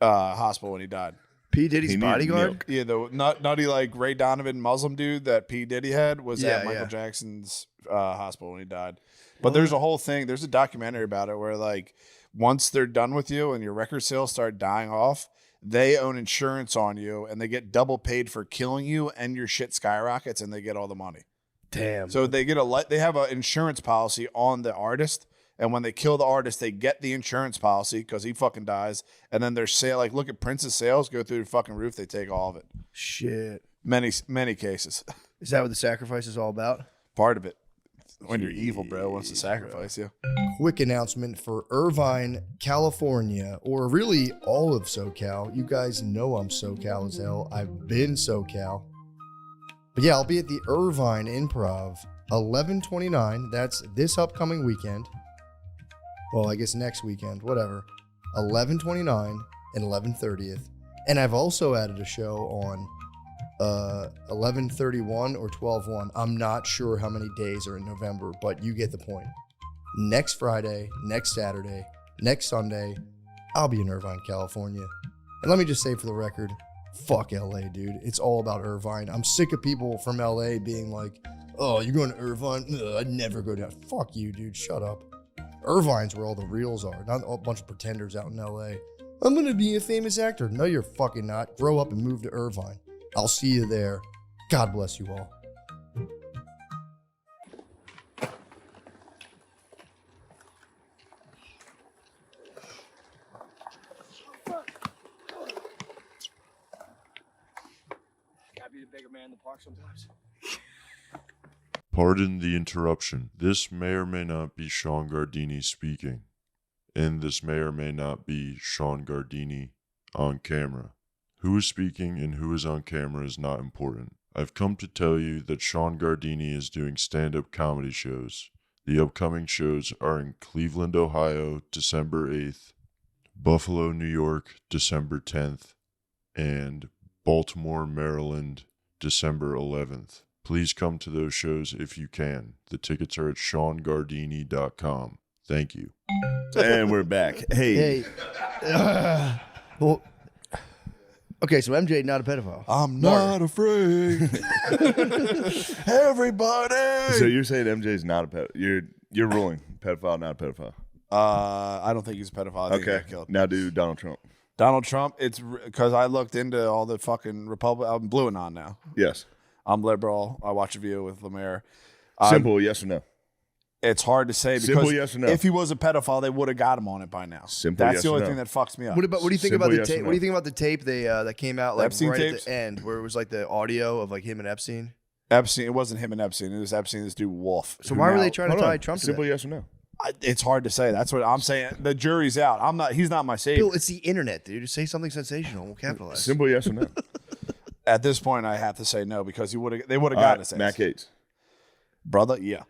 hospital when he died. P. Diddy's He needed bodyguard? milk. Yeah, the nutty like Ray Donovan Muslim dude that P. Diddy had was Yeah, at Michael yeah. Jackson's hospital when he died. But there's a whole thing. There's a documentary about it where like once they're done with you and your record sales start dying off, they own insurance on you and they get double paid for killing you and your shit skyrockets and they get all the money. Damn. So they they have an insurance policy on the artist, and when they kill the artist, they get the insurance policy because he fucking dies, and then their sale, like look at Prince's sales, go through the fucking roof, they take all of it. Shit. Many cases. Is that what the sacrifice is all about? Part of it. When you're evil, bro, wants to sacrifice you. Quick announcement for Irvine, California, or really all of SoCal. You guys know I'm SoCal as hell. I've been SoCal. But yeah, I'll be at the Irvine Improv, 11/29. That's this upcoming weekend. Well, I guess next weekend, whatever. 11/29 and 11/30th. And I've also added a show on 11/31 or 12/1. I'm not sure how many days are in November, but you get the point. Next Friday, next Saturday, next Sunday, I'll be in Irvine, California. And let me just say for the record, fuck LA, dude. It's all about Irvine. I'm sick of people from LA being like, oh, you're going to Irvine? Ugh, I'd never go down. Fuck you, dude. Shut up. Irvine's where all the reals are, not a bunch of pretenders out in LA. I'm going to be a famous actor. No, you're fucking not. Grow up and move to Irvine. I'll see you there. God bless you all. Gotta be the bigger man in the park sometimes. Pardon the interruption. This may or may not be Sean Gardini speaking. And this may or may not be Sean Gardini on camera. Who is speaking and who is on camera is not important. I've come to tell you that Sean Gardini is doing stand-up comedy shows. The upcoming shows are in Cleveland, Ohio, December 8th, Buffalo, New York, December 10th, and Baltimore, Maryland, December 11th. Please come to those shows if you can. The tickets are at SeanGardini.com. Thank you. And we're back. Hey. Well, okay, so MJ not a pedophile. I'm not afraid. Everybody. So you're saying MJ's not a pedophile? You're ruling pedophile, not a pedophile. I don't think he's a pedophile. I think he Okay. got killed. Now do Donald Trump. Donald Trump, it's because I looked into all the fucking I'm blue and on now. Yes. I'm liberal. I watch a View with Lemaire. Simple, yes or no? It's hard to say Simple because yes or no. if he was a pedophile, they would have got him on it by now. Simple That's yes the or only no. thing that fucks me up. What do you think Simple about the yes or tape? no. What do you think about the tape that came out like Epstein right tapes? at the end where it was like the audio of like him and Epstein? Epstein, it wasn't him and Epstein. It was Epstein, this dude Wolf. So why were they trying to tie Trump to Simple that? yes or no. It's hard to say. That's what I'm saying. The jury's out. I'm not. He's not my savior. Bill, it's the internet, dude. Just say something sensational. We'll capitalize. Simple yes or no. At this point, I have to say no because they would have got us. Matt Gaetz. Brother, yeah.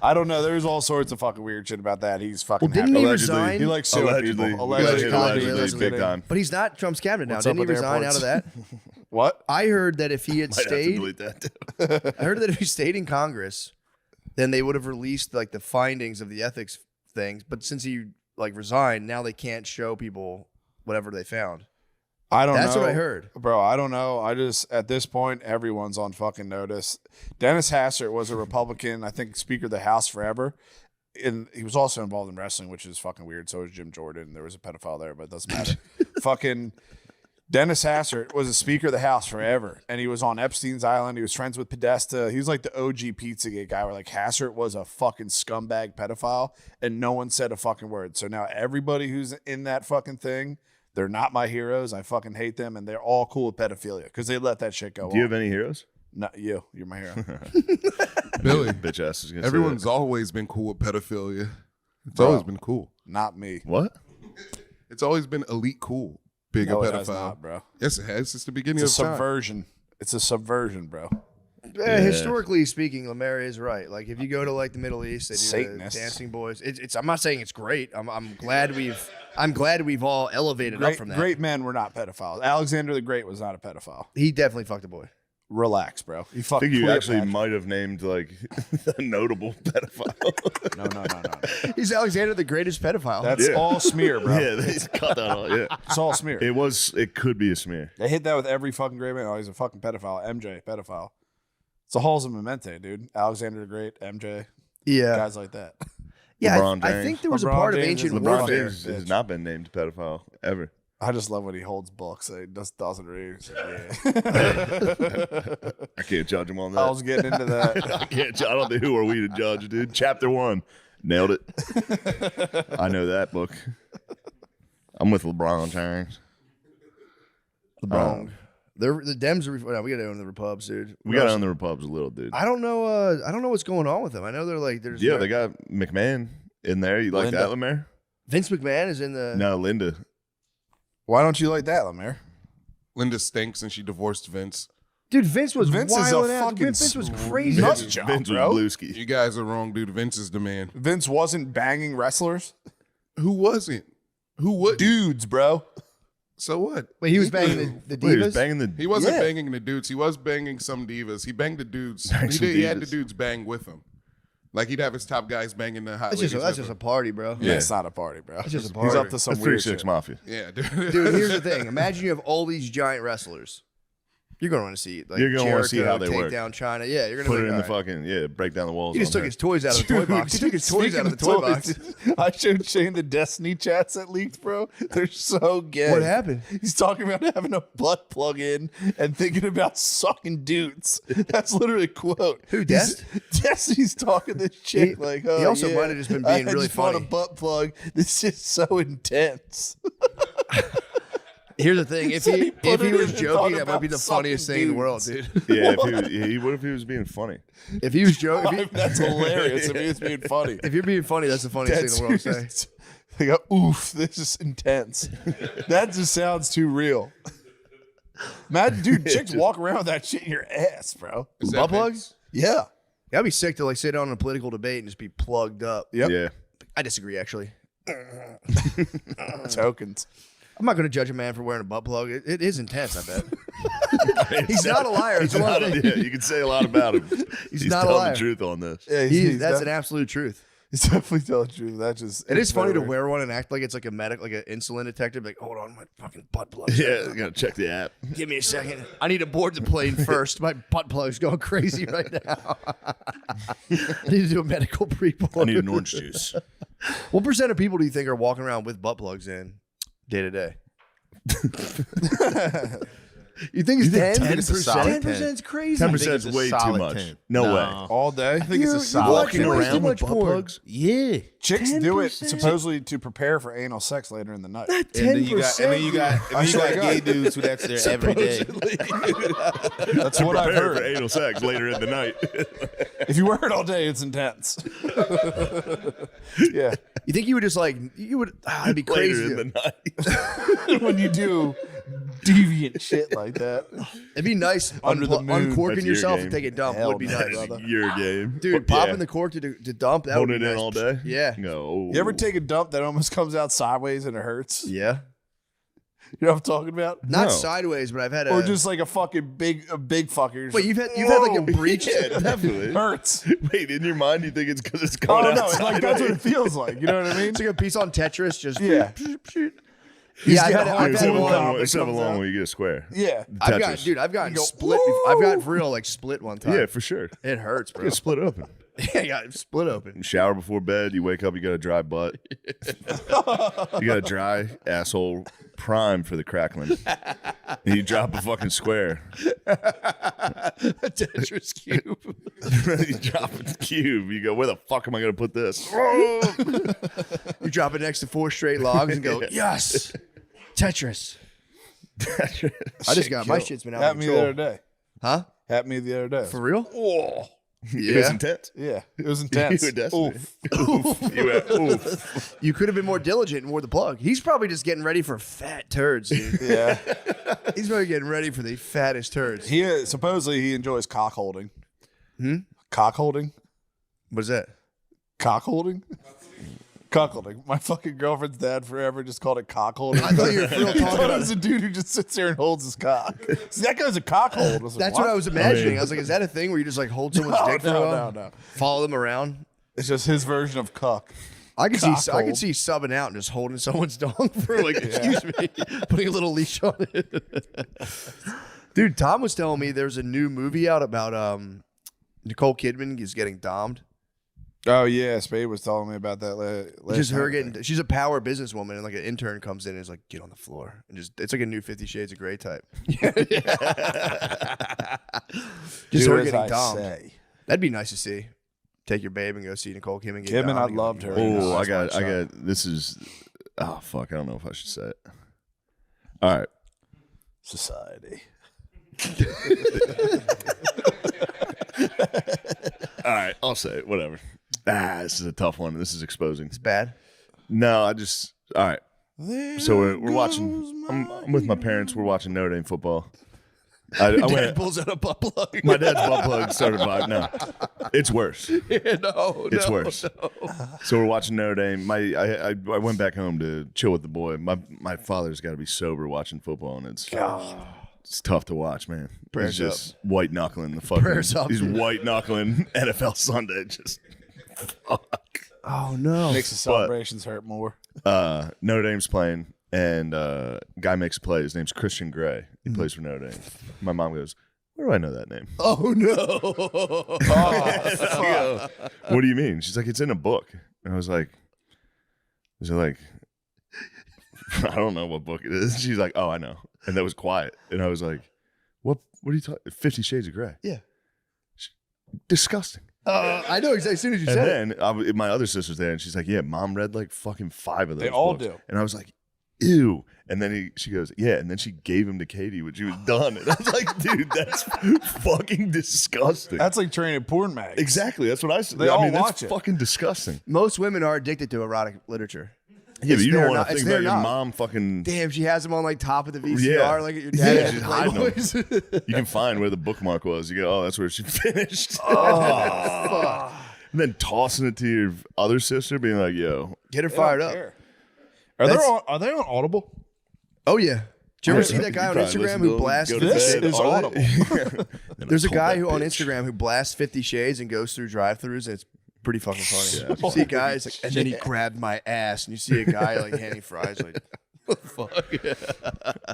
I don't know. There's all sorts of fucking weird shit about that. He's fucking. Well, didn't he Allegedly. resign? He likes suing Allegedly. people. Allegedly, big time. But he's not Trump's cabinet now. What's Didn't he up with resign out of that? What? I heard that if he had Might have to stayed, delete that. I heard that if he stayed in Congress, then they would have released like the findings of the ethics things. But since he like resigned, now they can't show people whatever they found. I don't know. That's what I heard. Bro, I don't know. I just, at this point, everyone's on fucking notice. Dennis Hastert was a Republican, I think Speaker of the House forever. And he was also involved in wrestling, which is fucking weird. So was Jim Jordan. There was a pedophile there, but it doesn't matter. Fucking Dennis Hastert was a Speaker of the House forever. And he was on Epstein's Island. He was friends with Podesta. He was like the OG Pizzagate guy where like Hastert was a fucking scumbag pedophile and no one said a fucking word. So now everybody who's in that fucking thing, they're not my heroes. I fucking hate them, and they're all cool with pedophilia because they let that shit go. Do you have any heroes? No, you're my hero. Billy, Bitch ass is gonna say everyone's that. always been cool with pedophilia. It's Bro. always been cool. Not me. What? It's always been elite cool. Being No, a it pedophile, has not, bro. Yes, it has. It's the beginning It's a of time. subversion. It's a subversion, bro. Historically speaking, Lemaire is right. Like if you go to like the Middle East, they do the Satanists. dancing boys. It's. I'm not saying it's great. I'm glad we've all elevated up from that. Great men were not pedophiles. Alexander the Great was not a pedophile. He definitely fucked a boy. Relax, bro. I He fucked think you actually Cleopatra. might have named like a notable pedophile. No. He's Alexander the Greatest pedophile. That's all smear, bro. Yeah, they cut that all. Yeah, It's all smear. It could be a smear. They hit that with every fucking great man. Oh, he's a fucking pedophile. MJ, pedophile. It's a halls of memento, dude. Alexander the Great, MJ. Yeah. Guys like that. Yeah, LeBron I James. think there was a LeBron part of James is ancient LeBron warfare. James has not been named pedophile ever. I just love when he holds books. He just doesn't read. He's like, yeah. I can't judge him on that. I was getting into that. I don't think who are we to judge, dude. Chapter 1, nailed it. I know that book. I'm with LeBron James. LeBron. The Dems are. No, we got to own the Repubs, dude. We got on the Repubs a little, dude. I don't know. I don't know what's going on with them. I know they're like. There's Yeah, they got McMahon in there. You like Linda. that, Lemaire? Vince McMahon is in the. No, Linda. Why don't you like that, Lemaire? Linda stinks and she divorced Vince. Dude, Vince was Vince is a wild out. fucking Vince was crazy. nut job, Vince was bro. Blueski. You guys are wrong, dude. Vince is the man. Vince wasn't banging wrestlers. Who wasn't? Who would? Dudes, bro. So what? Wait, he was banging the divas. Wait, he was banging the. He wasn't Yeah. banging the dudes. He was banging some divas. He banged the dudes. Banged some He had the divas. dudes bang with him. Like he'd have his top guys banging the hot That's ladies. just with a him. party, bro. Yeah, it's not a party, bro. It's just a He's party. up to some That's weird 3-6 shit. Mafia. Yeah, dude. Dude, here's the thing. Imagine you have all these giant wrestlers. You're going to want to see like You're gonna wanna see Jericho how they take work. down China. Yeah, you're going to Put it in the fucking break down the walls. He just on took there. his toys out of the toy box. He took his toys out of the toy box. I showed Shane the Destiny chats that leaked, bro. They're so gay. What happened? He's talking about having a butt plug in and thinking about sucking dudes. That's literally a quote. Who, Dest? Destiny's talking this shit like, oh, he also yeah, might have just been I being really just bought funny. a butt plug. This is so intense. Here's the thing. If So he he put it was in and joking, thought that might be the about funniest sucking thing in the world, dudes. dude. Yeah, what if he was being funny? If he was joking, That's hilarious. If he's being funny. if you're being funny, that's the funniest thing in the world to say. They go, oof, this is intense. That just sounds too real. Man, dude, chicks walk around with that shit in your ass, bro. Is that Butt Vince? plugs? Yeah. That'd be sick to like sit down in a political debate and just be plugged up. Yep. Yeah. I disagree, actually. Tokens. I'm not going to judge a man for wearing a butt plug. It is intense, I bet. He's not a liar. It's He's one not, thing. yeah, you can say a lot about him. He's not a telling liar. the truth on this. Yeah, That's an absolute truth. He's definitely telling the truth. That just It is funny to wear one and act like it's like a medic, like an insulin detector. Like, hold on, my fucking butt plug. Yeah, you gotta check the app. Give me a second. I need to board the plane first. My butt plug's going crazy right now. I need to do a medical pre-board. I need an orange juice. What percent of people do you think are walking around with butt plugs in day to day? You think it's 10? 10%? 10% is crazy. 10% is way too much. No way. All day. I think it's a You're solid watching 10. way too much butt porn. plugs? Yeah. Chicks do it 10%. supposedly to prepare for anal sex later in the night. That And then you 10%. got, and then you got gay dudes who that's their every day. That's what I've Prepare for heard. anal sex later in the night. If you wear it all day, it's intense. Yeah. You think you would just like you would? It'd be crazy. Later in the night. When you do deviant shit like that. It'd be nice Under the moon. uncorking That's your yourself game. and take a dump. Hell Would be no, nice, brother. Your game. dude. Popping the cork to dump. That Hold would it be in nice. all day? Yeah. No. You ever take a dump that almost comes out sideways and it hurts? Yeah. You know what I'm talking about? Not No. sideways, but I've had a. Or just like a fucking big fucker. Wait, you've had like a breach. Yeah, definitely. Hurts. Wait, in your mind, you think it's because it's Oh going no, out it's like that's what it feels like. You know what I mean? It's like a piece on Tetris. Just Yeah. Yeah, get a I've Instead had of a one. long, instead of a long one, you get a square. Yeah. I've Tetris. gotten split. I've gotten for real like split one time. Yeah, for sure. It hurts, bro. You get split open. Yeah, you got split open. Shower before bed. You wake up, you got a dry butt. You got a dry asshole prime for the crackling. And you drop a fucking square. A Tetris cube. You drop a cube. You go, where the fuck am I going to put this? You drop it next to 4 straight logs and go, yes, Tetris. I just got my shit's been out of Happened me the control. other day. Huh? Happened me the other day. For real? Oh. It was intense. Yeah, it was intense. You were desperate. Oof. You went, oof. You could have been more diligent and wore the plug. He's probably just getting ready for fat turds, dude. Yeah. He's probably getting ready for the fattest turds. He supposedly he enjoys cock holding. Hmm? Cock holding? What is that? Cock holding? Cock holding. My fucking girlfriend's dad forever just called it cock holding. I thought you were for real He talking thought it about was a dude who just sits there and holds his cock. See, that guy's a cock hold. I was like, That's what I was imagining. I was like, is that a thing where you just like hold someone's dick for a while? No. Follow them around? It's just his version of cuck. I could Cock see I could hold. see subbing out and just holding someone's dong for like, excuse me, putting a little leash on it. Dude, Tom was telling me there's a new movie out about Nicole Kidman is getting dommed. Oh yeah, Spade was telling me about that. Last Just her night. getting. She's a power businesswoman, and like an intern comes in and is like, "Get on the floor," and just it's like a new 50 Shades of Grey type. Just Do her as getting I dommed. say. That'd be nice to see. Take your babe and go see Nicole Kidman. Get Kidman, dommed I and go, loved her. Oh, I That's my got, this is, oh, fuck. I don't know if I should say it. All right. Society. All right. I'll say it. Whatever. This is a tough one. This is exposing. It's bad. No, all right. So we're watching, I'm with my parents. We're watching Notre Dame football. I went, pulls out a butt plug. my dad's butt plug started vibing. No, it's worse. It's worse. No. So we're watching Notre Dame. I went back home to chill with the boy. My father's got to be sober watching football, and it's tough to watch, man. Prayers He's just white knuckling the fucking. Prayers up. He's white knuckling NFL Sunday. Just fuck. Oh no. Makes the celebrations hurt more. Notre Dame's playing, and guy makes a play. His name's Christian Gray. He plays for Notre Dame. My mom goes, "Where do I know that name?" Oh no. I go, what do you mean? She's like, "It's in a book." And I was like, "Is it like?" I don't know what book it is. She's like, "Oh, I know." And that was quiet. And I was like, "What? What are you talking? 50 Shades of Grey?" Yeah. Disgusting. I know exactly. As soon as you said it. And then my other sister's there, and she's like, "Yeah, Mom read like fucking 5 of those." They all books." do. And I was like, "Ew." And then she goes, "Yeah." And then she gave him to Katie when she was done. And I was like, "Dude, that's fucking disgusting." That's like training porn mags. Exactly. That's what I said. They all that's watch it. fucking disgusting. Most women are addicted to erotic literature. Yeah, but you don't their want no- to it's think their about your knob. mom fucking. Damn, she has them on like top of the VCR, Yeah. like at your Yeah, dad's she's hiding them. Playboys. You can find where the bookmark was. You go, "Oh, that's where she finished." Oh, And then tossing it to your other sister, being like, "Yo, get her fired up. Are they on Audible? Oh yeah. Did you ever Yeah, see that guy you on probably Instagram listen who to blasts? them, go to This bed. is Are Audible. they? Then There's I a told guy that who on bitch. Instagram who blasts 50 Shades and goes through drive-throughs, and it's pretty fucking funny. Yeah. You see guys like, and then he grabbed my ass, and you see a guy like handing fries, like, what the fuck?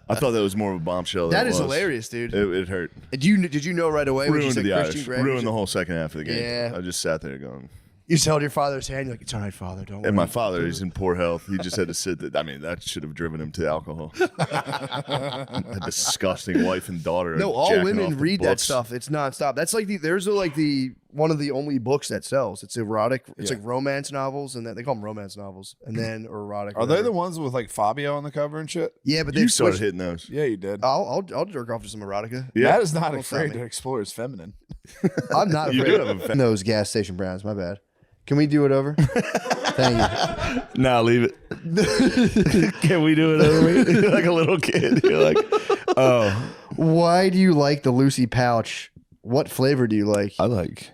I thought that was more of a bombshell. That than it is was. hilarious, dude. It hurt. Did you know right away when she Ruined said the Christian Irish. Grey? Ruined the whole second half of the game. Yeah. I just sat there going, You just held your father's hand. You're like, it's all right, father. Don't worry. And my father, he's in poor health. He just had to sit there. I mean, that should have driven him to alcohol. A disgusting wife and daughter. No, all jacking women off the read that books. stuff. It's nonstop. That's like one of the only books that sells. It's erotic. It's like romance novels, and they call them romance novels, and then or erotic. Are they the ones with like Fabio on the cover and shit? Yeah, but You they started hitting those. Yeah, you did. I'll jerk off to some erotica. Yeah. Matt is not Don't stop afraid me. to explore his feminine. I'm not You afraid do have a those gas station brands. My bad. Can we do it over? Thank you. Nah, leave it. Can we do it over? You're like a little kid. You're like, oh. Why do you like the Lucy pouch? What flavor do you like? I like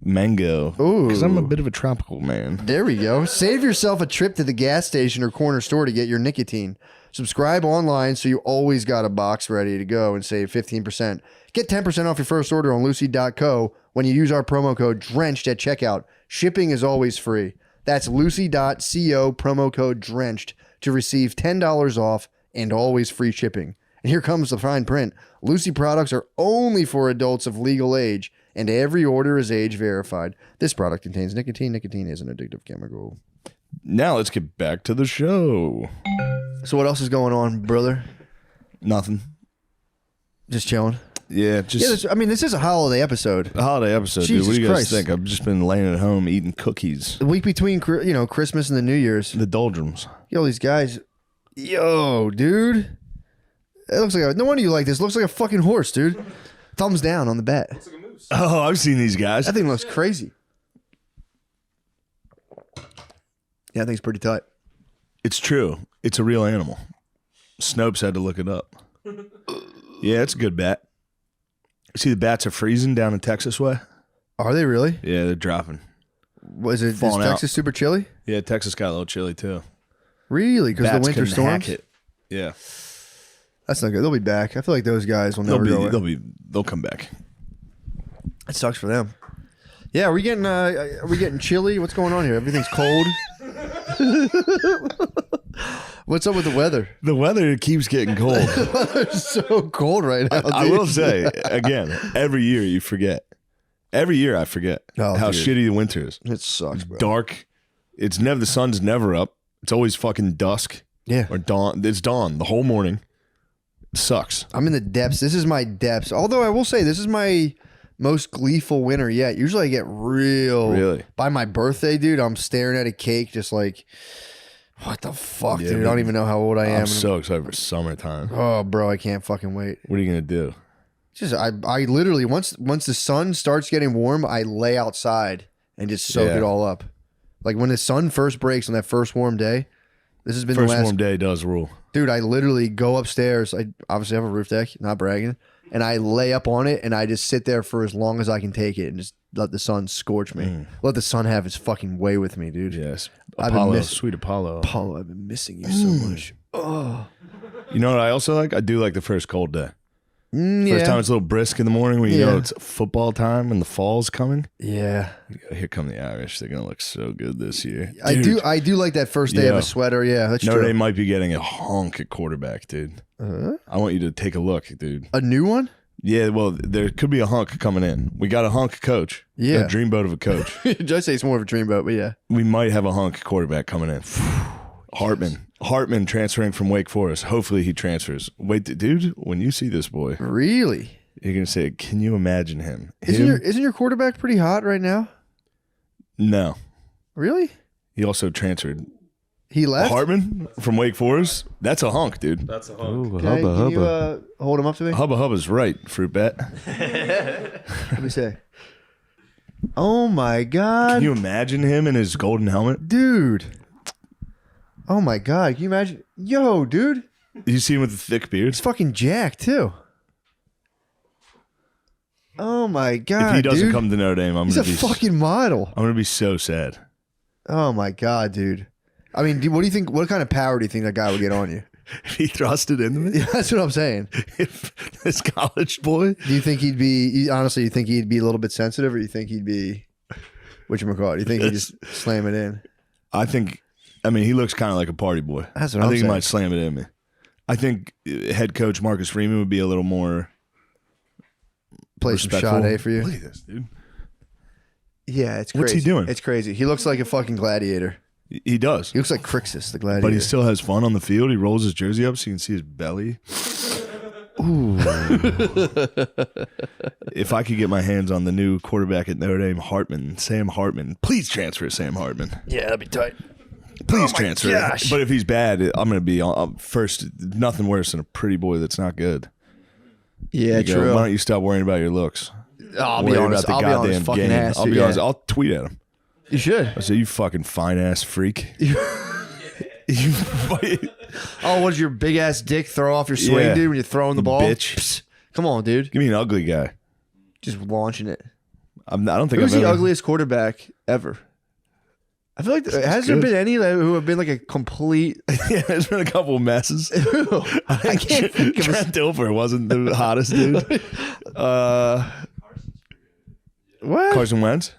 mango. Ooh. Because I'm a bit of a tropical man. There we go. Save yourself a trip to the gas station or corner store to get your nicotine. Subscribe online so you always got a box ready to go and save 15%. Get 10% off your first order on lucy.co when you use our promo code DRENCHED at checkout. Shipping is always free. That's lucy.co promo code DRENCHED to receive $10 off and always free shipping. And here comes the fine print. Lucy products are only for adults of legal age, and every order is age verified. This product contains nicotine. Nicotine is an addictive chemical. Now let's get back to the show. So what else is going on, brother? Nothing. Just chilling. Yeah, just this is a holiday episode. a holiday episode, dude. Jesus What do you guys Christ. think? I've just been laying at home eating cookies. The week between Christmas and the New Year's. The doldrums. Yo, these guys. Yo, dude. It looks like no wonder you like this. It looks like a fucking horse, dude. Thumbs down on the bat. Oh, I've seen these guys. That thing looks crazy. Yeah, I think it's pretty tight. It's true. It's a real animal. Snopes had to look it up. Yeah, it's a good bat. See, the bats are freezing down in Texas way. Are they really? Yeah, they're dropping. Is Texas super chilly? Yeah, Texas got a little chilly too. Really? Because the Bats winter can storms? hack it. Yeah. That's not good. They'll be back. I feel like those guys will never go away. They'll come back. It sucks for them. Yeah, are we getting chilly? What's going on here? Everything's cold. What's up with the weather? The weather keeps getting cold. It's so cold right now. I dude. will say again, every year you forget. Every year I forget how dude. shitty the winter is. It sucks, bro. Dark. It's never the sun's never up. It's always fucking dusk. Yeah. Or dawn. It's dawn the whole morning. It sucks. I'm in the depths. This is my depths. Although I will say this is my most gleeful winter yet. Usually I get really by my birthday, dude. I'm staring at a cake, just like, what the fuck, dude? I don't even know how old I am. I'm so excited for summertime. Oh, bro, I can't fucking wait. What are you gonna do? Just I literally once the sun starts getting warm, I lay outside and just soak it all up. Like when the sun first breaks on that first warm day. This has been First the last warm day does rule. Dude, I literally go upstairs. I obviously have a roof deck, not bragging. And I lay up on it and I just sit there for as long as I can take it and just let the sun scorch me. Let the sun have its fucking way with me, dude. Yes. Apollo, Sweet Apollo. Apollo, I've been missing you so much. Oh. You know what I also like? I do like the first cold day. Yeah. First time it's a little brisk in the morning when you know it's football time and the fall's coming. Yeah. Here come the Irish. They're gonna look so good this year. I do like that first day of a sweater. Yeah, that's Notre true. Dame might be getting a hunk at quarterback, dude. I want you to take a look, dude. A new one? Yeah, well, there could be a hunk coming in. We got a hunk coach. Yeah. A dreamboat of a coach. Just say it's more of a dreamboat, but yeah. We might have a hunk quarterback coming in. Hartman transferring from Wake Forest. Hopefully he transfers. Wait, dude, when you see this boy. Really? You're going to say, can you imagine him? Isn't your quarterback pretty hot right now? No. Really? He also transferred. He left? Hartman from Wake Forest? That's a hunk, dude. That's a hunk. Ooh, Okay, can you hold him up to me? Hubba Hubba's right, fruit bat. Let me say. Oh my God. Can you imagine him in his golden helmet? Dude. Oh my God. Can you imagine? Yo, dude. You see him with the thick beard? He's fucking jacked too. Oh my God. If he doesn't dude. come to Notre Dame, I'm He's going a to be fucking model. I'm going to be so sad. Oh my God, dude. I mean, what do you think? What kind of power do you think that guy would get on you? If he thrusted into me? Yeah, that's what I'm saying. If this college boy. Do you think he'd be, honestly, you think he'd be a little bit sensitive or you think he'd be, whatchamacallit? Do you think he'd just slam it in? I mean, he looks kind of like a party boy. That's what I I'm think saying. he might slam it in me. I think head coach Marcus Freeman would be a little more Play some respectful. shot A for you. Look at this, dude. Yeah, it's crazy. What's he doing? It's crazy. He looks like a fucking gladiator. He does. He looks like Crixus, the gladiator. But he still has fun on the field. He rolls his jersey up so you can see his belly. Ooh. If I could get my hands on the new quarterback at Notre Dame, Sam Hartman, please transfer Sam Hartman. Yeah, that'd be tight. Please Oh my transfer. gosh. But if he's bad, I'm going to be first. Nothing worse than a pretty boy that's not good. Yeah, You go, true. Why don't you stop worrying about your looks? I'll be Worry honest. about the I'll be on his goddamn fucking game. ass. I'll be dude, honest. yeah. I'll tweet at him. You should. I say, you fucking fine ass freak. Oh, what's your big ass dick throw off your swing, Yeah. dude, when you're throwing the ball? Bitch. Psst. Come on, dude. Give me an ugly guy. Just launching it. I don't think Who's I've the ever. ugliest quarterback ever? I feel like has there good. been any who have been like a complete? Yeah, there's been a couple of messes. I can't think of Trent Dilfer wasn't the hottest dude. What? Carson Wentz?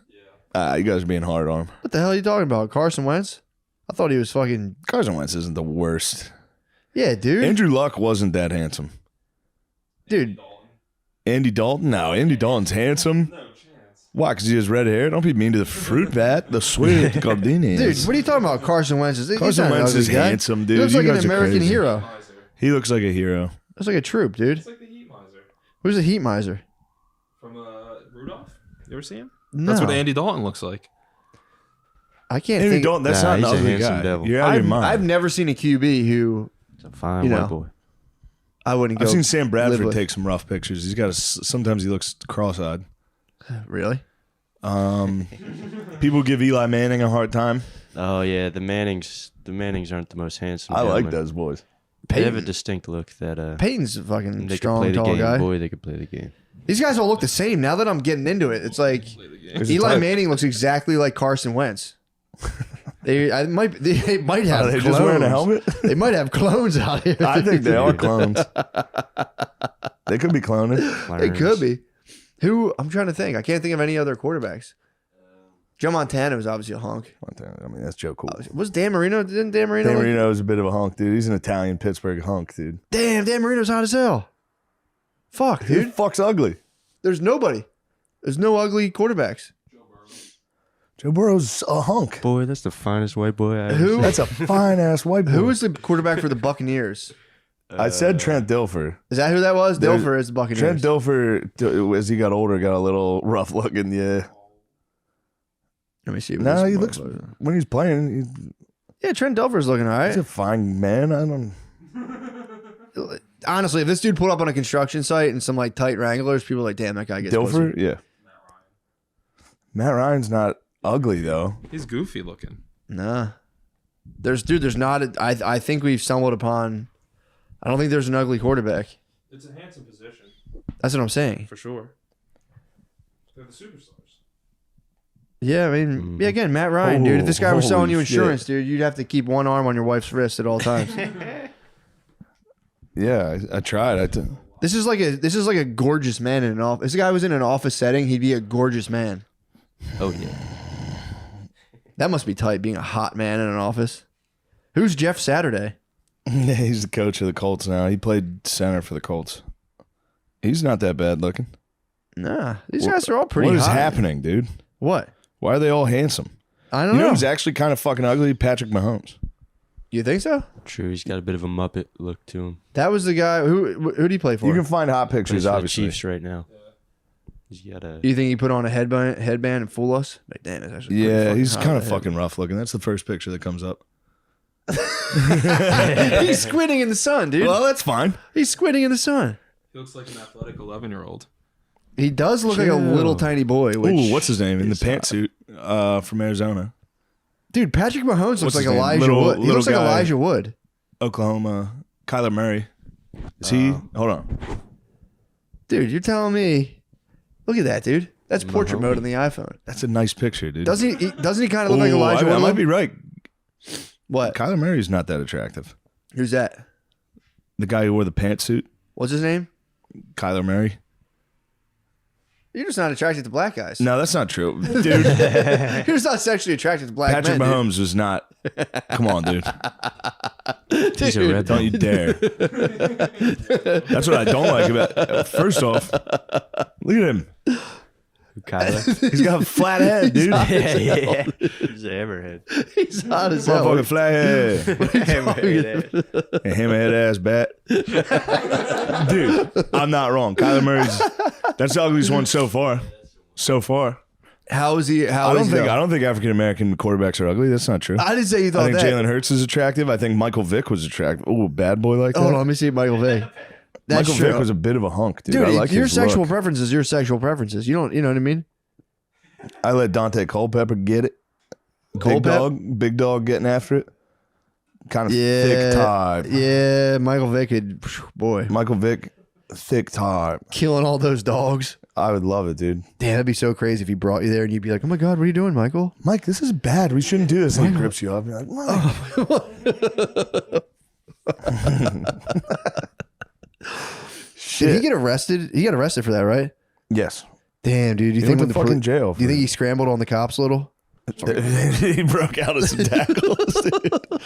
You guys are being hard on him. What the hell are you talking about? Carson Wentz? I thought he was fucking. Carson Wentz isn't the worst. Yeah, dude. Andrew Luck wasn't that handsome. Dude. Andy Dalton? No, Andy Dalton's handsome. Why? Because he has red hair? Don't be mean to the fruit bat. The sweet Gardini. Dude, what are you talking about? Carson Wentz is Carson Wentz is handsome, dude. He looks You like an guys are American crazy. hero. He looks like a hero. Looks like a troop, dude. Who's the Heat Miser? From Rudolph? You ever see him? No. That's what Andy Dalton looks like. I can't Andy think. Dalton, that's not an he's a ugly handsome guy. devil. You're out of your mind. I've never seen a QB who. He's a fine You white know. boy. I wouldn't go. I've seen Sam live Bradford with. take some rough pictures. He's got sometimes he looks cross-eyed. Really? People give Eli Manning a hard time. Oh yeah, the Mannings aren't the most handsome. I like gentlemen. those boys. They have a distinct look that Peyton's a fucking they strong, could play the tall game. guy. Boy, they could play the game. These guys all look the same. Now that I'm getting into it, it's like There's a Eli type- Manning looks exactly like Carson Wentz. They might have. Are they clones. just wearing a helmet? They might have clones out here. I think they are clones. They could be cloning. They could be. Who? I'm trying to think. I can't think of any other quarterbacks. Joe Montana was obviously a hunk. I mean, that's Joe Cool. Was Dan Marino? Didn't Dan Marino? Dan like- Marino is a bit of a hunk, dude. He's an Italian Pittsburgh hunk, dude. Damn, Dan Marino's hot as hell. Fuck, Who dude. the fuck's ugly? There's nobody. There's no ugly quarterbacks. Joe Burrow's a hunk. Boy, that's the finest white boy I ever Who? seen. That's a fine ass white boy. Who was the quarterback for the Buccaneers? I said Trent Dilfer. Is that who that was? There- Dilfer is the Buccaneers. Trent Dilfer, as he got older, got a little rough looking. Yeah. Let me see. No, he looks when he's playing. Yeah, Trent Dilfer's looking all right. He's a fine man. I don't. Honestly, if this dude pulled up on a construction site and some like tight Wranglers, people are like, damn, that guy gets Dilfer, pussy. yeah. Matt Ryan's not ugly though. He's goofy looking. Nah. There's not. I think we've stumbled upon. I don't think there's an ugly quarterback. It's a handsome position. That's what I'm saying. For sure. They're the superstars. Yeah, I mean, yeah. Again, Matt Ryan, dude. If this guy was Holy selling you shit. insurance, dude, you'd have to keep one arm on your wife's wrist at all times. Yeah, I tried. This is like a gorgeous man in an office. If this guy was in an office setting, he'd be a gorgeous man. Oh yeah. That must be tight, being a hot man in an office. Who's Jeff Saturday? Yeah, he's the coach of the Colts now. He played center for the Colts. He's not that bad looking. Nah, these guys are all pretty What is hot. happening, dude? What? Why are they all handsome? I don't You know know. who's actually kind of fucking ugly? Patrick Mahomes. You think so? True, he's got a bit of a Muppet look to him. That was the guy. Who did he play for? You can find hot Plays pictures, for the obviously. Chiefs right now. He's got a. You think he put on a headband and fool us? Like, damn, it's actually pretty Yeah, fucking he's hot kind in of the head. fucking rough looking. That's the first picture that comes up. He's squinting in the sun, dude. Well, that's fine. He's squinting in the sun. He looks like an athletic 11-year-old. He does look like a little tiny boy. Which Ooh, what's his name in the pantsuit from Arizona? Dude, Patrick Mahomes looks What's like his name? Elijah Wood. He Little looks like guy. Elijah Wood. Oklahoma. Kyler Murray. Is he? Hold on. Dude, you're telling me? Look at that, dude. That's portrait mode on the iPhone. That's a nice picture, dude. Doesn't he kind of look like Ooh, Elijah Wood? I might be right. What? Kyler Murray's not that attractive. Who's that? The guy who wore the pantsuit. What's his name? Kyler Murray. You're just not attracted to black guys. No, that's not true, dude. You're just not sexually attracted to black Patrick men. Mahomes was not. Come on, dude. He's a red Don't you dare. That's what I don't like about. First off, look at him. Kyler. He's got a flat head, dude. Yeah. He's a hammerhead. He's hot as hell. Motherfucking flat head. Hammerhead. A hammerhead ass bat. Dude, I'm not wrong. Kyler Murray's that's the ugliest one so far. So far. How is he? I don't think African American quarterbacks are ugly. That's not true. I didn't say you thought I think that. Jalen Hurts is attractive. I think Michael Vick was attractive. Oh, bad boy like that. Hold on, let me see Michael Vick. That's Michael true. Vick was a bit of a hunk, dude. Dude, I like your his sexual look. preferences. Your sexual preferences. You know what I mean? I let Dante Culpepper get it. Big dog getting after it. Kind of thick type. Yeah, Michael Vick could, boy. Michael Vick, thick type. Killing all those dogs. I would love it, dude. Damn, that'd be so crazy if he brought you there and you'd be like, oh my God, what are you doing, Michael? Mike, this is bad. We shouldn't do this. And he grips you up. You're like, Did he get arrested? He got arrested for that, right? Yes. Damn, dude. Do you He think went to fucking jail Do you think he scrambled on the cops a little? He broke out of some tackles, dude.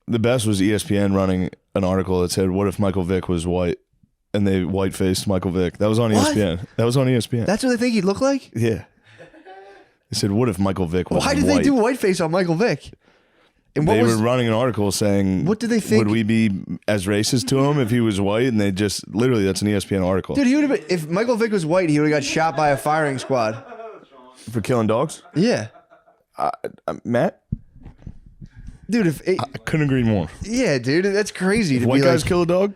The best was ESPN running an article that said, what if Michael Vick was white? And they white-faced Michael Vick. That was on What? ESPN. That was on ESPN. That's what they think he'd look like? Yeah. They said, what if Michael Vick was Why did white? they do whiteface on Michael Vick? And what They was were running an article saying, What did they think? Would we be as racist to him if he was white? And they just, literally, that's an ESPN article. Dude, he would have been, if Michael Vick was white, he would have got shot by a firing squad. For killing dogs? Yeah. Matt? Dude, if it, I couldn't agree more. yeah, dude, that's crazy. If to white be guys like, kill a dog,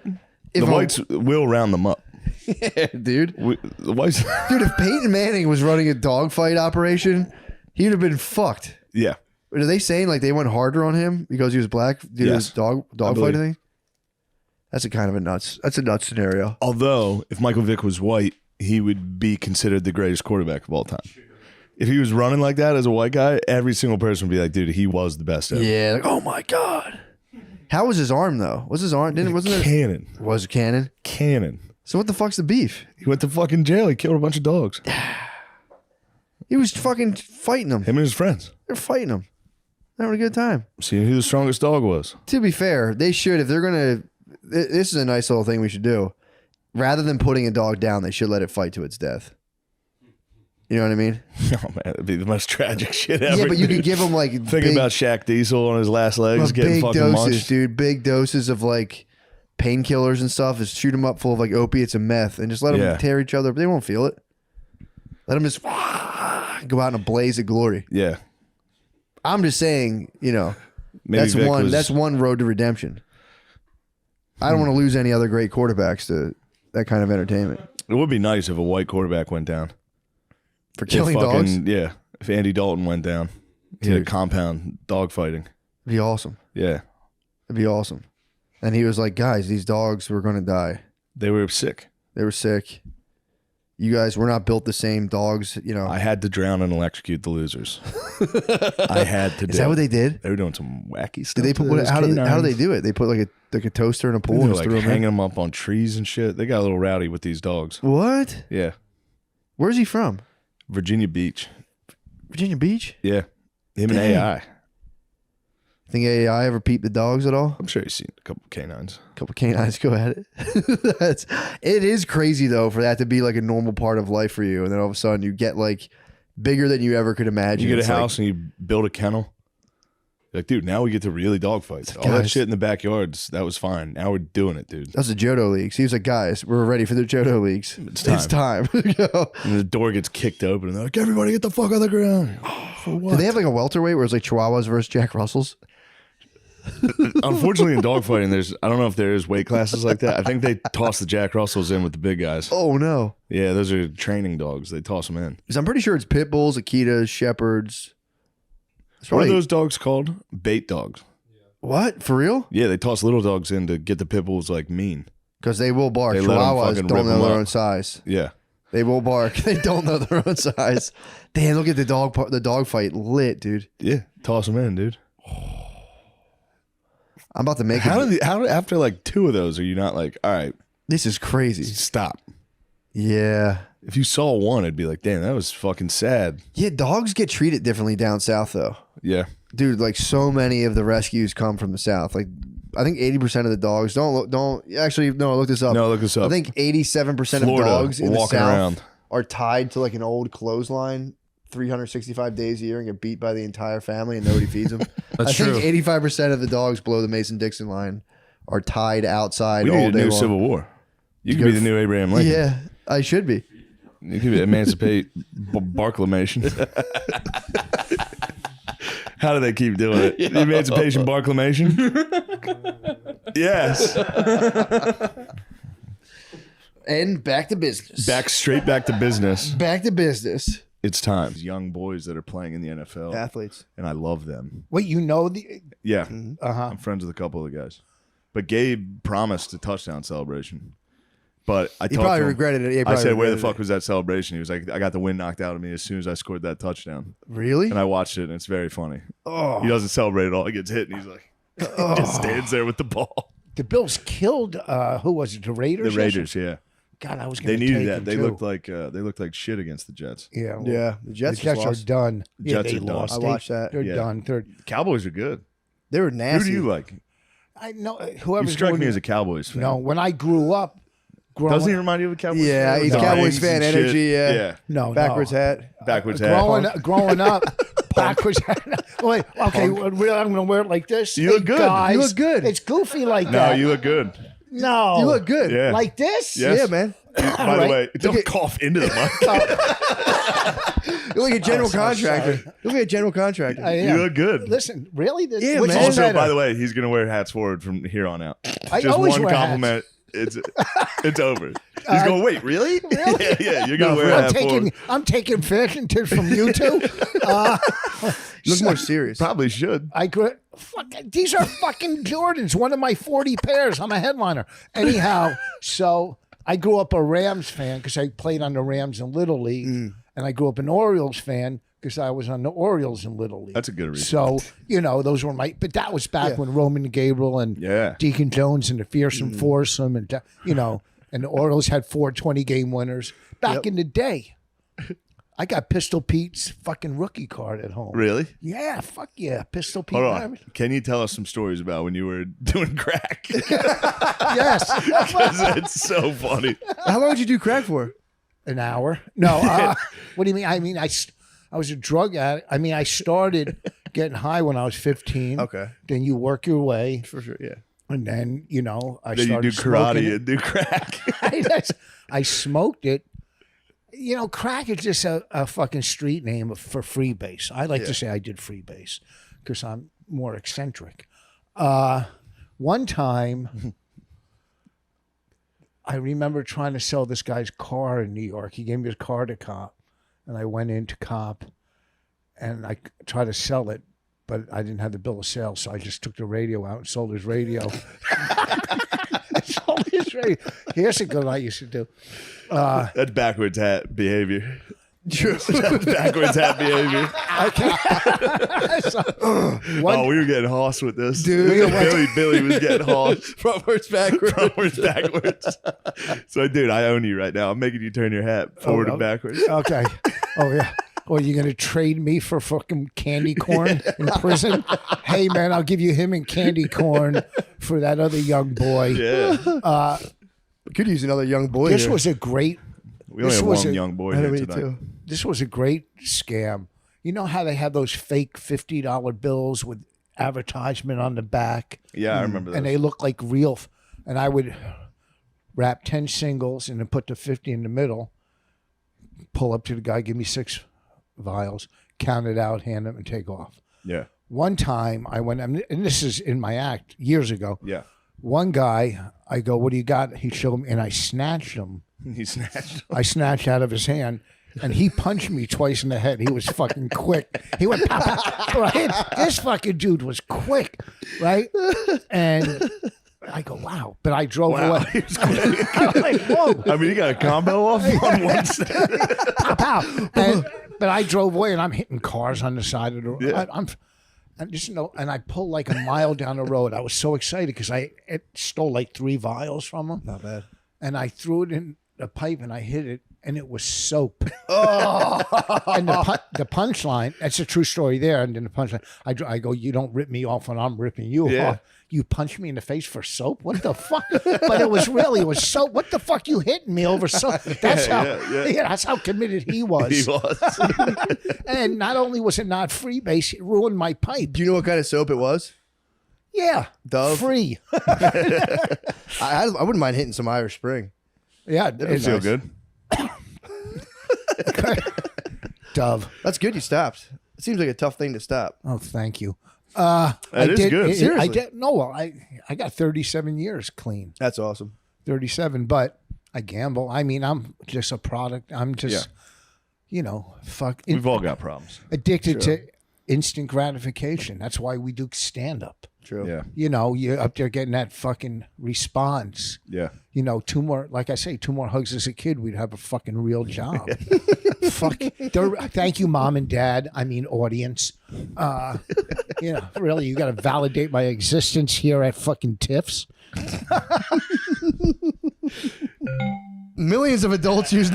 if the a- whites will round them up. Yeah, dude. The whites. Dude, if Peyton Manning was running a dogfight operation, he'd have been fucked. Yeah. Are they saying like they went harder on him because he was black due to his dog believe. fighting thing? That's a nuts scenario. Although, if Michael Vick was white, he would be considered the greatest quarterback of all time. If he was running like that as a white guy, every single person would be like, dude, he was the best ever. Yeah, like, oh my God. How was his arm though? Was his arm wasn't it Cannon. Was it cannon? Cannon. So what the fuck's the beef? He went to fucking jail. He killed a bunch of dogs. He was fucking fighting them. Him and his friends. They're fighting them. They're having a good time. Seeing who the strongest dog was. To be fair, they should, if they're gonna this is a nice little thing we should do. Rather than putting a dog down, they should let it fight to its death. You know what I mean? Oh man, it'd be the most tragic shit ever. Yeah, but you dude. could give him like Thinking about Shaq Diesel on his last legs getting big fucking doses, munched. dude. Big doses of like painkillers and stuff. Just shoot them up full of like opiates and meth, and just let them Yeah. tear each other. But they won't feel it. Let them just go out in a blaze of glory. Yeah. I'm just saying, you know, Maybe that's Vic one. was- That's one road to redemption. I don't want to lose any other great quarterbacks to that kind of entertainment. It would be nice if a white quarterback went down. For killing If dogs? Yeah. If Andy Dalton went down. He had a compound dog fighting. It'd be awesome. Yeah. It'd be awesome. And he was like, guys, these dogs were going to die. They were sick. They were sick. You guys were not built the same dogs, you know. I had to drown and electrocute the losers. I had to do Is that what they did? They were doing some wacky stuff. Did they put to those how do canines. they do it? They put like a toaster in a pool They and were just like threw them hanging in? them up on trees and shit. They got a little rowdy with these dogs. What? Yeah. Where's he from? Virginia Beach. Virginia Beach? Yeah. Him and Dang. AI. Think AI ever peeped the dogs at all? I'm sure he's seen a couple canines. A couple canines go at it. It is crazy though for that to be like a normal part of life for you, and then all of a sudden you get like bigger than you ever could imagine. You get It's a like- house and you build a kennel. You're like, dude, now we get to really dog fights. All that Guys. shit in the backyards, that was fine. Now we're doing it, dude. That's the Johto leagues. He was like, guys, we're ready for the Johto leagues. It's time. And the door gets kicked open and they're like, everybody get the fuck on the ground. For what? Do they have like a welterweight where it's like Chihuahuas versus Jack Russells? Unfortunately, in dogfighting, I don't know if there is weight classes like that. I think they toss the Jack Russells in with the big guys. Oh no. Yeah, those are training dogs. They toss them in. 'Cause I'm pretty sure it's pit bulls, Akitas, shepherds. It's What are probably- those dogs called? Bait dogs. What? For real? Yeah, they toss little dogs in to get the pit bulls like mean. Because they will bark. They let 'em Chihuahuas fucking don't rip know 'em their up. own size. Yeah. They will bark. They don't know their own size. Damn, look at the dog fight lit, dude. Yeah, toss them in, dude. I'm about to make How it. how after like two of those are you not like, all right, This is crazy. stop? Yeah. If you saw one, it'd be like, damn, that was fucking sad. Yeah, dogs get treated differently down south though. Yeah. Dude, like so many of the rescues come from the south. Like I think 80% of the dogs look this up. No, look this up. I think 87% of Florida, dogs in the walking south around. are tied to like an old clothesline 365 days a year and get beat by the entire family and nobody feeds them. That's I true. think 85% of the dogs below the Mason-Dixon line are tied outside We all need a day new long. Civil War. You could be the new Abraham Lincoln. Yeah, I should be. You could emancipate Barclamation. How do they keep doing it? The Emancipation Barclamation? Yes. And back to business. Straight back to business. Back to business. It's time. Young boys that are playing in the NFL. Athletes. And I love them. Wait, you know the? Yeah. Uh-huh. I'm friends with a couple of the guys. But Gabe promised a touchdown celebration. But I He talked probably to him. regretted it. He I probably said, where the regretted fuck was that celebration? He was like, I got the wind knocked out of me as soon as I scored that touchdown. Really? And I watched it, and it's very funny. Oh. He doesn't celebrate at all. He gets hit, and he's like, just stands there with the ball. The Bills killed. Who was it? The Raiders. The Raiders, yeah. God, I was. They Gonna needed take that. them They too. looked like shit against the Jets. Yeah. well, Yeah, the Jets are lost. done. The Yeah, Jets they are done. lost. I watched that. They're Yeah. done. They're. Cowboys are good. They were Who nasty. do you like? I know You whoever's strike going me to- as a Cowboys fan. No, when I grew up, Doesn't he remind you of a Cowboys Yeah, fan? he's With the Cowboys rings fan and shit? energy. Yeah. No, Backwards no. hat. Backwards hat. Growing up, backwards. Wait, okay, really, I'm gonna wear it like this. You look Hey, good. guys, You look good. It's goofy like No, that. you look good. No, You look good. Yeah. like this. Yes. Yeah, man. By the Right. way, don't cough into the mic. You look like a general so contractor. sorry. You look like a general contractor. I You am. look good. Listen, really? Yeah, Which man. is Also, better? by the way, he's gonna wear hats forward from here on out. I Just always one wear compliment. It's over. He's going, wait, really? Really? Yeah, you're gonna No, wear a hat forward. I'm taking fashion tips from you two. You look more serious. Probably should. These are fucking Jordans. One of my 40 pairs. I'm a headliner. Anyhow, so I grew up a Rams fan because I played on the Rams in Little League, and I grew up an Orioles fan because I was on the Orioles in Little League. That's a good reason. So those were my. But that was back when Roman Gabriel and Deacon Jones and the Fearsome Foursome and and the Orioles had 420 game winners back in the day. I got Pistol Pete's fucking rookie card at home. Really? Yeah, fuck yeah, Pistol Pete. Hold on. Can you tell us some stories about when you were doing crack? Yes. 'Cause it's so funny. How long did you do crack for? An hour. No. What do you mean? I mean, I was a drug addict. I mean, I started getting high when I was 15. Okay. Then you work your way. For sure, yeah. And then, I Then you started do karate smoking and do crack. I smoked it. Crack is just a fucking street name for freebase. I like to say I did freebase because I'm more eccentric. One time, I remember trying to sell this guy's car in New York. He gave me his car to cop, and I went into cop, and I tried to sell it, but I didn't have the bill of sale, so I just took the radio out and sold his radio. I sold his radio. Here's a good one I used to do. That's backwards hat behavior. That's backwards hat behavior. Oh, we were getting hoss with this. Dude. Billy was getting hoss. Frontwards, backwards. Frontwards, backwards. So, dude, I own you right now. I'm making you turn your hat forward and backwards. Okay. Oh, yeah. Or you going to trade me for fucking candy corn in prison? Hey, man, I'll give you him and candy corn for that other young boy. Yeah. Could use another young boy. This here. was a great. We only have one young boy here tonight. This was a great scam. You know how they have those fake $50 bills with advertisement on the back? Yeah, I remember And those. they look like real. And I would wrap 10 singles and then put the 50 in the middle, pull up to the guy, give me 6 vials, count it out, hand them, and take off. Yeah. One time I went, and this is in my act years ago. Yeah. One guy, I go, what do you got? He showed me, and I snatched him. He snatched. I snatched out of his hand, and he punched me twice in the head. He was fucking quick. He went, pop, pop, right? This fucking dude was quick, right? And I go, wow. But I drove away. He was quick. I'm like, whoa. I mean, you got a combo off on one step. Pow, pow. But I drove away, and I'm hitting cars on the side of the road. Yeah. And I pulled like a mile down the road. I was so excited because it stole like 3 vials from him. Not bad. And I threw it in a pipe and I hit it and it was soap. And the punchline, that's a true story there. And then the punchline, I go, you don't rip me off when I'm ripping you off. You punch me in the face for soap? What the fuck? But it was soap. What the fuck you hitting me over soap? That's that's how committed he was. He was. And not only was it not freebase, it ruined my pipe. Do you know what kind of soap it was? Yeah. Dove? Free. I wouldn't mind hitting some Irish Spring. Yeah. That'd feel good. Dove. That's good you stopped. It seems like a tough thing to stop. Oh, thank you. That is good. Seriously. I did. No, well, I got 37 years clean. That's awesome. 37, but I gamble. I mean, I'm just a product. I'm just, fuck. We've all got problems. Addicted to instant gratification. That's why we do stand up. True. Yeah. You're up there getting that fucking response. Yeah. Two more hugs as a kid, we'd have a fucking real job. Fuck. Thank you, mom and dad. I mean, audience. Really, you got to validate my existence here at fucking Tiff's. Millions of adults use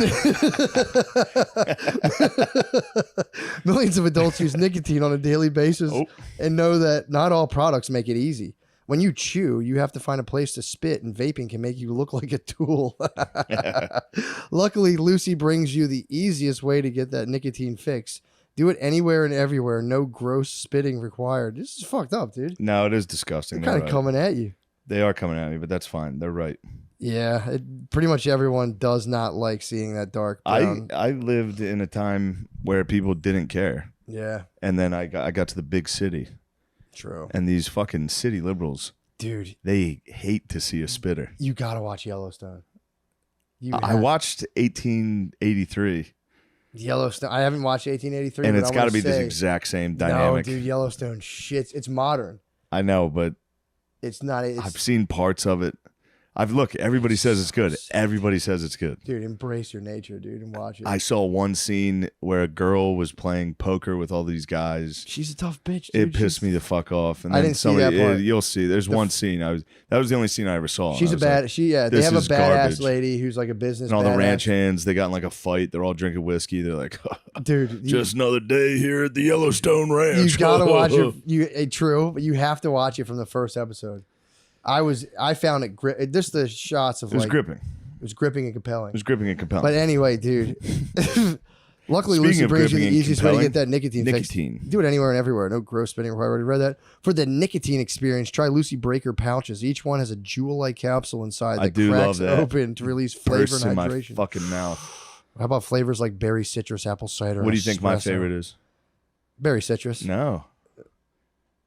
nicotine on a daily basis and know that not all products make it easy. When you chew, you have to find a place to spit, and vaping can make you look like a tool. Luckily, Lucy brings you the easiest way to get that nicotine fix. Do it anywhere and everywhere. No gross spitting required. This is fucked up, dude. No, it is disgusting. They're kind of coming at you. They are coming at me, but that's fine. They're right. Yeah, pretty much everyone does not like seeing that dark brown. I lived in a time where people didn't care. Yeah. And then I got to the big city. True. And these fucking city liberals, dude, they hate to see a spitter. You gotta watch Yellowstone. I watched 1883. Yellowstone. I haven't watched 1883, and it's got to be the exact same dynamic. No, dude, Yellowstone shits. It's modern. I know, but it's not. I've seen parts of it. Everybody says it's good. Everybody says it's good. Dude, embrace your nature, dude, and watch it. I saw one scene where a girl was playing poker with all these guys. She's a tough bitch, dude. It pissed me the fuck off. And I then didn't see that part. You'll see. There's one scene. That was the only scene I ever saw. She's a bad. Like, they have a is badass garbage. lady who's like a business. And all the badass. ranch hands, they got in like a fight. They're all drinking whiskey. They're like, dude, just another day here at the Yellowstone Ranch. You gotta watch it. True, but you have to watch it from the first episode. I found it just the shots of It was gripping. It was gripping and compelling. It was gripping and compelling. But anyway, dude. Luckily, Speaking Lucy of brings you the gripping and easiest way to compelling, get that nicotine fix. Do it anywhere and everywhere. No gross spinning required. I already read that. For the nicotine experience, try Lucy Breaker pouches. Each one has a jewel-like capsule inside that do cracks love that. open to release flavor Bursts and in my hydration. fucking mouth. How about flavors like berry citrus, apple cider? What do you think my espresso? favorite is? Berry citrus. No.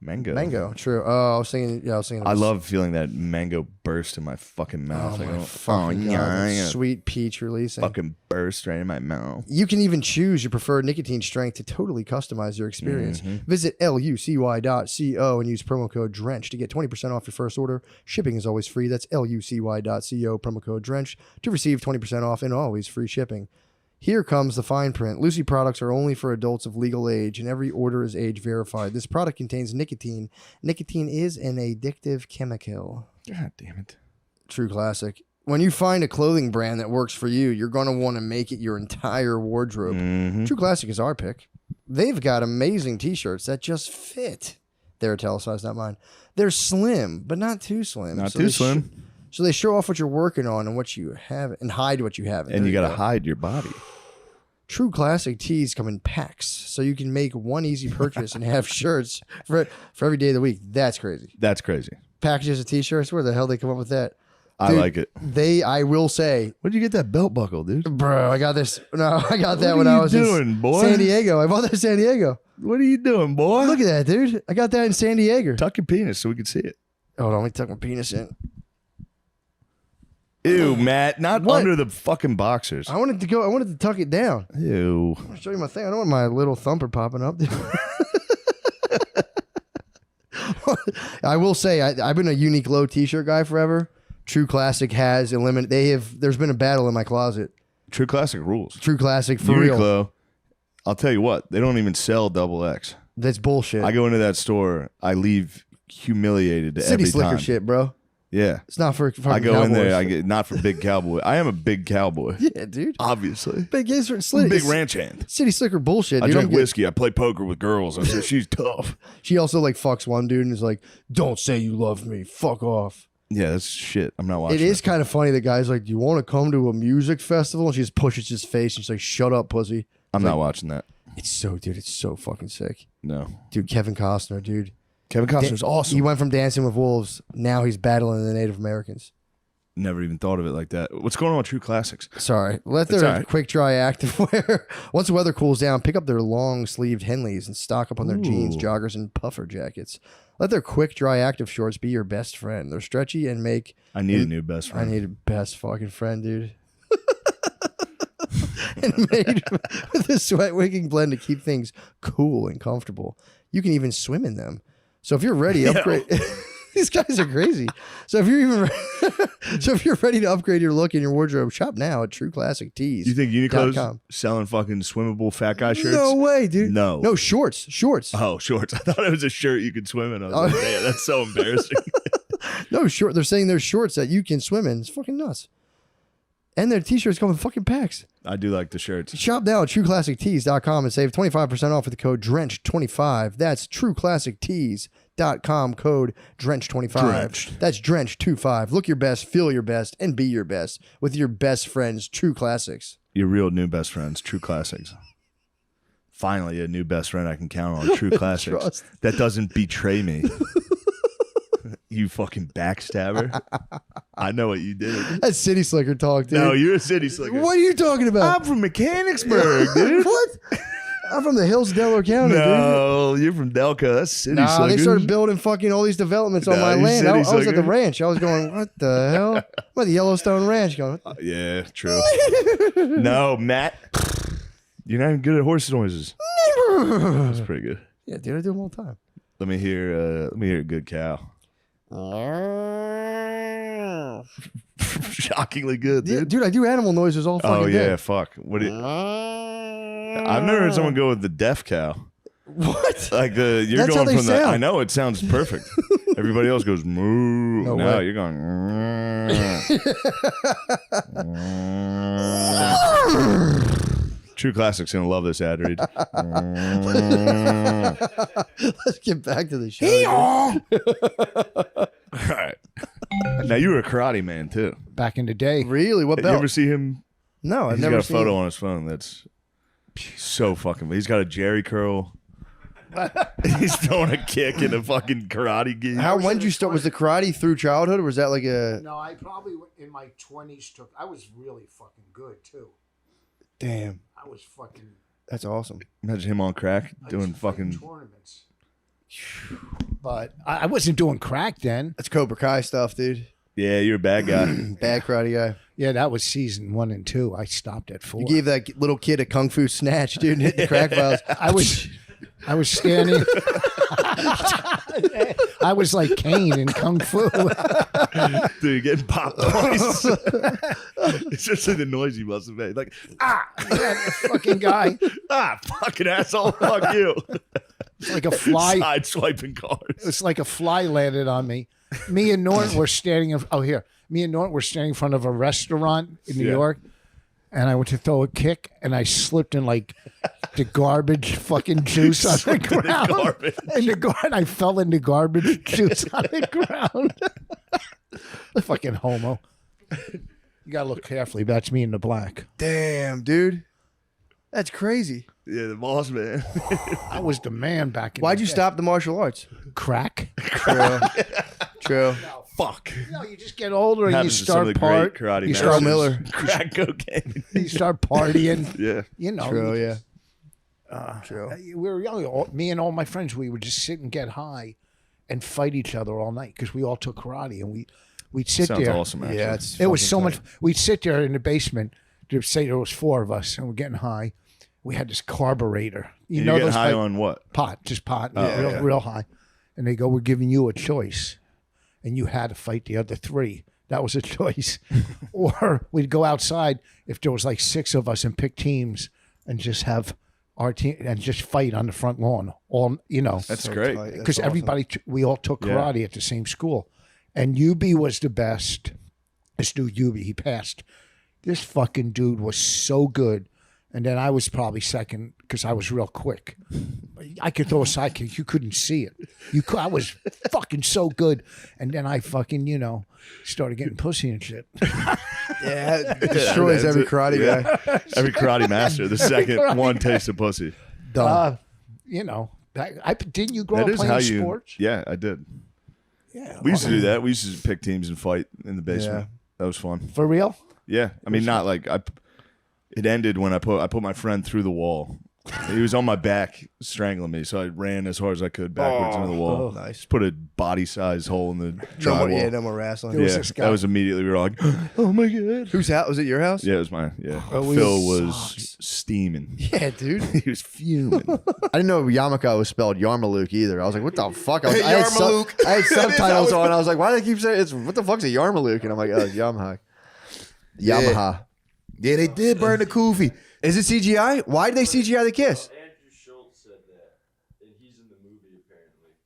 Mango. Mango. True. Oh, I was thinking. I love feeling that mango burst in my fucking mouth. Oh, Like, my fucking God, that sweet peach releasing. Fucking burst right in my mouth. You can even choose your preferred nicotine strength to totally customize your experience. Visit lucy.co and use promo code DRENCH to get 20% off your first order. Shipping is always free. That's lucy.co, promo code DRENCH to receive 20% off and always free shipping. Here comes the fine print. Lucy products are only for adults of legal age, and every order is age verified. This product contains nicotine. Nicotine is an addictive chemical. God damn it. True classic. When you find a clothing brand that works for you, you're going to want to make it your entire wardrobe. True Classic is our pick. They've got amazing t-shirts that just fit. They're italicized, not mine. They're slim, but not too slim. Not too slim. So they show off what you're working on and what you have, and hide what you have. And you got to hide your body. True Classic tees come in packs, so you can make one easy purchase and have shirts for every day of the week. That's crazy. That's crazy. Packages of t-shirts. Where the hell they come up with that? I Dude, like it. I will say. Where'd you get that belt buckle, dude? Bro, I got this. No, I got that What when are I you was doing, in boy? San Diego. I bought that in San Diego. What are you doing, boy? Look at that, dude. I got that in San Diego. Tuck your penis so we can see it. Hold on, let me tuck my penis in. Ew, Matt. Not What? under the fucking boxers. I wanted to tuck it down. Ew. I'm gonna show you my thing. I don't want my little thumper popping up. I will say I've been a Unique Low t-shirt guy forever. True Classic has eliminated. There's been a battle in my closet. True Classic rules. True Classic for real. Uniqlo, I'll tell you what, they don't even sell XX. That's bullshit. I go into that store, I leave humiliated City every slicker time. shit, bro. Yeah. It's not for I fucking go in there. cowboys. I get not for big cowboy. I am a big cowboy. Yeah, dude. Obviously. Big Big ranch hand. City slicker bullshit. I Dude. drink whiskey. I play poker with girls. I say she's tough. She also like fucks one dude and is like, "Don't say you love me. Fuck off." Yeah, that's shit. I'm not watching. It is kind of funny. The guy's like, "Do you want to come to a music festival?" And she just pushes his face and she's like, "Shut up, pussy." I'm It's not like, watching that. It's so fucking sick. No. Dude, Kevin Costner, dude. Kevin Costner's awesome. He went from Dancing with Wolves. Now he's battling the Native Americans. Never even thought of it like that. What's going on with True Classics? Sorry. Let That's their all right. quick dry activewear. Once the weather cools down, pick up their long sleeved Henleys and stock up on their jeans, Ooh. joggers, and puffer jackets. Let their quick dry active shorts be your best friend. They're stretchy and make. I need a new best friend. I need a best fucking friend, dude. And made with a sweat wicking blend to keep things cool and comfortable. You can even swim in them. So if you're ready, upgrade. These guys are crazy. So if you're ready to upgrade your look and your wardrobe, shop now at True Classic Tees. You think Uniqlo's selling fucking swimmable fat guy shirts? No way, dude. No. No, shorts. Oh, shorts. I thought it was a shirt you could swim in. I was like, man, that's so embarrassing. No, short. They're saying there's shorts that you can swim in. It's fucking nuts. And their t-shirts come in fucking packs. I do like the shirts. Shop now at trueclassictees.com and save 25% off with the code DRENCH25. That's trueclassictees.com, code DRENCH25. Drenched. That's DRENCH25. Look your best, feel your best, and be your best with your best friends, True Classics. Your real new best friends, True Classics. Finally, a new best friend I can count on, True Classics. Trust. That doesn't betray me. You fucking backstabber. I know what you did. That's city slicker talk, dude. No, you're a city slicker. What are you talking about? I'm from Mechanicsburg, dude. What? I'm from the hills of Delaware County, dude. No, you're from Delco. That's city Nah, slickers. they started building fucking all these developments on Nah, my you land. I city was at the slicker. ranch. I was going, what the hell? I'm at the Yellowstone Ranch going, what the- Yeah, true. No, Matt. You're not even good at horse noises. That's pretty good. Yeah, dude, I do them all the time. Let me hear a good cow. Shockingly good, Yeah, dude. dude, I do animal noises all fucking Oh day. yeah, fuck. What do you, I've never heard someone go with the deaf cow. What? Like you're That's how going they from the. sound. I know it sounds perfect. Everybody else goes moo. No No, way. you're going. True Classics gonna love this ad read. Let's get back to the show. All right. Now you were a karate man too. Back in the day. Really? What You belt? ever see him? No, I've He's never got a seen photo on his phone that's so fucking. He's got a Jerry curl. He's throwing a kick in a fucking karate gi. When did you start? Was the karate through childhood, or was that like a? No, I probably in my 20s took. I was really fucking good too. Damn, I was fucking that's awesome. Imagine him on crack doing fucking. tournaments. But I wasn't doing crack then. That's Cobra Kai stuff, dude. Yeah, you're a bad guy. Bad karate guy. Yeah, that was season 1 and 2. I stopped at 4. You gave that little kid a kung fu snatch, dude, and hit the crack vials. I was standing. I was like Kane in Kung Fu. Dude, you're getting popped twice. It's just like the noise you must have made. Like, that fucking guy. Fucking asshole. Fuck you. It's like a fly. Side swiping cars. It's like a fly landed on me. Me and Norton were standing. Me and Norton were standing in front of a restaurant in New Yeah. York, and I went to throw a kick, and I slipped in like the garbage fucking juice on the Slipped in the ground. garbage. And I fell in the garbage juice on the ground. Fucking homo. You gotta look carefully. That's me in the black. Damn, dude, that's crazy. Yeah, the boss man. I was the man back in. Why'd the you day. stop the martial arts? Crack. True. Fuck. No, you just get older and you Happens to some of start the great karate You masters. start Miller. Crack cocaine. You start partying. Yeah. You know. True. you Yeah. just- True. We were young. Me and all my friends, we would just sit and get high, and fight each other all night because we all took karate, and we'd sit Sounds there. awesome, actually. Yeah, it's It was fucking so tight. much. We'd sit there in the basement. To say there was 4 of us, and we're getting high. We had this carburetor. You know get those high like- on what? pot, just pot, Oh, real, okay. real high. And they go, "We're giving you a choice," and you had to fight the other 3. That was a choice. Or we'd go outside if there was like 6 of us and pick teams and just have our team and just fight on the front lawn. All That's great. tight. That's because awesome. everybody we all took Yeah. karate at the same school, And Yubi was the best. This dude Yubi, he passed. This fucking dude was so good. And then I was probably second because I was real quick. I could throw a sidekick. You couldn't see it. I was fucking so good. And then I fucking, started getting pussy and shit. Yeah, destroys every karate guy. Every karate master. The second one tastes of pussy. Didn't you grow up playing sports? Yeah, I did. Yeah, we used to do that. We used to pick teams and fight in the basement. Yeah. That was fun. For real? Yeah, I mean, not like it ended when I put my friend through the wall. He was on my back strangling me, so I ran as hard as I could backwards into the wall. Nice. Just put a body-sized hole in the drywall. No more wrestling. That was immediately, we were like, oh my God. Whose house? Was it your house? Yeah, it was mine. Yeah. Oh, Phil was steaming. Yeah, dude. He was fuming. I didn't know Yarmulke was spelled Yarmulke either. I was like, what the fuck? I had Yarmulke. subtitles on. I was like, why do they keep saying what the fuck's a Yarmulke? And I'm like, oh, Yamaha. Yamaha. Yeah, they did burn the Koofy. Is it CGI? Why did they CGI the kiss?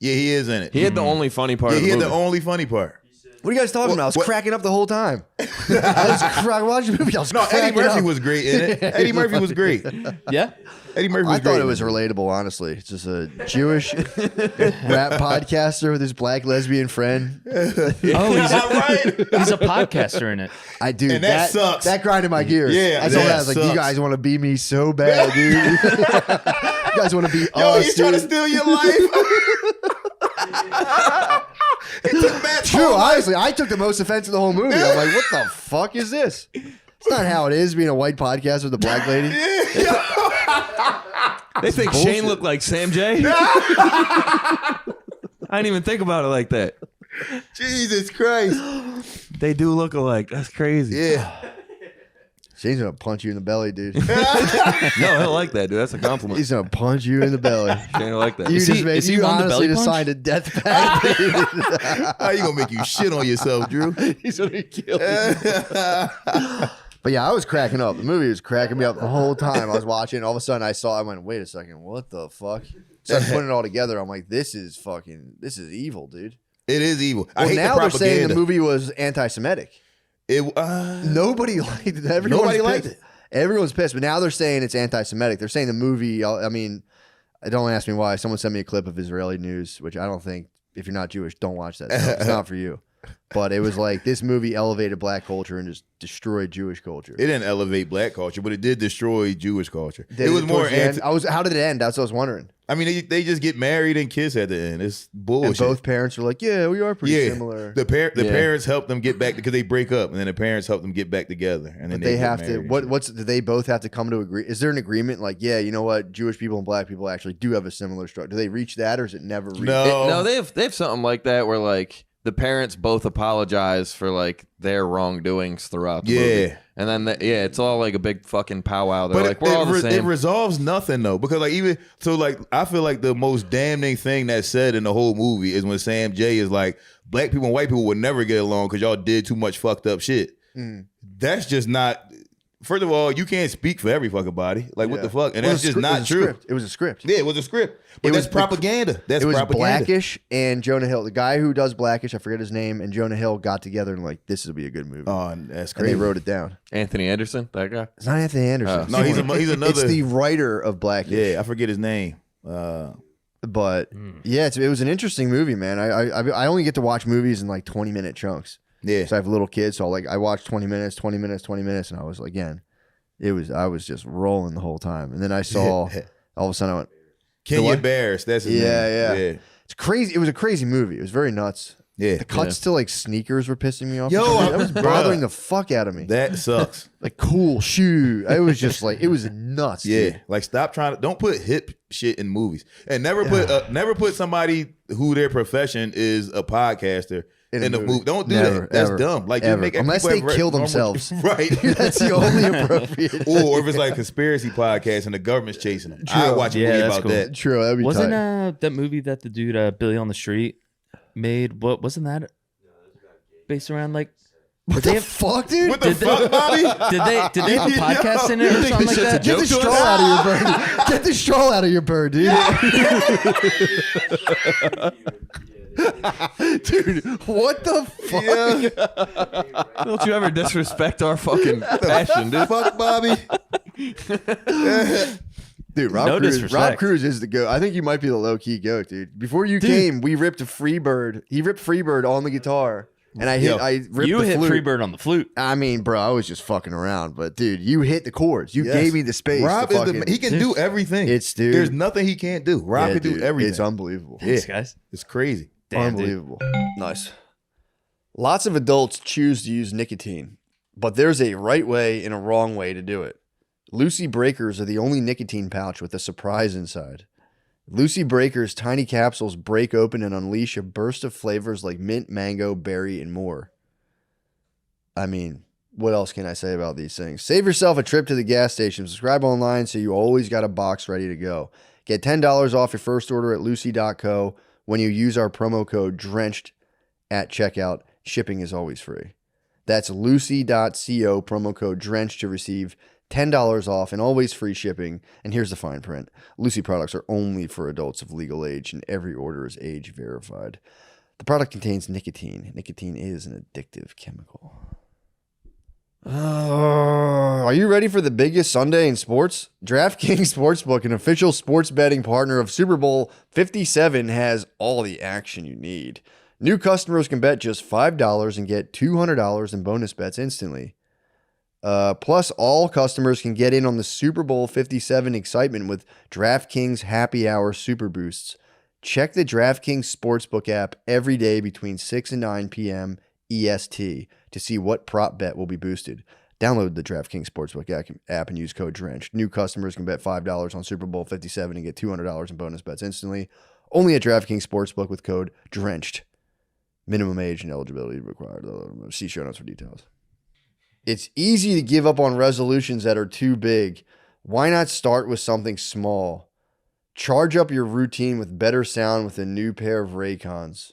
Yeah, he is in it. He had the only funny part. Yeah, of the he had movie. the only funny part. What are you guys talking about? I was cracking up the whole time. I was watching the movie. I was No, Eddie cracking Murphy up. was great in it. Eddie Murphy was great. Yeah? Eddie Murphy was I great. thought it was relatable, honestly. It's just a Jewish rap podcaster with his black lesbian friend. Oh, he's a podcaster in it. I do. And that sucks. That grinded my gears. Yeah, I saw that. I that was like, you sucks. guys want to be me so bad, dude. You guys want to be Yo, us, he's trying to dude. steal your life. True, honestly, I took the most offense of the whole movie. I'm like, what the fuck is this? It's not how it is being a white podcaster with a black lady. They think bullshit. Shane looked like Sam J. I didn't even think about it like that. Jesus Christ. They do look alike. That's crazy. Yeah. Shane's gonna punch you in the belly, dude. No, he'll like that, dude. That's a compliment. He's gonna punch you in the belly. Shane will like that. You Is just he- made is he you on the honestly belly just punch? signed a death pact. How you gonna make you shit on yourself, Drew? He's gonna kill you. But yeah, I was cracking up. The movie was cracking me up the whole time. I was watching. All of a sudden, I went, wait a second, what the fuck? So I was putting it all together. I'm like, this is evil, dude. It is evil. I Well, hate now the they're saying the propaganda. movie was anti-Semitic. Nobody liked it. Nobody liked it. Everyone's pissed. But now they're saying it's anti-Semitic. They're saying the movie. I mean, don't ask me why. Someone sent me a clip of Israeli news, which I don't think. If you're not Jewish, don't watch that stuff. It's not for you. But it was like this movie elevated black culture and just destroyed Jewish culture. It didn't elevate black culture, but it did destroy Jewish culture. Did it was more. towards the end? How did it end? That's what I was wondering. I mean, they just get married and kiss at the end. It's bullshit. And both parents were like, "Yeah, we are pretty similar." The parents help them get back because they break up, and then the parents help them get back together, and then But they get have to. married. Do they both have to come to agree? Is there an agreement? Like, yeah, you know what? Jewish people and black people actually do have a similar structure. Do they reach that, or is it never reached? No, they have something like that where like the parents both apologize for like their wrongdoings throughout the movie. And then it's all like a big fucking powwow. They're like, we're all the It same. resolves nothing though, because like I feel like the most damning thing that's said in the whole movie is when Sam J is like, black people and white people would never get along because y'all did too much fucked up shit. That's just not. First of all, you can't speak for every fucking body. Like, what the fuck? And Well, that's just it was not a true. script. It was a script. Yeah, it was a script. But that's propaganda. That's it was propaganda. Blackish and Jonah Hill. The guy who does Blackish, I forget his name, and Jonah Hill got together and like, this will be a good movie. Oh, and that's And they crazy. wrote it down. Anthony Anderson, that guy. It's not Anthony Anderson. No, he's another. It's the writer of Blackish. Yeah, I forget his name. But yeah, it was an interesting movie, man. I only get to watch movies in like 20-minute chunks. Yeah. So I have little kids, so like I watched 20 minutes, 20 minutes, 20 minutes, and I was again, I was just rolling the whole time. And then I saw all of a sudden I went, Kenya Barris. That's his name. Yeah. It's crazy. It was a crazy movie. It was very nuts. Yeah. The cuts to like sneakers were pissing me off. Yo, that was bruh. bothering the fuck out of me. That sucks. Like cool shoe. It was just like it was nuts. Yeah, dude. like stop trying to don't put hip shit in movies, and never put somebody who their profession is a podcaster in the movie. Don't do Never, that. That's ever, dumb. Like ever. you make Unless people they have kill normal- themselves. right? That's the only appropriate. Or if it's like a conspiracy podcast and the government's chasing them, I watch a movie that's about cool. that. True, that'd be Wasn't tight. that movie that the dude Billy on the Street made? What wasn't that based around like? What the fuck, dude? What the fuck, Bobby? Did they have a podcast in it or something like that? Get the straw out of your bird. Get the straw out of your bird, dude. Dude, what the fuck? Don't you ever disrespect our fucking passion, dude. Fuck Bobby. Dude, Rob Cruz is the goat. I think you might be the low key goat, dude. Before you came, we ripped a Freebird. He ripped Freebird on the guitar, and I hit. I ripped. You the hit flute. Freebird on the flute. I mean, bro, I was just fucking around, but dude, you hit the chords. You gave me the space. Rob to is fucking, he can do everything. Dude. There's nothing he can't do. Rob can do everything. It's unbelievable. Thanks, guys. It's crazy. Damn, Unbelievable. Nice. Lots of adults choose to use nicotine, but there's a right way and a wrong way to do it. Lucy Breakers are the only nicotine pouch with a surprise inside. Lucy Breakers tiny capsules break open and unleash a burst of flavors like mint, mango, berry, and more. I mean, what else can I say about these things? Save yourself a trip to the gas station. Subscribe online so you always got a box ready to go. Get $10 off your first order at lucy.co when you use our promo code DRENCHED at checkout. Shipping is always free. That's lucy.co, promo code DRENCHED to receive $10 off and always free shipping. And here's the fine print. Lucy products are only for adults of legal age and every order is age verified. The product contains nicotine. Nicotine is an addictive chemical. Are you ready for the biggest Sunday in sports? DraftKings Sportsbook, an official sports betting partner of Super Bowl 57, has all the action you need. New customers can bet just $5 and get $200 in bonus bets instantly. Plus, all customers can get in on the Super Bowl 57 excitement with DraftKings Happy Hour Super Boosts. Check the DraftKings Sportsbook app every day between 6 and 9 p.m. EST to see what prop bet will be boosted. Download the DraftKings Sportsbook app and use code DRENCHED. New customers can bet $5 on Super Bowl 57 and get $200 in bonus bets instantly. Only at DraftKings Sportsbook with code DRENCHED. Minimum age and eligibility required. See show notes for details. It's easy to give up on resolutions that are too big. Why not start with something small? Charge up your routine with better sound with a new pair of Raycons.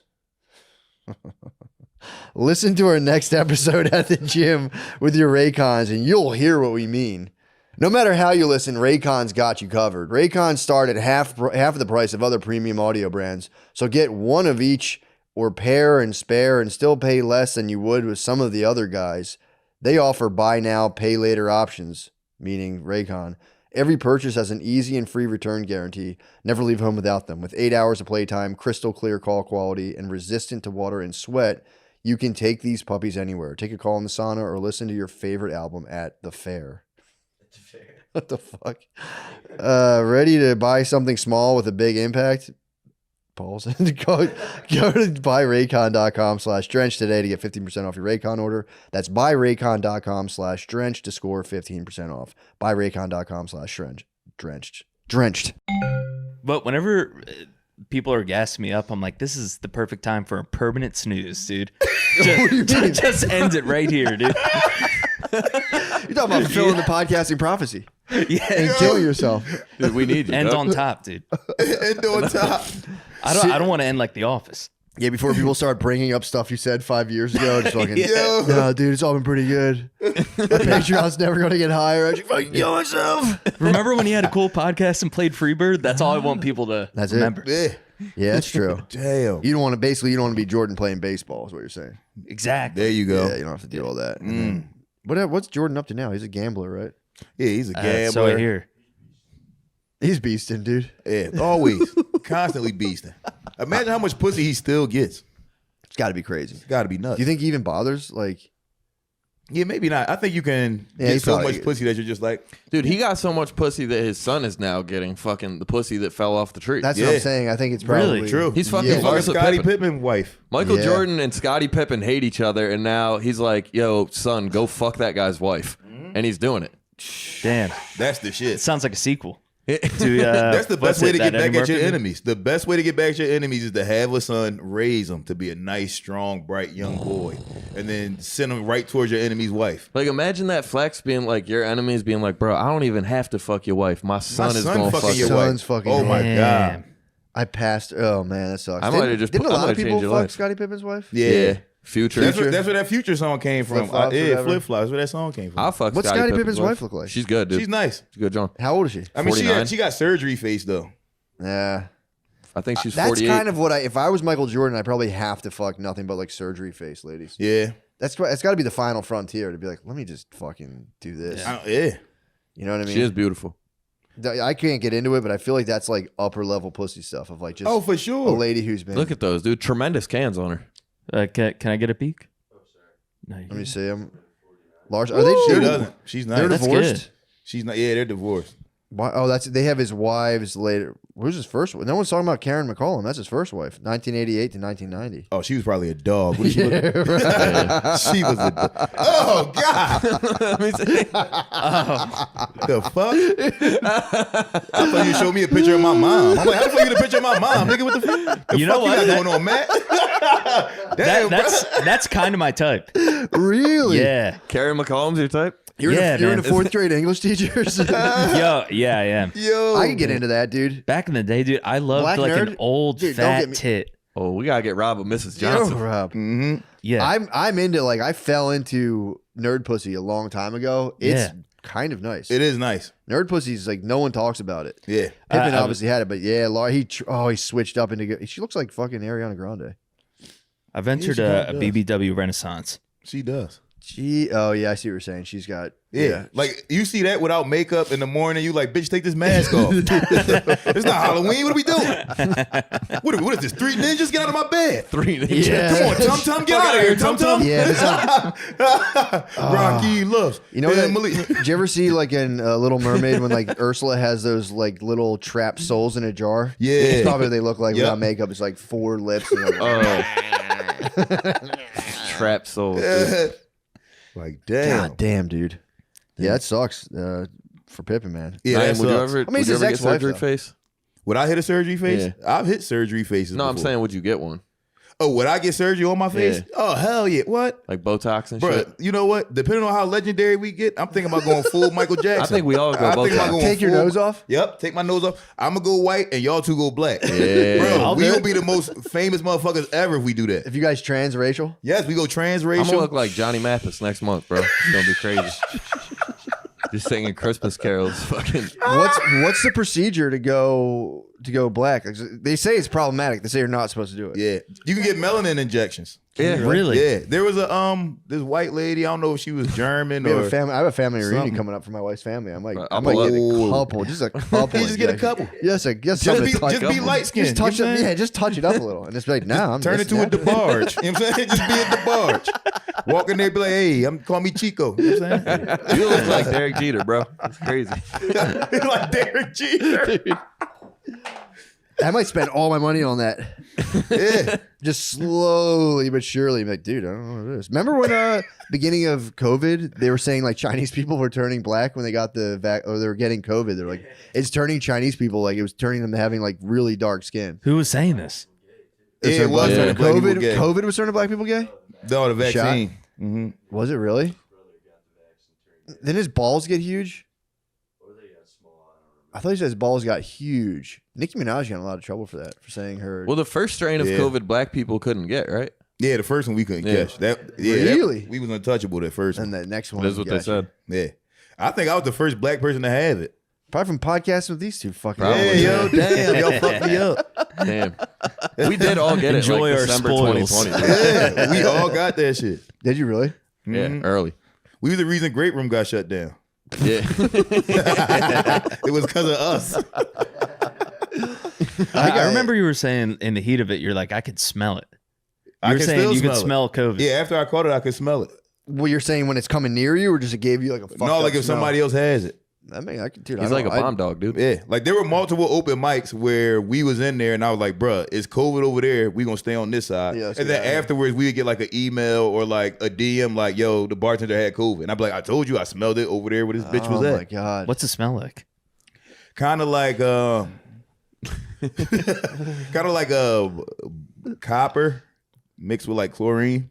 Listen to our next episode at the gym with your Raycons and you'll hear what we mean. No matter how you listen, Raycons got you covered. Raycons start at half of the price of other premium audio brands. So get one of each or pair and spare and still pay less than you would with some of the other guys. They offer buy now, pay later options, meaning Raycon. Every purchase has an easy and free return guarantee. Never leave home without them. With 8 hours of playtime, crystal clear call quality, and resistant to water and sweat, you can take these puppies anywhere. Take a call in the sauna or listen to your favorite album at the fair. What the fuck? Ready to buy something small with a big impact? Pause. Go to buyraycon.com/drenched today to get 15% off your Raycon order. That's buyraycon.com/drenched to score 15% off. Buyraycon.com/drenched. But whenever people are gassing me up, I'm like, this is the perfect time for a permanent snooze, dude. Just end it right here, dude. You're talking about fulfilling the podcasting prophecy. Yeah. And kill yourself. Dude, we need you. End on top, dude. End on top. I don't want to end like The Office. Yeah, before people start bringing up stuff you said 5 years ago, just fucking, no, dude, it's all been pretty good. My Patreon's never going to get higher. I should fucking kill myself. Remember when he had a cool podcast and played Freebird? That's all I want people to remember. Yeah, that's true. Damn. You don't want to be Jordan playing baseball, is what you're saying. Exactly. There you go. Yeah, you don't have to deal with that. And then, what's Jordan up to now? He's a gambler, right? Yeah, he's a gambler. So I hear. He's beasting, dude. Yeah, always. Constantly beasting. Imagine how much pussy he still gets. It's got to be crazy. It's got to be nuts. Do you think he even bothers? Like, yeah, maybe not. I think you can get so much pussy that you're just like, dude, he got so much pussy that his son is now getting fucking the pussy that fell off the tree. That's what I'm saying. I think it's probably true. He's fucking Scottie Pippen wife. Michael Jordan and Scottie Pippen hate each other, and now he's like, yo, son, go fuck that guy's wife. And he's doing it. Damn. That's the shit. It sounds like a sequel. That's the best way to get back at your movie? enemies. The best way to get back at your enemies is to have a son, raise him to be a nice, strong, bright young boy, and then send him right towards your enemy's wife. Like, imagine that flex being like, your enemies being like, bro, I don't even have to fuck your wife. My son is going to fuck your wife. Oh my God. I passed. Oh man, that sucks. I might have just didn't a lot of people your fuck life. Scottie Pippen's wife? Yeah. Future. That's where that Future song came from. Flip-flops, Yeah, whatever. Flip Flops. Where that song came from. I'll fuck What's Scottie Pippen's wife look like? She's good, dude. She's nice. She's good, John. How old is she? I mean, 49. she got surgery face though. Yeah. I think she's That's 48. kind of what if I was Michael Jordan, I'd probably have to fuck nothing but like surgery face ladies. Yeah. That's got to be the final frontier to be like, let me just fucking do this. Yeah. You know what I mean? She is beautiful. I can't get into it, but I feel like that's like upper level pussy stuff of like just for sure. a lady who's been. Look at those, dude. Tremendous cans on her. Can I get a peek? Let me see them. Large. Woo! Are they? She They're, doesn't. She's not. They're That's divorced. good. She's not. Yeah, they're divorced. Why? Oh, they have his wives later. Who's his first one? No one's talking about Karen McCollum. That's his first wife, 1988 to 1990. Oh, she was probably a dog. What did she look? Yeah, She was a dog. Oh God! Let me see. The fuck? I thought you showed me a picture of my mom. I'm like, how the fuck you get a picture of my mom? Nigga, what the fuck? The You know fuck what? you got going on, Matt? Damn, That's kind of my type. Really? Yeah. Karen McCollum's your type? You're Yeah, in a man. fourth grade English teachers. Yo, yeah, I am. Yo, I can get into that, dude. Back in the day, dude, I loved Black like nerd? an old Dude, don't fat get me- tit. Oh, we gotta get Rob with Mrs. Yo, Johnson. Rob. Mm-hmm. Yeah. I'm into like I fell into nerd pussy a long time ago. It's Yeah. kind of nice. It is nice. Nerd pussy is like no one talks about it. Yeah. Pippin I obviously had it, but yeah, Laura, he switched up into. She looks like fucking Ariana Grande. I've entered she a kinda does. BBW renaissance. She does. Oh yeah, I see what you're saying. She's got Yeah. Like you see that without makeup in the morning, you like, bitch, take this mask off. It's not Halloween. What are we doing? What is this? 3 ninjas? Get out of my bed. 3 ninjas. Yeah. Come on, Tum Tum, get out of here, Tum Tum. Yeah, Rocky loves. You know Yeah, what? Malik. Did you ever see like in Little Mermaid when like Ursula has those like little trapped souls in a jar? Yeah. It's probably what they look like Yep. without makeup. It's like 4 lips. And Trap soul. Like, damn. God damn, dude. Yeah, that sucks for Pippin, man. Yeah, Ryan, that would you sucks. ever, I mean, would it's you his ever get ex-wife, surgery though. face? Would I hit a surgery face? Yeah. I've hit surgery faces No, I'm before. saying, would you get one? Oh, would I get surgery on my face? Yeah. Oh, hell yeah. What? Like Botox and Bro, shit? you know what? Depending on how legendary we get, I'm thinking about going full Michael Jackson. I think we all go I think Botox. about going Take your full- nose off? Yep, take my nose off. I'm going to go white and y'all two go black. Yeah. Bro, I'll we do going it. to be the most famous motherfuckers ever if we do that. If you guys transracial, Yes, we go transracial. I'm gonna look like Johnny Mathis next month, bro. It's gonna be crazy. Just singing Christmas carols, fucking. what's the procedure to go black? They say it's problematic. They say you're not supposed to do it. Yeah, you can get melanin injections. Yeah, Really? Yeah, there was a this white lady. I don't know if she was German We have or a family. I have a family reunion something. coming up for my wife's family. I'm like, I'll I might pull get a up. couple, just a couple. You just get a couple. Yes, Just be light skinned. Just touch it. Yeah, just touch it up a little, and it's like, nah, I'm Turn just it to a natural. DeBarge. You know what I'm saying? Just be a DeBarge. Walk in there, be like, hey, call me Chico. You know what I'm saying? You look like Derek Jeter, bro. It's crazy. Like Derek Jeter. I might spend all my money on that. Yeah. Just slowly but surely. I'm like, dude, I don't know what it is. Remember when beginning of COVID, they were saying like Chinese people were turning black when they got the or they were getting COVID. They're like, it's turning Chinese people like it was turning them to having like really dark skin. Who was saying this? Yeah, it was turning black people gay. COVID was turning black people gay. No, the vaccine. Mm-hmm. Was it really? Then his balls get huge. I thought he said his balls got huge. Nicki Minaj got in a lot of trouble for that, for saying her. Well, the first strain of Yeah. COVID black people couldn't get, right? Yeah, the first one we couldn't Yeah. catch. That yeah, Really? we was untouchable that first one. And that next one. That's what they got you. said. Yeah. I think I was the first black person to have it. Probably from podcasting with these two fucking. Probably. Hey, yo, damn, y'all fucked me up. Damn. We did all get it Enjoy like our December spoils. 2020. Yeah, we all got that shit. Did you really? Yeah, Mhm. early. We were the reason Great Room got shut down. Yeah. It was because of us. I remember you were saying in the heat of it, you're like, I could smell it. You I were can saying still you could it. smell COVID. Yeah, after I caught it, I could smell it. Well, you're saying when it's coming near you, or just it gave you like a fucked No, up like if smell? somebody else has it. I mean, I could, dude. He's like a bomb dog, dude. Yeah, like there were multiple open mics where we was in there, and I was like, "Bruh, it's COVID over there. We gonna stay on this side." Yeah, let's and get then out of here. afterwards, we would get like an email or like a DM, like, "Yo, the bartender had COVID," and I'd be like, "I told you, I smelled it over there where this bitch was Oh at." my god. What's it smell like? Kind of like, copper mixed with like chlorine.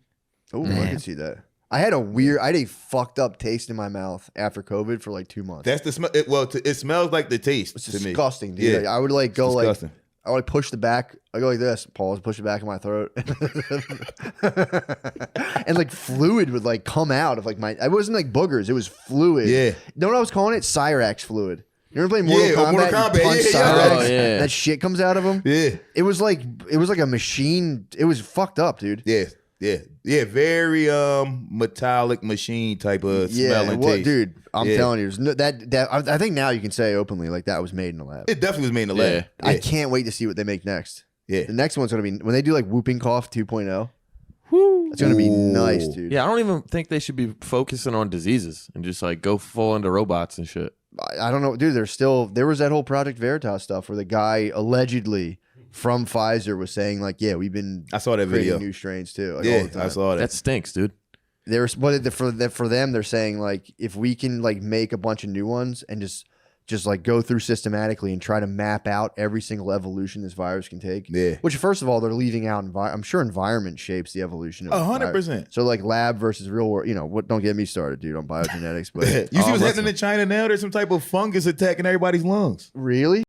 Oh, I can see that. I had a fucked up taste in my mouth after COVID for like 2 months. That's the smell. It smells like the taste. It's to me. disgusting, dude. Yeah. Like, I would like go disgusting. I would push the back. I go like this, pause, push the back of my throat, and like fluid would like come out of like my. It wasn't like boogers. It was fluid. Yeah. You know what I was calling it? Cyrax fluid. You ever play Mortal Kombat? Mortal Kombat. You punch Yeah. Cyrax, Oh, yeah. that shit comes out of him. Yeah. It was like a machine. It was fucked up, dude. Yeah. Very metallic machine type of smell and taste. Dude, I'm telling you, I think now you can say openly like that was made in the lab. It definitely was made in the lab. Yeah. I can't wait to see what they make next. Yeah. The next one's gonna be when they do like Whooping Cough 2.0. It's gonna be nice, dude. Yeah, I don't even think they should be focusing on diseases and just like go full into robots and shit. I don't know, dude. There was that whole Project Veritas stuff where the guy allegedly from Pfizer was saying like, yeah, we've been I saw that creating video. new strains too. Like, Yeah, all the time. I saw that. That stinks, dude. For them, they're saying like if we can like make a bunch of new ones and just like go through systematically and try to map out every single evolution this virus can take. Yeah. Which first of all, they're leaving out. I'm sure environment shapes the evolution of 100%. So like lab versus real world. You know what? Don't get me started, dude, on biogenetics. But You see what's happening in China now? There's some type of fungus attacking everybody's lungs. Really?